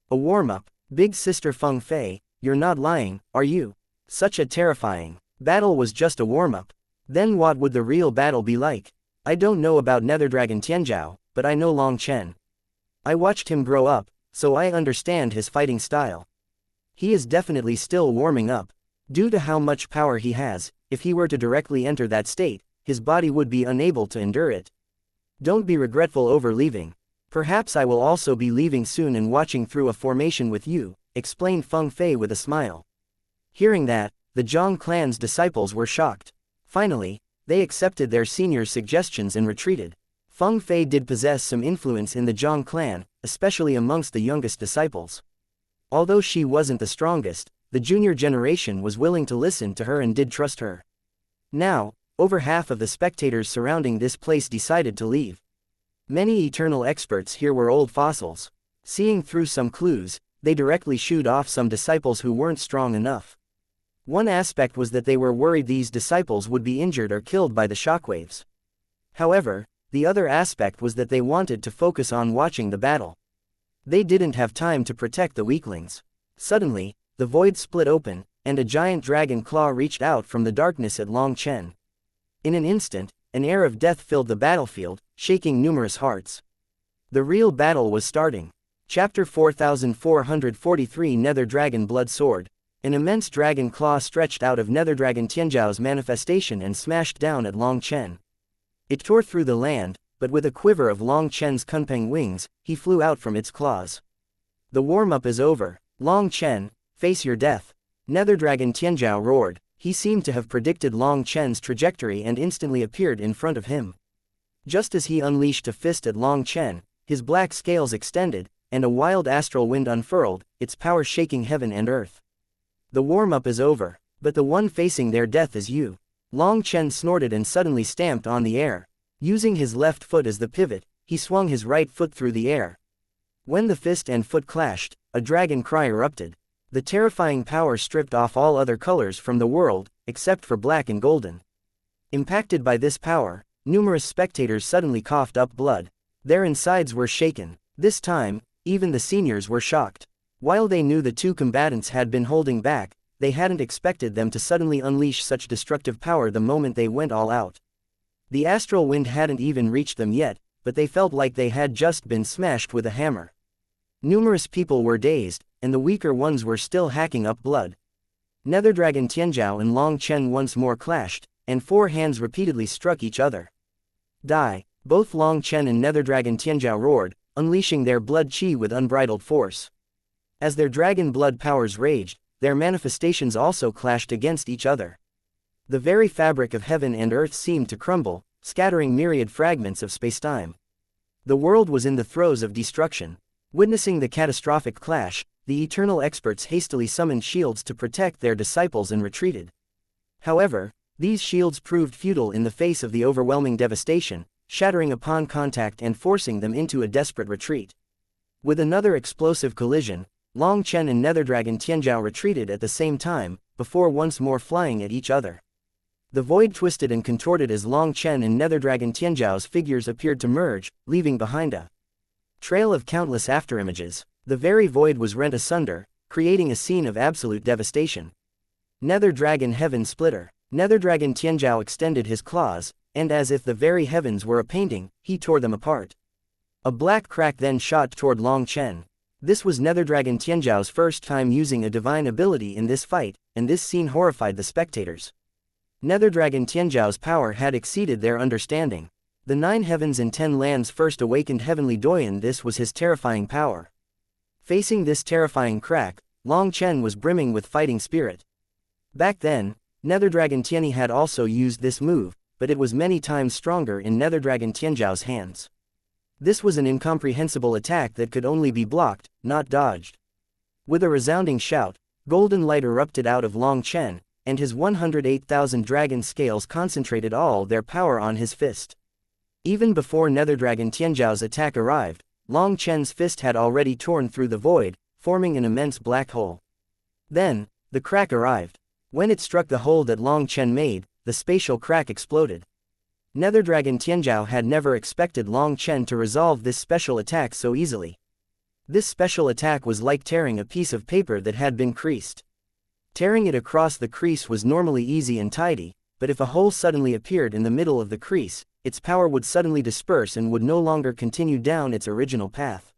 A warm-up? Big sister Feng Fei, you're not lying, are you? Such a terrifying battle was just a warm-up. Then what would the real battle be like? I don't know about Nether Dragon Tianzhao, but I know Long Chen. I watched him grow up, so I understand his fighting style. He is definitely still warming up. Due to how much power he has, if he were to directly enter that state, his body would be unable to endure it. Don't be regretful over leaving. Perhaps I will also be leaving soon and watching through a formation with you, explained Feng Fei with a smile. Hearing that, the Zhang clan's disciples were shocked. Finally, they accepted their senior's suggestions and retreated. Feng Fei did possess some influence in the Zhang clan, especially amongst the youngest disciples. Although she wasn't the strongest, the junior generation was willing to listen to her and did trust her. Now, over half of the spectators surrounding this place decided to leave. Many eternal experts here were old fossils. Seeing through some clues, they directly shooed off some disciples who weren't strong enough. One aspect was that they were worried these disciples would be injured or killed by the shockwaves. However, the other aspect was that they wanted to focus on watching the battle. They didn't have time to protect the weaklings. Suddenly, the void split open, and a giant dragon claw reached out from the darkness at Long Chen. In an instant, an air of death filled the battlefield, shaking numerous hearts. The real battle was starting. Chapter 4443 Nether Dragon Blood Sword. An immense dragon claw stretched out of Nether Dragon Tianzhao's manifestation and smashed down at Long Chen. It tore through the land, but with a quiver of Long Chen's kunpeng wings, he flew out from its claws. The warm-up is over. Long Chen, face your death. Nether Dragon Tianzhao roared. He seemed to have predicted Long Chen's trajectory and instantly appeared in front of him. Just as he unleashed a fist at Long Chen, his black scales extended, and a wild astral wind unfurled, its power shaking heaven and earth. The warm-up is over, but the one facing their death is you. Long Chen snorted and suddenly stamped on the air. Using his left foot as the pivot, he swung his right foot through the air. When the fist and foot clashed, a dragon cry erupted. The terrifying power stripped off all other colors from the world, except for black and golden. Impacted by this power, numerous spectators suddenly coughed up blood. Their insides were shaken. This time, even the seniors were shocked. While they knew the two combatants had been holding back, they hadn't expected them to suddenly unleash such destructive power the moment they went all out. The astral wind hadn't even reached them yet, but they felt like they had just been smashed with a hammer. Numerous people were dazed, and the weaker ones were still hacking up blood. Nether Dragon Tianzhao and Long Chen once more clashed, and four hands repeatedly struck each other. Die! Both Long Chen and Nether Dragon Tianzhao roared, unleashing their blood chi with unbridled force. As their dragon blood powers raged, their manifestations also clashed against each other. The very fabric of heaven and earth seemed to crumble, scattering myriad fragments of spacetime. The world was in the throes of destruction. Witnessing the catastrophic clash, the eternal experts hastily summoned shields to protect their disciples and retreated. However, these shields proved futile in the face of the overwhelming devastation, shattering upon contact and forcing them into a desperate retreat. With another explosive collision, Long Chen and Nether Dragon Tianzhao retreated at the same time, before once more flying at each other. The void twisted and contorted as Long Chen and Nether Dragon Tianzhao's figures appeared to merge, leaving behind a trail of countless afterimages. The very void was rent asunder, creating a scene of absolute devastation. Nether Dragon Heaven Splitter. Nether Dragon Tianzhao extended his claws, and as if the very heavens were a painting, he tore them apart. A black crack then shot toward Long Chen. This was Nether Dragon Tianzhao's first time using a divine ability in this fight, and this scene horrified the spectators. Nether Dragon Tianzhao's power had exceeded their understanding. The 9 heavens and 10 lands first awakened heavenly Doyen. This was his terrifying power. Facing this terrifying crack, Long Chen was brimming with fighting spirit. Back then, Nether Dragon Tianyi had also used this move, but it was many times stronger in Nether Dragon Tianzhao's hands. This was an incomprehensible attack that could only be blocked, not dodged. With a resounding shout, golden light erupted out of Long Chen, and his 108,000 dragon scales concentrated all their power on his fist. Even before Nether Dragon Tianzhao's attack arrived, Long Chen's fist had already torn through the void, forming an immense black hole. Then, the crack arrived. When it struck the hole that Long Chen made, the spatial crack exploded. Nether Dragon Tianzhao had never expected Long Chen to resolve this special attack so easily. This special attack was like tearing a piece of paper that had been creased. Tearing it across the crease was normally easy and tidy, but if a hole suddenly appeared in the middle of the crease, its power would suddenly disperse and would no longer continue down its original path.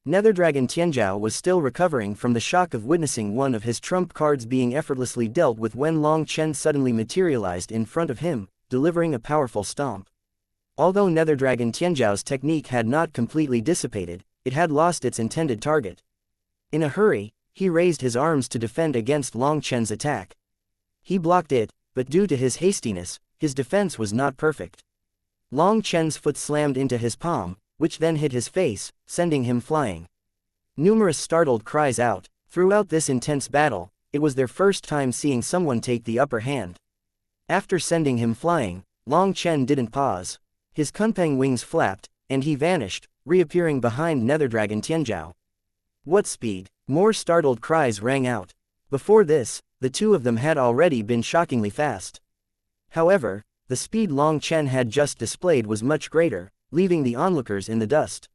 Nether Dragon Tianzhao was still recovering from the shock of witnessing one of his trump cards being effortlessly dealt with when Long Chen suddenly materialized in front of him, delivering a powerful stomp. Although Nether Dragon Tianzhao's technique had not completely dissipated, it had lost its intended target. In a hurry, he raised his arms to defend against Long Chen's attack. He blocked it, but due to his hastiness, his defense was not perfect. Long Chen's foot slammed into his palm, which then hit his face, sending him flying. Numerous startled cries out. Throughout this intense battle, it was their first time seeing someone take the upper hand. After sending him flying, Long Chen didn't pause. His kunpeng wings flapped, and he vanished, reappearing behind Nether Dragon Tianzhao. What speed! More startled cries rang out. Before this, the two of them had already been shockingly fast. However, the speed Long Chen had just displayed was much greater, leaving the onlookers in the dust.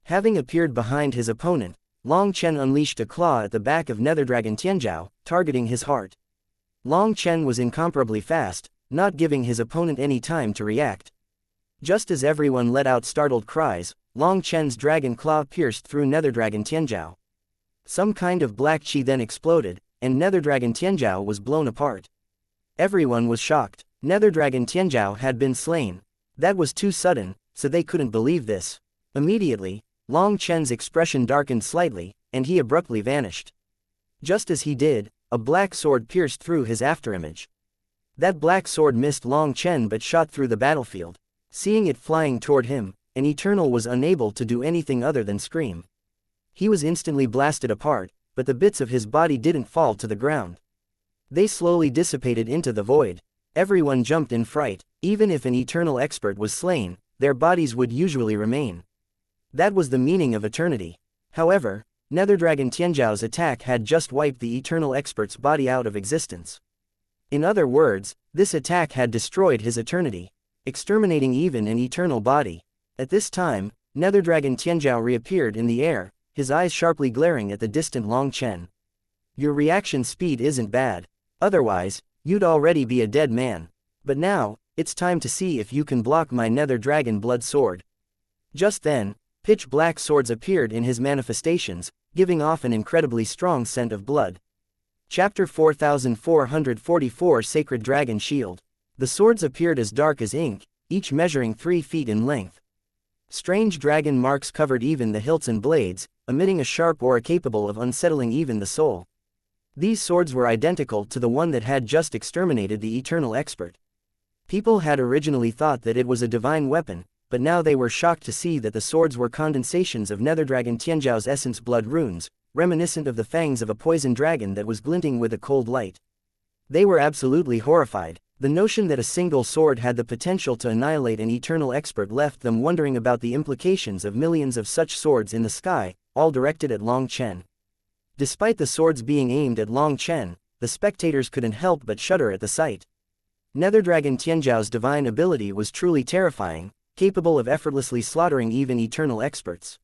Having appeared behind his opponent, Long Chen unleashed a claw at the back of Nether Dragon Tianzhao, targeting his heart. Long Chen was incomparably fast, not giving his opponent any time to react. Just as everyone let out startled cries, Long Chen's dragon claw pierced through Nether Dragon Tianzhao. Some kind of black chi then exploded, and Nether Dragon Tianzhao was blown apart. Everyone was shocked. Nether Dragon Tianzhao had been slain. That was too sudden, so they couldn't believe this. Immediately, Long Chen's expression darkened slightly, and he abruptly vanished. Just as he did, a black sword pierced through his afterimage. That black sword missed Long Chen but shot through the battlefield. Seeing it flying toward him, an Eternal was unable to do anything other than scream. He was instantly blasted apart, but the bits of his body didn't fall to the ground. They slowly dissipated into the void. Everyone jumped in fright. Even if an Eternal expert was slain, their bodies would usually remain. That was the meaning of eternity. However, Nether Dragon Tianzhao's attack had just wiped the Eternal expert's body out of existence. In other words, this attack had destroyed his eternity, exterminating even an eternal body. At this time, Nether Dragon Tianzhao reappeared in the air, his eyes sharply glaring at the distant Long Chen. Your reaction speed isn't bad. Otherwise, you'd already be a dead man. But now, it's time to see if you can block my Nether Dragon Blood Sword. Just then, pitch black swords appeared in his manifestations, giving off an incredibly strong scent of blood. Chapter 4444 Sacred Dragon Shield. The swords appeared as dark as ink, each measuring 3 feet in length. Strange dragon marks covered even the hilts and blades, emitting a sharp aura capable of unsettling even the soul. These swords were identical to the one that had just exterminated the Eternal expert. People had originally thought that it was a divine weapon, but now they were shocked to see that the swords were condensations of Nether Dragon Tianzhao's essence blood runes, reminiscent of the fangs of a poison dragon that was glinting with a cold light. They were absolutely horrified. The notion that a single sword had the potential to annihilate an Eternal expert left them wondering about the implications of millions of such swords in the sky, all directed at Long Chen. Despite the swords being aimed at Long Chen, the spectators couldn't help but shudder at the sight. Nether Dragon Tianzhao's divine ability was truly terrifying, capable of effortlessly slaughtering even Eternal experts.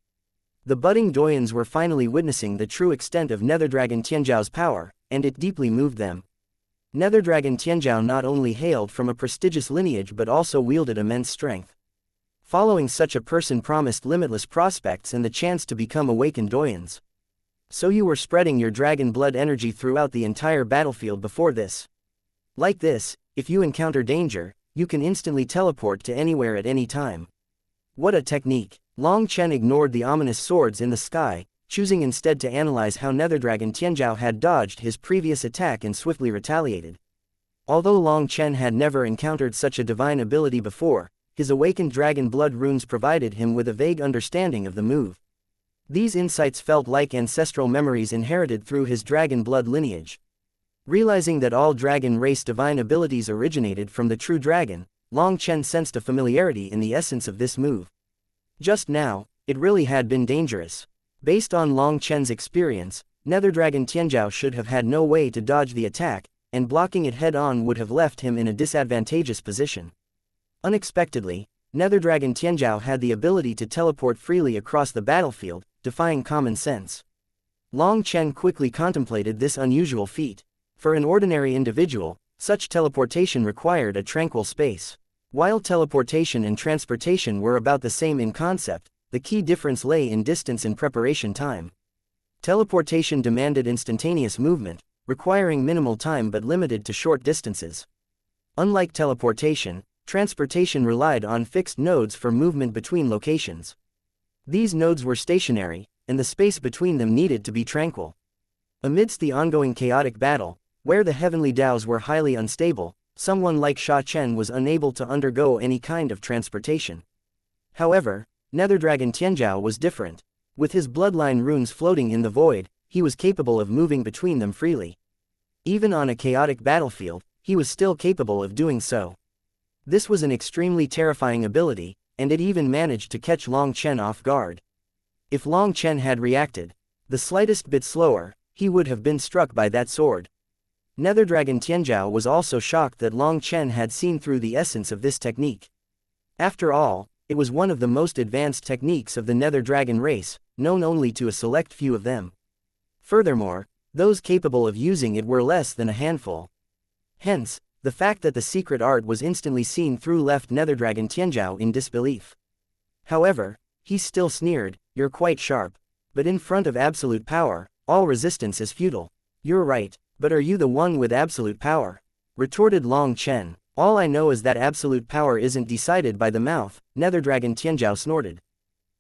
The budding Doyens were finally witnessing the true extent of Nether Dragon Tianzhao's power, and it deeply moved them. Nether Dragon Tianzhao not only hailed from a prestigious lineage but also wielded immense strength. Following such a person promised limitless prospects and the chance to become awakened Doyens. So you were spreading your dragon blood energy throughout the entire battlefield before this. Like this, if you encounter danger, you can instantly teleport to anywhere at any time. What a technique! Long Chen ignored the ominous swords in the sky, choosing instead to analyze how Nether Dragon Tianzhao had dodged his previous attack and swiftly retaliated. Although Long Chen had never encountered such a divine ability before, his awakened dragon blood runes provided him with a vague understanding of the move. These insights felt like ancestral memories inherited through his dragon blood lineage. Realizing that all dragon race divine abilities originated from the true dragon, Long Chen sensed a familiarity in the essence of this move. Just now, it really had been dangerous. Based on Long Chen's experience, Nether Dragon Tianzhao should have had no way to dodge the attack, and blocking it head-on would have left him in a disadvantageous position. Unexpectedly, Nether Dragon Tianzhao had the ability to teleport freely across the battlefield, defying common sense. Long Chen quickly contemplated this unusual feat. For an ordinary individual, Such teleportation required a tranquil space. While teleportation and transportation were about the same in concept, the key difference lay in distance and preparation time. Teleportation demanded instantaneous movement, requiring minimal time but limited to short distances. Unlike teleportation, transportation relied on fixed nodes for movement between locations. These nodes were stationary, and the space between them needed to be tranquil. Amidst the ongoing chaotic battle, where the heavenly Daos were highly unstable, someone like Sha Chen was unable to undergo any kind of transportation. However, Nether Dragon Tianzhao was different. With his bloodline runes floating in the void, he was capable of moving between them freely. Even on a chaotic battlefield, he was still capable of doing so. This was an extremely terrifying ability, and it even managed to catch Long Chen off guard. If Long Chen had reacted the slightest bit slower, he would have been struck by that sword. Nether Dragon Tianzhao was also shocked that Long Chen had seen through the essence of this technique. After all, it was one of the most advanced techniques of the Nether Dragon race, known only to a select few of them. Furthermore, those capable of using it were less than a handful. Hence, the fact that the secret art was instantly seen through left Nether Dragon Tianzhao in disbelief. However, he still sneered, "You're quite sharp. But in front of absolute power, all resistance is futile." "You're right, but are you the one with absolute power?" retorted Long Chen. "All I know is that absolute power isn't decided by the mouth," Nether Dragon Tianzhao snorted.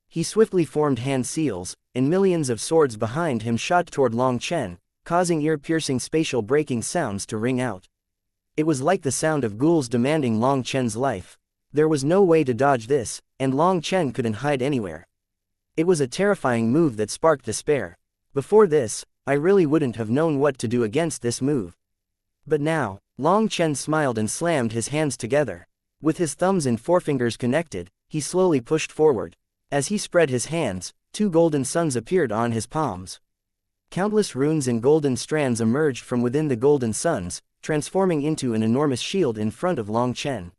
He swiftly formed hand seals, and millions of swords behind him shot toward Long Chen, causing ear-piercing spatial breaking sounds to ring out. It was like the sound of ghouls demanding Long Chen's life. There was no way to dodge this, and Long Chen couldn't hide anywhere. It was a terrifying move that sparked despair. Before this, I really wouldn't have known what to do against this move. But now, Long Chen smiled and slammed his hands together. With his thumbs and forefingers connected, he slowly pushed forward. As he spread his hands, 2 golden suns appeared on his palms. Countless runes and golden strands emerged from within the golden suns, transforming into an enormous shield in front of Long Chen.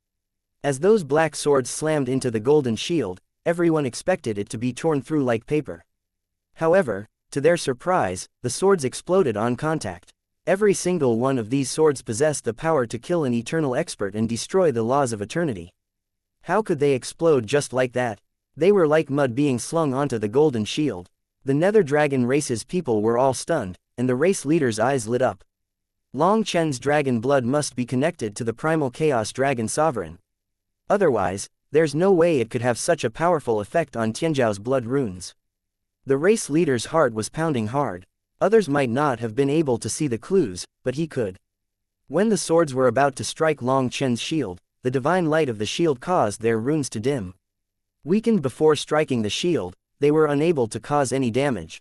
As those black swords slammed into the golden shield, everyone expected it to be torn through like paper. However, to their surprise, the swords exploded on contact. Every single one of these swords possessed the power to kill an eternal expert and destroy the laws of eternity. How could they explode just like that? They were like mud being slung onto the golden shield. The Nether Dragon race's people were all stunned, and the race leader's eyes lit up. Long Chen's dragon blood must be connected to the primal chaos dragon sovereign. Otherwise, there's no way it could have such a powerful effect on Tianzhao's blood runes. The race leader's heart was pounding hard. Others might not have been able to see the clues, but he could. When the swords were about to strike Long Chen's shield, the divine light of the shield caused their runes to dim. Weakened before striking the shield, they were unable to cause any damage.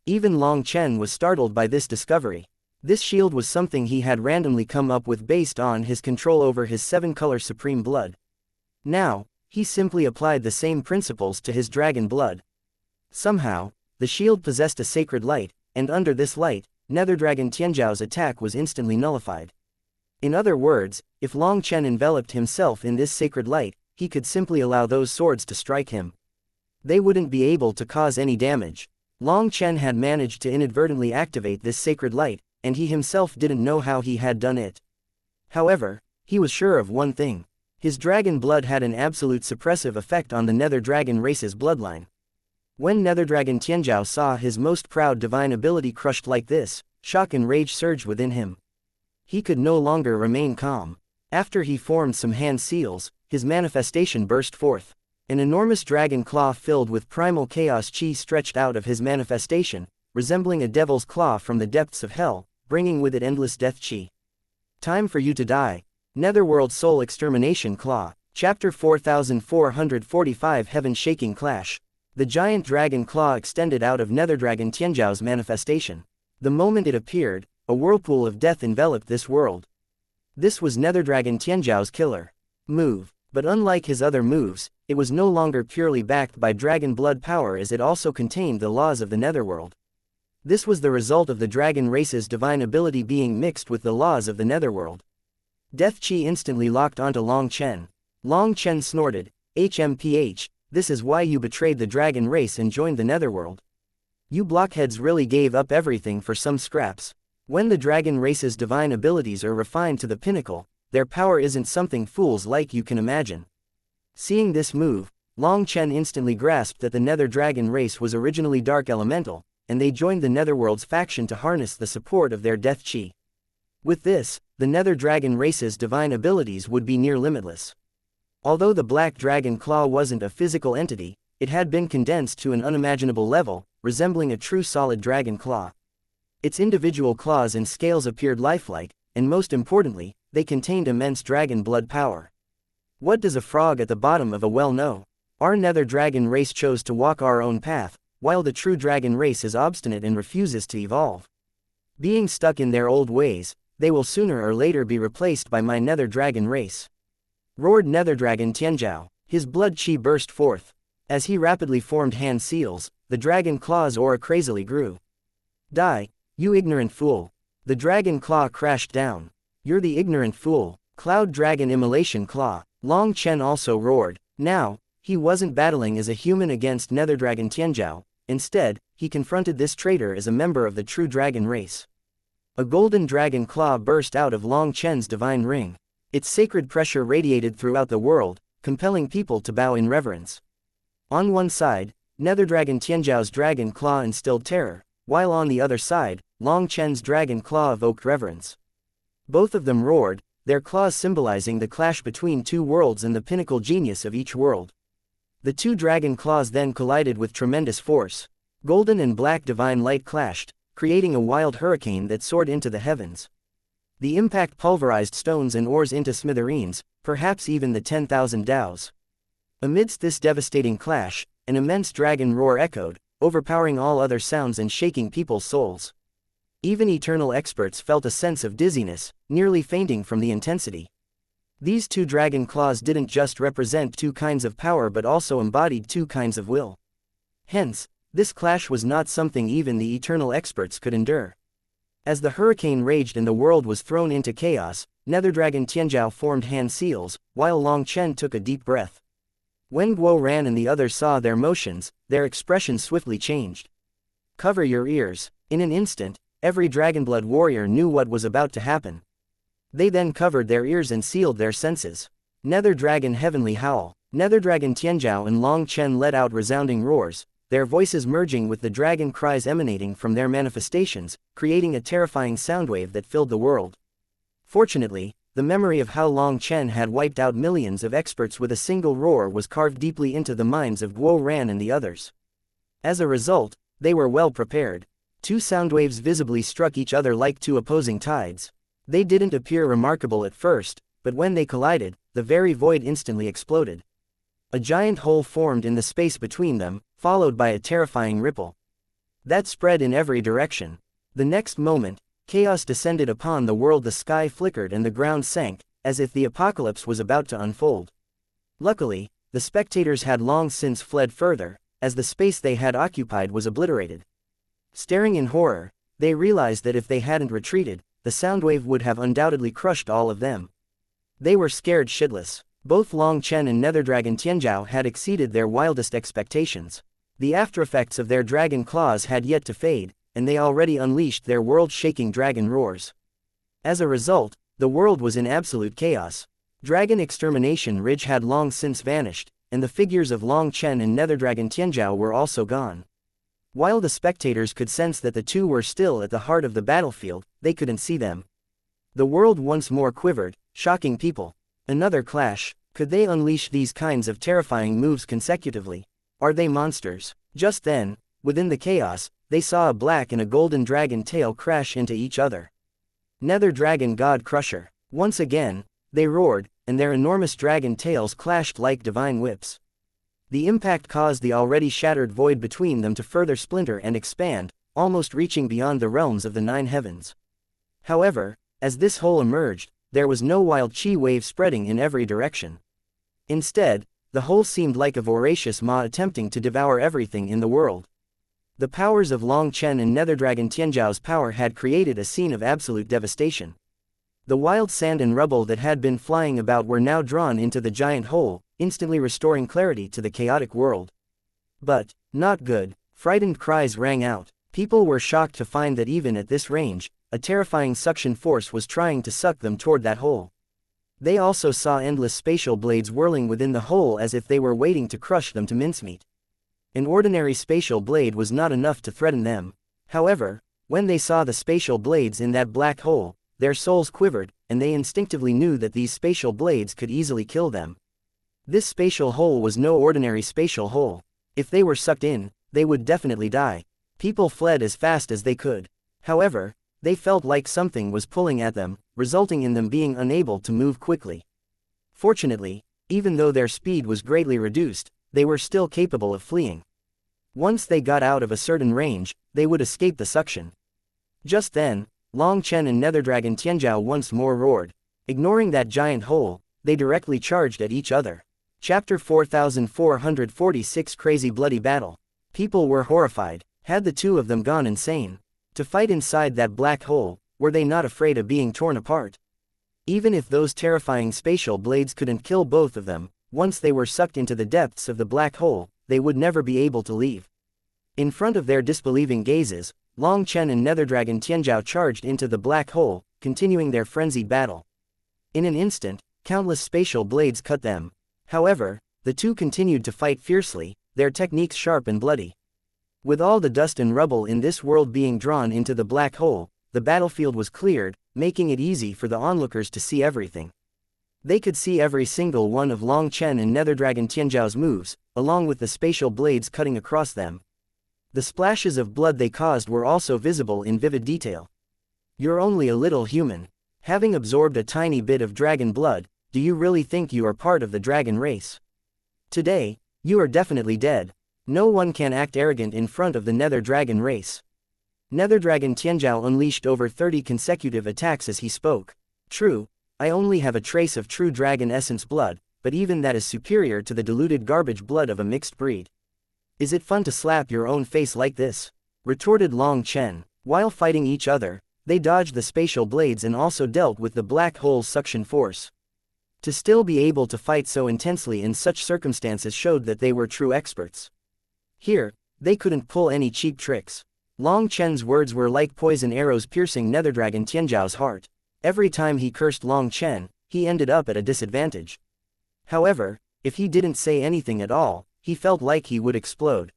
Even Long Chen was startled by this discovery. This shield was something he had randomly come up with based on his control over his 7-color supreme blood. Now, he simply applied the same principles to his dragon blood. Somehow, the shield possessed a sacred light, and under this light, Nether Dragon Tianzhao's attack was instantly nullified. In other words, if Long Chen enveloped himself in this sacred light, he could simply allow those swords to strike him. They wouldn't be able to cause any damage. Long Chen had managed to inadvertently activate this sacred light, and he himself didn't know how he had done it. However, he was sure of one thing. His dragon blood had an absolute suppressive effect on the Nether Dragon race's bloodline. When Nether Dragon Tianzhao saw his most proud divine ability crushed like this, shock and rage surged within him. He could no longer remain calm. After he formed some hand seals, his manifestation burst forth. An enormous dragon claw filled with primal chaos chi stretched out of his manifestation, resembling a devil's claw from the depths of hell, bringing with it endless death chi. Time for you to die. Netherworld Soul Extermination Claw. Chapter 4445 Heaven-Shaking Clash. The giant dragon claw extended out of Nether Dragon Tianzhao's manifestation. The moment it appeared, a whirlpool of death enveloped this world. This was Nether Dragon Tianzhao's killer move, but unlike his other moves, it was no longer purely backed by dragon blood power as it also contained the laws of the Netherworld. This was the result of the dragon race's divine ability being mixed with the laws of the Netherworld. Death Chi instantly locked onto Long Chen. Long Chen snorted, "HMPH, this is why you betrayed the dragon race and joined the Netherworld. You blockheads really gave up everything for some scraps." When the dragon race's divine abilities are refined to the pinnacle, their power isn't something fools like you can imagine. Seeing this move, Long Chen instantly grasped that the Nether Dragon race was originally dark elemental, and they joined the Netherworld's faction to harness the support of their death chi. With this, the Nether Dragon race's divine abilities would be near limitless. Although the Black Dragon Claw wasn't a physical entity, it had been condensed to an unimaginable level, resembling a true solid dragon claw. Its individual claws and scales appeared lifelike, and most importantly, they contained immense dragon blood power. What does a frog at the bottom of a well know? Our Nether Dragon race chose to walk our own path, while the true dragon race is obstinate and refuses to evolve. Being stuck in their old ways, they will sooner or later be replaced by my Nether Dragon race. Roared Nether Dragon Tianzhao. His blood chi burst forth. As he rapidly formed hand seals, the dragon claw's aura crazily grew. Die, you ignorant fool. The dragon claw crashed down. You're the ignorant fool. Cloud Dragon Immolation Claw. Long Chen also roared. Now, he wasn't battling as a human against Nether Dragon Tianzhao. Instead, he confronted this traitor as a member of the true dragon race. A golden dragon claw burst out of Long Chen's divine ring. Its sacred pressure radiated throughout the world, compelling people to bow in reverence. On one side, Nether Dragon Tianzhao's dragon claw instilled terror, while on the other side, Long Chen's dragon claw evoked reverence. Both of them roared, their claws symbolizing the clash between two worlds and the pinnacle genius of each world. The two dragon claws then collided with tremendous force. Golden and black divine light clashed, creating a wild hurricane that soared into the heavens. The impact pulverized stones and ores into smithereens, perhaps even the 10,000 Daos. Amidst this devastating clash, an immense dragon roar echoed, overpowering all other sounds and shaking people's souls. Even eternal experts felt a sense of dizziness, nearly fainting from the intensity. These two dragon claws didn't just represent two kinds of power but also embodied two kinds of will. Hence, this clash was not something even the eternal experts could endure. As the hurricane raged and the world was thrown into chaos, Nether Dragon Tianzhao formed hand seals, while Long Chen took a deep breath. When Guo Ran and the others saw their motions, their expressions swiftly changed. Cover your ears. In an instant, every Dragonblood warrior knew what was about to happen. They then covered their ears and sealed their senses. Nether Dragon Heavenly Howl. Nether Dragon Tianzhao and Long Chen let out resounding roars, their voices merging with the dragon cries emanating from their manifestations, creating a terrifying soundwave that filled the world. Fortunately, the memory of how Long Chen had wiped out millions of experts with a single roar was carved deeply into the minds of Guo Ran and the others. As a result, they were well prepared. Two soundwaves visibly struck each other like two opposing tides. They didn't appear remarkable at first, but when they collided, the very void instantly exploded. A giant hole formed in the space between them, followed by a terrifying ripple that spread in every direction. The next moment, chaos descended upon the world. The sky flickered and the ground sank, as if the apocalypse was about to unfold. Luckily, the spectators had long since fled further, as the space they had occupied was obliterated. Staring in horror, they realized that if they hadn't retreated, the soundwave would have undoubtedly crushed all of them. They were scared shitless. Both Long Chen and Nether Dragon Tianzhao had exceeded their wildest expectations. The aftereffects of their dragon claws had yet to fade, and they already unleashed their world-shaking dragon roars. As a result, the world was in absolute chaos. Dragon Extermination Ridge had long since vanished, and the figures of Long Chen and Nether Dragon Tianzhao were also gone. While the spectators could sense that the two were still at the heart of the battlefield, they couldn't see them. The world once more quivered, shocking people. Another clash. Could they unleash these kinds of terrifying moves consecutively? Are they monsters? Just then, within the chaos, they saw a black and a golden dragon tail crash into each other. Nether Dragon God Crusher. Once again, they roared, and their enormous dragon tails clashed like divine whips. The impact caused the already shattered void between them to further splinter and expand, almost reaching beyond the realms of the nine heavens. However, as this hole emerged, there was no wild chi wave spreading in every direction. Instead, the hole seemed like a voracious maw attempting to devour everything in the world. The powers of Long Chen and Nether Dragon Tianzhao's power had created a scene of absolute devastation. The wild sand and rubble that had been flying about were now drawn into the giant hole, instantly restoring clarity to the chaotic world. But, not good. Frightened cries rang out. People were shocked to find that even at this range, a terrifying suction force was trying to suck them toward that hole. They also saw endless spatial blades whirling within the hole as if they were waiting to crush them to mincemeat. An ordinary spatial blade was not enough to threaten them. However, when they saw the spatial blades in that black hole, their souls quivered, and they instinctively knew that these spatial blades could easily kill them. This spatial hole was no ordinary spatial hole. If they were sucked in, they would definitely die. People fled as fast as they could. However, they felt like something was pulling at them, resulting in them being unable to move quickly. Fortunately, even though their speed was greatly reduced, they were still capable of fleeing. Once they got out of a certain range, they would escape the suction. Just then, Long Chen and Nether Dragon Tianzhao once more roared. Ignoring that giant hole, they directly charged at each other. Chapter 4446 Crazy Bloody Battle. People were horrified. Had the two of them gone insane? To fight inside that black hole, were they not afraid of being torn apart? Even if those terrifying spatial blades couldn't kill both of them, once they were sucked into the depths of the black hole, they would never be able to leave. In front of their disbelieving gazes, Long Chen and Nether Dragon Tianzhao charged into the black hole, continuing their frenzied battle. In an instant, countless spatial blades cut them. However, the two continued to fight fiercely, their techniques sharp and bloody. With all the dust and rubble in this world being drawn into the black hole, the battlefield was cleared, making it easy for the onlookers to see everything. They could see every single one of Long Chen and Nether Dragon Tianzhao's moves, along with the spatial blades cutting across them. The splashes of blood they caused were also visible in vivid detail. You're only a little human. Having absorbed a tiny bit of dragon blood, do you really think you are part of the dragon race? Today, you are definitely dead. No one can act arrogant in front of the Nether Dragon race. Nether Dragon Tianzhao unleashed over 30 consecutive attacks as he spoke. True, I only have a trace of true dragon essence blood, but even that is superior to the diluted garbage blood of a mixed breed. Is it fun to slap your own face like this? Retorted Long Chen. While fighting each other, they dodged the spatial blades and also dealt with the black hole's suction force. To still be able to fight so intensely in such circumstances showed that they were true experts. Here, they couldn't pull any cheap tricks. Long Chen's words were like poison arrows piercing Nether Dragon Tianzhao's heart. Every time he cursed Long Chen, he ended up at a disadvantage. However, if he didn't say anything at all, he felt like he would explode.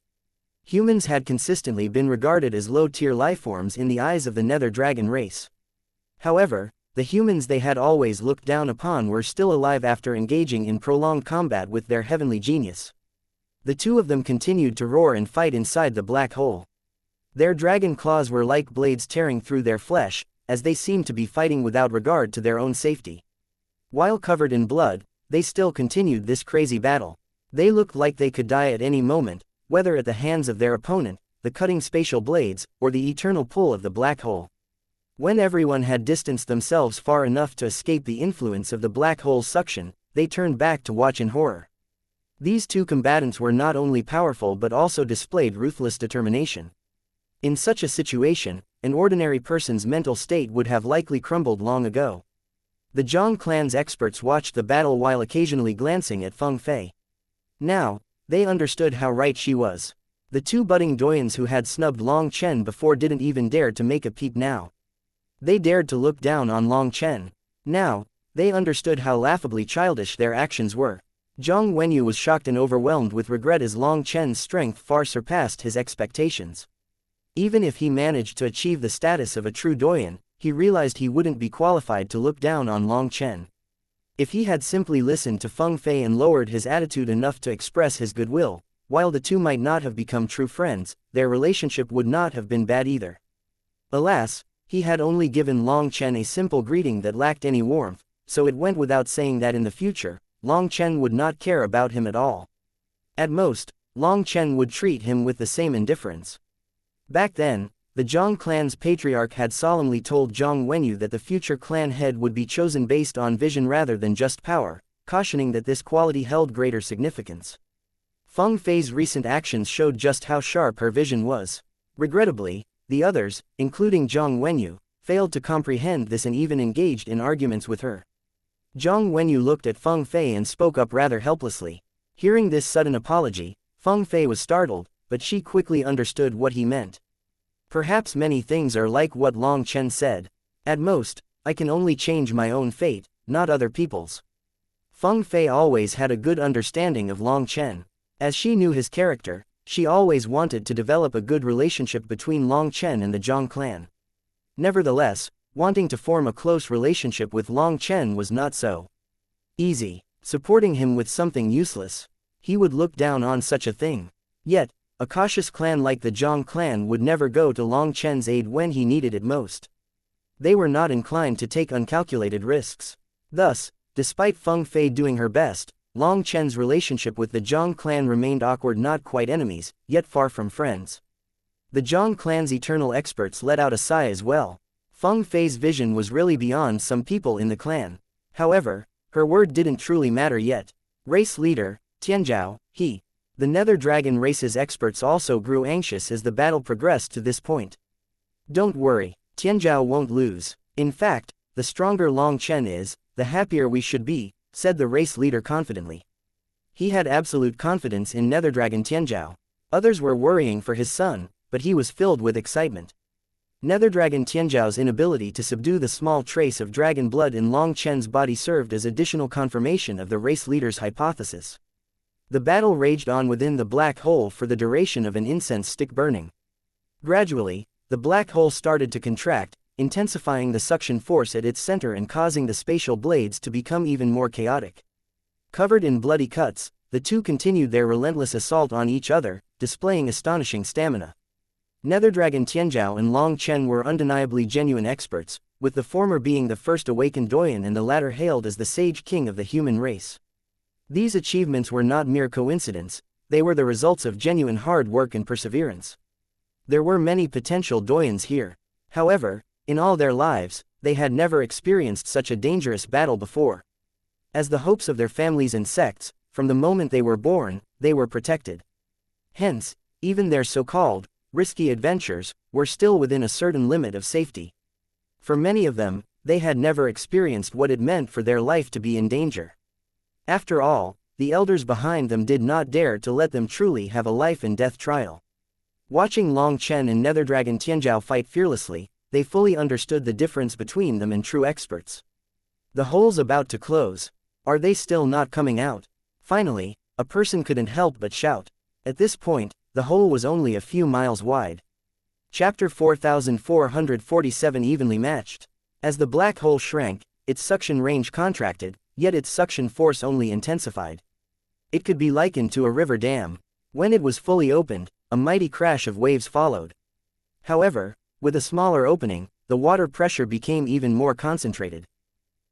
Humans had consistently been regarded as low-tier lifeforms in the eyes of the Nether Dragon race. However, the humans they had always looked down upon were still alive after engaging in prolonged combat with their heavenly genius. The two of them continued to roar and fight inside the black hole. Their dragon claws were like blades tearing through their flesh, as they seemed to be fighting without regard to their own safety. While covered in blood, they still continued this crazy battle. They looked like they could die at any moment, whether at the hands of their opponent, the cutting spatial blades, or the eternal pull of the black hole. When everyone had distanced themselves far enough to escape the influence of the black hole's suction, they turned back to watch in horror. These two combatants were not only powerful but also displayed ruthless determination. In such a situation, an ordinary person's mental state would have likely crumbled long ago. The Zhang clan's experts watched the battle while occasionally glancing at Feng Fei. Now, they understood how right she was. The two budding doyens who had snubbed Long Chen before didn't even dare to make a peep now. They dared to look down on Long Chen. Now, they understood how laughably childish their actions were. Zhang Wenyu was shocked and overwhelmed with regret as Long Chen's strength far surpassed his expectations. Even if he managed to achieve the status of a true doyen, he realized he wouldn't be qualified to look down on Long Chen. If he had simply listened to Feng Fei and lowered his attitude enough to express his goodwill, while the two might not have become true friends, their relationship would not have been bad either. Alas, he had only given Long Chen a simple greeting that lacked any warmth, so it went without saying that in the future, Long Chen would not care about him at all. At most, Long Chen would treat him with the same indifference. Back then, the Zhang clan's patriarch had solemnly told Zhang Wenyu that the future clan head would be chosen based on vision rather than just power, cautioning that this quality held greater significance. Feng Fei's recent actions showed just how sharp her vision was. Regrettably, the others, including Zhang Wenyu, failed to comprehend this and even engaged in arguments with her. Zhang Wenyu looked at Feng Fei and spoke up rather helplessly. Hearing this sudden apology, Feng Fei was startled, but she quickly understood what he meant. Perhaps many things are like what Long Chen said. At most, I can only change my own fate, not other people's. Feng Fei always had a good understanding of Long Chen. As she knew his character, she always wanted to develop a good relationship between Long Chen and the Zhang clan. Nevertheless, wanting to form a close relationship with Long Chen was not so easy. Supporting him with something useless, he would look down on such a thing. Yet, a cautious clan like the Zhang clan would never go to Long Chen's aid when he needed it most. They were not inclined to take uncalculated risks. Thus, despite Feng Fei doing her best, Long Chen's relationship with the Zhang clan remained awkward, not quite enemies, yet far from friends. The Zhang clan's eternal experts let out a sigh as well. Feng Fei's vision was really beyond some people in the clan. However, her word didn't truly matter yet. Race leader, Tianzhao, the Nether Dragon race's experts also grew anxious as the battle progressed to this point. Don't worry, Tianzhao won't lose. In fact, the stronger Long Chen is, the happier we should be, said the race leader confidently. He had absolute confidence in Nether Dragon Tianzhao. Others were worrying for his son, but he was filled with excitement. Nether Dragon Tianzhao's inability to subdue the small trace of dragon blood in Long Chen's body served as additional confirmation of the race leader's hypothesis. The battle raged on within the black hole for the duration of an incense stick burning. Gradually, the black hole started to contract, intensifying the suction force at its center and causing the spatial blades to become even more chaotic. Covered in bloody cuts, the two continued their relentless assault on each other, displaying astonishing stamina. Nether Dragon Tianzhao and Long Chen were undeniably genuine experts, with the former being the first awakened Doyen and the latter hailed as the Sage King of the human race. These achievements were not mere coincidence, they were the results of genuine hard work and perseverance. There were many potential Doyens here. However, in all their lives, they had never experienced such a dangerous battle before. As the hopes of their families and sects, from the moment they were born, they were protected. Hence, even their so-called risky adventures were still within a certain limit of safety. For many of them, they had never experienced what it meant for their life to be in danger. After all, the elders behind them did not dare to let them truly have a life and death trial. Watching Long Chen and Nether Dragon Tianzhao fight fearlessly, they fully understood the difference between them and true experts. The hole's about to close. Are they still not coming out? Finally, a person couldn't help but shout. At this point, the hole was only a few miles wide. Chapter 4447 Evenly matched. As the black hole shrank, its suction range contracted, yet its suction force only intensified. It could be likened to a river dam. When it was fully opened, a mighty crash of waves followed. However, with a smaller opening, the water pressure became even more concentrated.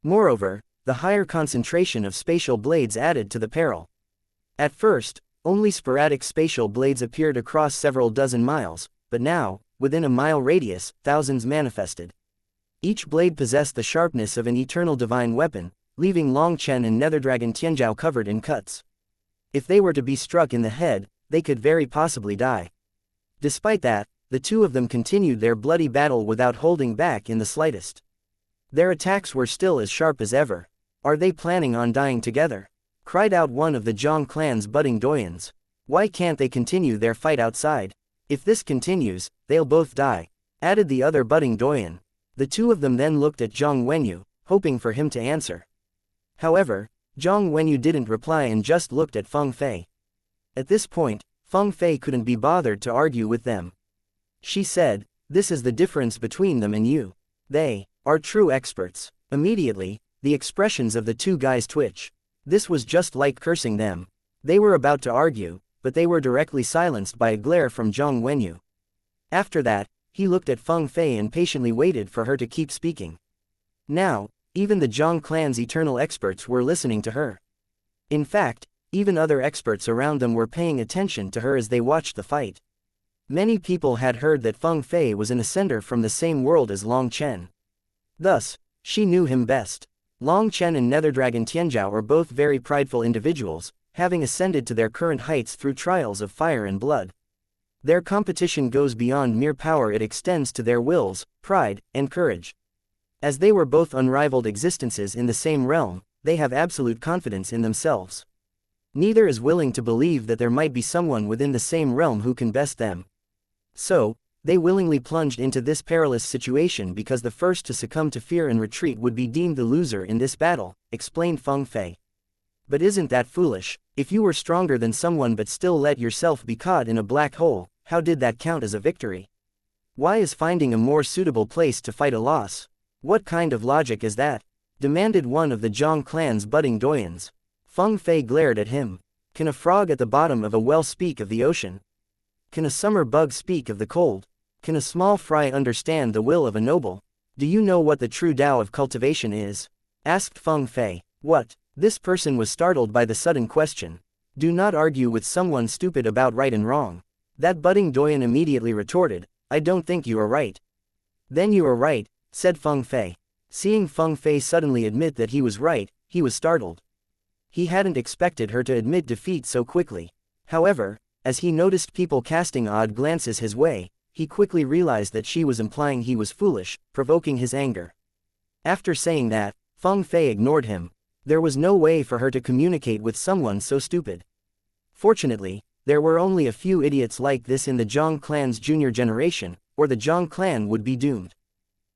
Moreover, the higher concentration of spatial blades added to the peril. At first, only sporadic spatial blades appeared across several dozen miles, but now, within a mile radius, thousands manifested. Each blade possessed the sharpness of an eternal divine weapon, leaving Long Chen and Nether Dragon Tianzhao covered in cuts. If they were to be struck in the head, they could very possibly die. Despite that, the two of them continued their bloody battle without holding back in the slightest. Their attacks were still as sharp as ever. Are they planning on dying together? Cried out one of the Zhang clan's budding Doyens. Why can't they continue their fight outside? If this continues, they'll both die, added the other budding Doyen. The two of them then looked at Zhang Wenyu, hoping for him to answer. However, Zhang Wenyu didn't reply and just looked at Feng Fei. At this point, Feng Fei couldn't be bothered to argue with them. She said, "This is the difference between them and you. They are true experts." Immediately, the expressions of the two guys twitched. This was just like cursing them. They were about to argue, but they were directly silenced by a glare from Zhang Wenyu. After that, he looked at Feng Fei and patiently waited for her to keep speaking. Now, even the Zhang clan's eternal experts were listening to her. In fact, even other experts around them were paying attention to her as they watched the fight. Many people had heard that Feng Fei was an ascender from the same world as Long Chen. Thus, she knew him best. Long Chen and Nether Dragon Tianzhao are both very prideful individuals, having ascended to their current heights through trials of fire and blood. Their competition goes beyond mere power, it extends to their wills, pride, and courage. As they were both unrivaled existences in the same realm, they have absolute confidence in themselves. Neither is willing to believe that there might be someone within the same realm who can best them. So, They willingly plunged into this perilous situation because the first to succumb to fear and retreat would be deemed the loser in this battle, explained Feng Fei. But isn't that foolish? If you were stronger than someone but still let yourself be caught in a black hole, how did that count as a victory? Why is finding a more suitable place to fight a loss? What kind of logic is that? Demanded one of the Zhang clan's budding doyens. Feng Fei glared at him. Can a frog at the bottom of a well speak of the ocean? Can a summer bug speak of the cold? Can a small fry understand the will of a noble? Do you know what the true Tao of cultivation is? Asked Feng Fei. What? This person was startled by the sudden question. Do not argue with someone stupid about right and wrong. That budding doyen immediately retorted, I don't think you are right. Then you are right, said Feng Fei. Seeing Feng Fei suddenly admit that he was right, he was startled. He hadn't expected her to admit defeat so quickly. However, as he noticed people casting odd glances his way, he quickly realized that she was implying he was foolish, provoking his anger. After saying that, Feng Fei ignored him. There was no way for her to communicate with someone so stupid. Fortunately, there were only a few idiots like this in the Zhang clan's junior generation, or the Zhang clan would be doomed.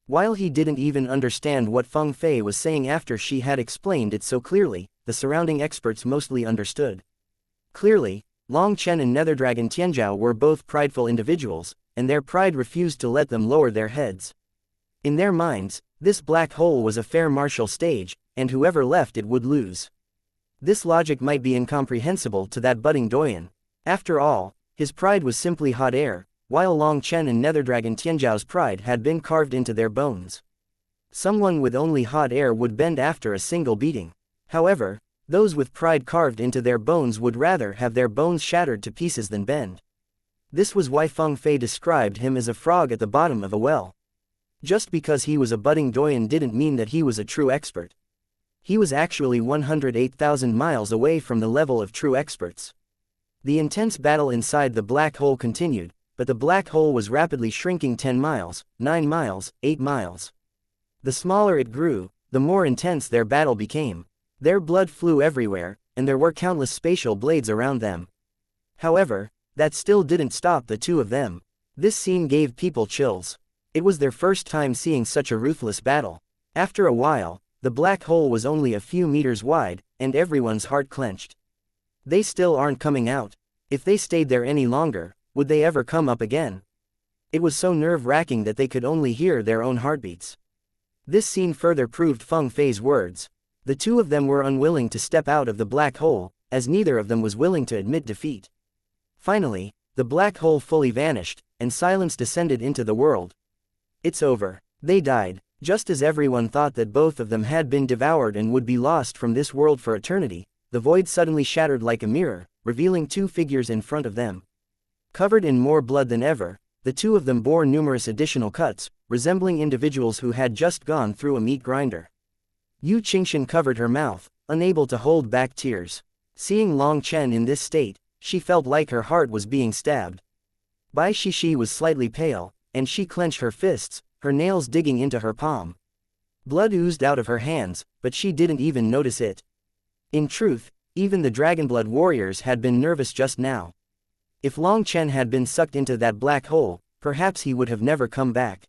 While he didn't even understand what Feng Fei was saying after she had explained it so clearly, the surrounding experts mostly understood. Clearly, Long Chen and Netherdragon Tianzhao were both prideful individuals, and their pride refused to let them lower their heads. In their minds, this black hole was a fair martial stage, and whoever left it would lose. This logic might be incomprehensible to that budding doyen. After all, his pride was simply hot air, while Long Chen and Netherdragon Tianzhao's pride had been carved into their bones. Someone with only hot air would bend after a single beating. However, those with pride carved into their bones would rather have their bones shattered to pieces than bend. This was why Feng Fei described him as a frog at the bottom of a well. Just because he was a budding doyen didn't mean that he was a true expert. He was actually 108,000 miles away from the level of true experts. The intense battle inside the black hole continued, but the black hole was rapidly shrinking 10 miles, 9 miles, 8 miles. The smaller it grew, the more intense their battle became. Their blood flew everywhere, and there were countless spatial blades around them. However, that still didn't stop the two of them. This scene gave people chills. It was their first time seeing such a ruthless battle. After a while, the black hole was only a few meters wide, and everyone's heart clenched. They still aren't coming out. If they stayed there any longer, would they ever come up again? It was so nerve-wracking that they could only hear their own heartbeats. This scene further proved Feng Fei's words. The two of them were unwilling to step out of the black hole, as neither of them was willing to admit defeat. Finally, the black hole fully vanished, and silence descended into the world. It's over. They died. Just as everyone thought that both of them had been devoured and would be lost from this world for eternity, the void suddenly shattered like a mirror, revealing two figures in front of them. Covered in more blood than ever, the two of them bore numerous additional cuts, resembling individuals who had just gone through a meat grinder. Yu Qingxian covered her mouth, unable to hold back tears. Seeing Long Chen in this state, she felt like her heart was being stabbed. Bai Shishi was slightly pale, and she clenched her fists, her nails digging into her palm. Blood oozed out of her hands, but she didn't even notice it. In truth, even the Dragonblood warriors had been nervous just now. If Long Chen had been sucked into that black hole, perhaps he would have never come back.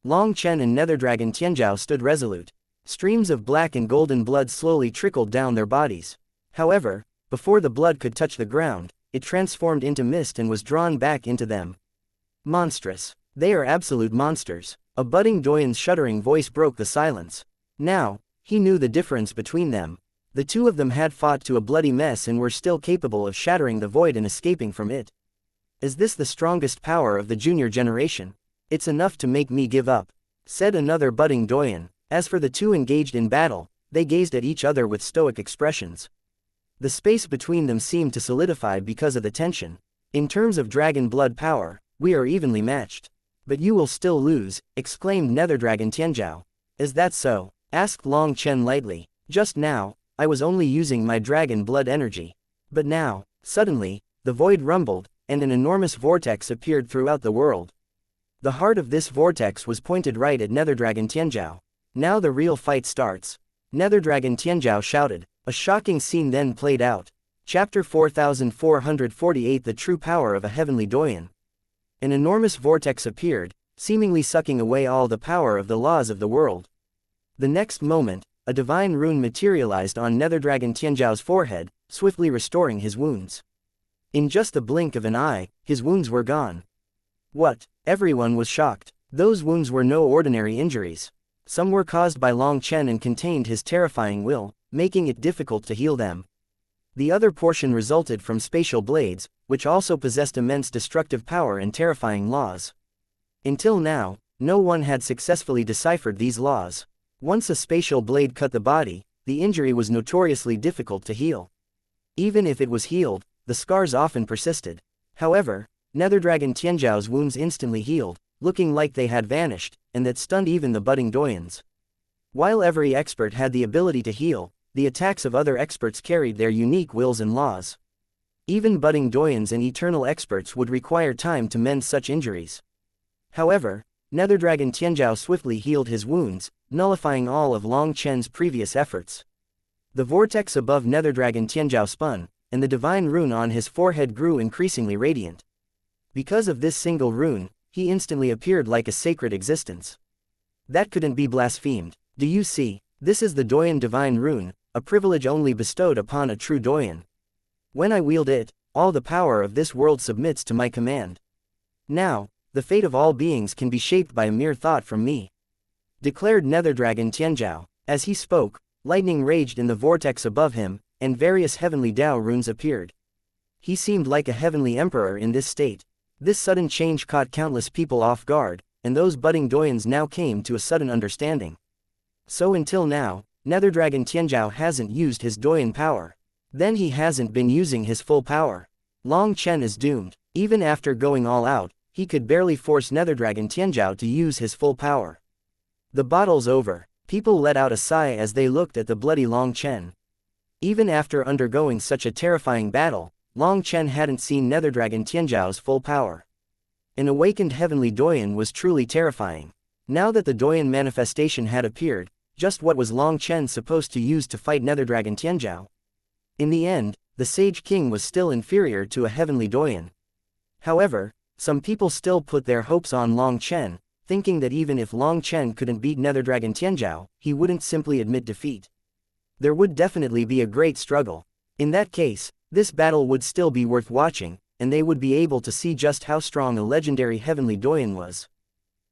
Long Chen and Netherdragon Tianzhao stood resolute. Streams of black and golden blood slowly trickled down their bodies. However, before the blood could touch the ground, it transformed into mist and was drawn back into them. Monstrous. They are absolute monsters. A budding doyen's shuddering voice broke the silence. Now, he knew the difference between them. The two of them had fought to a bloody mess and were still capable of shattering the void and escaping from it. Is this the strongest power of the junior generation? It's enough to make me give up, said another budding doyen. As for the two engaged in battle, they gazed at each other with stoic expressions. The space between them seemed to solidify because of the tension. In terms of dragon blood power, we are evenly matched. But you will still lose, exclaimed Netherdragon Tianzhao. Is that so? Asked Long Chen lightly. Just now, I was only using my dragon blood energy. But now, suddenly, the void rumbled, and an enormous vortex appeared throughout the world. The heart of this vortex was pointed right at Netherdragon Tianzhao. Now the real fight starts. Netherdragon Tianzhao shouted. A shocking scene then played out. Chapter 4448 The True Power of a Heavenly Doyen. An enormous vortex appeared, seemingly sucking away all the power of the laws of the world. The next moment, a divine rune materialized on Netherdragon Tianzhao's forehead, swiftly restoring his wounds. In just the blink of an eye, his wounds were gone. What? Everyone was shocked. Those wounds were no ordinary injuries. Some were caused by Long Chen and contained his terrifying will, making it difficult to heal them. The other portion resulted from spatial blades, which also possessed immense destructive power and terrifying laws. Until now, no one had successfully deciphered these laws. Once a spatial blade cut the body, the injury was notoriously difficult to heal. Even if it was healed, the scars often persisted. However, Netherdragon Tianzhao's wounds instantly healed, looking like they had vanished, and that stunned even the budding doyens. While every expert had the ability to heal, the attacks of other experts carried their unique wills and laws. Even budding doyens and eternal experts would require time to mend such injuries. However, Netherdragon Tianzhao swiftly healed his wounds, nullifying all of Long Chen's previous efforts. The vortex above Netherdragon Tianzhao spun, and the divine rune on his forehead grew increasingly radiant. Because of this single rune, he instantly appeared like a sacred existence. That couldn't be blasphemed. Do you see? This is the Doyen divine rune, a privilege only bestowed upon a true Doyen. When I wield it, all the power of this world submits to my command. Now, the fate of all beings can be shaped by a mere thought from me," declared Netherdragon Tianzhao. As he spoke, lightning raged in the vortex above him, and various heavenly Dao runes appeared. He seemed like a heavenly emperor in this state. This sudden change caught countless people off guard, and those budding doyens now came to a sudden understanding. So until now, Netherdragon Tianzhao hasn't used his doyen power. Then he hasn't been using his full power. Long Chen is doomed. Even after going all out, he could barely force Netherdragon Tianzhao to use his full power. The battle's over. People let out a sigh as they looked at the bloody Long Chen. Even after undergoing such a terrifying battle, Long Chen hadn't seen Netherdragon Tianzhao's full power. An awakened heavenly doyen was truly terrifying. Now that the doyen manifestation had appeared, just what was Long Chen supposed to use to fight Netherdragon Tianzhao? In the end, the Sage King was still inferior to a heavenly doyen. However, some people still put their hopes on Long Chen, thinking that even if Long Chen couldn't beat Netherdragon Tianzhao, he wouldn't simply admit defeat. There would definitely be a great struggle. In that case, this battle would still be worth watching, and they would be able to see just how strong a legendary heavenly doyen was.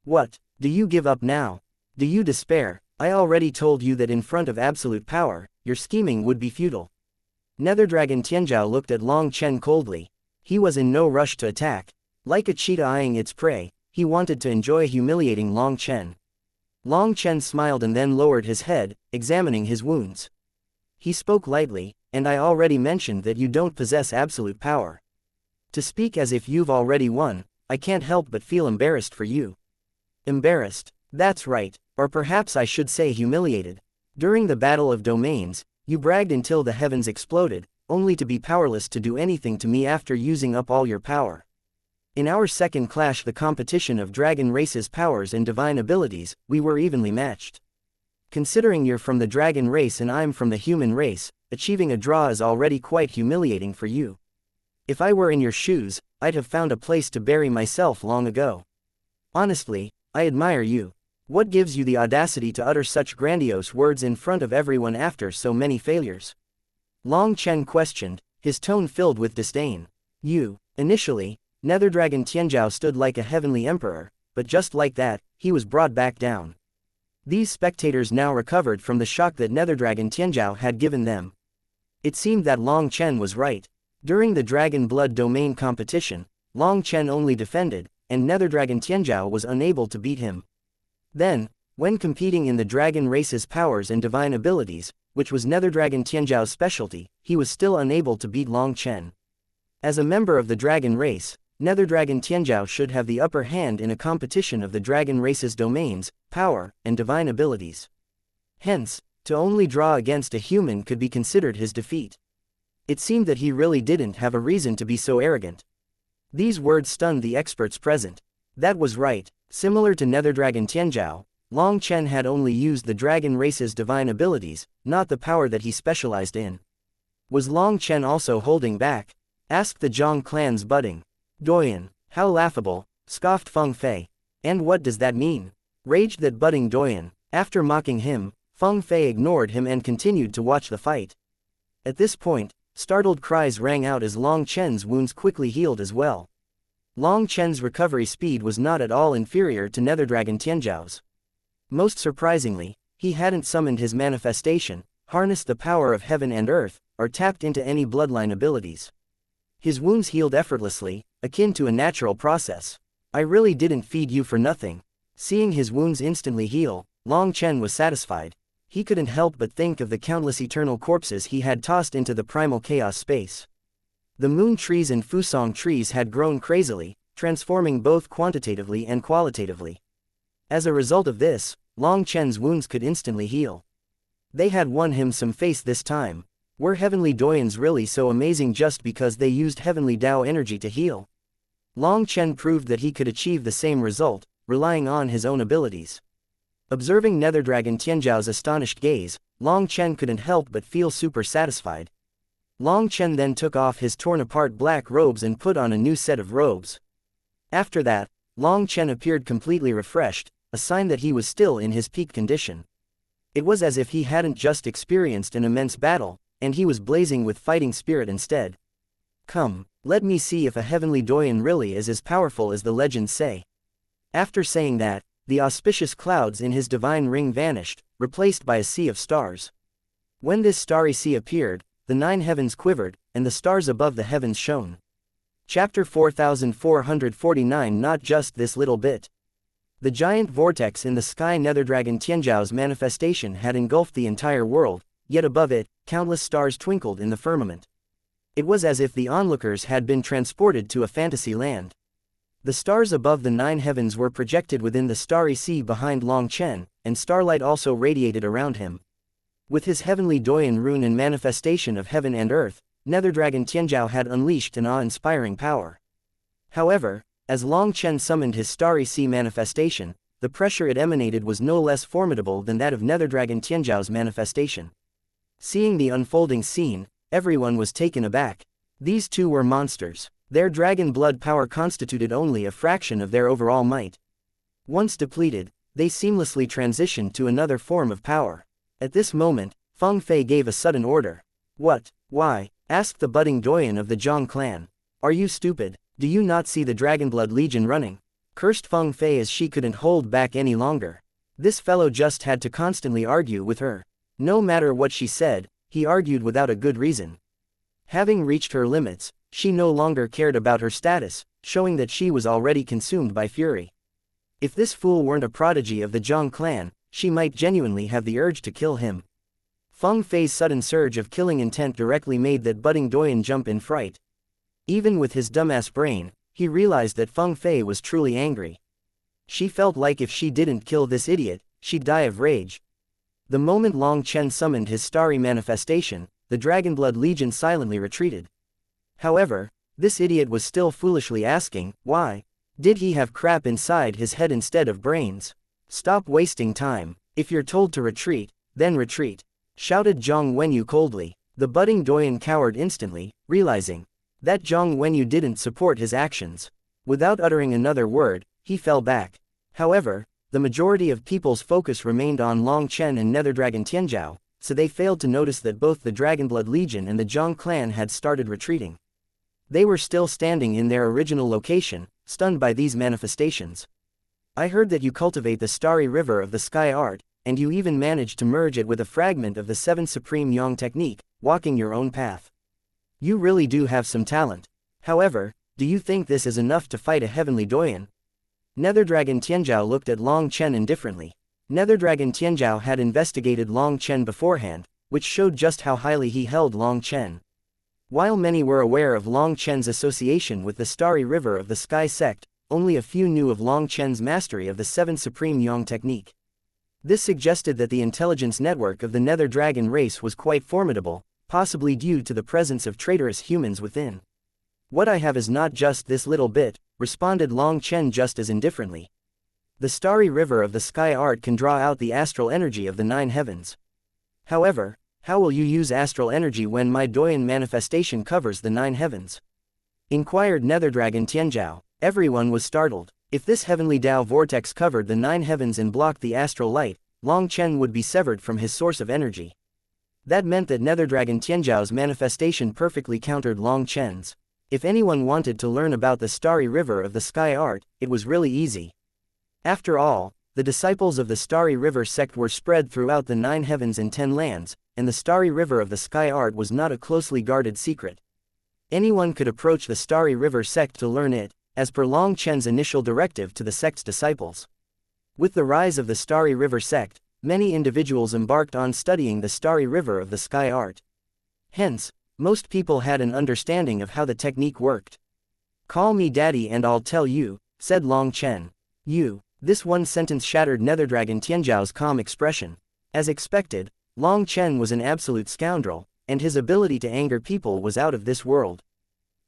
What? Do you give up now? Do you despair? I already told you that in front of absolute power, your scheming would be futile. Netherdragon Tianzhao looked at Long Chen coldly. He was in no rush to attack. Like a cheetah eyeing its prey, he wanted to enjoy humiliating Long Chen. Long Chen smiled and then lowered his head, examining his wounds. He spoke lightly, and I already mentioned that you don't possess absolute power. To speak as if you've already won, I can't help but feel embarrassed for you. Embarrassed? That's right, or perhaps I should say humiliated. During the Battle of Domains, you bragged until the heavens exploded, only to be powerless to do anything to me after using up all your power. In our second clash, the competition of dragon race's powers and divine abilities, we were evenly matched. Considering you're from the dragon race and I'm from the human race, achieving a draw is already quite humiliating for you. If I were in your shoes, I'd have found a place to bury myself long ago. Honestly, I admire you. What gives you the audacity to utter such grandiose words in front of everyone after so many failures? Long Chen questioned, his tone filled with disdain. You. Initially, Netherdragon Tianzhao stood like a heavenly emperor, but just like that, he was brought back down. These spectators now recovered from the shock that Netherdragon Tianzhao had given them. It seemed that Long Chen was right. During the Dragon Blood Domain competition, Long Chen only defended, and Netherdragon Tianzhao was unable to beat him. Then, when competing in the dragon race's powers and divine abilities, which was Netherdragon Tianzhao's specialty, he was still unable to beat Long Chen. As a member of the dragon race, Netherdragon Tianzhao should have the upper hand in a competition of the dragon race's domains, power, and divine abilities. Hence, to only draw against a human could be considered his defeat. It seemed that he really didn't have a reason to be so arrogant. These words stunned the experts present. That was right. Similar to Netherdragon Tianzhao, Long Chen had only used the dragon race's divine abilities, not the power that he specialized in. Was Long Chen also holding back? Asked the Zhang clan's budding doyen. How laughable. scoffed Feng Fei. And what does that mean? Raged that budding doyen. After mocking him, Feng Fei ignored him and continued to watch the fight. At this point, startled cries rang out as Long Chen's wounds quickly healed as well. Long Chen's recovery speed was not at all inferior to Nether Dragon Tianzhao's. Most surprisingly, he hadn't summoned his manifestation, harnessed the power of heaven and earth, or tapped into any bloodline abilities. His wounds healed effortlessly, akin to a natural process. I really didn't feed you for nothing. Seeing his wounds instantly heal, Long Chen was satisfied. He couldn't help but think of the countless eternal corpses he had tossed into the primal chaos space. The moon trees and fusong trees had grown crazily, transforming both quantitatively and qualitatively. As a result of this, Long Chen's wounds could instantly heal. They had won him some face this time. Were heavenly doyens really so amazing just because they used heavenly Dao energy to heal? Long Chen proved that he could achieve the same result, relying on his own abilities. Observing Nether Dragon Tianzhao's astonished gaze, Long Chen couldn't help but feel super satisfied. Long Chen then took off his torn-apart black robes and put on a new set of robes. After that, Long Chen appeared completely refreshed, a sign that he was still in his peak condition. It was as if he hadn't just experienced an immense battle, and he was blazing with fighting spirit instead. Come, let me see if a heavenly doyen really is as powerful as the legends say. After saying that, the auspicious clouds in his divine ring vanished, replaced by a sea of stars. When this starry sea appeared, the 9 heavens quivered, and the stars above the heavens shone. Chapter 4449. Not just this little bit. The giant vortex in the sky. Nether Dragon Tianzhao's manifestation had engulfed the entire world, yet above it, countless stars twinkled in the firmament. It was as if the onlookers had been transported to a fantasy land. The stars above the 9 heavens were projected within the starry sea behind Long Chen, and starlight also radiated around him. With his heavenly doyen rune and manifestation of heaven and earth, Nether Dragon Tianzhao had unleashed an awe-inspiring power. However, as Long Chen summoned his starry sea manifestation, the pressure it emanated was no less formidable than that of Nether Dragon Tianzhao's manifestation. Seeing the unfolding scene, everyone was taken aback. These two were monsters. Their dragon blood power constituted only a fraction of their overall might. Once depleted, they seamlessly transitioned to another form of power. At this moment, Feng Fei gave a sudden order. What? Why? Asked the budding doyen of the Zhang clan. Are you stupid? Do you not see the Dragonblood Legion running? Cursed Feng Fei as she couldn't hold back any longer. This fellow just had to constantly argue with her. No matter what she said, he argued without a good reason. Having reached her limits, she no longer cared about her status, showing that she was already consumed by fury. If this fool weren't a prodigy of the Zhang clan, she might genuinely have the urge to kill him. Feng Fei's sudden surge of killing intent directly made that budding doyen jump in fright. Even with his dumbass brain, he realized that Feng Fei was truly angry. She felt like if she didn't kill this idiot, she'd die of rage. The moment Long Chen summoned his starry manifestation, the Dragonblood Legion silently retreated. However, this idiot was still foolishly asking, why? Did he have crap inside his head instead of brains? Stop wasting time. If you're told to retreat, then retreat, shouted Zhang Wenyu coldly. The budding doyen cowered instantly, realizing that Zhang Wenyu didn't support his actions. Without uttering another word, he fell back. However, the majority of people's focus remained on Long Chen and Nether Dragon Tianzhao, so they failed to notice that both the Dragonblood Legion and the Zhang clan had started retreating. They were still standing in their original location, stunned by these manifestations. I heard that you cultivate the starry river of the sky art, and you even managed to merge it with a fragment of the 7 Supreme Yang technique, walking your own path. You really do have some talent. However, do you think this is enough to fight a heavenly doyen? Nether Dragon Tianzhao looked at Long Chen indifferently. Nether Dragon Tianzhao had investigated Long Chen beforehand, which showed just how highly he held Long Chen. While many were aware of Long Chen's association with the starry river of the sky sect, only a few knew of Long Chen's mastery of the 7 Supreme Yang technique. This suggested that the intelligence network of the Nether Dragon race was quite formidable, possibly due to the presence of traitorous humans within. What I have is not just this little bit, responded Long Chen just as indifferently. The starry river of the sky art can draw out the astral energy of the 9 heavens. However, how will you use astral energy when my doyen manifestation covers the 9 heavens? Inquired Nether Dragon Tianzhao. Everyone was startled. If this heavenly Tao vortex covered the 9 heavens and blocked the astral light, Long Chen would be severed from his source of energy. That meant that Nether Dragon Tianzhao's manifestation perfectly countered Long Chen's. If anyone wanted to learn about the Starry River of the Sky Art, it was really easy. After all, the disciples of the Starry River sect were spread throughout the 9 heavens and 10 lands, and the Starry River of the Sky Art was not a closely guarded secret. Anyone could approach the Starry River sect to learn it, as per Long Chen's initial directive to the sect's disciples. With the rise of the Starry River sect, many individuals embarked on studying the Starry River of the Sky Art. Hence, most people had an understanding of how the technique worked. "Call me daddy and I'll tell you," said Long Chen. This one sentence shattered Nether Dragon Tianzhao's calm expression. As expected, Long Chen was an absolute scoundrel, and his ability to anger people was out of this world.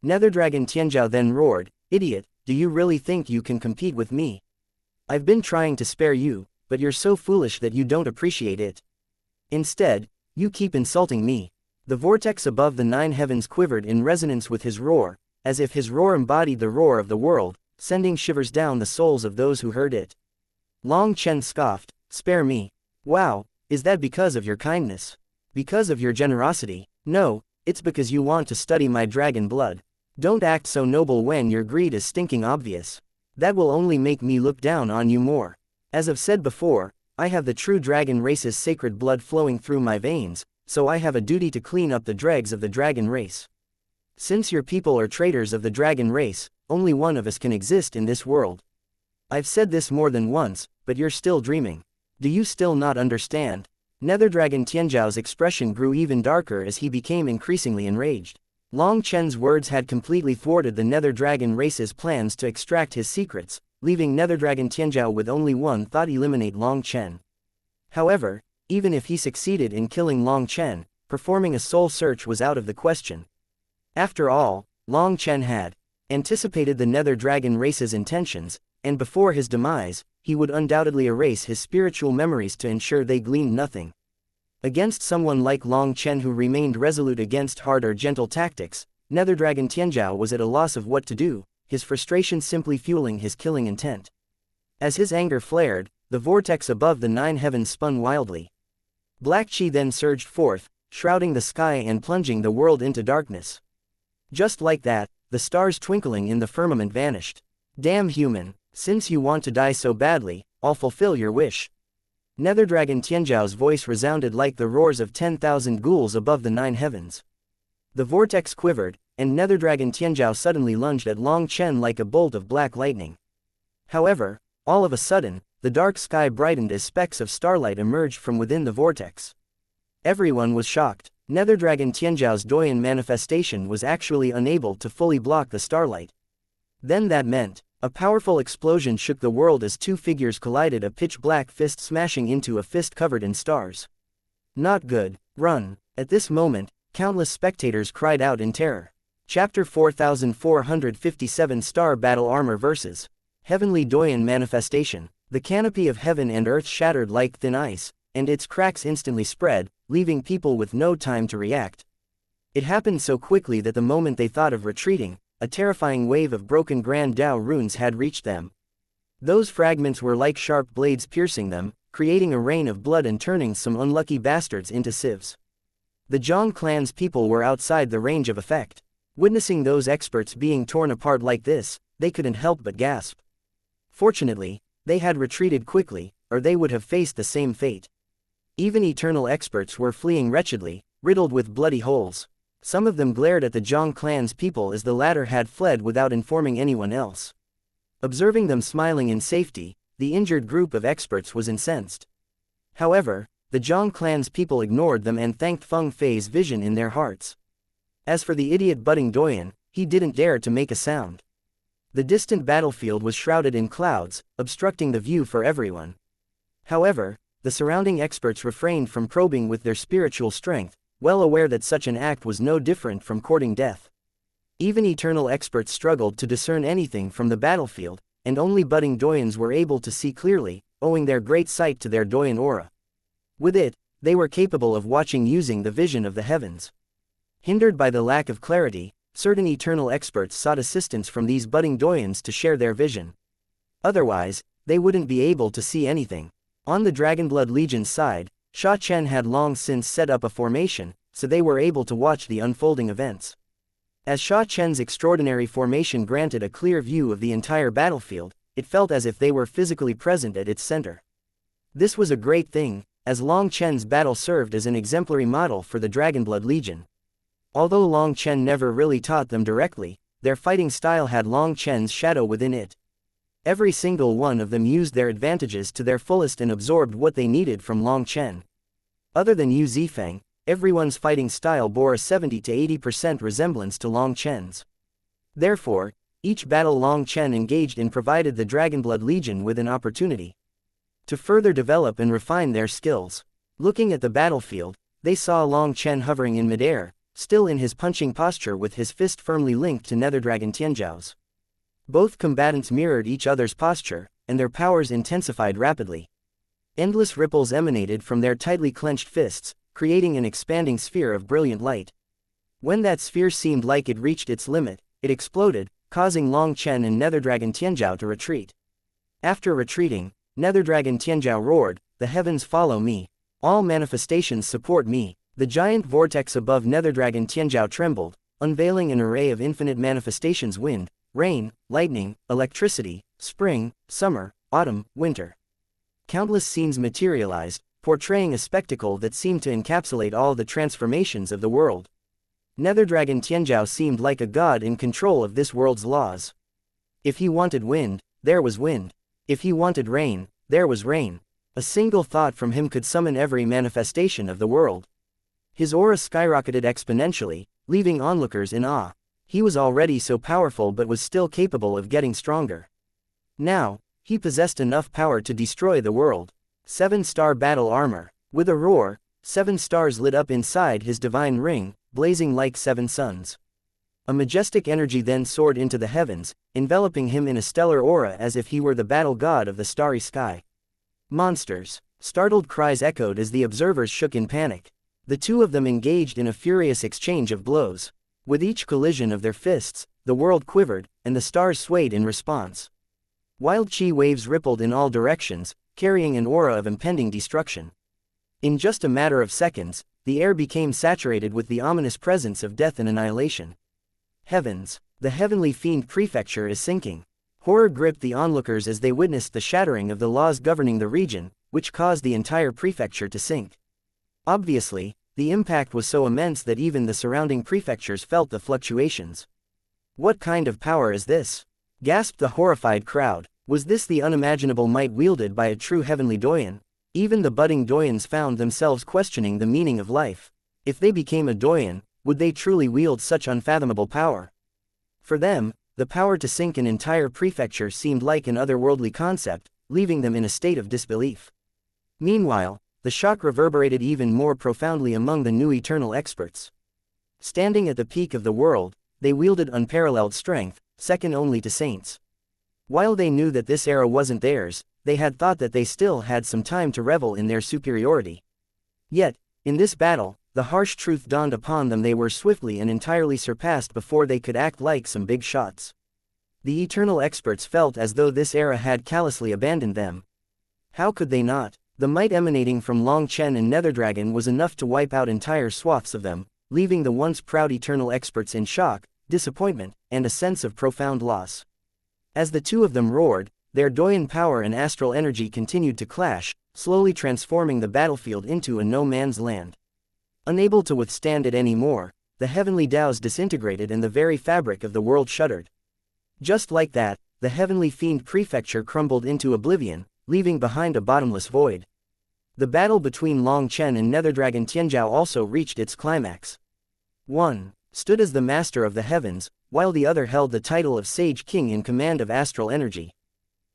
Nether Dragon Tianzhao then roared, "Idiot, do you really think you can compete with me? I've been trying to spare you, but you're so foolish that you don't appreciate it. Instead, you keep insulting me." The vortex above the 9 heavens quivered in resonance with his roar, as if his roar embodied the roar of the world, sending shivers down the souls of those who heard it. Long Chen scoffed, "Spare me? Wow, is that because of your kindness? Because of your generosity? No, it's because you want to study my dragon blood. Don't act so noble when your greed is stinking obvious. That will only make me look down on you more. As I've said before, I have the true dragon race's sacred blood flowing through my veins, so I have a duty to clean up the dregs of the dragon race. Since your people are traitors of the dragon race, only one of us can exist in this world. I've said this more than once, but you're still dreaming. Do you still not understand?" Nether Dragon Tianzhao's expression grew even darker as he became increasingly enraged. Long Chen's words had completely thwarted the Nether Dragon race's plans to extract his secrets, leaving Nether Dragon Tianzhao with only one thought: eliminate Long Chen. However, even if he succeeded in killing Long Chen, performing a soul search was out of the question. After all, Long Chen had anticipated the Nether Dragon race's intentions, and before his demise, he would undoubtedly erase his spiritual memories to ensure they gleaned nothing. Against someone like Long Chen who remained resolute against hard or gentle tactics, Nether Dragon Tianzhao was at a loss of what to do, his frustration simply fueling his killing intent. As his anger flared, the vortex above the 9 heavens spun wildly. Black chi then surged forth, shrouding the sky and plunging the world into darkness. Just like that, the stars twinkling in the firmament vanished. "Damn human, since you want to die so badly, I'll fulfill your wish." Nether Dragon Tianzhao's voice resounded like the roars of 10,000 ghouls above the 9 heavens. The vortex quivered, and Nether Dragon Tianzhao suddenly lunged at Long Chen like a bolt of black lightning. However, all of a sudden, the dark sky brightened as specks of starlight emerged from within the vortex. Everyone was shocked. Nether Dragon Tianzhao's Doyan manifestation was actually unable to fully block the starlight. Then that meant a powerful explosion shook the world as 2 figures collided, a pitch-black fist smashing into a fist covered in stars. "Not good, run." At this moment, countless spectators cried out in terror. Chapter 4457 Star Battle Armor vs. Heavenly Doyan Manifestation. The canopy of heaven and earth shattered like thin ice, and its cracks instantly spread, leaving people with no time to react. It happened so quickly that the moment they thought of retreating, a terrifying wave of broken Grand Dao runes had reached them. Those fragments were like sharp blades piercing them, creating a rain of blood and turning some unlucky bastards into sieves. The Zhang clan's people were outside the range of effect. Witnessing those experts being torn apart like this, they couldn't help but gasp. Fortunately, they had retreated quickly, or they would have faced the same fate. Even eternal experts were fleeing wretchedly, riddled with bloody holes. Some of them glared at the Zhang clan's people as the latter had fled without informing anyone else. Observing them smiling in safety, the injured group of experts was incensed. However, the Zhang clan's people ignored them and thanked Feng Fei's vision in their hearts. As for the idiot budding Doyan, he didn't dare to make a sound. The distant battlefield was shrouded in clouds, obstructing the view for everyone. However, the surrounding experts refrained from probing with their spiritual strength, well aware that such an act was no different from courting death. Even eternal experts struggled to discern anything from the battlefield, and only budding Doyans were able to see clearly, owing their great sight to their Doyan aura. With it, they were capable of watching using the vision of the heavens. Hindered by the lack of clarity, certain eternal experts sought assistance from these budding Doyans to share their vision. Otherwise, they wouldn't be able to see anything. On the Dragonblood Legion's side, Sha Chen had long since set up a formation, so they were able to watch the unfolding events. As Sha Chen's extraordinary formation granted a clear view of the entire battlefield, it felt as if they were physically present at its center. This was a great thing, as Long Chen's battle served as an exemplary model for the Dragonblood Legion. Although Long Chen never really taught them directly, their fighting style had Long Chen's shadow within it. Every single one of them used their advantages to their fullest and absorbed what they needed from Long Chen. Other than Yu Zifeng, everyone's fighting style bore a 70 to 80% resemblance to Long Chen's. Therefore, each battle Long Chen engaged in provided the Dragonblood Legion with an opportunity to further develop and refine their skills. Looking at the battlefield, they saw Long Chen hovering in midair, still in his punching posture with his fist firmly linked to Netherdragon Tianzhao's. Both combatants mirrored each other's posture, and their powers intensified rapidly. Endless ripples emanated from their tightly clenched fists, creating an expanding sphere of brilliant light. When that sphere seemed like it reached its limit, it exploded, causing Long Chen and Netherdragon Tianzhao to retreat. After retreating, Netherdragon Tianzhao roared, "The heavens follow me. All manifestations support me." The giant vortex above Netherdragon Tianzhao trembled, unveiling an array of infinite manifestations: wind, rain, lightning, electricity, spring, summer, autumn, winter. Countless scenes materialized, portraying a spectacle that seemed to encapsulate all the transformations of the world. Netherdragon Tianzhao seemed like a god in control of this world's laws. If he wanted wind, there was wind. If he wanted rain, there was rain. A single thought from him could summon every manifestation of the world. His aura skyrocketed exponentially, leaving onlookers in awe. He was already so powerful but was still capable of getting stronger. Now, he possessed enough power to destroy the world. 7-star battle armor. With a roar, 7 stars lit up inside his divine ring, blazing like 7 suns. A majestic energy then soared into the heavens, enveloping him in a stellar aura as if he were the battle god of the starry sky. Monsters! Startled cries echoed as the observers shook in panic. The two of them engaged in a furious exchange of blows. With each collision of their fists, the world quivered, and the stars swayed in response. Wild chi waves rippled in all directions, carrying an aura of impending destruction. In just a matter of seconds, the air became saturated with the ominous presence of death and annihilation. Heavens! The heavenly fiend prefecture is sinking. Horror gripped the onlookers as they witnessed the shattering of the laws governing the region, which caused the entire prefecture to sink. Obviously, the impact was so immense that even the surrounding prefectures felt the fluctuations. What kind of power is this? Gasped the horrified crowd. Was this the unimaginable might wielded by a true heavenly doyen? Even the budding doyens found themselves questioning the meaning of life. If they became a doyen, would they truly wield such unfathomable power? For them, the power to sink an entire prefecture seemed like an otherworldly concept, leaving them in a state of disbelief. Meanwhile, the shock reverberated even more profoundly among the new eternal experts. Standing at the peak of the world, they wielded unparalleled strength, second only to saints. While they knew that this era wasn't theirs, they had thought that they still had some time to revel in their superiority. Yet, in this battle, the harsh truth dawned upon them: they were swiftly and entirely surpassed before they could act like some big shots. The eternal experts felt as though this era had callously abandoned them. How could they not? The might emanating from Long Chen and Netherdragon was enough to wipe out entire swaths of them, leaving the once proud eternal experts in shock, disappointment, and a sense of profound loss. As the two of them roared, their doyen power and astral energy continued to clash, slowly transforming the battlefield into a no-man's land. Unable to withstand it anymore, the heavenly Taos disintegrated and the very fabric of the world shuddered. Just like that, the heavenly fiend prefecture crumbled into oblivion, leaving behind a bottomless void. The battle between Long Chen and Netherdragon Tianzhao also reached its climax. One stood as the master of the heavens, while the other held the title of Sage King in command of astral energy.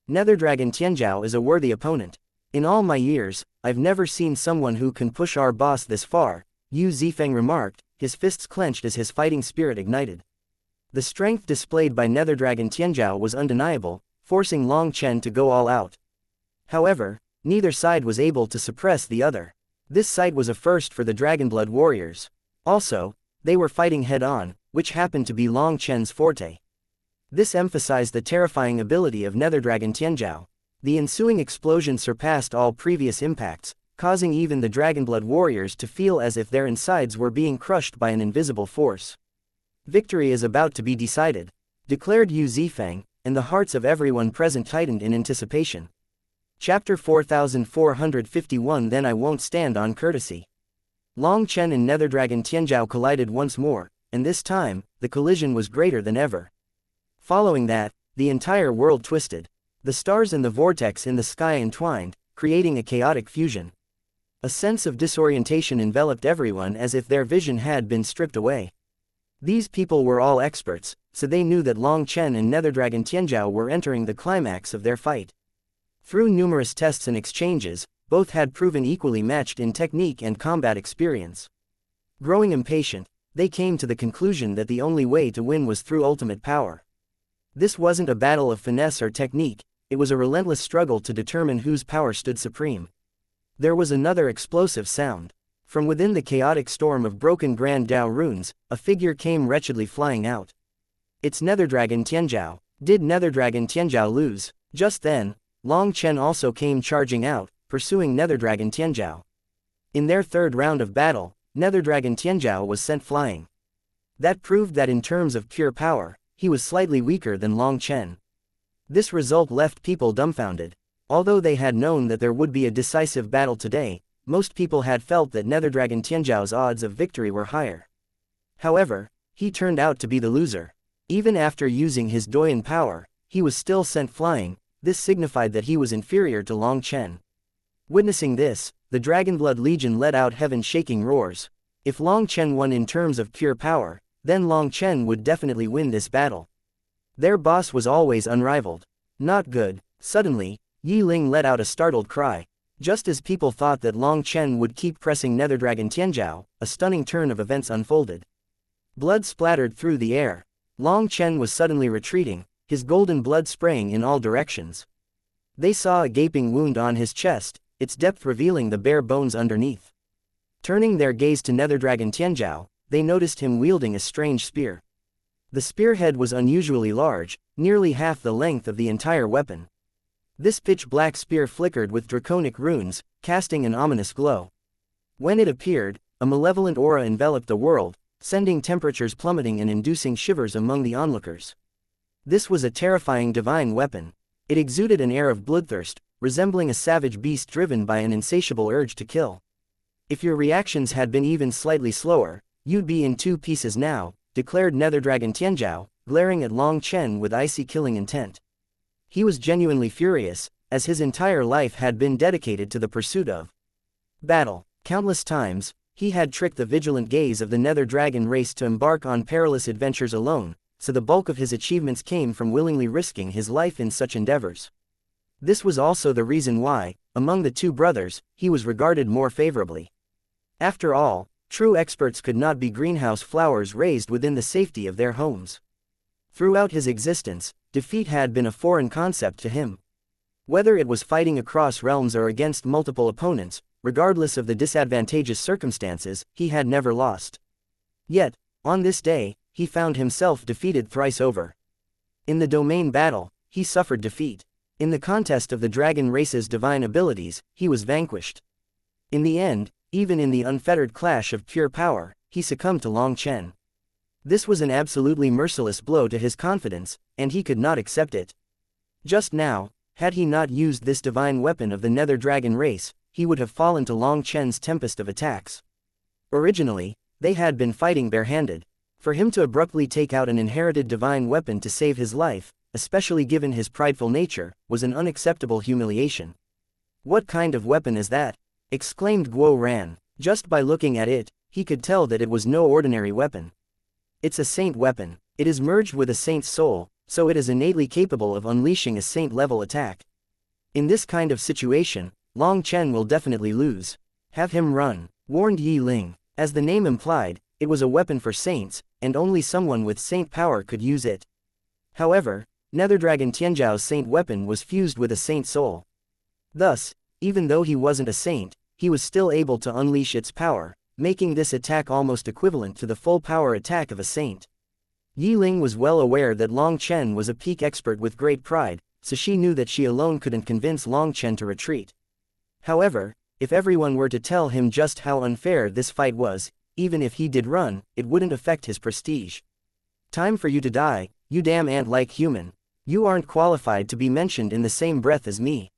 Netherdragon Tianzhao is a worthy opponent. In all my years, I've never seen someone who can push our boss this far, Yu Zifeng remarked, his fists clenched as his fighting spirit ignited. The strength displayed by Netherdragon Tianzhao was undeniable, forcing Long Chen to go all out. However, neither side was able to suppress the other. This sight was a first for the Dragonblood warriors. Also, they were fighting head-on, which happened to be Long Chen's forte. This emphasized the terrifying ability of Nether Dragon Tianzhao. The ensuing explosion surpassed all previous impacts, causing even the Dragonblood warriors to feel as if their insides were being crushed by an invisible force. Victory is about to be decided, declared Yu Zifeng, and the hearts of everyone present tightened in anticipation. Chapter 4451 Then I Won't Stand on Courtesy. Long Chen and Nether Dragon Tianzhao collided once more, and this time, the collision was greater than ever. Following that, the entire world twisted. The stars and the vortex in the sky entwined, creating a chaotic fusion. A sense of disorientation enveloped everyone as if their vision had been stripped away. These people were all experts, so they knew that Long Chen and Nether Dragon Tianzhao were entering the climax of their fight. Through numerous tests and exchanges, both had proven equally matched in technique and combat experience. Growing impatient, they came to the conclusion that the only way to win was through ultimate power. This wasn't a battle of finesse or technique, it was a relentless struggle to determine whose power stood supreme. There was another explosive sound. From within the chaotic storm of broken Grand Dao runes, a figure came wretchedly flying out. It's Nether Dragon Tianzhao. Did Nether Dragon Tianzhao lose? Just then, Long Chen also came charging out, pursuing Nether Dragon Tianzhao. In their third round of battle, Nether Dragon Tianzhao was sent flying. That proved that in terms of pure power, he was slightly weaker than Long Chen. This result left people dumbfounded. Although they had known that there would be a decisive battle today, most people had felt that Nether Dragon Tianzhao's odds of victory were higher. However, he turned out to be the loser. Even after using his Doyan power, he was still sent flying. This signified that he was inferior to Long Chen. Witnessing this, the Dragonblood Legion let out heaven-shaking roars. If Long Chen won in terms of pure power, then Long Chen would definitely win this battle. Their boss was always unrivaled. Not good. Suddenly, Yi Ling let out a startled cry. Just as people thought that Long Chen would keep pressing Nether Dragon Tianzhao, a stunning turn of events unfolded. Blood splattered through the air. Long Chen was suddenly retreating, his golden blood spraying in all directions. They saw a gaping wound on his chest, its depth revealing the bare bones underneath. Turning their gaze to Nether Dragon Tianzhao, they noticed him wielding a strange spear. The spearhead was unusually large, nearly half the length of the entire weapon. This pitch-black spear flickered with draconic runes, casting an ominous glow. When it appeared, a malevolent aura enveloped the world, sending temperatures plummeting and inducing shivers among the onlookers. This was a terrifying divine weapon. It exuded an air of bloodthirst, resembling a savage beast driven by an insatiable urge to kill. If your reactions had been even slightly slower, you'd be in two pieces now, declared Nether Dragon Tianzhao, glaring at Long Chen with icy killing intent. He was genuinely furious, as his entire life had been dedicated to the pursuit of battle. Countless times, he had tricked the vigilant gaze of the Nether Dragon race to embark on perilous adventures alone, so the bulk of his achievements came from willingly risking his life in such endeavors. This was also the reason why, among the two brothers, he was regarded more favorably. After all, true experts could not be greenhouse flowers raised within the safety of their homes. Throughout his existence, defeat had been a foreign concept to him. Whether it was fighting across realms or against multiple opponents, regardless of the disadvantageous circumstances, he had never lost. Yet, on this day, he found himself defeated thrice over. In the domain battle, he suffered defeat. In the contest of the dragon race's divine abilities, he was vanquished. In the end, even in the unfettered clash of pure power, he succumbed to Long Chen. This was an absolutely merciless blow to his confidence, and he could not accept it. Just now, had he not used this divine weapon of the Nether Dragon race, he would have fallen to Long Chen's tempest of attacks. Originally, they had been fighting barehanded. For him to abruptly take out an inherited divine weapon to save his life, especially given his prideful nature, was an unacceptable humiliation. "What kind of weapon is that?" exclaimed Guo Ran. Just by looking at it, he could tell that it was no ordinary weapon. "It's a saint weapon. It is merged with a saint's soul, so it is innately capable of unleashing a saint-level attack. In this kind of situation, Long Chen will definitely lose. Have him run," warned Yi Ling. As the name implied, it was a weapon for saints, and only someone with saint power could use it. However, Nether Dragon Tianzhao's saint weapon was fused with a saint soul. Thus, even though he wasn't a saint, he was still able to unleash its power, making this attack almost equivalent to the full power attack of a saint. Yi Ling was well aware that Long Chen was a peak expert with great pride, so she knew that she alone couldn't convince Long Chen to retreat. However, if everyone were to tell him just how unfair this fight was, even if he did run, it wouldn't affect his prestige. Time for you to die, you damn ant-like human. You aren't qualified to be mentioned in the same breath as me.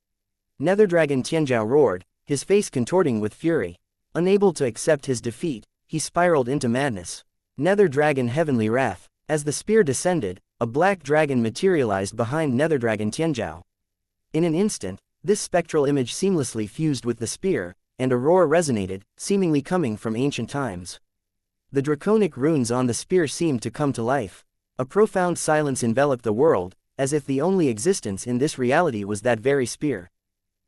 Nether Dragon Tianzhao roared, his face contorting with fury. Unable to accept his defeat, he spiraled into madness. Nether Dragon Heavenly Wrath. As the spear descended, a black dragon materialized behind Nether Dragon Tianzhao. In an instant, this spectral image seamlessly fused with the spear, and a roar resonated, seemingly coming from ancient times. The draconic runes on the spear seemed to come to life. A profound silence enveloped the world, as if the only existence in this reality was that very spear.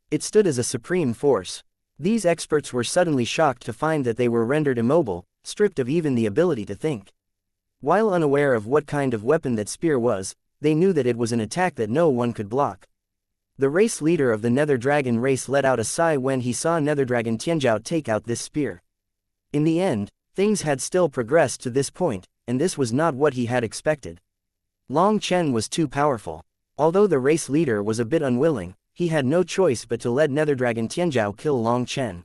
It stood as a supreme force. These experts were suddenly shocked to find that they were rendered immobile, stripped of even the ability to think. While unaware of what kind of weapon that spear was, they knew that it was an attack that no one could block. The race leader of the Nether Dragon race let out a sigh when he saw Nether Dragon Tianzhao take out this spear. In the end, things had still progressed to this point, and this was not what he had expected. Long Chen was too powerful. Although the race leader was a bit unwilling, he had no choice but to let Nether Dragon Tianzhao kill Long Chen.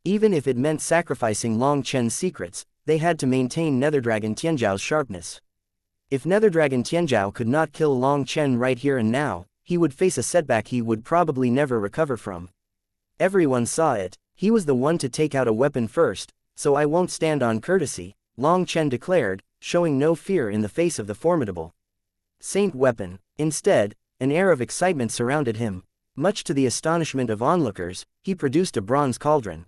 Even if it meant sacrificing Long Chen's secrets, they had to maintain Nether Dragon Tianzhao's sharpness. If Nether Dragon Tianzhao could not kill Long Chen right here and now, he would face a setback he would probably never recover from. Everyone saw it. He was the one to take out a weapon first, so I won't stand on courtesy, Long Chen declared, showing no fear in the face of the formidable Saint weapon. Instead, an air of excitement surrounded him. Much to the astonishment of onlookers, he produced a bronze cauldron.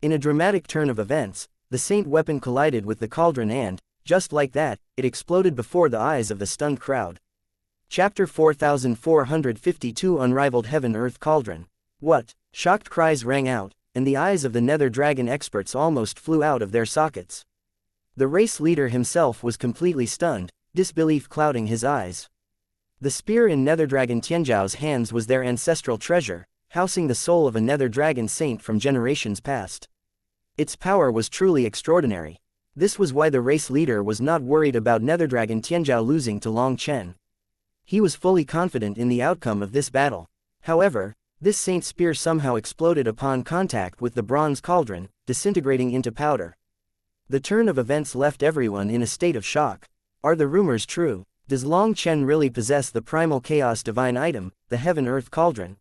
In a dramatic turn of events, the Saint weapon collided with the cauldron and, just like that, it exploded before the eyes of the stunned crowd. Chapter 4452 Unrivaled Heaven-Earth Cauldron. What? Shocked cries rang out, and the eyes of the Nether Dragon experts almost flew out of their sockets. The race leader himself was completely stunned, disbelief clouding his eyes. The spear in Nether Dragon Tianzhao's hands was their ancestral treasure, housing the soul of a Nether Dragon saint from generations past. Its power was truly extraordinary. This was why the race leader was not worried about Nether Dragon Tianzhao losing to Long Chen. He was fully confident in the outcome of this battle. However, this saint spear somehow exploded upon contact with the bronze cauldron, disintegrating into powder. The turn of events left everyone in a state of shock. Are the rumors true? Does Long Chen really possess the primal chaos divine item, the Heaven-Earth Cauldron?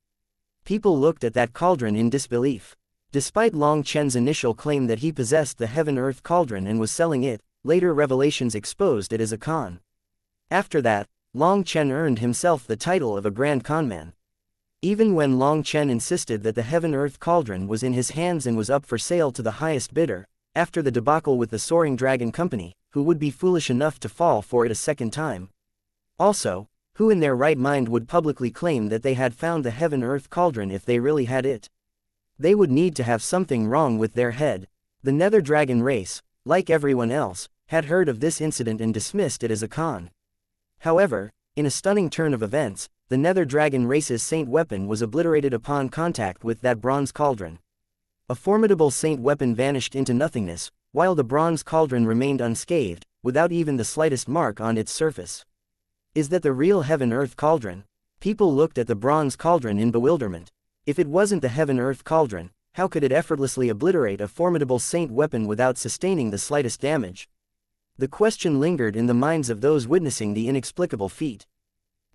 People looked at that cauldron in disbelief. Despite Long Chen's initial claim that he possessed the Heaven-Earth Cauldron and was selling it, later revelations exposed it as a con. After that, Long Chen earned himself the title of a Grand Conman. Even when Long Chen insisted that the Heaven-Earth Cauldron was in his hands and was up for sale to the highest bidder, after the debacle with the Soaring Dragon Company, who would be foolish enough to fall for it a second time? Also, who in their right mind would publicly claim that they had found the Heaven-Earth Cauldron if they really had it? They would need to have something wrong with their head. The Nether Dragon race, like everyone else, had heard of this incident and dismissed it as a con. However, in a stunning turn of events, the Nether Dragon race's saint weapon was obliterated upon contact with that bronze cauldron. A formidable saint weapon vanished into nothingness, while the bronze cauldron remained unscathed, without even the slightest mark on its surface. Is that the real Heaven-Earth Cauldron? People looked at the bronze cauldron in bewilderment. If it wasn't the Heaven-Earth Cauldron, how could it effortlessly obliterate a formidable saint weapon without sustaining the slightest damage? The question lingered in the minds of those witnessing the inexplicable feat.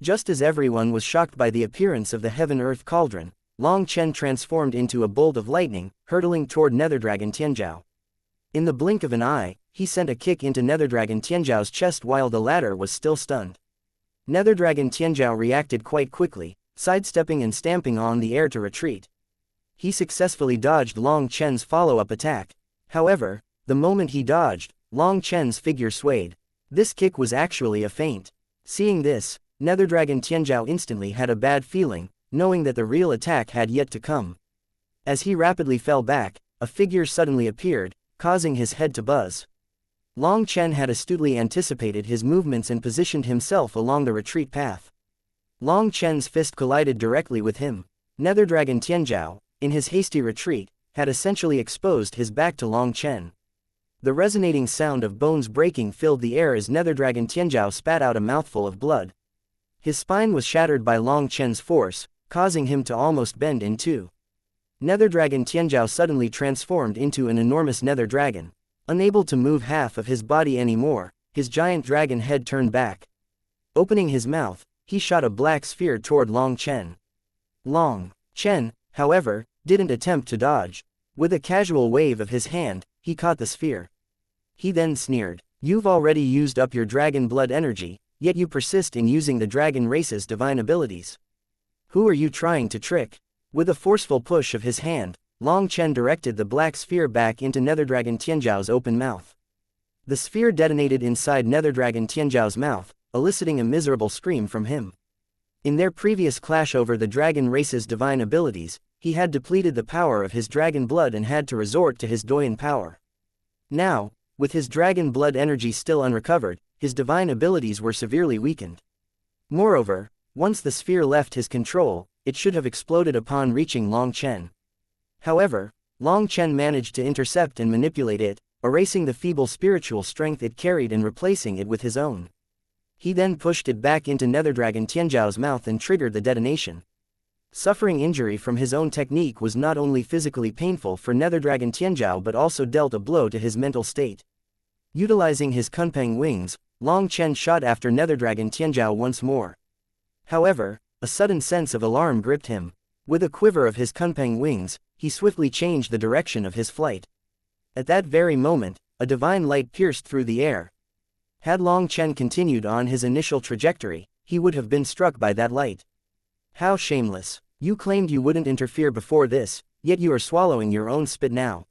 Just as everyone was shocked by the appearance of the Heaven-Earth Cauldron, Long Chen transformed into a bolt of lightning, hurtling toward Nether Dragon Tianzhao. In the blink of an eye, he sent a kick into Nether Dragon Tianzhao's chest while the latter was still stunned. Nether Dragon Tianzhao reacted quite quickly, sidestepping and stamping on the air to retreat. He successfully dodged Long Chen's follow-up attack. However, the moment he dodged, Long Chen's figure swayed. This kick was actually a feint. Seeing this, Nether Dragon Tianzhao instantly had a bad feeling, knowing that the real attack had yet to come. As he rapidly fell back, a figure suddenly appeared, causing his head to buzz. Long Chen had astutely anticipated his movements and positioned himself along the retreat path. Long Chen's fist collided directly with him. Nether Dragon Tianzhao, in his hasty retreat, had essentially exposed his back to Long Chen. The resonating sound of bones breaking filled the air as Nether Dragon Tianzhao spat out a mouthful of blood. His spine was shattered by Long Chen's force, causing him to almost bend in two. Nether Dragon Tianzhao suddenly transformed into an enormous nether dragon. Unable to move half of his body anymore, his giant dragon head turned back. Opening his mouth, he shot a black sphere toward Long Chen. Long Chen, however, didn't attempt to dodge. With a casual wave of his hand, he caught the sphere. He then sneered, "You've already used up your dragon blood energy, yet you persist in using the dragon race's divine abilities. Who are you trying to trick?" With a forceful push of his hand, Long Chen directed the black sphere back into Netherdragon Tianzhao's open mouth. The sphere detonated inside Netherdragon Tianzhao's mouth, eliciting a miserable scream from him. In their previous clash over the dragon race's divine abilities, he had depleted the power of his dragon blood and had to resort to his Doyan power. Now, with his dragon blood energy still unrecovered, his divine abilities were severely weakened. Moreover, once the sphere left his control, it should have exploded upon reaching Long Chen. However, Long Chen managed to intercept and manipulate it, erasing the feeble spiritual strength it carried and replacing it with his own. He then pushed it back into Netherdragon Tianzhao's mouth and triggered the detonation. Suffering injury from his own technique was not only physically painful for Netherdragon Tianzhao but also dealt a blow to his mental state. Utilizing his Kunpeng wings, Long Chen shot after Netherdragon Tianzhao once more. However, a sudden sense of alarm gripped him. With a quiver of his Kunpeng wings, he swiftly changed the direction of his flight. At that very moment, a divine light pierced through the air. Had Long Chen continued on his initial trajectory, he would have been struck by that light. How shameless! You claimed you wouldn't interfere before this, yet you are swallowing your own spit now.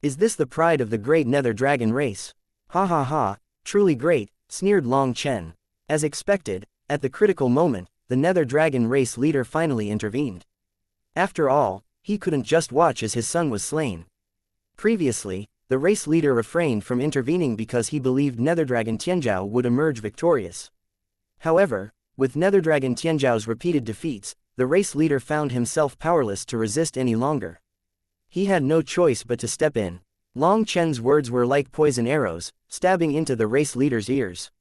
Is this the pride of the great Nether Dragon race? Ha ha ha, truly great, sneered Long Chen. As expected, at the critical moment, the Nether Dragon race leader finally intervened. After all, he couldn't just watch as his son was slain. Previously, the race leader refrained from intervening because he believed Netherdragon Tianzhao would emerge victorious. However, with Netherdragon Tianzhao's repeated defeats, the race leader found himself powerless to resist any longer. He had no choice but to step in. Long Chen's words were like poison arrows, stabbing into the race leader's ears.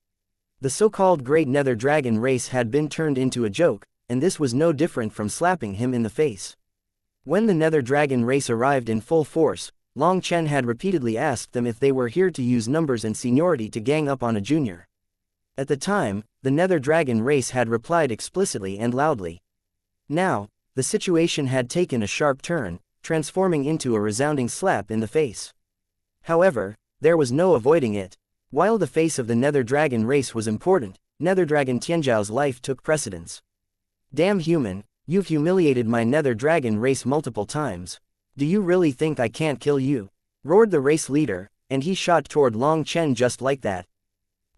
The so-called Great Nether Dragon race had been turned into a joke, and this was no different from slapping him in the face. When the Nether Dragon race arrived in full force, Long Chen had repeatedly asked them if they were here to use numbers and seniority to gang up on a junior. At the time, the Nether Dragon race had replied explicitly and loudly. Now, the situation had taken a sharp turn, transforming into a resounding slap in the face. However, there was no avoiding it. While the face of the Nether Dragon race was important, Netherdragon Tianzhao's life took precedence. Damn human, you've humiliated my Nether Dragon race multiple times. Do you really think I can't kill you? Roared the race leader, and he shot toward Long Chen just like that.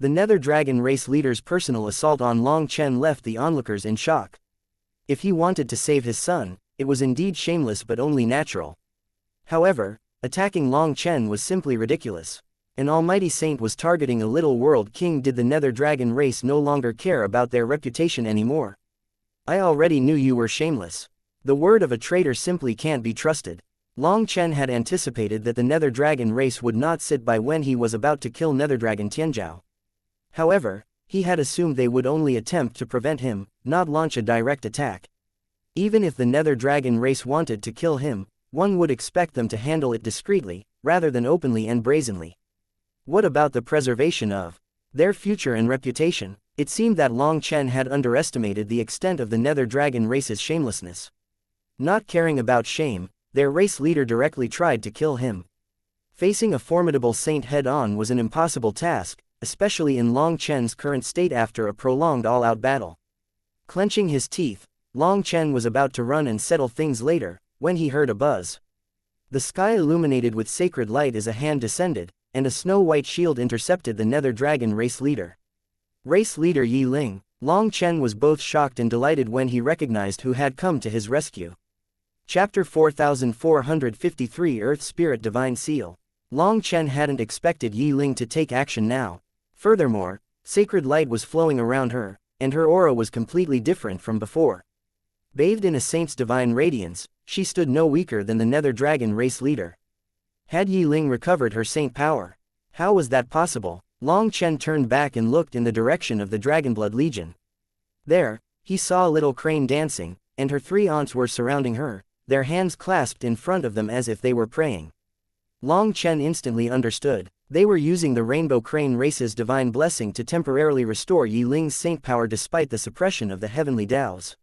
The Nether Dragon race leader's personal assault on Long Chen left the onlookers in shock. If he wanted to save his son, it was indeed shameless but only natural. However, attacking Long Chen was simply ridiculous. An almighty saint was targeting a little world king. Did the Nether Dragon race no longer care about their reputation anymore? I already knew you were shameless. The word of a traitor simply can't be trusted. Long Chen had anticipated that the Nether Dragon race would not sit by when he was about to kill Netherdragon Tianzhao. However, he had assumed they would only attempt to prevent him, not launch a direct attack. Even if the Nether Dragon race wanted to kill him, one would expect them to handle it discreetly, rather than openly and brazenly. What about the preservation of their future and reputation? It seemed that Long Chen had underestimated the extent of the Nether Dragon race's shamelessness. Not caring about shame, their race leader directly tried to kill him. Facing a formidable saint head-on was an impossible task, especially in Long Chen's current state after a prolonged all-out battle. Clenching his teeth, Long Chen was about to run and settle things later, when he heard a buzz. The sky illuminated with sacred light as a hand descended, and a snow-white shield intercepted the Nether Dragon race leader. Race leader Yi Ling. Long Chen was both shocked and delighted when he recognized who had come to his rescue. Chapter 4453 Earth Spirit Divine Seal. Long Chen hadn't expected Yi Ling to take action now. Furthermore, sacred light was flowing around her, and her aura was completely different from before. Bathed in a saint's divine radiance, she stood no weaker than the Nether Dragon race leader. Had Yi Ling recovered her saint power? How was that possible? Long Chen turned back and looked in the direction of the Dragonblood Legion. There, he saw a little crane dancing, and her 3 aunts were surrounding her, their hands clasped in front of them as if they were praying. Long Chen instantly understood. They were using the Rainbow Crane race's divine blessing to temporarily restore Yi Ling's saint power despite the suppression of the heavenly Daos.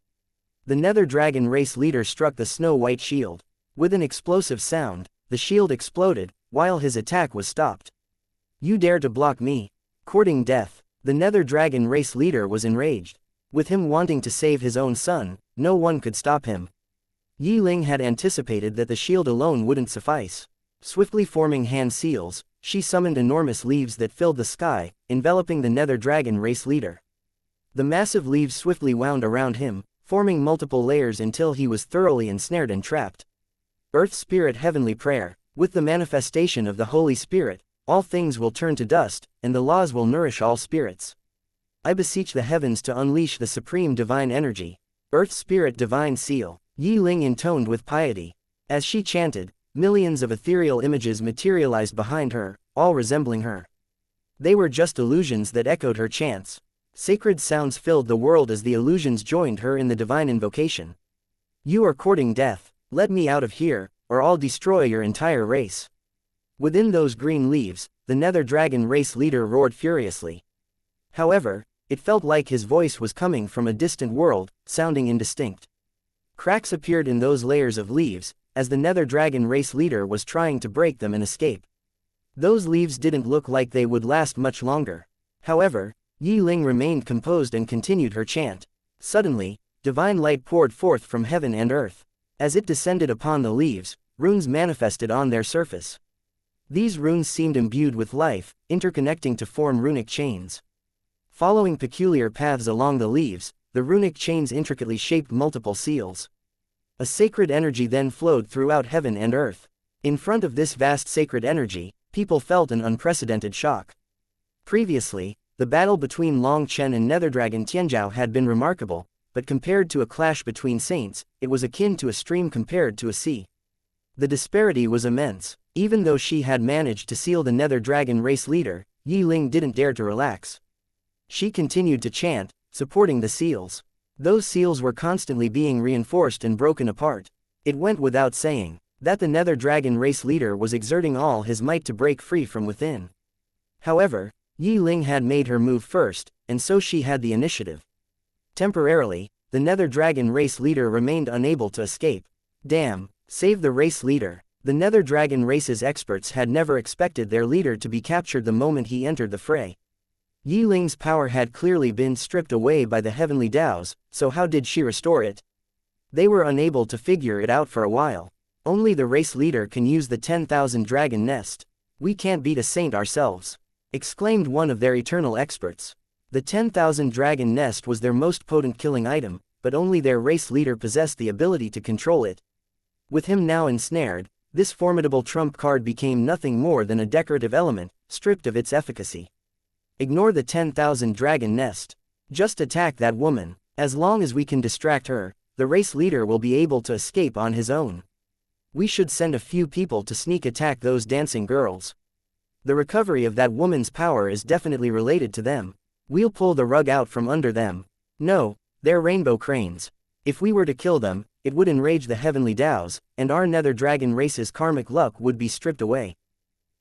The Nether Dragon race leader struck the snow-white shield. With an explosive sound, the shield exploded, while his attack was stopped. You dare to block me? Courting death. The Nether Dragon race leader was enraged. With him wanting to save his own son, no one could stop him. Yi Ling had anticipated that the shield alone wouldn't suffice. Swiftly forming hand seals, she summoned enormous leaves that filled the sky, enveloping the Nether Dragon race leader. The massive leaves swiftly wound around him, forming multiple layers until he was thoroughly ensnared and trapped. Earth Spirit Heavenly Prayer. With the manifestation of the Holy Spirit, all things will turn to dust, and the laws will nourish all spirits. I beseech the heavens to unleash the supreme divine energy. Earth Spirit Divine Seal. Yi Ling intoned with piety. As she chanted, millions of ethereal images materialized behind her, all resembling her. They were just illusions that echoed her chants. Sacred sounds filled the world as the illusions joined her in the divine invocation. You are courting death. Let me out of here, or I'll destroy your entire race. Within those green leaves, the Nether Dragon race leader roared furiously. However, it felt like his voice was coming from a distant world, sounding indistinct. Cracks appeared in those layers of leaves, as the Nether Dragon race leader was trying to break them and escape. Those leaves didn't look like they would last much longer. However, Yi Ling remained composed and continued her chant. Suddenly, divine light poured forth from heaven and earth. As it descended upon the leaves, runes manifested on their surface. These runes seemed imbued with life, interconnecting to form runic chains. Following peculiar paths along the leaves, the runic chains intricately shaped multiple seals. A sacred energy then flowed throughout heaven and earth. In front of this vast sacred energy, people felt an unprecedented shock. Previously, the battle between Long Chen and Netherdragon Tianzhao had been remarkable, but compared to a clash between saints, it was akin to a stream compared to a sea. The disparity was immense. Even though she had managed to seal the Nether Dragon race leader, Yi Ling didn't dare to relax. She continued to chant, supporting the seals. Those seals were constantly being reinforced and broken apart. It went without saying that the Nether Dragon race leader was exerting all his might to break free from within. However, Yi Ling had made her move first, and so she had the initiative. Temporarily, the Nether Dragon race leader remained unable to escape. Damn, save the race leader. The Nether Dragon race's experts had never expected their leader to be captured the moment he entered the fray. Yi Ling's power had clearly been stripped away by the heavenly Daos, so how did she restore it? They were unable to figure it out for a while. Only the race leader can use the 10,000 dragon nest. We can't beat a saint ourselves, exclaimed one of their eternal experts. The 10,000 dragon nest was their most potent killing item, but only their race leader possessed the ability to control it. With him now ensnared, this formidable trump card became nothing more than a decorative element, stripped of its efficacy. Ignore the 10,000 dragon nest. Just attack that woman. As long as we can distract her, the race leader will be able to escape on his own. We should send a few people to sneak attack those dancing girls. The recovery of that woman's power is definitely related to them. We'll pull the rug out from under them. No, they're rainbow cranes. If we were to kill them, it would enrage the heavenly Daos, and our Nether Dragon race's karmic luck would be stripped away.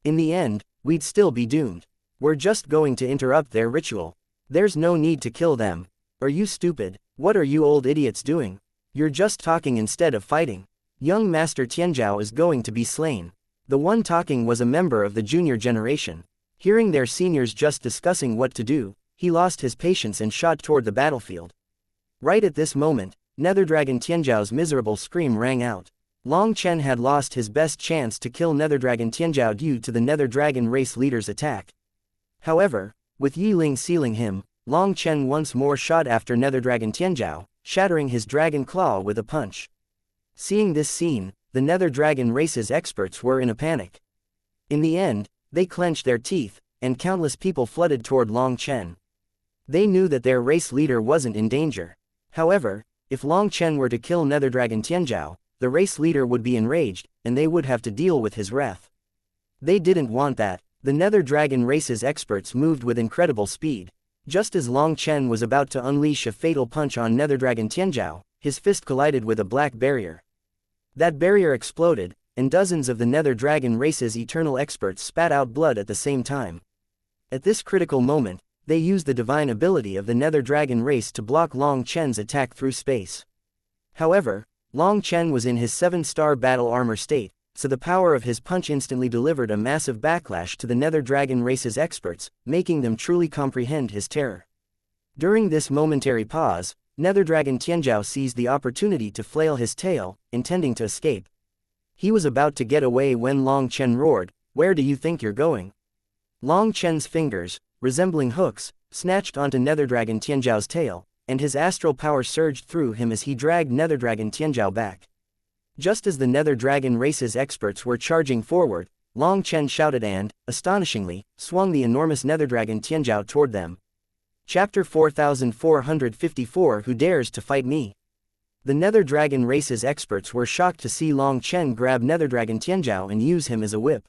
In the end, we'd still be doomed. We're just going to interrupt their ritual. There's no need to kill them. Are you stupid? What are you old idiots doing? You're just talking instead of fighting. Young Master Tianzhao is going to be slain. The one talking was a member of the junior generation. Hearing their seniors just discussing what to do, he lost his patience and shot toward the battlefield. Right at this moment, Netherdragon Tianzhao's miserable scream rang out. Long Chen had lost his best chance to kill Netherdragon Tianzhao due to the Nether Dragon race leader's attack. However, with Yi Ling sealing him, Long Chen once more shot after Netherdragon Tianzhao, shattering his dragon claw with a punch. Seeing this scene, the Nether Dragon race's experts were in a panic. In the end, they clenched their teeth, and countless people flooded toward Long Chen. They knew that their race leader wasn't in danger. However, if Long Chen were to kill Netherdragon Tianzhao, the race leader would be enraged, and they would have to deal with his wrath. They didn't want that. The Nether Dragon race's experts moved with incredible speed. Just as Long Chen was about to unleash a fatal punch on Nether Dragon Tianzhao, his fist collided with a black barrier. That barrier exploded, and dozens of the Nether Dragon race's eternal experts spat out blood at the same time. At this critical moment, they used the divine ability of the Nether Dragon race to block Long Chen's attack through space. However, Long Chen was in his 7-star battle armor state, so the power of his punch instantly delivered a massive backlash to the Nether Dragon race's experts, making them truly comprehend his terror. During this momentary pause, Nether Dragon Tianzhao seized the opportunity to flail his tail, intending to escape. He was about to get away when Long Chen roared, "Where do you think you're going?" Long Chen's fingers, resembling hooks, snatched onto Nether Dragon Tianzhao's tail, and his astral power surged through him as he dragged Nether Dragon Tianzhao back. Just as the Nether Dragon race's experts were charging forward, Long Chen shouted and, astonishingly, swung the enormous Nether Dragon Tianzhao toward them. Chapter 4454 Who Dares to Fight Me? The Nether Dragon race's experts were shocked to see Long Chen grab Nether Dragon Tianzhao and use him as a whip.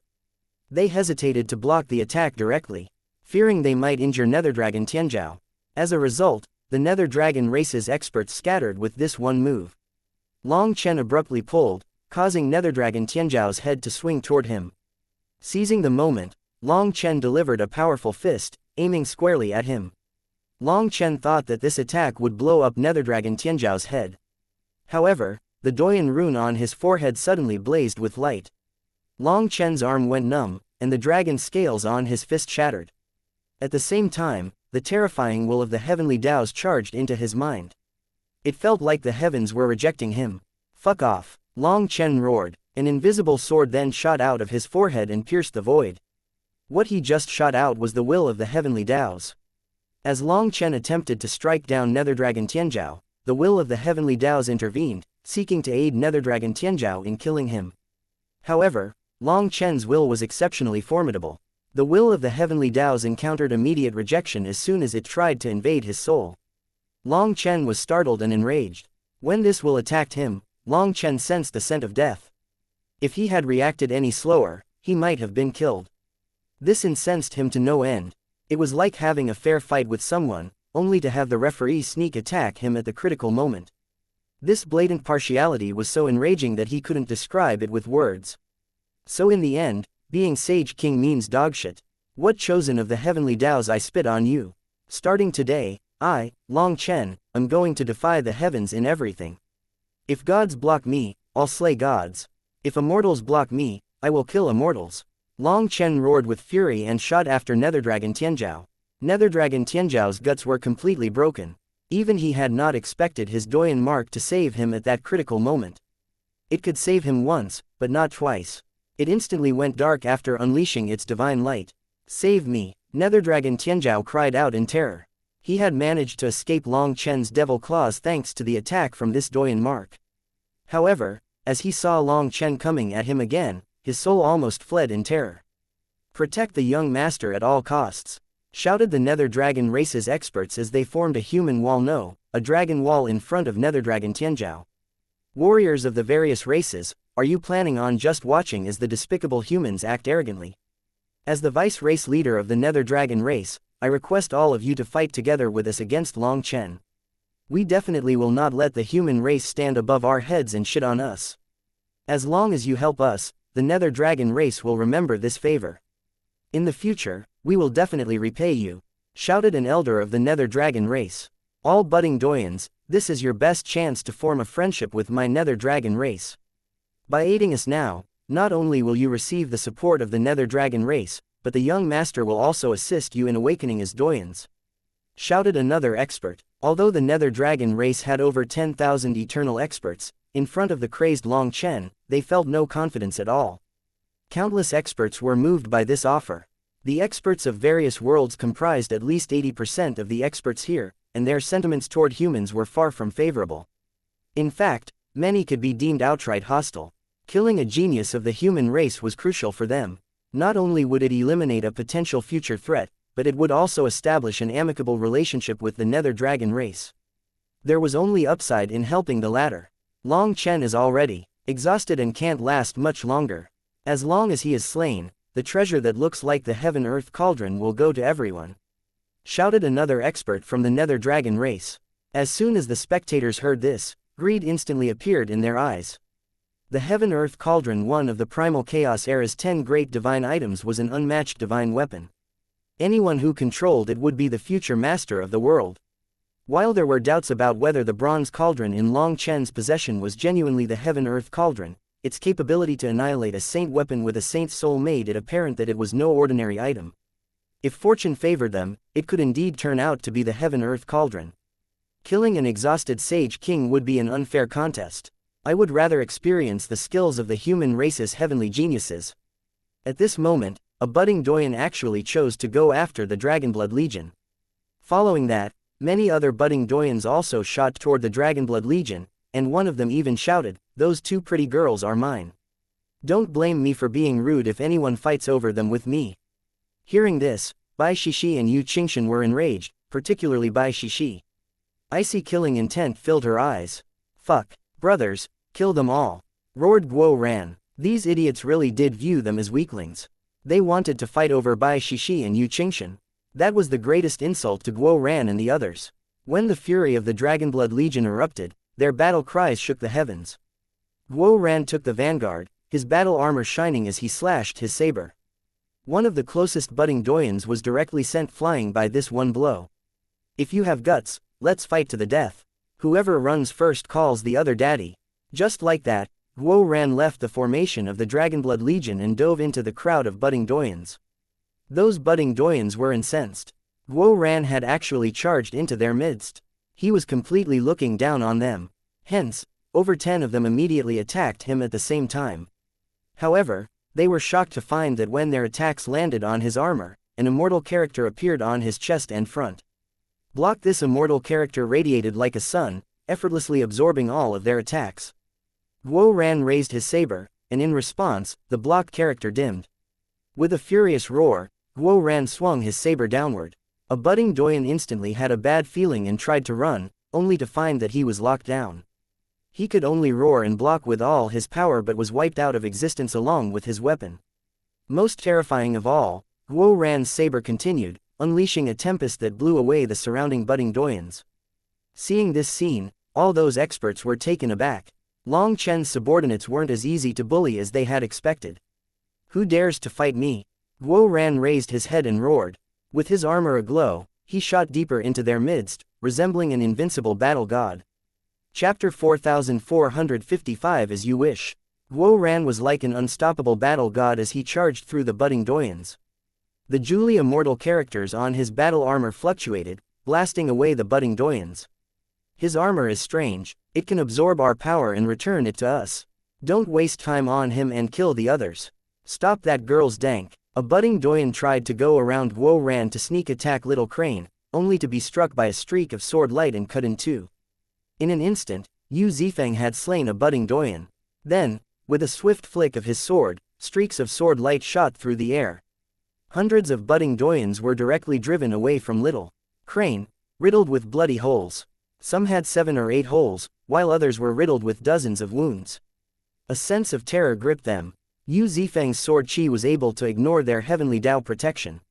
They hesitated to block the attack directly, fearing they might injure Nether Dragon Tianzhao. As a result, the Nether Dragon race's experts scattered with this one move. Long Chen abruptly pulled, causing Nether Dragon Tianzhao's head to swing toward him. Seizing the moment, Long Chen delivered a powerful fist, aiming squarely at him. Long Chen thought that this attack would blow up Nether Dragon Tianzhao's head. However, the Doyan rune on his forehead suddenly blazed with light. Long Chen's arm went numb, and the dragon scales on his fist shattered. At the same time, the terrifying will of the heavenly Daos charged into his mind. It felt like the heavens were rejecting him. "Fuck off," Long Chen roared. An invisible sword then shot out of his forehead and pierced the void. What he just shot out was the will of the heavenly Daos. As Long Chen attempted to strike down Nether Dragon Tianzhao, the will of the heavenly Daos intervened, seeking to aid Nether Dragon Tianzhao in killing him. However, Long Chen's will was exceptionally formidable. The will of the heavenly Daos encountered immediate rejection as soon as it tried to invade his soul. Long Chen was startled and enraged. When this will attacked him, Long Chen sensed the scent of death. If he had reacted any slower, he might have been killed. This incensed him to no end. It was like having a fair fight with someone, only to have the referee sneak attack him at the critical moment. This blatant partiality was so enraging that he couldn't describe it with words. So in the end, being Sage King means dogshit. What chosen of the heavenly Daos I spit on you? Starting today, I, Long Chen, am going to defy the heavens in everything. If gods block me, I'll slay gods. If immortals block me, I will kill immortals. Long Chen roared with fury and shot after Nether Dragon Tianzhao. Nether Dragon Tianzhao's guts were completely broken. Even he had not expected his Doyan mark to save him at that critical moment. It could save him once, but not twice. It instantly went dark after unleashing its divine light. "Save me," Nether Dragon Tianzhao cried out in terror. He had managed to escape Long Chen's devil claws thanks to the attack from this Doyan mark. However, as he saw Long Chen coming at him again, his soul almost fled in terror. "Protect the young master at all costs," shouted the Nether Dragon race's experts as they formed a human wall, no, a dragon wall in front of Nether Dragon Tianzhao. "Warriors of the various races, are you planning on just watching as the despicable humans act arrogantly? As the vice race leader of the Nether Dragon race, I request all of you to fight together with us against Long Chen. We definitely will not let the human race stand above our heads and shit on us. As long as you help us, the Nether Dragon race will remember this favor. In the future, we will definitely repay you," shouted an elder of the Nether Dragon race. "All budding Doyans, this is your best chance to form a friendship with my Nether Dragon race. By aiding us now, not only will you receive the support of the Nether Dragon race, but the young master will also assist you in awakening as Doyans," shouted another expert. Although the Nether Dragon race had over 10,000 eternal experts, in front of the crazed Long Chen, they felt no confidence at all. Countless experts were moved by this offer. The experts of various worlds comprised at least 80% of the experts here, and their sentiments toward humans were far from favorable. In fact, many could be deemed outright hostile. Killing a genius of the human race was crucial for them. Not only would it eliminate a potential future threat, but it would also establish an amicable relationship with the Nether Dragon race. There was only upside in helping the latter. Long Chen is already exhausted and can't last much longer. As long as he is slain, the treasure that looks like the heaven-earth cauldron will go to everyone," shouted another expert from the nether dragon race. As soon as the spectators heard this, greed instantly appeared in their eyes. The heaven-earth cauldron, one of the primal chaos era's 10 great divine items, was an unmatched divine weapon. Anyone who controlled it would be the future master of the world. While there were doubts about whether the bronze cauldron in Long Chen's possession was genuinely the heaven-earth cauldron, its capability to annihilate a saint weapon with a saint's soul made it apparent that it was no ordinary item. If fortune favored them, it could indeed turn out to be the heaven-earth cauldron. Killing an exhausted Sage King would be an unfair contest. I would rather experience the skills of the human race's heavenly geniuses. At this moment, a budding Doyen actually chose to go after the Dragonblood Legion. Following that, many other budding Doyens also shot toward the Dragonblood Legion, and one of them even shouted, "Those 2 pretty girls are mine. Don't blame me for being rude if anyone fights over them with me." Hearing this, Bai Shishi and Yu Qingshan were enraged, particularly Bai Shishi. Icy killing intent filled her eyes. "Fuck, brothers, kill them all," roared Guo Ran. These idiots really did view them as weaklings. They wanted to fight over Bai Shishi and Yu Qingshan. That was the greatest insult to Guo Ran and the others. When the fury of the Dragonblood Legion erupted, their battle cries shook the heavens. Guo Ran took the vanguard, his battle armor shining as he slashed his saber. One of the closest budding Doyens was directly sent flying by this one blow. "If you have guts, let's fight to the death. Whoever runs first calls the other daddy." Just like that, Guo Ran left the formation of the Dragonblood Legion and dove into the crowd of budding Doyens. Those budding Doyens were incensed. Guo Ran had actually charged into their midst. He was completely looking down on them. Hence, over 10 of them immediately attacked him at the same time. However, they were shocked to find that when their attacks landed on his armor, an immortal character appeared on his chest and front. This immortal character radiated like a sun, effortlessly absorbing all of their attacks. Guo Ran raised his saber, and in response, the blocked character dimmed. With a furious roar, Guo Ran swung his saber downward. A budding Doyen instantly had a bad feeling and tried to run, only to find that he was locked down. He could only roar and block with all his power but was wiped out of existence along with his weapon. Most terrifying of all, Guo Ran's saber continued, unleashing a tempest that blew away the surrounding budding Doyens. Seeing this scene, all those experts were taken aback. Long Chen's subordinates weren't as easy to bully as they had expected. "Who dares to fight me?" Guo Ran raised his head and roared. With his armor aglow, he shot deeper into their midst, resembling an invincible battle god. Chapter 4455 As You Wish. Guo Ran was like an unstoppable battle god as he charged through the budding Doyens. The duly immortal characters on his battle armor fluctuated, blasting away the budding Doyens. "His armor is strange, it can absorb our power and return it to us. Don't waste time on him and kill the others. Stop that girl's dank." A budding Doyen tried to go around Guo Ran to sneak attack Little Crane, only to be struck by a streak of sword light and cut in two. In an instant, Yu Zifeng had slain a budding Doyen. Then, with a swift flick of his sword, streaks of sword light shot through the air. Hundreds of budding Doyens were directly driven away from Little Crane, riddled with bloody holes. Some had 7 or 8 holes, while others were riddled with dozens of wounds. A sense of terror gripped them. Yu Zifeng's sword chi was able to ignore their heavenly Dao protection.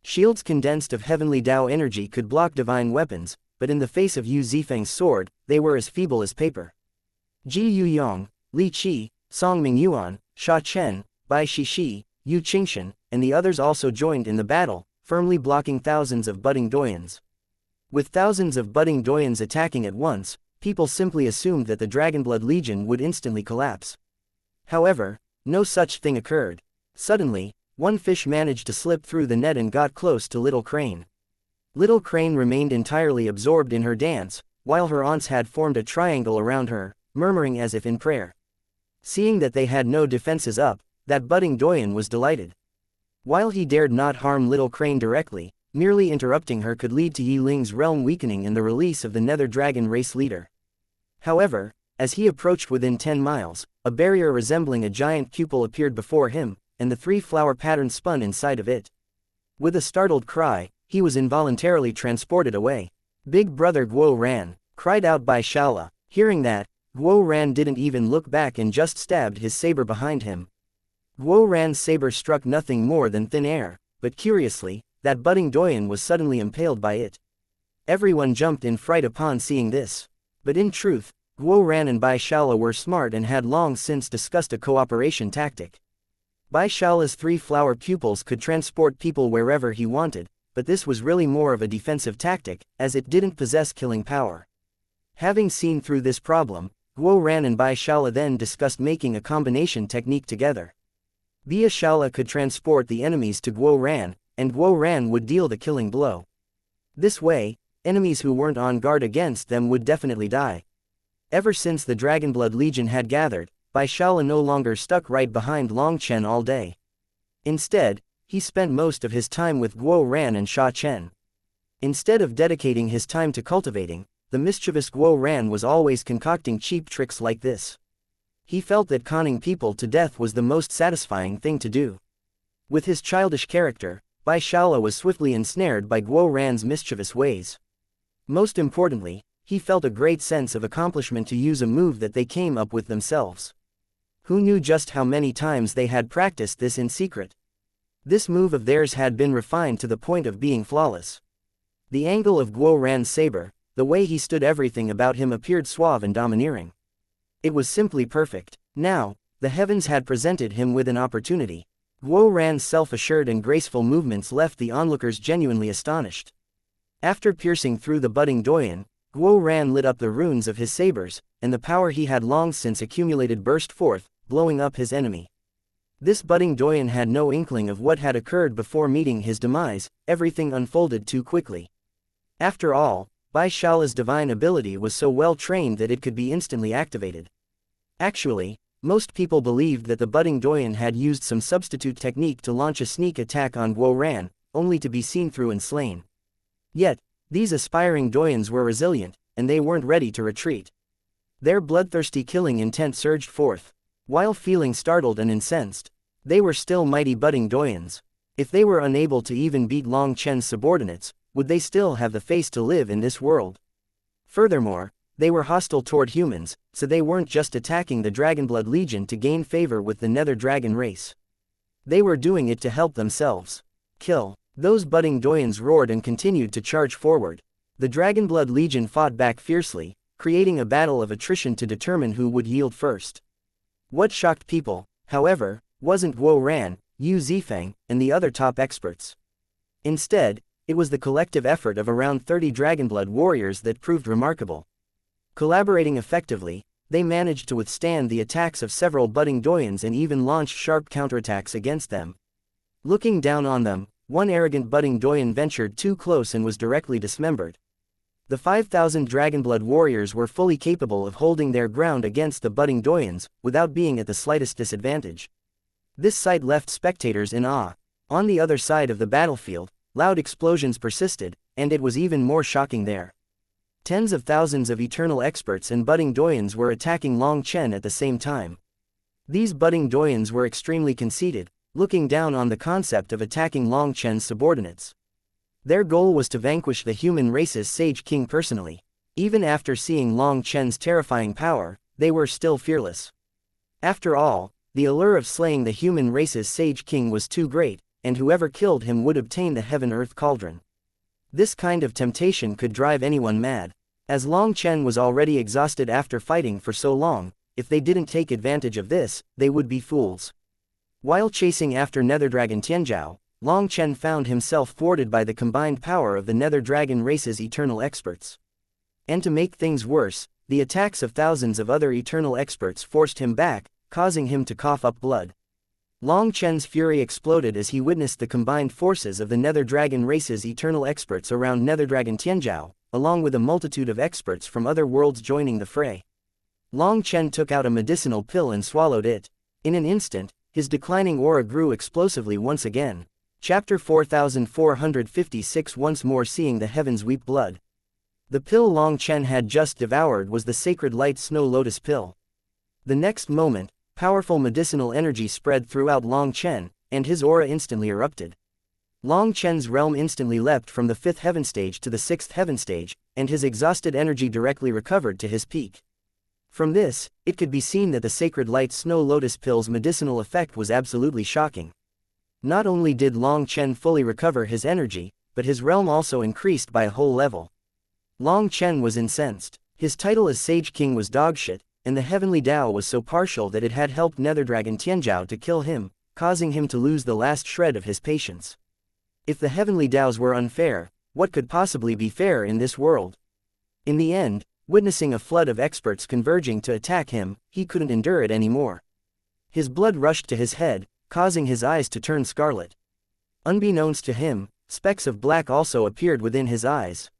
Shields condensed of heavenly Dao energy could block divine weapons, but in the face of Yu Zifeng's sword, they were as feeble as paper. Ji Yuyong, Li Qi, Song Mingyuan, Sha Chen, Bai Shishi, Yu Qingshan, and the others also joined in the battle, firmly blocking thousands of budding Doyens. With thousands of budding Doyens attacking at once, people simply assumed that the Dragonblood Legion would instantly collapse. However, no such thing occurred. Suddenly, one fish managed to slip through the net and got close to Little Crane. Little Crane remained entirely absorbed in her dance, while her aunts had formed a triangle around her, murmuring as if in prayer. Seeing that they had no defenses up, that budding Doyen was delighted. While he dared not harm Little Crane directly, merely interrupting her could lead to Yi Ling's realm weakening and the release of the Nether Dragon race leader. However, as he approached within 10 miles, a barrier resembling a giant pupil appeared before him, and the 3 flower patterns spun inside of it. With a startled cry, he was involuntarily transported away. "Big brother Guo Ran!" cried out Bai Shala. Hearing that, Guo Ran didn't even look back and just stabbed his saber behind him. Guo Ran's saber struck nothing more than thin air, but curiously, that budding Doyen was suddenly impaled by it. Everyone jumped in fright upon seeing this. But in truth, Guo Ran and Bai Shaola were smart and had long since discussed a cooperation tactic. Bai Shaola's 3 flower pupils could transport people wherever he wanted, but this was really more of a defensive tactic, as it didn't possess killing power. Having seen through this problem, Guo Ran and Bai Shaola then discussed making a combination technique together. Bai Shaola could transport the enemies to Guo Ran, and Guo Ran would deal the killing blow. This way, enemies who weren't on guard against them would definitely die. Ever since the Dragonblood Legion had gathered, Bai Shaola no longer stuck right behind Long Chen all day. Instead, he spent most of his time with Guo Ran and Sha Chen. Instead of dedicating his time to cultivating, the mischievous Guo Ran was always concocting cheap tricks like this. He felt that conning people to death was the most satisfying thing to do. With his childish character, Bai Shaola was swiftly ensnared by Guo Ran's mischievous ways. Most importantly, he felt a great sense of accomplishment to use a move that they came up with themselves. Who knew just how many times they had practiced this in secret? This move of theirs had been refined to the point of being flawless. The angle of Guo Ran's saber, the way he stood, everything about him appeared suave and domineering. It was simply perfect. Now, the heavens had presented him with an opportunity. Guo Ran's self-assured and graceful movements left the onlookers genuinely astonished. After piercing through the budding Doyen, Guo Ran lit up the runes of his sabers, and the power he had long since accumulated burst forth, blowing up his enemy. This budding Doyen had no inkling of what had occurred before meeting his demise. Everything unfolded too quickly. After all, Bai Shaola's divine ability was so well trained that it could be instantly activated. Actually, most people believed that the budding Doyen had used some substitute technique to launch a sneak attack on Guo Ran, only to be seen through and slain. Yet, these aspiring Doyens were resilient, and they weren't ready to retreat. Their bloodthirsty killing intent surged forth. While feeling startled and incensed, they were still mighty budding Doyens. If they were unable to even beat Long Chen's subordinates, would they still have the face to live in this world? Furthermore, they were hostile toward humans, so they weren't just attacking the Dragonblood Legion to gain favor with the Nether Dragon race. They were doing it to help themselves. Kill! Those budding Doyens roared and continued to charge forward. The Dragonblood Legion fought back fiercely, creating a battle of attrition to determine who would yield first. What shocked people, however, wasn't Guo Ran, Yu Zifeng, and the other top experts. Instead, it was the collective effort of around 30 Dragonblood warriors that proved remarkable. Collaborating effectively, they managed to withstand the attacks of several budding Doyens and even launched sharp counterattacks against them. Looking down on them, one arrogant budding Doyen ventured too close and was directly dismembered. The 5,000 Dragonblood warriors were fully capable of holding their ground against the budding Doyens, without being at the slightest disadvantage. This sight left spectators in awe. On the other side of the battlefield, loud explosions persisted, and it was even more shocking there. Tens of thousands of eternal experts and budding Doyens were attacking Long Chen at the same time. These budding Doyens were extremely conceited, looking down on the concept of attacking Long Chen's subordinates. Their goal was to vanquish the human race's Sage King personally. Even after seeing Long Chen's terrifying power, they were still fearless. After all, the allure of slaying the human race's Sage King was too great, and whoever killed him would obtain the Heaven-Earth Cauldron. This kind of temptation could drive anyone mad. As Long Chen was already exhausted after fighting for so long, if they didn't take advantage of this, they would be fools. While chasing after Nether Dragon Tianzhao, Long Chen found himself thwarted by the combined power of the Nether Dragon race's eternal experts. And to make things worse, the attacks of thousands of other eternal experts forced him back, causing him to cough up blood. Long Chen's fury exploded as he witnessed the combined forces of the Nether Dragon race's eternal experts around Nether Dragon Tianzhao, along with a multitude of experts from other worlds joining the fray. Long Chen took out a medicinal pill and swallowed it. In an instant, his declining aura grew explosively once again. Chapter 4456. Once more seeing the heavens weep blood. The pill Long Chen had just devoured was the sacred light snow lotus pill. The next moment, powerful medicinal energy spread throughout Long Chen, and his aura instantly erupted. Long Chen's realm instantly leapt from the 5th heaven stage to the 6th heaven stage, and his exhausted energy directly recovered to his peak. From this, it could be seen that the sacred light snow lotus pill's medicinal effect was absolutely shocking. Not only did Long Chen fully recover his energy, but his realm also increased by a whole level. Long Chen was incensed. His title as Sage King was dogshit, and the heavenly Tao was so partial that it had helped Netherdragon Tianzhao to kill him, causing him to lose the last shred of his patience. If the heavenly Taos were unfair, what could possibly be fair in this world? In the end, witnessing a flood of experts converging to attack him, he couldn't endure it anymore. His blood rushed to his head, causing his eyes to turn scarlet. Unbeknownst to him, specks of black also appeared within his eyes.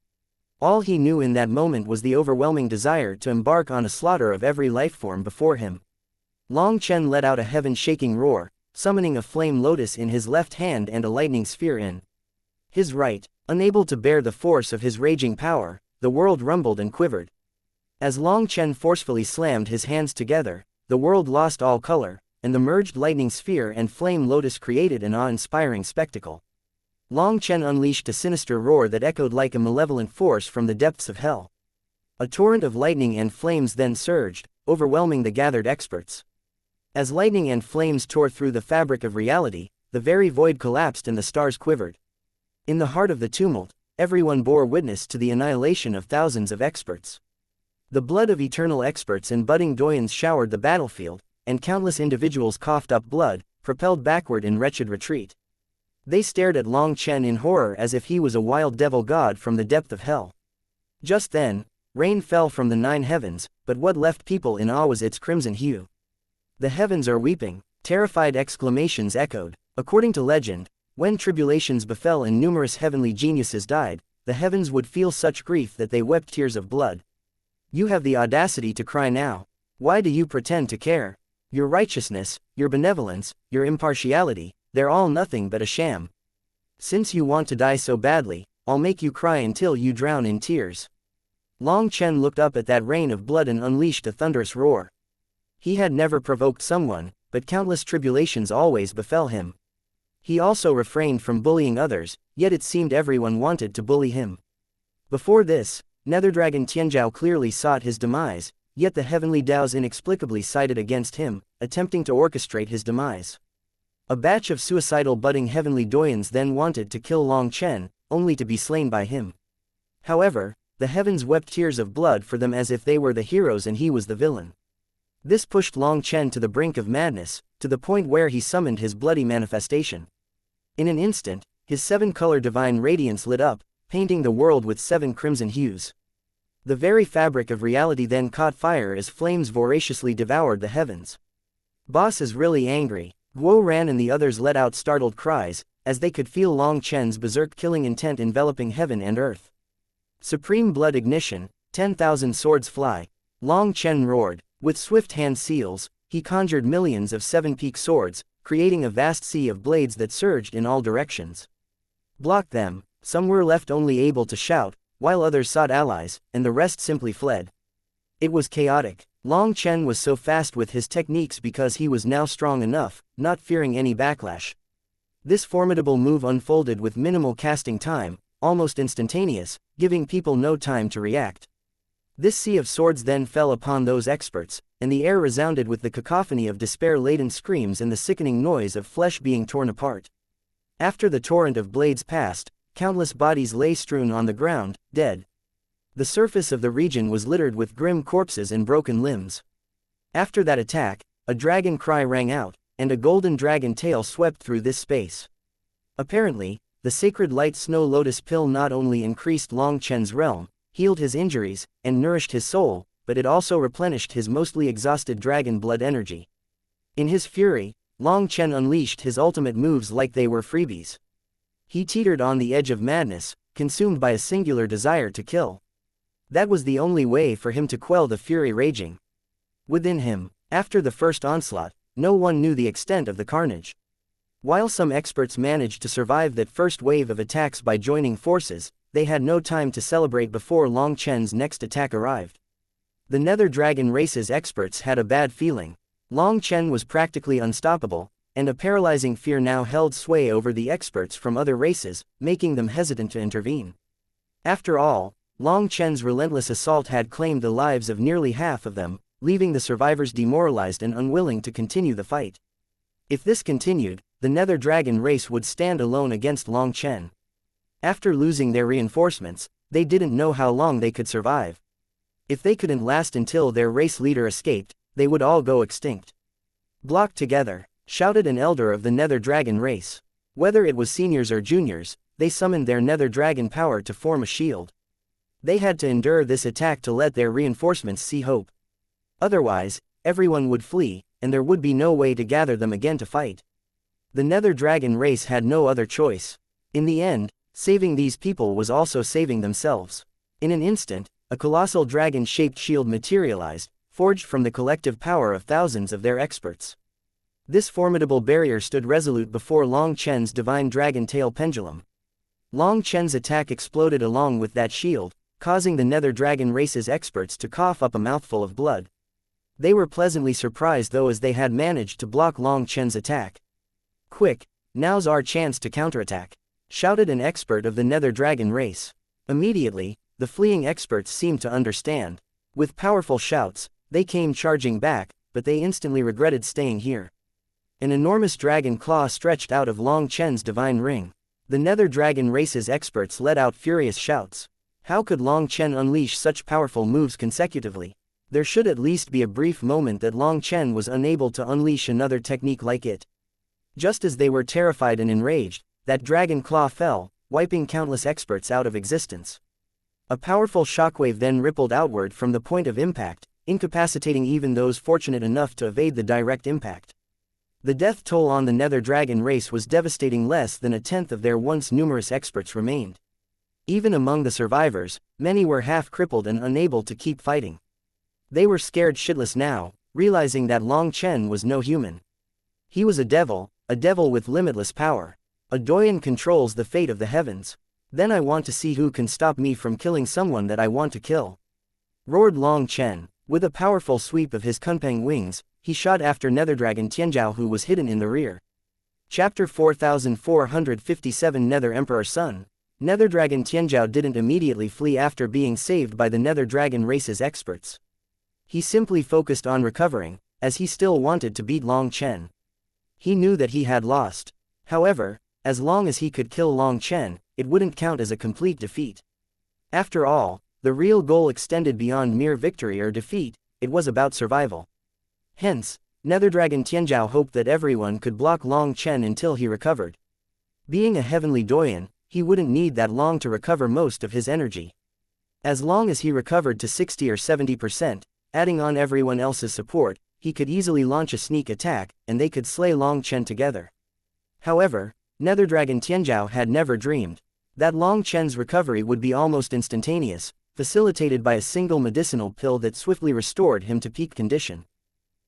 All he knew in that moment was the overwhelming desire to embark on a slaughter of every lifeform before him. Long Chen let out a heaven-shaking roar, summoning a flame lotus in his left hand and a lightning sphere in his right. Unable to bear the force of his raging power, the world rumbled and quivered. As Long Chen forcefully slammed his hands together, the world lost all color, and the merged lightning sphere and flame lotus created an awe-inspiring spectacle. Long Chen unleashed a sinister roar that echoed like a malevolent force from the depths of hell. A torrent of lightning and flames then surged, overwhelming the gathered experts. As lightning and flames tore through the fabric of reality, the very void collapsed and the stars quivered. In the heart of the tumult, everyone bore witness to the annihilation of thousands of experts. The blood of eternal experts and budding doyens showered the battlefield, and countless individuals coughed up blood, propelled backward in wretched retreat. They stared at Long Chen in horror as if he was a wild devil god from the depth of hell. Just then, rain fell from the 9 heavens, but what left people in awe was its crimson hue. The heavens are weeping, terrified exclamations echoed. According to legend, when tribulations befell and numerous heavenly geniuses died, the heavens would feel such grief that they wept tears of blood. You have the audacity to cry now. Why do you pretend to care? Your righteousness, your benevolence, your impartiality, they're all nothing but a sham. Since you want to die so badly, I'll make you cry until you drown in tears. Long Chen looked up at that rain of blood and unleashed a thunderous roar. He had never provoked someone, but countless tribulations always befell him. He also refrained from bullying others, yet it seemed everyone wanted to bully him. Before this, Netherdragon Tianzhao clearly sought his demise, yet the heavenly Taos inexplicably sided against him, attempting to orchestrate his demise. A batch of suicidal budding heavenly doyens then wanted to kill Long Chen, only to be slain by him. However, the heavens wept tears of blood for them as if they were the heroes and he was the villain. This pushed Long Chen to the brink of madness, to the point where he summoned his bloody manifestation. In an instant, his 7-color divine radiance lit up, painting the world with 7 crimson hues. The very fabric of reality then caught fire as flames voraciously devoured the heavens. Boss is really angry. Guo Ran and the others let out startled cries, as they could feel Long Chen's berserk killing intent enveloping heaven and earth. Supreme blood ignition, 10,000 swords fly. Long Chen roared. With swift hand seals, he conjured millions of 7-peak swords, creating a vast sea of blades that surged in all directions. Block them. Some were left only able to shout, while others sought allies, and the rest simply fled. It was chaotic. Long Chen was so fast with his techniques because he was now strong enough, not fearing any backlash. This formidable move unfolded with minimal casting time, almost instantaneous, giving people no time to react. This sea of swords then fell upon those experts, and the air resounded with the cacophony of despair-laden screams and the sickening noise of flesh being torn apart. After the torrent of blades passed, countless bodies lay strewn on the ground, dead. The surface of the region was littered with grim corpses and broken limbs. After that attack, a dragon cry rang out, and a golden dragon tail swept through this space. Apparently, the sacred light snow lotus pill not only increased Long Chen's realm, healed his injuries, and nourished his soul, but it also replenished his mostly exhausted dragon blood energy. In his fury, Long Chen unleashed his ultimate moves like they were freebies. He teetered on the edge of madness, consumed by a singular desire to kill. That was the only way for him to quell the fury raging within him. After the first onslaught, no one knew the extent of the carnage. While some experts managed to survive that first wave of attacks by joining forces, they had no time to celebrate before Long Chen's next attack arrived. The Nether Dragon race's experts had a bad feeling. Long Chen was practically unstoppable, and a paralyzing fear now held sway over the experts from other races, making them hesitant to intervene. After all, Long Chen's relentless assault had claimed the lives of nearly half of them, leaving the survivors demoralized and unwilling to continue the fight. If this continued, the Nether Dragon race would stand alone against Long Chen. After losing their reinforcements, they didn't know how long they could survive. If they couldn't last until their race leader escaped, they would all go extinct. "Block together," shouted an elder of the Nether Dragon race. Whether it was seniors or juniors, they summoned their Nether Dragon power to form a shield. They had to endure this attack to let their reinforcements see hope. Otherwise, everyone would flee, and there would be no way to gather them again to fight. The Nether Dragon race had no other choice. In the end, saving these people was also saving themselves. In an instant, a colossal dragon-shaped shield materialized, forged from the collective power of thousands of their experts. This formidable barrier stood resolute before Long Chen's divine dragon tail pendulum. Long Chen's attack exploded along with that shield, causing the Nether Dragon race's experts to cough up a mouthful of blood. They were pleasantly surprised though, as they had managed to block Long Chen's attack. "Quick, now's our chance to counterattack," shouted an expert of the Nether Dragon race. Immediately, the fleeing experts seemed to understand. With powerful shouts, they came charging back, but they instantly regretted staying here. An enormous dragon claw stretched out of Long Chen's divine ring. The Nether Dragon race's experts let out furious shouts. How could Long Chen unleash such powerful moves consecutively? There should at least be a brief moment that Long Chen was unable to unleash another technique like it. Just as they were terrified and enraged, that dragon claw fell, wiping countless experts out of existence. A powerful shockwave then rippled outward from the point of impact, incapacitating even those fortunate enough to evade the direct impact. The death toll on the Nether Dragon race was devastating. Less than a tenth of their once numerous experts remained. Even among the survivors, many were half crippled and unable to keep fighting. They were scared shitless now, realizing that Long Chen was no human. He was a devil with limitless power. A doyen controls the fate of the heavens. Then I want to see who can stop me from killing someone that I want to kill," roared Long Chen. With a powerful sweep of his kunpeng wings, he shot after Netherdragon Tianzhao, who was hidden in the rear. Chapter 4457 Nether Emperor Sun. Netherdragon Tianzhao didn't immediately flee after being saved by the Nether Dragon race's experts. He simply focused on recovering, as he still wanted to beat Long Chen. He knew that he had lost. However, as long as he could kill Long Chen, it wouldn't count as a complete defeat. After all, the real goal extended beyond mere victory or defeat, it was about survival. Hence, Netherdragon Tianzhao hoped that everyone could block Long Chen until he recovered. Being a heavenly doyen, he wouldn't need that long to recover most of his energy. As long as he recovered to 60 or 70%, adding on everyone else's support, he could easily launch a sneak attack, and they could slay Long Chen together. However, Netherdragon Tianzhao had never dreamed that Long Chen's recovery would be almost instantaneous, facilitated by a single medicinal pill that swiftly restored him to peak condition.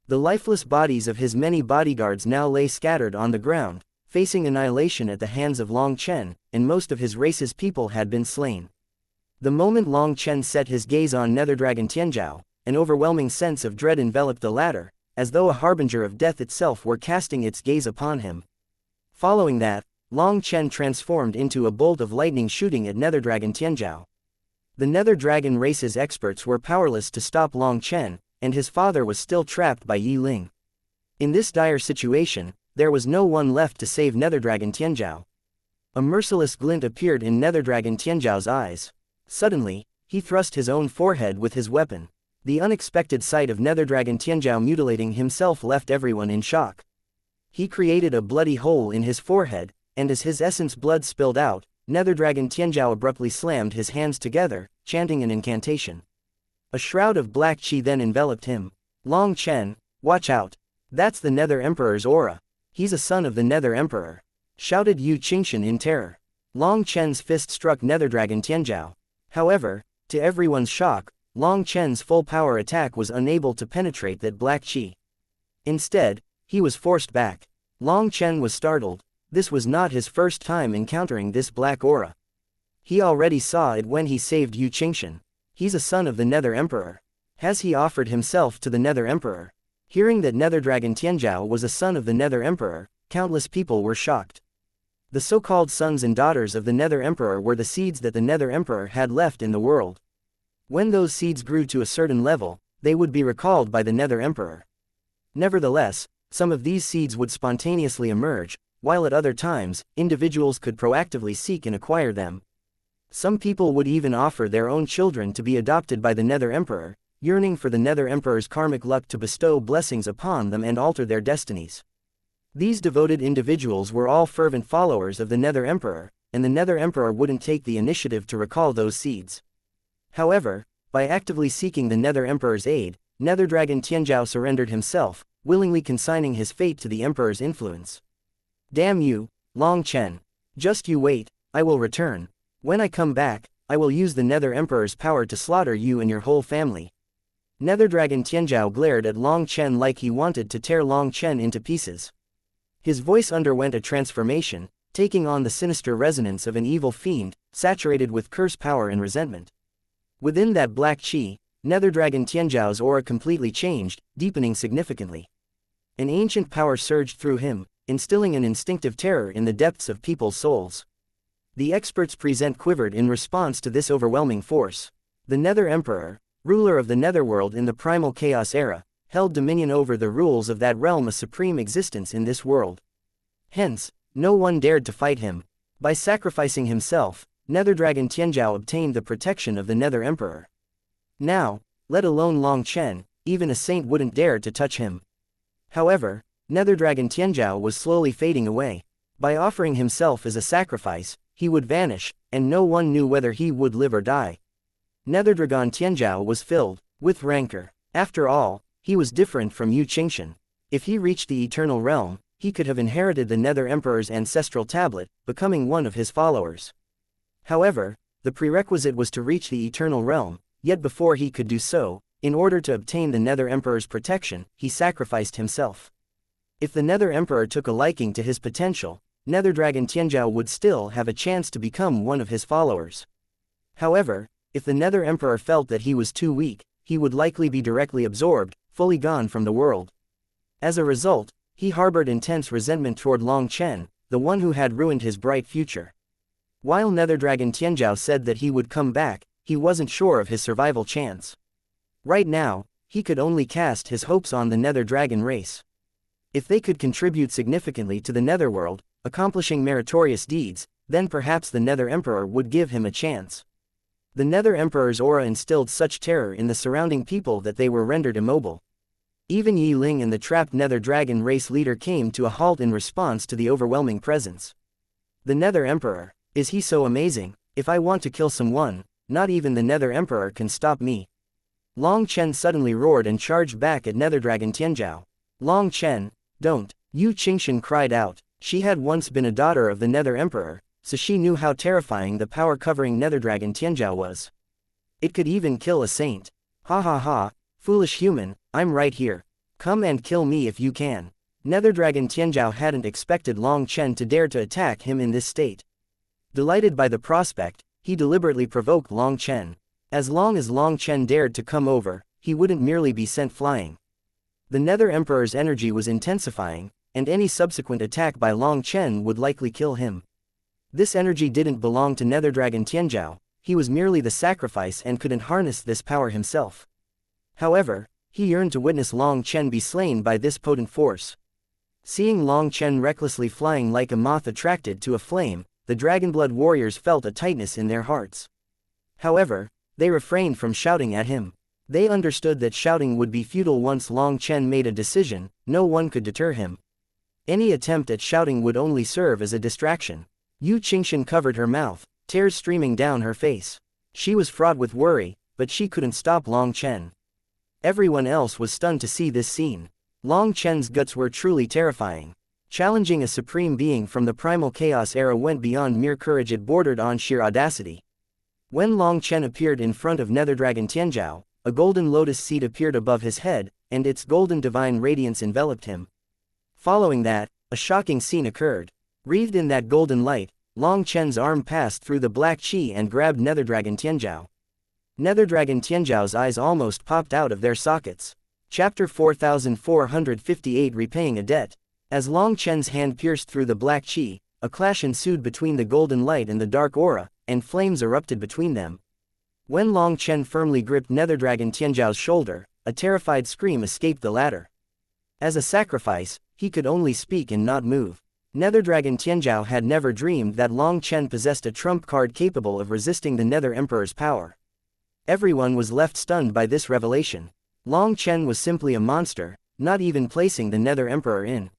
The lifeless bodies of his many bodyguards now lay scattered on the ground, facing annihilation at the hands of Long Chen, and most of his race's people had been slain. The moment Long Chen set his gaze on Netherdragon Tianzhao, an overwhelming sense of dread enveloped the latter, as though a harbinger of death itself were casting its gaze upon him. Following that, Long Chen transformed into a bolt of lightning shooting at Netherdragon Tianzhao. The Nether Dragon race's experts were powerless to stop Long Chen, and his father was still trapped by Yi Ling. In this dire situation, there was no one left to save Netherdragon Tianzhao. A merciless glint appeared in Netherdragon Tianzhao's eyes. Suddenly, he thrust his own forehead with his weapon. The unexpected sight of Netherdragon Tianzhao mutilating himself left everyone in shock. He created a bloody hole in his forehead, and as his essence blood spilled out, Netherdragon Tianzhao abruptly slammed his hands together, chanting an incantation. A shroud of black qi then enveloped him. "Long Chen, watch out. That's the Nether Emperor's aura. He's a son of the Nether Emperor," shouted Yu Qingshan in terror. Long Chen's fist struck Netherdragon Tianzhao. However, to everyone's shock, Long Chen's full power attack was unable to penetrate that black qi. Instead, he was forced back. Long Chen was startled. This was not his first time encountering this black aura. He already saw it when he saved Yu Qingshan. He's a son of the Nether Emperor. Has he offered himself to the Nether Emperor? Hearing that Netherdragon Tianzhao was a son of the Nether Emperor, countless people were shocked. The so-called sons and daughters of the Nether Emperor were the seeds that the Nether Emperor had left in the world. When those seeds grew to a certain level, they would be recalled by the Nether Emperor. Nevertheless, some of these seeds would spontaneously emerge, while at other times, individuals could proactively seek and acquire them. Some people would even offer their own children to be adopted by the Nether Emperor, yearning for the Nether Emperor's karmic luck to bestow blessings upon them and alter their destinies. These devoted individuals were all fervent followers of the Nether Emperor, and the Nether Emperor wouldn't take the initiative to recall those seeds. However, by actively seeking the Nether Emperor's aid, Nether Dragon Tianzhao surrendered himself, willingly consigning his fate to the Emperor's influence. Damn you, Long Chen. Just you wait, I will return. When I come back, I will use the Nether Emperor's power to slaughter you and your whole family. Nether Dragon Tianzhao glared at Long Chen like he wanted to tear Long Chen into pieces. His voice underwent a transformation, taking on the sinister resonance of an evil fiend, saturated with curse power and resentment. Within that black chi, Nether Dragon Tianzhao's aura completely changed, deepening significantly. An ancient power surged through him, instilling an instinctive terror in the depths of people's souls. The experts present quivered in response to this overwhelming force. The Nether Emperor, ruler of the Netherworld in the Primal Chaos era, held dominion over the rules of that realm, a supreme existence in this world. Hence, no one dared to fight him. By sacrificing himself, Nether Dragon Tianzhao obtained the protection of the Nether Emperor. Now, let alone Long Chen, even a saint wouldn't dare to touch him. However, Nether Dragon Tianzhao was slowly fading away. By offering himself as a sacrifice, he would vanish, and no one knew whether he would live or die. Nether Dragon Tianzhao was filled with rancor. After all, he was different from Yu Qingshan. If he reached the Eternal Realm, he could have inherited the Nether Emperor's ancestral tablet, becoming one of his followers. However, the prerequisite was to reach the Eternal Realm, yet before he could do so, in order to obtain the Nether Emperor's protection, he sacrificed himself. If the Nether Emperor took a liking to his potential, Nether Dragon Tianzhao would still have a chance to become one of his followers. However, if the Nether Emperor felt that he was too weak, he would likely be directly absorbed, fully gone from the world. As a result, he harbored intense resentment toward Long Chen, the one who had ruined his bright future. While Nether Dragon Tianzhao said that he would come back, he wasn't sure of his survival chance. Right now, he could only cast his hopes on the Nether Dragon race. If they could contribute significantly to the Netherworld, accomplishing meritorious deeds, then perhaps the Nether Emperor would give him a chance. The Nether Emperor's aura instilled such terror in the surrounding people that they were rendered immobile. Even Yi Ling and the trapped Nether Dragon race leader came to a halt in response to the overwhelming presence. The Nether Emperor, is he so amazing? If I want to kill someone, not even the Nether Emperor can stop me. Long Chen suddenly roared and charged back at Nether Dragon Tianzhao. Long Chen, don't! Yu Qingshan cried out. She had once been a daughter of the Nether Emperor, so she knew how terrifying the power-covering Nether Dragon Tianzhao was. It could even kill a saint. Ha ha ha, foolish human, I'm right here. Come and kill me if you can. Nether Dragon Tianzhao hadn't expected Long Chen to dare to attack him in this state. Delighted by the prospect, he deliberately provoked Long Chen. As long as Long Chen dared to come over, he wouldn't merely be sent flying. The Nether Emperor's energy was intensifying, and any subsequent attack by Long Chen would likely kill him. This energy didn't belong to Nether Dragon Tianzhao, he was merely the sacrifice and couldn't harness this power himself. However, he yearned to witness Long Chen be slain by this potent force. Seeing Long Chen recklessly flying like a moth attracted to a flame, the Dragonblood warriors felt a tightness in their hearts. However, they refrained from shouting at him. They understood that shouting would be futile once Long Chen made a decision, no one could deter him. Any attempt at shouting would only serve as a distraction. Yu Qingshan covered her mouth, tears streaming down her face. She was fraught with worry, but she couldn't stop Long Chen. Everyone else was stunned to see this scene. Long Chen's guts were truly terrifying. Challenging a supreme being from the Primal Chaos era went beyond mere courage, it bordered on sheer audacity. When Long Chen appeared in front of Nether Dragon Tianzhao, a golden lotus seed appeared above his head, and its golden divine radiance enveloped him. Following that, a shocking scene occurred. Wreathed in that golden light, Long Chen's arm passed through the black chi and grabbed Nether Dragon Tianzhao. Nether Dragon Tianzhao's eyes almost popped out of their sockets. Chapter 4458, Repaying a Debt. As Long Chen's hand pierced through the black chi, a clash ensued between the golden light and the dark aura, and flames erupted between them. When Long Chen firmly gripped Nether Dragon Tianzhao's shoulder, a terrified scream escaped the latter. As a sacrifice, he could only speak and not move. Nether Dragon Tianzhao had never dreamed that Long Chen possessed a trump card capable of resisting the Nether Emperor's power. Everyone was left stunned by this revelation. Long Chen was simply a monster, not even placing the Nether Emperor in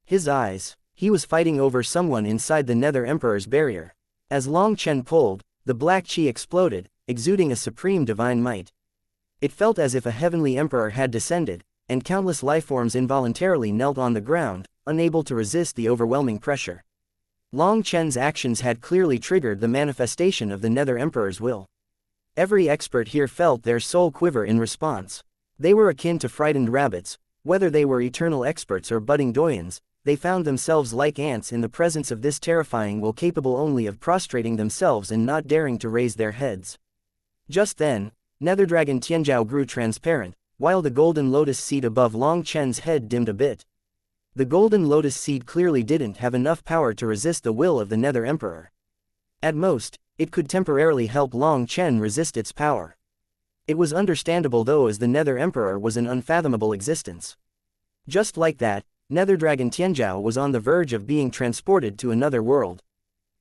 his eyes. He was fighting over someone inside the Nether Emperor's barrier. As Long Chen pulled, the black chi exploded, exuding a supreme divine might. It felt as if a heavenly emperor had descended, and countless lifeforms involuntarily knelt on the ground, unable to resist the overwhelming pressure. Long Chen's actions had clearly triggered the manifestation of the Nether Emperor's will. Every expert here felt their soul quiver in response. They were akin to frightened rabbits. Whether they were eternal experts or budding doyens, they found themselves like ants in the presence of this terrifying will, capable only of prostrating themselves and not daring to raise their heads. Just then, Nether Dragon Tianzhao grew transparent, while the golden lotus seed above Long Chen's head dimmed a bit. The golden lotus seed clearly didn't have enough power to resist the will of the Nether Emperor. At most, it could temporarily help Long Chen resist its power. It was understandable though, as the Nether Emperor was an unfathomable existence. Just like that, Nether Dragon Tianzhao was on the verge of being transported to another world.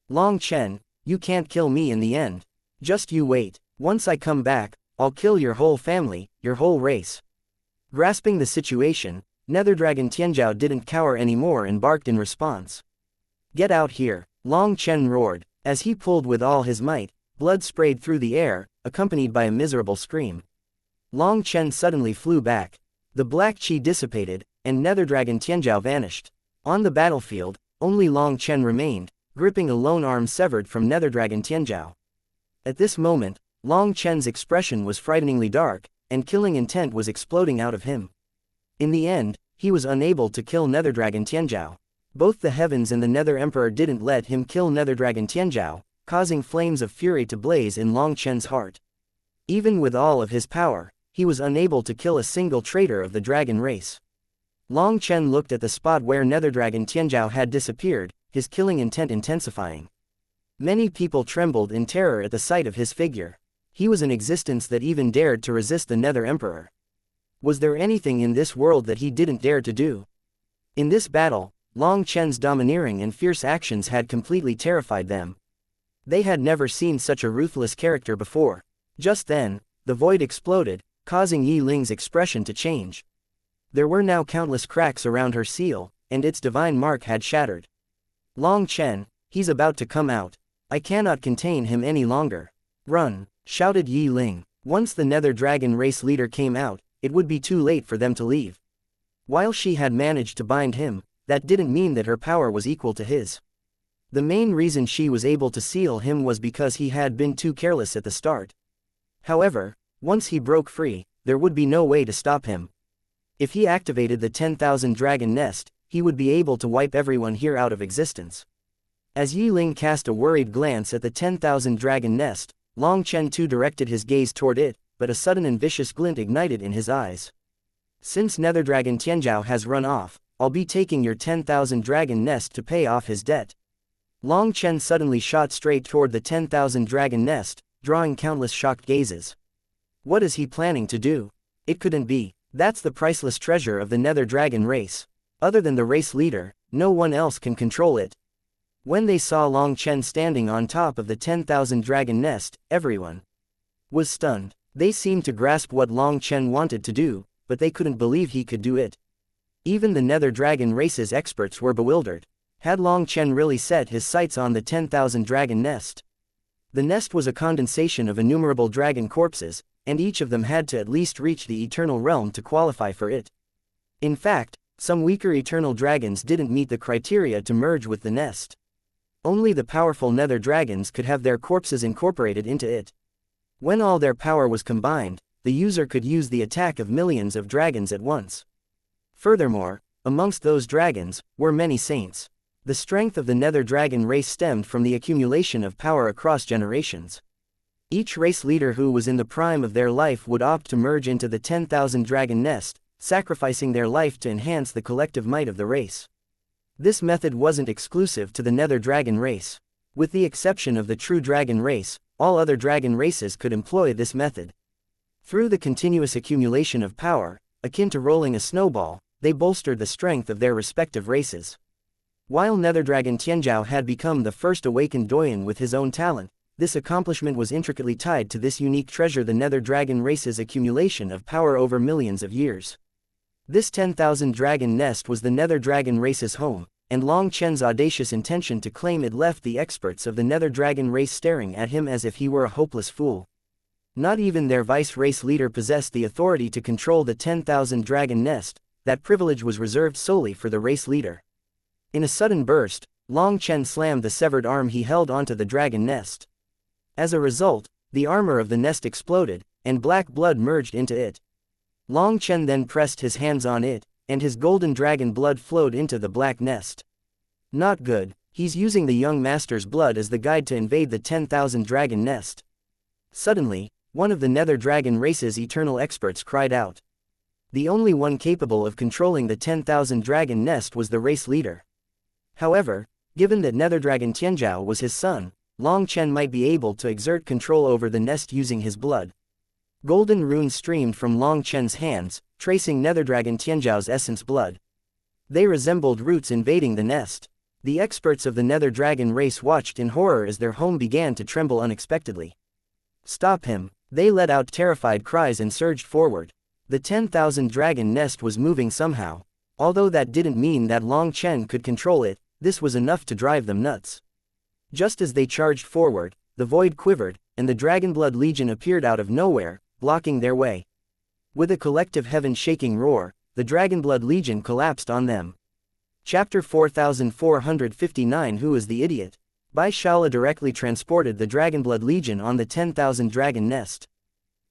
Long Chen, you can't kill me in the end. Just you wait. Once I come back, I'll kill your whole family, your whole race. Grasping the situation, Nether Dragon Tianzhao didn't cower anymore and barked in response. Get out here, Long Chen roared. As he pulled with all his might, blood sprayed through the air, accompanied by a miserable scream. Long Chen suddenly flew back. The black chi dissipated, and Nether Dragon Tianzhao vanished. On the battlefield, only Long Chen remained, gripping a lone arm severed from Nether Dragon Tianzhao. At this moment, Long Chen's expression was frighteningly dark, and killing intent was exploding out of him. In the end, he was unable to kill Nether Dragon Tianzhao. Both the heavens and the Nether Emperor didn't let him kill Nether Dragon Tianzhao, causing flames of fury to blaze in Long Chen's heart. Even with all of his power, he was unable to kill a single traitor of the dragon race. Long Chen looked at the spot where Nether Dragon Tianzhao had disappeared, his killing intent intensifying. Many people trembled in terror at the sight of his figure. He was an existence that even dared to resist the Nether Emperor. Was there anything in this world that he didn't dare to do? In this battle, Long Chen's domineering and fierce actions had completely terrified them. They had never seen such a ruthless character before. Just then, the void exploded, causing Yi Ling's expression to change. There were now countless cracks around her seal, and its divine mark had shattered. Long Chen, he's about to come out. I cannot contain him any longer. Run, shouted Yi Ling. Once the Nether Dragon race leader came out, it would be too late for them to leave. While she had managed to bind him, that didn't mean that her power was equal to his. The main reason she was able to seal him was because he had been too careless at the start. However, once he broke free, there would be no way to stop him. If he activated the 10,000 dragon nest, he would be able to wipe everyone here out of existence. As Yi Ling cast a worried glance at the 10,000 dragon nest, Long Chen too directed his gaze toward it, but a sudden and vicious glint ignited in his eyes. Since Nether Dragon Tianzhao has run off, I'll be taking your 10,000 dragon nest to pay off his debt. Long Chen suddenly shot straight toward the 10,000 dragon nest, drawing countless shocked gazes. What is he planning to do? It couldn't be. That's the priceless treasure of the Nether Dragon race. Other than the race leader, no one else can control it. When they saw Long Chen standing on top of the 10,000 dragon nest, everyone was stunned. They seemed to grasp what Long Chen wanted to do, but they couldn't believe he could do it. Even the Nether Dragon race's experts were bewildered. Had Long Chen really set his sights on the 10,000 dragon nest? The nest was a condensation of innumerable dragon corpses, and each of them had to at least reach the eternal realm to qualify for it. In fact, some weaker eternal dragons didn't meet the criteria to merge with the nest. Only the powerful Nether dragons could have their corpses incorporated into it. When all their power was combined, the user could use the attack of millions of dragons at once. Furthermore, amongst those dragons, were many saints. The strength of the Nether Dragon race stemmed from the accumulation of power across generations. Each race leader who was in the prime of their life would opt to merge into the 10,000 dragon nest, sacrificing their life to enhance the collective might of the race. This method wasn't exclusive to the Nether Dragon race. With the exception of the true dragon race, all other dragon races could employ this method. Through the continuous accumulation of power, akin to rolling a snowball, they bolstered the strength of their respective races. While Nether Dragon Tianzhao had become the first awakened Doyen with his own talent, this accomplishment was intricately tied to this unique treasure, the Nether Dragon race's accumulation of power over millions of years. This 10,000 dragon nest was the Nether Dragon race's home, and Long Chen's audacious intention to claim it left the experts of the Nether Dragon race staring at him as if he were a hopeless fool. Not even their vice-race leader possessed the authority to control the 10,000 dragon nest. That privilege was reserved solely for the race leader. In a sudden burst, Long Chen slammed the severed arm he held onto the dragon nest. As a result, the armor of the nest exploded, and black blood merged into it. Long Chen then pressed his hands on it, and his golden dragon blood flowed into the black nest. Not good, he's using the young master's blood as the guide to invade the 10,000 dragon nest. Suddenly, one of the Nether Dragon race's eternal experts cried out. The only one capable of controlling the 10,000 dragon nest was the race leader. However, given that Nether Dragon Tianzhao was his son, Long Chen might be able to exert control over the nest using his blood. Golden runes streamed from Long Chen's hands, tracing Nether Dragon Tianzhao's essence blood. They resembled roots invading the nest. The experts of the Nether Dragon race watched in horror as their home began to tremble unexpectedly. Stop him! They let out terrified cries and surged forward. The 10,000 dragon nest was moving somehow. Although that didn't mean that Long Chen could control it, this was enough to drive them nuts. Just as they charged forward, the void quivered, and the Dragonblood Legion appeared out of nowhere, blocking their way. With a collective heaven-shaking roar, the Dragonblood Legion collapsed on them. Chapter 4459 Who is the Idiot? Bai Shala directly transported the Dragonblood Legion on the 10,000 dragon nest.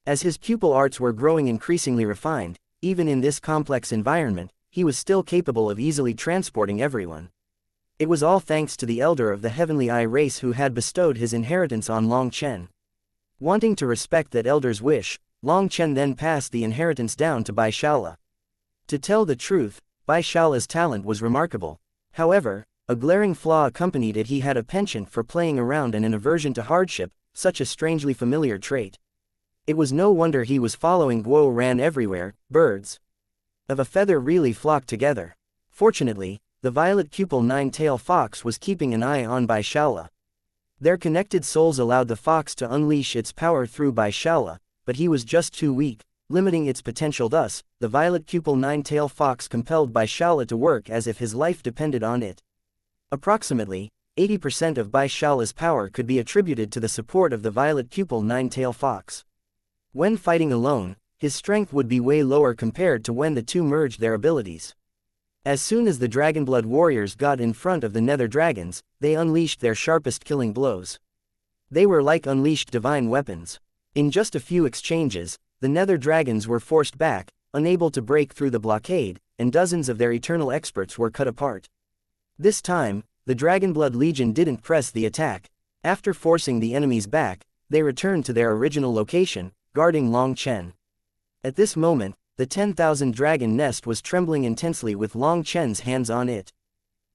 As his pupil arts were growing increasingly refined, even in this complex environment, he was still capable of easily transporting everyone. It was all thanks to the elder of the Heavenly Eye race who had bestowed his inheritance on Long Chen. Wanting to respect that elder's wish, Long Chen then passed the inheritance down to Bai Shala. To tell the truth, Bai Shala's talent was remarkable. However, a glaring flaw accompanied it. He had a penchant for playing around and an aversion to hardship, such a strangely familiar trait. It was no wonder he was following Guo Ran everywhere. Birds of a feather really flocked together. Fortunately, the violet pupil nine-tail fox was keeping an eye on Bai Shala. Their connected souls allowed the fox to unleash its power through Bai Shala, but he was just too weak, limiting its potential. Thus, the violet pupil nine-tail fox compelled Bai Shala to work as if his life depended on it. Approximately 80% of Bai Shala's power could be attributed to the support of the violet pupil nine-tail fox. When fighting alone, his strength would be way lower compared to when the two merged their abilities. As soon as the Dragonblood warriors got in front of the Nether Dragons, they unleashed their sharpest killing blows. They were like unleashed divine weapons. In just a few exchanges, the Nether Dragons were forced back, unable to break through the blockade, and dozens of their eternal experts were cut apart. This time, the Dragonblood Legion didn't press the attack. After forcing the enemies back, they returned to their original location, guarding Long Chen. At this moment, the 10,000 dragon nest was trembling intensely with Long Chen's hands on it.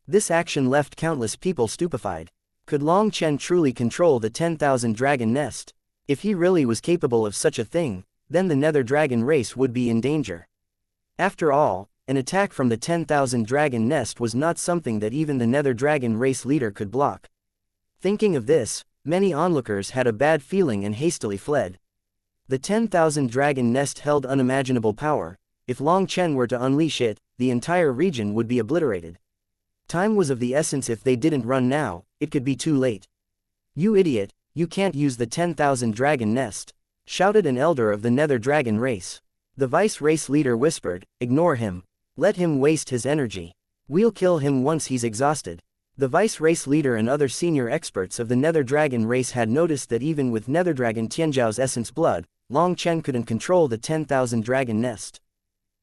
This action left countless people stupefied. Could Long Chen truly control the 10,000 dragon nest? If he really was capable of such a thing, then the Nether Dragon race would be in danger. After all, an attack from the 10,000 dragon nest was not something that even the Nether Dragon race leader could block. Thinking of this, many onlookers had a bad feeling and hastily fled. The 10,000 dragon nest held unimaginable power. If Long Chen were to unleash it, the entire region would be obliterated. Time was of the essence. If they didn't run now, it could be too late. "You idiot, you can't use the 10,000 dragon nest," shouted an elder of the Nether Dragon race. The vice race leader whispered, "Ignore him. Let him waste his energy. We'll kill him once he's exhausted." The vice race leader and other senior experts of the Nether Dragon race had noticed that even with Nether Dragon Tianzhao's essence blood, Long Chen couldn't control the 10,000 dragon nest.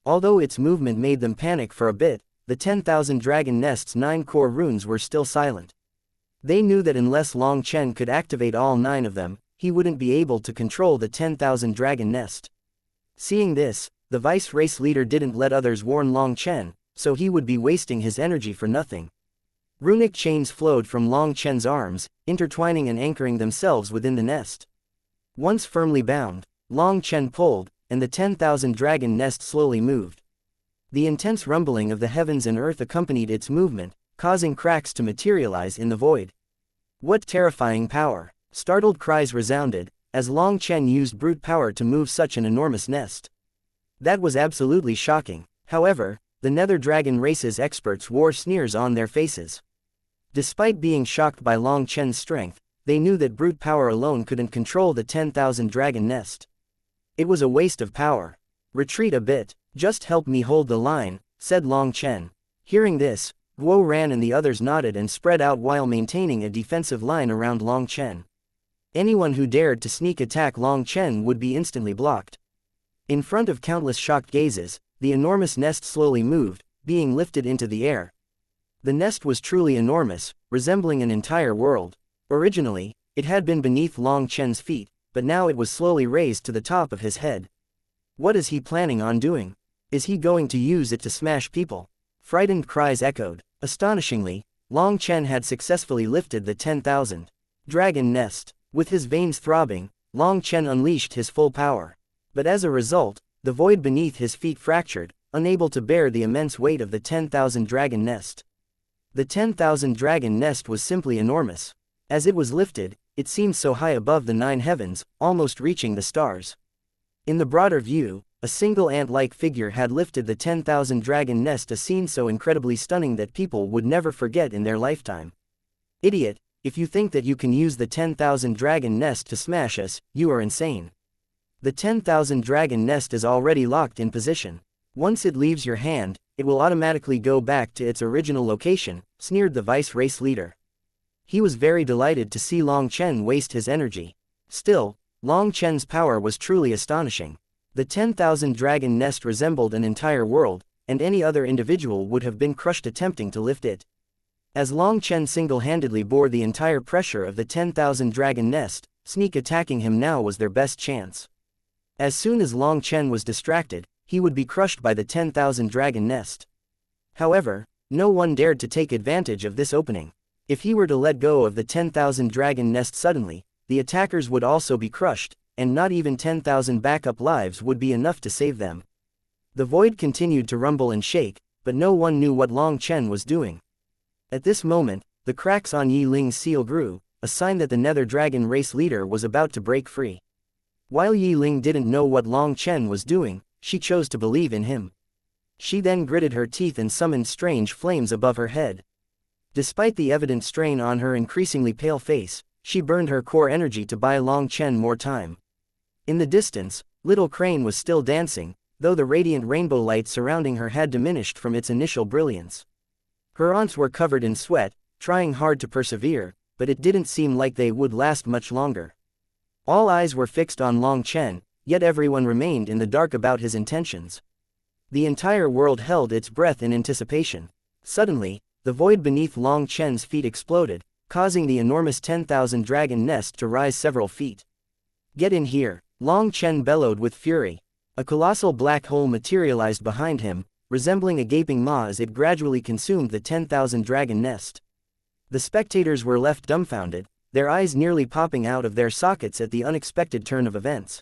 Although its movement made them panic for a bit, the 10,000 dragon nest's 9 core runes were still silent. They knew that unless Long Chen could activate all 9 of them, he wouldn't be able to control the 10,000 dragon nest. Seeing this, the vice race leader didn't let others warn Long Chen, so he would be wasting his energy for nothing. Runic chains flowed from Long Chen's arms, intertwining and anchoring themselves within the nest. Once firmly bound, Long Chen pulled, and the 10,000 dragon nest slowly moved. The intense rumbling of the heavens and earth accompanied its movement, causing cracks to materialize in the void. What terrifying power! Startled cries resounded, as Long Chen used brute power to move such an enormous nest. That was absolutely shocking. However, the Nether Dragon race's experts wore sneers on their faces. Despite being shocked by Long Chen's strength, they knew that brute power alone couldn't control the 10,000 dragon nest. It was a waste of power. Retreat a bit, just help me hold the line, said Long Chen. Hearing this, Guo Ran and the others nodded and spread out while maintaining a defensive line around Long Chen. Anyone who dared to sneak attack Long Chen would be instantly blocked. In front of countless shocked gazes, the enormous nest slowly moved, being lifted into the air. The nest was truly enormous, resembling an entire world. Originally, it had been beneath Long Chen's feet, but now it was slowly raised to the top of his head. What is he planning on doing? Is he going to use it to smash people? Frightened cries echoed. Astonishingly, Long Chen had successfully lifted the 10,000 dragon nest. With his veins throbbing, Long Chen unleashed his full power. But as a result, the void beneath his feet fractured, unable to bear the immense weight of the 10,000 dragon nest. The 10,000 dragon nest was simply enormous. As it was lifted, it seemed so high above the 9 heavens, almost reaching the stars. In the broader view, a single ant-like figure had lifted the 10,000 dragon nest, a scene so incredibly stunning that people would never forget in their lifetime. Idiot, if you think that you can use the 10,000 dragon nest to smash us, you are insane. The 10,000 dragon nest is already locked in position. Once it leaves your hand, it will automatically go back to its original location, sneered the vice race leader. He was very delighted to see Long Chen waste his energy. Still, Long Chen's power was truly astonishing. The 10,000 dragon nest resembled an entire world, and any other individual would have been crushed attempting to lift it. As Long Chen single-handedly bore the entire pressure of the 10,000 dragon nest, sneak attacking him now was their best chance. As soon as Long Chen was distracted, he would be crushed by the 10,000 dragon nest. However, no one dared to take advantage of this opening. If he were to let go of the 10,000 dragon nest suddenly, the attackers would also be crushed, and not even 10,000 backup lives would be enough to save them. The void continued to rumble and shake, but no one knew what Long Chen was doing. At this moment, the cracks on Yi Ling's seal grew, a sign that the Nether Dragon race leader was about to break free. While Yi Ling didn't know what Long Chen was doing, she chose to believe in him. She then gritted her teeth and summoned strange flames above her head. Despite the evident strain on her increasingly pale face, she burned her core energy to buy Long Chen more time. In the distance, Little Crane was still dancing, though the radiant rainbow light surrounding her had diminished from its initial brilliance. Her aunts were covered in sweat, trying hard to persevere, but it didn't seem like they would last much longer. All eyes were fixed on Long Chen, yet everyone remained in the dark about his intentions. The entire world held its breath in anticipation. Suddenly, the void beneath Long Chen's feet exploded, causing the enormous 10,000 dragon nest to rise several feet. "Get in here," Long Chen bellowed with fury. A colossal black hole materialized behind him, resembling a gaping maw as it gradually consumed the 10,000 dragon nest. The spectators were left dumbfounded, their eyes nearly popping out of their sockets at the unexpected turn of events.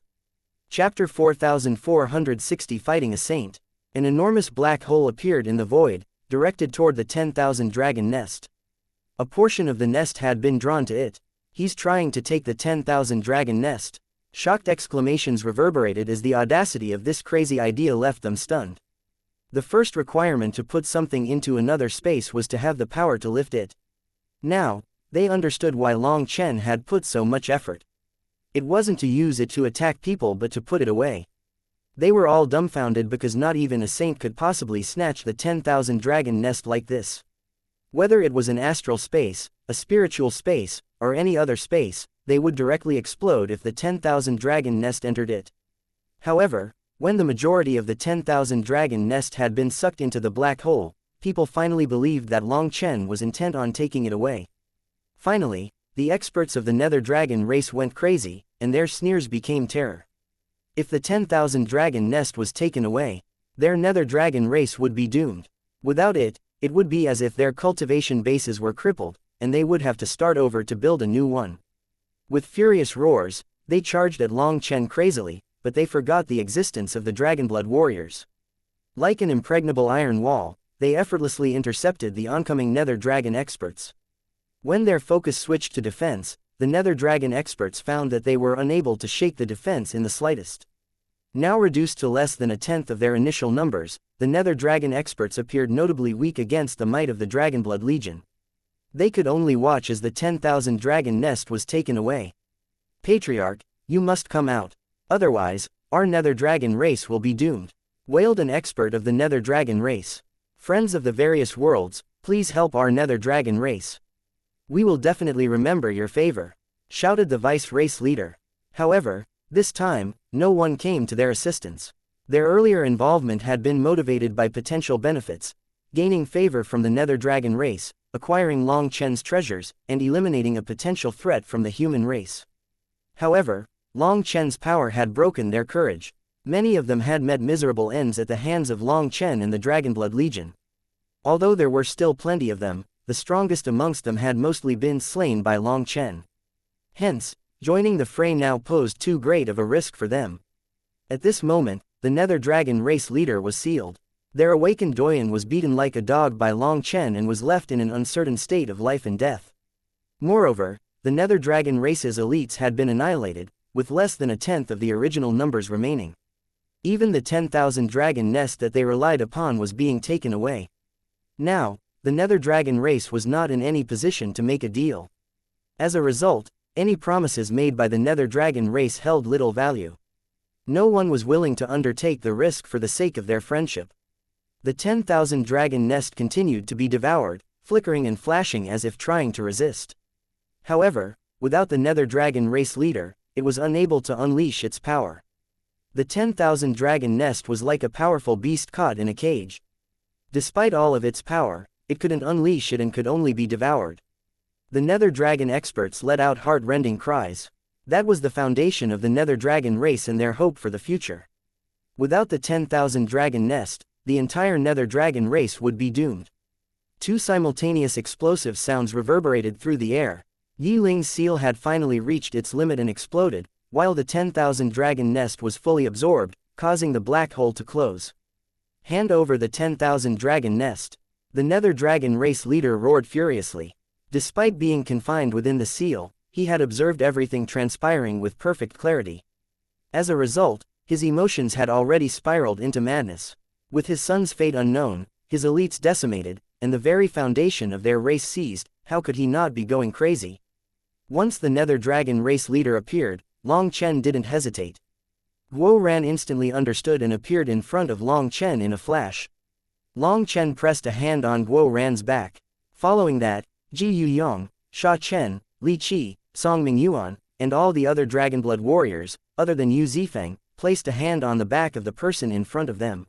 Chapter 4460 Fighting a Saint. An enormous black hole appeared in the void, directed toward the 10,000 dragon nest. A portion of the nest had been drawn to it. "He's trying to take the 10,000 dragon nest." Shocked exclamations reverberated as the audacity of this crazy idea left them stunned. The first requirement to put something into another space was to have the power to lift it. Now, they understood why Long Chen had put so much effort. It wasn't to use it to attack people but to put it away. They were all dumbfounded because not even a saint could possibly snatch the 10,000 dragon nest like this. Whether it was an astral space, a spiritual space, or any other space, they would directly explode if the 10,000 dragon nest entered it. However, when the majority of the 10,000 dragon nest had been sucked into the black hole, people finally believed that Long Chen was intent on taking it away. Finally, the experts of the Nether Dragon race went crazy, and their sneers became terror. If the 10,000 dragon nest was taken away, their Nether Dragon race would be doomed. Without it, it would be as if their cultivation bases were crippled, and they would have to start over to build a new one. With furious roars, they charged at Long Chen crazily, but they forgot the existence of the Dragonblood warriors. Like an impregnable iron wall, they effortlessly intercepted the oncoming Nether Dragon experts. When their focus switched to defense, the Nether Dragon experts found that they were unable to shake the defense in the slightest. Now reduced to less than a tenth of their initial numbers, the Nether Dragon experts appeared notably weak against the might of the Dragonblood Legion. They could only watch as the 10,000 dragon nest was taken away. "Patriarch, you must come out. Otherwise, our Nether Dragon race will be doomed," wailed an expert of the Nether Dragon race. "Friends of the various worlds, please help our Nether Dragon race. We will definitely remember your favor," shouted the vice race leader. However, this time, no one came to their assistance. Their earlier involvement had been motivated by potential benefits: gaining favor from the Nether Dragon race, acquiring Long Chen's treasures, and eliminating a potential threat from the human race. However, Long Chen's power had broken their courage. Many of them had met miserable ends at the hands of Long Chen and the Dragonblood Legion. Although there were still plenty of them, the strongest amongst them had mostly been slain by Long Chen. Hence, joining the fray now posed too great of a risk for them. At this moment, the Nether Dragon race leader was sealed. Their awakened Doyen was beaten like a dog by Long Chen and was left in an uncertain state of life and death. Moreover, the Nether Dragon race's elites had been annihilated, with less than a tenth of the original numbers remaining. Even the 10,000 dragon nest that they relied upon was being taken away. Now, the Nether Dragon race was not in any position to make a deal. As a result, any promises made by the Nether Dragon race held little value. No one was willing to undertake the risk for the sake of their friendship. The 10,000 dragon nest continued to be devoured, flickering and flashing as if trying to resist. However, without the Nether Dragon race leader, it was unable to unleash its power. The 10,000 dragon nest was like a powerful beast caught in a cage. Despite all of its power, it couldn't unleash it and could only be devoured. The Nether Dragon experts let out heart-rending cries. That was the foundation of the Nether Dragon race and their hope for the future. Without the 10,000 dragon nest, the entire Nether Dragon race would be doomed. Two simultaneous explosive sounds reverberated through the air. Yi Ling's seal had finally reached its limit and exploded, while the 10,000 dragon nest was fully absorbed, causing the black hole to close. "Hand over the 10,000 dragon nest." The Nether Dragon race leader roared furiously. Despite being confined within the seal, he had observed everything transpiring with perfect clarity. As a result, his emotions had already spiraled into madness. With his son's fate unknown, his elites decimated, and the very foundation of their race seized, how could he not be going crazy? Once the Nether Dragon race leader appeared, Long Chen didn't hesitate. Guo Ran instantly understood and appeared in front of Long Chen in a flash. Long Chen pressed a hand on Guo Ran's back. Following that, Ji Yuyong, Sha Chen, Li Qi, Song Mingyuan, and all the other Dragonblood warriors, other than Yu Zifeng, placed a hand on the back of the person in front of them.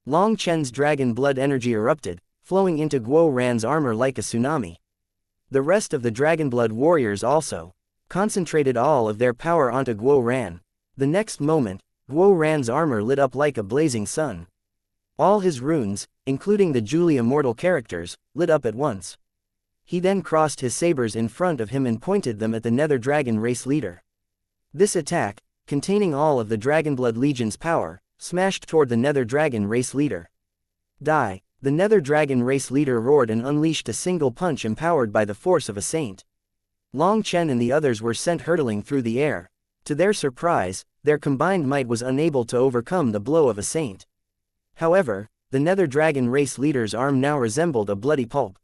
Long Chen's dragon blood energy erupted, flowing into Guo Ran's armor like a tsunami. The rest of the Dragonblood warriors also concentrated all of their power onto Guo Ran. The next moment, Guo Ran's armor lit up like a blazing sun. All his runes, including the Julie immortal characters, lit up at once. He then crossed his sabers in front of him and pointed them at the Nether Dragon race leader. This attack, containing all of the Dragonblood Legion's power, smashed toward the Nether Dragon race leader. Die! The Nether Dragon race leader roared and unleashed a single punch empowered by the force of a saint. Long Chen and the others were sent hurtling through the air. To their surprise, their combined might was unable to overcome the blow of a saint. However, the Nether Dragon race leader's arm now resembled a bloody pulp.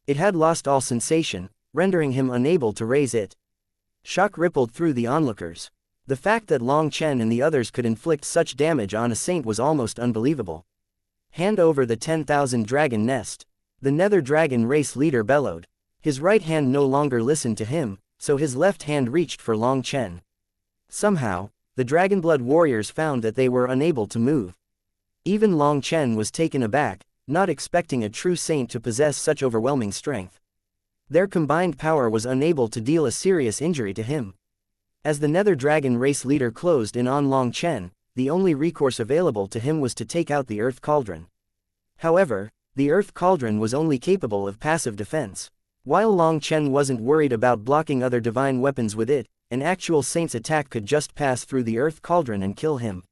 It had lost all sensation, rendering him unable to raise it. Shock rippled through the onlookers. The fact that Long Chen and the others could inflict such damage on a saint was almost unbelievable. Hand over the 10,000 dragon nest. The Nether Dragon race leader bellowed. His right hand no longer listened to him, so his left hand reached for Long Chen. Somehow, the Dragonblood warriors found that they were unable to move. Even Long Chen was taken aback, not expecting a true saint to possess such overwhelming strength. Their combined power was unable to deal a serious injury to him. As the Nether Dragon race leader closed in on Long Chen, the only recourse available to him was to take out the Earth Cauldron. However, the Earth Cauldron was only capable of passive defense. While Long Chen wasn't worried about blocking other divine weapons with it, an actual saint's attack could just pass through the earth cauldron and kill him.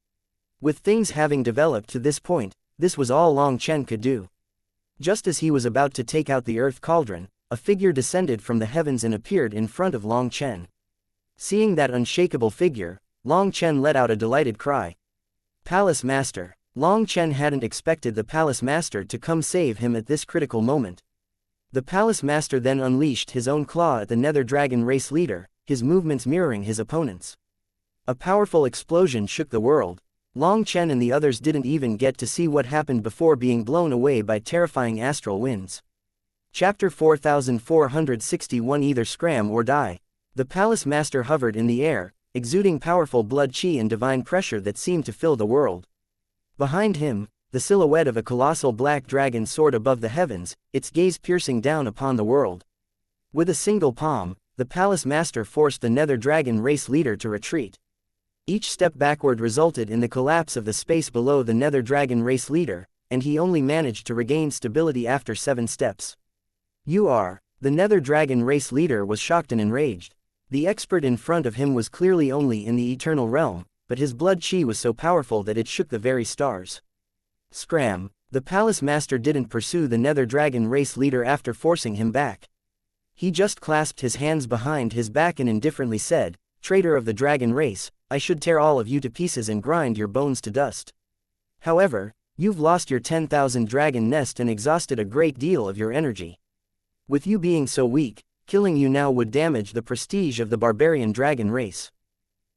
With things having developed to this point, this was all Long Chen could do. Just as he was about to take out the earth cauldron, a figure descended from the heavens and appeared in front of Long Chen. Seeing that unshakable figure, Long Chen let out a delighted cry. Palace Master. Long Chen hadn't expected the Palace Master to come save him at this critical moment. The Palace Master then unleashed his own claw at the Nether Dragon race leader, his movements mirroring his opponent's. A powerful explosion shook the world. Long Chen and the others didn't even get to see what happened before being blown away by terrifying astral winds. Chapter 4461 Either scram or die. The Palace Master hovered in the air, exuding powerful blood qi and divine pressure that seemed to fill the world. Behind him, the silhouette of a colossal black dragon soared above the heavens, its gaze piercing down upon the world. With a single palm, the Palace Master forced the Nether Dragon race leader to retreat. Each step backward resulted in the collapse of the space below the Nether Dragon race leader, and he only managed to regain stability after 7 steps. The Nether Dragon race leader was shocked and enraged. The expert in front of him was clearly only in the eternal realm, but his blood qi was so powerful that it shook the very stars. Scram! The Palace Master didn't pursue the Nether Dragon race leader after forcing him back. He just clasped his hands behind his back and indifferently said, "Traitor of the dragon race, I should tear all of you to pieces and grind your bones to dust. However, you've lost your 10,000 dragon nest and exhausted a great deal of your energy. With you being so weak, killing you now would damage the prestige of the barbarian dragon race.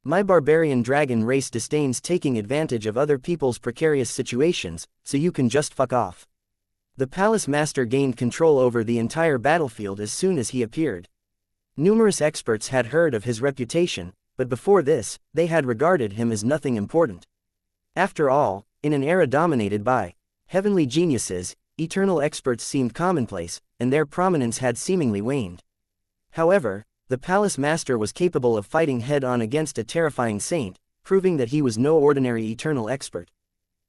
My barbarian dragon race disdains taking advantage of other people's precarious situations, so you can just fuck off." The Palace Master gained control over the entire battlefield as soon as he appeared. Numerous experts had heard of his reputation, but before this, they had regarded him as nothing important. After all, in an era dominated by heavenly geniuses, eternal experts seemed commonplace, and their prominence had seemingly waned. However, the Palace Master was capable of fighting head-on against a terrifying saint, proving that he was no ordinary eternal expert.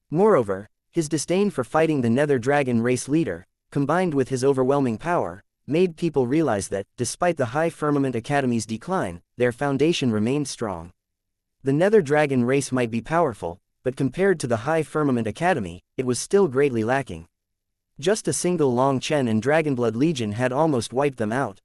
Moreover, his disdain for fighting the Nether Dragon race leader, combined with his overwhelming power, made people realize that, despite the High Firmament Academy's decline, their foundation remained strong. The Nether Dragon race might be powerful, but compared to the High Firmament Academy, it was still greatly lacking. Just a single Long Chen and Dragonblood Legion had almost wiped them out.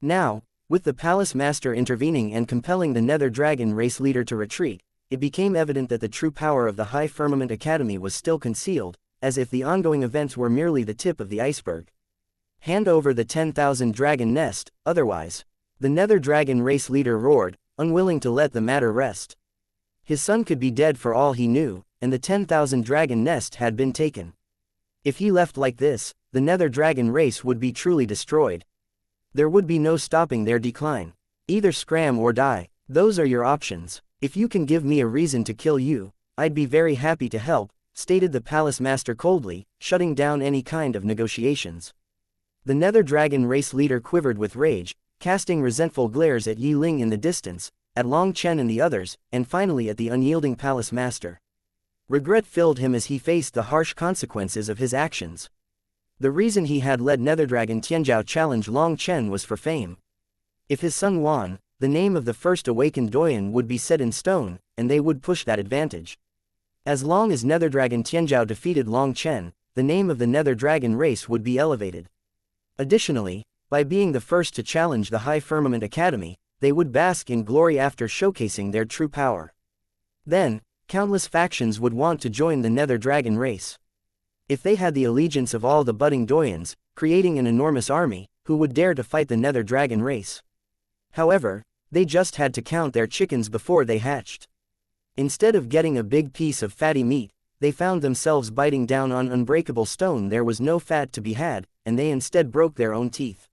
Now, with the Palace Master intervening and compelling the Nether Dragon race leader to retreat, it became evident that the true power of the High Firmament Academy was still concealed, as if the ongoing events were merely the tip of the iceberg. Hand over the 10,000 dragon nest, otherwise. The Nether Dragon race leader roared, unwilling to let the matter rest. His son could be dead for all he knew, and the 10,000 dragon nest had been taken. If he left like this, the Nether Dragon race would be truly destroyed. There would be no stopping their decline. Either scram or die, those are your options. If you can give me a reason to kill you, I'd be very happy to help, stated the Palace Master coldly, shutting down any kind of negotiations. The Nether Dragon race leader quivered with rage, casting resentful glares at Yi Ling in the distance, at Long Chen and the others, and finally at the unyielding Palace Master. Regret filled him as he faced the harsh consequences of his actions. The reason he had led Netherdragon Tianzhao challenge Long Chen was for fame. If his son won, the name of the first awakened Doyen would be set in stone, and they would push that advantage. As long as Netherdragon Tianzhao defeated Long Chen, the name of the Nether Dragon race would be elevated. Additionally, by being the first to challenge the High Firmament Academy, they would bask in glory after showcasing their true power. Then, countless factions would want to join the Nether Dragon race. If they had the allegiance of all the budding Doyens, creating an enormous army, who would dare to fight the Nether Dragon race? However, they just had to count their chickens before they hatched. Instead of getting a big piece of fatty meat, they found themselves biting down on unbreakable stone. There was no fat to be had, and they instead broke their own teeth.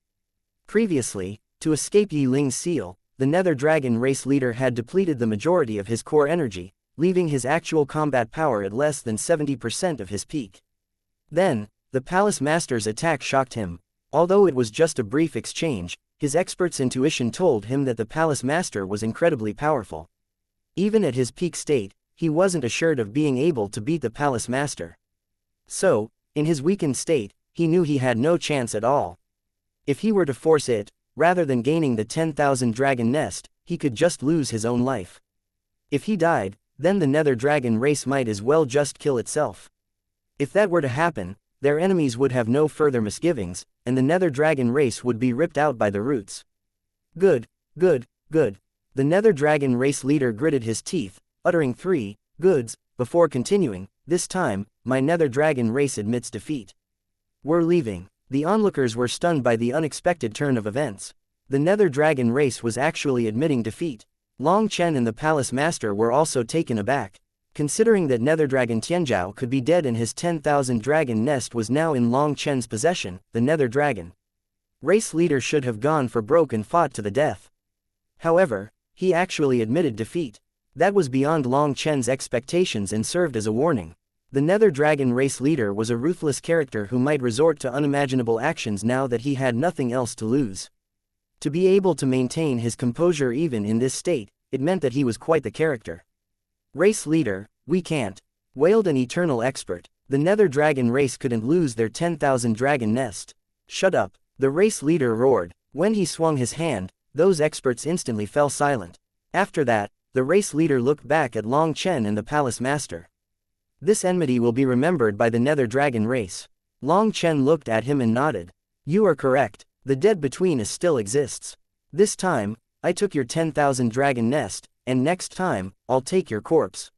Previously, to escape Yi Ling's seal, the Nether Dragon race leader had depleted the majority of his core energy, leaving his actual combat power at less than 70% of his peak. Then, the Palace Master's attack shocked him. Although it was just a brief exchange, his expert's intuition told him that the Palace Master was incredibly powerful. Even at his peak state, he wasn't assured of being able to beat the Palace Master. So, in his weakened state, he knew he had no chance at all. If he were to force it, rather than gaining the 10,000 dragon nest, he could just lose his own life. If he died, then the Nether Dragon race might as well just kill itself. If that were to happen, their enemies would have no further misgivings, and the Nether Dragon race would be ripped out by the roots. Good, good, good. The Nether Dragon race leader gritted his teeth, uttering 3 goods, before continuing, this time, my Nether Dragon race admits defeat. We're leaving. The onlookers were stunned by the unexpected turn of events. The Nether Dragon race was actually admitting defeat. Long Chen and the Palace Master were also taken aback. Considering that Nether Dragon Tianzhao could be dead and his 10,000 dragon nest was now in Long Chen's possession, the Nether Dragon race leader should have gone for broke and fought to the death. However, he actually admitted defeat. That was beyond Long Chen's expectations and served as a warning. The Nether Dragon race leader was a ruthless character who might resort to unimaginable actions now that he had nothing else to lose. To be able to maintain his composure even in this state, it meant that he was quite the character. Race leader, we can't, wailed an eternal expert. The Nether Dragon race couldn't lose their 10,000 dragon nest. Shut up, the race leader roared. When he swung his hand, those experts instantly fell silent. After that, the race leader looked back at Long Chen and the Palace Master. This enmity will be remembered by the Nether Dragon race. Long Chen looked at him and nodded. You are correct, the dead between us still exists. This time, I took your 10,000 dragon nest, and next time, I'll take your corpse.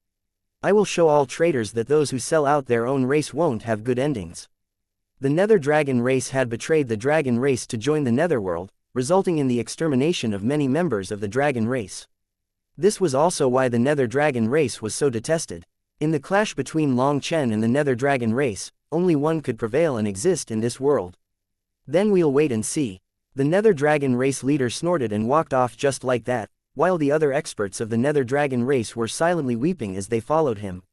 I will show all traitors that those who sell out their own race won't have good endings. The Nether Dragon race had betrayed the dragon race to join the Netherworld, resulting in the extermination of many members of the dragon race. This was also why the Nether Dragon race was so detested. In the clash between Long Chen and the Nether Dragon race, only one could prevail and exist in this world. Then we'll wait and see. The Nether Dragon race leader snorted and walked off just like that, while the other experts of the Nether Dragon race were silently weeping as they followed him.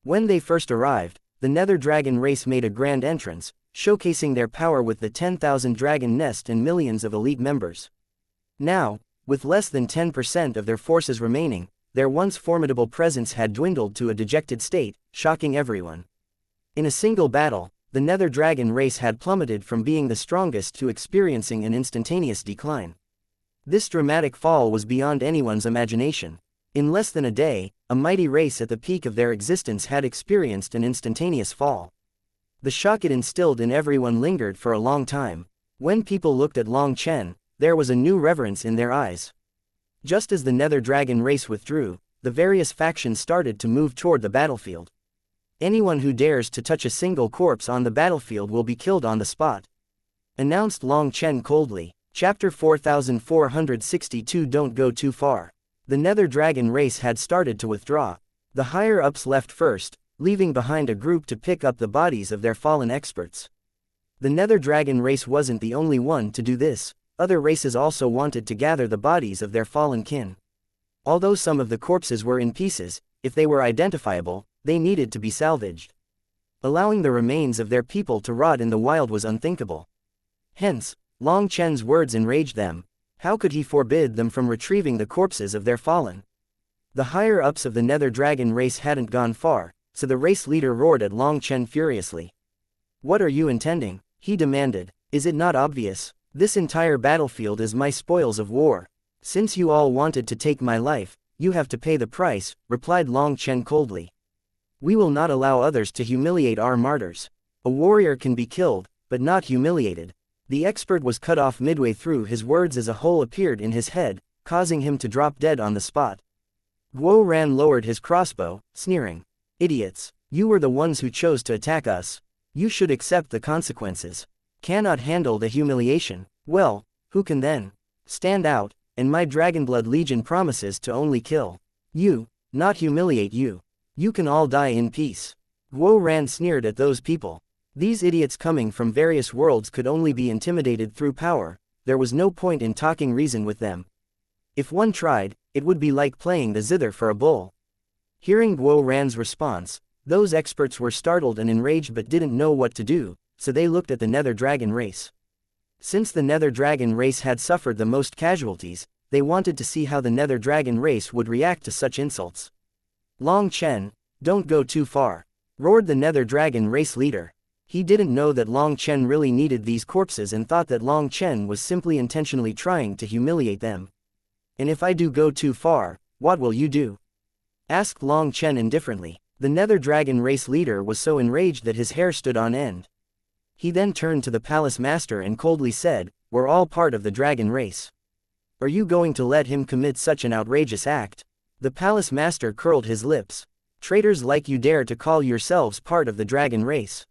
When they first arrived, the Nether Dragon race made a grand entrance, showcasing their power with the 10,000 dragon nest and millions of elite members. Now, with less than 10% of their forces remaining, their once formidable presence had dwindled to a dejected state, shocking everyone. In a single battle, the Nether Dragon race had plummeted from being the strongest to experiencing an instantaneous decline. This dramatic fall was beyond anyone's imagination. In less than a day, a mighty race at the peak of their existence had experienced an instantaneous fall. The shock it instilled in everyone lingered for a long time. When people looked at Long Chen, there was a new reverence in their eyes. Just as the Nether Dragon race withdrew, the various factions started to move toward the battlefield. Anyone who dares to touch a single corpse on the battlefield will be killed on the spot, announced Long Chen coldly. Chapter 4462. Don't go too far. The Nether Dragon race had started to withdraw. The higher-ups left first, leaving behind a group to pick up the bodies of their fallen experts. The Nether Dragon race wasn't the only one to do this. Other races also wanted to gather the bodies of their fallen kin. Although some of the corpses were in pieces, if they were identifiable, they needed to be salvaged. Allowing the remains of their people to rot in the wild was unthinkable. Hence, Long Chen's words enraged them. How could he forbid them from retrieving the corpses of their fallen? The higher-ups of the Nether Dragon race hadn't gone far, so the race leader roared at Long Chen furiously. What are you intending? He demanded. Is it not obvious? This entire battlefield is my spoils of war. Since you all wanted to take my life, you have to pay the price, replied Long Chen coldly. We will not allow others to humiliate our martyrs. A warrior can be killed, but not humiliated. The expert was cut off midway through his words as a hole appeared in his head, causing him to drop dead on the spot. Guo Ran lowered his crossbow, sneering. Idiots, you were the ones who chose to attack us. You should accept the consequences. Cannot handle the humiliation? Well, who can then? Stand out, and my Dragonblood Legion promises to only kill you, not humiliate you. You can all die in peace. Guo Ran sneered at those people. These idiots coming from various worlds could only be intimidated through power. There was no point in talking reason with them. If one tried, it would be like playing the zither for a bull. Hearing Guo Ran's response, those experts were startled and enraged but didn't know what to do, so they looked at the Nether Dragon race. Since the Nether Dragon race had suffered the most casualties, they wanted to see how the Nether Dragon race would react to such insults. Long Chen, don't go too far, roared the Nether Dragon race leader. He didn't know that Long Chen really needed these corpses and thought that Long Chen was simply intentionally trying to humiliate them. And if I do go too far, what will you do? Asked Long Chen indifferently. The Nether Dragon race leader was so enraged that his hair stood on end. He then turned to the palace master and coldly said, "We're all part of the dragon race. Are you going to let him commit such an outrageous act?" The palace master curled his lips. "Traitors like you dare to call yourselves part of the dragon race.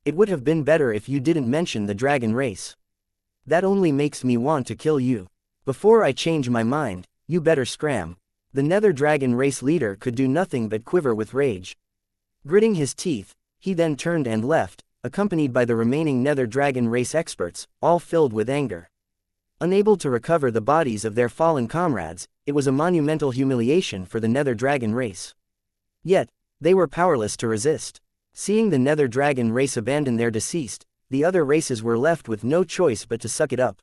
It would have been better if you didn't mention the dragon race. That only makes me want to kill you. Before I change my mind, you better scram." The Nether Dragon race leader could do nothing but quiver with rage. Gritting his teeth, he then turned and left, accompanied by the remaining Nether Dragon race experts, all filled with anger. Unable to recover the bodies of their fallen comrades, it was a monumental humiliation for the Nether Dragon race. Yet, they were powerless to resist. Seeing the Nether Dragon race abandon their deceased, the other races were left with no choice but to suck it up.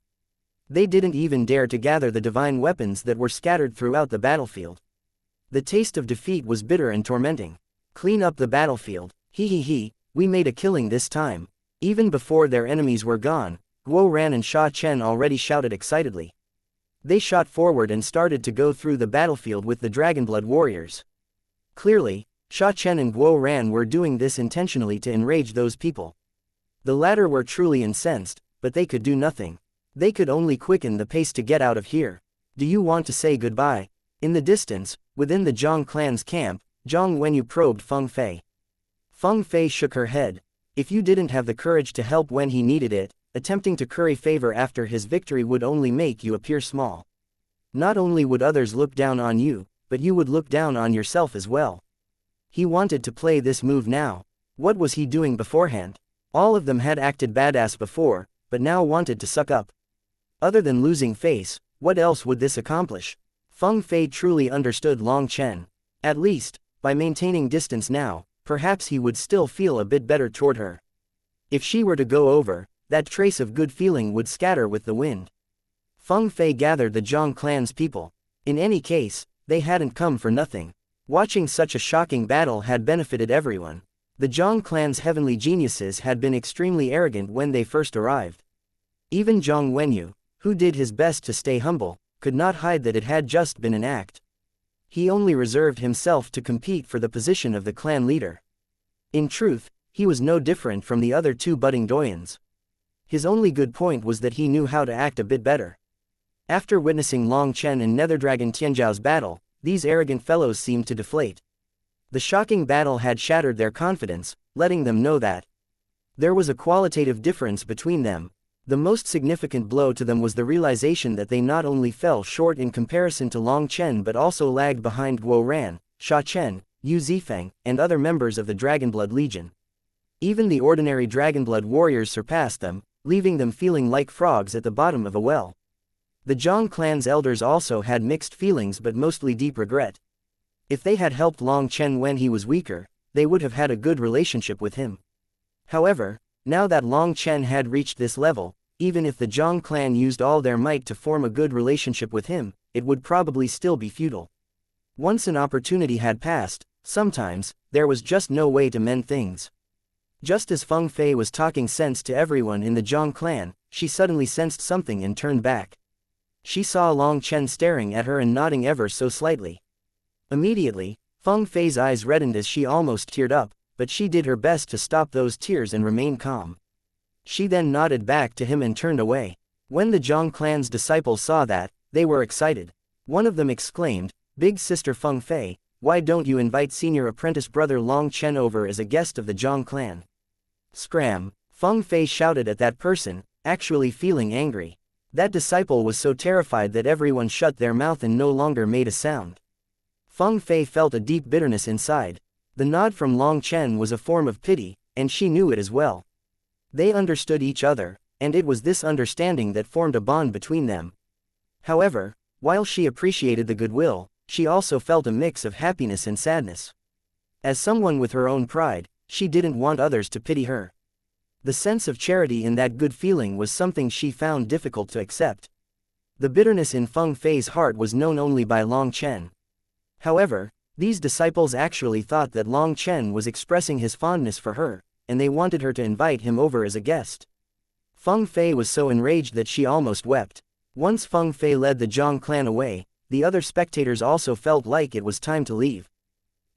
They didn't even dare to gather the divine weapons that were scattered throughout the battlefield. The taste of defeat was bitter and tormenting. "Clean up the battlefield, he, we made a killing this time." Even before their enemies were gone, Guo Ran and Sha Chen already shouted excitedly. They shot forward and started to go through the battlefield with the Dragonblood warriors. Clearly, Sha Chen and Guo Ran were doing this intentionally to enrage those people. The latter were truly incensed, but they could do nothing. They could only quicken the pace to get out of here. "Do you want to say goodbye?" In the distance, within the Zhang clan's camp, Zhang Wenyu probed Feng Fei. Feng Fei shook her head. "If you didn't have the courage to help when he needed it, attempting to curry favor after his victory would only make you appear small. Not only would others look down on you, but you would look down on yourself as well." He wanted to play this move now. What was he doing beforehand? All of them had acted badass before, but now wanted to suck up. Other than losing face, what else would this accomplish? Feng Fei truly understood Long Chen. At least, by maintaining distance now, perhaps he would still feel a bit better toward her. If she were to go over, that trace of good feeling would scatter with the wind. Feng Fei gathered the Zhang clan's people. In any case, they hadn't come for nothing. Watching such a shocking battle had benefited everyone. The Zhang clan's heavenly geniuses had been extremely arrogant when they first arrived. Even Zhang Wenyu, who did his best to stay humble, could not hide that it had just been an act. He only reserved himself to compete for the position of the clan leader. In truth, he was no different from the other two budding doyens. His only good point was that he knew how to act a bit better. After witnessing Long Chen and Netherdragon Tianzhao's battle, these arrogant fellows seemed to deflate. The shocking battle had shattered their confidence, letting them know that there was a qualitative difference between them. The most significant blow to them was the realization that they not only fell short in comparison to Long Chen but also lagged behind Guo Ran, Sha Chen, Yu Zifeng, and other members of the Dragonblood Legion. Even the ordinary Dragonblood warriors surpassed them, leaving them feeling like frogs at the bottom of a well. The Zhang clan's elders also had mixed feelings but mostly deep regret. If they had helped Long Chen when he was weaker, they would have had a good relationship with him. However, now that Long Chen had reached this level, even if the Zhang clan used all their might to form a good relationship with him, it would probably still be futile. Once an opportunity had passed, sometimes, there was just no way to mend things. Just as Feng Fei was talking sense to everyone in the Zhang clan, she suddenly sensed something and turned back. She saw Long Chen staring at her and nodding ever so slightly. Immediately, Feng Fei's eyes reddened as she almost teared up, but she did her best to stop those tears and remain calm. She then nodded back to him and turned away. When the Zhang clan's disciples saw that, they were excited. One of them exclaimed, "Big sister Feng Fei, why don't you invite senior apprentice brother Long Chen over as a guest of the Zhang clan?" Scram! Feng Fei shouted at that person, actually feeling angry. That disciple was so terrified that everyone shut their mouth and no longer made a sound. Feng Fei felt a deep bitterness inside. The nod from Long Chen was a form of pity, and she knew it as well. They understood each other, and it was this understanding that formed a bond between them. However, while she appreciated the goodwill, she also felt a mix of happiness and sadness. As someone with her own pride, she didn't want others to pity her. The sense of charity in that good feeling was something she found difficult to accept. The bitterness in Feng Fei's heart was known only by Long Chen. However, these disciples actually thought that Long Chen was expressing his fondness for her, and they wanted her to invite him over as a guest. Feng Fei was so enraged that she almost wept. Once Feng Fei led the Zhang clan away, the other spectators also felt like it was time to leave.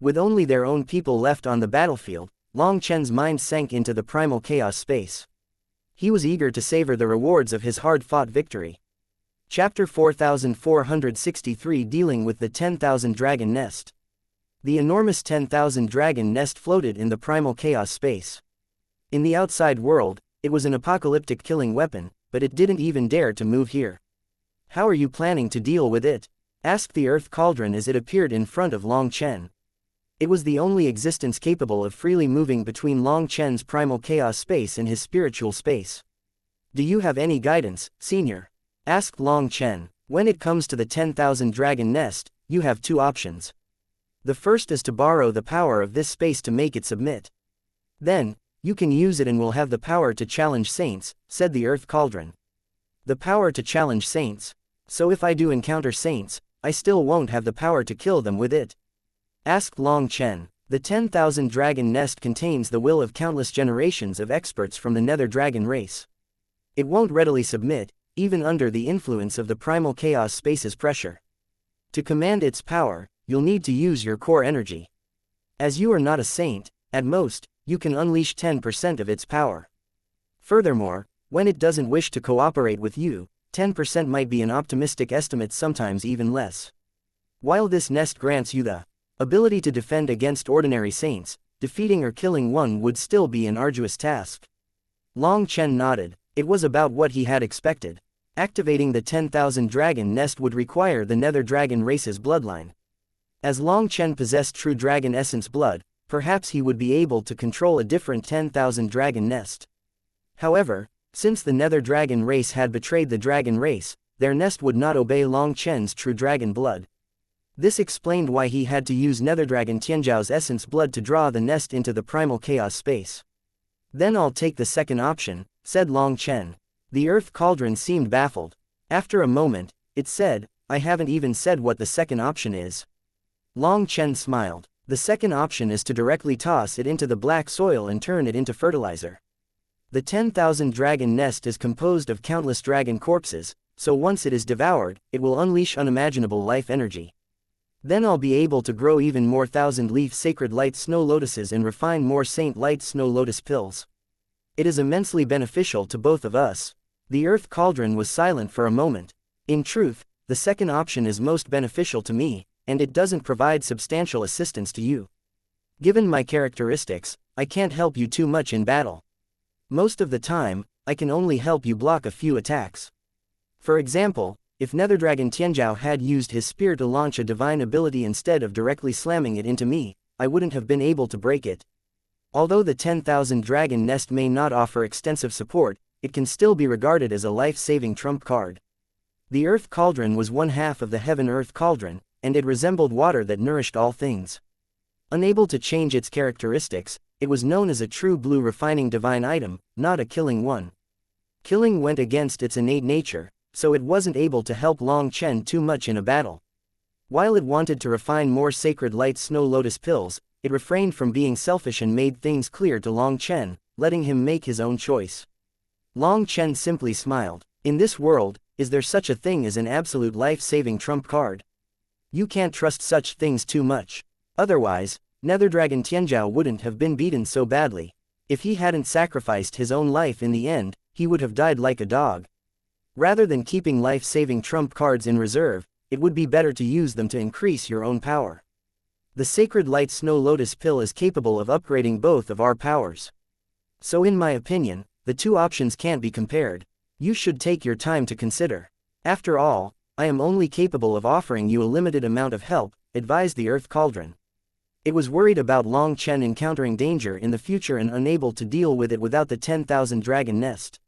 With only their own people left on the battlefield, Long Chen's mind sank into the primal chaos space. He was eager to savor the rewards of his hard-fought victory. Chapter 4463, dealing with the 10,000 Dragon Nest. The enormous 10,000 Dragon Nest floated in the primal chaos space. In the outside world, it was an apocalyptic killing weapon, but it didn't even dare to move here. "How are you planning to deal with it?" asked the Earth Cauldron as it appeared in front of Long Chen. It was the only existence capable of freely moving between Long Chen's primal chaos space and his spiritual space. "Do you have any guidance, Senior?" asked Long Chen. "When it comes to the 10,000 Dragon Nest, you have two options. The first is to borrow the power of this space to make it submit. Then, you can use it and will have the power to challenge saints," said the Earth Cauldron. "The power to challenge saints? So if I do encounter saints, I still won't have the power to kill them with it?" asked Long Chen. "The 10,000 Dragon Nest contains the will of countless generations of experts from the Nether Dragon race. It won't readily submit, even under the influence of the primal chaos space's pressure. To command its power, you'll need to use your core energy. As you are not a saint, at most, you can unleash 10% of its power. Furthermore, when it doesn't wish to cooperate with you, 10% might be an optimistic estimate, sometimes even less. While this nest grants you the ability to defend against ordinary saints, defeating or killing one would still be an arduous task." Long Chen nodded. It was about what he had expected. Activating the 10,000 Dragon Nest would require the Nether Dragon race's bloodline. As Long Chen possessed true dragon essence blood, perhaps he would be able to control a different 10,000 Dragon Nest. However, since the Nether Dragon race had betrayed the Dragon race, their nest would not obey Long Chen's true dragon blood. This explained why he had to use Netherdragon Tianzhao's essence blood to draw the nest into the primal chaos space. "Then I'll take the second option," said Long Chen. The Earth Cauldron seemed baffled. After a moment, it said, "I haven't even said what the second option is." Long Chen smiled. "The second option is to directly toss it into the black soil and turn it into fertilizer. The 10,000 Dragon Nest is composed of countless dragon corpses, so once it is devoured, it will unleash unimaginable life energy. Then I'll be able to grow even more thousand-leaf sacred light snow lotuses and refine more saint light snow lotus pills. It is immensely beneficial to both of us." The Earth Cauldron was silent for a moment. "In truth, the second option is most beneficial to me, and it doesn't provide substantial assistance to you. Given my characteristics, I can't help you too much in battle. Most of the time, I can only help you block a few attacks. For example, if Netherdragon Tianzhao had used his spear to launch a divine ability instead of directly slamming it into me, I wouldn't have been able to break it. Although the 10,000 Dragon Nest may not offer extensive support, it can still be regarded as a life-saving trump card." The Earth Cauldron was one half of the Heaven-Earth Cauldron, and it resembled water that nourished all things. Unable to change its characteristics, it was known as a true blue refining divine item, not a killing one. Killing went against its innate nature, so it wasn't able to help Long Chen too much in a battle. While it wanted to refine more sacred light snow lotus pills, it refrained from being selfish and made things clear to Long Chen, letting him make his own choice. Long Chen simply smiled. "In this world, is there such a thing as an absolute life-saving trump card? You can't trust such things too much. Otherwise, Netherdragon Tianzhao wouldn't have been beaten so badly. If he hadn't sacrificed his own life in the end, he would have died like a dog. Rather than keeping life-saving trump cards in reserve, it would be better to use them to increase your own power. The Sacred Light Snow Lotus Pill is capable of upgrading both of our powers. So in my opinion, the two options can't be compared. You should take your time to consider. After all, I am only capable of offering you a limited amount of help," advised the Earth Cauldron. It was worried about Long Chen encountering danger in the future and unable to deal with it without the 10,000 Dragon Nest.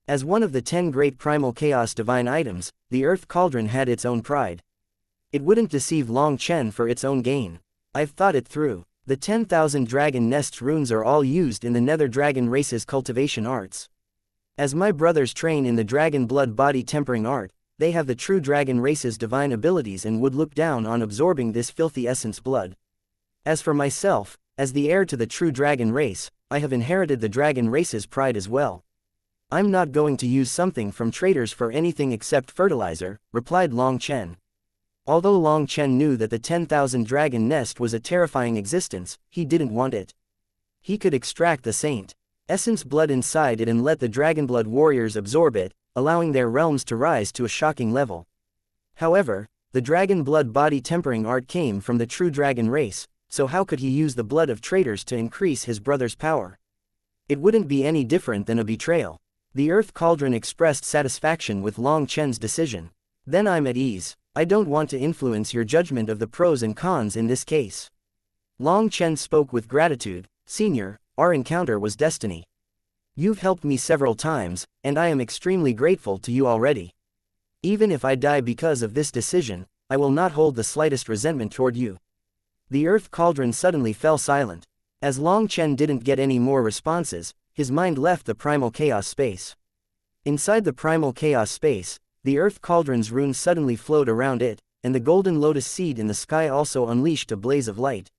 As one of the 10 great primal chaos divine items, the Earth Cauldron had its own pride. It wouldn't deceive Long Chen for its own gain. "I've thought it through. The 10,000 Dragon Nest's runes are all used in the Nether Dragon race's cultivation arts. As my brothers train in the Dragon Blood Body Tempering art, they have the true Dragon race's divine abilities and would look down on absorbing this filthy essence blood. As for myself, as the heir to the true Dragon race, I have inherited the Dragon race's pride as well. I'm not going to use something from traders for anything except fertilizer," replied Long Chen. Although Long Chen knew that the 10,000 dragon nest was a terrifying existence, he didn't want it. He could extract the saint essence blood inside it and let the dragonblood warriors absorb it, allowing their realms to rise to a shocking level. However, the dragon blood body tempering art came from the true dragon race, so how could he use the blood of traitors to increase his brother's power? It wouldn't be any different than a betrayal. The Earth Cauldron expressed satisfaction with Long Chen's decision. Then I'm at ease. I don't want to influence your judgment of the pros and cons in this case. Long Chen spoke with gratitude. Senior, our encounter was destiny. You've helped me several times, and I am extremely grateful to you already. Even if I die because of this decision, I will not hold the slightest resentment toward you. The Earth Cauldron suddenly fell silent. As Long Chen didn't get any more responses, his mind left the primal chaos space. Inside the primal chaos space, the Earth Cauldron's runes suddenly flowed around it, and the golden lotus seed in the sky also unleashed a blaze of light.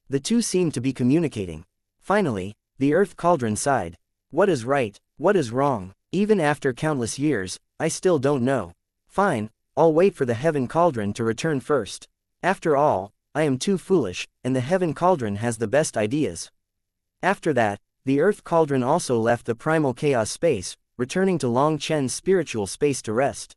The two seemed to be communicating. Finally, the Earth Cauldron sighed. What is right? What is wrong? Even after countless years, I still don't know. Fine, I'll wait for the Heaven Cauldron to return first. After all, I am too foolish, and the Heaven Cauldron has the best ideas. After that, the Earth Cauldron also left the primal chaos space, returning to Long Chen's spiritual space to rest.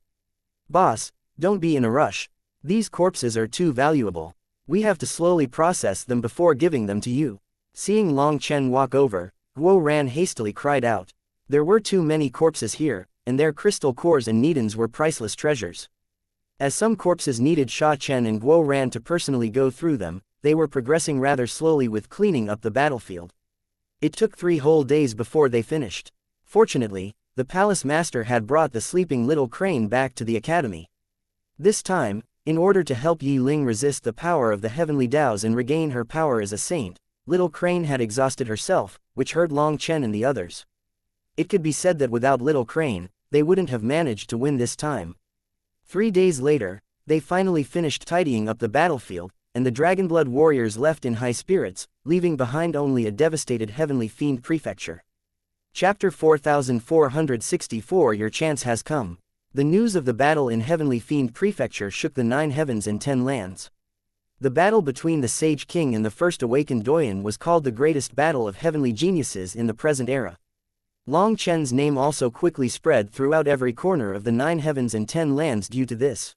Boss, don't be in a rush. These corpses are too valuable. We have to slowly process them before giving them to you. Seeing Long Chen walk over, Guo Ran hastily cried out. There were too many corpses here, and their crystal cores and needens were priceless treasures. As some corpses needed Sha Chen and Guo Ran to personally go through them, they were progressing rather slowly with cleaning up the battlefield. It took 3 whole days before they finished. Fortunately, the palace master had brought the sleeping little crane back to the academy. This time, in order to help Yi Ling resist the power of the heavenly Daos and regain her power as a saint, little crane had exhausted herself, which hurt Long Chen and the others. It could be said that without little crane, they wouldn't have managed to win this time. 3 days later, they finally finished tidying up the battlefield, and the Dragonblood warriors left in high spirits, leaving behind only a devastated Heavenly Fiend prefecture. Chapter 4464 Your chance has come. The news of the battle in Heavenly Fiend prefecture shook the 9 heavens and 10 lands. The battle between the Sage King and the first awakened Doyen was called the greatest battle of heavenly geniuses in the present era. Long Chen's name also quickly spread throughout every corner of the 9 heavens and 10 lands due to this.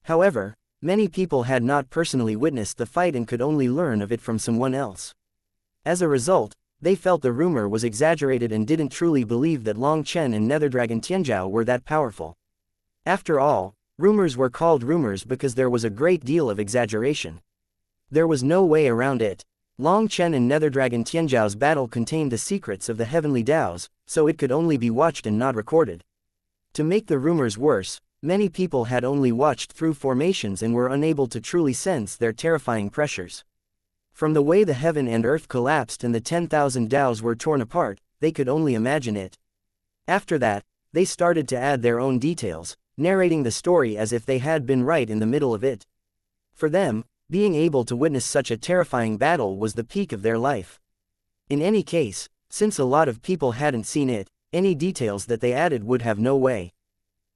However, many people had not personally witnessed the fight and could only learn of it from someone else. As a result, they felt the rumor was exaggerated and didn't truly believe that Long Chen and Netherdragon Tianzhao were that powerful. After all, rumors were called rumors because there was a great deal of exaggeration. There was no way around it. Long Chen and Netherdragon Tianzhao's battle contained the secrets of the heavenly Daos, so it could only be watched and not recorded. To make the rumors worse, many people had only watched through formations and were unable to truly sense their terrifying pressures. From the way the heaven and earth collapsed and the 10,000 Daos were torn apart, they could only imagine it. After that, they started to add their own details, narrating the story as if they had been right in the middle of it. For them, being able to witness such a terrifying battle was the peak of their life. In any case, since a lot of people hadn't seen it, any details that they added would have no way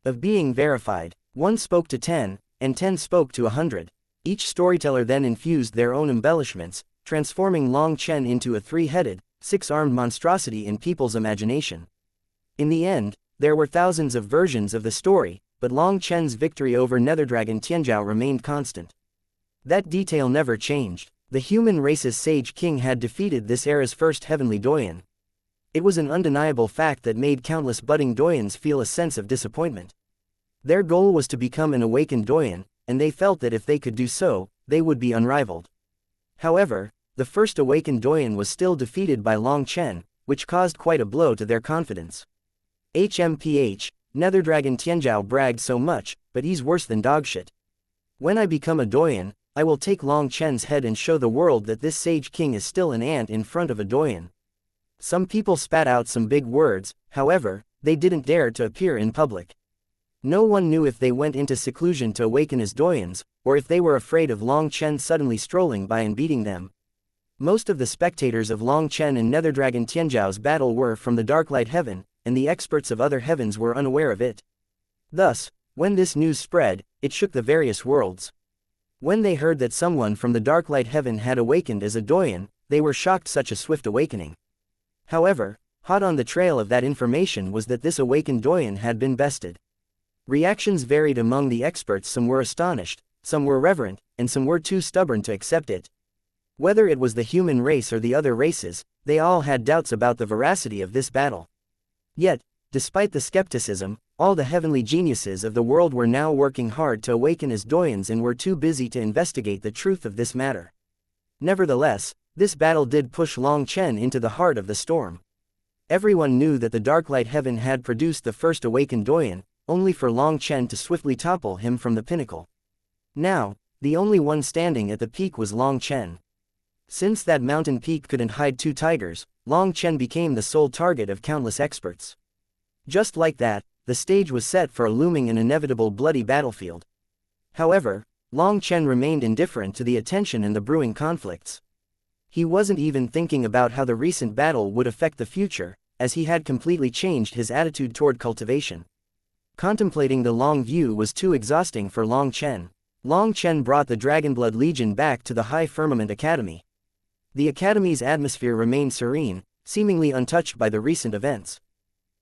of being verified. 1 spoke to 10, and 10 spoke to 100. Each storyteller then infused their own embellishments, transforming Long Chen into a 3-headed, 6-armed monstrosity in people's imagination. In the end, there were thousands of versions of the story, but Long Chen's victory over Netherdragon Tianzhao remained constant. That detail never changed. The human race's Sage King had defeated this era's first heavenly Doyen. It was an undeniable fact that made countless budding Doyens feel a sense of disappointment. Their goal was to become an awakened Doyen, and they felt that if they could do so, they would be unrivaled. However, the first awakened Doyen was still defeated by Long Chen, which caused quite a blow to their confidence. HMPH, Netherdragon Tianzhao bragged so much, but he's worse than dogshit. When I become a Doyen, I will take Long Chen's head and show the world that this Sage King is still an ant in front of a Doyen. Some people spat out some big words, however, they didn't dare to appear in public. No one knew if they went into seclusion to awaken as Doyens, or if they were afraid of Long Chen suddenly strolling by and beating them. Most of the spectators of Long Chen and Netherdragon Tianzhao's battle were from the Darklight Heaven, and the experts of other heavens were unaware of it. Thus, when this news spread, it shook the various worlds. When they heard that someone from the dark light heaven had awakened as a doyen, they were shocked such a swift awakening. However, hot on the trail of that information was that this awakened doyen had been bested. Reactions varied among the experts. Some were astonished, some were reverent, and some were too stubborn to accept it. Whether it was the human race or the other races, they all had doubts about the veracity of this battle. Yet, despite the skepticism, all the heavenly geniuses of the world were now working hard to awaken as doyens and were too busy to investigate the truth of this matter. Nevertheless, this battle did push Long Chen into the heart of the storm. Everyone knew that the dark light heaven had produced the first awakened doyen, only for Long Chen to swiftly topple him from the pinnacle. Now, the only one standing at the peak was Long Chen. Since that mountain peak couldn't hide two tigers, Long Chen became the sole target of countless experts. Just like that, the stage was set for a looming and inevitable bloody battlefield. However, Long Chen remained indifferent to the attention and the brewing conflicts. He wasn't even thinking about how the recent battle would affect the future, as he had completely changed his attitude toward cultivation. Contemplating the long view was too exhausting for Long Chen. Long Chen brought the Dragonblood Legion back to the High Firmament Academy. The Academy's atmosphere remained serene, seemingly untouched by the recent events.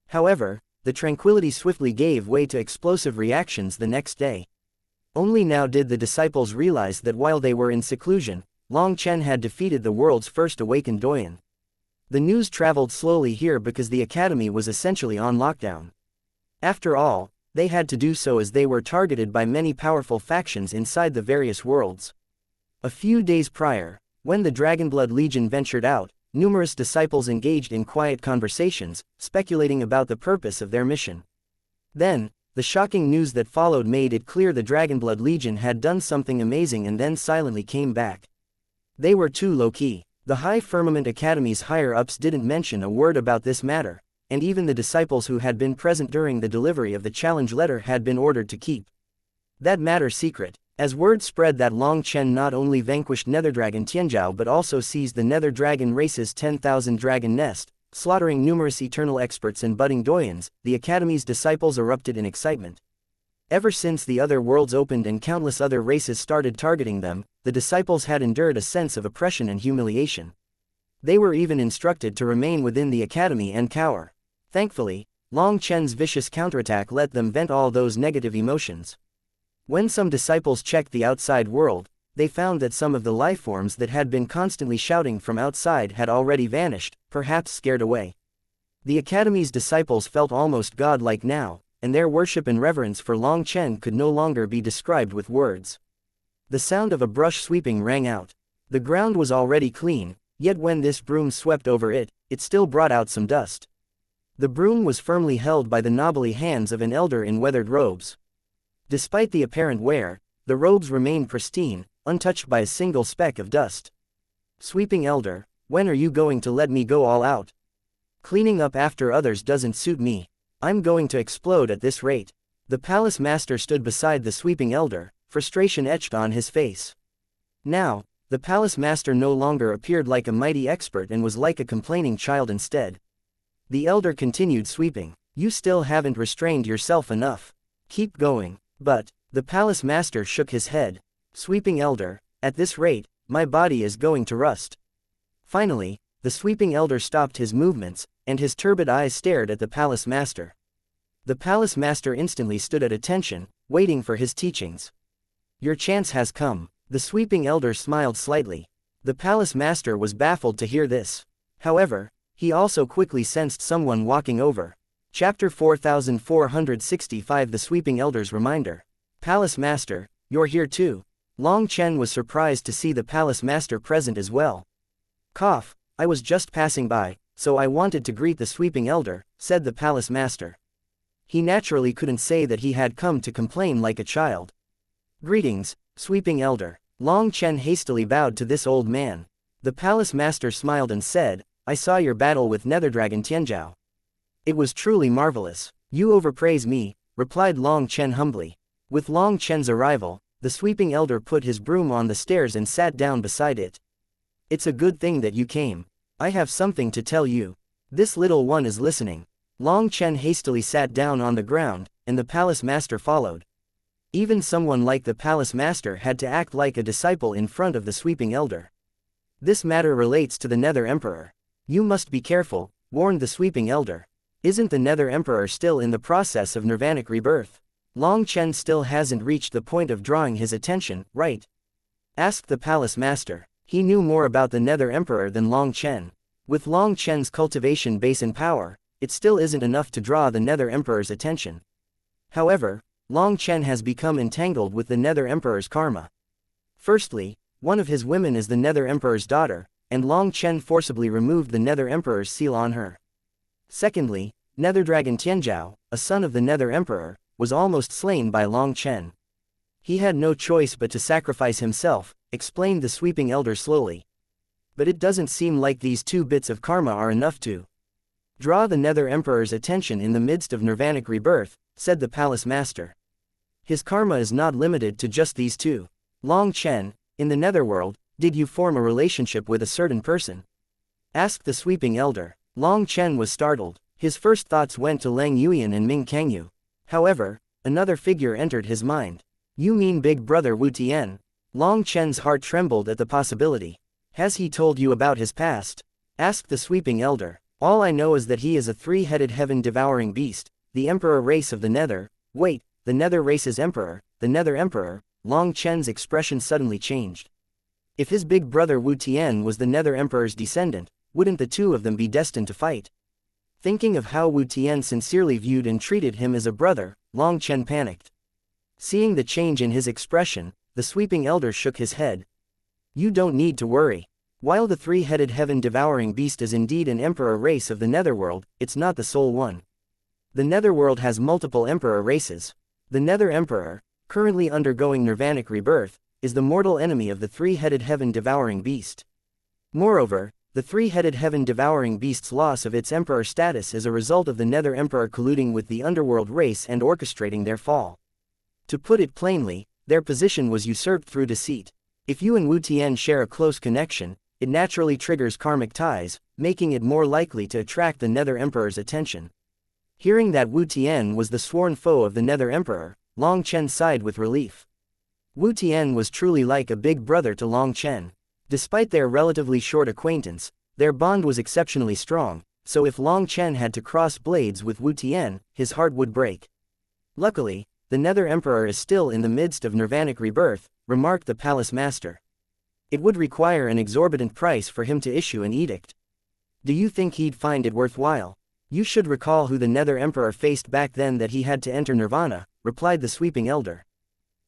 However, the tranquility swiftly gave way to explosive reactions the next day. Only now did the disciples realize that while they were in seclusion, Long Chen had defeated the world's first awakened doyen. The news traveled slowly here because the Academy was essentially on lockdown. After all, they had to do so as they were targeted by many powerful factions inside the various worlds. A few days prior, when the Dragonblood Legion ventured out, numerous disciples engaged in quiet conversations, speculating about the purpose of their mission. Then, the shocking news that followed made it clear the Dragonblood Legion had done something amazing and then silently came back. They were too low-key. The High Firmament Academy's higher-ups didn't mention a word about this matter, and even the disciples who had been present during the delivery of the challenge letter had been ordered to keep that matter secret. As word spread that Long Chen not only vanquished Netherdragon Tianzhao but also seized the Nether Dragon race's 10,000 dragon nest, slaughtering numerous eternal experts and budding doyens, the Academy's disciples erupted in excitement. Ever since the other worlds opened and countless other races started targeting them, the disciples had endured a sense of oppression and humiliation. They were even instructed to remain within the Academy and cower. Thankfully, Long Chen's vicious counterattack let them vent all those negative emotions. When some disciples checked the outside world, they found that some of the lifeforms that had been constantly shouting from outside had already vanished, perhaps scared away. The Academy's disciples felt almost godlike now, and their worship and reverence for Long Chen could no longer be described with words. The sound of a brush sweeping rang out. The ground was already clean, yet when this broom swept over it, it still brought out some dust. The broom was firmly held by the knobbly hands of an elder in weathered robes. Despite the apparent wear, the robes remained pristine, untouched by a single speck of dust. Sweeping elder, when are you going to let me go all out? Cleaning up after others doesn't suit me. I'm going to explode at this rate. The palace master stood beside the sweeping elder, frustration etched on his face. Now, the palace master no longer appeared like a mighty expert and was like a complaining child instead. The elder continued sweeping. You still haven't restrained yourself enough. Keep going. But, the palace master shook his head. Sweeping elder, at this rate, my body is going to rust. Finally, the sweeping elder stopped his movements, and his turbid eyes stared at the palace master. The palace master instantly stood at attention, waiting for his teachings. Your chance has come. The sweeping elder smiled slightly. The palace master was baffled to hear this. However, he also quickly sensed someone walking over. Chapter 4465 The Sweeping Elder's Reminder. Palace Master, you're here too. Long Chen was surprised to see the Palace Master present as well. Cough, I was just passing by, so I wanted to greet the Sweeping Elder, said the Palace Master. He naturally couldn't say that he had come to complain like a child. Greetings, Sweeping Elder. Long Chen hastily bowed to this old man. The Palace Master smiled and said, I saw your battle with Netherdragon Tianzhao. It was truly marvelous. You overpraise me, replied Long Chen humbly. With Long Chen's arrival, the sweeping elder put his broom on the stairs and sat down beside it. It's a good thing that you came. I have something to tell you. This little one is listening. Long Chen hastily sat down on the ground, and the palace master followed. Even someone like the palace master had to act like a disciple in front of the sweeping elder. This matter relates to the Nether Emperor. You must be careful, warned the sweeping elder. Isn't the Nether Emperor still in the process of nirvanic rebirth? Long Chen still hasn't reached the point of drawing his attention, right? Asked the palace master. He knew more about the Nether Emperor than Long Chen. With Long Chen's cultivation base and power, it still isn't enough to draw the Nether Emperor's attention. However, Long Chen has become entangled with the Nether Emperor's karma. Firstly, one of his women is the Nether Emperor's daughter, and Long Chen forcibly removed the Nether Emperor's seal on her. Secondly, Nether Dragon Tianzhao, a son of the Nether Emperor, was almost slain by Long Chen. He had no choice but to sacrifice himself, explained the sweeping elder slowly. But it doesn't seem like these two bits of karma are enough to draw the Nether Emperor's attention in the midst of nirvanic rebirth, said the palace master. His karma is not limited to just these two. Long Chen, in the netherworld, did you form a relationship with a certain person? Asked the sweeping elder. Long Chen was startled. His first thoughts went to Lang Yuyan and Ming Kangyu. However, another figure entered his mind. You mean big brother Wu Tian? Long Chen's heart trembled at the possibility. Has he told you about his past? Asked the sweeping elder. All I know is that he is a three-headed heaven-devouring beast, the emperor race of the Nether. Wait, the Nether race's emperor, the Nether Emperor? Long Chen's expression suddenly changed. If his big brother Wu Tian was the Nether Emperor's descendant, wouldn't the two of them be destined to fight? Thinking of how Wu Tian sincerely viewed and treated him as a brother, Long Chen panicked. Seeing the change in his expression, the sweeping elder shook his head. You don't need to worry. While the three-headed heaven-devouring beast is indeed an emperor race of the netherworld, it's not the sole one. The netherworld has multiple emperor races. The Nether Emperor, currently undergoing nirvanic rebirth, is the mortal enemy of the three-headed heaven-devouring beast. Moreover, the three-headed heaven-devouring beast's loss of its emperor status is a result of the Nether Emperor colluding with the underworld race and orchestrating their fall. To put it plainly, their position was usurped through deceit. If you and Wu Tian share a close connection, it naturally triggers karmic ties, making it more likely to attract the Nether Emperor's attention. Hearing that Wu Tian was the sworn foe of the Nether Emperor, Long Chen sighed with relief. Wu Tian was truly like a big brother to Long Chen. Despite their relatively short acquaintance, their bond was exceptionally strong, so if Long Chen had to cross blades with Wu Tian, his heart would break. Luckily, the Nether Emperor is still in the midst of nirvanic rebirth, remarked the palace master. It would require an exorbitant price for him to issue an edict. Do you think he'd find it worthwhile? You should recall who the Nether Emperor faced back then that he had to enter nirvana, replied the sweeping elder.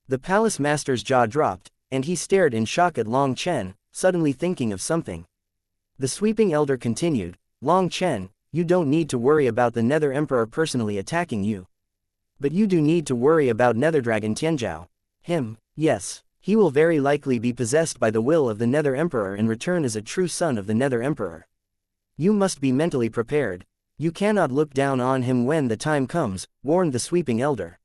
The palace master's jaw dropped, and he stared in shock at Long Chen, suddenly thinking of something. The sweeping elder continued, Long Chen, you don't need to worry about the Nether Emperor personally attacking you. But you do need to worry about Nether Dragon Tianzhao. Him, yes, he will very likely be possessed by the will of the Nether Emperor and return as a true son of the Nether Emperor. You must be mentally prepared. You cannot look down on him when the time comes, warned the sweeping elder.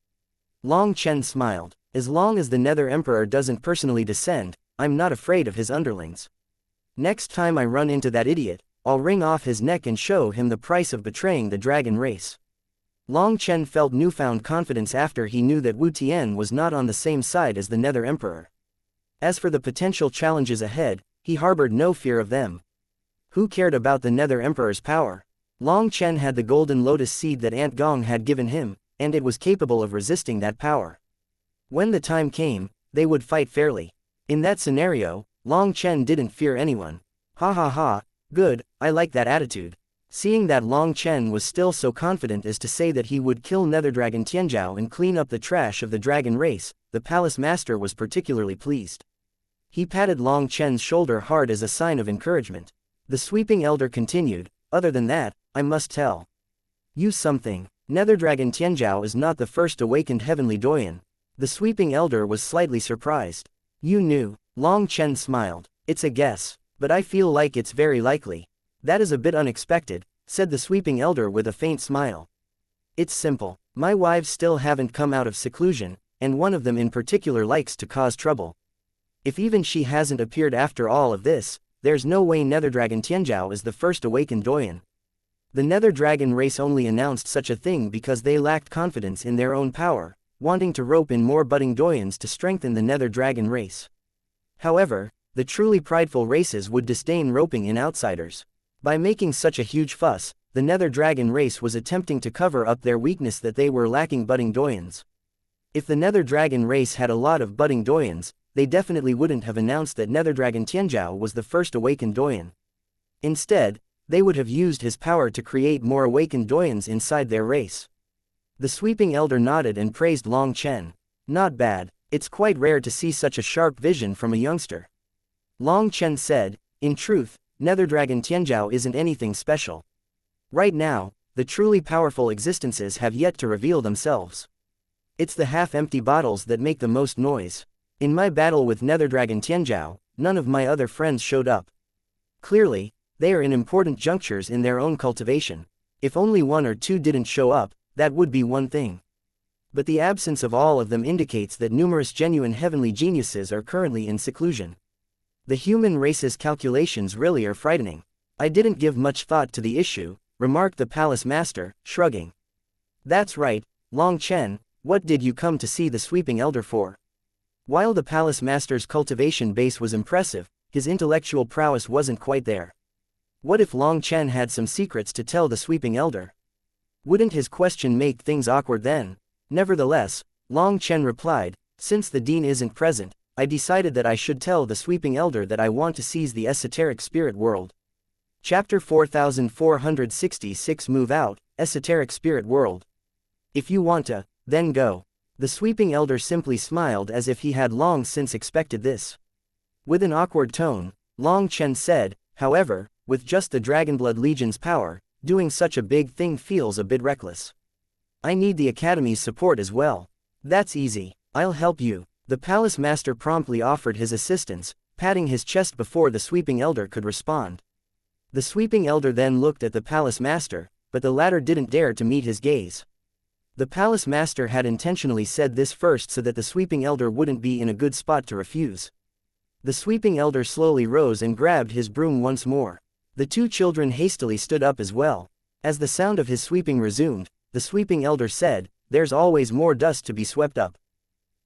Long Chen smiled. As long as the Nether Emperor doesn't personally descend, I'm not afraid of his underlings. Next time I run into that idiot, I'll wring off his neck and show him the price of betraying the dragon race. Long Chen felt newfound confidence after he knew that Wu Tian was not on the same side as the Nether Emperor. As for the potential challenges ahead, he harbored no fear of them. Who cared about the Nether Emperor's power? Long Chen had the golden lotus seed that Ant Gong had given him, and it was capable of resisting that power. When the time came, they would fight fairly. In that scenario, Long Chen didn't fear anyone. Ha ha ha, good, I like that attitude. Seeing that Long Chen was still so confident as to say that he would kill Nether Dragon Tianzhao and clean up the trash of the dragon race, the palace master was particularly pleased. He patted Long Chen's shoulder hard as a sign of encouragement. The sweeping elder continued, other than that, I must tell you something. Nether Dragon Tianzhao is not the first awakened heavenly doyen. The sweeping elder was slightly surprised. You knew. Long Chen smiled. It's a guess, but I feel like it's very likely. That is a bit unexpected, said the sweeping elder with a faint smile. It's simple. My wives still haven't come out of seclusion, and one of them in particular likes to cause trouble. If even she hasn't appeared after all of this, there's no way Nether Dragon Tianzhao is the first awakened doyen. The Nether Dragon race only announced such a thing because they lacked confidence in their own power, wanting to rope in more budding doyens to strengthen the nether dragon race. However, the truly prideful races would disdain roping in outsiders. By making such a huge fuss, the nether dragon race was attempting to cover up their weakness that they were lacking budding doyens. If the nether dragon race had a lot of budding doyens, they definitely wouldn't have announced that nether dragon Tianzhao was the first awakened doyen. Instead, they would have used his power to create more awakened doyens inside their race. The sweeping elder nodded and praised Long Chen. Not bad, it's quite rare to see such a sharp vision from a youngster. Long Chen said, in truth, nether dragon Tianzhao isn't anything special. Right now, the truly powerful existences have yet to reveal themselves. It's the half-empty bottles that make the most noise. In my battle with nether dragon Tianzhao, none of my other friends showed up. Clearly, they are in important junctures in their own cultivation. If only one or two didn't show up, that would be one thing. But the absence of all of them indicates that numerous genuine heavenly geniuses are currently in seclusion. The human race's calculations really are frightening. I didn't give much thought to the issue, remarked the palace master, shrugging. That's right, Long Chen, what did you come to see the sweeping elder for? While the palace master's cultivation base was impressive, his intellectual prowess wasn't quite there. What if Long Chen had some secrets to tell the sweeping elder? Wouldn't his question make things awkward then? Nevertheless, Long Chen replied, since the dean isn't present, I decided that I should tell the sweeping elder that I want to seize the esoteric spirit world. Chapter 4466 Move Out, Esoteric Spirit World. If you want to, then go. The sweeping elder simply smiled as if he had long since expected this. With an awkward tone, Long Chen said, however, with just the Dragonblood Legion's power, doing such a big thing feels a bit reckless. I need the Academy's support as well. That's easy, I'll help you. The palace master promptly offered his assistance, patting his chest before the sweeping elder could respond. The sweeping elder then looked at the palace master, but the latter didn't dare to meet his gaze. The palace master had intentionally said this first so that the sweeping elder wouldn't be in a good spot to refuse. The sweeping elder slowly rose and grabbed his broom once more. The two children hastily stood up as well. As the sound of his sweeping resumed, the sweeping elder said, there's always more dust to be swept up.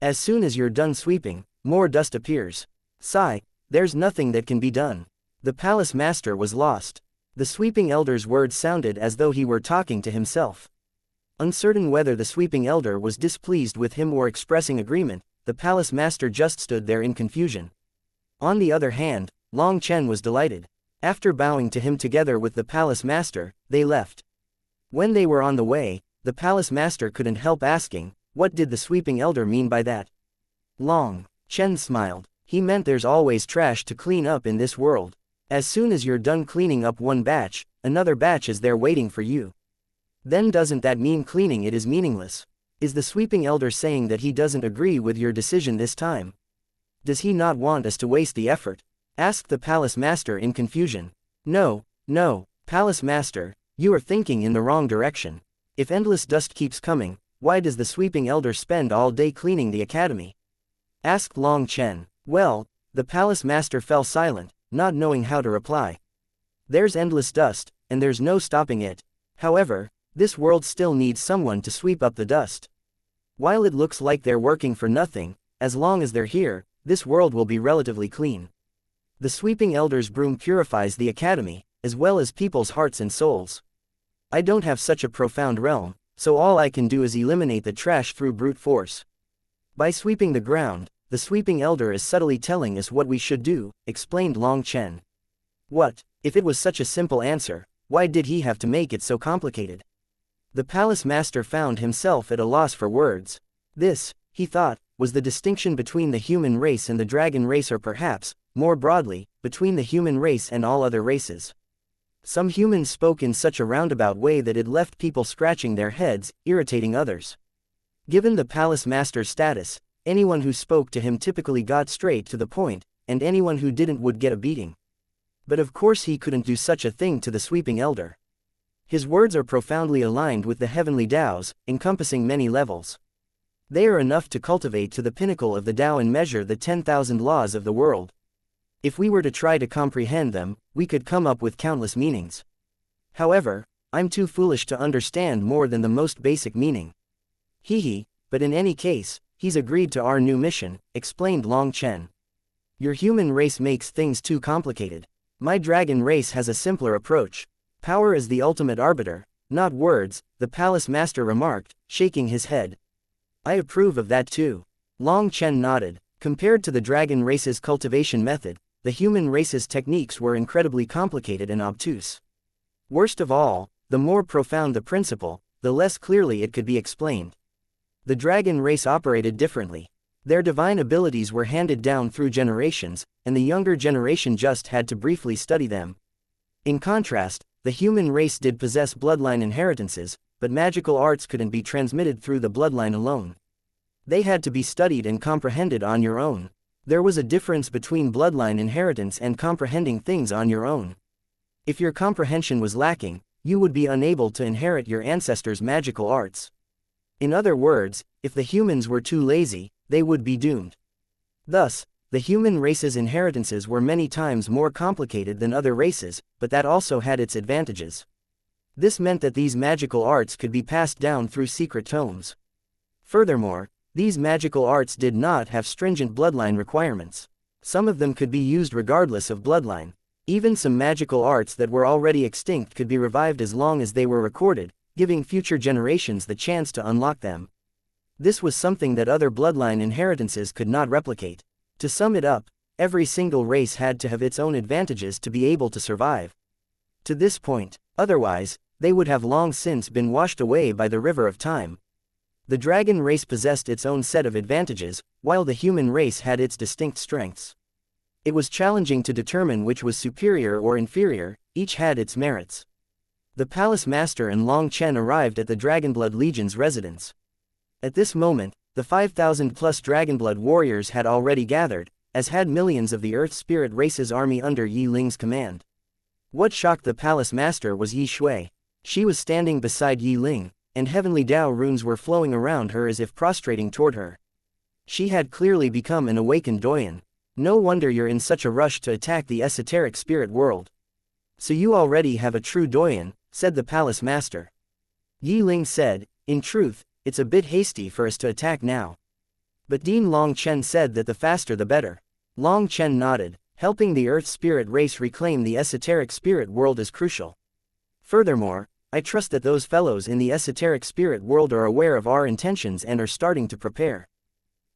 As soon as you're done sweeping, more dust appears. Sigh, there's nothing that can be done. The palace master was lost. The sweeping elder's words sounded as though he were talking to himself. Uncertain whether the sweeping elder was displeased with him or expressing agreement, the palace master just stood there in confusion. On the other hand, Long Chen was delighted. After bowing to him together with the palace master, they left. When they were on the way, the palace master couldn't help asking, what did the sweeping elder mean by that? Long Chen smiled. He meant there's always trash to clean up in this world. As soon as you're done cleaning up one batch, another batch is there waiting for you. Then doesn't that mean cleaning it is meaningless? Is the sweeping elder saying that he doesn't agree with your decision this time? Does he not want us to waste the effort? Asked the palace master in confusion. No, palace master, you are thinking in the wrong direction. If endless dust keeps coming, why does the sweeping elder spend all day cleaning the academy? Asked Long Chen. Well, the palace master fell silent, not knowing how to reply. There's endless dust, and there's no stopping it. However, this world still needs someone to sweep up the dust. While it looks like they're working for nothing, as long as they're here, this world will be relatively clean. The sweeping elder's broom purifies the academy, as well as people's hearts and souls. I don't have such a profound realm, so all I can do is eliminate the trash through brute force. By sweeping the ground, the sweeping elder is subtly telling us what we should do, explained Long Chen. What, if it was such a simple answer, why did he have to make it so complicated? The palace master found himself at a loss for words. This, he thought, was the distinction between the human race and the dragon race, or perhaps, more broadly, between the human race and all other races. Some humans spoke in such a roundabout way that it left people scratching their heads, irritating others. Given the palace master's status, anyone who spoke to him typically got straight to the point, and anyone who didn't would get a beating. But of course he couldn't do such a thing to the sweeping elder. His words are profoundly aligned with the heavenly Tao's, encompassing many levels. They are enough to cultivate to the pinnacle of the Tao and measure the 10,000 laws of the world. If we were to try to comprehend them, we could come up with countless meanings. However, I'm too foolish to understand more than the most basic meaning. Hee, but in any case, he's agreed to our new mission," explained Long Chen. "Your human race makes things too complicated. My dragon race has a simpler approach. Power is the ultimate arbiter, not words," the palace master remarked, shaking his head. "I approve of that too." Long Chen nodded. Compared to the dragon race's cultivation method, the human race's techniques were incredibly complicated and obtuse. Worst of all, the more profound the principle, the less clearly it could be explained. The dragon race operated differently. Their divine abilities were handed down through generations, and the younger generation just had to briefly study them. In contrast, the human race did possess bloodline inheritances, but magical arts couldn't be transmitted through the bloodline alone. They had to be studied and comprehended on your own. There was a difference between bloodline inheritance and comprehending things on your own. If your comprehension was lacking, you would be unable to inherit your ancestors' magical arts. In other words, if the humans were too lazy, they would be doomed. Thus, the human race's inheritances were many times more complicated than other races, but that also had its advantages. This meant that these magical arts could be passed down through secret tomes. Furthermore, these magical arts did not have stringent bloodline requirements. Some of them could be used regardless of bloodline. Even some magical arts that were already extinct could be revived as long as they were recorded, giving future generations the chance to unlock them. This was something that other bloodline inheritances could not replicate. To sum it up, every single race had to have its own advantages to be able to survive. To this point, otherwise, they would have long since been washed away by the river of time. The dragon race possessed its own set of advantages, while the human race had its distinct strengths. It was challenging to determine which was superior or inferior, each had its merits. The palace master and Long Chen arrived at the Dragonblood Legion's residence. At this moment, the 5,000-plus Dragonblood warriors had already gathered, as had millions of the Earth Spirit race's army under Yi Ling's command. What shocked the palace master was Yi Shui. She was standing beside Yi Ling, and heavenly Dao runes were flowing around her as if prostrating toward her. She had clearly become an awakened Doyen. "No wonder you're in such a rush to attack the esoteric spirit world. So you already have a true Doyen," said the palace master. Yi Ling said, "In truth, it's a bit hasty for us to attack now." But Dean Long Chen said that the faster the better. Long Chen nodded. Helping the Earth Spirit race reclaim the esoteric spirit world is crucial. Furthermore, I trust that those fellows in the esoteric spirit world are aware of our intentions and are starting to prepare.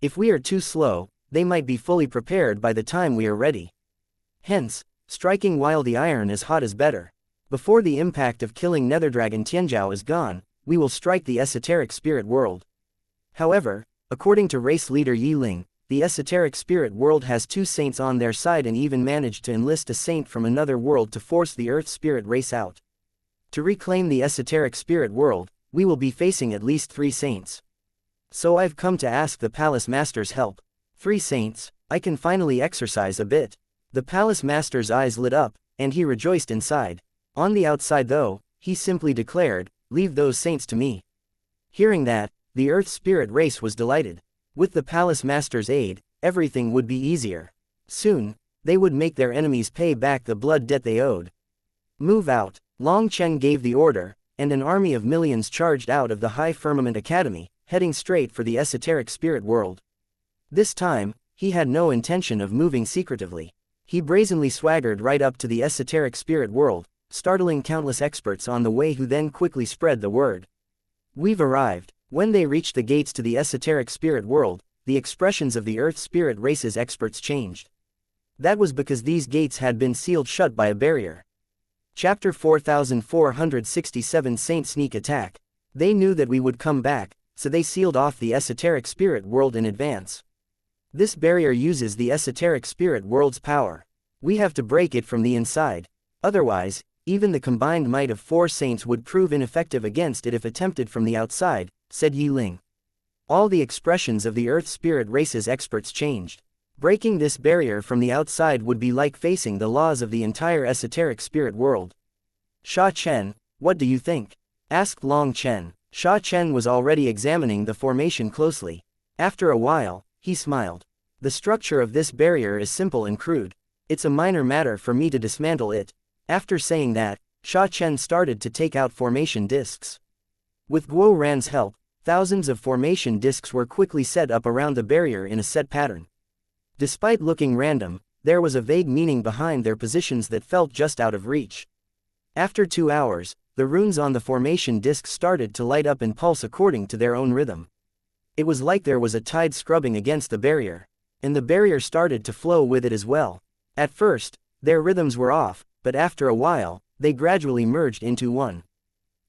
If we are too slow, they might be fully prepared by the time we are ready. Hence, striking while the iron is hot is better. Before the impact of killing Netherdragon Tianzhao is gone, we will strike the esoteric spirit world. However, according to race leader Yi Ling, the esoteric spirit world has 2 saints on their side and even managed to enlist a saint from another world to force the Earth Spirit race out. To reclaim the esoteric spirit world, we will be facing at least 3 saints. So I've come to ask the palace master's help. 3 saints, I can finally exercise a bit. The palace master's eyes lit up, and he rejoiced inside. On the outside though, he simply declared, "Leave those saints to me." Hearing that, the Earth Spirit race was delighted. With the palace master's aid, everything would be easier. Soon, they would make their enemies pay back the blood debt they owed. "Move out." Long Chen gave the order, and an army of millions charged out of the High Firmament Academy, heading straight for the esoteric spirit world. This time, he had no intention of moving secretively. He brazenly swaggered right up to the esoteric spirit world, startling countless experts on the way who then quickly spread the word. "We've arrived." When they reached the gates to the esoteric spirit world, the expressions of the Earth Spirit race's experts changed. That was because these gates had been sealed shut by a barrier. Chapter 4467 Saint Sneak Attack. They knew that we would come back, so they sealed off the esoteric spirit world in advance. This barrier uses the esoteric spirit world's power. We have to break it from the inside. Otherwise, even the combined might of 4 saints would prove ineffective against it if attempted from the outside, said Yi Ling. All the expressions of the Earth Spirit race's experts changed. Breaking this barrier from the outside would be like facing the laws of the entire esoteric spirit world. "Sha Chen, what do you think?" asked Long Chen. Sha Chen was already examining the formation closely. After a while, he smiled. "The structure of this barrier is simple and crude. It's a minor matter for me to dismantle it." After saying that, Sha Chen started to take out formation discs. With Guo Ran's help, thousands of formation discs were quickly set up around the barrier in a set pattern. Despite looking random, there was a vague meaning behind their positions that felt just out of reach. After 2 hours, the runes on the formation discs started to light up and pulse according to their own rhythm. It was like there was a tide scrubbing against the barrier, and the barrier started to flow with it as well. At first, their rhythms were off, but after a while, they gradually merged into one.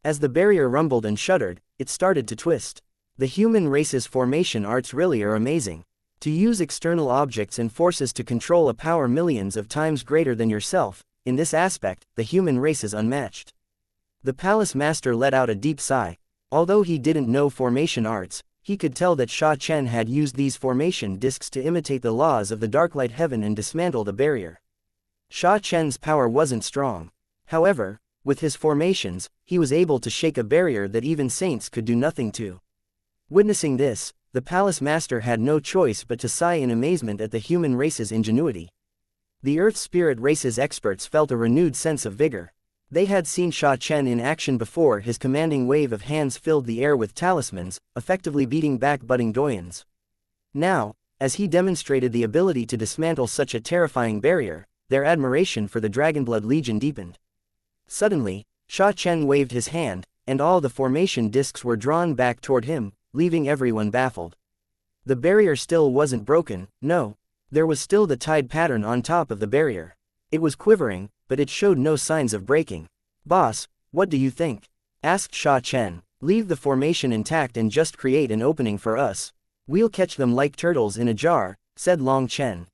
As the barrier rumbled and shuddered, it started to twist. The human race's formation arts really are amazing. To use external objects and forces to control a power millions of times greater than yourself, in this aspect, the human race is unmatched. The palace master let out a deep sigh. Although he didn't know formation arts, he could tell that Sha Chen had used these formation discs to imitate the laws of the Darklight Heaven and dismantle the barrier. Sha Chen's power wasn't strong. However, with his formations, he was able to shake a barrier that even saints could do nothing to. Witnessing this, the palace master had no choice but to sigh in amazement at the human race's ingenuity. The Earth Spirit race's experts felt a renewed sense of vigor. They had seen Sha Chen in action before. His commanding wave of hands filled the air with talismans, effectively beating back budding doyens. Now, as he demonstrated the ability to dismantle such a terrifying barrier, their admiration for the Dragonblood Legion deepened. Suddenly, Sha Chen waved his hand, and all the formation discs were drawn back toward him, leaving everyone baffled. The barrier still wasn't broken, no. There was still the tide pattern on top of the barrier. It was quivering, but it showed no signs of breaking. "Boss, what do you think?" asked Sha Chen. "Leave the formation intact and just create an opening for us. We'll catch them like turtles in a jar," said Long Chen.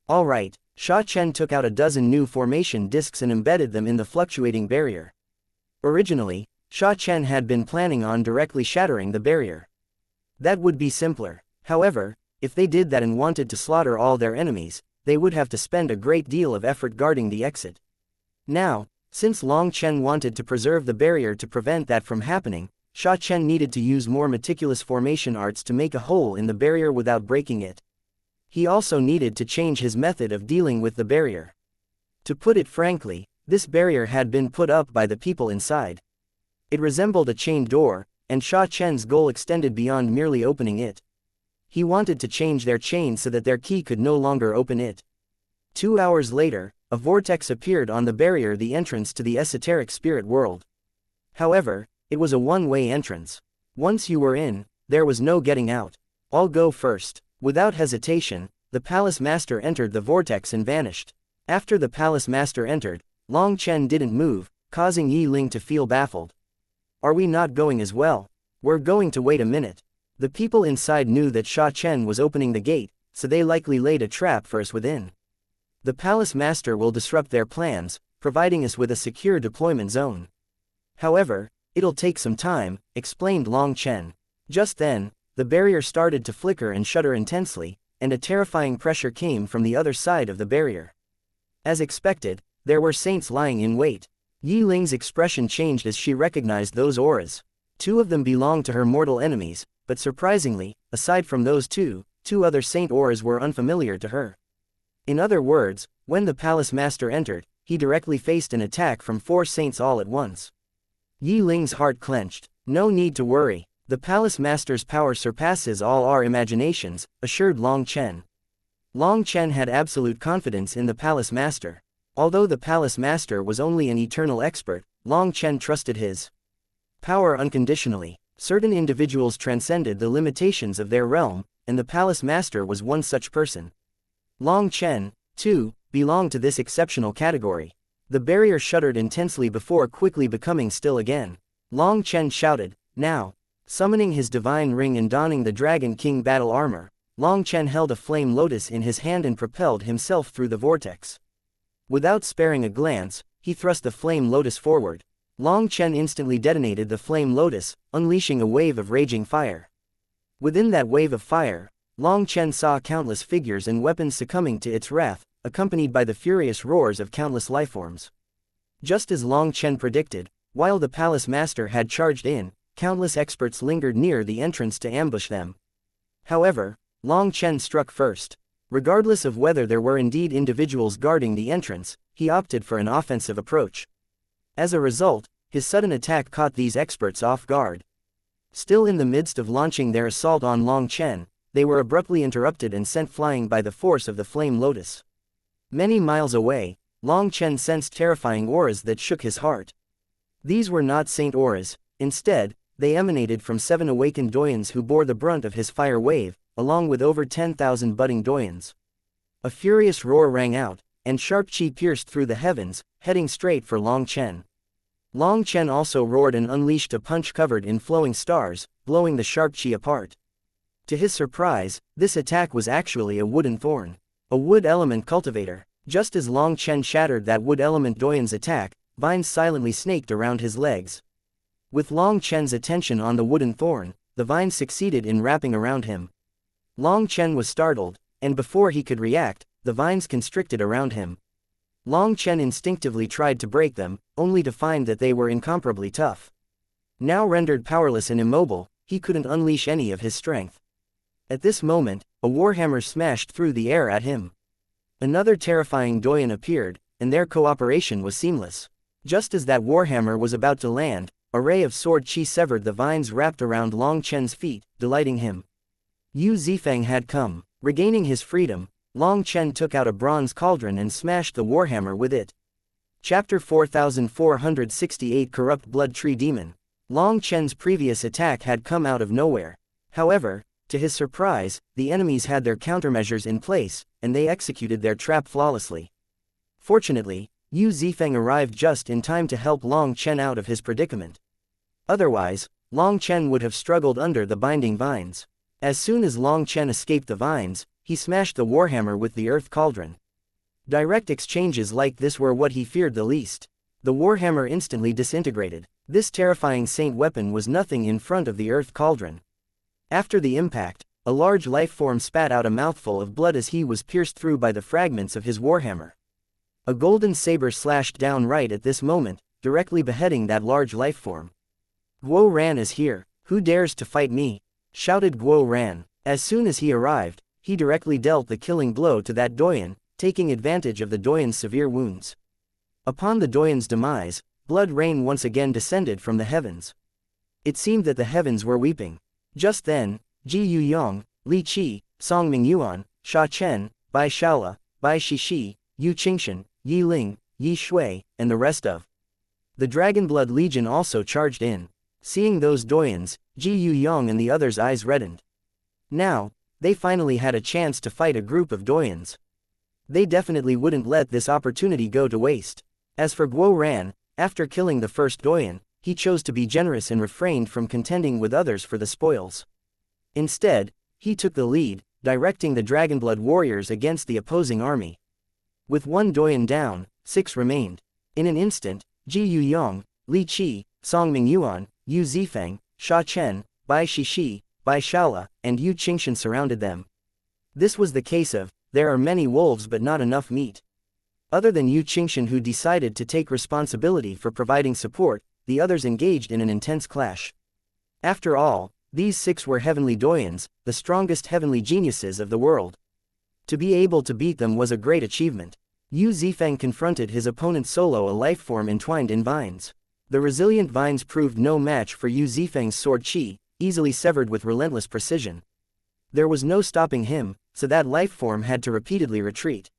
"All right." Sha Chen took out a dozen new formation discs and embedded them in the fluctuating barrier. Originally, Sha Chen had been planning on directly shattering the barrier. That would be simpler. However, if they did that and wanted to slaughter all their enemies, they would have to spend a great deal of effort guarding the exit. Now, since Long Chen wanted to preserve the barrier to prevent that from happening, Sha Chen needed to use more meticulous formation arts to make a hole in the barrier without breaking it. He also needed to change his method of dealing with the barrier. To put it frankly, this barrier had been put up by the people inside. It resembled a chained door, and Sha Chen's goal extended beyond merely opening it. He wanted to change their chain so that their key could no longer open it. 2 hours later, a vortex appeared on the barrier, the entrance to the esoteric spirit world. However, it was a one-way entrance. Once you were in, there was no getting out. "I'll go first." Without hesitation, the palace master entered the vortex and vanished. After the palace master entered, Long Chen didn't move, causing Yi Ling to feel baffled. "Are we not going as well? We're going to wait a minute." The people inside knew that Sha Chen was opening the gate, so they likely laid a trap for us within. "The palace master will disrupt their plans, providing us with a secure deployment zone. However, it'll take some time," explained Long Chen. Just then, the barrier started to flicker and shudder intensely, and a terrifying pressure came from the other side of the barrier. As expected, there were saints lying in wait. Yi Ling's expression changed as she recognized those auras. 2 of them belonged to her mortal enemies, but surprisingly, aside from those 2 other saint auras were unfamiliar to her. In other words, when the palace master entered, he directly faced an attack from 4 saints all at once. Yi Ling's heart clenched. "No need to worry. The palace master's power surpasses all our imaginations," assured Long Chen. Long Chen had absolute confidence in the palace master. Although the palace master was only an eternal expert, Long Chen trusted his power unconditionally. Certain individuals transcended the limitations of their realm, and the palace master was one such person. Long Chen, too, belonged to this exceptional category. The barrier shuddered intensely before quickly becoming still again. Long Chen shouted, "Now!" Summoning his divine ring and donning the Dragon King battle armor, Long Chen held a flame lotus in his hand and propelled himself through the vortex. Without sparing a glance, he thrust the flame lotus forward. Long Chen instantly detonated the flame lotus, unleashing a wave of raging fire. Within that wave of fire, Long Chen saw countless figures and weapons succumbing to its wrath, accompanied by the furious roars of countless lifeforms. Just as Long Chen predicted, while the palace master had charged in, countless experts lingered near the entrance to ambush them. However, Long Chen struck first. Regardless of whether there were indeed individuals guarding the entrance, he opted for an offensive approach. As a result, his sudden attack caught these experts off guard. Still in the midst of launching their assault on Long Chen, they were abruptly interrupted and sent flying by the force of the flame lotus. Many miles away, Long Chen sensed terrifying auras that shook his heart. These were not saint auras, instead, they emanated from 7 awakened doyens who bore the brunt of his fire wave, along with over 10,000 budding doyens. A furious roar rang out, and sharp chi pierced through the heavens, heading straight for Long Chen. Long Chen also roared and unleashed a punch covered in flowing stars, blowing the sharp chi apart. To his surprise, this attack was actually a wooden thorn. A wood element cultivator. Just as Long Chen shattered that wood element doyen's attack, vines silently snaked around his legs. With Long Chen's attention on the wooden thorn, the vines succeeded in wrapping around him. Long Chen was startled, and before he could react, the vines constricted around him. Long Chen instinctively tried to break them, only to find that they were incomparably tough. Now rendered powerless and immobile, he couldn't unleash any of his strength. At this moment, a warhammer smashed through the air at him. Another terrifying doyen appeared, and their cooperation was seamless. Just as that warhammer was about to land, a ray of sword chi severed the vines wrapped around Long Chen's feet, delighting him. Yu Zifeng had come. Regaining his freedom, Long Chen took out a bronze cauldron and smashed the warhammer with it. Chapter 4468 Corrupt Blood Tree Demon. Long Chen's previous attack had come out of nowhere. However, to his surprise, the enemies had their countermeasures in place, and they executed their trap flawlessly. Fortunately, Yu Zifeng arrived just in time to help Long Chen out of his predicament. Otherwise, Long Chen would have struggled under the binding vines. As soon as Long Chen escaped the vines, he smashed the warhammer with the earth cauldron. Direct exchanges like this were what he feared the least. The warhammer instantly disintegrated. This terrifying saint weapon was nothing in front of the earth cauldron. After the impact, a large lifeform spat out a mouthful of blood as he was pierced through by the fragments of his warhammer. A golden saber slashed down right at this moment, directly beheading that large lifeform. Guo Ran is here. Who dares to fight me? Shouted Guo Ran. As soon as he arrived, he directly dealt the killing blow to that doyen, taking advantage of the doyen's severe wounds. Upon the doyen's demise, blood rain once again descended from the heavens. It seemed that the heavens were weeping. Just then, Ji Yu Yong, Li Qi, Song Ming Yuan, Sha Chen, Bai Shaola, Bai Shishi, Yu Qingshan, Yi Ling, Yi Shui, and the rest of the Dragonblood Legion also charged in. Seeing those doyens, Ji Yu Yong and the others' eyes reddened. Now, they finally had a chance to fight a group of doyens. They definitely wouldn't let this opportunity go to waste. As for Guo Ran, after killing the first doyen, he chose to be generous and refrained from contending with others for the spoils. Instead, he took the lead, directing the Dragonblood warriors against the opposing army. With one doyen down, 6 remained. In an instant, Ji Yu Yong, Li Qi, Song Ming Yuan, Yu Zifeng, Sha Chen, Bai Shishi, Bai Shaola, and Yu Qingshan surrounded them. This was the case of, there are many wolves but not enough meat. Other than Yu Qingshan, who decided to take responsibility for providing support, the others engaged in an intense clash. After all, these 6 were heavenly doyens, the strongest heavenly geniuses of the world. To be able to beat them was a great achievement. Yu Zifeng confronted his opponent solo, a lifeform entwined in vines. The resilient vines proved no match for Yu Zifeng's sword chi, easily severed with relentless precision. There was no stopping him, so that lifeform had to repeatedly retreat.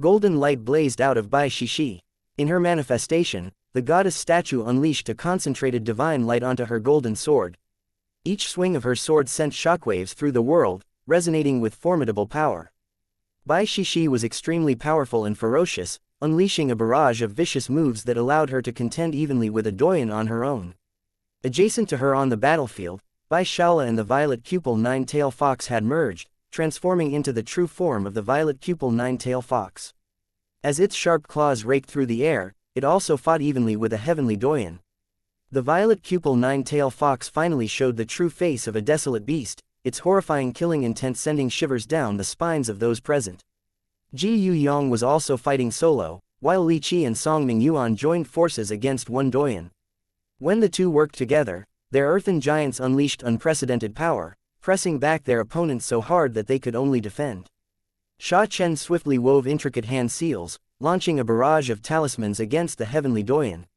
Golden light blazed out of Bai Shishi. In her manifestation, the goddess statue unleashed a concentrated divine light onto her golden sword. Each swing of her sword sent shockwaves through the world, resonating with formidable power. Bai Shishi was extremely powerful and ferocious, unleashing a barrage of vicious moves that allowed her to contend evenly with a doyen on her own. Adjacent to her on the battlefield, Bai Shaola and the violet cupel nine-tail fox had merged, transforming into the true form of the violet cupel nine-tail fox. As its sharp claws raked through the air, it also fought evenly with a heavenly doyen. The violet cupel nine-tail fox finally showed the true face of a desolate beast, its horrifying killing intent sending shivers down the spines of those present. Ji Yu Yong was also fighting solo, while Li Qi and Song Ming Yuan joined forces against one doyen. When the two worked together, their earthen giants unleashed unprecedented power, pressing back their opponents so hard that they could only defend. Sha Chen swiftly wove intricate hand seals, launching a barrage of talismans against the heavenly doyen.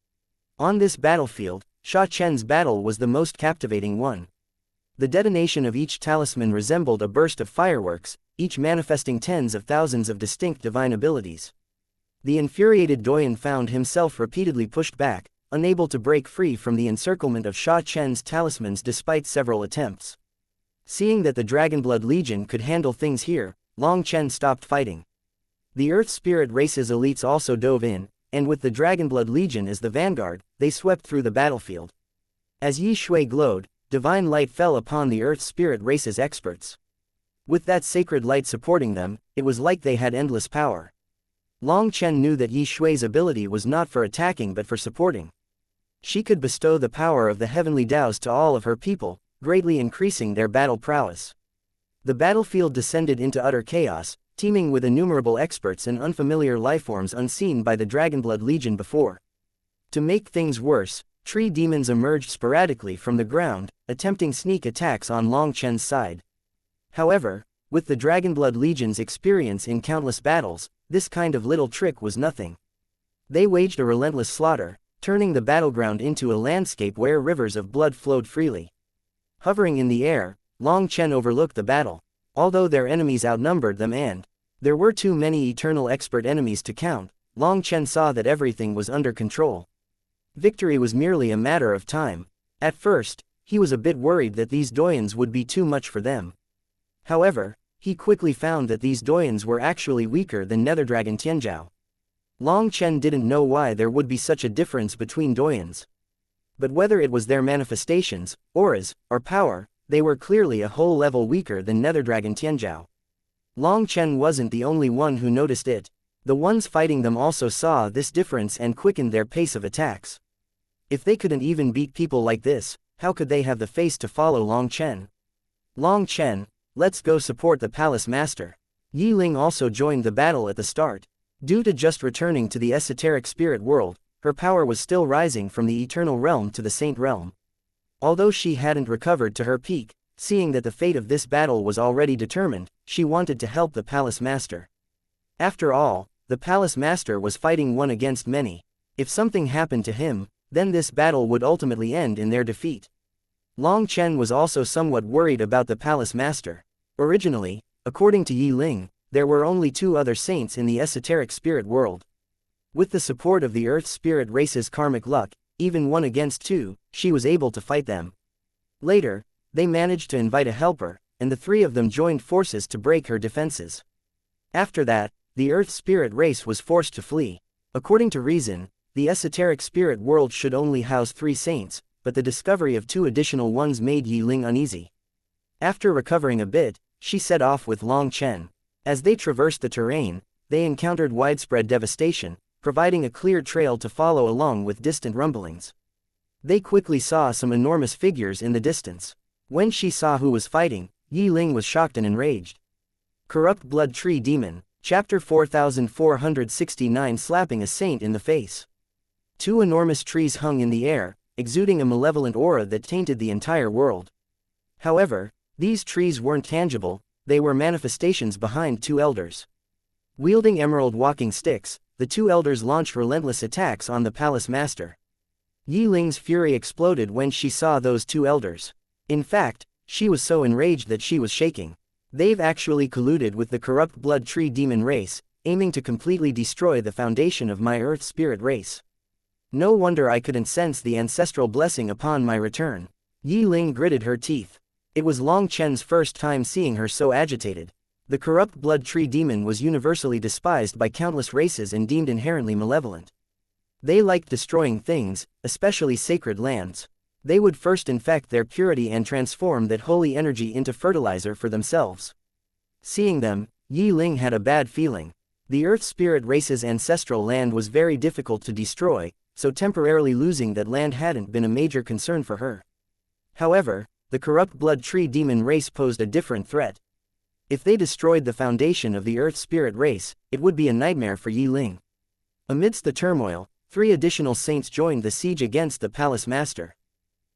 On this battlefield, Sha Chen's battle was the most captivating one. The detonation of each talisman resembled a burst of fireworks, each manifesting tens of thousands of distinct divine abilities. The infuriated Doyen found himself repeatedly pushed back, unable to break free from the encirclement of Sha Chen's talismans despite several attempts. Seeing that the Dragonblood Legion could handle things here, Long Chen stopped fighting. The Earth Spirit Race's elites also dove in, and with the Dragonblood Legion as the vanguard, they swept through the battlefield. As Yi Shui glowed, divine light fell upon the Earth Spirit Race's experts. With that sacred light supporting them, it was like they had endless power. Long Chen knew that Yi Shui's ability was not for attacking but for supporting. She could bestow the power of the heavenly Daos to all of her people, greatly increasing their battle prowess. The battlefield descended into utter chaos, teeming with innumerable experts and unfamiliar lifeforms unseen by the Dragonblood Legion before. To make things worse, tree demons emerged sporadically from the ground, attempting sneak attacks on Long Chen's side. However, with the Dragonblood Legion's experience in countless battles, this kind of little trick was nothing. They waged a relentless slaughter, turning the battleground into a landscape where rivers of blood flowed freely. Hovering in the air, Long Chen overlooked the battle. Although their enemies outnumbered them and there were too many eternal expert enemies to count, Long Chen saw that everything was under control. Victory was merely a matter of time. At first, he was a bit worried that these Doyens would be too much for them. However, he quickly found that these Doyens were actually weaker than Netherdragon Tianzhao. Long Chen didn't know why there would be such a difference between Doyens. But whether it was their manifestations, auras, or power, they were clearly a whole level weaker than Netherdragon Tianzhao. Long Chen wasn't the only one who noticed it. The ones fighting them also saw this difference and quickened their pace of attacks. If they couldn't even beat people like this, how could they have the face to follow Long Chen? Long Chen, let's go support the Palace Master. Yi Ling also joined the battle at the start. Due to just returning to the esoteric spirit world, her power was still rising from the eternal realm to the saint realm. Although she hadn't recovered to her peak, seeing that the fate of this battle was already determined, she wanted to help the Palace Master. After all, the Palace Master was fighting one against many. If something happened to him, then this battle would ultimately end in their defeat. Long Chen was also somewhat worried about the Palace Master. Originally, according to Yi Ling, there were only 2 other saints in the esoteric spirit world. With the support of the Earth Spirit Race's karmic luck, even 1 against 2, she was able to fight them. Later, they managed to invite a helper, and the 3 of them joined forces to break her defenses. After that, the Earth Spirit Race was forced to flee. According to reason, the esoteric spirit world should only house 3 saints, but the discovery of 2 additional ones made Yi Ling uneasy. After recovering a bit, she set off with Long Chen. As they traversed the terrain, they encountered widespread devastation, providing a clear trail to follow along with distant rumblings. They quickly saw some enormous figures in the distance. When she saw who was fighting, Yi Ling was shocked and enraged. Corrupt Blood Tree Demon, Chapter 4469. Slapping a saint in the face. 2 enormous trees hung in the air, exuding a malevolent aura that tainted the entire world. However, these trees weren't tangible, they were manifestations behind 2 elders. Wielding emerald walking sticks, the 2 elders launched relentless attacks on the Palace Master. Yi Ling's fury exploded when she saw those 2 elders. In fact, she was so enraged that she was shaking. They've actually colluded with the corrupt Blood Tree Demon race, aiming to completely destroy the foundation of my Earth Spirit race. No wonder I couldn't sense the ancestral blessing upon my return. Yi Ling gritted her teeth. It was Long Chen's first time seeing her so agitated. The corrupt Blood Tree Demon was universally despised by countless races and deemed inherently malevolent. They liked destroying things, especially sacred lands. They would first infect their purity and transform that holy energy into fertilizer for themselves. Seeing them, Yi Ling had a bad feeling. The Earth Spirit race's ancestral land was very difficult to destroy, so temporarily losing that land hadn't been a major concern for her. However, the corrupt Blood Tree Demon race posed a different threat. If they destroyed the foundation of the Earth Spirit race, it would be a nightmare for Yi Ling. Amidst the turmoil, 3 additional saints joined the siege against the Palace Master.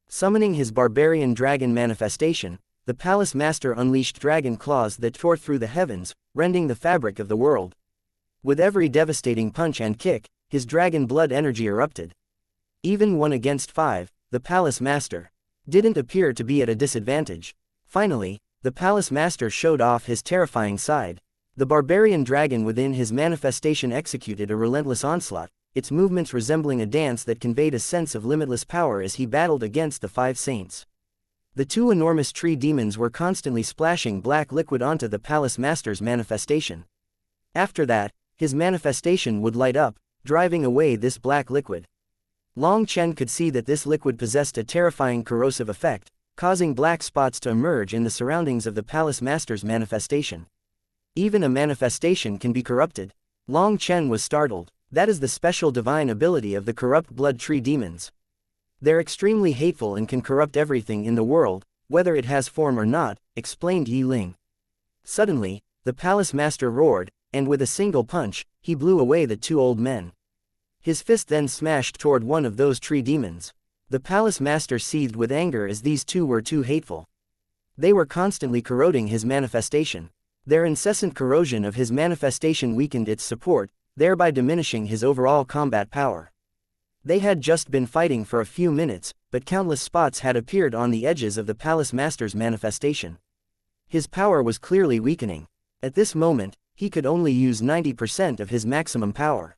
Summoning his barbarian dragon manifestation, the Palace Master unleashed dragon claws that tore through the heavens, rending the fabric of the world. With every devastating punch and kick, his dragon blood energy erupted. Even 1 against 5, the palace master, didn't appear to be at a disadvantage. Finally, the palace master showed off his terrifying side. The barbarian dragon within his manifestation executed a relentless onslaught, its movements resembling a dance that conveyed a sense of limitless power as he battled against the 5 saints. The 2 enormous tree demons were constantly splashing black liquid onto the palace master's manifestation. After that, his manifestation would light up, driving away this black liquid. Long Chen could see that this liquid possessed a terrifying corrosive effect, causing black spots to emerge in the surroundings of the palace master's manifestation. Even a manifestation can be corrupted. Long Chen was startled. That is the special divine ability of the corrupt blood tree demons. They're extremely hateful and can corrupt everything in the world, whether it has form or not, explained Yi Ling. Suddenly, the palace master roared, and with a single punch, he blew away the 2 old men. His fist then smashed toward one of those tree demons. The palace master seethed with anger as these 2 were too hateful. They were constantly corroding his manifestation. Their incessant corrosion of his manifestation weakened its support, thereby diminishing his overall combat power. They had just been fighting for a few minutes, but countless spots had appeared on the edges of the palace master's manifestation. His power was clearly weakening. At this moment, he could only use 90% of his maximum power.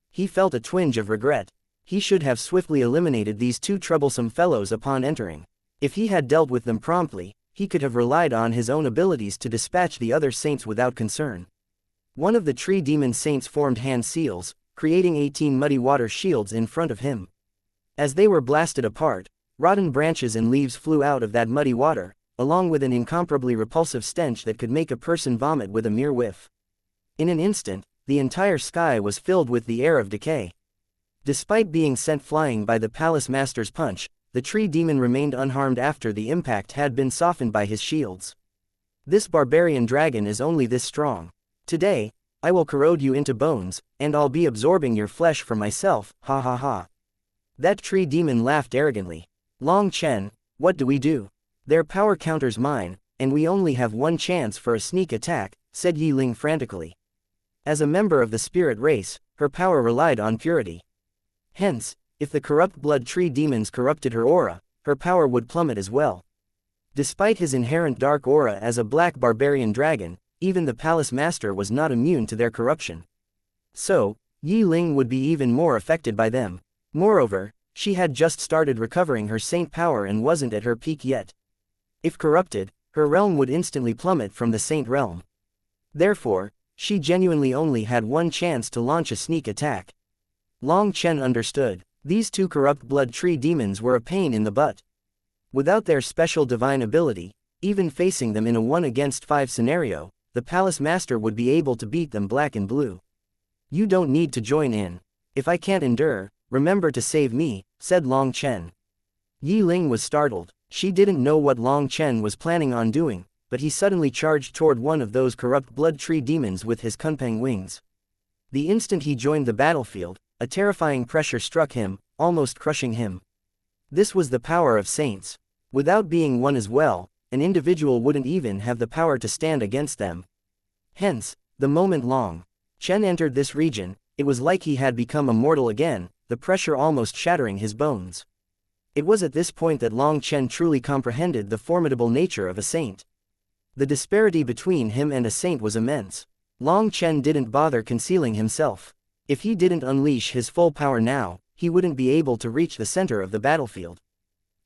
He felt a twinge of regret. He should have swiftly eliminated these 2 troublesome fellows upon entering. If he had dealt with them promptly, he could have relied on his own abilities to dispatch the other saints without concern. One of the tree demon saints formed hand seals, creating 18 muddy water shields in front of him. As they were blasted apart, rotten branches and leaves flew out of that muddy water, along with an incomparably repulsive stench that could make a person vomit with a mere whiff. In an instant, the entire sky was filled with the air of decay. Despite being sent flying by the palace master's punch, the tree demon remained unharmed after the impact had been softened by his shields. This barbarian dragon is only this strong. Today, I will corrode you into bones, and I'll be absorbing your flesh for myself, ha ha ha. That tree demon laughed arrogantly. Long Chen, what do we do? Their power counters mine, and we only have 1 chance for a sneak attack, said Yi Ling frantically. As a member of the spirit race, her power relied on purity. Hence, if the corrupt blood tree demons corrupted her aura, her power would plummet as well. Despite his inherent dark aura as a black barbarian dragon, even the palace master was not immune to their corruption. So, Yi Ling would be even more affected by them. Moreover, she had just started recovering her saint power and wasn't at her peak yet. If corrupted, her realm would instantly plummet from the saint realm. Therefore, she genuinely only had 1 chance to launch a sneak attack. Long Chen understood. These 2 corrupt blood tree demons were a pain in the butt. Without their special divine ability, even facing them in a 1 against 5 scenario, the palace master would be able to beat them black and blue. You don't need to join in. If I can't endure, remember to save me, said Long Chen. Yi Ling was startled. She didn't know what Long Chen was planning on doing, but he suddenly charged toward one of those corrupt blood tree demons with his kunpeng wings. The instant he joined the battlefield, a terrifying pressure struck him, almost crushing him. This was the power of saints. Without being one as well, an individual wouldn't even have the power to stand against them. Hence, the moment Long Chen entered this region, it was like he had become immortal again, the pressure almost shattering his bones. It was at this point that Long Chen truly comprehended the formidable nature of a saint. The disparity between him and a saint was immense. Long Chen didn't bother concealing himself. If he didn't unleash his full power now, he wouldn't be able to reach the center of the battlefield.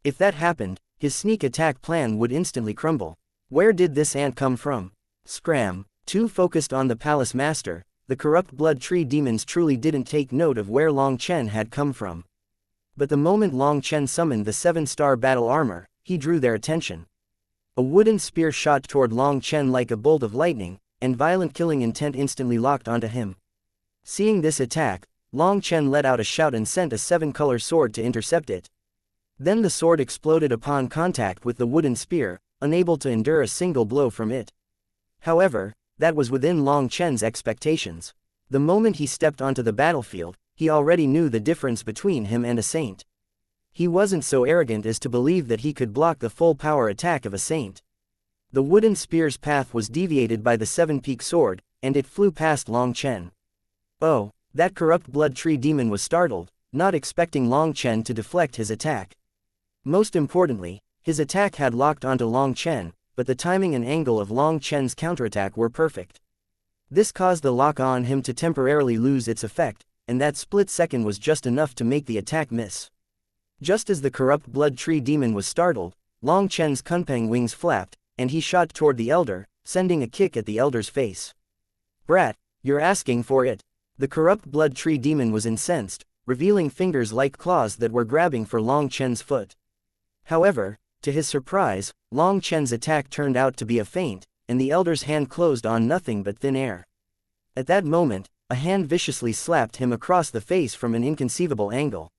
If that happened, his sneak attack plan would instantly crumble. Where did this ant come from? Scram. Too focused on the palace master, the corrupt blood tree demons truly didn't take note of where Long Chen had come from. But the moment Long Chen summoned the 7-star battle armor, he drew their attention. A wooden spear shot toward Long Chen like a bolt of lightning, and violent killing intent instantly locked onto him. Seeing this attack, Long Chen let out a shout and sent a 7-color sword to intercept it. Then the sword exploded upon contact with the wooden spear, unable to endure a single blow from it. However, that was within Long Chen's expectations. The moment he stepped onto the battlefield, he already knew the difference between him and a saint. He wasn't so arrogant as to believe that he could block the full power attack of a saint. The wooden spear's path was deviated by the 7-peak sword, and it flew past Long Chen. Oh, that corrupt blood tree demon was startled, not expecting Long Chen to deflect his attack. Most importantly, his attack had locked onto Long Chen, but the timing and angle of Long Chen's counterattack were perfect. This caused the lock on him to temporarily lose its effect, and that split second was just enough to make the attack miss. Just as the corrupt blood tree demon was startled, Long Chen's kunpeng wings flapped, and he shot toward the elder, sending a kick at the elder's face. "Brat, you're asking for it." The corrupt blood tree demon was incensed, revealing fingers like claws that were grabbing for Long Chen's foot. However, to his surprise, Long Chen's attack turned out to be a feint, and the elder's hand closed on nothing but thin air. At that moment, a hand viciously slapped him across the face from an inconceivable angle.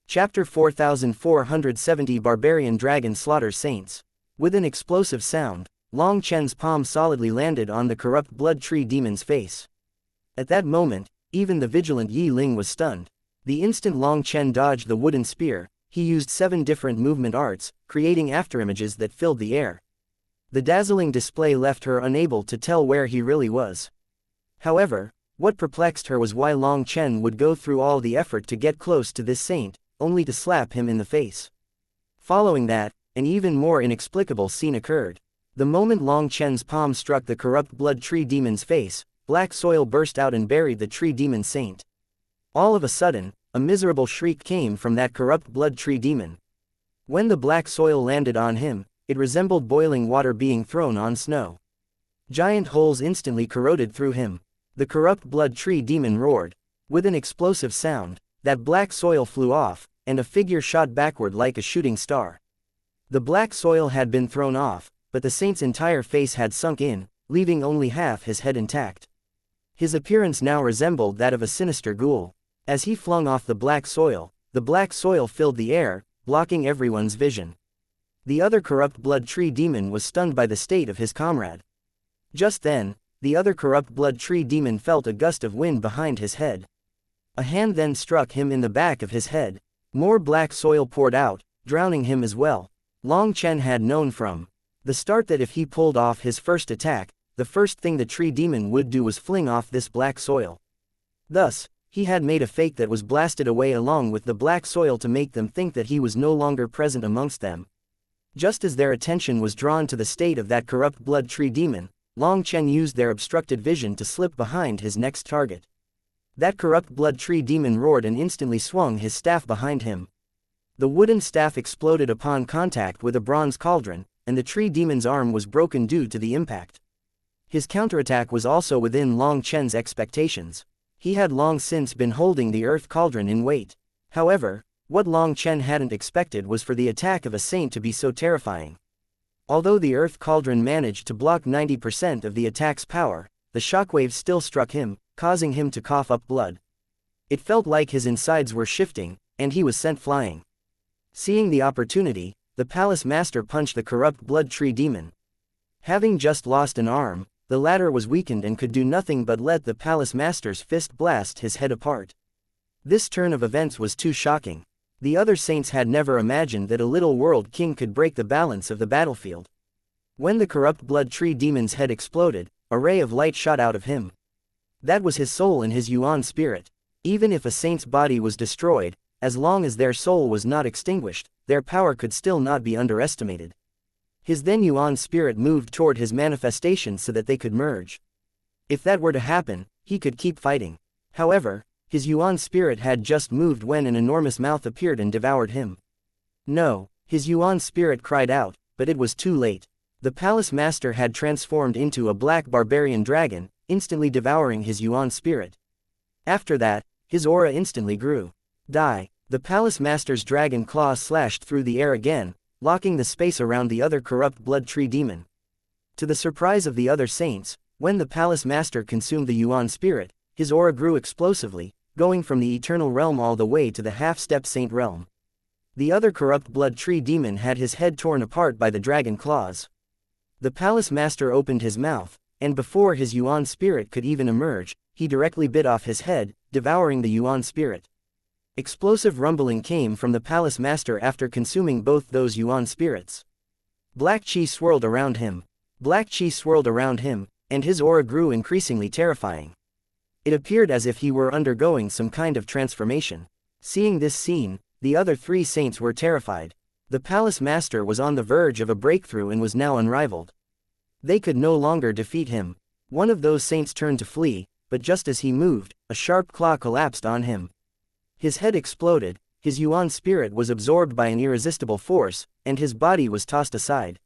Chapter 4470 Barbarian Dragon Slaughters Saints. With an explosive sound, Long Chen's palm solidly landed on the corrupt blood tree demon's face. At that moment, even the vigilant Yi Ling was stunned. The instant Long Chen dodged the wooden spear, he used 7 different movement arts, creating afterimages that filled the air. The dazzling display left her unable to tell where he really was. However, what perplexed her was why Long Chen would go through all the effort to get close to this saint, only to slap him in the face. Following that, an even more inexplicable scene occurred. The moment Long Chen's palm struck the corrupt blood tree demon's face, black soil burst out and buried the tree demon saint. All of a sudden, a miserable shriek came from that corrupt blood tree demon. When the black soil landed on him, it resembled boiling water being thrown on snow. Giant holes instantly corroded through him. The corrupt blood tree demon roared. With an explosive sound, that black soil flew off, and a figure shot backward like a shooting star. The black soil had been thrown off, but the saint's entire face had sunk in, leaving only half his head intact. His appearance now resembled that of a sinister ghoul. As he flung off the black soil filled the air, blocking everyone's vision. The other corrupt blood tree demon was stunned by the state of his comrade. Just then, the other corrupt blood tree demon felt a gust of wind behind his head. A hand then struck him in the back of his head. More black soil poured out, drowning him as well. Long Chen had known from the start that if he pulled off his first attack, the first thing the tree demon would do was fling off this black soil. Thus, he had made a fake that was blasted away along with the black soil to make them think that he was no longer present amongst them. Just as their attention was drawn to the state of that corrupt blood tree demon, Long Chen used their obstructed vision to slip behind his next target. That corrupt blood tree demon roared and instantly swung his staff behind him. The wooden staff exploded upon contact with a bronze cauldron, and the tree demon's arm was broken due to the impact. His counterattack was also within Long Chen's expectations. He had long since been holding the earth cauldron in wait. However, what Long Chen hadn't expected was for the attack of a saint to be so terrifying. Although the earth cauldron managed to block 90% of the attack's power, the shockwaves still struck him, causing him to cough up blood. It felt like his insides were shifting, and he was sent flying. Seeing the opportunity, the palace master punched the corrupt blood tree demon. Having just lost an arm, the latter was weakened and could do nothing but let the palace master's fist blast his head apart. This turn of events was too shocking. The other saints had never imagined that a little world king could break the balance of the battlefield. When the corrupt blood tree demon's head exploded, a ray of light shot out of him. That was his soul and his yuan spirit. Even if a saint's body was destroyed, as long as their soul was not extinguished, their power could still not be underestimated. His then yuan spirit moved toward his manifestation so that they could merge. If that were to happen, he could keep fighting. However, his yuan spirit had just moved when an enormous mouth appeared and devoured him. No, his yuan spirit cried out, but it was too late. The palace master had transformed into a black barbarian dragon, instantly devouring his yuan spirit. After that, his aura instantly grew. Die. The palace master's dragon claws slashed through the air again, locking the space around the other corrupt blood tree demon. To the surprise of the other saints, when the palace master consumed the yuan spirit, his aura grew explosively, going from the eternal realm all the way to the half-step saint realm. The other corrupt blood tree demon had his head torn apart by the dragon claws. The palace master opened his mouth, and before his yuan spirit could even emerge, he directly bit off his head, devouring the yuan spirit. Explosive rumbling came from the palace master after consuming both those yuan spirits. Black chi swirled around him. And his aura grew increasingly terrifying. It appeared as if he were undergoing some kind of transformation. Seeing this scene, the other 3 saints were terrified. The palace master was on the verge of a breakthrough and was now unrivaled. They could no longer defeat him. One of those saints turned to flee, but just as he moved, a sharp claw collapsed on him. His head exploded, his yuan spirit was absorbed by an irresistible force, and his body was tossed aside.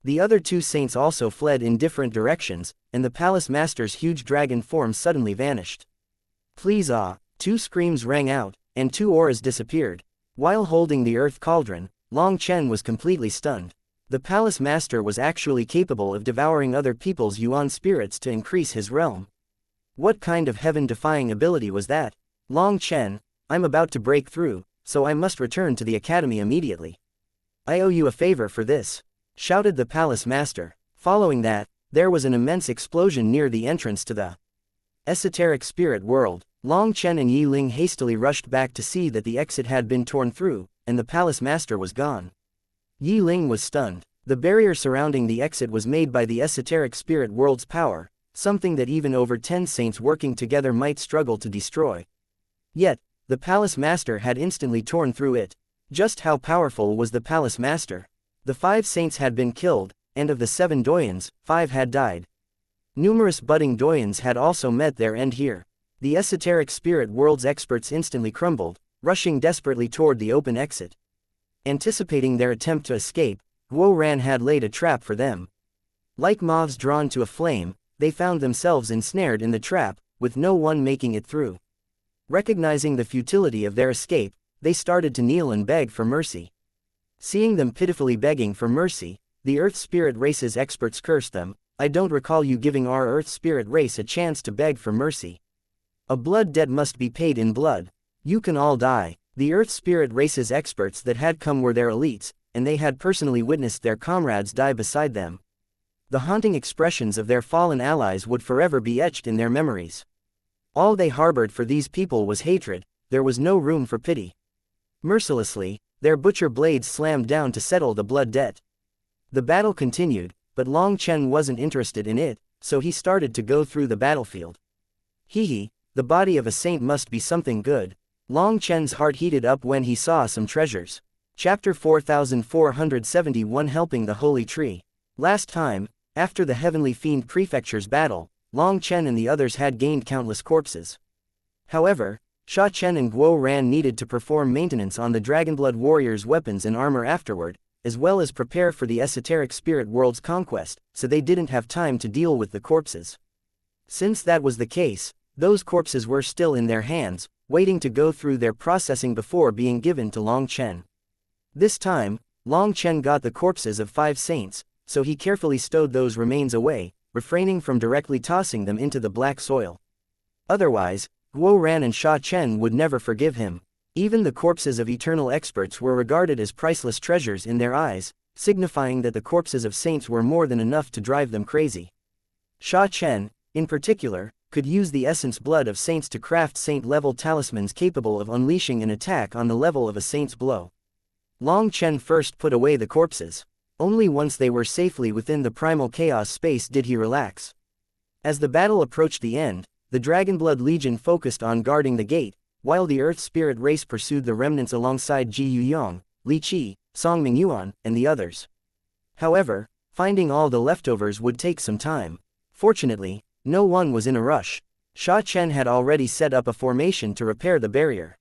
The other two saints also fled in different directions, and the palace master's huge dragon form suddenly vanished. Please ah! Two screams rang out, and two auras disappeared. While holding the earth cauldron, Long Chen was completely stunned. The palace master was actually capable of devouring other people's yuan spirits to increase his realm. What kind of heaven-defying ability was that? Long Chen, I'm about to break through, so I must return to the academy immediately. I owe you a favor for this, shouted the palace master. Following that, there was an immense explosion near the entrance to the esoteric spirit world. Long Chen and Yi Ling hastily rushed back to see that the exit had been torn through, and the palace master was gone. Yi Ling was stunned. The barrier surrounding the exit was made by the esoteric spirit world's power, something that even over 10 saints working together might struggle to destroy. Yet, the palace master had instantly torn through it. Just how powerful was the palace master? The 5 saints had been killed, and of the 7 doyens, 5 had died. Numerous budding doyens had also met their end here. The esoteric spirit world's experts instantly crumbled, rushing desperately toward the open exit. Anticipating their attempt to escape, Guo Ran had laid a trap for them. Like moths drawn to a flame, they found themselves ensnared in the trap, with no one making it through. Recognizing the futility of their escape, they started to kneel and beg for mercy. Seeing them pitifully begging for mercy, the Earth Spirit Race's experts cursed them. I don't recall you giving our Earth Spirit Race a chance to beg for mercy. A blood debt must be paid in blood. You can all die. The Earth Spirit Race's experts that had come were their elites, and they had personally witnessed their comrades die beside them. The haunting expressions of their fallen allies would forever be etched in their memories. All they harbored for these people was hatred. There was no room for pity. Mercilessly, their butcher blades slammed down to settle the blood debt. The battle continued, but Long Chen wasn't interested in it, so he started to go through the battlefield. Hee, the body of a saint must be something good. Long Chen's heart heated up when he saw some treasures. Chapter 4471 Helping the Holy Tree. Last time, after the Heavenly Fiend Prefecture's battle, Long Chen and the others had gained countless corpses. However, Sha Chen and Guo Ran needed to perform maintenance on the Dragonblood warriors' weapons and armor afterward, as well as prepare for the esoteric spirit world's conquest, so they didn't have time to deal with the corpses. Since that was the case, those corpses were still in their hands, waiting to go through their processing before being given to Long Chen. This time, Long Chen got the corpses of 5 saints, so he carefully stowed those remains away, refraining from directly tossing them into the black soil. Otherwise, Guo Ran and Sha Chen would never forgive him. Even the corpses of eternal experts were regarded as priceless treasures in their eyes, signifying that the corpses of saints were more than enough to drive them crazy. Sha Chen, in particular, could use the essence blood of saints to craft saint-level talismans capable of unleashing an attack on the level of a saint's blow. Long Chen first put away the corpses. Only once they were safely within the primal chaos space did he relax. As the battle approached the end, the Dragonblood Legion focused on guarding the gate, while the Earth Spirit Race pursued the remnants alongside Ji Yuyong, Li Qi, Song Mingyuan, and the others. However, finding all the leftovers would take some time. Fortunately, no one was in a rush. Sha Chen had already set up a formation to repair the barrier.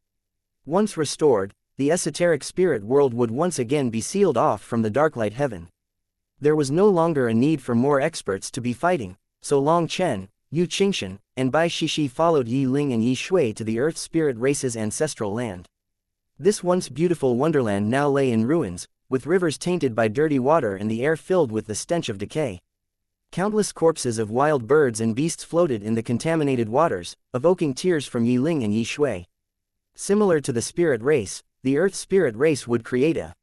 Once restored, the esoteric spirit world would once again be sealed off from the darklight heaven. There was no longer a need for more experts to be fighting, so Long Chen, Yu Qingshan, and Bai Shishi followed Yi Ling and Yi Shui to the Earth Spirit Race's ancestral land. This once beautiful wonderland now lay in ruins, with rivers tainted by dirty water and the air filled with the stench of decay. Countless corpses of wild birds and beasts floated in the contaminated waters, evoking tears from Yi Ling and Yi Shui. Similar to the spirit race, the Earth Spirit Race would create a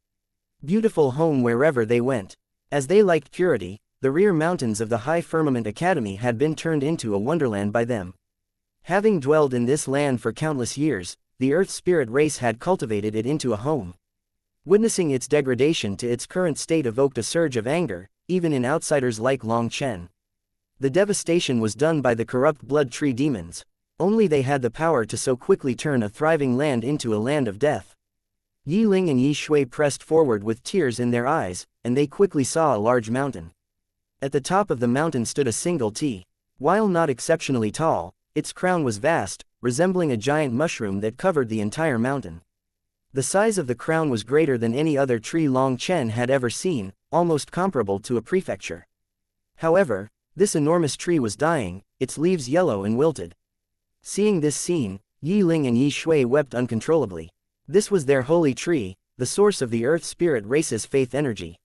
beautiful home wherever they went. As they liked purity, the rear mountains of the High Firmament Academy had been turned into a wonderland by them. Having dwelled in this land for countless years, the Earth Spirit Race had cultivated it into a home. Witnessing its degradation to its current state evoked a surge of anger, even in outsiders like Long Chen. The devastation was done by the corrupt blood tree demons. Only they had the power to so quickly turn a thriving land into a land of death. Yi Ling and Yi Shui pressed forward with tears in their eyes, and they quickly saw a large mountain. At the top of the mountain stood a single T. While not exceptionally tall, its crown was vast, resembling a giant mushroom that covered the entire mountain. The size of the crown was greater than any other tree Long Chen had ever seen, almost comparable to a prefecture. However, this enormous tree was dying, its leaves yellow and wilted. Seeing this scene, Yi Ling and Yi Shui wept uncontrollably. This was their holy tree, the source of the Earth Spirit race's faith energy.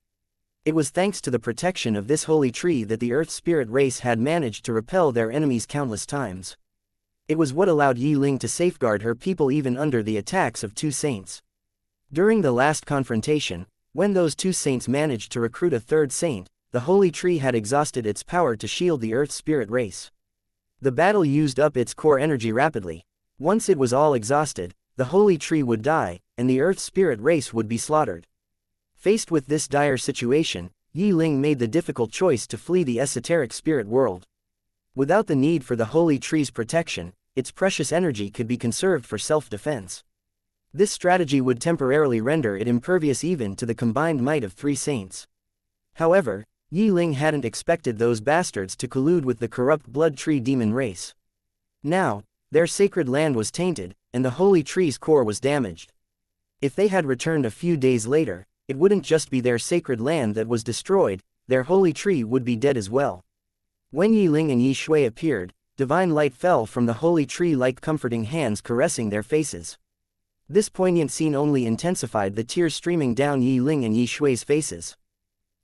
It was thanks to the protection of this holy tree that the Earth Spirit race had managed to repel their enemies countless times. It was what allowed Yi Ling to safeguard her people even under the attacks of two saints. During the last confrontation, when those two saints managed to recruit a third saint, the holy tree had exhausted its power to shield the Earth Spirit race. The battle used up its core energy rapidly. Once it was all exhausted, the holy tree would die, and the Earth Spirit race would be slaughtered. Faced with this dire situation, Yi Ling made the difficult choice to flee the esoteric spirit world. Without the need for the holy tree's protection, its precious energy could be conserved for self-defense. This strategy would temporarily render it impervious even to the combined might of three saints. However, Yi Ling hadn't expected those bastards to collude with the corrupt blood tree demon race. Now, their sacred land was tainted, and the holy tree's core was damaged. If they had returned a few days later, it wouldn't just be their sacred land that was destroyed, their holy tree would be dead as well. When Yi Ling and Yi Shui appeared, divine light fell from the holy tree like comforting hands caressing their faces. This poignant scene only intensified the tears streaming down Yi Ling and Yi Shui's faces.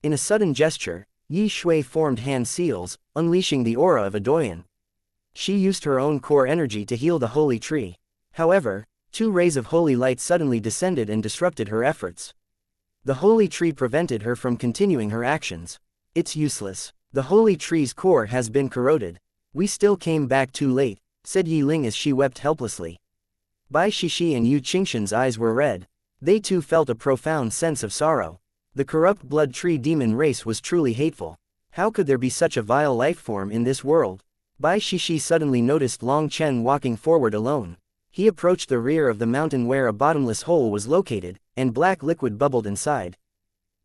In a sudden gesture, Yi Shui formed hand seals, unleashing the aura of a Doyan. She used her own core energy to heal the holy tree. However, two rays of holy light suddenly descended and disrupted her efforts. The holy tree prevented her from continuing her actions. It's useless. The holy tree's core has been corroded. We still came back too late, said Yi Ling as she wept helplessly. Bai Shishi and Yu Qingshan's eyes were red. They too felt a profound sense of sorrow. The corrupt blood tree demon race was truly hateful. How could there be such a vile life form in this world? Bai Shishi suddenly noticed Long Chen walking forward alone. He approached the rear of the mountain where a bottomless hole was located, and black liquid bubbled inside.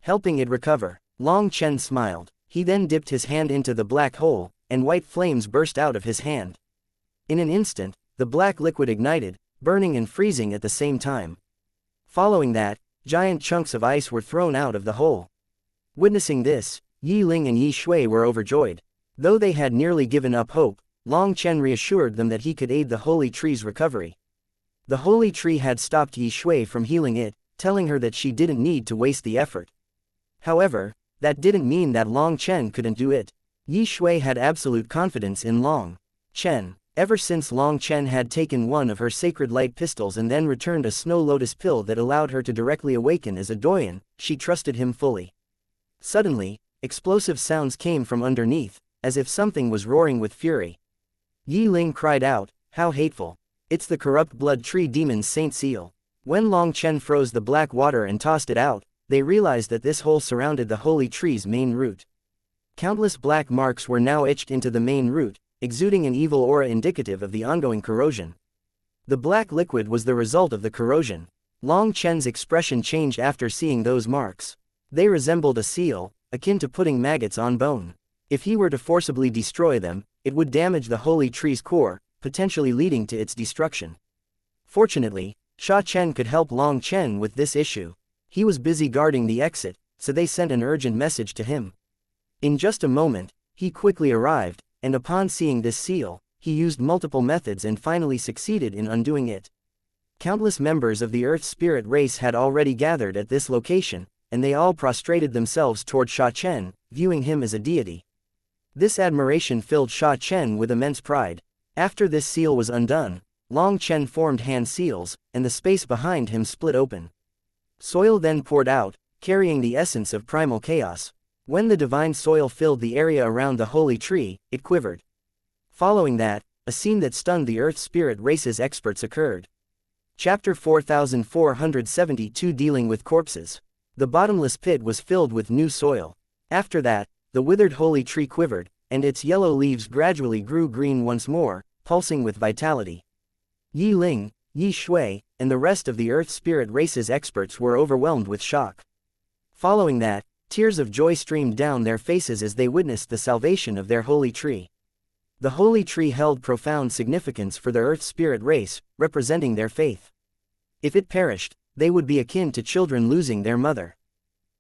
Helping it recover, Long Chen smiled. He then dipped his hand into the black hole, and white flames burst out of his hand. In an instant, the black liquid ignited, burning and freezing at the same time. Following that, giant chunks of ice were thrown out of the hole. Witnessing this, Yi Ling and Yi Shui were overjoyed. Though they had nearly given up hope, Long Chen reassured them that he could aid the holy tree's recovery. The holy tree had stopped Yi Shui from healing it, telling her that she didn't need to waste the effort. However, that didn't mean that Long Chen couldn't do it. Yi Shui had absolute confidence in Long Chen. Ever since Long Chen had taken one of her sacred light pistols and then returned a snow lotus pill that allowed her to directly awaken as a Doyan, she trusted him fully. Suddenly, explosive sounds came from underneath, as if something was roaring with fury. Yi Ling cried out, "How hateful! It's the corrupt blood tree demon's saint seal." When Long Chen froze the black water and tossed it out, they realized that this hole surrounded the holy tree's main root. Countless black marks were now etched into the main root, exuding an evil aura indicative of the ongoing corrosion. The black liquid was the result of the corrosion. Long Chen's expression changed after seeing those marks. They resembled a seal, akin to putting maggots on bone. If he were to forcibly destroy them, it would damage the holy tree's core, potentially leading to its destruction. Fortunately, Sha Chen could help Long Chen with this issue. He was busy guarding the exit, so they sent an urgent message to him. In just a moment, he quickly arrived, and upon seeing this seal, he used multiple methods and finally succeeded in undoing it. Countless members of the Earth Spirit race had already gathered at this location, and they all prostrated themselves toward Sha Chen, viewing him as a deity. This admiration filled Sha Chen with immense pride. After this seal was undone, Long Chen formed hand seals, and the space behind him split open. Soil then poured out, carrying the essence of primal chaos. When the divine soil filled the area around the holy tree, it quivered. Following that, a scene that stunned the Earth Spirit race's experts occurred. Chapter 4472 Dealing with Corpses. The bottomless pit was filled with new soil. After that, the withered holy tree quivered, and its yellow leaves gradually grew green once more, pulsing with vitality. Yi Ling, Yi Shui, and the rest of the Earth Spirit race's experts were overwhelmed with shock. Following that, tears of joy streamed down their faces as they witnessed the salvation of their holy tree. The holy tree held profound significance for the Earth Spirit race, representing their faith. If it perished, they would be akin to children losing their mother.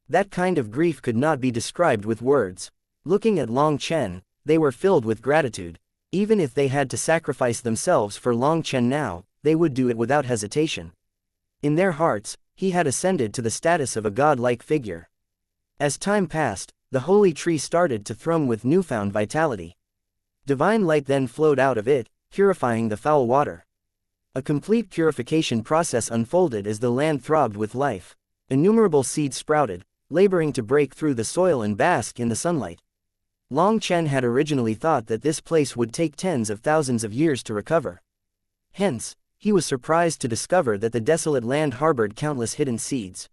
That kind of grief could not be described with words. Looking at Long Chen, they were filled with gratitude. Even if they had to sacrifice themselves for Long Chen now, they would do it without hesitation. In their hearts, he had ascended to the status of a godlike figure. As time passed, the holy tree started to thrum with newfound vitality. Divine light then flowed out of it, purifying the foul water. A complete purification process unfolded as the land throbbed with life. Innumerable seeds sprouted, laboring to break through the soil and bask in the sunlight. Long Chen had originally thought that this place would take tens of thousands of years to recover. Hence, he was surprised to discover that the desolate land harbored countless hidden seeds.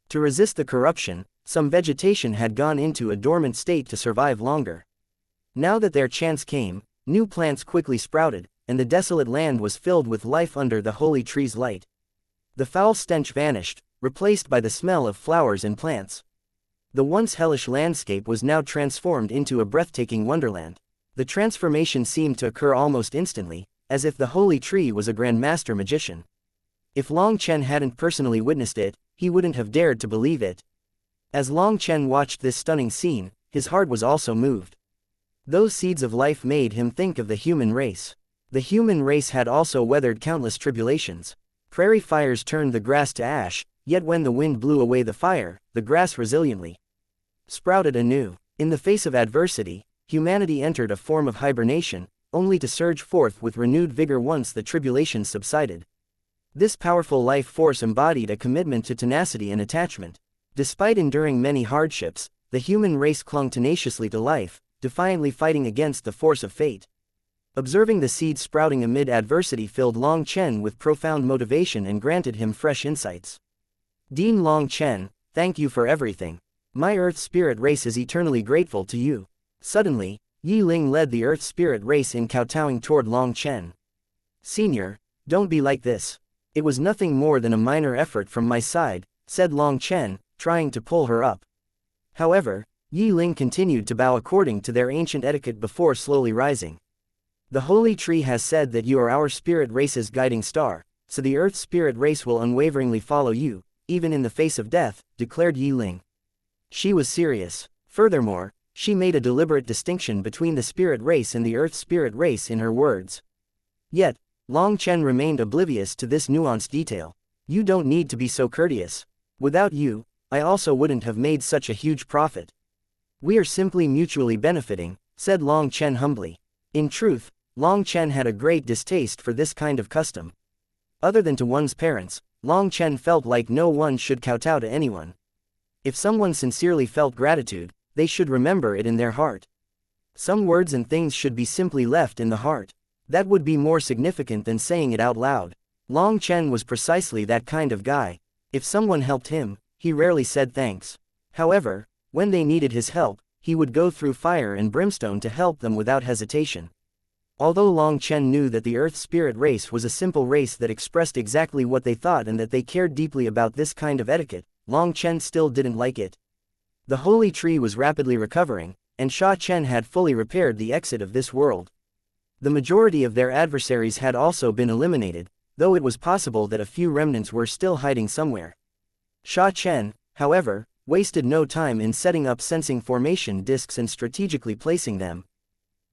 To resist the corruption, some vegetation had gone into a dormant state to survive longer. Now that their chance came, new plants quickly sprouted, and the desolate land was filled with life under the holy tree's light. The foul stench vanished, replaced by the smell of flowers and plants. The once hellish landscape was now transformed into a breathtaking wonderland. The transformation seemed to occur almost instantly, as if the holy tree was a grand master magician. If Long Chen hadn't personally witnessed it, he wouldn't have dared to believe it. As Long Chen watched this stunning scene, his heart was also moved. Those seeds of life made him think of the human race. The human race had also weathered countless tribulations. Prairie fires turned the grass to ash, yet when the wind blew away the fire, the grass resiliently sprouted anew. In the face of adversity, humanity entered a form of hibernation, only to surge forth with renewed vigor once the tribulations subsided. This powerful life force embodied a commitment to tenacity and attachment. Despite enduring many hardships, the human race clung tenaciously to life, defiantly fighting against the force of fate. Observing the seeds sprouting amid adversity filled Long Chen with profound motivation and granted him fresh insights. Dean Long Chen, thank you for everything. My Earth Spirit race is eternally grateful to you. Suddenly, Yi Ling led the Earth Spirit race in kowtowing toward Long Chen. Senior, don't be like this. It was nothing more than a minor effort from my side, said Long Chen, trying to pull her up. However, Yi Ling continued to bow according to their ancient etiquette before slowly rising. The holy tree has said that you are our spirit race's guiding star, so the Earth Spirit race will unwaveringly follow you, even in the face of death, declared Yi Ling. She was serious. Furthermore, she made a deliberate distinction between the spirit race and the Earth Spirit race in her words. Yet, Long Chen remained oblivious to this nuanced detail. You don't need to be so courteous. Without you, I also wouldn't have made such a huge profit. We are simply mutually benefiting, said Long Chen humbly. In truth, Long Chen had a great distaste for this kind of custom. Other than to one's parents, Long Chen felt like no one should kowtow to anyone. If someone sincerely felt gratitude, they should remember it in their heart. Some words and things should be simply left in the heart. That would be more significant than saying it out loud. Long Chen was precisely that kind of guy. If someone helped him, he rarely said thanks. However, when they needed his help, he would go through fire and brimstone to help them without hesitation. Although Long Chen knew that the Earth Spirit race was a simple race that expressed exactly what they thought and that they cared deeply about this kind of etiquette, Long Chen still didn't like it. The holy tree was rapidly recovering, and Sha Chen had fully repaired the exit of this world. The majority of their adversaries had also been eliminated, though it was possible that a few remnants were still hiding somewhere. Sha Chen, however, wasted no time in setting up sensing formation discs and strategically placing them.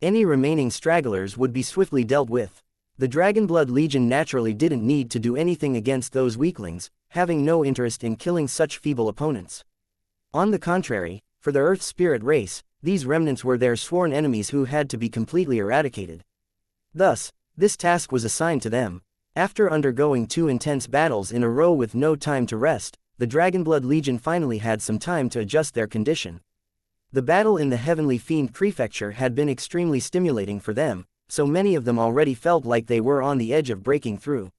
Any remaining stragglers would be swiftly dealt with. The Dragonblood Legion naturally didn't need to do anything against those weaklings, having no interest in killing such feeble opponents. On the contrary, for the Earth Spirit race, these remnants were their sworn enemies who had to be completely eradicated. Thus, this task was assigned to them. After undergoing 2 intense battles in a row with no time to rest, the Dragonblood Legion finally had some time to adjust their condition. The battle in the Heavenly Fiend Prefecture had been extremely stimulating for them, so many of them already felt like they were on the edge of breaking through.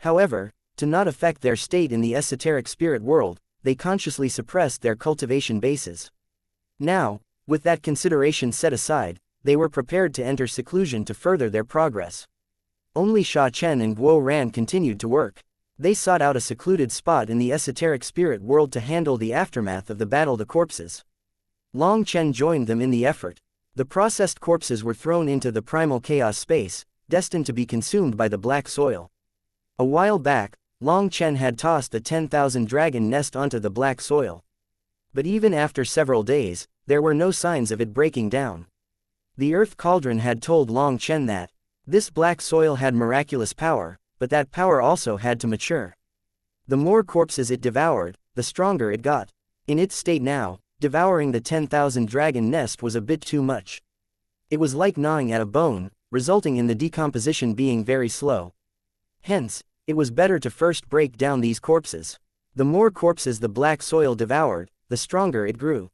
However, to not affect their state in the esoteric spirit world, they consciously suppressed their cultivation bases. Now, with that consideration set aside, they were prepared to enter seclusion to further their progress. Only Sha Chen and Guo Ran continued to work. They sought out a secluded spot in the esoteric spirit world to handle the aftermath of the battle of the corpses. Long Chen joined them in the effort. The processed corpses were thrown into the primal chaos space, destined to be consumed by the black soil. A while back, Long Chen had tossed the 10,000 dragon nest onto the black soil. But even after several days, there were no signs of it breaking down. The earth cauldron had told Long Chen that this black soil had miraculous power, but that power also had to mature. The more corpses it devoured, the stronger it got. In its state now, devouring the 10,000 dragon nest was a bit too much. It was like gnawing at a bone, resulting in the decomposition being very slow. Hence, it was better to first break down these corpses. The more corpses the black soil devoured, the stronger it grew.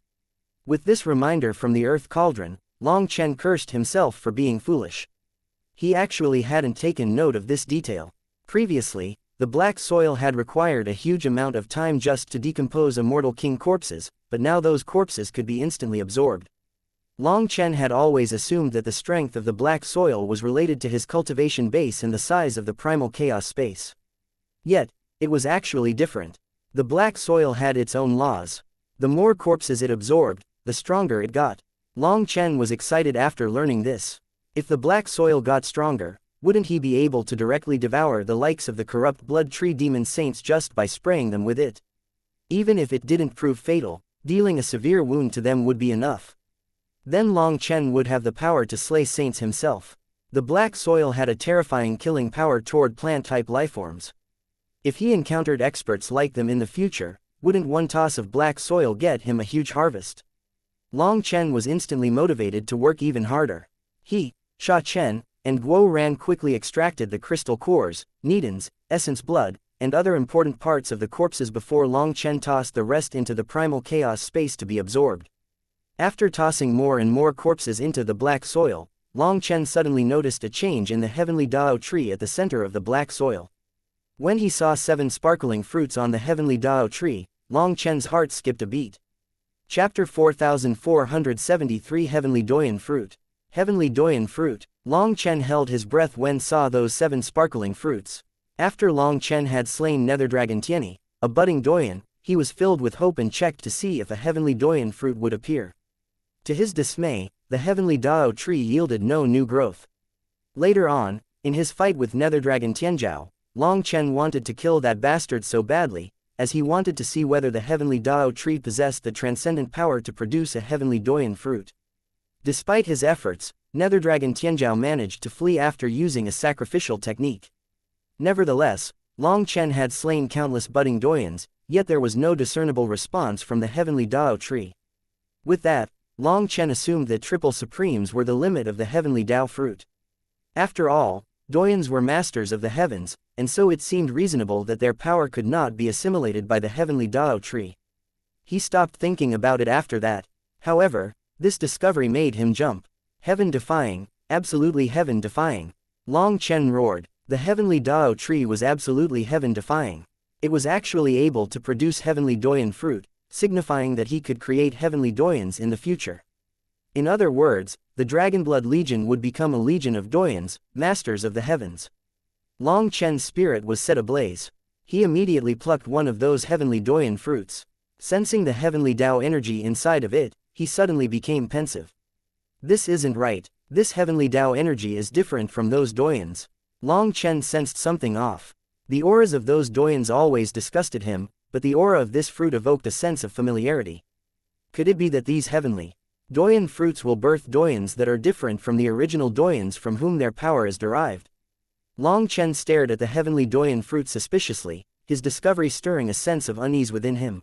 With this reminder from the earth cauldron, Long Chen cursed himself for being foolish. He actually hadn't taken note of this detail. Previously, the black soil had required a huge amount of time just to decompose immortal king corpses, but now those corpses could be instantly absorbed. Long Chen had always assumed that the strength of the black soil was related to his cultivation base and the size of the primal chaos space. Yet, it was actually different. The black soil had its own laws. The more corpses it absorbed, the stronger it got. Long Chen was excited after learning this. If the black soil got stronger, wouldn't he be able to directly devour the likes of the corrupt blood tree demon saints just by spraying them with it? Even if it didn't prove fatal, dealing a severe wound to them would be enough. Then Long Chen would have the power to slay saints himself. The black soil had a terrifying killing power toward plant-type lifeforms. If he encountered experts like them in the future, wouldn't one toss of black soil get him a huge harvest? Long Chen was instantly motivated to work even harder. He, Sha Chen, and Guo Ran quickly extracted the crystal cores, nidans, essence blood, and other important parts of the corpses before Long Chen tossed the rest into the primal chaos space to be absorbed. After tossing more and more corpses into the black soil, Long Chen suddenly noticed a change in the heavenly Dao tree at the center of the black soil. When he saw 7 sparkling fruits on the heavenly Dao tree, Long Chen's heart skipped a beat. Chapter 4473 Heavenly Doyan Fruit. Heavenly Doyan Fruit. Long Chen held his breath when saw those 7 sparkling fruits. After Long Chen had slain Nether Dragon Tianyi, a budding Doyan, he was filled with hope and checked to see if a heavenly Doyan fruit would appear. To his dismay, the heavenly Dao tree yielded no new growth. Later on, in his fight with Nether Dragon Tianzhao, Long Chen wanted to kill that bastard so badly, as he wanted to see whether the heavenly Dao tree possessed the transcendent power to produce a heavenly Doyan fruit. Despite his efforts, Nether Dragon Tianzhao managed to flee after using a sacrificial technique. Nevertheless, Long Chen had slain countless budding Doyans, yet there was no discernible response from the heavenly Dao tree. With that, Long Chen assumed that triple supremes were the limit of the heavenly Dao fruit. After all, Doyans were masters of the heavens, and so it seemed reasonable that their power could not be assimilated by the heavenly Dao tree. He stopped thinking about it after that. However, this discovery made him jump. Heaven-defying, absolutely heaven-defying. Long Chen roared. The heavenly Dao tree was absolutely heaven-defying. It was actually able to produce heavenly Doyan fruit, signifying that he could create heavenly Doyans in the future. In other words, the Dragonblood Legion would become a legion of Doyans, masters of the heavens. Long Chen's spirit was set ablaze. He immediately plucked one of those heavenly Doyan fruits. Sensing the heavenly Dao energy inside of it, he suddenly became pensive. This isn't right. This heavenly Dao energy is different from those Doyans. Long Chen sensed something off. The auras of those Doyans always disgusted him, but the aura of this fruit evoked a sense of familiarity. Could it be that these heavenly Doyan fruits will birth Doyans that are different from the original Doyans from whom their power is derived? Long Chen stared at the heavenly Doyan fruit suspiciously, his discovery stirring a sense of unease within him.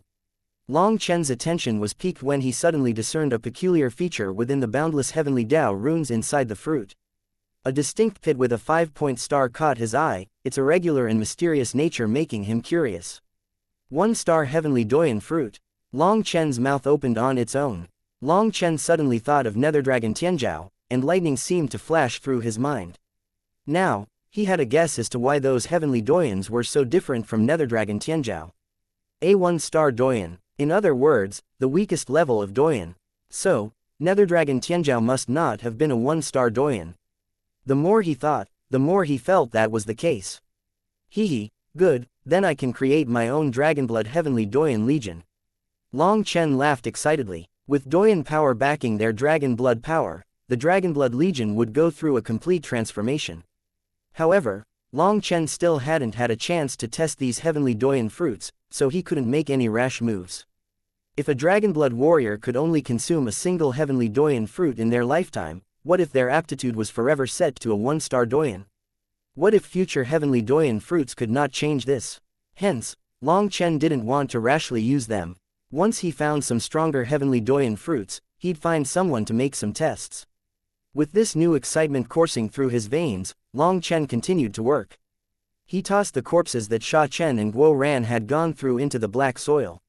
Long Chen's attention was piqued when he suddenly discerned a peculiar feature within the boundless heavenly Dao runes inside the fruit. A distinct pit with a 5-point star caught his eye, its irregular and mysterious nature making him curious. 1-star heavenly Doyan fruit. Long Chen's mouth opened on its own. Long Chen suddenly thought of Nether Dragon Tianzhao, and lightning seemed to flash through his mind. Now, he had a guess as to why those heavenly Doyans were so different from Nether Dragon Tianzhao. A 1-star Doyan. In other words, the weakest level of Doyan. So, Nether Dragon Tianzhao must not have been a 1-star Doyan. The more he thought, the more he felt that was the case. Hee, good, then I can create my own Dragonblood Heavenly Doyen Legion. Long Chen laughed excitedly. With Doyen power backing their Dragon Blood power, the Dragonblood Legion would go through a complete transformation. However, Long Chen still hadn't had a chance to test these Heavenly Doyen fruits, so he couldn't make any rash moves. If a Dragonblood warrior could only consume a single Heavenly Doyen fruit in their lifetime, what if their aptitude was forever set to a 1-star Doyen? What if future Heavenly Doyen fruits could not change this? Hence, Long Chen didn't want to rashly use them. Once he found some stronger Heavenly Doyen fruits, he'd find someone to make some tests. With this new excitement coursing through his veins, Long Chen continued to work. He tossed the corpses that Sha Chen and Guo Ran had gone through into the black soil.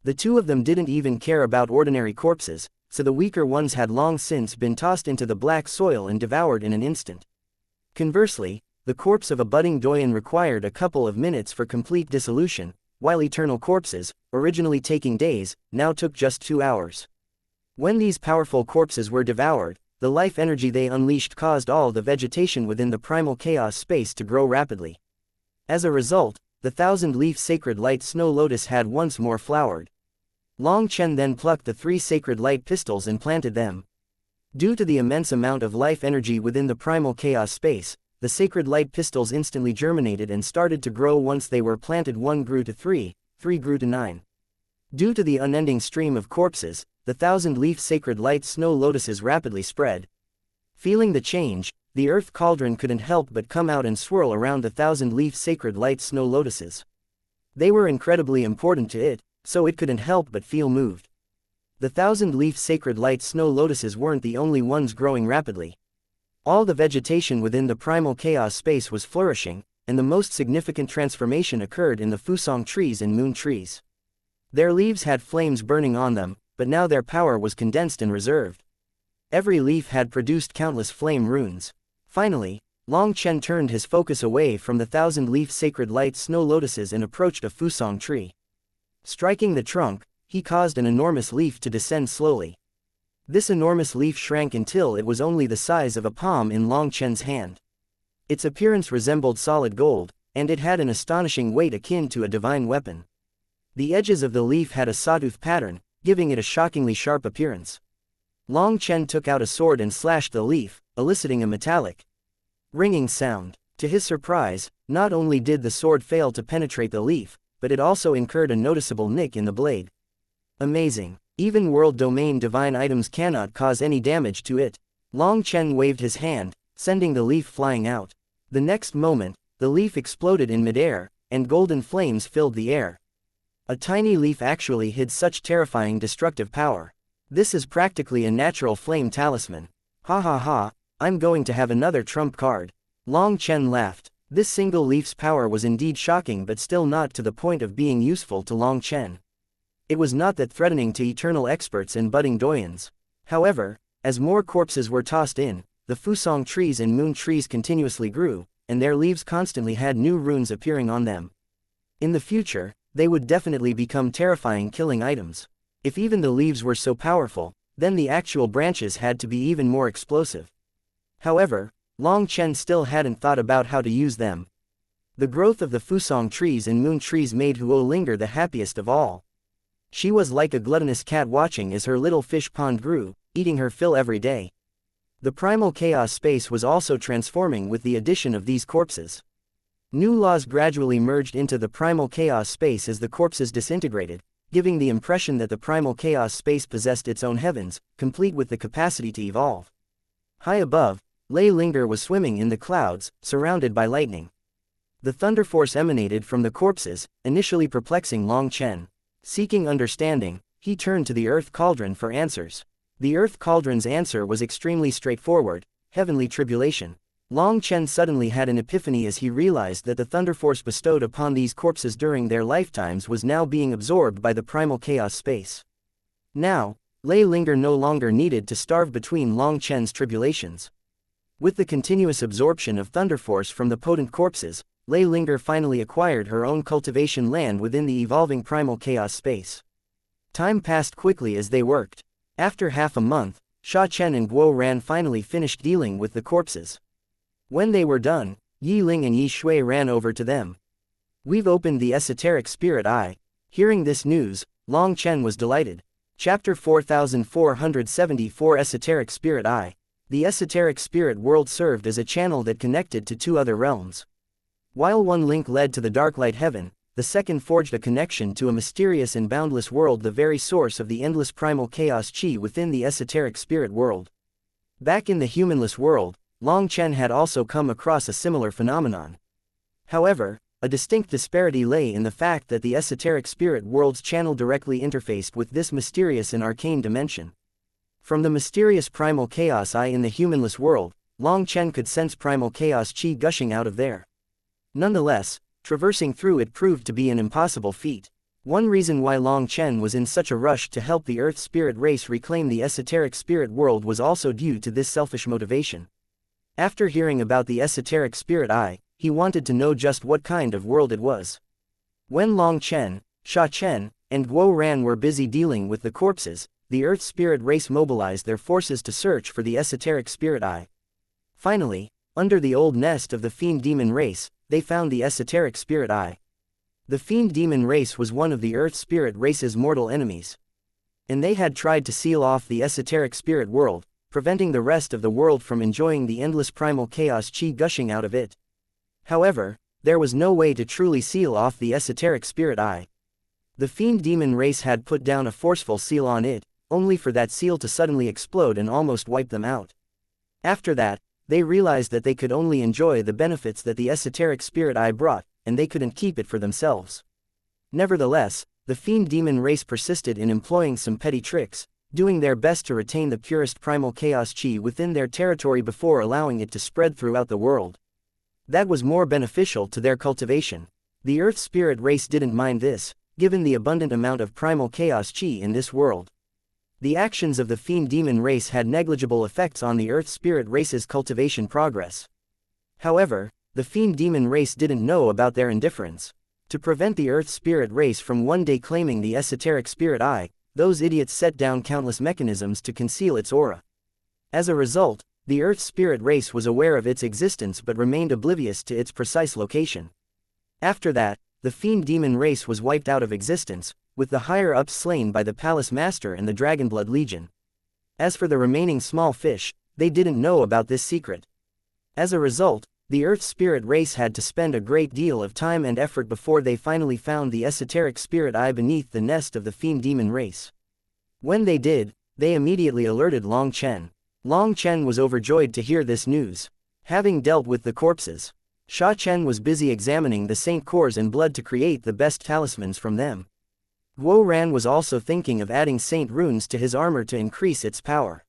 The two of them didn't even care about ordinary corpses, so the weaker ones had long since been tossed into the black soil and devoured in an instant. Conversely, the corpse of a budding Doyen required a couple of minutes for complete dissolution, while eternal corpses, originally taking days, now took just 2 hours. When these powerful corpses were devoured, the life energy they unleashed caused all the vegetation within the primal chaos space to grow rapidly. As a result, the 1,000-leaf sacred light snow lotus had once more flowered. Long Chen then plucked the 3 sacred light pistils and planted them. Due to the immense amount of life energy within the primal chaos space, the sacred light pistils instantly germinated and started to grow. Once they were planted, 1 grew to 3, 3 grew to 9. Due to the unending stream of corpses, the 1,000-leaf sacred light snow lotuses rapidly spread. Feeling the change, the earth cauldron couldn't help but come out and swirl around the 1,000-leaf sacred light snow lotuses. They were incredibly important to it, so it couldn't help but feel moved. The 1,000-leaf sacred light snow lotuses weren't the only ones growing rapidly. All the vegetation within the primal chaos space was flourishing, and the most significant transformation occurred in the Fusong trees and moon trees. Their leaves had flames burning on them, but now their power was condensed and reserved. Every leaf had produced countless flame runes. Finally, Long Chen turned his focus away from the 1,000-leaf sacred light snow lotuses and approached a Fusong tree. Striking the trunk, he caused an enormous leaf to descend slowly. This enormous leaf shrank until it was only the size of a palm in Long Chen's hand. Its appearance resembled solid gold, and it had an astonishing weight akin to a divine weapon. The edges of the leaf had a sawtooth pattern, giving it a shockingly sharp appearance. Long Chen took out a sword and slashed the leaf, eliciting a metallic, ringing sound. To his surprise, not only did the sword fail to penetrate the leaf, but it also incurred a noticeable nick in the blade. Amazing! Even world domain divine items cannot cause any damage to it. Long Chen waved his hand, sending the leaf flying out. The next moment, the leaf exploded in midair, and golden flames filled the air. A tiny leaf actually hid such terrifying destructive power. This is practically a natural flame talisman. Ha ha ha, I'm going to have another trump card. Long Chen laughed. This single leaf's power was indeed shocking, but still not to the point of being useful to Long Chen. It was not that threatening to eternal experts and budding Doyens. However, as more corpses were tossed in, the Fusong trees and moon trees continuously grew, and their leaves constantly had new runes appearing on them. In the future, they would definitely become terrifying killing items. If even the leaves were so powerful, then the actual branches had to be even more explosive. However, Long Chen still hadn't thought about how to use them. The growth of the Fusong trees and moon trees made Huo Linger the happiest of all. She was like a gluttonous cat watching as her little fish pond grew, eating her fill every day. The primal chaos space was also transforming with the addition of these corpses. New laws gradually merged into the primal chaos space as the corpses disintegrated, giving the impression that the primal chaos space possessed its own heavens, complete with the capacity to evolve. High above, Lei Linger was swimming in the clouds, surrounded by lightning. The thunder force emanated from the corpses, initially perplexing Long Chen. Seeking understanding, he turned to the earth cauldron for answers. The earth cauldron's answer was extremely straightforward: heavenly tribulation. Long Chen suddenly had an epiphany as he realized that the thunder force bestowed upon these corpses during their lifetimes was now being absorbed by the primal chaos space. Now, Lei Linger no longer needed to starve between Long Chen's tribulations. With the continuous absorption of thunder force from the potent corpses, Lei Linger finally acquired her own cultivation land within the evolving primal chaos space. Time passed quickly as they worked. After half a month, Sha Chen and Guo Ran finally finished dealing with the corpses. When they were done, Yi Ling and Yi Shui ran over to them. "We've opened the esoteric spirit eye." Hearing this news, Long Chen was delighted. Chapter 4474 Esoteric Spirit Eye. The esoteric spirit world served as a channel that connected to two other realms. While one link led to the dark light heaven, the second forged a connection to a mysterious and boundless world, the very source of the endless primal chaos chi within the esoteric spirit world. Back in the humanless world, Long Chen had also come across a similar phenomenon. However, a distinct disparity lay in the fact that the esoteric spirit world's channel directly interfaced with this mysterious and arcane dimension. From the mysterious primal chaos eye in the humanless world, Long Chen could sense primal chaos chi gushing out of there. Nonetheless, traversing through it proved to be an impossible feat. One reason why Long Chen was in such a rush to help the Earth spirit race reclaim the esoteric spirit world was also due to this selfish motivation. After hearing about the esoteric spirit eye, he wanted to know just what kind of world it was. When Long Chen, Sha Chen, and Guo Ran were busy dealing with the corpses, the Earth spirit race mobilized their forces to search for the esoteric spirit eye. Finally, under the old nest of the fiend demon race, they found the esoteric spirit eye. The fiend demon race was one of the Earth spirit race's mortal enemies. And they had tried to seal off the esoteric spirit world, preventing the rest of the world from enjoying the endless primal chaos chi gushing out of it. However, there was no way to truly seal off the esoteric spirit eye. The fiend demon race had put down a forceful seal on it, only for that seal to suddenly explode and almost wipe them out. After that, they realized that they could only enjoy the benefits that the esoteric spirit eye brought, and they couldn't keep it for themselves. Nevertheless, the fiend demon race persisted in employing some petty tricks, doing their best to retain the purest primal chaos chi within their territory before allowing it to spread throughout the world. That was more beneficial to their cultivation. The Earth spirit race didn't mind this, given the abundant amount of primal chaos chi in this world. The actions of the fiend demon race had negligible effects on the Earth spirit race's cultivation progress. However, the fiend demon race didn't know about their indifference. To prevent the Earth spirit race from one day claiming the esoteric spirit eye, those idiots set down countless mechanisms to conceal its aura. As a result, the Earth spirit race was aware of its existence but remained oblivious to its precise location. After that, the fiend demon race was wiped out of existence, with the higher-ups slain by the Palace Master and the Dragonblood Legion. As for the remaining small fish, they didn't know about this secret. As a result, the Earth spirit race had to spend a great deal of time and effort before they finally found the esoteric spirit eye beneath the nest of the fiend demon race. When they did, they immediately alerted Long Chen. Long Chen was overjoyed to hear this news. Having dealt with the corpses, Sha Chen was busy examining the saint cores and blood to create the best talismans from them. Guo Ran was also thinking of adding saint runes to his armor to increase its power.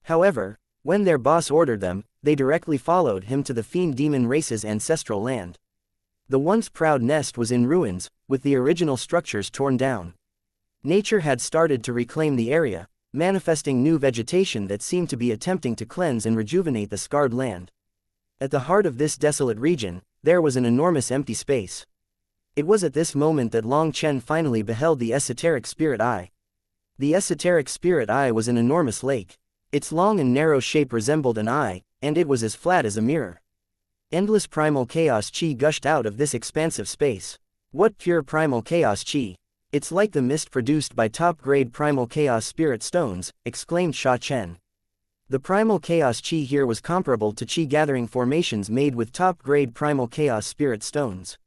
However, when their boss ordered them, they directly followed him to the fiend demon race's ancestral land. The once proud nest was in ruins, with the original structures torn down. Nature had started to reclaim the area, manifesting new vegetation that seemed to be attempting to cleanse and rejuvenate the scarred land. At the heart of this desolate region, there was an enormous empty space. It was at this moment that Long Chen finally beheld the esoteric spirit eye. The esoteric spirit eye was an enormous lake. Its long and narrow shape resembled an eye, and it was as flat as a mirror. Endless primal chaos chi gushed out of this expansive space. What pure primal chaos chi! It's like the mist produced by top-grade primal chaos spirit stones, exclaimed Sha Chen. The primal chaos chi here was comparable to chi-gathering formations made with top-grade primal chaos spirit stones.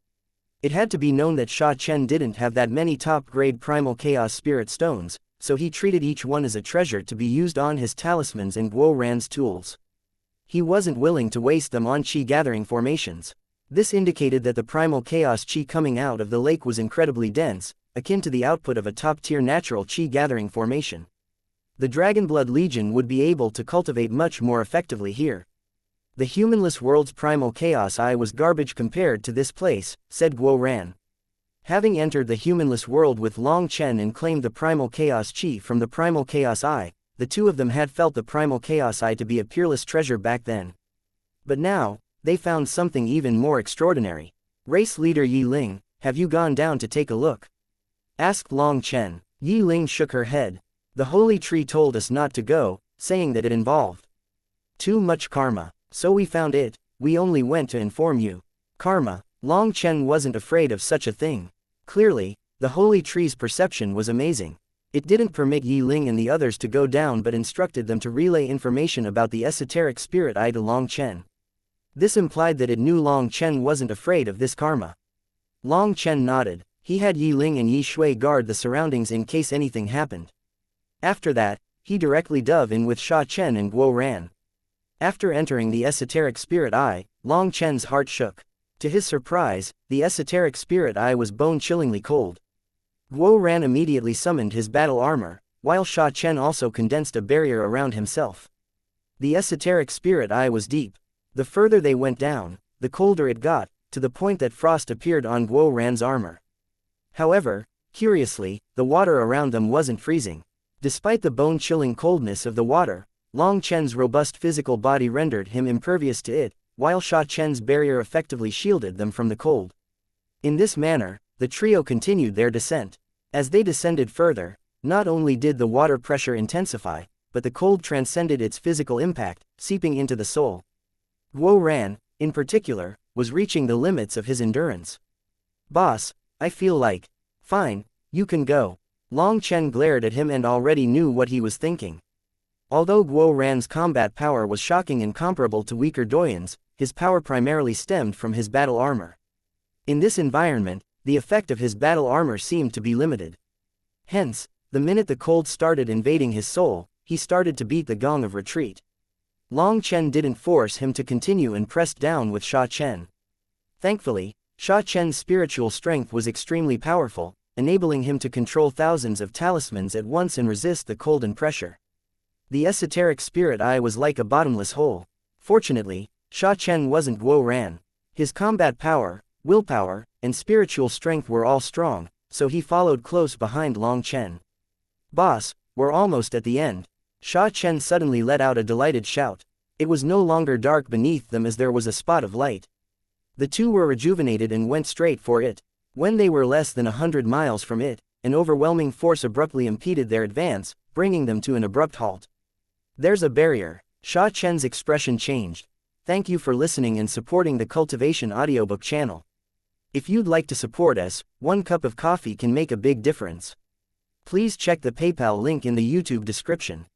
It had to be known that Sha Chen didn't have that many top-grade primal chaos spirit stones, so he treated each one as a treasure to be used on his talismans and Guo Ran's tools. He wasn't willing to waste them on chi-gathering formations. This indicated that the primal chaos chi coming out of the lake was incredibly dense, akin to the output of a top-tier natural chi-gathering formation. The Dragonblood Legion would be able to cultivate much more effectively here. The humanless world's primal chaos eye was garbage compared to this place, said Guo Ran. Having entered the humanless world with Long Chen and claimed the primal chaos chi from the primal chaos eye, the two of them had felt the primal chaos eye to be a peerless treasure back then. But now, they found something even more extraordinary. Race leader Yi Ling, have you gone down to take a look? Asked Long Chen. Yi Ling shook her head. The holy tree told us not to go, saying that it involved too much karma. So we found it, we only went to inform you. Karma. Long Chen wasn't afraid of such a thing. Clearly, the holy tree's perception was amazing. It didn't permit Yi Ling and the others to go down but instructed them to relay information about the esoteric spirit eye to Long Chen. This implied that it knew Long Chen wasn't afraid of this karma. Long Chen nodded. He had Yi Ling and Yi Shui guard the surroundings in case anything happened. After that, he directly dove in with Sha Chen and Guo Ran. After entering the esoteric spirit eye, Long Chen's heart shook. To his surprise, the esoteric spirit eye was bone-chillingly cold. Guo Ran immediately summoned his battle armor, while Sha Chen also condensed a barrier around himself. The esoteric spirit eye was deep. The further they went down, the colder it got, to the point that frost appeared on Guo Ran's armor. However, curiously, the water around them wasn't freezing. Despite the bone-chilling coldness of the water, Long Chen's robust physical body rendered him impervious to it, while Sha Chen's barrier effectively shielded them from the cold. In this manner, the trio continued their descent. As they descended further, not only did the water pressure intensify, but the cold transcended its physical impact, seeping into the soul. Guo Ran, in particular, was reaching the limits of his endurance. "Boss, I feel like... Fine, you can go." Long Chen glared at him and already knew what he was thinking. Although Guo Ran's combat power was shocking and comparable to weaker Doyan's, his power primarily stemmed from his battle armor. In this environment, the effect of his battle armor seemed to be limited. Hence, the minute the cold started invading his soul, he started to beat the gong of retreat. Long Chen didn't force him to continue and pressed down with Sha Chen. Thankfully, Sha Chen's spiritual strength was extremely powerful, enabling him to control thousands of talismans at once and resist the cold and pressure. The esoteric spirit eye was like a bottomless hole. Fortunately, Sha Chen wasn't Guo Ran. His combat power, willpower, and spiritual strength were all strong, so he followed close behind Long Chen. "Boss, we're almost at the end." Sha Chen suddenly let out a delighted shout. It was no longer dark beneath them as there was a spot of light. The two were rejuvenated and went straight for it. When they were less than 100 miles from it, an overwhelming force abruptly impeded their advance, bringing them to an abrupt halt. "There's a barrier." Sha Chen's expression changed. Thank you for listening and supporting the Cultivation audiobook channel. If you'd like to support us, 1 cup of coffee can make a big difference. Please check the PayPal link in the YouTube description.